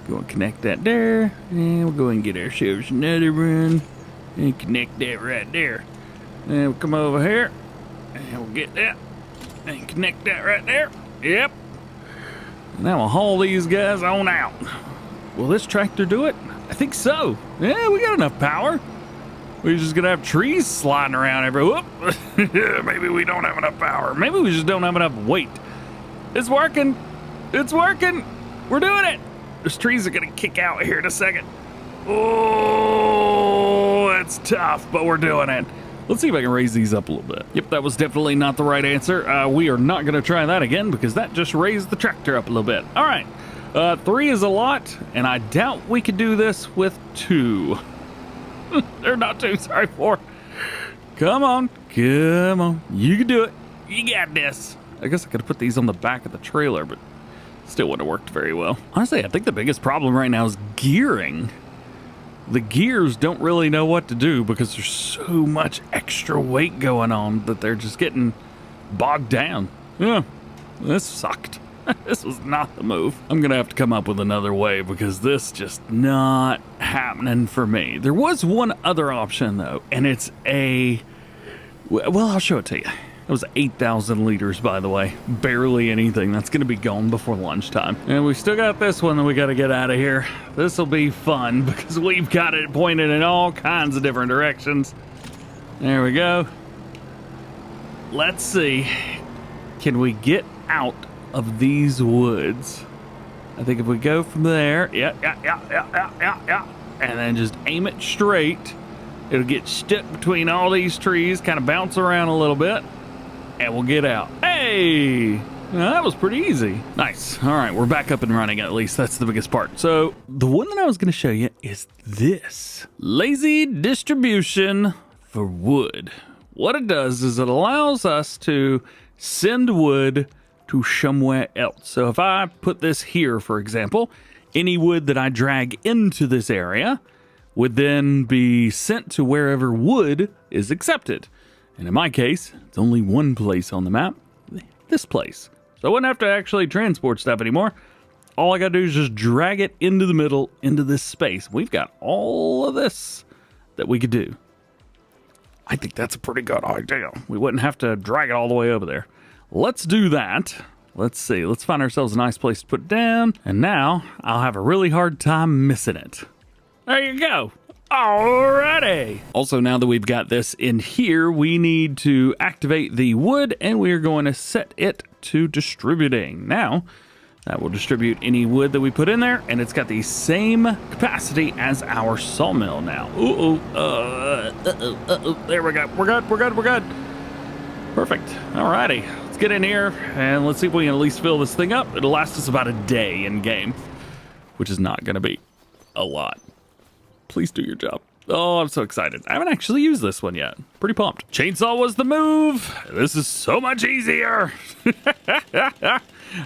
Go and connect that there, and we'll go and get ourselves another one and connect that right there. And we'll come over here and we'll get that and connect that right there. Yep. And now we'll haul these guys on out. Will this tractor do it? I think so. Yeah, we got enough power. We're just gonna have trees sliding around everywhere. Maybe we don't have enough power. Maybe we just don't have enough weight. It's working. It's working. We're doing it. Those trees are gonna kick out here in a second. Oh, that's tough, but we're doing it. Let's see if I can raise these up a little bit. Yep, that was definitely not the right answer. We are not gonna try that again because that just raised the tractor up a little bit. All right, 3 is a lot, and I doubt we could do this with 2. They're not 2, sorry, 4. Come on, come on. You can do it. You got this. I guess I could have put these on the back of the trailer, but still wouldn't have worked very well. Honestly, I think the biggest problem right now is gearing. The gears don't really know what to do because there's so much extra weight going on that they're just getting bogged down. Yeah, this sucked. This was not the move. I'm gonna have to come up with another way because this just not happening for me. There was one other option though, and it's well, I'll show it to you. That was 8,000 liters, by the way. Barely anything. That's going to be gone before lunchtime. And we still got this one that we got to get out of here. This will be fun because we've got it pointed in all kinds of different directions. There we go. Let's see. Can we get out of these woods? I think if we go from there, yeah, and then just aim it straight, it'll get stuck between all these trees, kind of bounce around a little bit. And we'll get out. Hey, that was pretty easy. Nice. All right, we're back up and running at least. That's the biggest part. So the one that I was going to show you is this. Lazy distribution for wood. What it does is it allows us to send wood to somewhere else. So if I put this here, for example, any wood that I drag into this area would then be sent to wherever wood is accepted. And in my case, it's only one place on the map, this place. So I wouldn't have to actually transport stuff anymore. all I gotta do is just drag it into the middle, into this space. We've got all of this that we could do. I think that's a pretty good idea. We wouldn't have to drag it all the way over there. Let's do that. Let's see. Let's find ourselves a nice place to put it down. And now I'll have a really hard time missing it. There you go. Alrighty. Also, now that we've got this in here, we need to activate the wood, and we are going to set it to distributing. Now, that will distribute any wood that we put in there, and it's got the same capacity as our sawmill now. There we go. We're good. Perfect. Alrighty. Let's get in here, and let's see if we can at least fill this thing up. It'll last us about a day in game, which is not going to be a lot. Please do your job. Oh, I'm so excited. I haven't actually used this one yet. Pretty pumped. Chainsaw was the move. This is so much easier. All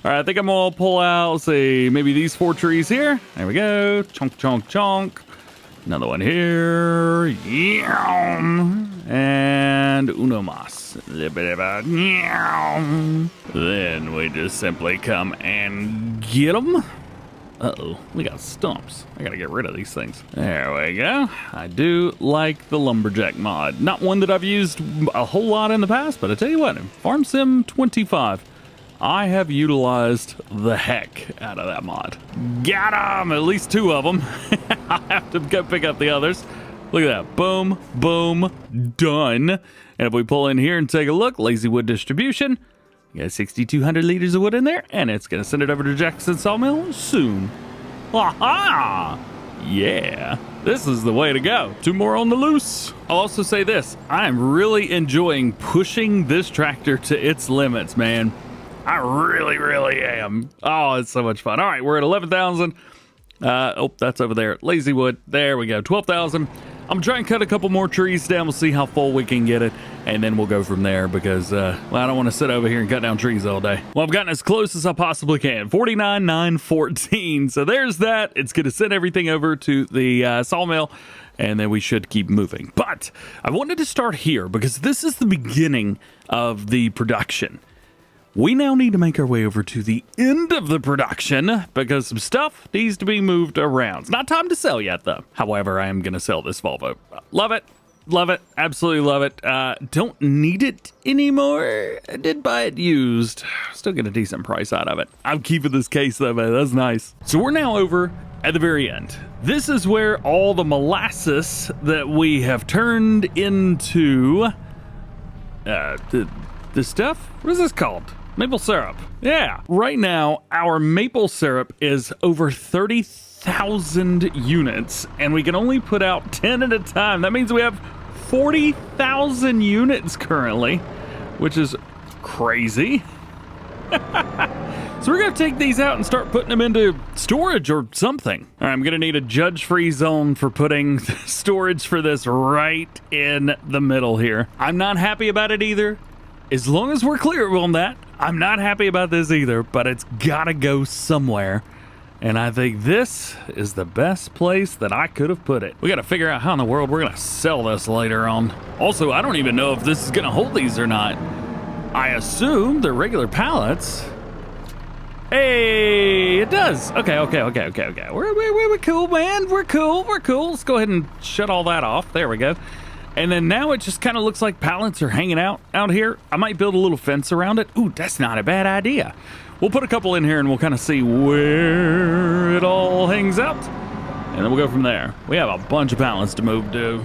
right, I think I'm gonna pull out, let's see, maybe these 4 trees here. There we go. Chunk, chunk, chunk. Another one here. Yum. And uno mas. Then we just simply come and get them. Uh-oh, we got stumps. I gotta get rid of these things. There we go. I do like the lumberjack mod. Not one that I've used a whole lot in the past, but I tell you what, in Farm Sim 25, I have utilized the heck out of that mod. Got them! At least 2 of them. I'll have to go pick up the others. Look at that. Boom, boom, done. And if we pull in here and take a look, lazy wood distribution, we got 6,200 liters of wood in there, and it's going to send it over to Jackson Sawmill soon. Aha! Yeah, this is the way to go. 2 more on the loose. I'll also say this. I'm really enjoying pushing this tractor to its limits, man. I really, really am. Oh, it's so much fun. All right, we're at 11,000. Oh, that's over there. Lazy wood. There we go. 12,000. I'm trying to cut a couple more trees down. We'll see how full we can get it, and then we'll go from there because, well, I don't want to sit over here and cut down trees all day. Well, I've gotten as close as I possibly can. 49,914. So there's that. It's going to send everything over to the sawmill, and then we should keep moving. But I wanted to start here because this is the beginning of the production. We now need to make our way over to the end of the production because some stuff needs to be moved around. It's not time to sell yet, though. However, I am going to sell this Volvo. Love it. Love it. Absolutely love it. Don't need it anymore. I did buy it used. Still get a decent price out of it. I'm keeping this case, though, man. That's nice. So we're now over at the very end. This is where all the molasses that we have turned into the stuff. What is this called? Maple syrup. Yeah. Right now, our maple syrup is over 30,000 units, and we can only put out 10 at a time. That means we have 40,000 units currently, which is crazy. So we're going to take these out and start putting them into storage or something. All right, I'm going to need a judge-free zone for putting storage for this right in the middle here. I'm not happy about it either. As long as we're clear on that, I'm not happy about this either, but it's gotta go somewhere. And I think this is the best place that I could have put it. We gotta figure out how in the world we're gonna sell this later on. Also, I don't even know if this is gonna hold these or not. I assume they're regular pallets. Hey, it does. Okay. We're cool, man. We're cool. Let's go ahead and shut all that off. There we go. And then now it just kind of looks like pallets are hanging out here. I might build a little fence around it. Ooh, that's not a bad idea. We'll put a couple in here and we'll kind of see where it all hangs out. And then we'll go from there. We have a bunch of pallets to move to.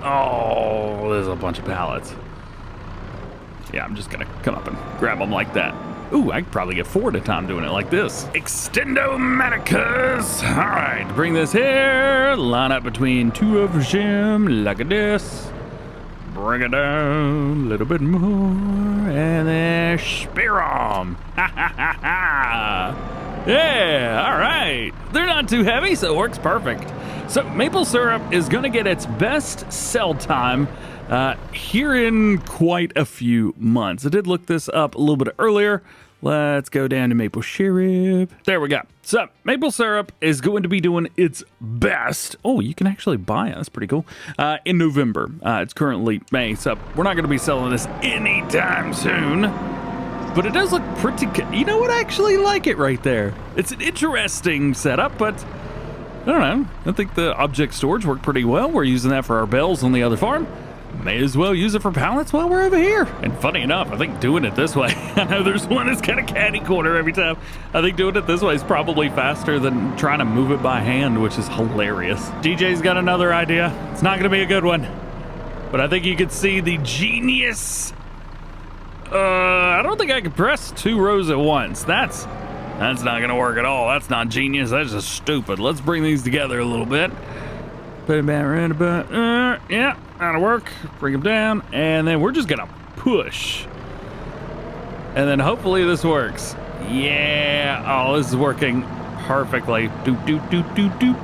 Oh, there's a bunch of pallets. Yeah, I'm just going to come up and grab them like that. Ooh, I could probably get 4 at a time doing it like this. Extendo-maticas. All right, bring this here. Line up between 2 of them like this. Bring it down a little bit more. And then spear them. Ha, ha, ha, ha. Yeah, all right. They're not too heavy, so it works perfect. So maple syrup is going to get its best sell time here in quite a few months. I did look this up a little bit earlier. Let's go down to maple syrup. There we go. So maple syrup is going to be doing its best. Oh, you can actually buy it. That's pretty cool. In November. It's currently May, so we're not going to be selling this anytime soon. but it does look pretty good. You know what? I actually like it right there. It's an interesting setup, but I don't know. I think the object storage worked pretty well. We're using that for our bales on the other farm. May as well use it for pallets while we're over here. And funny enough, I think doing it this way, I know there's one that's kind of catty corner every time. I think doing it this way is probably faster than trying to move it by hand, which is hilarious. DJ's got another idea. It's not going to be a good one, but I think you could see the genius. I don't think I can press 2 rows at once. That's not going to work at all. That's not genius. That's just stupid. Let's bring these together a little bit. Put it back right about. Yeah, that'll work. Bring them down, and then we're just going to push. And then hopefully this works. Yeah. Oh, this is working perfectly. Doot, doot, doot, doot, doot.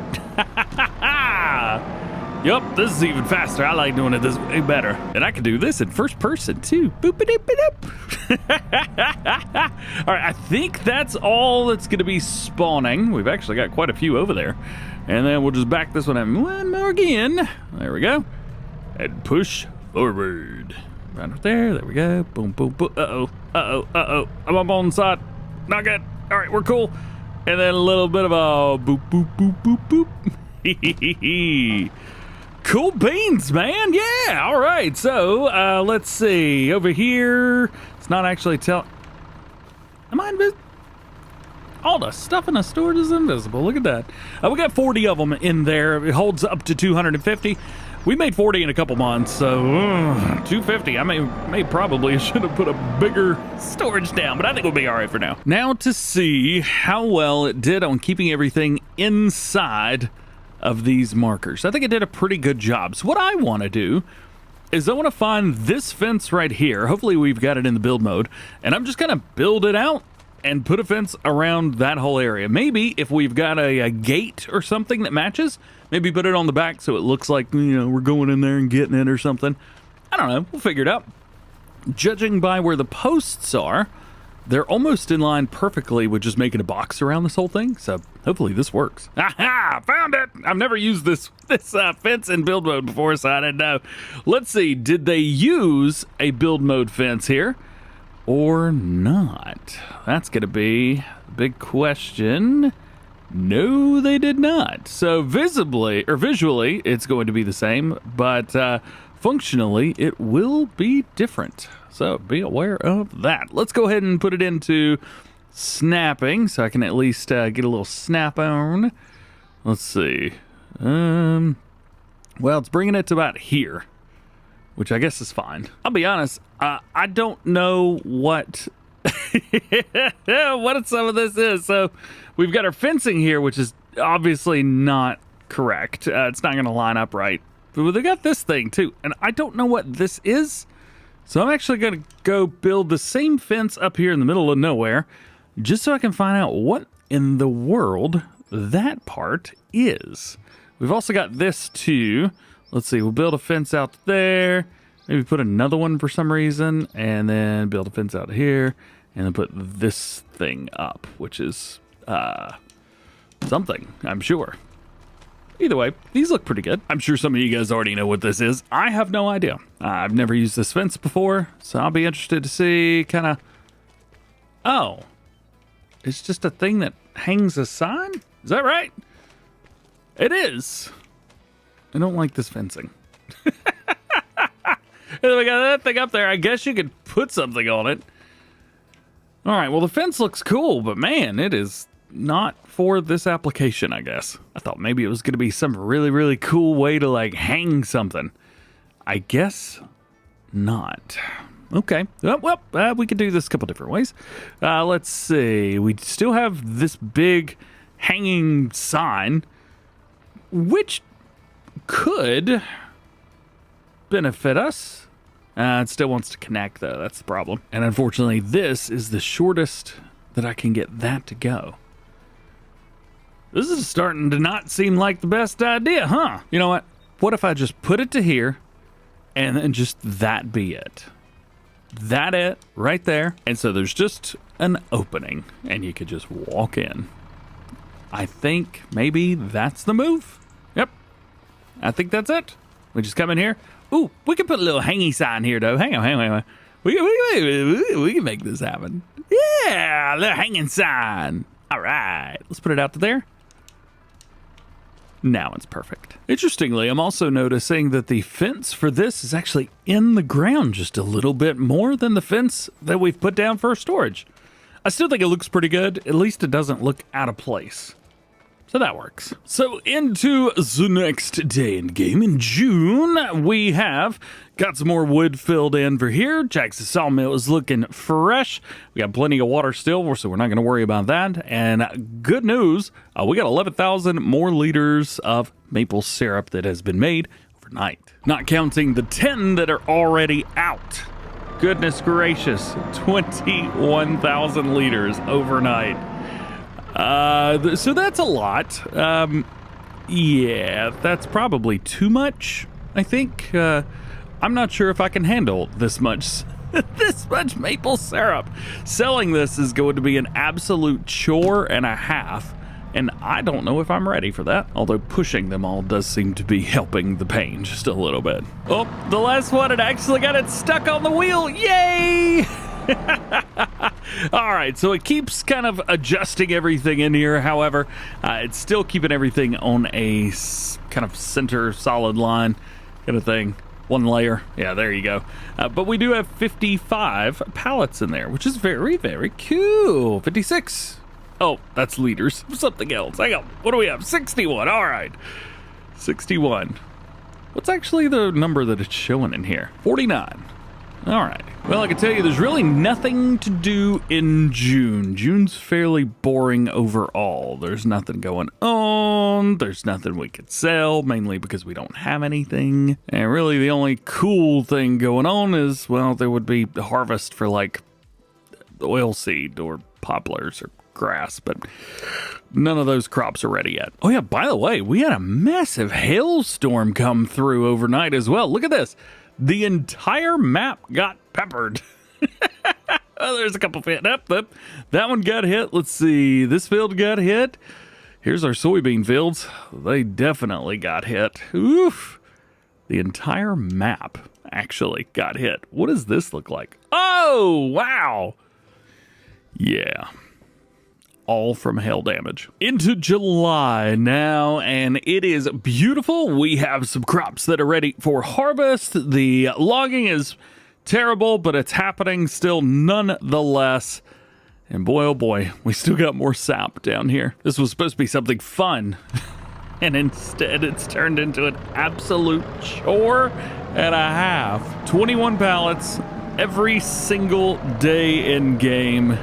Yup, this is even faster. I like doing it this way better. And I can do this in first person too. Boop-a-doop-a-doop. All right, I think that's all that's going to be spawning. We've actually got quite a few over there. And then we'll just back this one up one more again. There we go. And push forward. Right there. There we go. Boom, boom, boom. Uh-oh. Uh-oh. Uh-oh. I'm up on the side. Not good. All right, we're cool. And then a little bit of a boop, boop, boop, boop, boop. Cool beans, man. Yeah. All right. So let's see. Over here, it's not actually Am I invisible? All the stuff in the storage is invisible. Look at that. We got 40 of them in there. It holds up to 250. We made 40 in a couple months, so 250. I probably should have put a bigger storage down, but I think we'll be all right for now. Now to see how well it did on keeping everything inside of these markers. I think it did a pretty good job. So what I want to do is I want to find this fence right here. Hopefully we've got it in the build mode, and I'm just going to build it out and put a fence around that whole area. Maybe if we've got a gate or something that matches, maybe put it on the back so it looks like, you know, we're going in there and getting it or something. I don't know. We'll figure it out. Judging by where the posts are, they're almost in line perfectly with just making a box around this whole thing. So hopefully this works. Aha! Found it! I've never used this fence in build mode before, so I didn't know. Let's see. Did they use a build mode fence here or not? That's going to be a big question. No, they did not. So visually, it's going to be the same, but functionally, it will be different. So be aware of that. Let's go ahead and put it into snapping so I can at least get a little snap on. Let's see. Well, it's bringing it to about here, which I guess is fine. I'll be honest, I don't know what what some of this is. So we've got our fencing here, which is obviously not correct. It's not going to line up right. But they got this thing too, and I don't know what this is. So I'm actually going to go build the same fence up here in the middle of nowhere, just so I can find out what in the world that part is. We've also got this too. Let's see, we'll build a fence out there, maybe put another one for some reason, and then build a fence out here, and then put this thing up, which is something, I'm sure. Either way, these look pretty good. I'm sure some of you guys already know what this is. I have no idea. I've never used this fence before, so I'll be interested to see kind of... Oh, it's just a thing that hangs a sign? Is that right? It is. I don't like this fencing. And then we got that thing up there. I guess you could put something on it. All right, well, the fence looks cool, but man, it is not for this application, I guess. I thought maybe it was going to be some really, really cool way to, like, hang something. I guess not. Okay. Well, we could do this a couple different ways. Let's see. We still have this big hanging sign, which could benefit us. It still wants to connect, though. That's the problem. And unfortunately, this is the shortest that I can get that to go. This is starting to not seem like the best idea, huh? You know what? What if I just put it to here and then just that be it? That it right there. And so there's just an opening and you could just walk in. I think maybe that's the move. Yep. I think that's it. We just come in here. Ooh, we can put a little hangy sign here, though. Hang on. We can make this happen. Yeah, the hanging sign. All right, let's put it out to there. Now it's perfect. Interestingly, I'm also noticing that the fence for this is actually in the ground just a little bit more than the fence that we've put down for storage. I still think it looks pretty good. At least it doesn't look out of place. So that works. So into the next day in game in June, we have got some more wood filled in for here. Jack's sawmill is looking fresh. We got plenty of water still, so we're not going to worry about that. And good news, we got 11,000 more liters of maple syrup that has been made overnight. Not counting the 10 that are already out. Goodness gracious, 21,000 liters overnight. So that's a lot. Yeah, that's probably too much, I think. I'm not sure if I can handle this much maple syrup. Selling this is going to be an absolute chore and a half, and I don't know if I'm ready for that. Although pushing them all does seem to be helping the pain just a little bit. Oh, the last one, it actually got it stuck on the wheel. Yay! All right, so it keeps kind of adjusting everything in here. However, it's still keeping everything on a kind of center solid line kind of thing. One layer. Yeah, there you go. But we do have 55 pallets in there, which is very, very cool. 56. Oh, that's liters. Something else. Hang on. What do we have? 61. All right. 61. What's actually the number that it's showing in here? 49. All right. Well, I can tell you there's really nothing to do in June. June's fairly boring overall. There's nothing going on. There's nothing we could sell, mainly because we don't have anything. And really the only cool thing going on is, well, there would be the harvest for like oilseed or poplars or grass, but none of those crops are ready yet. Oh yeah, by the way, we had a massive hailstorm come through overnight as well. Look at this. The entire map got peppered. Oh, there's a couple fit up. That one got hit. Let's see. This field got hit. Here's our soybean fields. They definitely got hit. Oof. The entire map actually got hit. What does this look like? Oh, wow. Yeah. All from hail damage. Into July now, and it is beautiful. We have some crops that are ready for harvest. The logging is terrible, but it's happening still nonetheless. And boy, oh boy, we still got more sap down here. This was supposed to be something fun, and instead it's turned into an absolute chore and a half. 21 pallets every single day in game.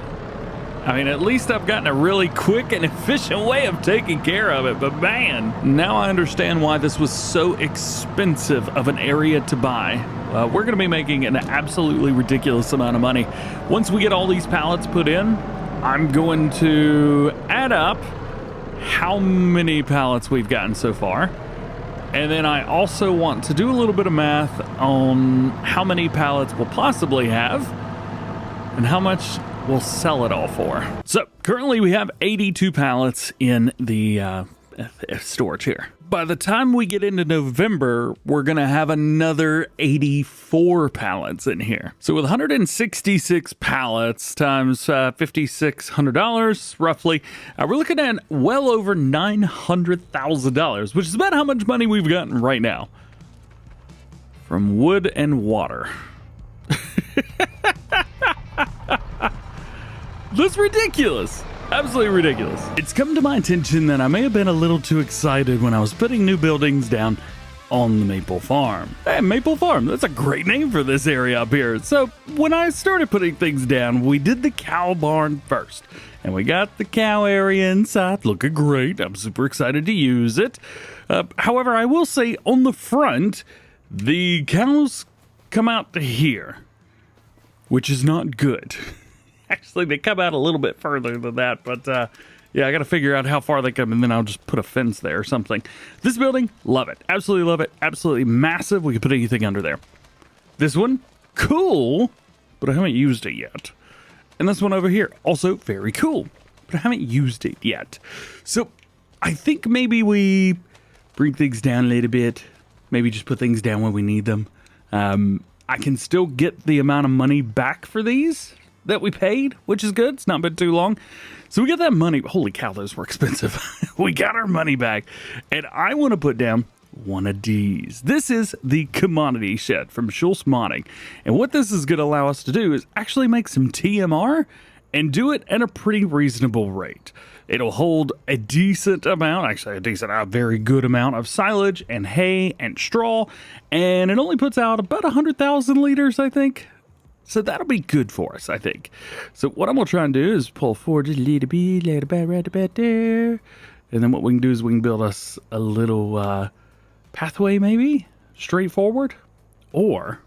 I mean, at least I've gotten a really quick and efficient way of taking care of it, but man, now I understand why this was so expensive of an area to buy. We're going to be making an absolutely ridiculous amount of money. Once we get all these pallets put in, I'm going to add up how many pallets we've gotten so far. And then I also want to do a little bit of math on how many pallets we'll possibly have and how much we'll sell it all for. So currently we have 82 pallets in the storage here. By the time we get into November, we're gonna have another 84 pallets in here. So with 166 pallets times $5,600 roughly, we're looking at well over $900,000, which is about how much money we've gotten right now from wood and water. That's ridiculous. Absolutely ridiculous. It's come to my attention that I may have been a little too excited when I was putting new buildings down on the Maple Farm. Hey, Maple Farm, that's a great name for this area up here. So when I started putting things down, we did the cow barn first. And we got the cow area inside looking great. I'm super excited to use it. However, I will say on the front, the cows come out to here, which is not good. Actually, they come out a little bit further than that, but yeah, I got to figure out how far they come, and then I'll just put a fence there or something. This building, love it. Absolutely love it. Absolutely massive. We can put anything under there. This one, cool, but I haven't used it yet. And this one over here, also very cool, but I haven't used it yet. So I think maybe we bring things down a little bit. Maybe just put things down when we need them. I can still get the amount of money back for these that we paid, which is good. It's not been too long. So we got that money. Holy cow, those were expensive. We got our money back. And I want to put down one of these. This is the commodity shed from Schultz Modding. And what this is going to allow us to do is actually make some TMR and do it at a pretty reasonable rate. It'll hold a decent amount, actually a very good amount of silage and hay and straw. And it only puts out about 100,000 liters, I think. So that'll be good for us, I think. So what I'm going to try and do is pull forward just a little bit, right about there. And then what we can do is we can build us a little pathway, maybe? Straight forward? Or,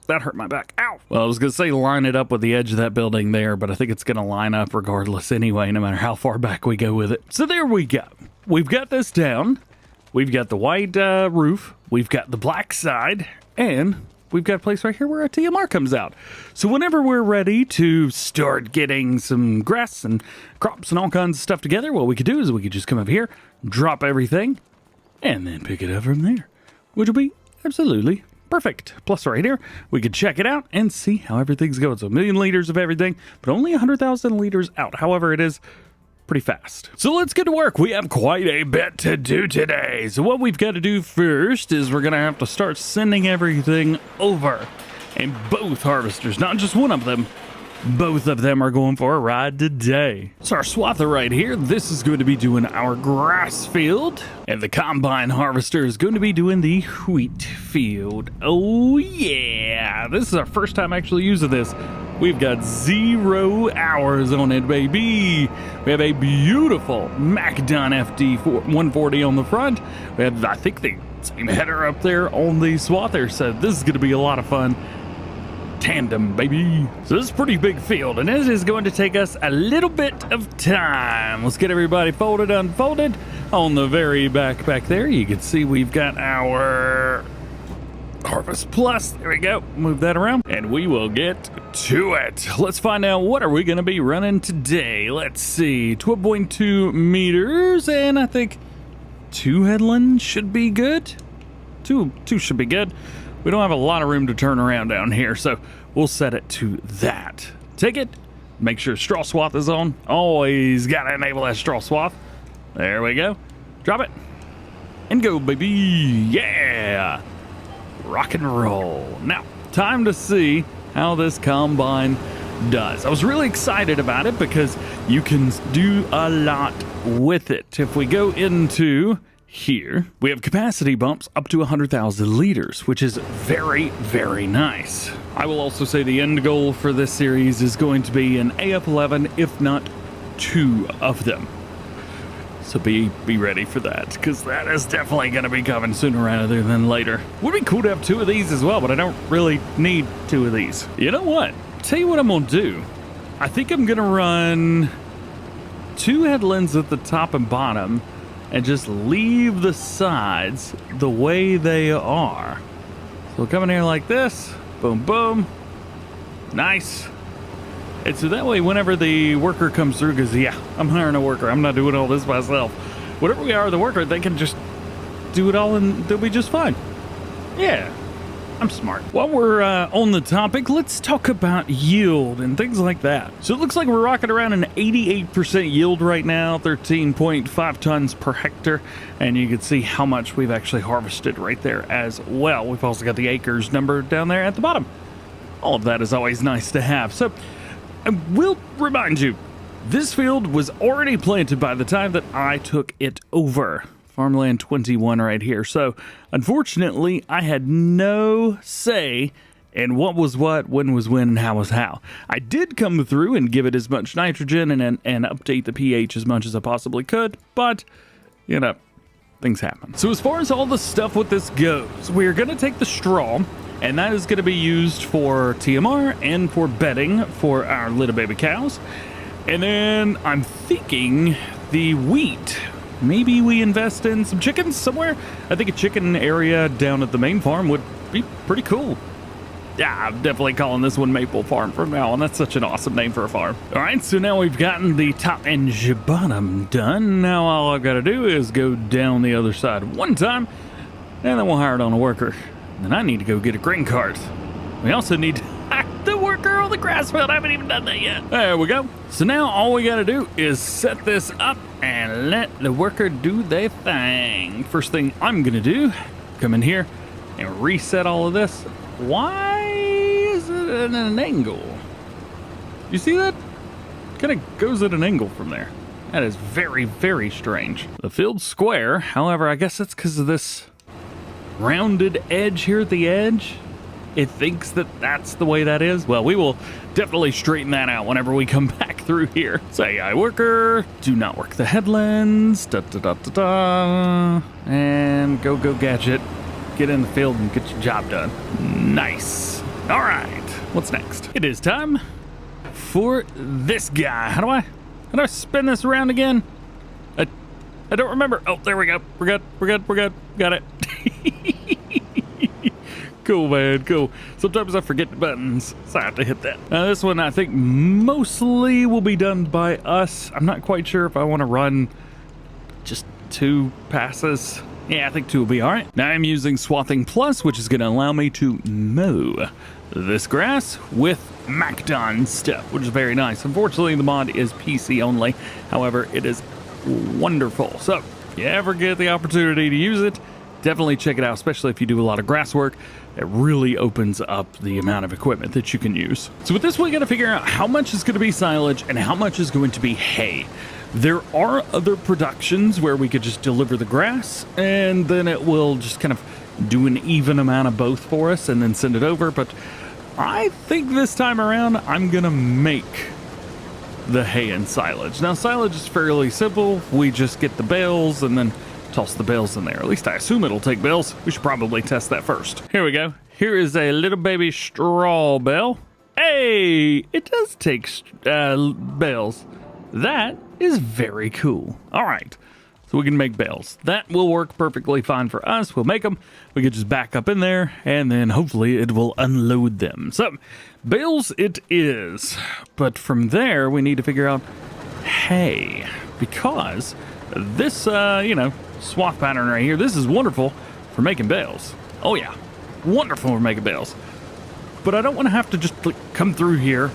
that hurt my back. Ow! Well, I was going to say line it up with the edge of that building there, but I think it's going to line up regardless anyway, no matter how far back we go with it. So there we go. We've got this down. We've got the white roof. We've got the black side. And we've got a place right here where our TMR comes out. So whenever we're ready to start getting some grass and crops and all kinds of stuff together, what we could do is we could just come up here, drop everything, and then pick it up from there, which will be absolutely perfect. Plus right here, we could check it out and see how everything's going. So 1 million liters of everything, but only 100,000 liters out. However, it is pretty fast. So let's get to work. We have quite a bit to do today. So what we've got to do first is we're going to have to start sending everything over. And both harvesters, not just one of them, both of them are going for a ride today. So our swather right here, this is going to be doing our grass field. And the combine harvester is going to be doing the wheat field. Oh yeah, this is our first time actually using this. We've got 0 hours on it, baby. We have a beautiful MacDon FD 140 on the front. We have, I think, the same header up there on the swather. So this is going to be a lot of fun. Tandem, baby. So this is a pretty big field, and it is going to take us a little bit of time. Let's get everybody folded, unfolded. On the very back there, you can see we've got our Harvest Plus. There we go. Move that around, and we will get to it. Let's find out what are we going to be running today. Let's see. 12.2 meters, and I think 2 headlands should be good. Two should be good. We don't have a lot of room to turn around down here, so we'll set it to that. Take it. Make sure straw swath is on. Always got to enable that straw swath. There we go. Drop it. And go, baby. Yeah. Rock and roll. Now, time to see how this combine does. I was really excited about it because you can do a lot with it. If we go into here, we have capacity bumps up to 100,000 liters, which is very, very nice. I will also say the end goal for this series is going to be an AF11, if not 2 of them. So be ready for that, because that is definitely going to be coming sooner rather than later. Would be cool to have 2 of these as well, but I don't really need 2 of these. You know what? Tell you what I'm going to do. I think I'm going to run 2 headlands at the top and bottom, and just leave the sides the way they are. So we'll come in here like this. Boom, boom. Nice. And so that way, whenever the worker comes through, because yeah, I'm hiring a worker. I'm not doing all this myself. Whatever we are, the worker, they can just do it all and they'll be just fine. Yeah. I'm smart. While we're on the topic, let's talk about yield and things like that. So it looks like we're rocking around an 88% yield right now, 13.5 tons per hectare. And you can see how much we've actually harvested right there as well. We've also got the acres number down there at the bottom. All of that is always nice to have. So I will remind you, this field was already planted by the time that I took it over. Farmland 21 right here. So unfortunately, I had no say in what was what, when was when, and how was how. I did come through and give it as much nitrogen and update the pH as much as I possibly could, but, you know, things happen. So as far as all the stuff with this goes, we're going to take the straw, and that is going to be used for TMR and for bedding for our little baby cows. And then I'm thinking the wheat. Maybe we invest in some chickens somewhere. I think a chicken area down at the main farm would be pretty cool. Yeah, I'm definitely calling this one Maple Farm from now on. That's such an awesome name for a farm. All right, so now we've gotten the top and bottom done. Now all I've got to do is go down the other side one time, and then we'll hire it on a worker. And then I need to go get a grain cart. We also need the worker on the grass field. I haven't even done that yet. There we go. So now all we gotta do is set this up and let the worker do their thing. First thing I'm gonna do, come in here and reset all of this. Why is it at an angle? You see that? Kind of goes at an angle from there. That is very, very strange. The field's square. However, I guess that's because of this rounded edge here at the edge. It thinks that that's the way that is. Well, we will definitely straighten that out whenever we come back through here. Say, I worker, do not work the headlands, da da da da da, and go gadget. Get in the field and get your job done. Nice. All right, what's next? It is time for this guy. How do I spin this around again? I don't remember. Oh, there we go. We're good. Got it. Cool, man, cool. Sometimes I forget the buttons, so I have to hit that. Now this one I think mostly will be done by us. I'm not quite sure if I want to run just 2 passes. Yeah, I think 2 will be all right. Now I'm using Swathing Plus, which is going to allow me to mow this grass with Macdon stuff, which is very nice. Unfortunately, the mod is PC only. However, it is wonderful. So if you ever get the opportunity to use it, definitely check it out, especially if you do a lot of grass work. It really opens up the amount of equipment that you can use. So with this, we got to figure out how much is going to be silage and how much is going to be hay. There are other productions where we could just deliver the grass and then it will just kind of do an even amount of both for us and then send it over. But I think this time around, I'm going to make the hay and silage. Now, silage is fairly simple. We just get the bales and then toss the bales in there. At least I assume it'll take bales. We should probably test that first. Here we go. Here is a little baby straw bale. Hey, it does take bales. That is very cool. All right, so we can make bales. That will work perfectly fine for us. We'll make them. We can just back up in there and then hopefully it will unload them. So bales it is. But from there, we need to figure out hay, because this, swath pattern right here, this is wonderful for making bales. Oh yeah, wonderful for making bales. But I don't want to have to just come through here,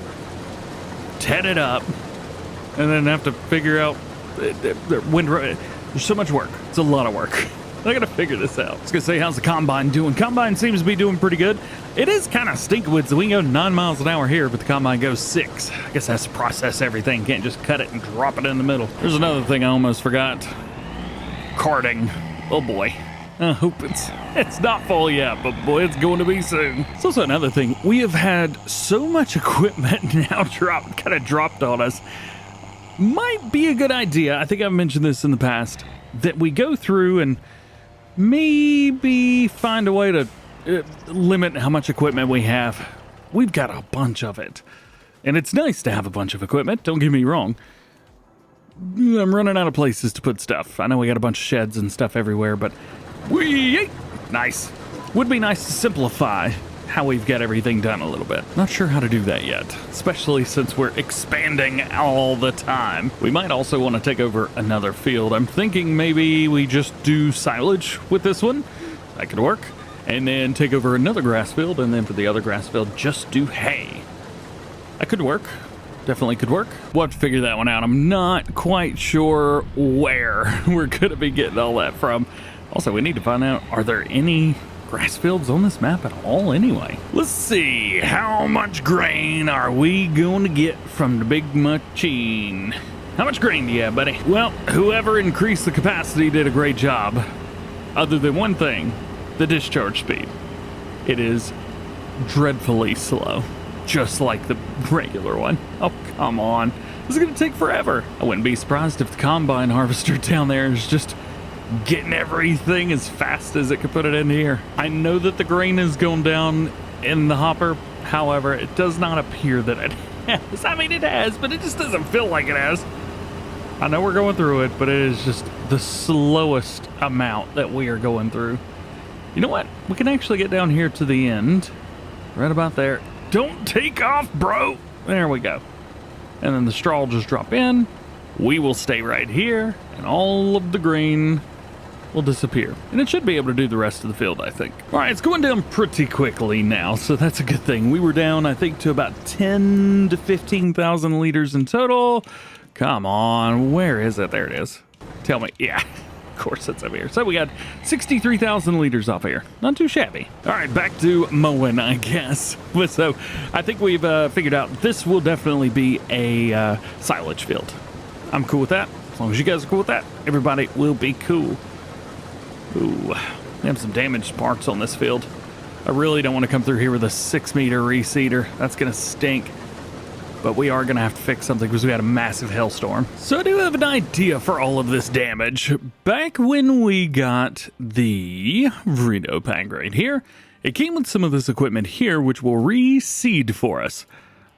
ted it up, and then have to figure out the wind. There's so much work. It's a lot of work. I gotta figure this out. I was gonna say, how's the combine doing? Combine seems to be doing pretty good. It is kind of stinkwood, so we can go 9 miles an hour here, but the combine goes 6. I guess that's to process everything. Can't just cut it and drop it in the middle. There's another thing I almost forgot. Carting. Oh boy. I hope it's not full yet, but boy, it's going to be soon. It's also another thing. We have had so much equipment now kind of dropped on us. Might be a good idea, I think I've mentioned this in the past, that we go through and maybe find a way to limit how much equipment we have. We've got a bunch of it. And it's nice to have a bunch of equipment, don't get me wrong. I'm running out of places to put stuff. I know we got a bunch of sheds and stuff everywhere, but nice. Would be nice to simplify how we've got everything done a little bit. Not sure how to do that yet, especially since we're expanding all the time. We might also want to take over another field. I'm thinking maybe we just do silage with this one. That could work. And then take over another grass field, and then for the other grass field, just do hay. That could work. Definitely could work. We'll have to figure that one out. I'm not quite sure where we're going to be getting all that from. Also, we need to find out, are there any grass fields on this map at all anyway? Let's see, how much grain are we going to get from the big machine? How much grain do you have, buddy? Well, whoever increased the capacity did a great job. Other than one thing, the discharge speed. It is dreadfully slow, just like the regular one. Oh, come on. This is going to take forever. I wouldn't be surprised if the combine harvester down there is just getting everything as fast as it could put it in here. I know that the grain is going down in the hopper. However, it does not appear that it has. I mean, it has, but it just doesn't feel like it has. I know we're going through it, but it is just the slowest amount that we are going through. You know what? We can actually get down here to the end. Right about there. Don't take off, bro. There we go. And then the straw will just drop in. We will stay right here, and all of the grain will disappear. And it should be able to do the rest of the field, I think. All right, it's going down pretty quickly now, so that's a good thing. We were down, I think, to about 10 to 15,000 liters in total. Come on, where is it? There it is. Tell me. Yeah, of course it's over here. So we got 63,000 liters off here. Not too shabby. All right, back to mowing, I guess. So I think we've figured out this will definitely be a silage field. I'm cool with that. As long as you guys are cool with that, everybody will be cool. Ooh, we have some damaged parts on this field. I really don't want to come through here with a 6-meter reseeder. That's going to stink. But we are going to have to fix something because we had a massive hailstorm. So I do have an idea for all of this damage. Back when we got the Reno pack right here, it came with some of this equipment here, which will reseed for us.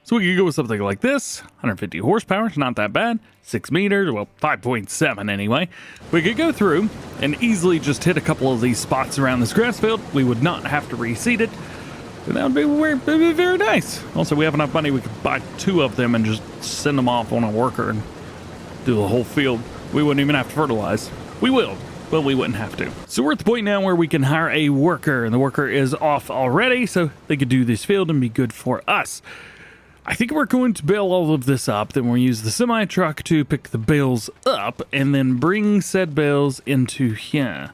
So we could go with something like this, 150 horsepower, it's not that bad, 6 meters, well, 5.7 anyway. We could go through and easily just hit a couple of these spots around this grass field. We would not have to reseed it. And that would be very nice. Also, we have enough money, we could buy 2 of them and just send them off on a worker and do the whole field. We wouldn't even have to fertilize. We will, but we wouldn't have to. So we're at the point now where we can hire a worker, and the worker is off already, so they could do this field and be good for us. I think we're going to bale all of this up, then we'll use the semi-truck to pick the bales up, and then bring said bales into here.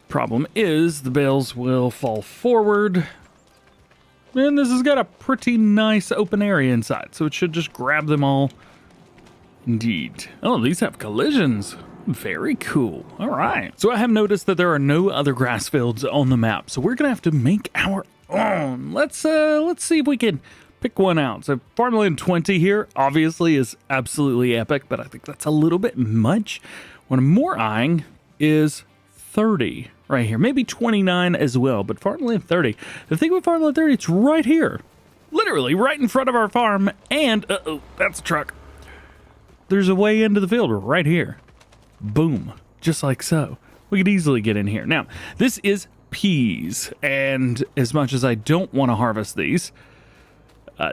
Problem is, the bales will fall forward, and this has got a pretty nice open area inside, so it should just grab them all. Indeed. Oh, these have collisions. Very cool. All right. So I have noticed that there are no other grass fields on the map, so we're going to have to make our own. Let's see if we can pick one out. So Farmland 20 here obviously is absolutely epic, but I think that's a little bit much. What I'm more eyeing is 30 right here, maybe 29 as well, but Farmland 30. The thing with Farmland 30, it's right here, literally right in front of our farm, and that's a truck. There's a way into the field right here. Boom, just like so. We could easily get in here. Now, this is peas, and as much as I don't want to harvest these,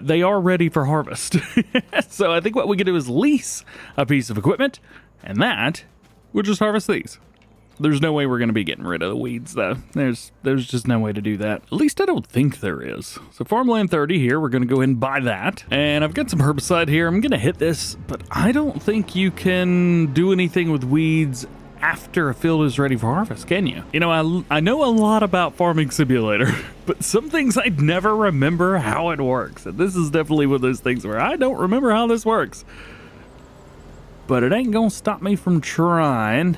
they are ready for harvest. So I think what we can do is lease a piece of equipment, and that we'll just harvest these. There's no way we're going to be getting rid of the weeds, though. There's just no way to do that. At least I don't think there is. So Farmland 30 here, we're going to go ahead and buy that. And I've got some herbicide here. I'm going to hit this, but I don't think you can do anything with weeds after a field is ready for harvest, can you? You know, I know a lot about Farming Simulator, but some things I never remember how it works. And this is definitely one of those things where I don't remember how this works. But it ain't going to stop me from trying.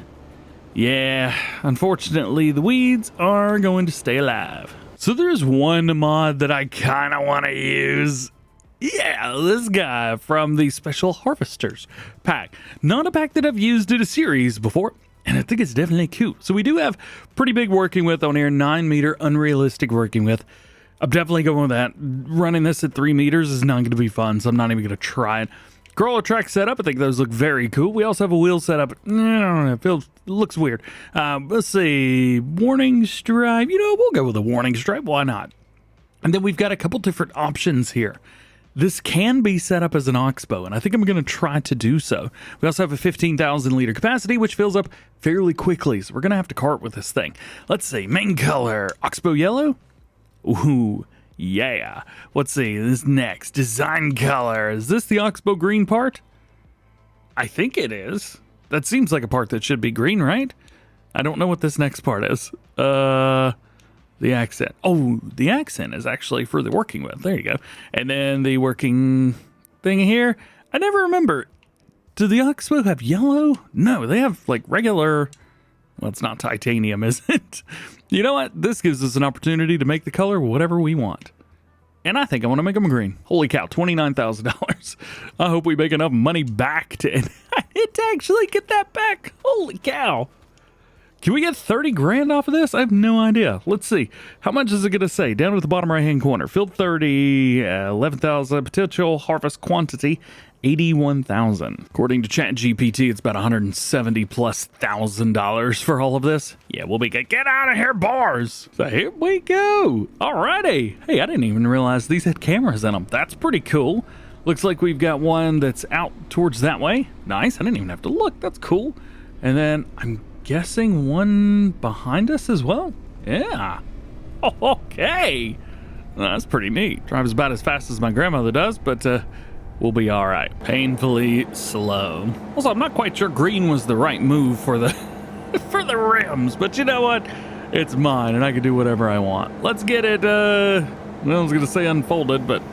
Yeah, unfortunately, the weeds are going to stay alive. So there's one mod that I kind of want to use. Yeah, this guy from the Special Harvesters pack. Not a pack that I've used in a series before, and I think it's definitely cute. So we do have pretty big working width on here, 9 meter unrealistic working width. I'm definitely going with that. Running this at 3 meters is not going to be fun, so I'm not even going to try it. Crawler track setup, I think those look very cool. We also have a wheel setup. I don't know, it looks weird. Let's see, warning stripe. You know, we'll go with a warning stripe. Why not? And then we've got a couple different options here. This can be set up as an oxbow, and I think I'm going to try to do so. We also have a 15,000 liter capacity, which fills up fairly quickly, so we're going to have to cart with this thing. Let's see, main color, oxbow yellow. Ooh. Yeah, let's see, this next, design color. Is this the oxbow green part? I think it is. That seems like a part that should be green, right? I don't know what this next part is. The accent. Oh, the accent is actually for the working with. There you go. And then the working thing here. I never remember. Do the oxbow have yellow? No, they have like regular. Well, it's not titanium, is it? You know what? This gives us an opportunity to make the color whatever we want. And I think I want to make them green. Holy cow, $29,000. I hope we make enough money back to actually get that back. Holy cow. Can we get 30 grand off of this? I have no idea. Let's see. How much is it going to say? Down at the bottom right-hand corner. Field 30, 11,000. Potential harvest quantity, 81,000. According to ChatGPT, it's about $170,000+ for all of this. Yeah, we'll be good. Get out of here, bars. So here we go. Alrighty. Hey, I didn't even realize these had cameras in them. That's pretty cool. Looks like we've got one that's out towards that way. Nice. I didn't even have to look. That's cool. And then I'm guessing one behind us as well? Yeah. Oh, okay. That's pretty neat. Drives about as fast as my grandmother does, but we'll be all right. Painfully slow. Also, I'm not quite sure green was the right move for the for the rims, but you know what? It's mine, and I can do whatever I want. Let's get it, well, I was gonna say unfolded, but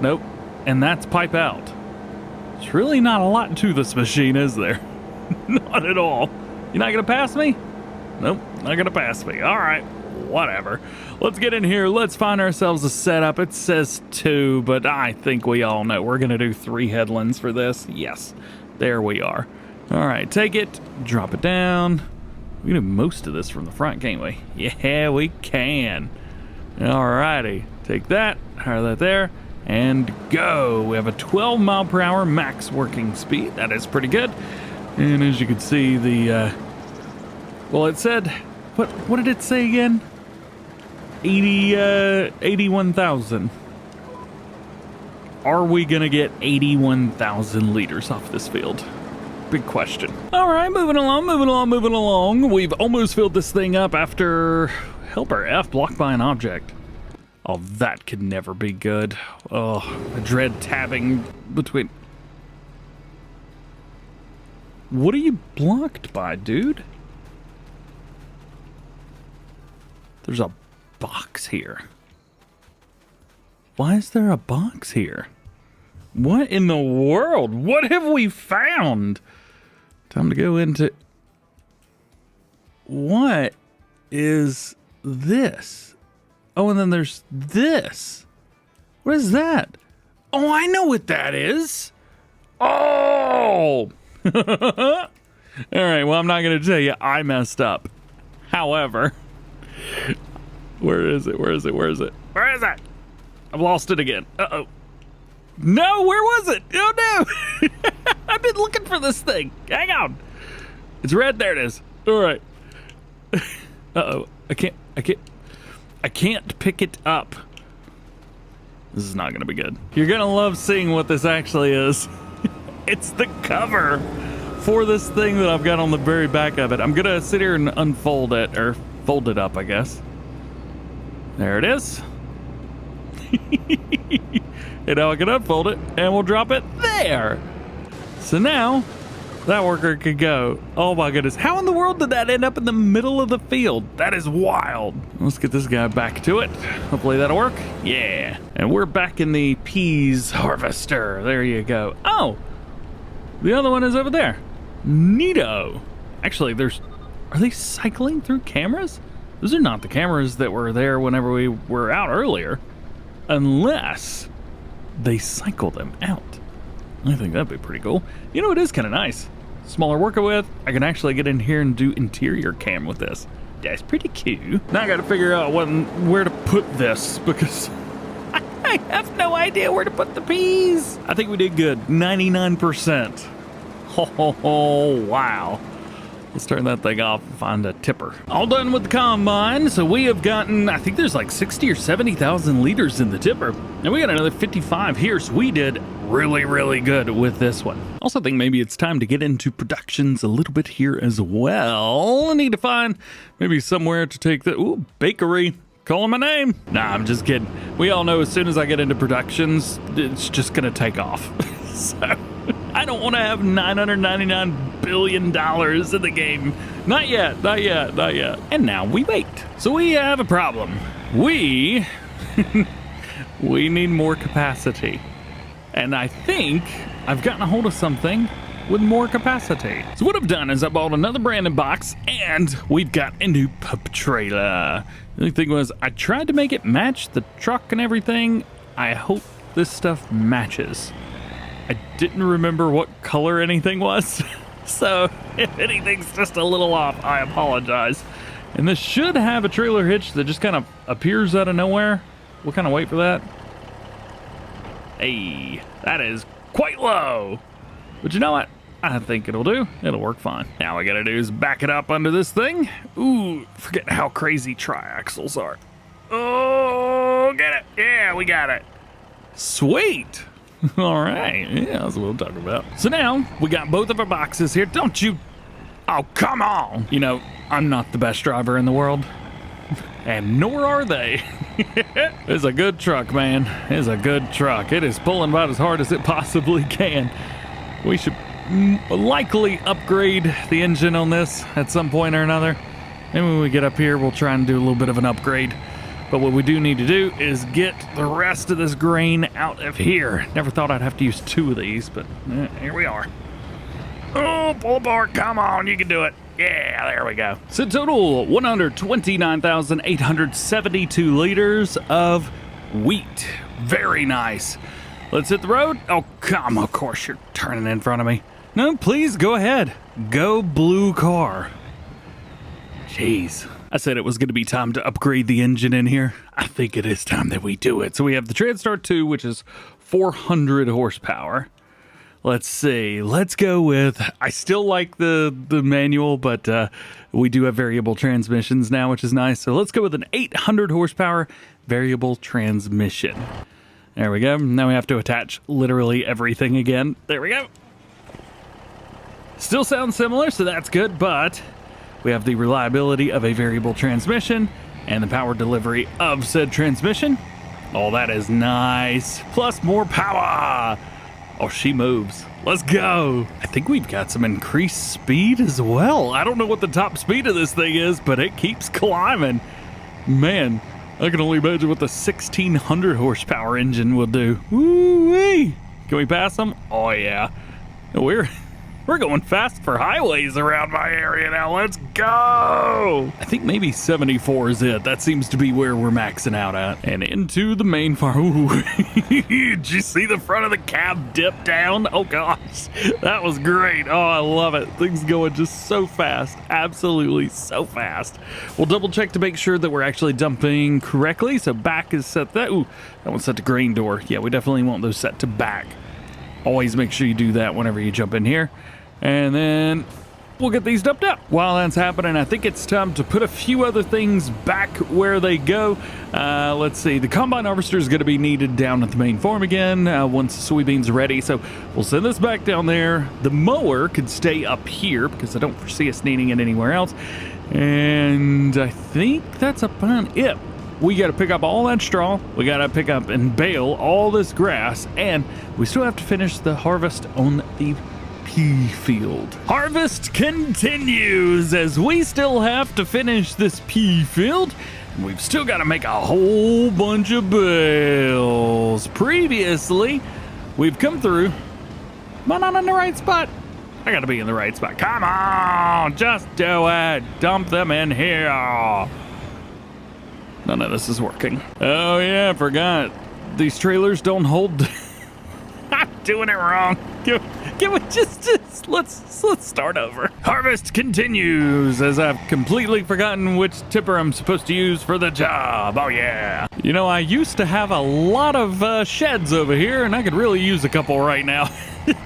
nope. And that's pipe out. There's really not a lot to this machine, is there? Not at all. You're not gonna pass me? Nope, not gonna pass me. All right, whatever. Let's get in here. Let's find ourselves a setup. It says 2, but I think we all know we're gonna do 3 headlands for this. Yes, there we are. All right, take it, drop it down. We can do most of this from the front, can't we? Yeah, we can. All righty, take that, hire that there, and go. We have a 12 mile per hour max working speed. That is pretty good. And as you can see, the, well, it said, what did it say again? 81,000. Are we gonna get 81,000 liters off this field? Big question. All right, moving along. We've almost filled this thing up after helper F blocked by an object. Oh, that could never be good. Oh, I dread tabbing between. What are you blocked by, dude? There's a box here. Why is there a box here? What in the world? What have we found? Time to go into... What is this? Oh, and then there's this. What is that? Oh, I know what that is. Oh! All right, well, I'm not going to tell you I messed up. However, where is it? I've lost it again. Uh-oh. No, where was it? Oh, no. I've been looking for this thing. Hang on. It's red. There it is. All right. Uh-oh. I can't pick it up. This is not going to be good. You're going to love seeing what this actually is. It's the cover for this thing that I've got on the very back of it. I'm going to sit here and unfold it, or fold it up, I guess. There it is. And now I can unfold it, and we'll drop it there. So now, that worker could go. Oh my goodness. How in the world did that end up in the middle of the field? That is wild. Let's get this guy back to it. Hopefully that'll work. Yeah. And we're back in the peas harvester. There you go. Oh, the other one is over there. Neato. Actually, are they cycling through cameras? Those are not the cameras that were there whenever we were out earlier. Unless they cycle them out. I think that'd be pretty cool. You know, it is kind of nice. Smaller worker with. I can actually get in here and do interior cam with this. That's pretty cool. Now I gotta figure out where to put this, because I have no idea where to put the peas. I think we did good. 99%. Oh, wow. Let's turn that thing off and find a tipper. All done with the combine. So we have gotten, I think there's like 60 or 70,000 liters in the tipper. And we got another 55 here. So we did really, really good with this one. Also think maybe it's time to get into productions a little bit here as well. I need to find maybe somewhere to take the, ooh, bakery. Calling my name. Nah, I'm just kidding. We all know as soon as I get into productions, it's just gonna take off. So I don't want to have $999 billion in the game. Not yet. And now we wait. So we have a problem. We need more capacity. And I think I've gotten a hold of something with more capacity. So what I've done is I bought another branded box, and we've got a new pup trailer. The only thing was I tried to make it match the truck and everything. I hope this stuff matches. I didn't remember what color anything was. So if anything's just a little off, I apologize. And this should have a trailer hitch that just kind of appears out of nowhere. We'll kind of wait for that. Hey, that is quite low. But you know what? I think it'll do. It'll work fine. Now all we gotta do is back it up under this thing. Ooh, forget how crazy triaxles are. Oh, get it. Yeah, we got it. Sweet. All right. Yeah, that's what we'll talk about. So now we got both of our boxes here. Don't you? Oh, come on. You know, I'm not the best driver in the world, and nor are they. It's a good truck, man. It's a good truck. It is pulling about as hard as it possibly can. We should likely upgrade the engine on this at some point or another. Maybe when we get up here, we'll try and do a little bit of an upgrade. But what we do need to do is get the rest of this grain out of here. Never thought I'd have to use 2 of these, but here we are. Oh, pull apart. Come on, you can do it. Yeah, there we go. So total 129,872 liters of wheat. Very nice. Let's hit the road. Oh, come. Of course, you're turning in front of me. No, please go ahead. Go blue car. Jeez. I said it was going to be time to upgrade the engine in here. I think it is time that we do it. So we have the Transstar 2, which is 400 horsepower. Let's see. Let's go with, I still like the manual, but we do have variable transmissions now, which is nice. So let's go with an 800 horsepower variable transmission. There we go. Now we have to attach literally everything again. There we go. Still sounds similar, so that's good, but we have the reliability of a variable transmission and the power delivery of said transmission. Oh, that is nice. Plus more power. Oh, she moves. Let's go. I think we've got some increased speed as well. I don't know what the top speed of this thing is, but it keeps climbing. Man, I can only imagine what the 1600 horsepower engine will do. Woo-wee. Can we pass them? Oh, yeah. We're going fast for highways around my area now. Let's go. I think maybe 74 is it. That seems to be where we're maxing out at. And into the main farm. Ooh. Did you see the front of the cab dip down? Oh, gosh. That was great. Oh, I love it. Things going just so fast. Absolutely so fast. We'll double check to make sure that we're actually dumping correctly. So back is set that. Ooh, that one's set to grain door. Yeah, we definitely want those set to back. Always make sure you do that whenever you jump in here. And then we'll get these dumped out. While that's happening, I think it's time to put a few other things back where they go. Let's see. The combine harvester is going to be needed down at the main farm again once the soybeans are ready. So we'll send this back down there. The mower could stay up here because I don't foresee us needing it anywhere else. And I think that's about it. We got to pick up all that straw. We got to pick up and bale all this grass. And we still have to finish the harvest on the pea field. Harvest continues as we still have to finish this pea field. We've still got to make a whole bunch of bales. Previously, we've come through. Am I not in the right spot? I got to be in the right spot. Come on, just do it. Dump them in here. None of this is working. Oh yeah, I forgot. These trailers don't hold. I'm doing it wrong. Can we just let's start over. Harvest continues as I've completely forgotten which tipper I'm supposed to use for the job. Oh yeah. You know, I used to have a lot of sheds over here, and I could really use a couple right now.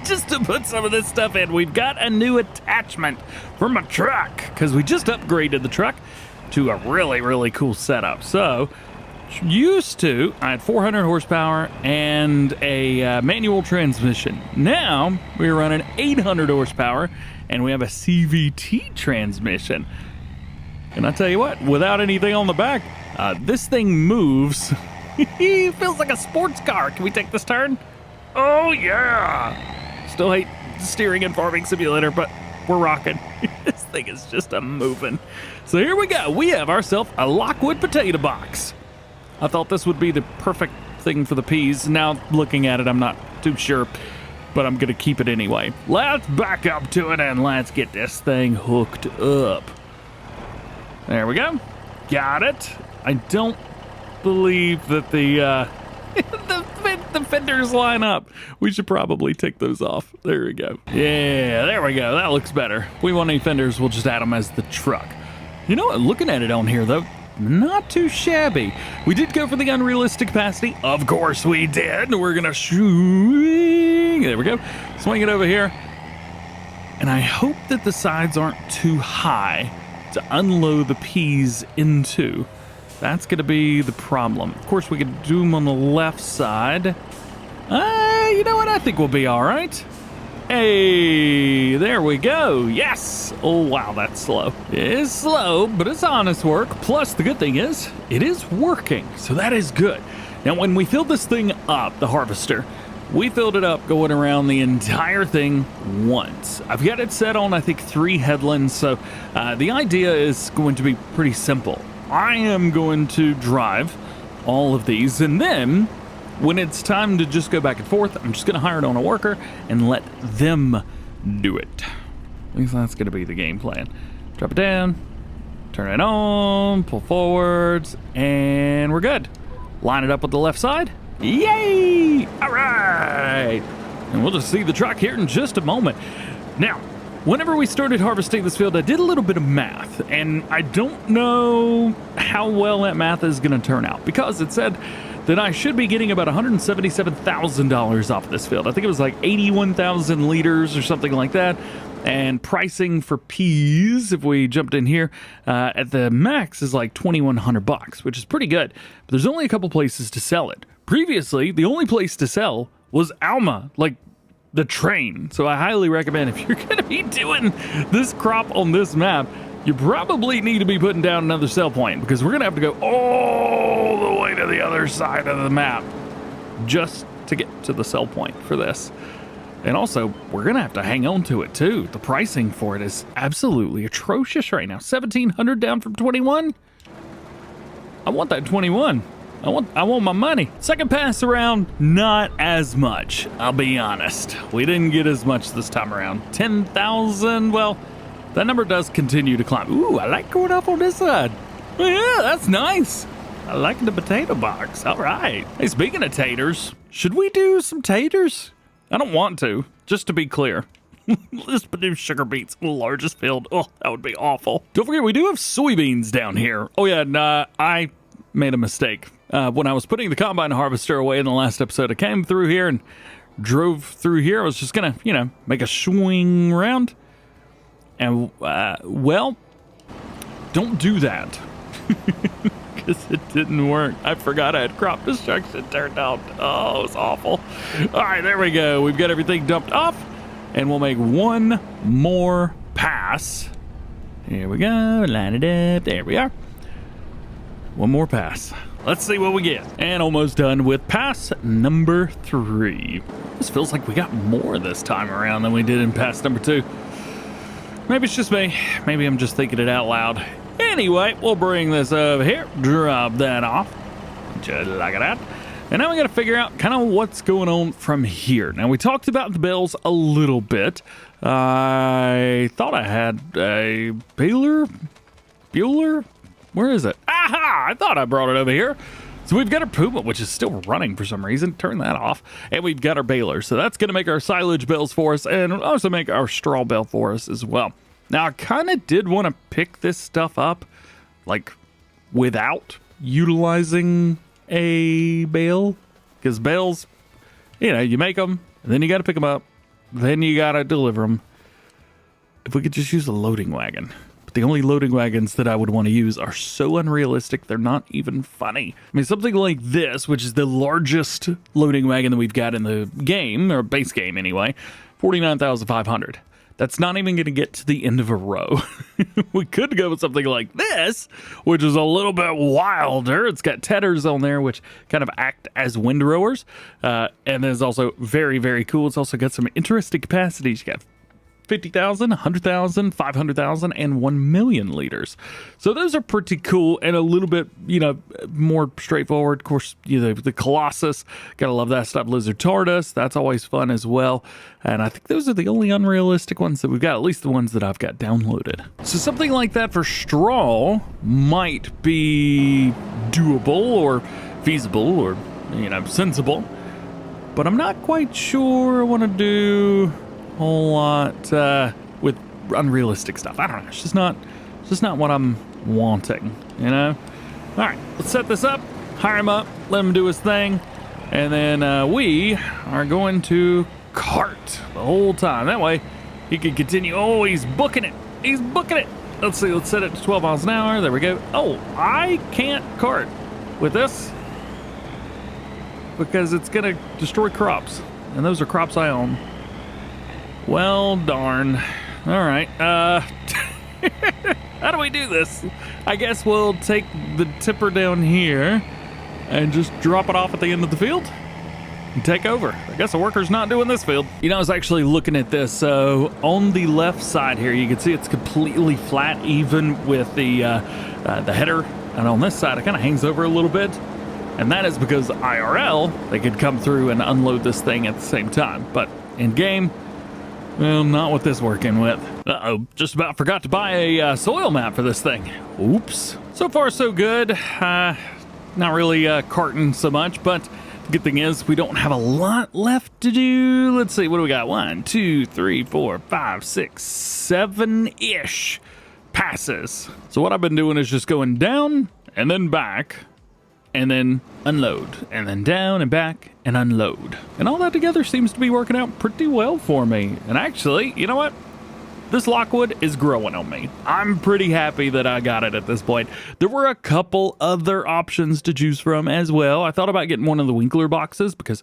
Just to put some of this stuff in. We've got a new attachment for my truck because we just upgraded the truck to a really, really cool setup. So used to, I had 400 horsepower and a manual transmission. Now we're running 800 horsepower and we have a CVT transmission. And I tell you what, without anything on the back, this thing moves. It feels like a sports car. Can we take this turn? Oh yeah. Still hate steering and farming simulator, but we're rocking. This thing is just a moving. So here we go. We have ourselves a Lockwood potato box. I thought this would be the perfect thing for the peas. Now looking at it, I'm not too sure, but I'm gonna keep it anyway. Let's back up to it and let's get this thing hooked up. There we go. Got it. I don't believe that the the fenders line up. We should probably take those off. There we go. Yeah, there we go. That looks better. If we want any fenders, we'll just add them as the truck. You know what? Looking at it on here, though, not too shabby. We did go for the unrealistic capacity. Of course we did. We're going to swing. There we go. Swing it over here. And I hope that the sides aren't too high to unload the peas into. That's going to be the problem. Of course, we could do them on the left side. You know what? I think we'll be all right. Hey, there we go. Yes. Oh, wow, that's slow. It is slow, but it's honest work. Plus, the good thing is, it is working. So that is good. Now, when we filled this thing up, the harvester, we filled it up going around the entire thing once. I've got it set on, I think, 3 headlands. So the idea is going to be pretty simple. I am going to drive all of these, and then when it's time to just go back and forth, I'm just going to hire it on a worker and let them do it. At least that's going to be the game plan. Drop it down, turn it on, pull forwards, and we're good. Line it up with the left side. Yay! All right. And we'll just see the truck here in just a moment. Now, whenever we started harvesting this field, I did a little bit of math, and I don't know how well that math is going to turn out, because it said that I should be getting about $177,000 off of this field. I think it was like 81,000 liters or something like that. And pricing for peas, if we jumped in here, at the max is like $2,100, which is pretty good. But there's only a couple places to sell it. Previously, the only place to sell was Alma, like the train. So I highly recommend, if you're going to be doing this crop on this map, you probably need to be putting down another sell point, because we're going to have to go all the way to the other side of the map just to get to the sell point for this. And also, we're going to have to hang on to it too. The pricing for it is absolutely atrocious right now. 1,700 down from 21. I want that 21. I want my money. Second pass around, not as much. I'll be honest. We didn't get as much this time around. 10,000. Well, that number does continue to climb. Ooh, I like going up on this side. Oh, yeah, that's nice. I like the potato box. All right. Hey, speaking of taters, should we do some taters? I don't want to, just to be clear. Let's produce sugar beets in the largest field. Oh, that would be awful. Don't forget, we do have soybeans down here. Oh, yeah, and I made a mistake. When I was putting the combine harvester away in the last episode, I came through here and drove through here. I was just going to, make a swing around. And, well, don't do that. Because it didn't work. I forgot I had crop destruction turned out. Oh, it was awful. All right, there we go. We've got everything dumped off, and we'll make one more pass. Here we go. Line it up. There we are. One more pass. Let's see what we get. And almost done with pass number 3. This feels like we got more this time around than we did in pass number 2. Maybe it's just me. Maybe I'm just thinking it out loud. Anyway, we'll bring this over here, drop that off, just like that. And now we got to figure out kind of what's going on from here. Now, we talked about the bales a little bit. I thought I had a baler? Where is it? Aha! I thought I brought it over here. So we've got our Puma, which is still running for some reason. Turn that off. And we've got our baler. So that's going to make our silage bales for us, and also make our straw bale for us as well. Now, I kind of did want to pick this stuff up, like, without utilizing a bale. Because bales, you make them, and then you got to pick them up, then you got to deliver them. If we could just use a loading wagon. But the only loading wagons that I would want to use are so unrealistic, they're not even funny. I mean, something like this, which is the largest loading wagon that we've got in the game, or base game anyway, 49,500. That's not even going to get to the end of a row. We could go with something like this, which is a little bit wilder. It's got tethers on there, which kind of act as windrowers. And is also very, very cool. It's also got some interesting capacities. You got 50,000, 100,000, 500,000, and 1 million liters. So those are pretty cool and a little bit, more straightforward. Of course, the Colossus, gotta love that stuff. Lizard Tortoise, that's always fun as well. And I think those are the only unrealistic ones that we've got, at least the ones that I've got downloaded. So something like that for straw might be doable or feasible or, sensible. But I'm not quite sure I want to do whole lot with unrealistic stuff. I don't know. It's just not what I'm wanting, All right, let's set this up, hire him up, let him do his thing, and then we are going to cart the whole time. That way he can continue. Oh, he's booking it. He's booking it. Let's see. Let's set it to 12 miles an hour. There we go. Oh, I can't cart with this because it's going to destroy crops, and those are crops I own. Well, darn. All right. How do we do this? I guess we'll take the tipper down here and just drop it off at the end of the field and take over. I guess a worker's not doing this field. You know, I was actually looking at this. So on the left side here, you can see it's completely flat, even with the header. And on this side, it kind of hangs over a little bit. And that is because IRL, they could come through and unload this thing at the same time. But in game, well, not with this working with. Uh-oh, just about forgot to buy a soil map for this thing. Oops. So far, so good. Not really carting so much, but the good thing is we don't have a lot left to do. Let's see, what do we got? 1, 2, 3, 4, 5, 6, 7-ish passes. So what I've been doing is just going down and then back and then unload, and then down and back and unload. And all that together seems to be working out pretty well for me. And actually, you know what? This Lockwood is growing on me. I'm pretty happy that I got it at this point. There were a couple other options to choose from as well. I thought about getting one of the Winkler boxes because,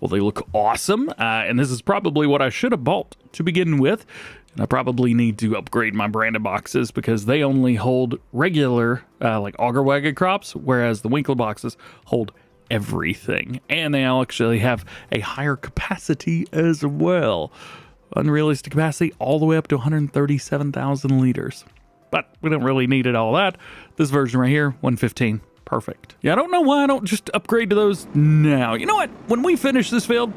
well, they look awesome. And this is probably what I should have bought to begin with. And I probably need to upgrade my branded boxes because they only hold regular, like auger-wagon crops, whereas the Winkler boxes hold everything. And they actually have a higher capacity as well. Unrealistic capacity all the way up to 137,000 liters. But we don't really need it all that. This version right here, 115. Perfect. Yeah, I don't know why I don't just upgrade to those now. You know what? When we finish this field,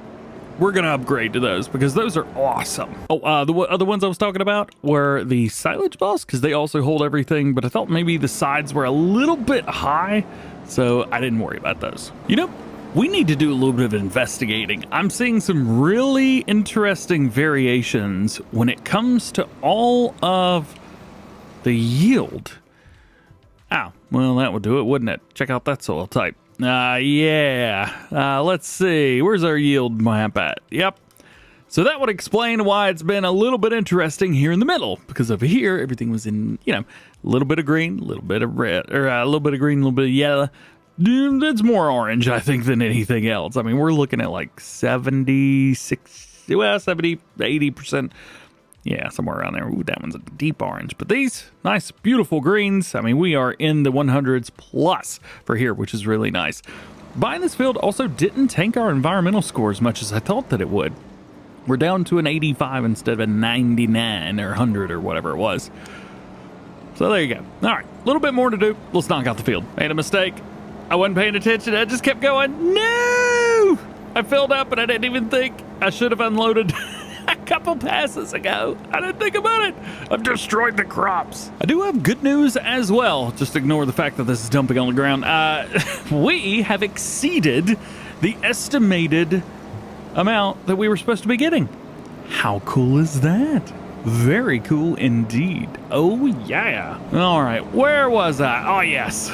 we're going to upgrade to those because those are awesome. Oh, the other ones I was talking about were the silage bales because they also hold everything, but I thought maybe the sides were a little bit high, so I didn't worry about those. You know, we need to do a little bit of investigating. I'm seeing some really interesting variations when it comes to all of the yield. Ah, well, that would do it, wouldn't it? Check out that soil type. Yeah. Let's see. Where's our yield map at? Yep. So that would explain why it's been a little bit interesting here in the middle. Because over here, everything was in, you know, a little bit of green, a little bit of red, or a little bit of green, a little bit of yellow. Dude, that's more orange, I think, than anything else. I mean, we're looking at like 76, well, 70, 80%. Yeah, somewhere around there. Ooh, that one's a deep orange. But these, nice, beautiful greens. I mean, we are in the 100s plus for here, which is really nice. Buying this field also didn't tank our environmental score as much as I thought that it would. We're down to an 85 instead of a 99 or 100 or whatever it was. So there you go. All right, a little bit more to do. Let's knock out the field. Made a mistake. I wasn't paying attention. I just kept going. No! I filled up and I didn't even think. I should have unloaded a couple passes ago. I didn't think about it. I've destroyed the crops. I do have good news as well. Just ignore the fact that this is dumping on the ground. We have exceeded the estimated amount that we were supposed to be getting. How cool is that? Very cool indeed. Oh, yeah. All right, where was I? Oh, yes.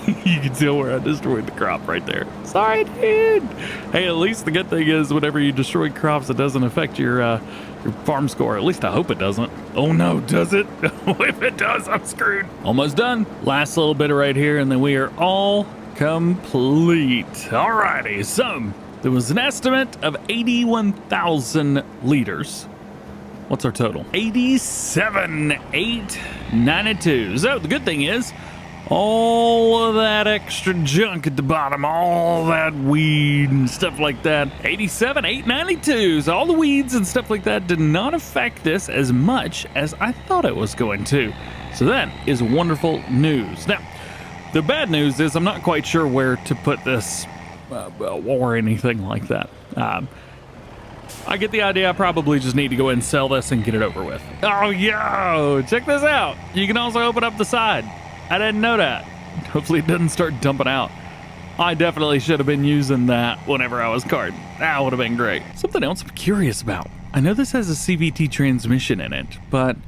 You can tell where I destroyed the crop right there. Sorry, dude. Hey, at least the good thing is whenever you destroy crops, it doesn't affect your farm score. At least I hope it doesn't. Oh, no, does it? If it does, I'm screwed. Almost done. Last little bit right here, and then we are all complete. All righty, so there was an estimate of 81,000 liters. What's our total? 87,892. So the good thing is, all of that extra junk at the bottom, all that weed and stuff like that, 87,892. So all the weeds and stuff like that did not affect this as much as I thought it was going to. So that is wonderful news. Now, the bad news is I'm not quite sure where to put this or anything like that. I get the idea. I probably just need to go ahead and sell this and get it over with. Oh, yo, check this out. You can also open up the side. I didn't know that. Hopefully it doesn't start dumping out. I definitely should have been using that whenever I was carting. That would have been great. Something else I'm curious about. I know this has a CVT transmission in it, but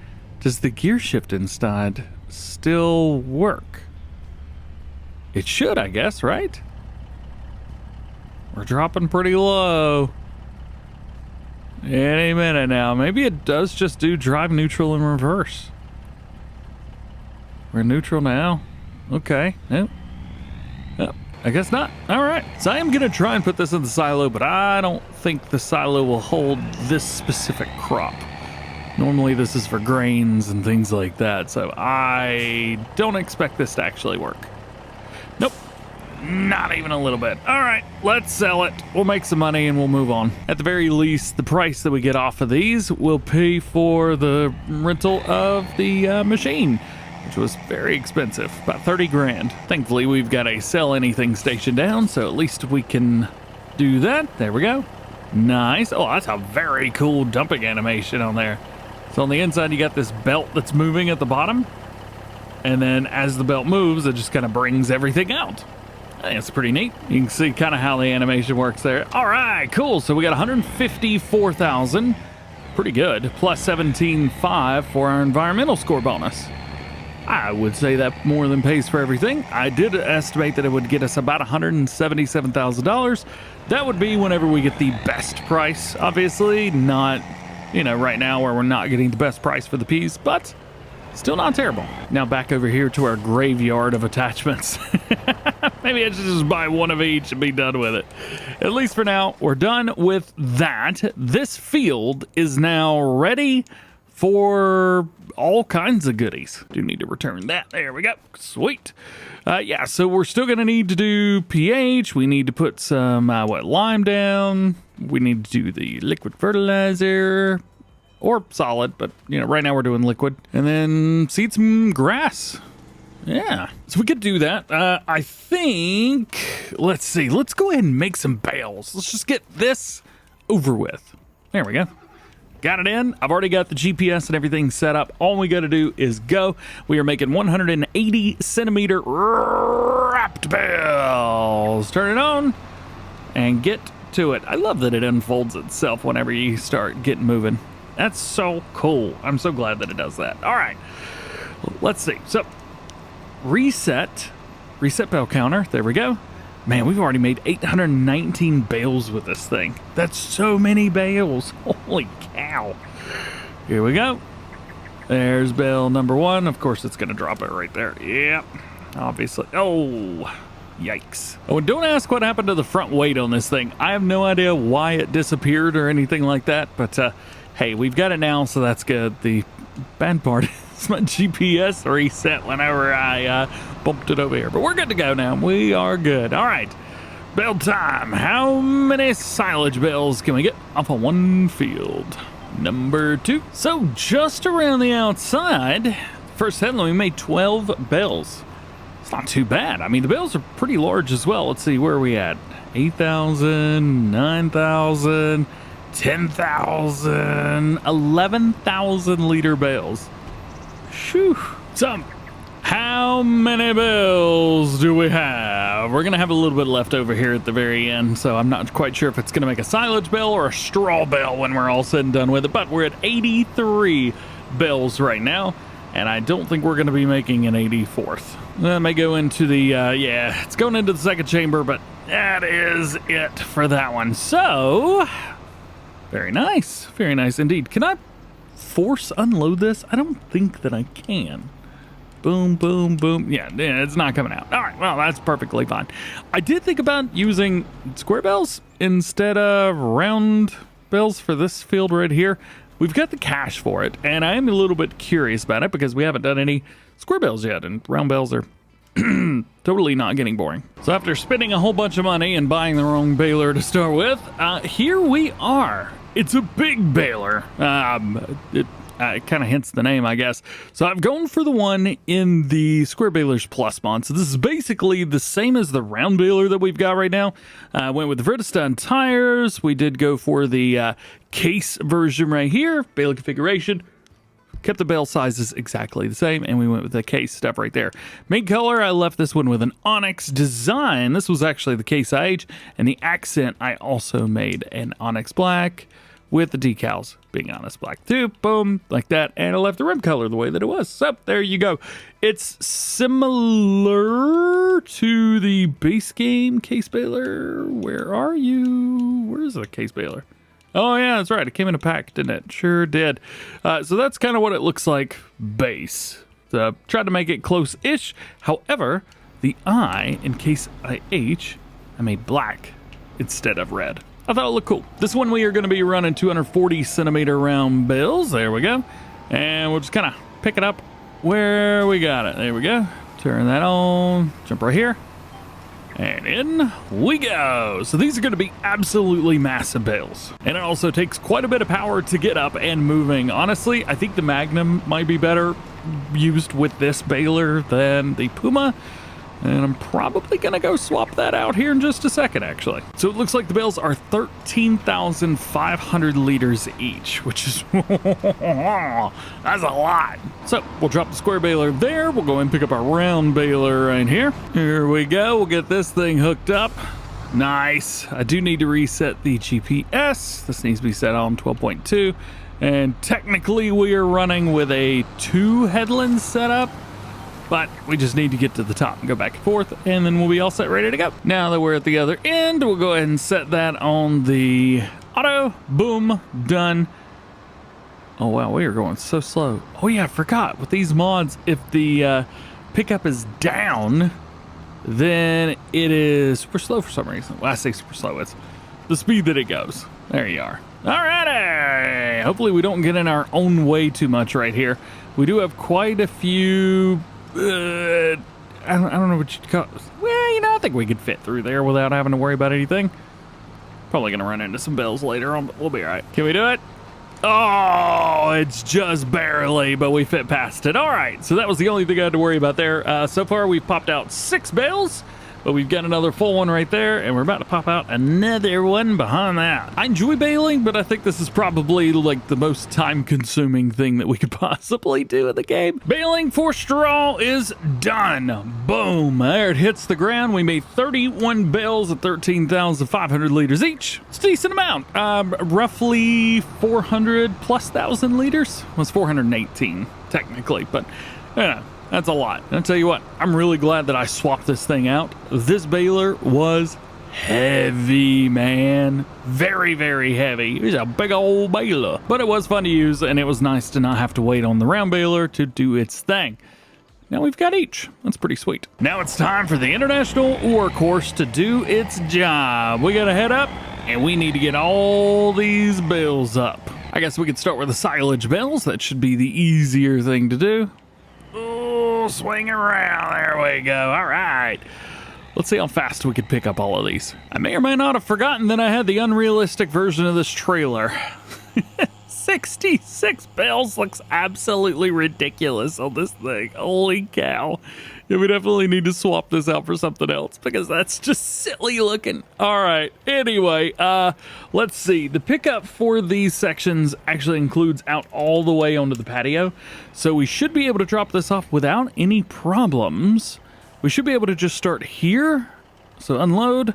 does the gear shift inside still work? It should, I guess, right? We're dropping pretty low. Any minute now. Maybe it does just do drive neutral and reverse. We're neutral now. Okay. Yep. I guess not. All right. So I am going to try and put this in the silo, but I don't think the silo will hold this specific crop. Normally this is for grains and things like that, so I don't expect this to actually work. Nope. Not even a little bit. All right, let's sell it. We'll make some money and we'll move on. At the very least, the price that we get off of these will pay for the rental of the machine, which was very expensive, about 30 grand. Thankfully, we've got a sell anything station down, so at least we can do that. There we go. Nice. Oh, that's a very cool dumping animation on there. So on the inside, you got this belt that's moving at the bottom. And then as the belt moves, it just kind of brings everything out. I think it's pretty neat. You can see kind of how the animation works there. All right, cool. So we got 154,000. Pretty good. Plus 17.5 for our environmental score bonus. I would say that more than pays for everything. I did estimate that it would get us about $177,000. That would be whenever we get the best price. Obviously, not, you know, right now where we're not getting the best price for the peas, but still not terrible. Now back over here to our graveyard of attachments. Maybe I should just buy one of each and be done with it. At least for now, we're done with that. This field is now ready for all kinds of goodies. Do need to return that. There we go. Sweet. Yeah, so we're still going to need to do pH. We need to put some, lime down. We need to do the liquid fertilizer. Or solid, but, you know, right now we're doing liquid. And then seed some grass. Yeah. So we could do that. I think, let's see. Let's go ahead and make some bales. Let's just get this over with. There we go. Got it in. I've already got the GPS and everything set up. All we got to do is go. We are making 180 centimeter wrapped bales. Turn it on and get to it. I love that it unfolds itself whenever you start getting moving. That's so cool. I'm so glad that it does that. All right, let's see. So reset bale counter. There we go. Man, we've already made 819 bales with this thing. That's so many bales. Holy cow. Here we go. There's bale number one. Of course, it's going to drop it right there. Yep, obviously. Oh, yikes. Oh, and don't ask what happened to the front weight on this thing. I have no idea why it disappeared or anything like that, but hey, we've got it now, so that's good. The bad part is my GPS reset whenever I bumped it over here. But we're good to go now. We are good. All right, bale time. How many silage bales can we get off of one field? Number 2. So just around the outside, first headland, we made 12 bales. It's not too bad. I mean, the bales are pretty large as well. Let's see, where are we at? 8,000, 9,000... 10,000, 11,000 liter bales. Shoo. So, how many bales do we have? We're going to have a little bit left over here at the very end, so I'm not quite sure if it's going to make a silage bale or a straw bale when we're all said and done with it, but we're at 83 bales right now, and I don't think we're going to be making an 84th. That may go into the, yeah, it's going into the second chamber, but that is it for that one. So, very nice indeed. Can I force unload this? I don't think that I can. Boom, boom, boom. Yeah, it's not coming out. All right, well, that's perfectly fine. I did think about using square bales instead of round bales for this field right here. We've got the cash for it, and I am a little bit curious about it because we haven't done any square bales yet, and round bales are totally not getting boring. So after spending a whole bunch of money and buying the wrong baler to start with, here we are. It's a big baler. It kind of hints the name, I guess. So I've gone for the one in the Square Balers Plus mod. So this is basically the same as the round baler that we've got right now. I went with the Vredestein tires. We did go for the case version right here. Baler configuration. Kept the bale sizes exactly the same, and we went with the case stuff right there. Main color, I left this one with an onyx design. This was actually the case age, and the accent I also made an onyx black with the decals being onyx black too. Boom, like that, and I left the rim color the way that it was. So there you go. It's similar to the base game case baler. Where are you? Where's the case baler? Oh, yeah, that's right. It came in a pack, didn't it? Sure did. So that's kind of what it looks like base. So tried to make it close-ish. However, the I in case H, I made black instead of red. I thought it looked cool. This one we are going to be running 240 centimeter round bales. There we go. And we'll just kind of pick it up where we got it. There we go. Turn that on. Jump right here. And in we go. So these are going to be absolutely massive bales. And it also takes quite a bit of power to get up and moving. Honestly, I think the Magnum might be better used with this baler than the Puma. And I'm probably going to go swap that out here in just a second, actually. So it looks like the bales are 13,500 liters each, which is, that's a lot. So we'll drop the square baler there. We'll go and pick up our round baler right here. Here we go. We'll get this thing hooked up. Nice. I do need to reset the GPS. This needs to be set on 12.2. And technically we are running with a 2 headland setup. But we just need to get to the top and go back and forth, and then we'll be all set, ready to go. Now that we're at the other end, we'll go ahead and set that on the auto. Boom, done. Oh, wow, we are going so slow. Oh, yeah, I forgot. With these mods, if the pickup is down, then it is super slow for some reason. Well, I say super slow. It's the speed that it goes. There you are. All righty. Hopefully we don't get in our own way too much right here. We do have quite a few... I don't know what you'd call it. Well, you know, I think we could fit through there without having to worry about anything. Probably gonna run into some bales later on, but we'll be all right. Can we do it? Oh, it's just barely, but we fit past it. All right, so that was the only thing I had to worry about there. So far, we've popped out 6 bales, but we've got another full one right there, and we're about to pop out another one behind that. I enjoy baling, but I think this is probably like the most time-consuming thing that we could possibly do in the game. Baling for straw is done. Boom, there it hits the ground. We made 31 bales at 13,500 liters each. It's a decent amount. Roughly 400 plus thousand liters. Well, it's 418 technically, but you know. That's a lot. And I'll tell you what, I'm really glad that I swapped this thing out. This baler was heavy, man. Very, very heavy. It was a big old baler. But it was fun to use, and it was nice to not have to wait on the round baler to do its thing. Now we've got each. That's pretty sweet. Now it's time for the International Workhorse to do its job. We gotta head up, and we need to get all these bales up. I guess we could start with the silage bales. That should be the easier thing to do. Swing around. There we go. All right. Let's see how fast we could pick up all of these. I may or may not have forgotten that I had the unrealistic version of this trailer. 66 bales looks absolutely ridiculous on this thing. Holy cow. Yeah, we definitely need to swap this out for something else because that's just silly looking. All right. Anyway, let's see. The pickup for these sections actually includes out all the way onto the patio. So we should be able to drop this off without any problems. We should be able to just start here. So unload.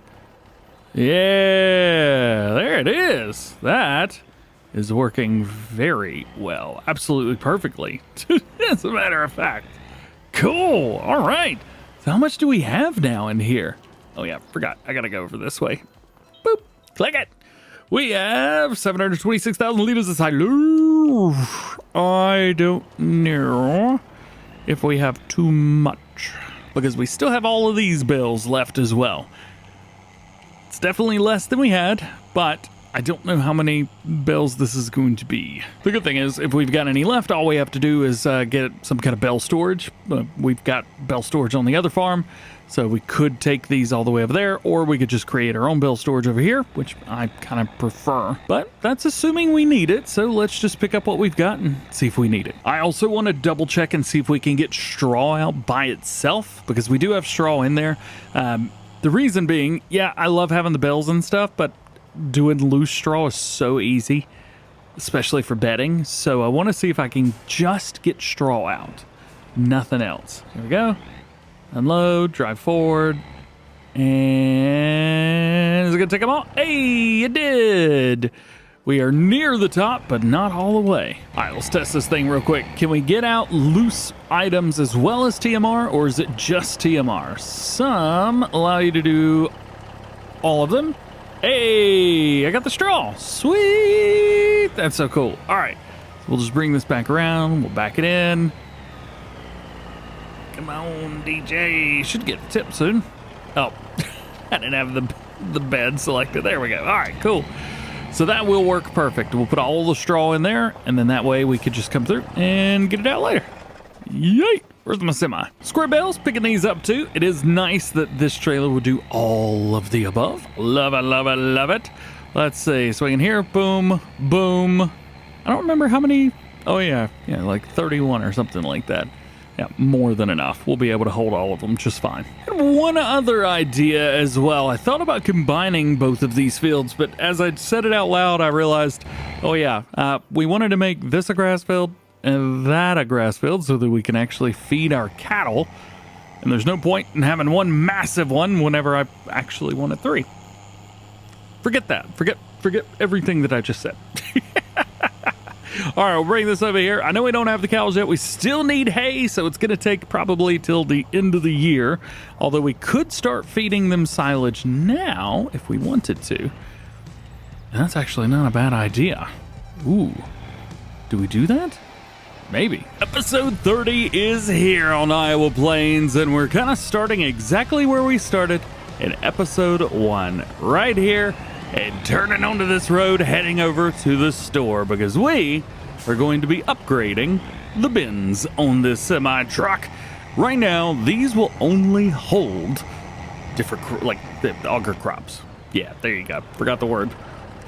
Yeah, there it is. That is working very well. Absolutely perfectly. As a matter of fact. Cool. All right. So how much do we have now in here? Oh, yeah. Forgot. I got to go over this way. Boop. Click it. We have 726,000 liters of silage. I don't know if we have too much because we still have all of these bales left as well. It's definitely less than we had, but I don't know how many bales this is going to be. The good thing is, if we've got any left, all we have to do is get some kind of bale storage. We've got bale storage on the other farm, so we could take these all the way over there, or we could just create our own bale storage over here, which I kind of prefer. But that's assuming we need it, so let's just pick up what we've got and see if we need it. I also want to double check and see if we can get straw out by itself, because we do have straw in there. The reason being, yeah, I love having the bales and stuff, but doing loose straw is so easy, especially for bedding. So I want to see if I can just get straw out. Nothing else. Here we go. Unload, drive forward. And is it going to take them all? Hey, it did. We are near the top, but not all the way. All right, let's test this thing real quick. Can we get out loose items as well as TMR, or is it just TMR? Some allow you to do all of them. Hey, I got the straw. Sweet. That's so cool. All right. We'll just bring this back around. We'll back it in. Come on, DJ. Should get a tip soon. Oh, I didn't have the bed selected. There we go. All right, cool. So that will work perfect. We'll put all the straw in there, and then that way we could just come through and get it out later. Yay! Where's my semi? Square bales, picking these up too. It is nice that this trailer will do all of the above. Love it, love it, love it. Let's see, swinging here, boom, boom. I don't remember how many, oh yeah, like 31 or something like that. Yeah, more than enough. We'll be able to hold all of them just fine. And one other idea as well. I thought about combining both of these fields, but as I said it out loud, I realized, oh yeah, we wanted to make this a grass field and that a grass field so that we can actually feed our cattle. And there's no point in having one massive one whenever I actually wanted 3. Forget that. Forget everything that I just said. All right, we'll bring this over here. I know we don't have the cows yet. We still need hay, so it's going to take probably till the end of the year. Although we could start feeding them silage now if we wanted to. And that's actually not a bad idea. Ooh, do we do that? Maybe. Episode 30 is here on Iowa Plains, and we're kind of starting exactly where we started in episode 1. Right here, and turning onto this road, heading over to the store, because we are going to be upgrading the bins on this semi-truck. Right now, these will only hold different, like the auger crops. Yeah, there you go. Forgot the word.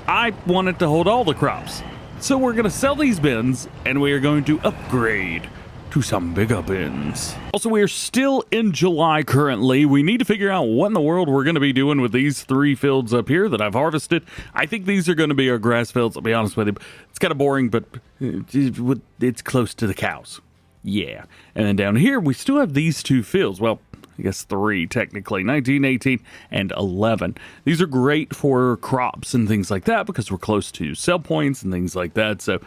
I wanted to hold all the crops. So we're going to sell these bins, and we are going to upgrade to some bigger bins. Also, we are still in July currently. We need to figure out what in the world we're going to be doing with these 3 fields up here that I've harvested. I think these are going to be our grass fields, I'll be honest with you. It's kind of boring, but it's close to the cows. Yeah. And then down here, we still have these 2 fields. Well, I guess 3 technically, 19, 18, and 11. These are great for crops and things like that because we're close to sell points and things like that. So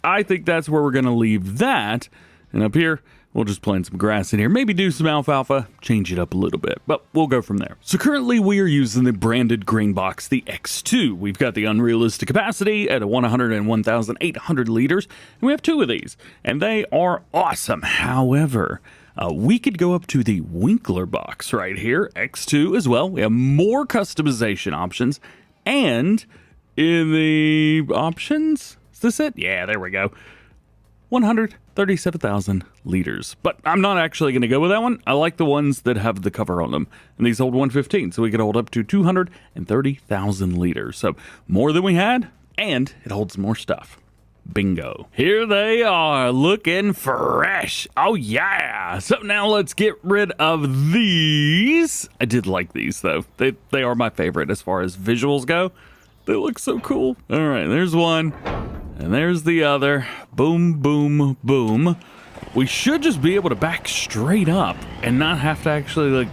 I think that's where we're going to leave that. And up here, we'll just plant some grass in here. Maybe do some alfalfa, change it up a little bit, but we'll go from there. So currently we are using the branded green box, the X2. We've got the unrealistic capacity at 101,800 liters, and we have 2 of these, and they are awesome. However, we could go up to the Winkler box right here, X2 as well. We have more customization options, and in the options, is this it? Yeah, there we go. 137,000 liters. But I'm not actually going to go with that one. I like the ones that have the cover on them. And these hold 115, so we could hold up to 230,000 liters. So more than we had, and it holds more stuff. Bingo. Here they are, looking fresh. Oh, yeah. So now let's get rid of these. I did like these, though. They are my favorite as far as visuals go. They look so cool. All right, there's one. And there's the other. Boom, boom, boom. We should just be able to back straight up and not have to actually, like,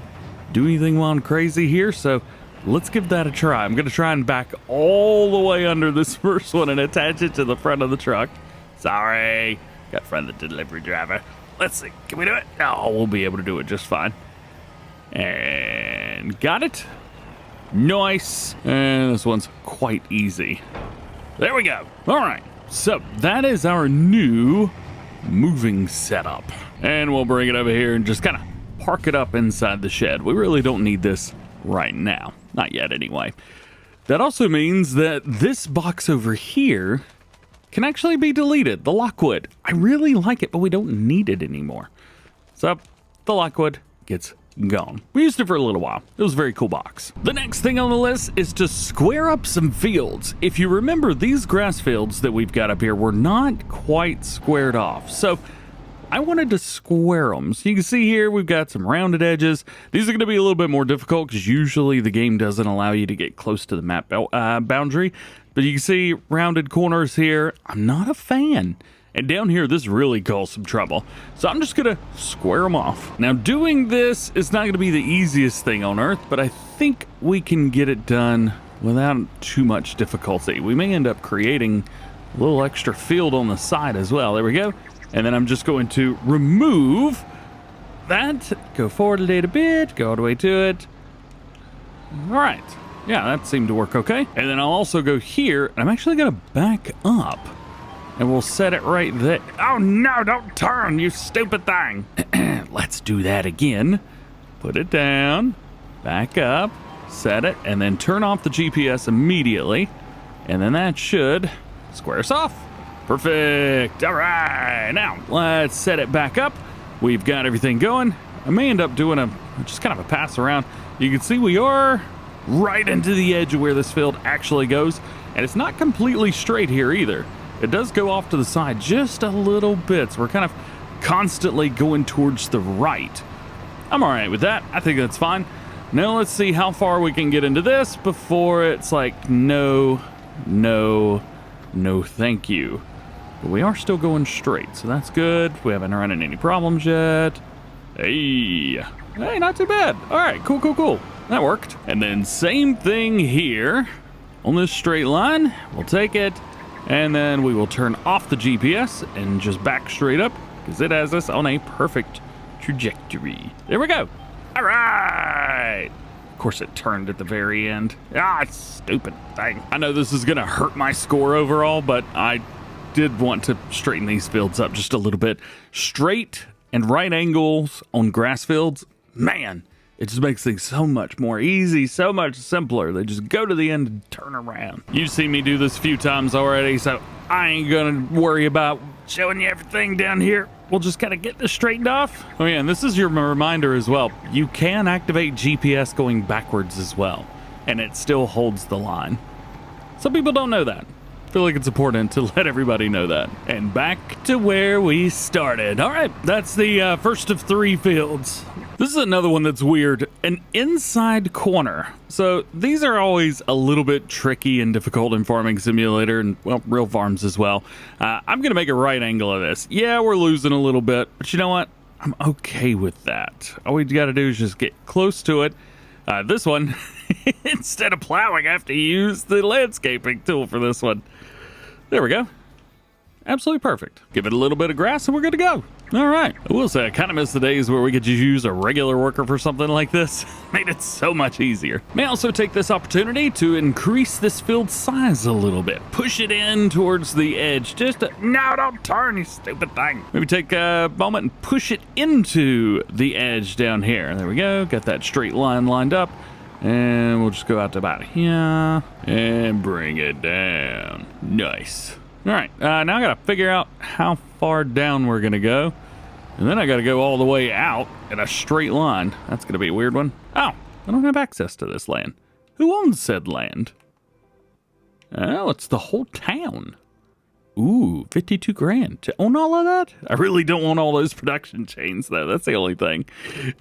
do anything while I'm crazy here. So let's give that a try. I'm going to try and back all the way under this first one and attach it to the front of the truck. Sorry. Got a friend, the delivery driver. Let's see. Can we do it? Oh, we'll be able to do it just fine. And got it. Nice. And this one's quite easy. There we go. All right. So that is our new moving setup. And we'll bring it over here and just kind of park it up inside the shed. We really don't need this right now. Not yet, anyway. That also means that this box over here can actually be deleted. The lockwood. I really like it, but we don't need it anymore. So the lockwood gets gone. We used it for a little while. It was a very cool box. The next thing on the list is to square up some fields. If you remember, these grass fields that we've got up here were not quite squared off. So I wanted to square them. So you can see here we've got some rounded edges. These are going to be a little bit more difficult because usually the game doesn't allow you to get close to the map boundary. But you can see rounded corners here. I'm not a fan. And down here, this really caused some trouble. So I'm just going to square them off. Now, doing this is not going to be the easiest thing on earth, but I think we can get it done without too much difficulty. We may end up creating a little extra field on the side as well. There we go. And then I'm just going to remove that, go forward a little bit, go all the way to it. All right. Yeah, that seemed to work okay. And then I'll also go here, and I'm actually going to back up and we'll set it right there. Oh no, don't turn, you stupid thing. Let's do that again. Put it down, back up, set it, and then turn off the GPS immediately. And then that should square us off. Perfect. All right, now let's set it back up. We've got everything going. I may end up doing just kind of a pass around. You can see we are right into the edge of where this field actually goes. And it's not completely straight here either. It does go off to the side just a little bit. So we're kind of constantly going towards the right. I'm all right with that. I think that's fine. Now let's see how far we can get into this before it's like, no, thank you. But we are still going straight, so that's good. We haven't run into any problems yet. Hey, not too bad. All right, cool. That worked. And then same thing here on this straight line. We'll take it, and then we will turn off the GPS and just back straight up because it has us on a perfect trajectory. There we go. All right. Of course, it turned at the very end. Stupid thing. I know this is going to hurt my score overall, but I did want to straighten these fields up just a little bit. Straight and right angles on grass fields, man, it just makes things so much more easy, so much simpler. They just go to the end and turn around. You've seen me do this a few times already, so I ain't going to worry about showing you everything down here. We'll just kind of get this straightened off. Oh yeah, and this is your reminder as well. You can activate GPS going backwards as well, and it still holds the line. Some people don't know that. I feel like it's important to let everybody know that. And back to where we started. All right, that's the first of 3 fields. This is another one that's weird, an inside corner. So these are always a little bit tricky and difficult in Farming Simulator and, well, real farms as well. I'm going to make a right angle of this. Yeah, we're losing a little bit, but you know what? I'm okay with that. All we got to do is just get close to it. This one, instead of plowing, I have to use the landscaping tool for this one. There we go. Absolutely perfect. Give it a little bit of grass and we're good to go. All right. I will say I kind of miss the days where we could just use a regular worker for something like this. Made it so much easier. May also take this opportunity to increase this field size a little bit. Push it in towards the edge. No, don't turn, you stupid thing. Maybe take a moment and push it into the edge down here. There we go. Got that straight line lined up. And we'll just go out to about here and bring it down. Nice. All right, now I gotta figure out how far down we're gonna go. And then I gotta go all the way out in a straight line. That's gonna be a weird one. Oh, I don't have access to this land. Who owns said land? Oh, it's the whole town. Ooh, 52 grand to own all of that? I really don't want all those production chains though. That's the only thing.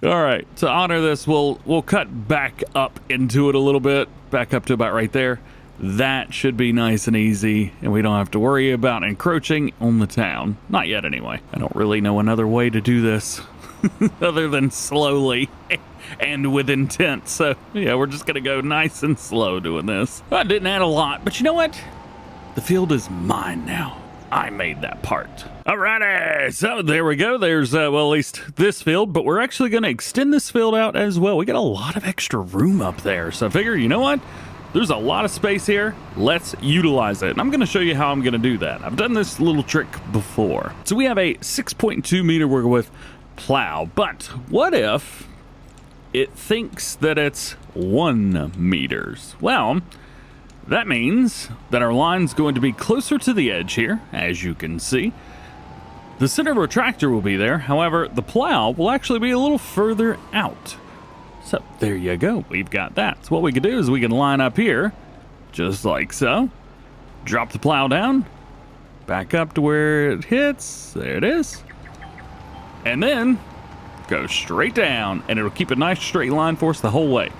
All right, to honor this, we'll cut back up into it a little bit, back up to about right there. That should be nice and easy, and we don't have to worry about encroaching on the town. Not yet, anyway. I don't really know another way to do this other than slowly and with intent. So, yeah, we're just going to go nice and slow doing this. I didn't add a lot, but you know what? The field is mine now. I made that part. Alrighty, so there we go. There's, well, at least this field, but we're actually going to extend this field out as well. We got a lot of extra room up there, so I figure, you know what? There's a lot of space here. Let's utilize it. And I'm going to show you how I'm going to do that. I've done this little trick before. So we have a 6.2 meter work width plow, but what if it thinks that it's 1 meters? Well, that means that our line's going to be closer to the edge here, as you can see. The center of our tractor will be there. However, the plow will actually be a little further out. So there you go. We've got that. So what we can do is we can line up here, just like so. Drop the plow down, back up to where it hits. There it is. And then go straight down, and it'll keep a nice straight line for us the whole way.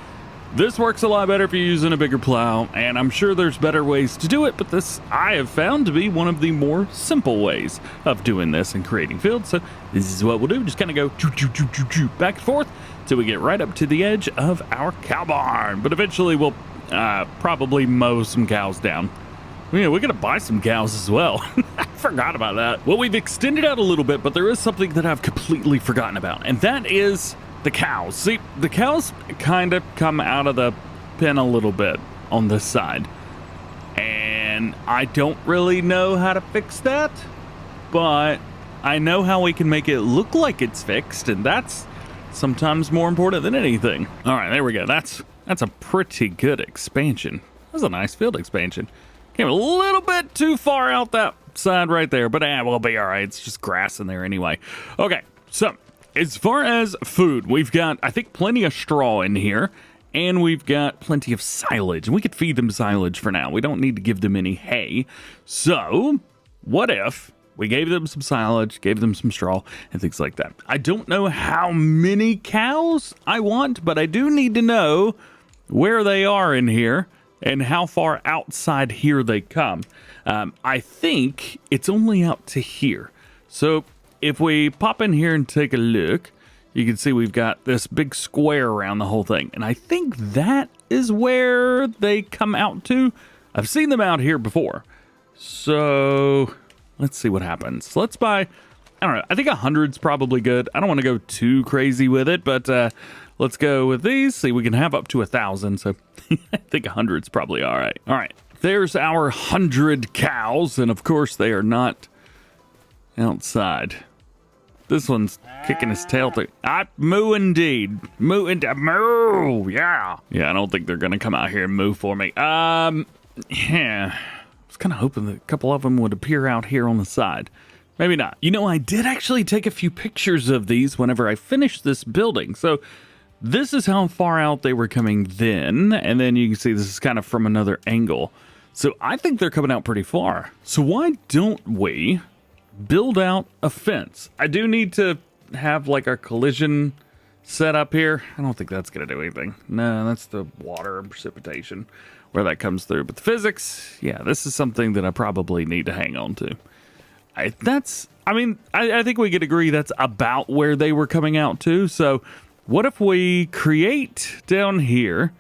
This works a lot better if you're using a bigger plow, and I'm sure there's better ways to do it, but this I have found to be one of the more simple ways of doing this and creating fields. So this is what we'll do. Just kind of go back and forth till we get right up to the edge of our cow barn. But eventually we'll probably mow some cows down. Yeah, we're gonna buy some cows as well. I forgot about that. Well, we've extended out a little bit, but there is something that I've completely forgotten about, and that is the cows. See, the cows kind of come out of the pen a little bit on this side. And And I don't really know how to fix that, but I know how we can make it look like it's fixed, and that's sometimes more important than anything. All right, there we go. That's a pretty good expansion. That's a nice field expansion. Came a little bit too far out that side right there, but we'll be all right. It's just grass in there anyway. Okay, so as far as food, we've got, I think, plenty of straw in here, and we've got plenty of silage. And we could feed them silage for now. We don't need to give them any hay. So what if we gave them some silage, gave them some straw, and things like that? I don't know how many cows I want, but I do need to know where they are in here and how far outside here they come. I think it's only out to here. So if we pop in here and take a look, you can see we've got this big square around the whole thing. And I think that is where they come out to. I've seen them out here before. So let's see what happens. Let's buy, I don't know, I think 100's probably good. I don't want to go too crazy with it, but let's go with these. See, we can have up to 1,000, so I think 100's probably all right. All right, there's our 100 cows, and of course they are not outside. This one's kicking his tail through. Moo indeed. Moo, yeah. Yeah, I don't think they're gonna come out here and moo for me. Yeah. I was kind of hoping that a couple of them would appear out here on the side. Maybe not. You know, I did actually take a few pictures of these whenever I finished this building. So this is how far out they were coming then. And then you can see this is kind of from another angle. So I think they're coming out pretty far. So why don't we build out a fence? I do need to have like our collision set up here. I don't think that's going to do anything. No, that's the water and precipitation where that comes through. But the physics, yeah, this is something that I probably need to hang on to. I think we could agree that's about where they were coming out to. So what if we create down here?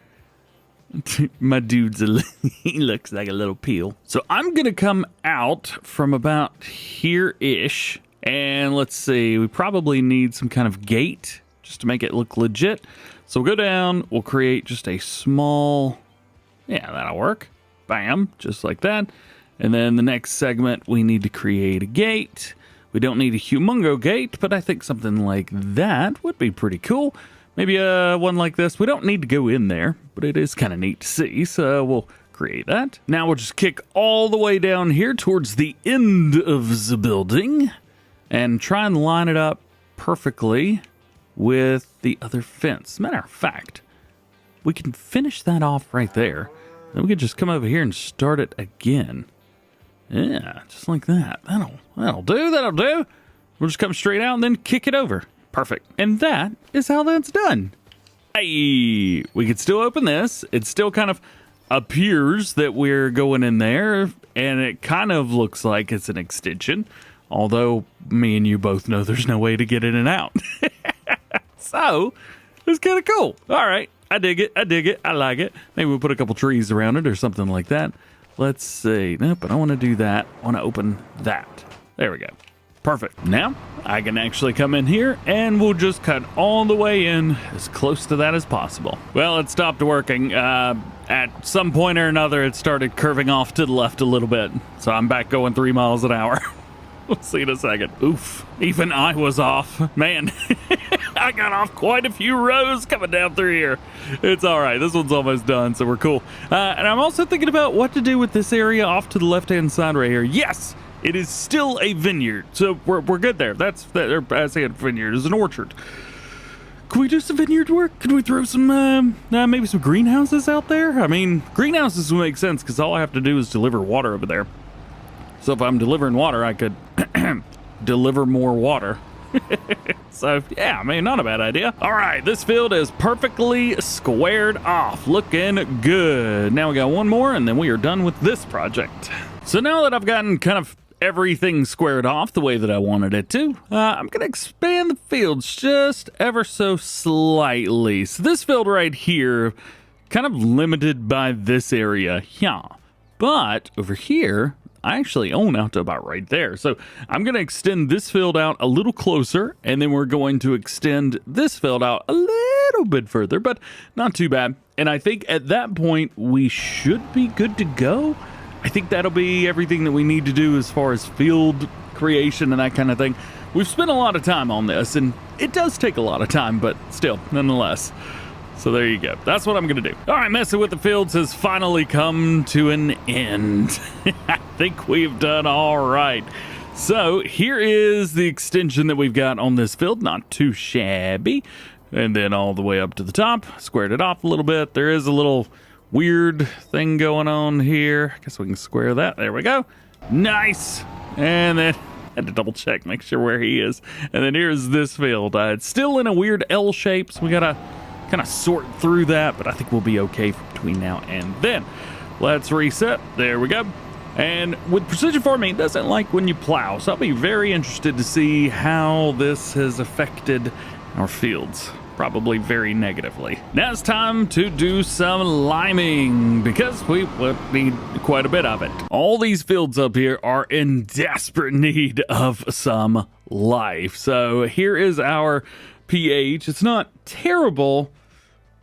My dude's he looks like a little peel. So I'm gonna come out from about here-ish, and let's see, we probably need some kind of gate just to make it look legit. So we'll go down, we'll create just a small, yeah, that'll work. Bam, just like that. And then the next segment, we need to create a gate. We don't need a humongo gate, but I think something like that would be pretty cool. Maybe one like this. We don't need to go in there, but it is kind of neat to see, so we'll create that. Now we'll just kick all the way down here towards the end of the building and try and line it up perfectly with the other fence. As a matter of fact, we can finish that off right there. Then we can just come over here and start it again. Yeah, just like that. That'll do. We'll just come straight out and then kick it over. Perfect. And that is how that's done. Hey, we could still open this. It still kind of appears that we're going in there, and it kind of looks like it's an extension, although me and you both know there's no way to get in and out. So it's kind of cool. All right, I dig it. I like it. Maybe we'll put a couple trees around it or something like that. Let's see. Nope, I don't want to do that. I want to open that. There we go. Perfect. Now I can actually come in here and we'll just cut all the way in as close to that as possible. Well, it stopped working. At some point or another, it started curving off to the left a little bit. So I'm back going 3 miles an hour. We'll see in a second. Oof. Even I was off. Man, I got off quite a few rows coming down through here. It's all right. This one's almost done, so we're cool. And I'm also thinking about what to do with this area off to the left-hand side right here. Yes! It is still a vineyard, so we're good there. I say a vineyard is an orchard. Can we do some vineyard work? Can we throw some, maybe some greenhouses out there? I mean, greenhouses would make sense because all I have to do is deliver water over there. So if I'm delivering water, I could deliver more water. So, yeah, I mean, not a bad idea. All right, this field is perfectly squared off. Looking good. Now we got one more, and then we are done with this project. So now that I've gotten kind of everything squared off the way that I wanted it to, I'm going to expand the fields just ever so slightly. So this field right here, kind of limited by this area. Yeah. But over here, I actually own out to about right there. So I'm going to extend this field out a little closer, and then we're going to extend this field out a little bit further, but not too bad. And I think at that point, we should be good to go. I think that'll be everything that we need to do as far as field creation and that kind of thing. We've spent a lot of time on this, and it does take a lot of time, but still, nonetheless. So there you go. That's what I'm going to do. All right, messing with the fields has finally come to an end. I think we've done all right. So here is the extension that we've got on this field. Not too shabby. And then all the way up to the top. Squared it off a little bit. There is a little weird thing going on here. I guess we can square that. There we go. Nice. And then had to double check, make sure where he is. And then here's this field. It's still in a weird L shape, so we got to kind of sort through that, but I think we'll be okay between now and then. Let's reset. There we go. And with precision farming, it doesn't like when you plow, so I'll be very interested to see how this has affected our fields. Probably very negatively. Now it's time to do some liming because we would need quite a bit of it. All these fields up here are in desperate need of some life. So here is our pH. It's not terrible,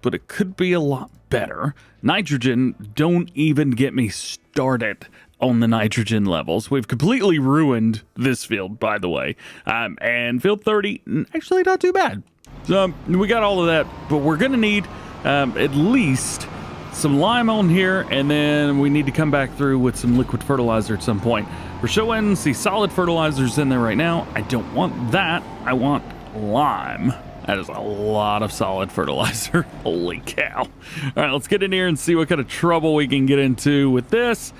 but it could be a lot better. Nitrogen, don't even get me started on the nitrogen levels. We've completely ruined this field, by the way. And field 30, actually not too bad. So we got all of that, but we're gonna need at least some lime on here, and then we need to come back through with some liquid fertilizer at some point. We're showing see solid fertilizers in there right now. I don't want that. I want lime. That is a lot of solid fertilizer. Holy cow. All right, let's get in here and see what kind of trouble we can get into with this.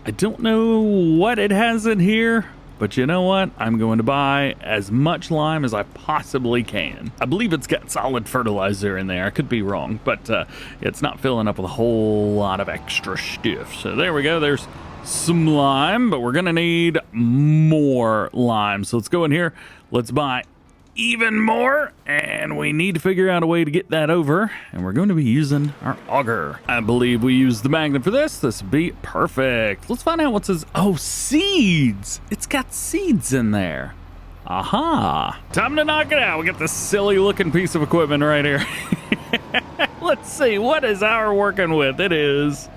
I don't know what it has in here, but you know what? I'm going to buy as much lime as I possibly can. I believe it's got solid fertilizer in there. I could be wrong, but it's not filling up with a whole lot of extra stuff. So there we go. There's some lime, but we're going to need more lime. So let's go in here. Let's buy even more, and we need to figure out a way to get that over, and we're going to be using our auger. I believe we use the magnet for this. This would be perfect. Let's find out what's this. Oh, seeds. It's got seeds in there. Aha. Time to knock it out. We got this silly looking piece of equipment right here. Let's see, what is our working with? It is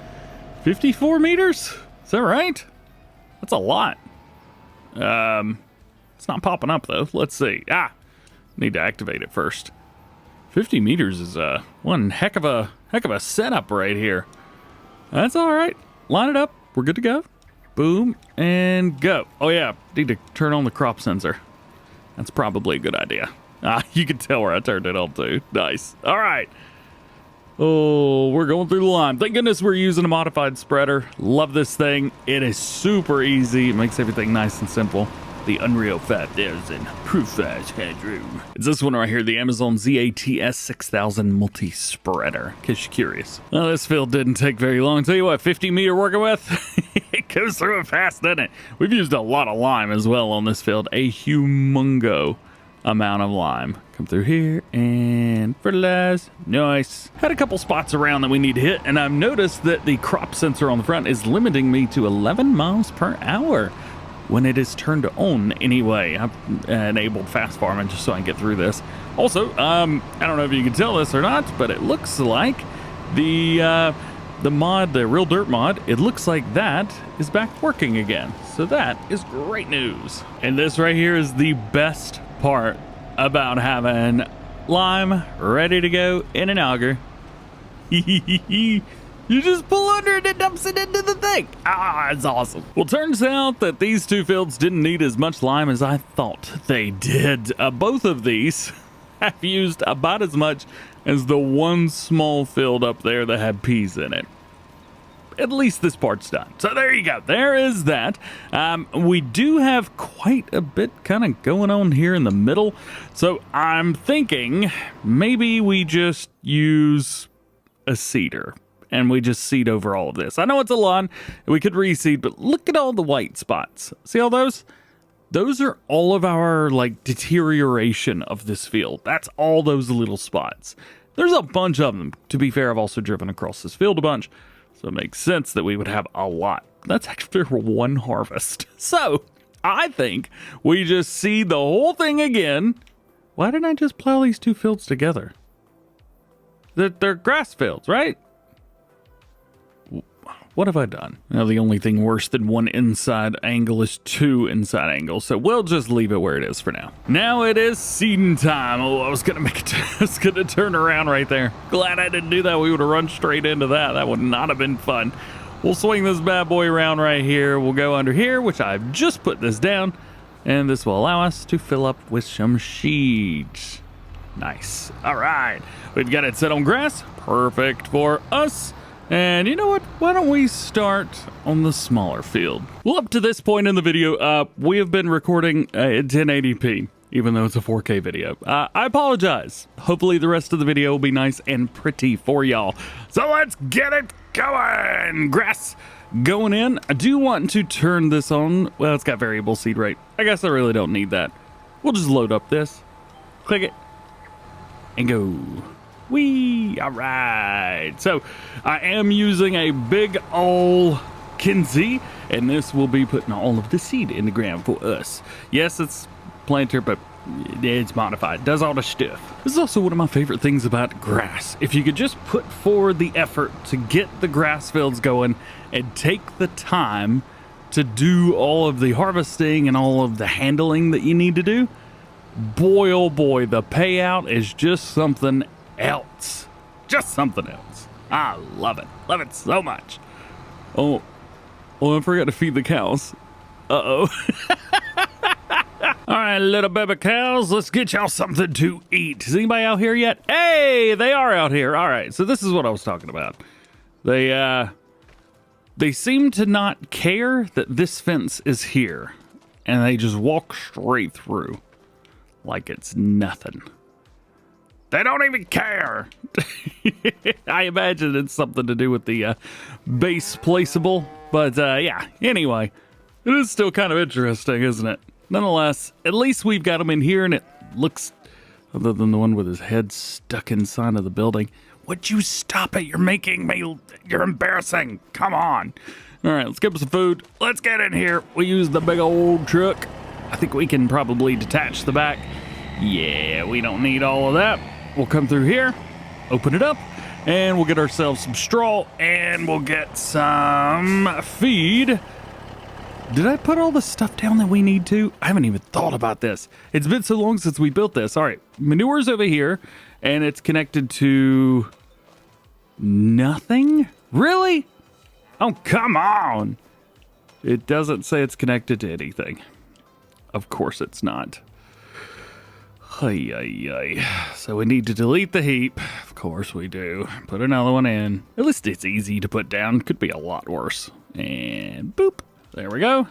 54 meters. Is that right? That's a lot. It's not popping up though. Let's see. Need to activate it first. 50 meters is one heck of a setup right here. That's all right. Line it up. We're good to go. Boom and go. Oh yeah, need to turn on the crop sensor. That's probably a good idea. You can tell where I turned it on to. Nice. All right. Oh, we're going through the lime. Thank goodness we're using a modified spreader. Love this thing. It is super easy. It makes everything nice and simple. The Unreal 5000 Proof-Size Headroom. It's this one right here, the Amazon ZATS 6000 Multi-Spreader, in case you're curious. Well, this field didn't take very long. Tell you what, 50 meter working with, it goes through it fast, doesn't it? We've used a lot of lime as well on this field, a humongo amount of lime. Come through here and fertilize. Nice. Had a couple spots around that we need to hit, and I've noticed that the crop sensor on the front is limiting me to 11 miles per hour. When it is turned on anyway. I've enabled fast farming just so I can get through this. Also, I don't know if you can tell this or not, but it looks like the mod, the Real Dirt mod, it looks like that is back working again. So that is great news. And this right here is the best part about having lime ready to go in an auger. You just pull under and it dumps it into the thing. It's awesome. Well, turns out that these two fields didn't need as much lime as I thought they did. Both of these have used about as much as the one small field up there that had peas in it. At least this part's done. So there you go. There is that. We do have quite a bit kind of going on here in the middle. So I'm thinking maybe we just use a seeder. And we just seed over all of this. I know it's a lawn, we could reseed, but look at all the white spots. See all those? Those are all of our, like, deterioration of this field. That's all those little spots. There's a bunch of them. To be fair, I've also driven across this field a bunch, so it makes sense that we would have a lot. That's actually for one harvest. So, I think we just seed the whole thing again. Why didn't I just plow these two fields together? They're grass fields, right? What have I done? Now, the only thing worse than one inside angle is two inside angles, so we'll just leave it where it is for now. Now it is seeding time. Oh, I was gonna I was gonna turn around right there. Glad I didn't do that. We would have run straight into that. That would not have been fun. We'll swing this bad boy around right here. We'll go under here, which I've just put this down, and this will allow us to fill up with some sheets. Nice. All right. We've got it set on grass. Perfect for us. And you know what? Why don't we start on the smaller field? Well, up to this point in the video, we have been recording at 1080p, even though it's a 4K video. I apologize. Hopefully the rest of the video will be nice and pretty for y'all. So let's get it going. Grass going in. I do want to turn this on. Well, it's got variable seed rate. I guess I really don't need that. We'll just load up this. Click it. And go. Whee! All right. So I am using a big ol' Kinsey, and this will be putting all of the seed in the ground for us. Yes, it's planter, but it's modified. It does all the stuff. This is also one of my favorite things about grass. If you could just put forward the effort to get the grass fields going and take the time to do all of the harvesting and all of the handling that you need to do, boy, oh boy, the payout is just something else. Just something else. I love it. Love it so much. Oh, I forgot to feed the cows. Uh-oh. All right, little baby cows, let's get y'all something to eat. Is anybody out here yet? Hey, they are out here. All right, so this is what I was talking about. They seem to not care that this fence is here, and they just walk straight through like it's nothing. They don't even care. I imagine it's something to do with the base placeable, but yeah, anyway, it is still kind of interesting, isn't it? Nonetheless, at least we've got him in here, and it looks, other than the one with his head stuck inside of the building. Would you stop it? You're making me, you're embarrassing. Come on. All right, let's get some food. Let's get in here. We use the big old truck. I think we can probably detach the back. Yeah, we don't need all of that. We'll come through here, open it up, and we'll get ourselves some straw, and we'll get some feed. Did I put all the stuff down that we need to? I haven't even thought about this. It's been so long since we built this. All right, manure's over here, and it's connected to nothing? Really? Oh, come on. It doesn't say it's connected to anything. Of course it's not. So we need to delete the heap. Of course we do. Put another one in. At least it's easy to put down. Could be a lot worse. And boop. There we go.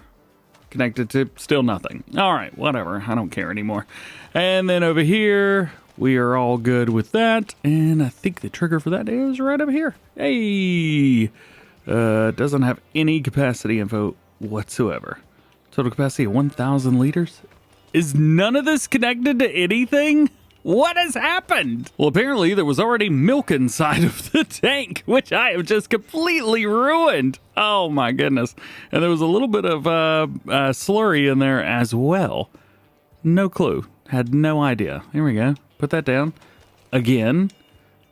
Connected to still nothing. All right, whatever. I don't care anymore. And then over here, we are all good with that. And I think the trigger for that is right over here. Hey. Doesn't have any capacity info whatsoever. Total capacity of 1,000 liters. Is none of this connected to anything? What has happened? Well, apparently there was already milk inside of the tank, which I have just completely ruined. Oh my goodness. And there was a little bit of slurry in there as well. No clue. Had no idea. Here we go. Put that down. Again.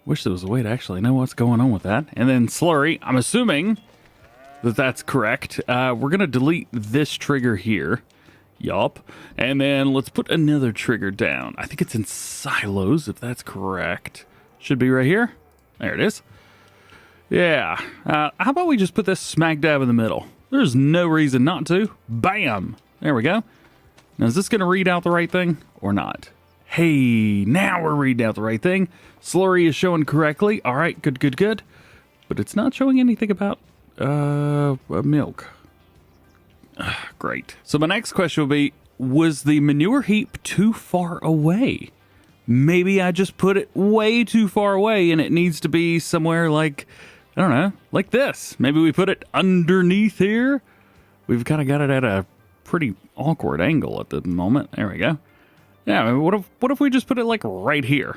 Wish there was a way to actually know what's going on with that. And then slurry. I'm assuming that that's correct. We're going to delete this trigger here. Yup. And then let's put another trigger down. I think it's in silos, if that's correct. Should be right here. There it is. Yeah. How about we just put this smack dab in the middle? There's no reason not to. Bam. There we go. Now, is this going to read out the right thing or not? Hey, now we're reading out the right thing. Slurry is showing correctly. All right, good. But it's not showing anything about milk. Great. So my next question will be, was the manure heap too far away? Maybe I just put it way too far away and it needs to be somewhere like, I don't know, like this. Maybe we put it underneath here. We've kind of got it at a pretty awkward angle at the moment. There we go. Yeah, I mean, what if we just put it like right here?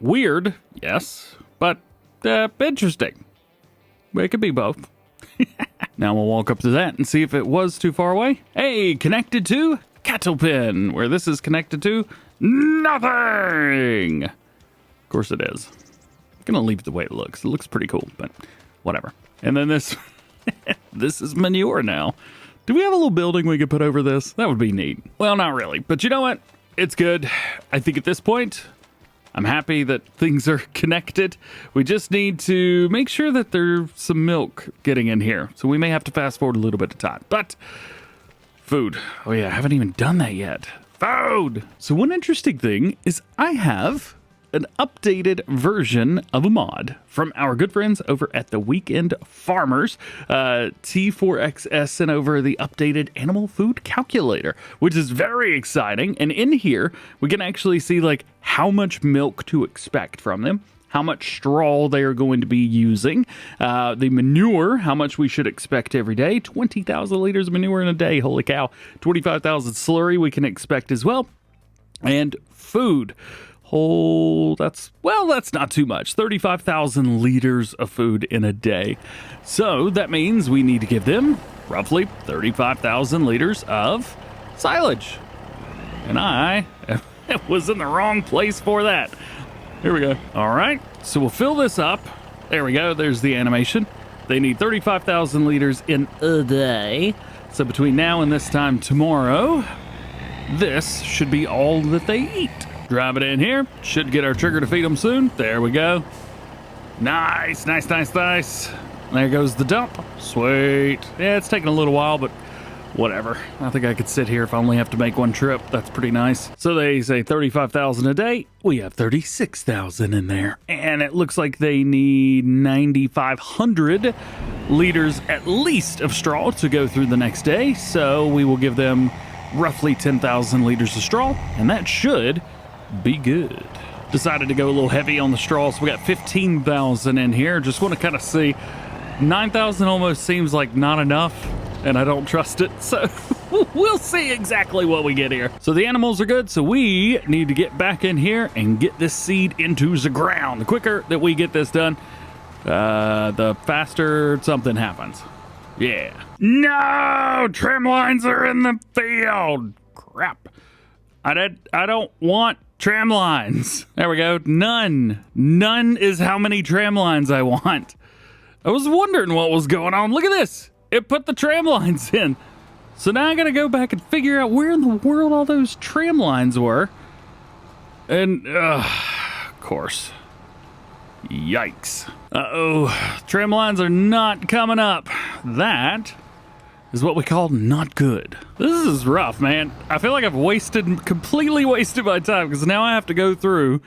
Weird, yes, but interesting. It could be both. Now we'll walk up to that and see if it was too far away. Hey, connected to cattle pen, where this is connected to nothing. Of course it is. I'm gonna leave it the way it looks. It looks pretty cool, but whatever. And then this, this is manure now. Do we have a little building we could put over this? That would be neat. Well, not really, but you know what? It's good. I think at this point, I'm happy that things are connected. We just need to make sure that there's some milk getting in here. So we may have to fast forward a little bit of time, but food. Oh yeah, I haven't even done that yet. Food. So one interesting thing is I have an updated version of a mod from our good friends over at the Weekend Farmers. T4XS sent over the updated animal food calculator, which is very exciting. And in here, we can actually see like how much milk to expect from them, how much straw they are going to be using, the manure, how much we should expect every day, 20,000 liters of manure in a day, holy cow, 25,000 slurry we can expect as well, and food. Oh, that's not too much. 35,000 liters of food in a day. So that means we need to give them roughly 35,000 liters of silage. And I was in the wrong place for that. Here we go. All right, so we'll fill this up. There we go. There's the animation. They need 35,000 liters in a day. So between now and this time tomorrow, this should be all that they eat. Drive it in here. Should get our trigger to feed them soon. There we go. Nice, nice, nice, nice. There goes the dump. Sweet. Yeah, it's taking a little while, but whatever. I think I could sit here if I only have to make one trip. That's pretty nice. So they say 35,000 a day. We have 36,000 in there. And it looks like they need 9,500 liters at least of straw to go through the next day. So we will give them roughly 10,000 liters of straw, and that should be good. Decided to go a little heavy on the straw, so we got 15,000 in here. Just want to kind of see. 9,000 almost seems like not enough, and I don't trust it, so we'll see exactly what we get here. So the animals are good, so we need to get back in here and get this seed into the ground. The quicker that we get this done, the faster something happens. Yeah. No! Trim lines are in the field! Crap. I don't want tram lines. There we go. None. None is how many tram lines I want. I was wondering what was going on. Look at this. It put the tram lines in. So now I gotta go back and figure out where in the world all those tram lines were. And, of course. Yikes. Uh-oh. Trim lines are not coming up. That is what we call not good. This is rough, man. I feel like I've completely wasted my time because now I have to go through.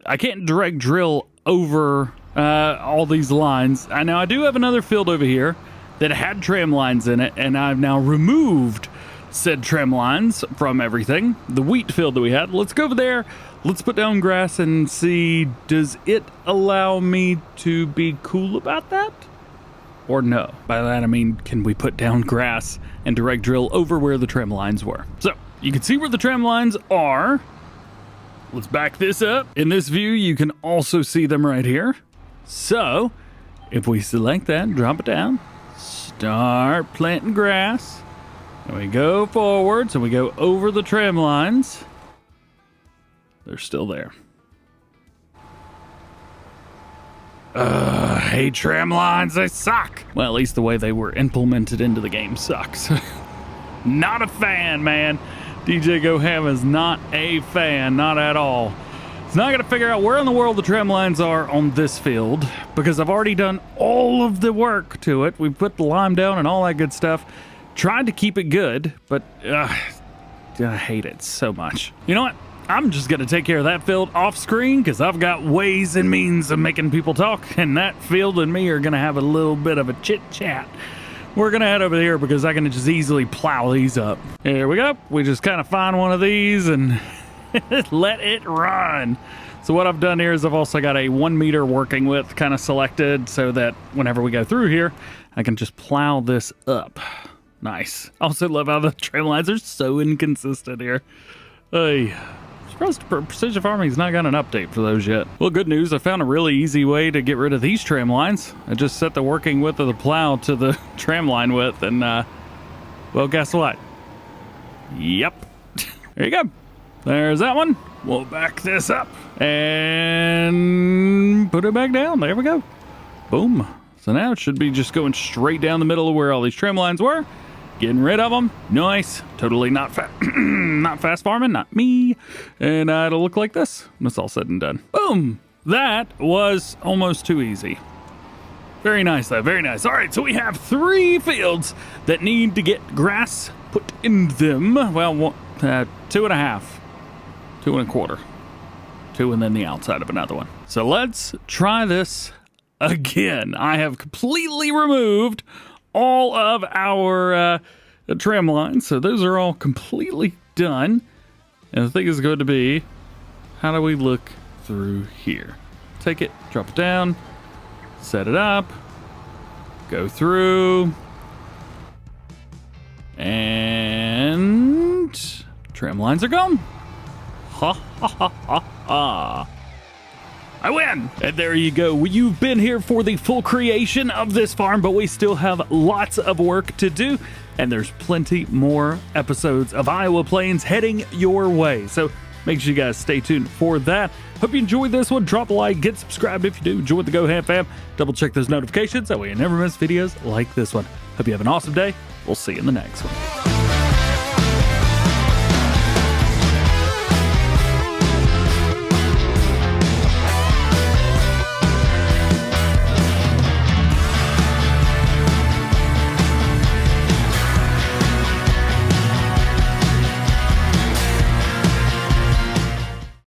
I can't direct drill over all these lines. I know I do have another field over here that had tram lines in it, and I've now removed said tram lines from everything. The wheat field that we had. Let's go over there. Let's put down grass and see, does it allow me to be cool about that? Or no? By that I mean, can we put down grass and direct drill over where the trim lines were? So, you can see where the trim lines are. Let's back this up. In this view, you can also see them right here. So, if we select that, drop it down, start planting grass, and we go forward, so we go over the trim lines. They're still there. Hey, trim lines, they suck. Well, at least the way they were implemented into the game sucks. Not a fan, man. DjGoHam is not a fan, not at all. It's not going to figure out where in the world the trim lines are on this field because I've already done all of the work to it. We've put the lime down and all that good stuff. Tried to keep it good, but I hate it so much. You know what? I'm just going to take care of that field off screen because I've got ways and means of making people talk, and that field and me are going to have a little bit of a chit chat. We're going to head over here because I can just easily plow these up. Here we go. We just kind of find one of these and let it run. So what I've done here is I've also got a 1 meter working width kind of selected so that whenever we go through here, I can just plow this up. Nice. Also love how the trim lines are so inconsistent here. Hey. Precision Farming's not got an update for those yet. Well, good news, I found a really easy way to get rid of these trim lines. I just set the working width of the plow to the trim line width, and, well, guess what? Yep. There you go. There's that one. We'll back this up and put it back down. There we go. Boom. So now it should be just going straight down the middle of where all these trim lines were. Getting rid of them. Nice. Totally not not fast farming, not me. And it'll look like this when it's all said and done. Boom. That was almost too easy. Very nice, though. Very nice. All right, so we have 3 fields that need to get grass put in them. Well, 2.5. 2 1/4. 2 and then the outside of another one. So let's try this again. I have completely removed all of our trim lines. So those are all completely done. And the thing is going to be, how do we look through here? Take it, drop it down, set it up, go through, and trim lines are gone. Ha ha ha ha ha. I win! And there you go. You've been here for the full creation of this farm, but we still have lots of work to do, and there's plenty more episodes of Iowa Plains heading your way. So make sure you guys stay tuned for that. Hope you enjoyed this one. Drop a like, get subscribed if you do. Join the DjGoHam fam. Double check those notifications. That way you never miss videos like this one. Hope you have an awesome day. We'll see you in the next one.